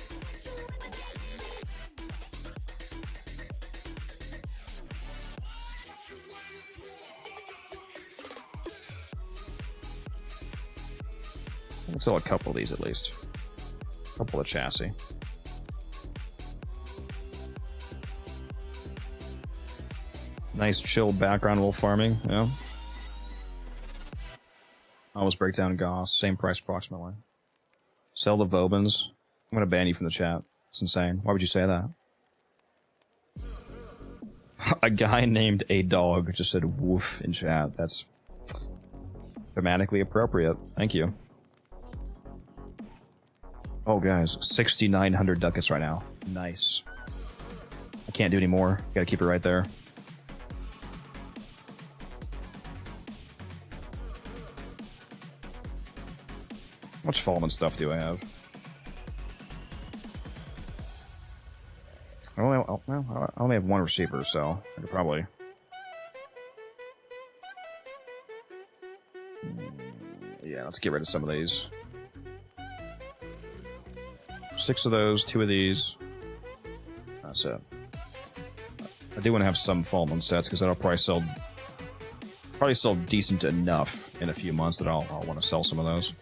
Let's sell a couple of these at least. A couple of chassis. Nice chill background while farming, yeah. Always break down Goss, same price approximately. Sell the Vobans. I'm gonna ban you from the chat. It's insane. Why would you say that? A guy named A Dog just said woof in chat. That's grammatically appropriate. Thank you. Oh guys, 6,900 ducats right now. Nice. I can't do any more. Gotta keep it right there. How much Fallman stuff do I have? I only have 1 receiver, so I could probably... Yeah, let's get rid of some of these. 6 of those, 2 of these. That's it. I do want to have some Fallen Moon sets because that'll probably sell decent enough in a few months that I'll want to sell some of those.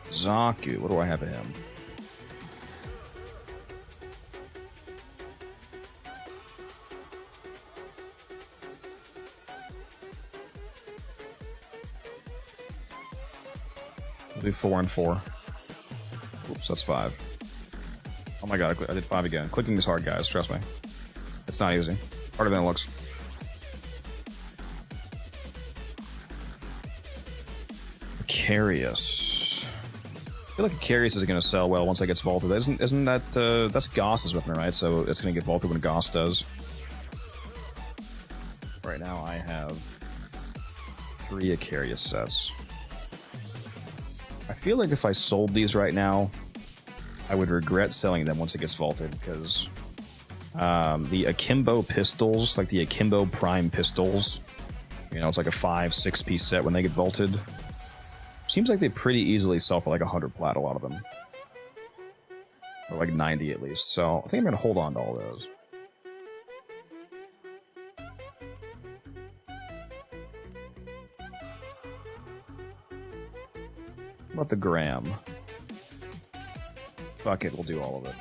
Zaku, what do I have of him? We'll do 4 and 4. Oops, that's 5. Oh my god, I did 5 again. Clicking is hard, guys. Trust me. It's not easy. Harder than it looks. Carius. I feel like Carius is going to sell well once it gets vaulted. Isn't that that's Goss's weapon, right? So it's going to get vaulted when Goss does. Right now, I have 3 Icarius sets. I feel like if I sold these right now, I would regret selling them once it gets vaulted, because the Akimbo pistols, like the Akimbo Prime pistols, you know, it's like a 5-6 piece set when they get vaulted. Seems like they pretty easily sell for like 100 plat, a lot of them. Or like 90 at least. So I think I'm going to hold on to all those. What about the Gram? Fuck it, we'll do all of it.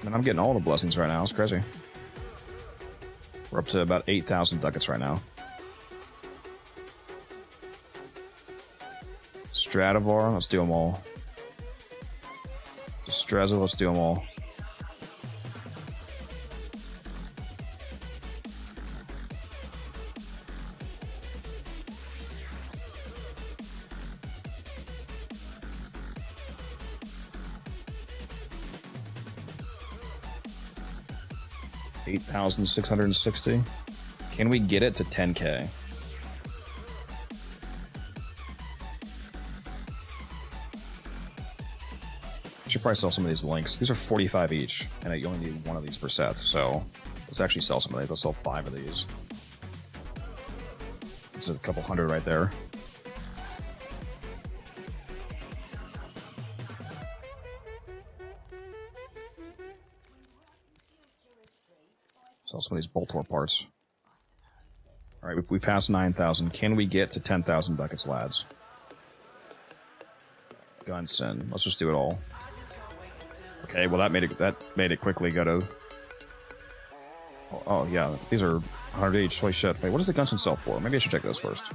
And I'm getting all the blessings right now, it's crazy. We're up to about 8,000 ducats right now. Stradivar, let's do them all. Distrezza, let's do them all. $8,660. Can we get it to 10K? Should probably sell some of these links. These are 45 each, and you only need 1 of these per set, so let's actually sell some of these. Let's sell 5 of these. It's a couple hundred right there. Sell some of these Boltor parts. Alright, we passed 9,000. Can we get to 10,000 ducats, lads? Gunson. Let's just do it all. Okay, well that made it quickly go to... Oh yeah, these are 100 each. Holy shit. Wait, what does the Gunson sell for? Maybe I should check those first.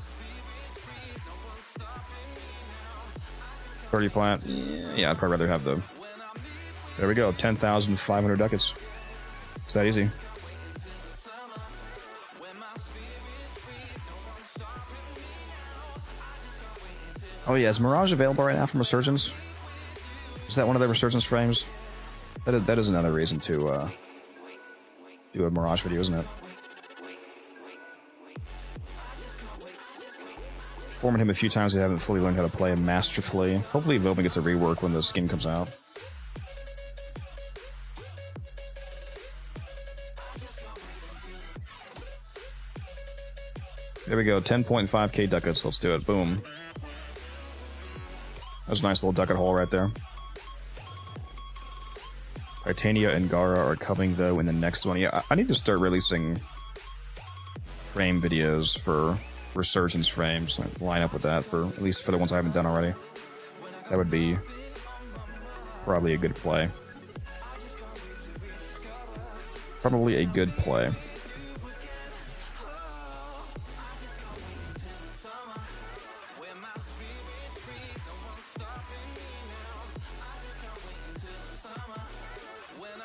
30 plant. Yeah, I'd probably rather have the... There we go, 10,500 ducats. It's that easy. Oh yeah, is Mirage available right now from Resurgence? Is that one of the Resurgence frames? That is another reason to do a Mirage video, isn't it? Forming him a few times, I haven't fully learned how to play him masterfully. Hopefully Vobin gets a rework when the skin comes out. There we go, 10.5k ducats, let's do it, boom. That's a nice little ducat hole right there. Titania and Gara are coming, though, in the next one. Yeah, I need to start releasing frame videos for Resurgence frames. Line up with that, for at least for the ones I haven't done already. That would be probably a good play. Probably a good play.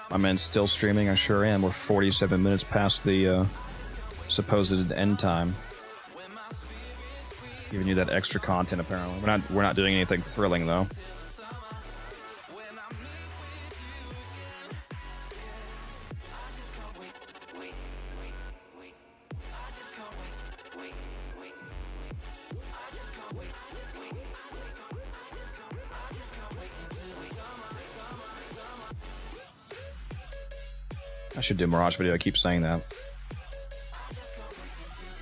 My man's still streaming, I sure am. We're 47 minutes past the supposed end time. Giving you that extra content, apparently. We're not doing anything thrilling, though. I should do a Mirage video, I keep saying that.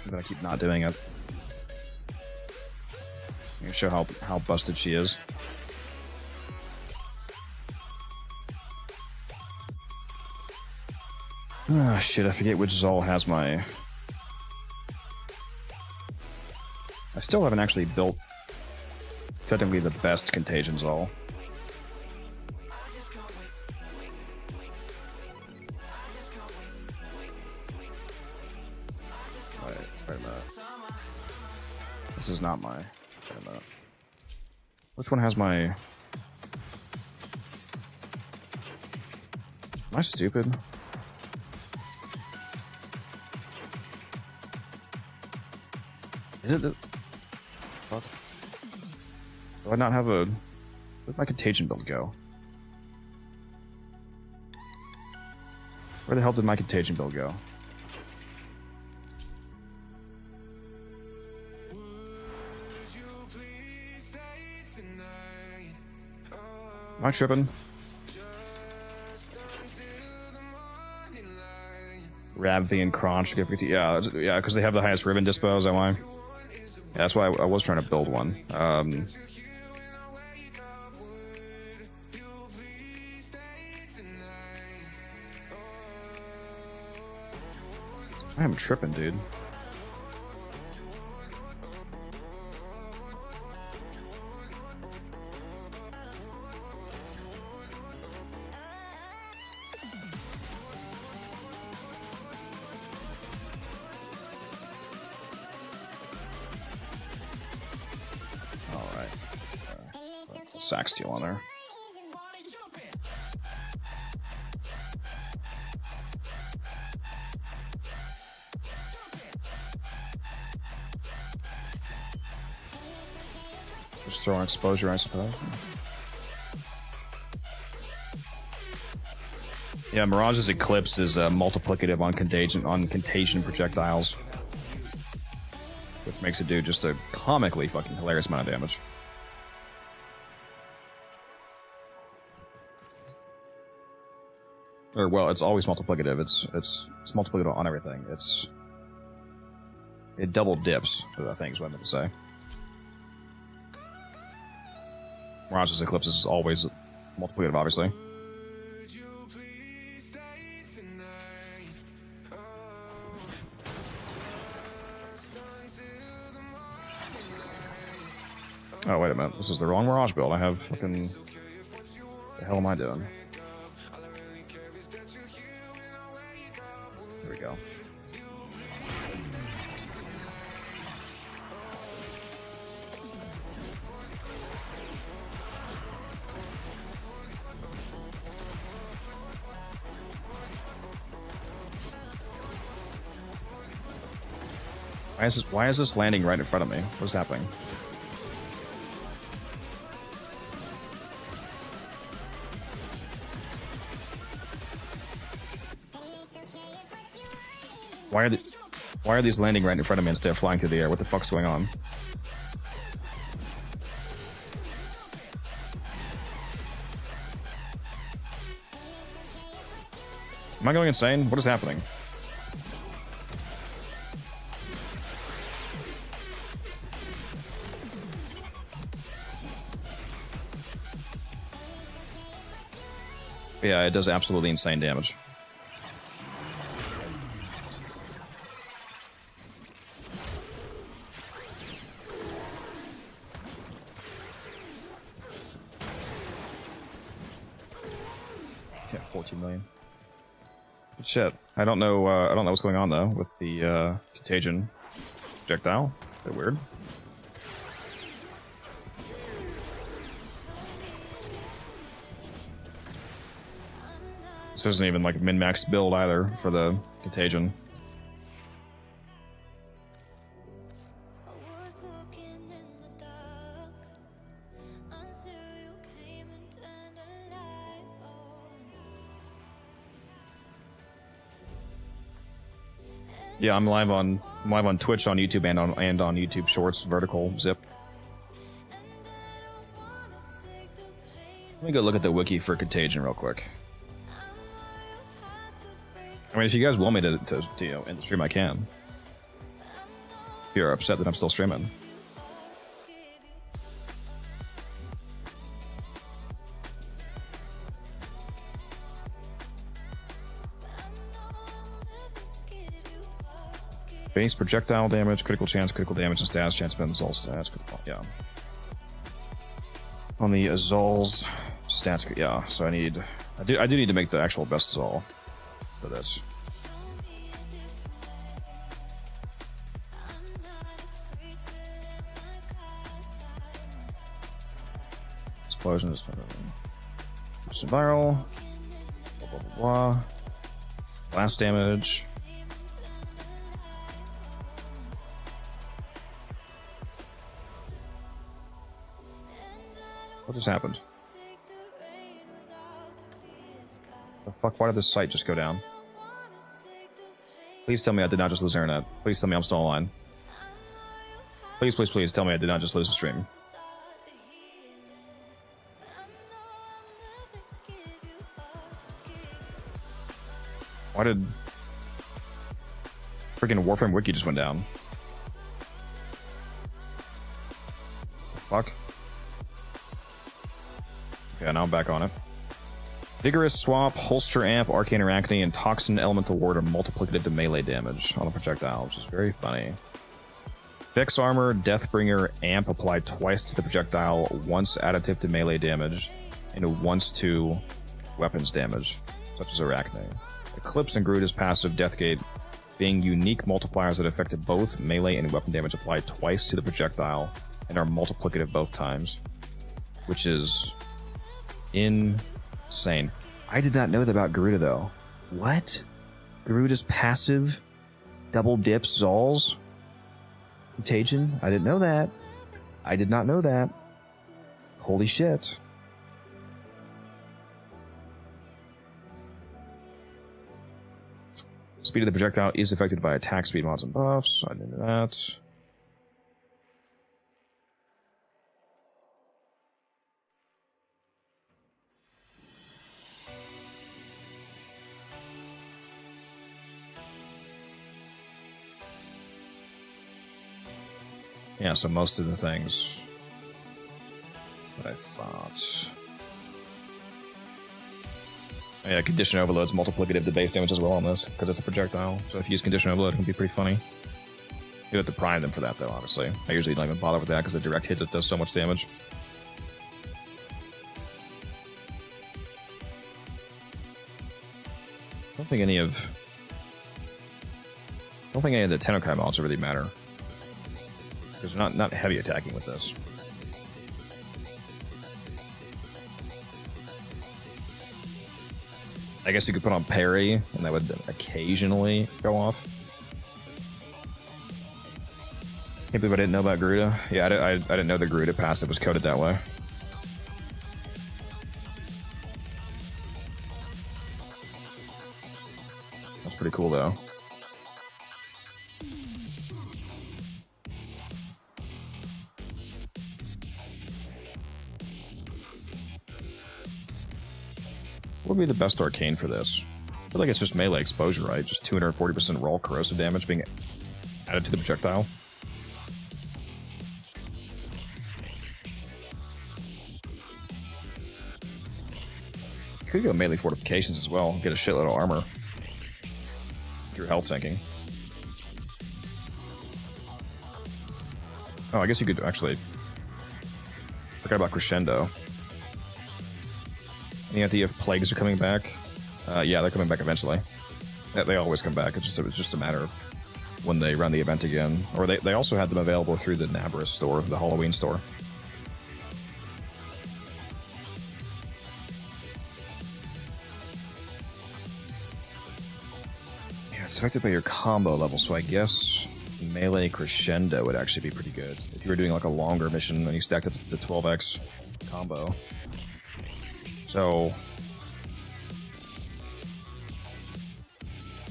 I'm gonna keep not doing it. Show how busted she is. Ah, shit, I forget which Zol has my... I still haven't actually built technically the best Contagion Zol. Wait a minute. This is not my... Wait a minute. Which one has my... Am I stupid? Is it the... Fuck. Do I not have a... Where'd my Contagion build go? Where the hell did my Contagion build go? Am I tripping? Rabthy and Crunch. Yeah, because they have the highest ribbon dispo, is that why? Yeah, that's why I was trying to build one. I am tripping, dude. Sack steel on there. Just throw on exposure, I suppose. Yeah, Mirage's Eclipse is multiplicative on contagion projectiles, which makes it do just a comically fucking hilarious amount of damage. Or, well, it's always multiplicative. It's multiplicative on everything. It double dips, I think is what I meant to say. Mirage's Eclipse is always multiplicative, obviously. Oh, wait a minute. This is the wrong Mirage build. I have fucking... What the hell am I doing? There we go. Why is this landing right in front of me? What's happening? Why are these landing right in front of me instead of flying through the air? What the fuck's going on? Am I going insane? What is happening? Yeah, it does absolutely insane damage. Yeah, 14 million. Good shit. I don't know what's going on though with the contagion projectile. Bit weird. This isn't even like a min-max build either for the contagion. Yeah, I'm live on Twitch, on YouTube, and on YouTube Shorts vertical zip. Let me go look at the wiki for Contagion real quick. I mean, if you guys want me to you know, end the stream, I can. If you're upset that I'm still streaming. Base projectile damage, critical chance, critical damage, and status chance depends all stats. Yeah. On the Azul's stats, yeah. So I do need to make the actual best Azul for this. Explosions, viral, blah blah blah blah. Blast damage. What just happened? The fuck? Why did this site just go down? Please tell me I did not just lose internet. Please tell me I'm still online. Please, please, please tell me I did not just lose the stream. Why did freaking Warframe wiki just went down? The fuck? Okay, now I'm back on it. Vigorous Swap, Holster Amp, Arcane Arachne, and Toxin Elemental Ward are multiplicative to melee damage on the projectile, which is very funny. Vex Armor, Deathbringer, Amp applied twice to the projectile, once additive to melee damage, and once to weapons damage, such as Arachne. Eclipse and Gruda's passive Deathgate being unique multipliers that affected both melee and weapon damage applied twice to the projectile and are multiplicative both times, which is insane. I did not know that about Garuda though. What? Garuda's passive double dips Zul's Contagion? I didn't know that. I did not know that. Holy shit. Speed of the projectile is affected by attack speed mods and buffs. I didn't know that. Yeah, so most of the things that I thought. Yeah, condition overload's multiplicative to base damage as well on this, because it's a projectile. So if you use condition overload, it can be pretty funny. You have to prime them for that, though, obviously. I usually don't even bother with that, because the direct hit it does so much damage. I don't think any of the TennoCreate mods really matter. Because they're not heavy attacking with this. I guess you could put on parry, and that would occasionally go off. Can't believe I didn't know about Garuda. Yeah, I didn't know the Garuda passive was coded that way. That's pretty cool, though. What would be the best arcane for this? I feel like it's just melee exposure, right? Just 240% raw corrosive damage being added to the projectile. Could go melee fortifications as well, get a shitload of armor. If you're health sinking. Oh, I guess you could actually... Forgot about Crescendo. Any idea if plagues are coming back? Yeah, they're coming back eventually. They always come back. It's just a matter of when they run the event again. Or they also had them available through the Nabris store, the Halloween store. Yeah, it's affected by your combo level, so I guess melee Crescendo would actually be pretty good. If you were doing like a longer mission and you stacked up the 12x combo. So,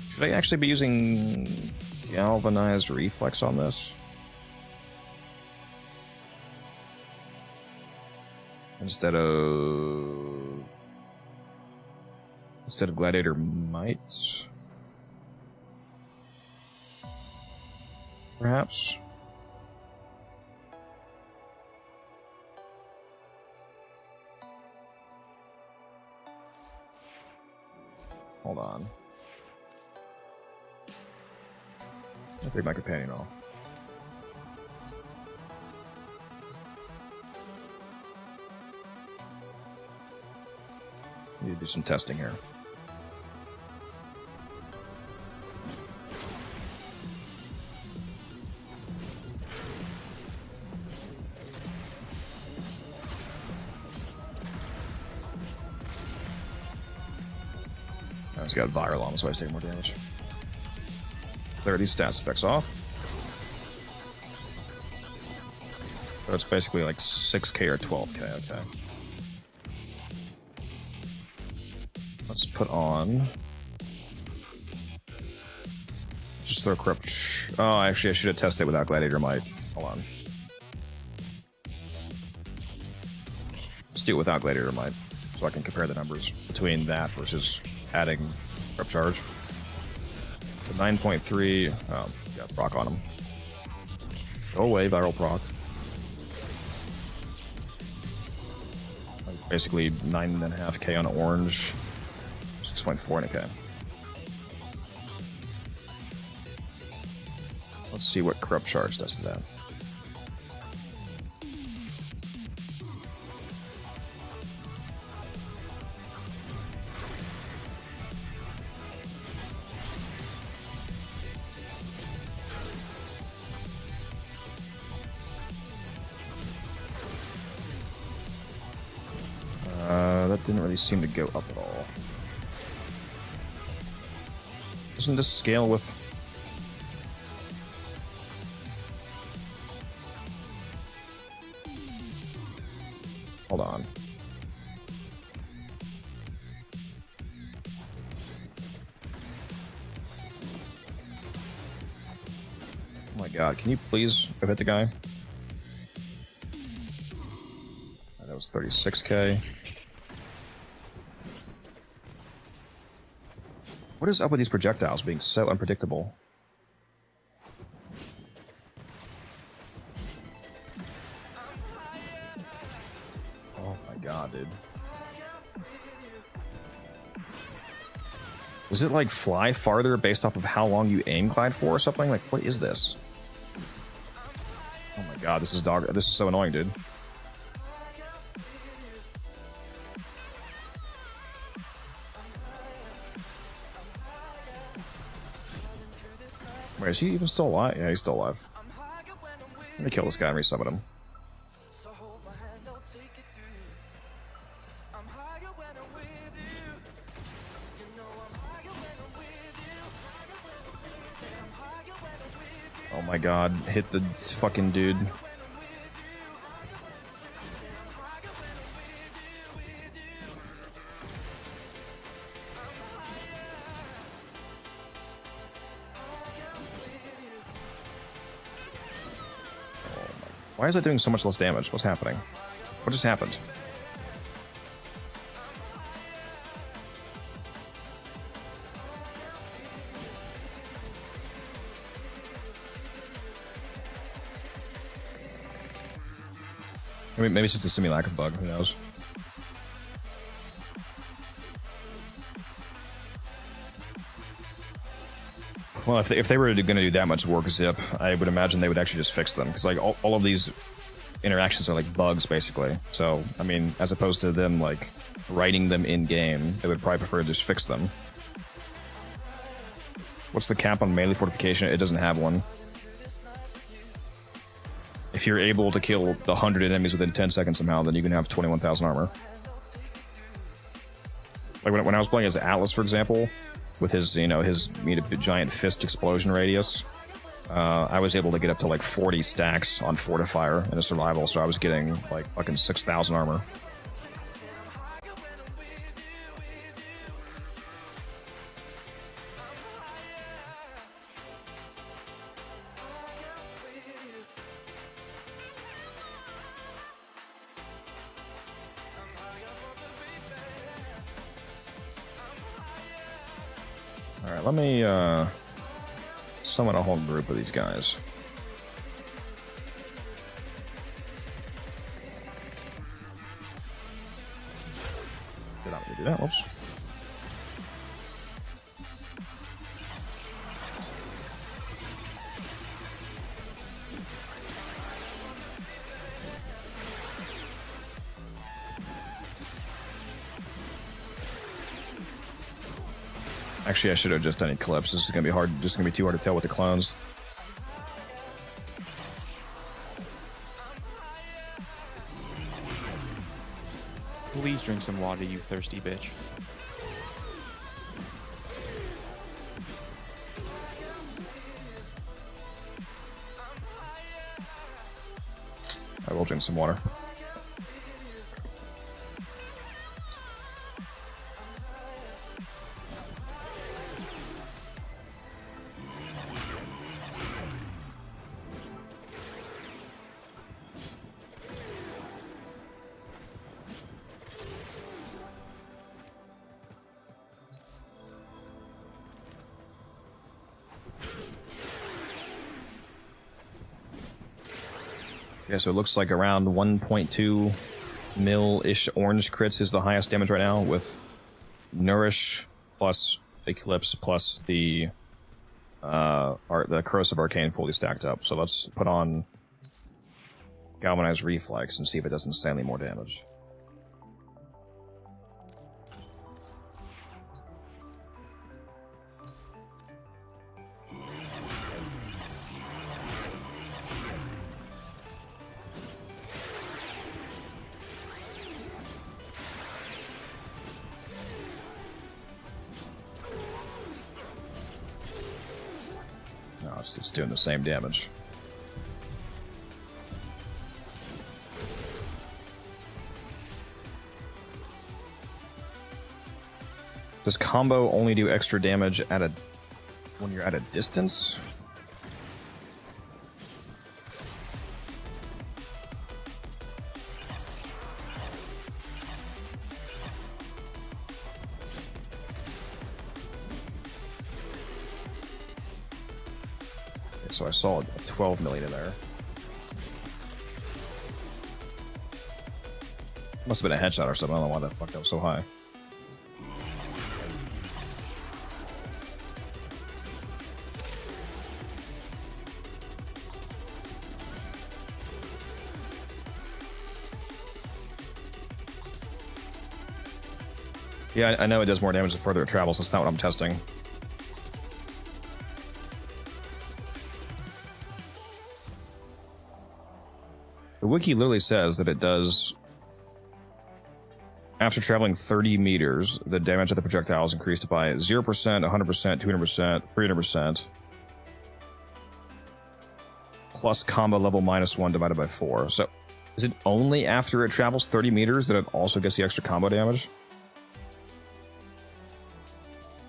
should I actually be using Galvanized Reflex on this? Instead of Gladiator Might? Perhaps? Hold on. I'll take my companion off. Need to do some testing here. He's got Valkyr on, so he's taking more damage. Clear these stats effects off. So it's basically like 6k or 12k, okay. Let's put on... Just throw Corrupt... Oh, actually I should have tested it without Gladiator Might. Hold on. Let's do it without Gladiator Might, so I can compare the numbers between that versus adding Corrupt Charge. The 9.3... Oh, got proc on him. Go away, viral proc. Basically 9.5k on orange, 6.4 in a K. Let's see what Corrupt Charge does to that. That didn't really seem to go up at all. Doesn't this scale with... Hold on. Oh my god, can you please go hit the guy? That was 36k. What is up with these projectiles being so unpredictable? Oh my god, dude. Does it like fly farther based off of how long you aim glide for or something? Like, what is this? Oh my god, this is so annoying, dude. Wait, is he even still alive? Yeah, he's still alive. Let me kill this guy and resummon him. Oh my god, hit the fucking dude. Why is it doing so much less damage? What's happening? What just happened? Maybe it's just a simulacrum bug, who knows? Well, if they were going to do that much work zip, I would imagine they would actually just fix them. Because like all of these interactions are like bugs, basically. So, I mean, as opposed to them like writing them in-game, they would probably prefer to just fix them. What's the cap on melee fortification? It doesn't have one. If you're able to kill 100 enemies within 10 seconds somehow, then you can have 21,000 armor. Like when I was playing as Atlas, for example, with his, his giant fist explosion radius, I was able to get up to like 40 stacks on Fortifier in a survival, so I was getting like fucking 6,000 armor. Alright, let me summon a whole group of these guys. Did not mean to do that, whoops. Actually, I should have just done Eclipse. This is gonna be hard. Just gonna be too hard to tell with the clones. Please drink some water, you thirsty bitch. I will drink some water. Okay, so it looks like around 1.2 mil-ish orange crits is the highest damage right now, with Nourish plus Eclipse plus the Corrosive Arcane fully stacked up. So let's put on Galvanized Reflex and see if it does insanely more damage. No, it's doing the same damage. Does combo only do extra damage at when you're at a distance? Okay, so I saw a 12 million in there. Must have been a headshot or something. I don't know why the fuck that was so high. Yeah, I know it does more damage the further it travels. That's not what I'm testing. The wiki literally says that it does... After traveling 30 meters, the damage of the projectile is increased by 0%, 100%, 200%, 300%. Plus combo level -1 divided by 4. So, is it only after it travels 30 meters that it also gets the extra combo damage?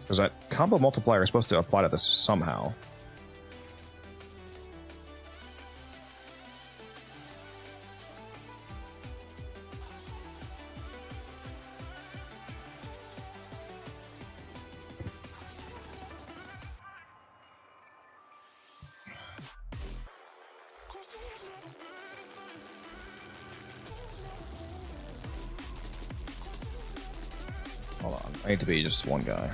Because that combo multiplier is supposed to apply to this somehow. Hold on, I need to be just one guy.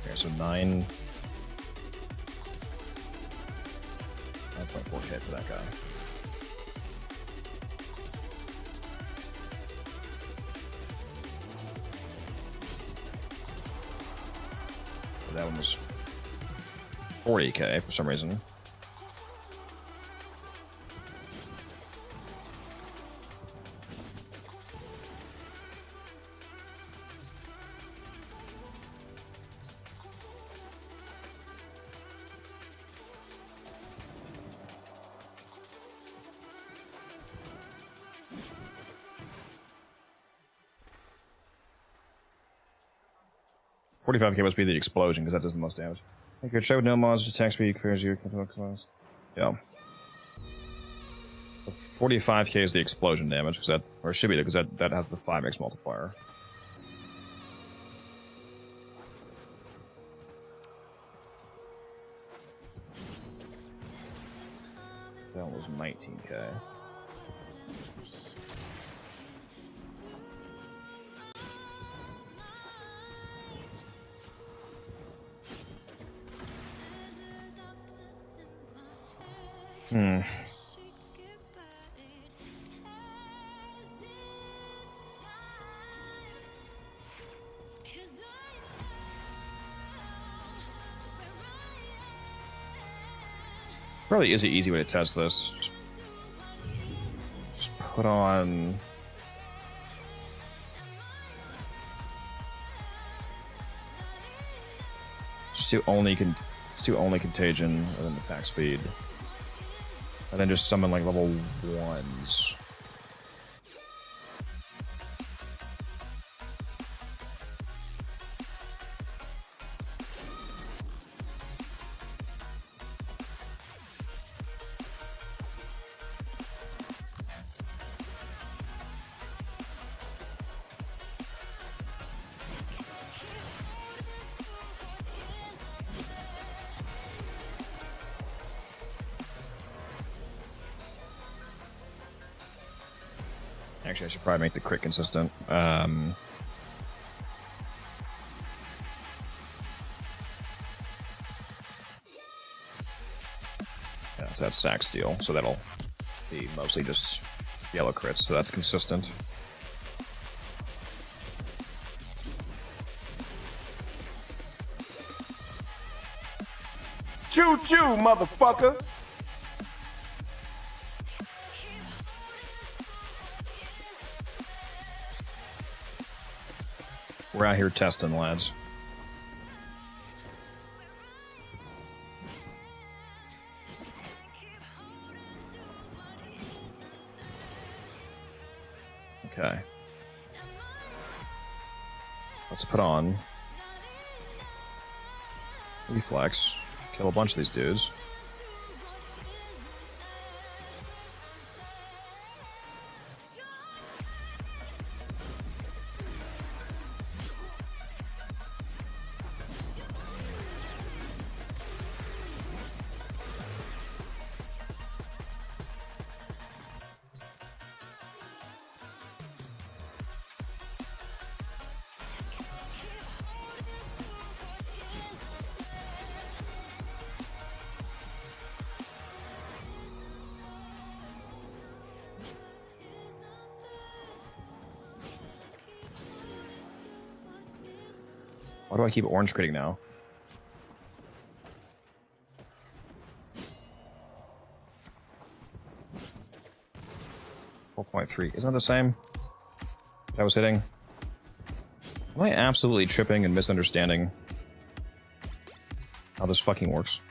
Okay, so 9.4k for that guy. That one was 40k for some reason. $45k must be the explosion, because that does the most damage. If you're trade with no mods, attack speed clears you. Yeah. 45k is the explosion damage, because that, or it should be, because that has the 5x multiplier. That was 19k. Hmm. Probably is an easy way to test this. Just put on. Just do only contagion and then attack speed, and then just summon like level 1s. Actually, I should probably make the crit consistent. Yeah, so that's sack steel, so that'll be mostly just yellow crits, so that's consistent. Choo choo, motherfucker! We're out here testing, lads. Okay. Let's put on reflex. Kill a bunch of these dudes. Why do I keep orange critting now? .3. Isn't that the same? That was hitting. Am I absolutely tripping and misunderstanding how this fucking works?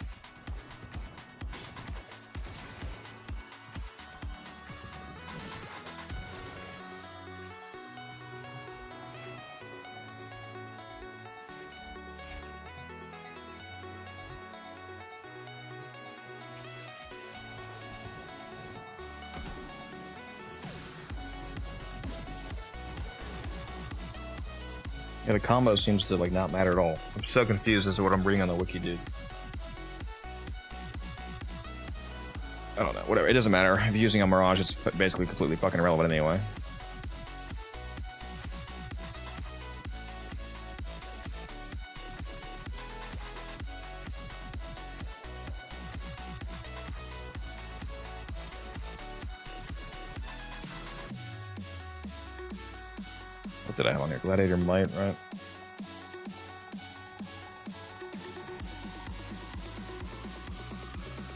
Yeah, the combo seems to like not matter at all. I'm so confused as to what I'm reading on the wiki, dude. I don't know. Whatever. It doesn't matter. If you're using a Mirage, it's basically completely fucking irrelevant anyway. What did I have on here? Gladiator Might, right?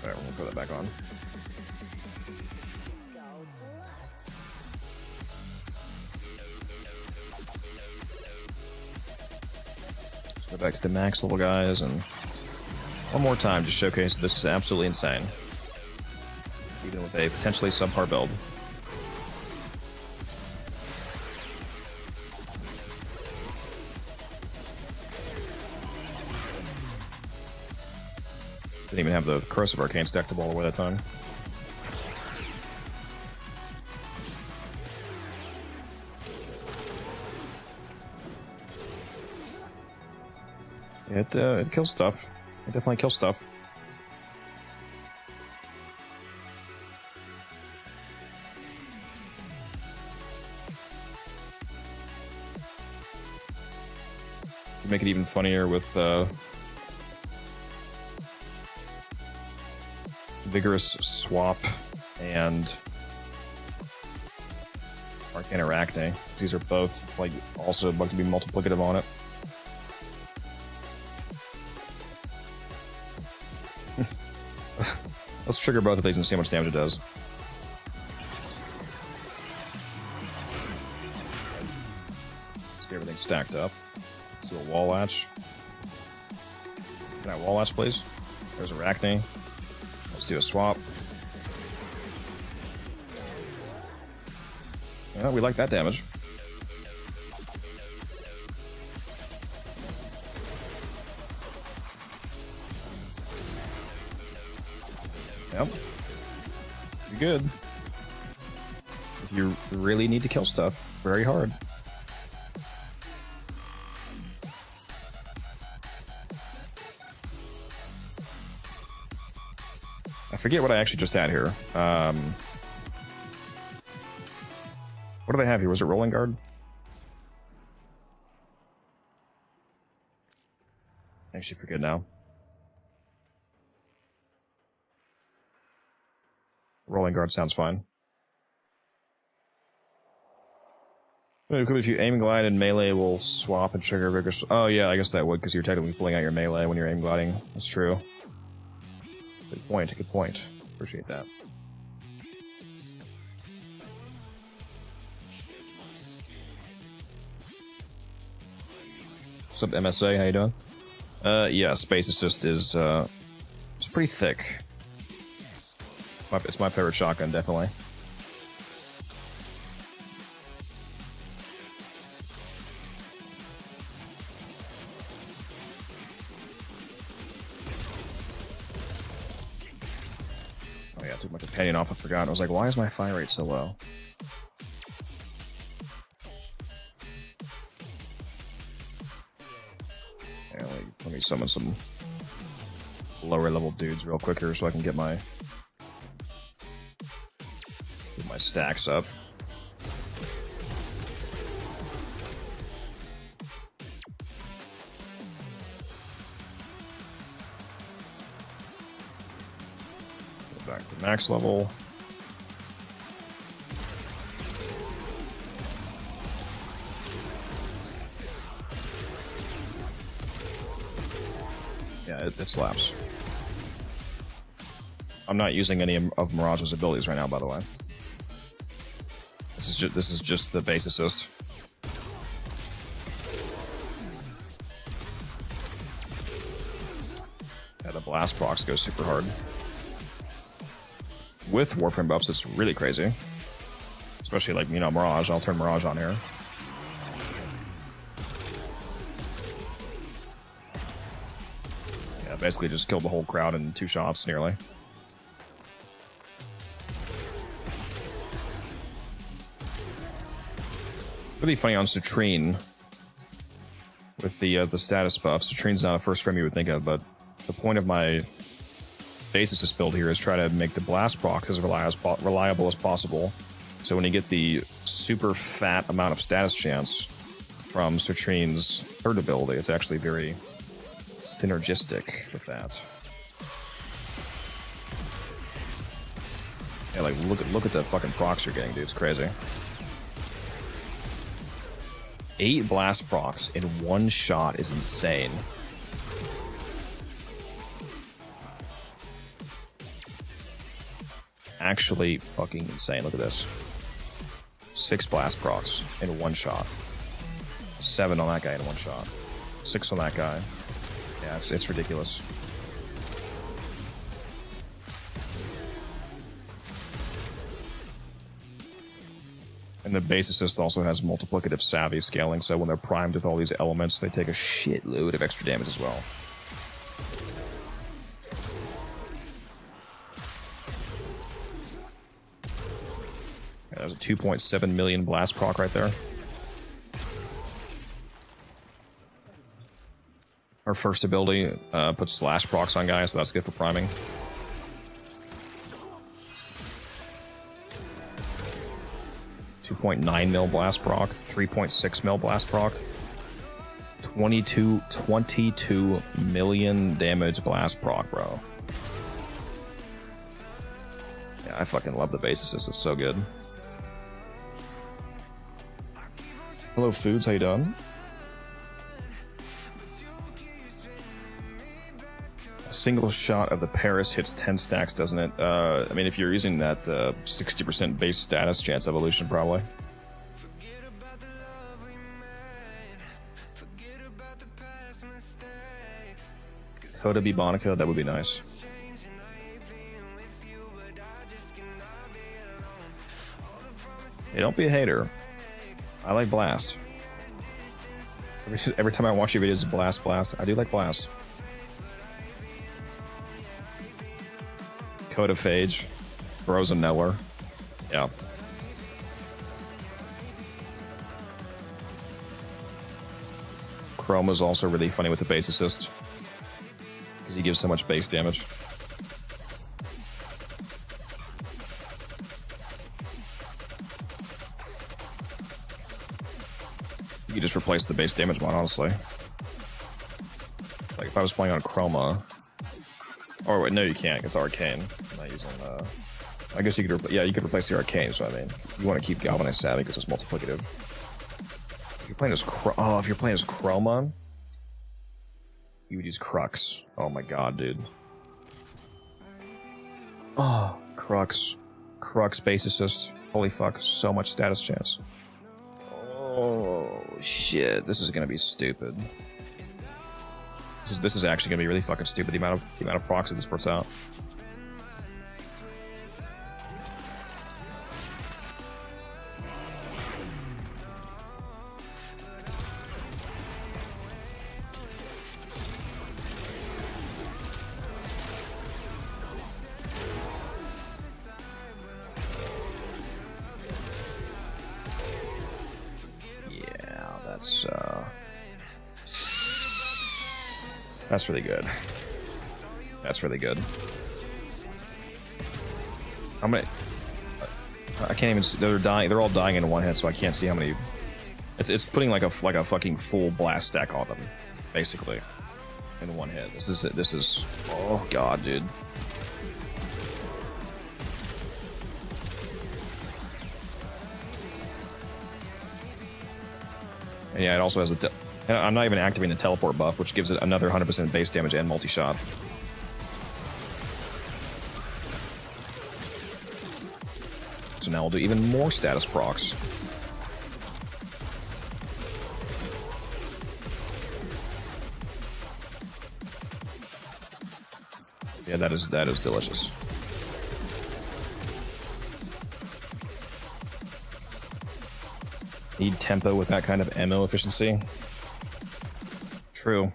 Alright, we'll throw that back on. Let's go back to the max level guys and one more time to showcase this is absolutely insane. Even with a potentially subpar build. Didn't even have the Corrosive Arcane stacked up all the way that time. It kills stuff. It definitely kills stuff. Make it even funnier with Vigorous Swap and Arcane Arachne. These are both like also about to be multiplicative on it. Let's trigger both of these and see how much damage it does. Let's get everything stacked up. Let's do a wall latch. Can I wall latch, please? There's Arachne. Let's do a swap. Yeah, we like that damage. Yep. Pretty good. If you really need to kill stuff, very hard. I forget what I actually just had here. What do they have here? Was it Rolling Guard? I actually forget now. Rolling Guard sounds fine. If you aim glide and melee will swap and trigger vigorous. Oh yeah, I guess that would, because you're technically pulling out your melee when you're aim gliding. That's true. Good point, good point. Appreciate that. What's up, MSA? How you doing? Yeah, Space Assist is it's pretty thick. It's my favorite shotgun, definitely. Oh yeah, I took my companion off. I forgot. I was like, why is my fire rate so low? Yeah, let me summon some lower level dudes real quicker so I can get my stacks up. Go back to max level. Yeah, it slaps. I'm not using any of Mirage's abilities right now, by the way. This is just the base assist. Yeah, the blast procs goes super hard. With Warframe buffs, it's really crazy. Especially like, you know, Mirage. I'll turn Mirage on here. Yeah, basically just killed the whole crowd in 2 shots, nearly. Really funny on Citrine with the status buff. Citrine's not a first frame you would think of, but the point of my base assist build here is try to make the blast procs as reliable as possible. So when you get the super fat amount of status chance from Citrine's third ability, it's actually very synergistic with that. Yeah, like look at the fucking procs you're getting, dude. It's crazy. 8 blast procs in 1 shot is insane. Actually fucking insane. Look at this. 6 blast procs in 1 shot. 7 on that guy in 1 shot. 6 on that guy. Yeah, it's ridiculous. And the base assist also has multiplicative savvy scaling, so when they're primed with all these elements, they take a shitload of extra damage as well. Yeah, there's a 2.7 million blast proc right there. Our first ability puts slash procs on guys, so that's good for priming. .9 mil blast proc, 3.6 mil blast proc, 22 million damage blast proc, bro. I fucking love the base assist. It's so good. Hello, Foods. How you doing? A single shot of the Paris hits 10 stacks, doesn't it? I mean, if you're using that 60% base status chance evolution, probably. Coda B Bonica, that would be nice. Hey, don't be a hater. I like Blast. Every time I watch your videos, Blast. I do like Blast. Coda Phage. Bros and Nowhere. Yeah. Chrome is also really funny with the base assist. Because he gives so much base damage. You just replace the base damage mod, honestly. Like if I was playing on Chroma, or wait, no, you can't. It's Arcane. I'm not using. I guess you could. Yeah, you could replace the Arcane. So I mean, you want to keep Galvanized Savvy because it's multiplicative. If you're playing as if you're playing as Chroma, you would use Crux. Oh my god, dude. Oh, Crux base assist. Holy fuck, so much status chance. Oh shit, this is gonna be stupid. This is actually gonna be really fucking stupid. The amount of procs that this puts out. That's really good. That's really good. How many? I can't even see. They're dying. They're all dying in one hit, so I can't see how many. It's putting like a fucking full blast stack on them, basically, in one hit. This is. Oh god, dude. And yeah, it also has a. I'm not even activating the teleport buff, which gives it another 100% base damage and multi-shot. So now we'll do even more status procs. Yeah, that is delicious. Need tempo with that kind of ammo efficiency. True.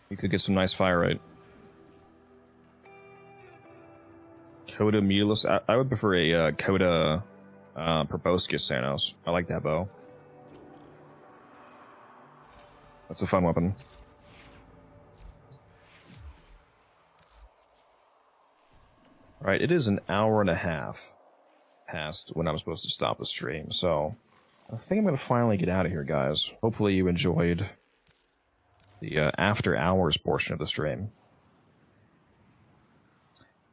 You could get some nice fire rate. Coda Mutilus. I would prefer a Coda Proboscis Sanos. I like that bow. That's a fun weapon. Alright, it is an hour and a half past when I'm supposed to stop the stream, so I think I'm going to finally get out of here, guys. Hopefully you enjoyed the after hours portion of the stream.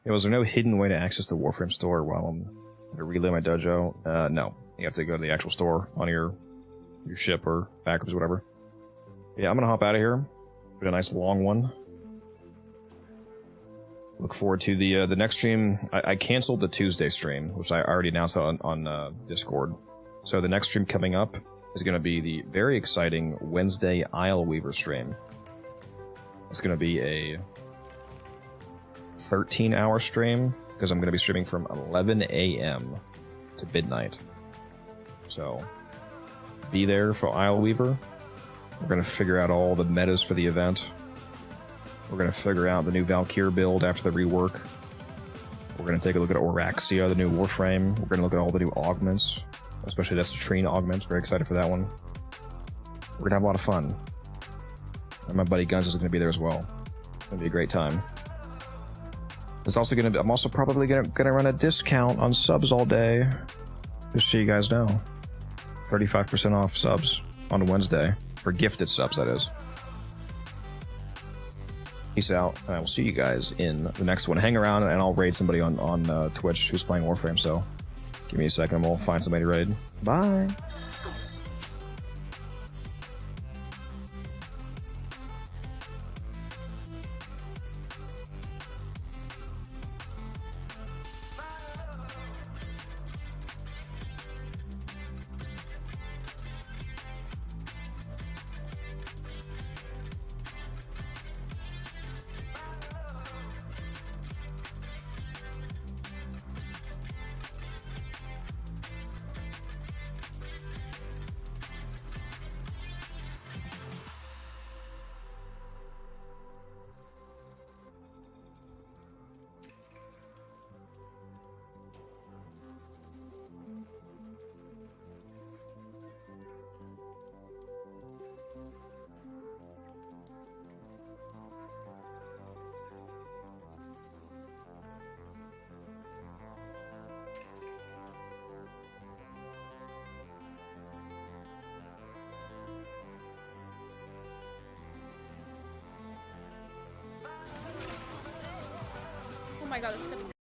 Was there no hidden way to access the Warframe store while I'm going to relay my dojo? No. You have to go to the actual store on your ship or backups or whatever. Yeah, I'm going to hop out of here. Been a nice long one. Look forward to the next stream. I canceled the Tuesday stream, which I already announced on Discord. So the next stream coming up is going to be the very exciting Wednesday Isle Weaver stream. It's going to be a 13-hour stream, because I'm going to be streaming from 11 a.m. to midnight. So be there for Isle Weaver. We're going to figure out all the metas for the event. We're going to figure out the new Valkyr build after the rework. We're going to take a look at Oraxia, the new Warframe. We're going to look at all the new augments. Especially that's the Trine augment. Very excited for that one. We're gonna have a lot of fun. And my buddy Guns is gonna be there as well. It's gonna be a great time. It's also gonna be, I'm also probably gonna run a discount on subs all day. Just so you guys know. 35% off subs on Wednesday. For gifted subs, that is. Peace out. And I will see you guys in the next one. Hang around, and I'll raid somebody on Twitch who's playing Warframe. So give me a second, and we'll find somebody to raid. Bye. Oh my god, that's gonna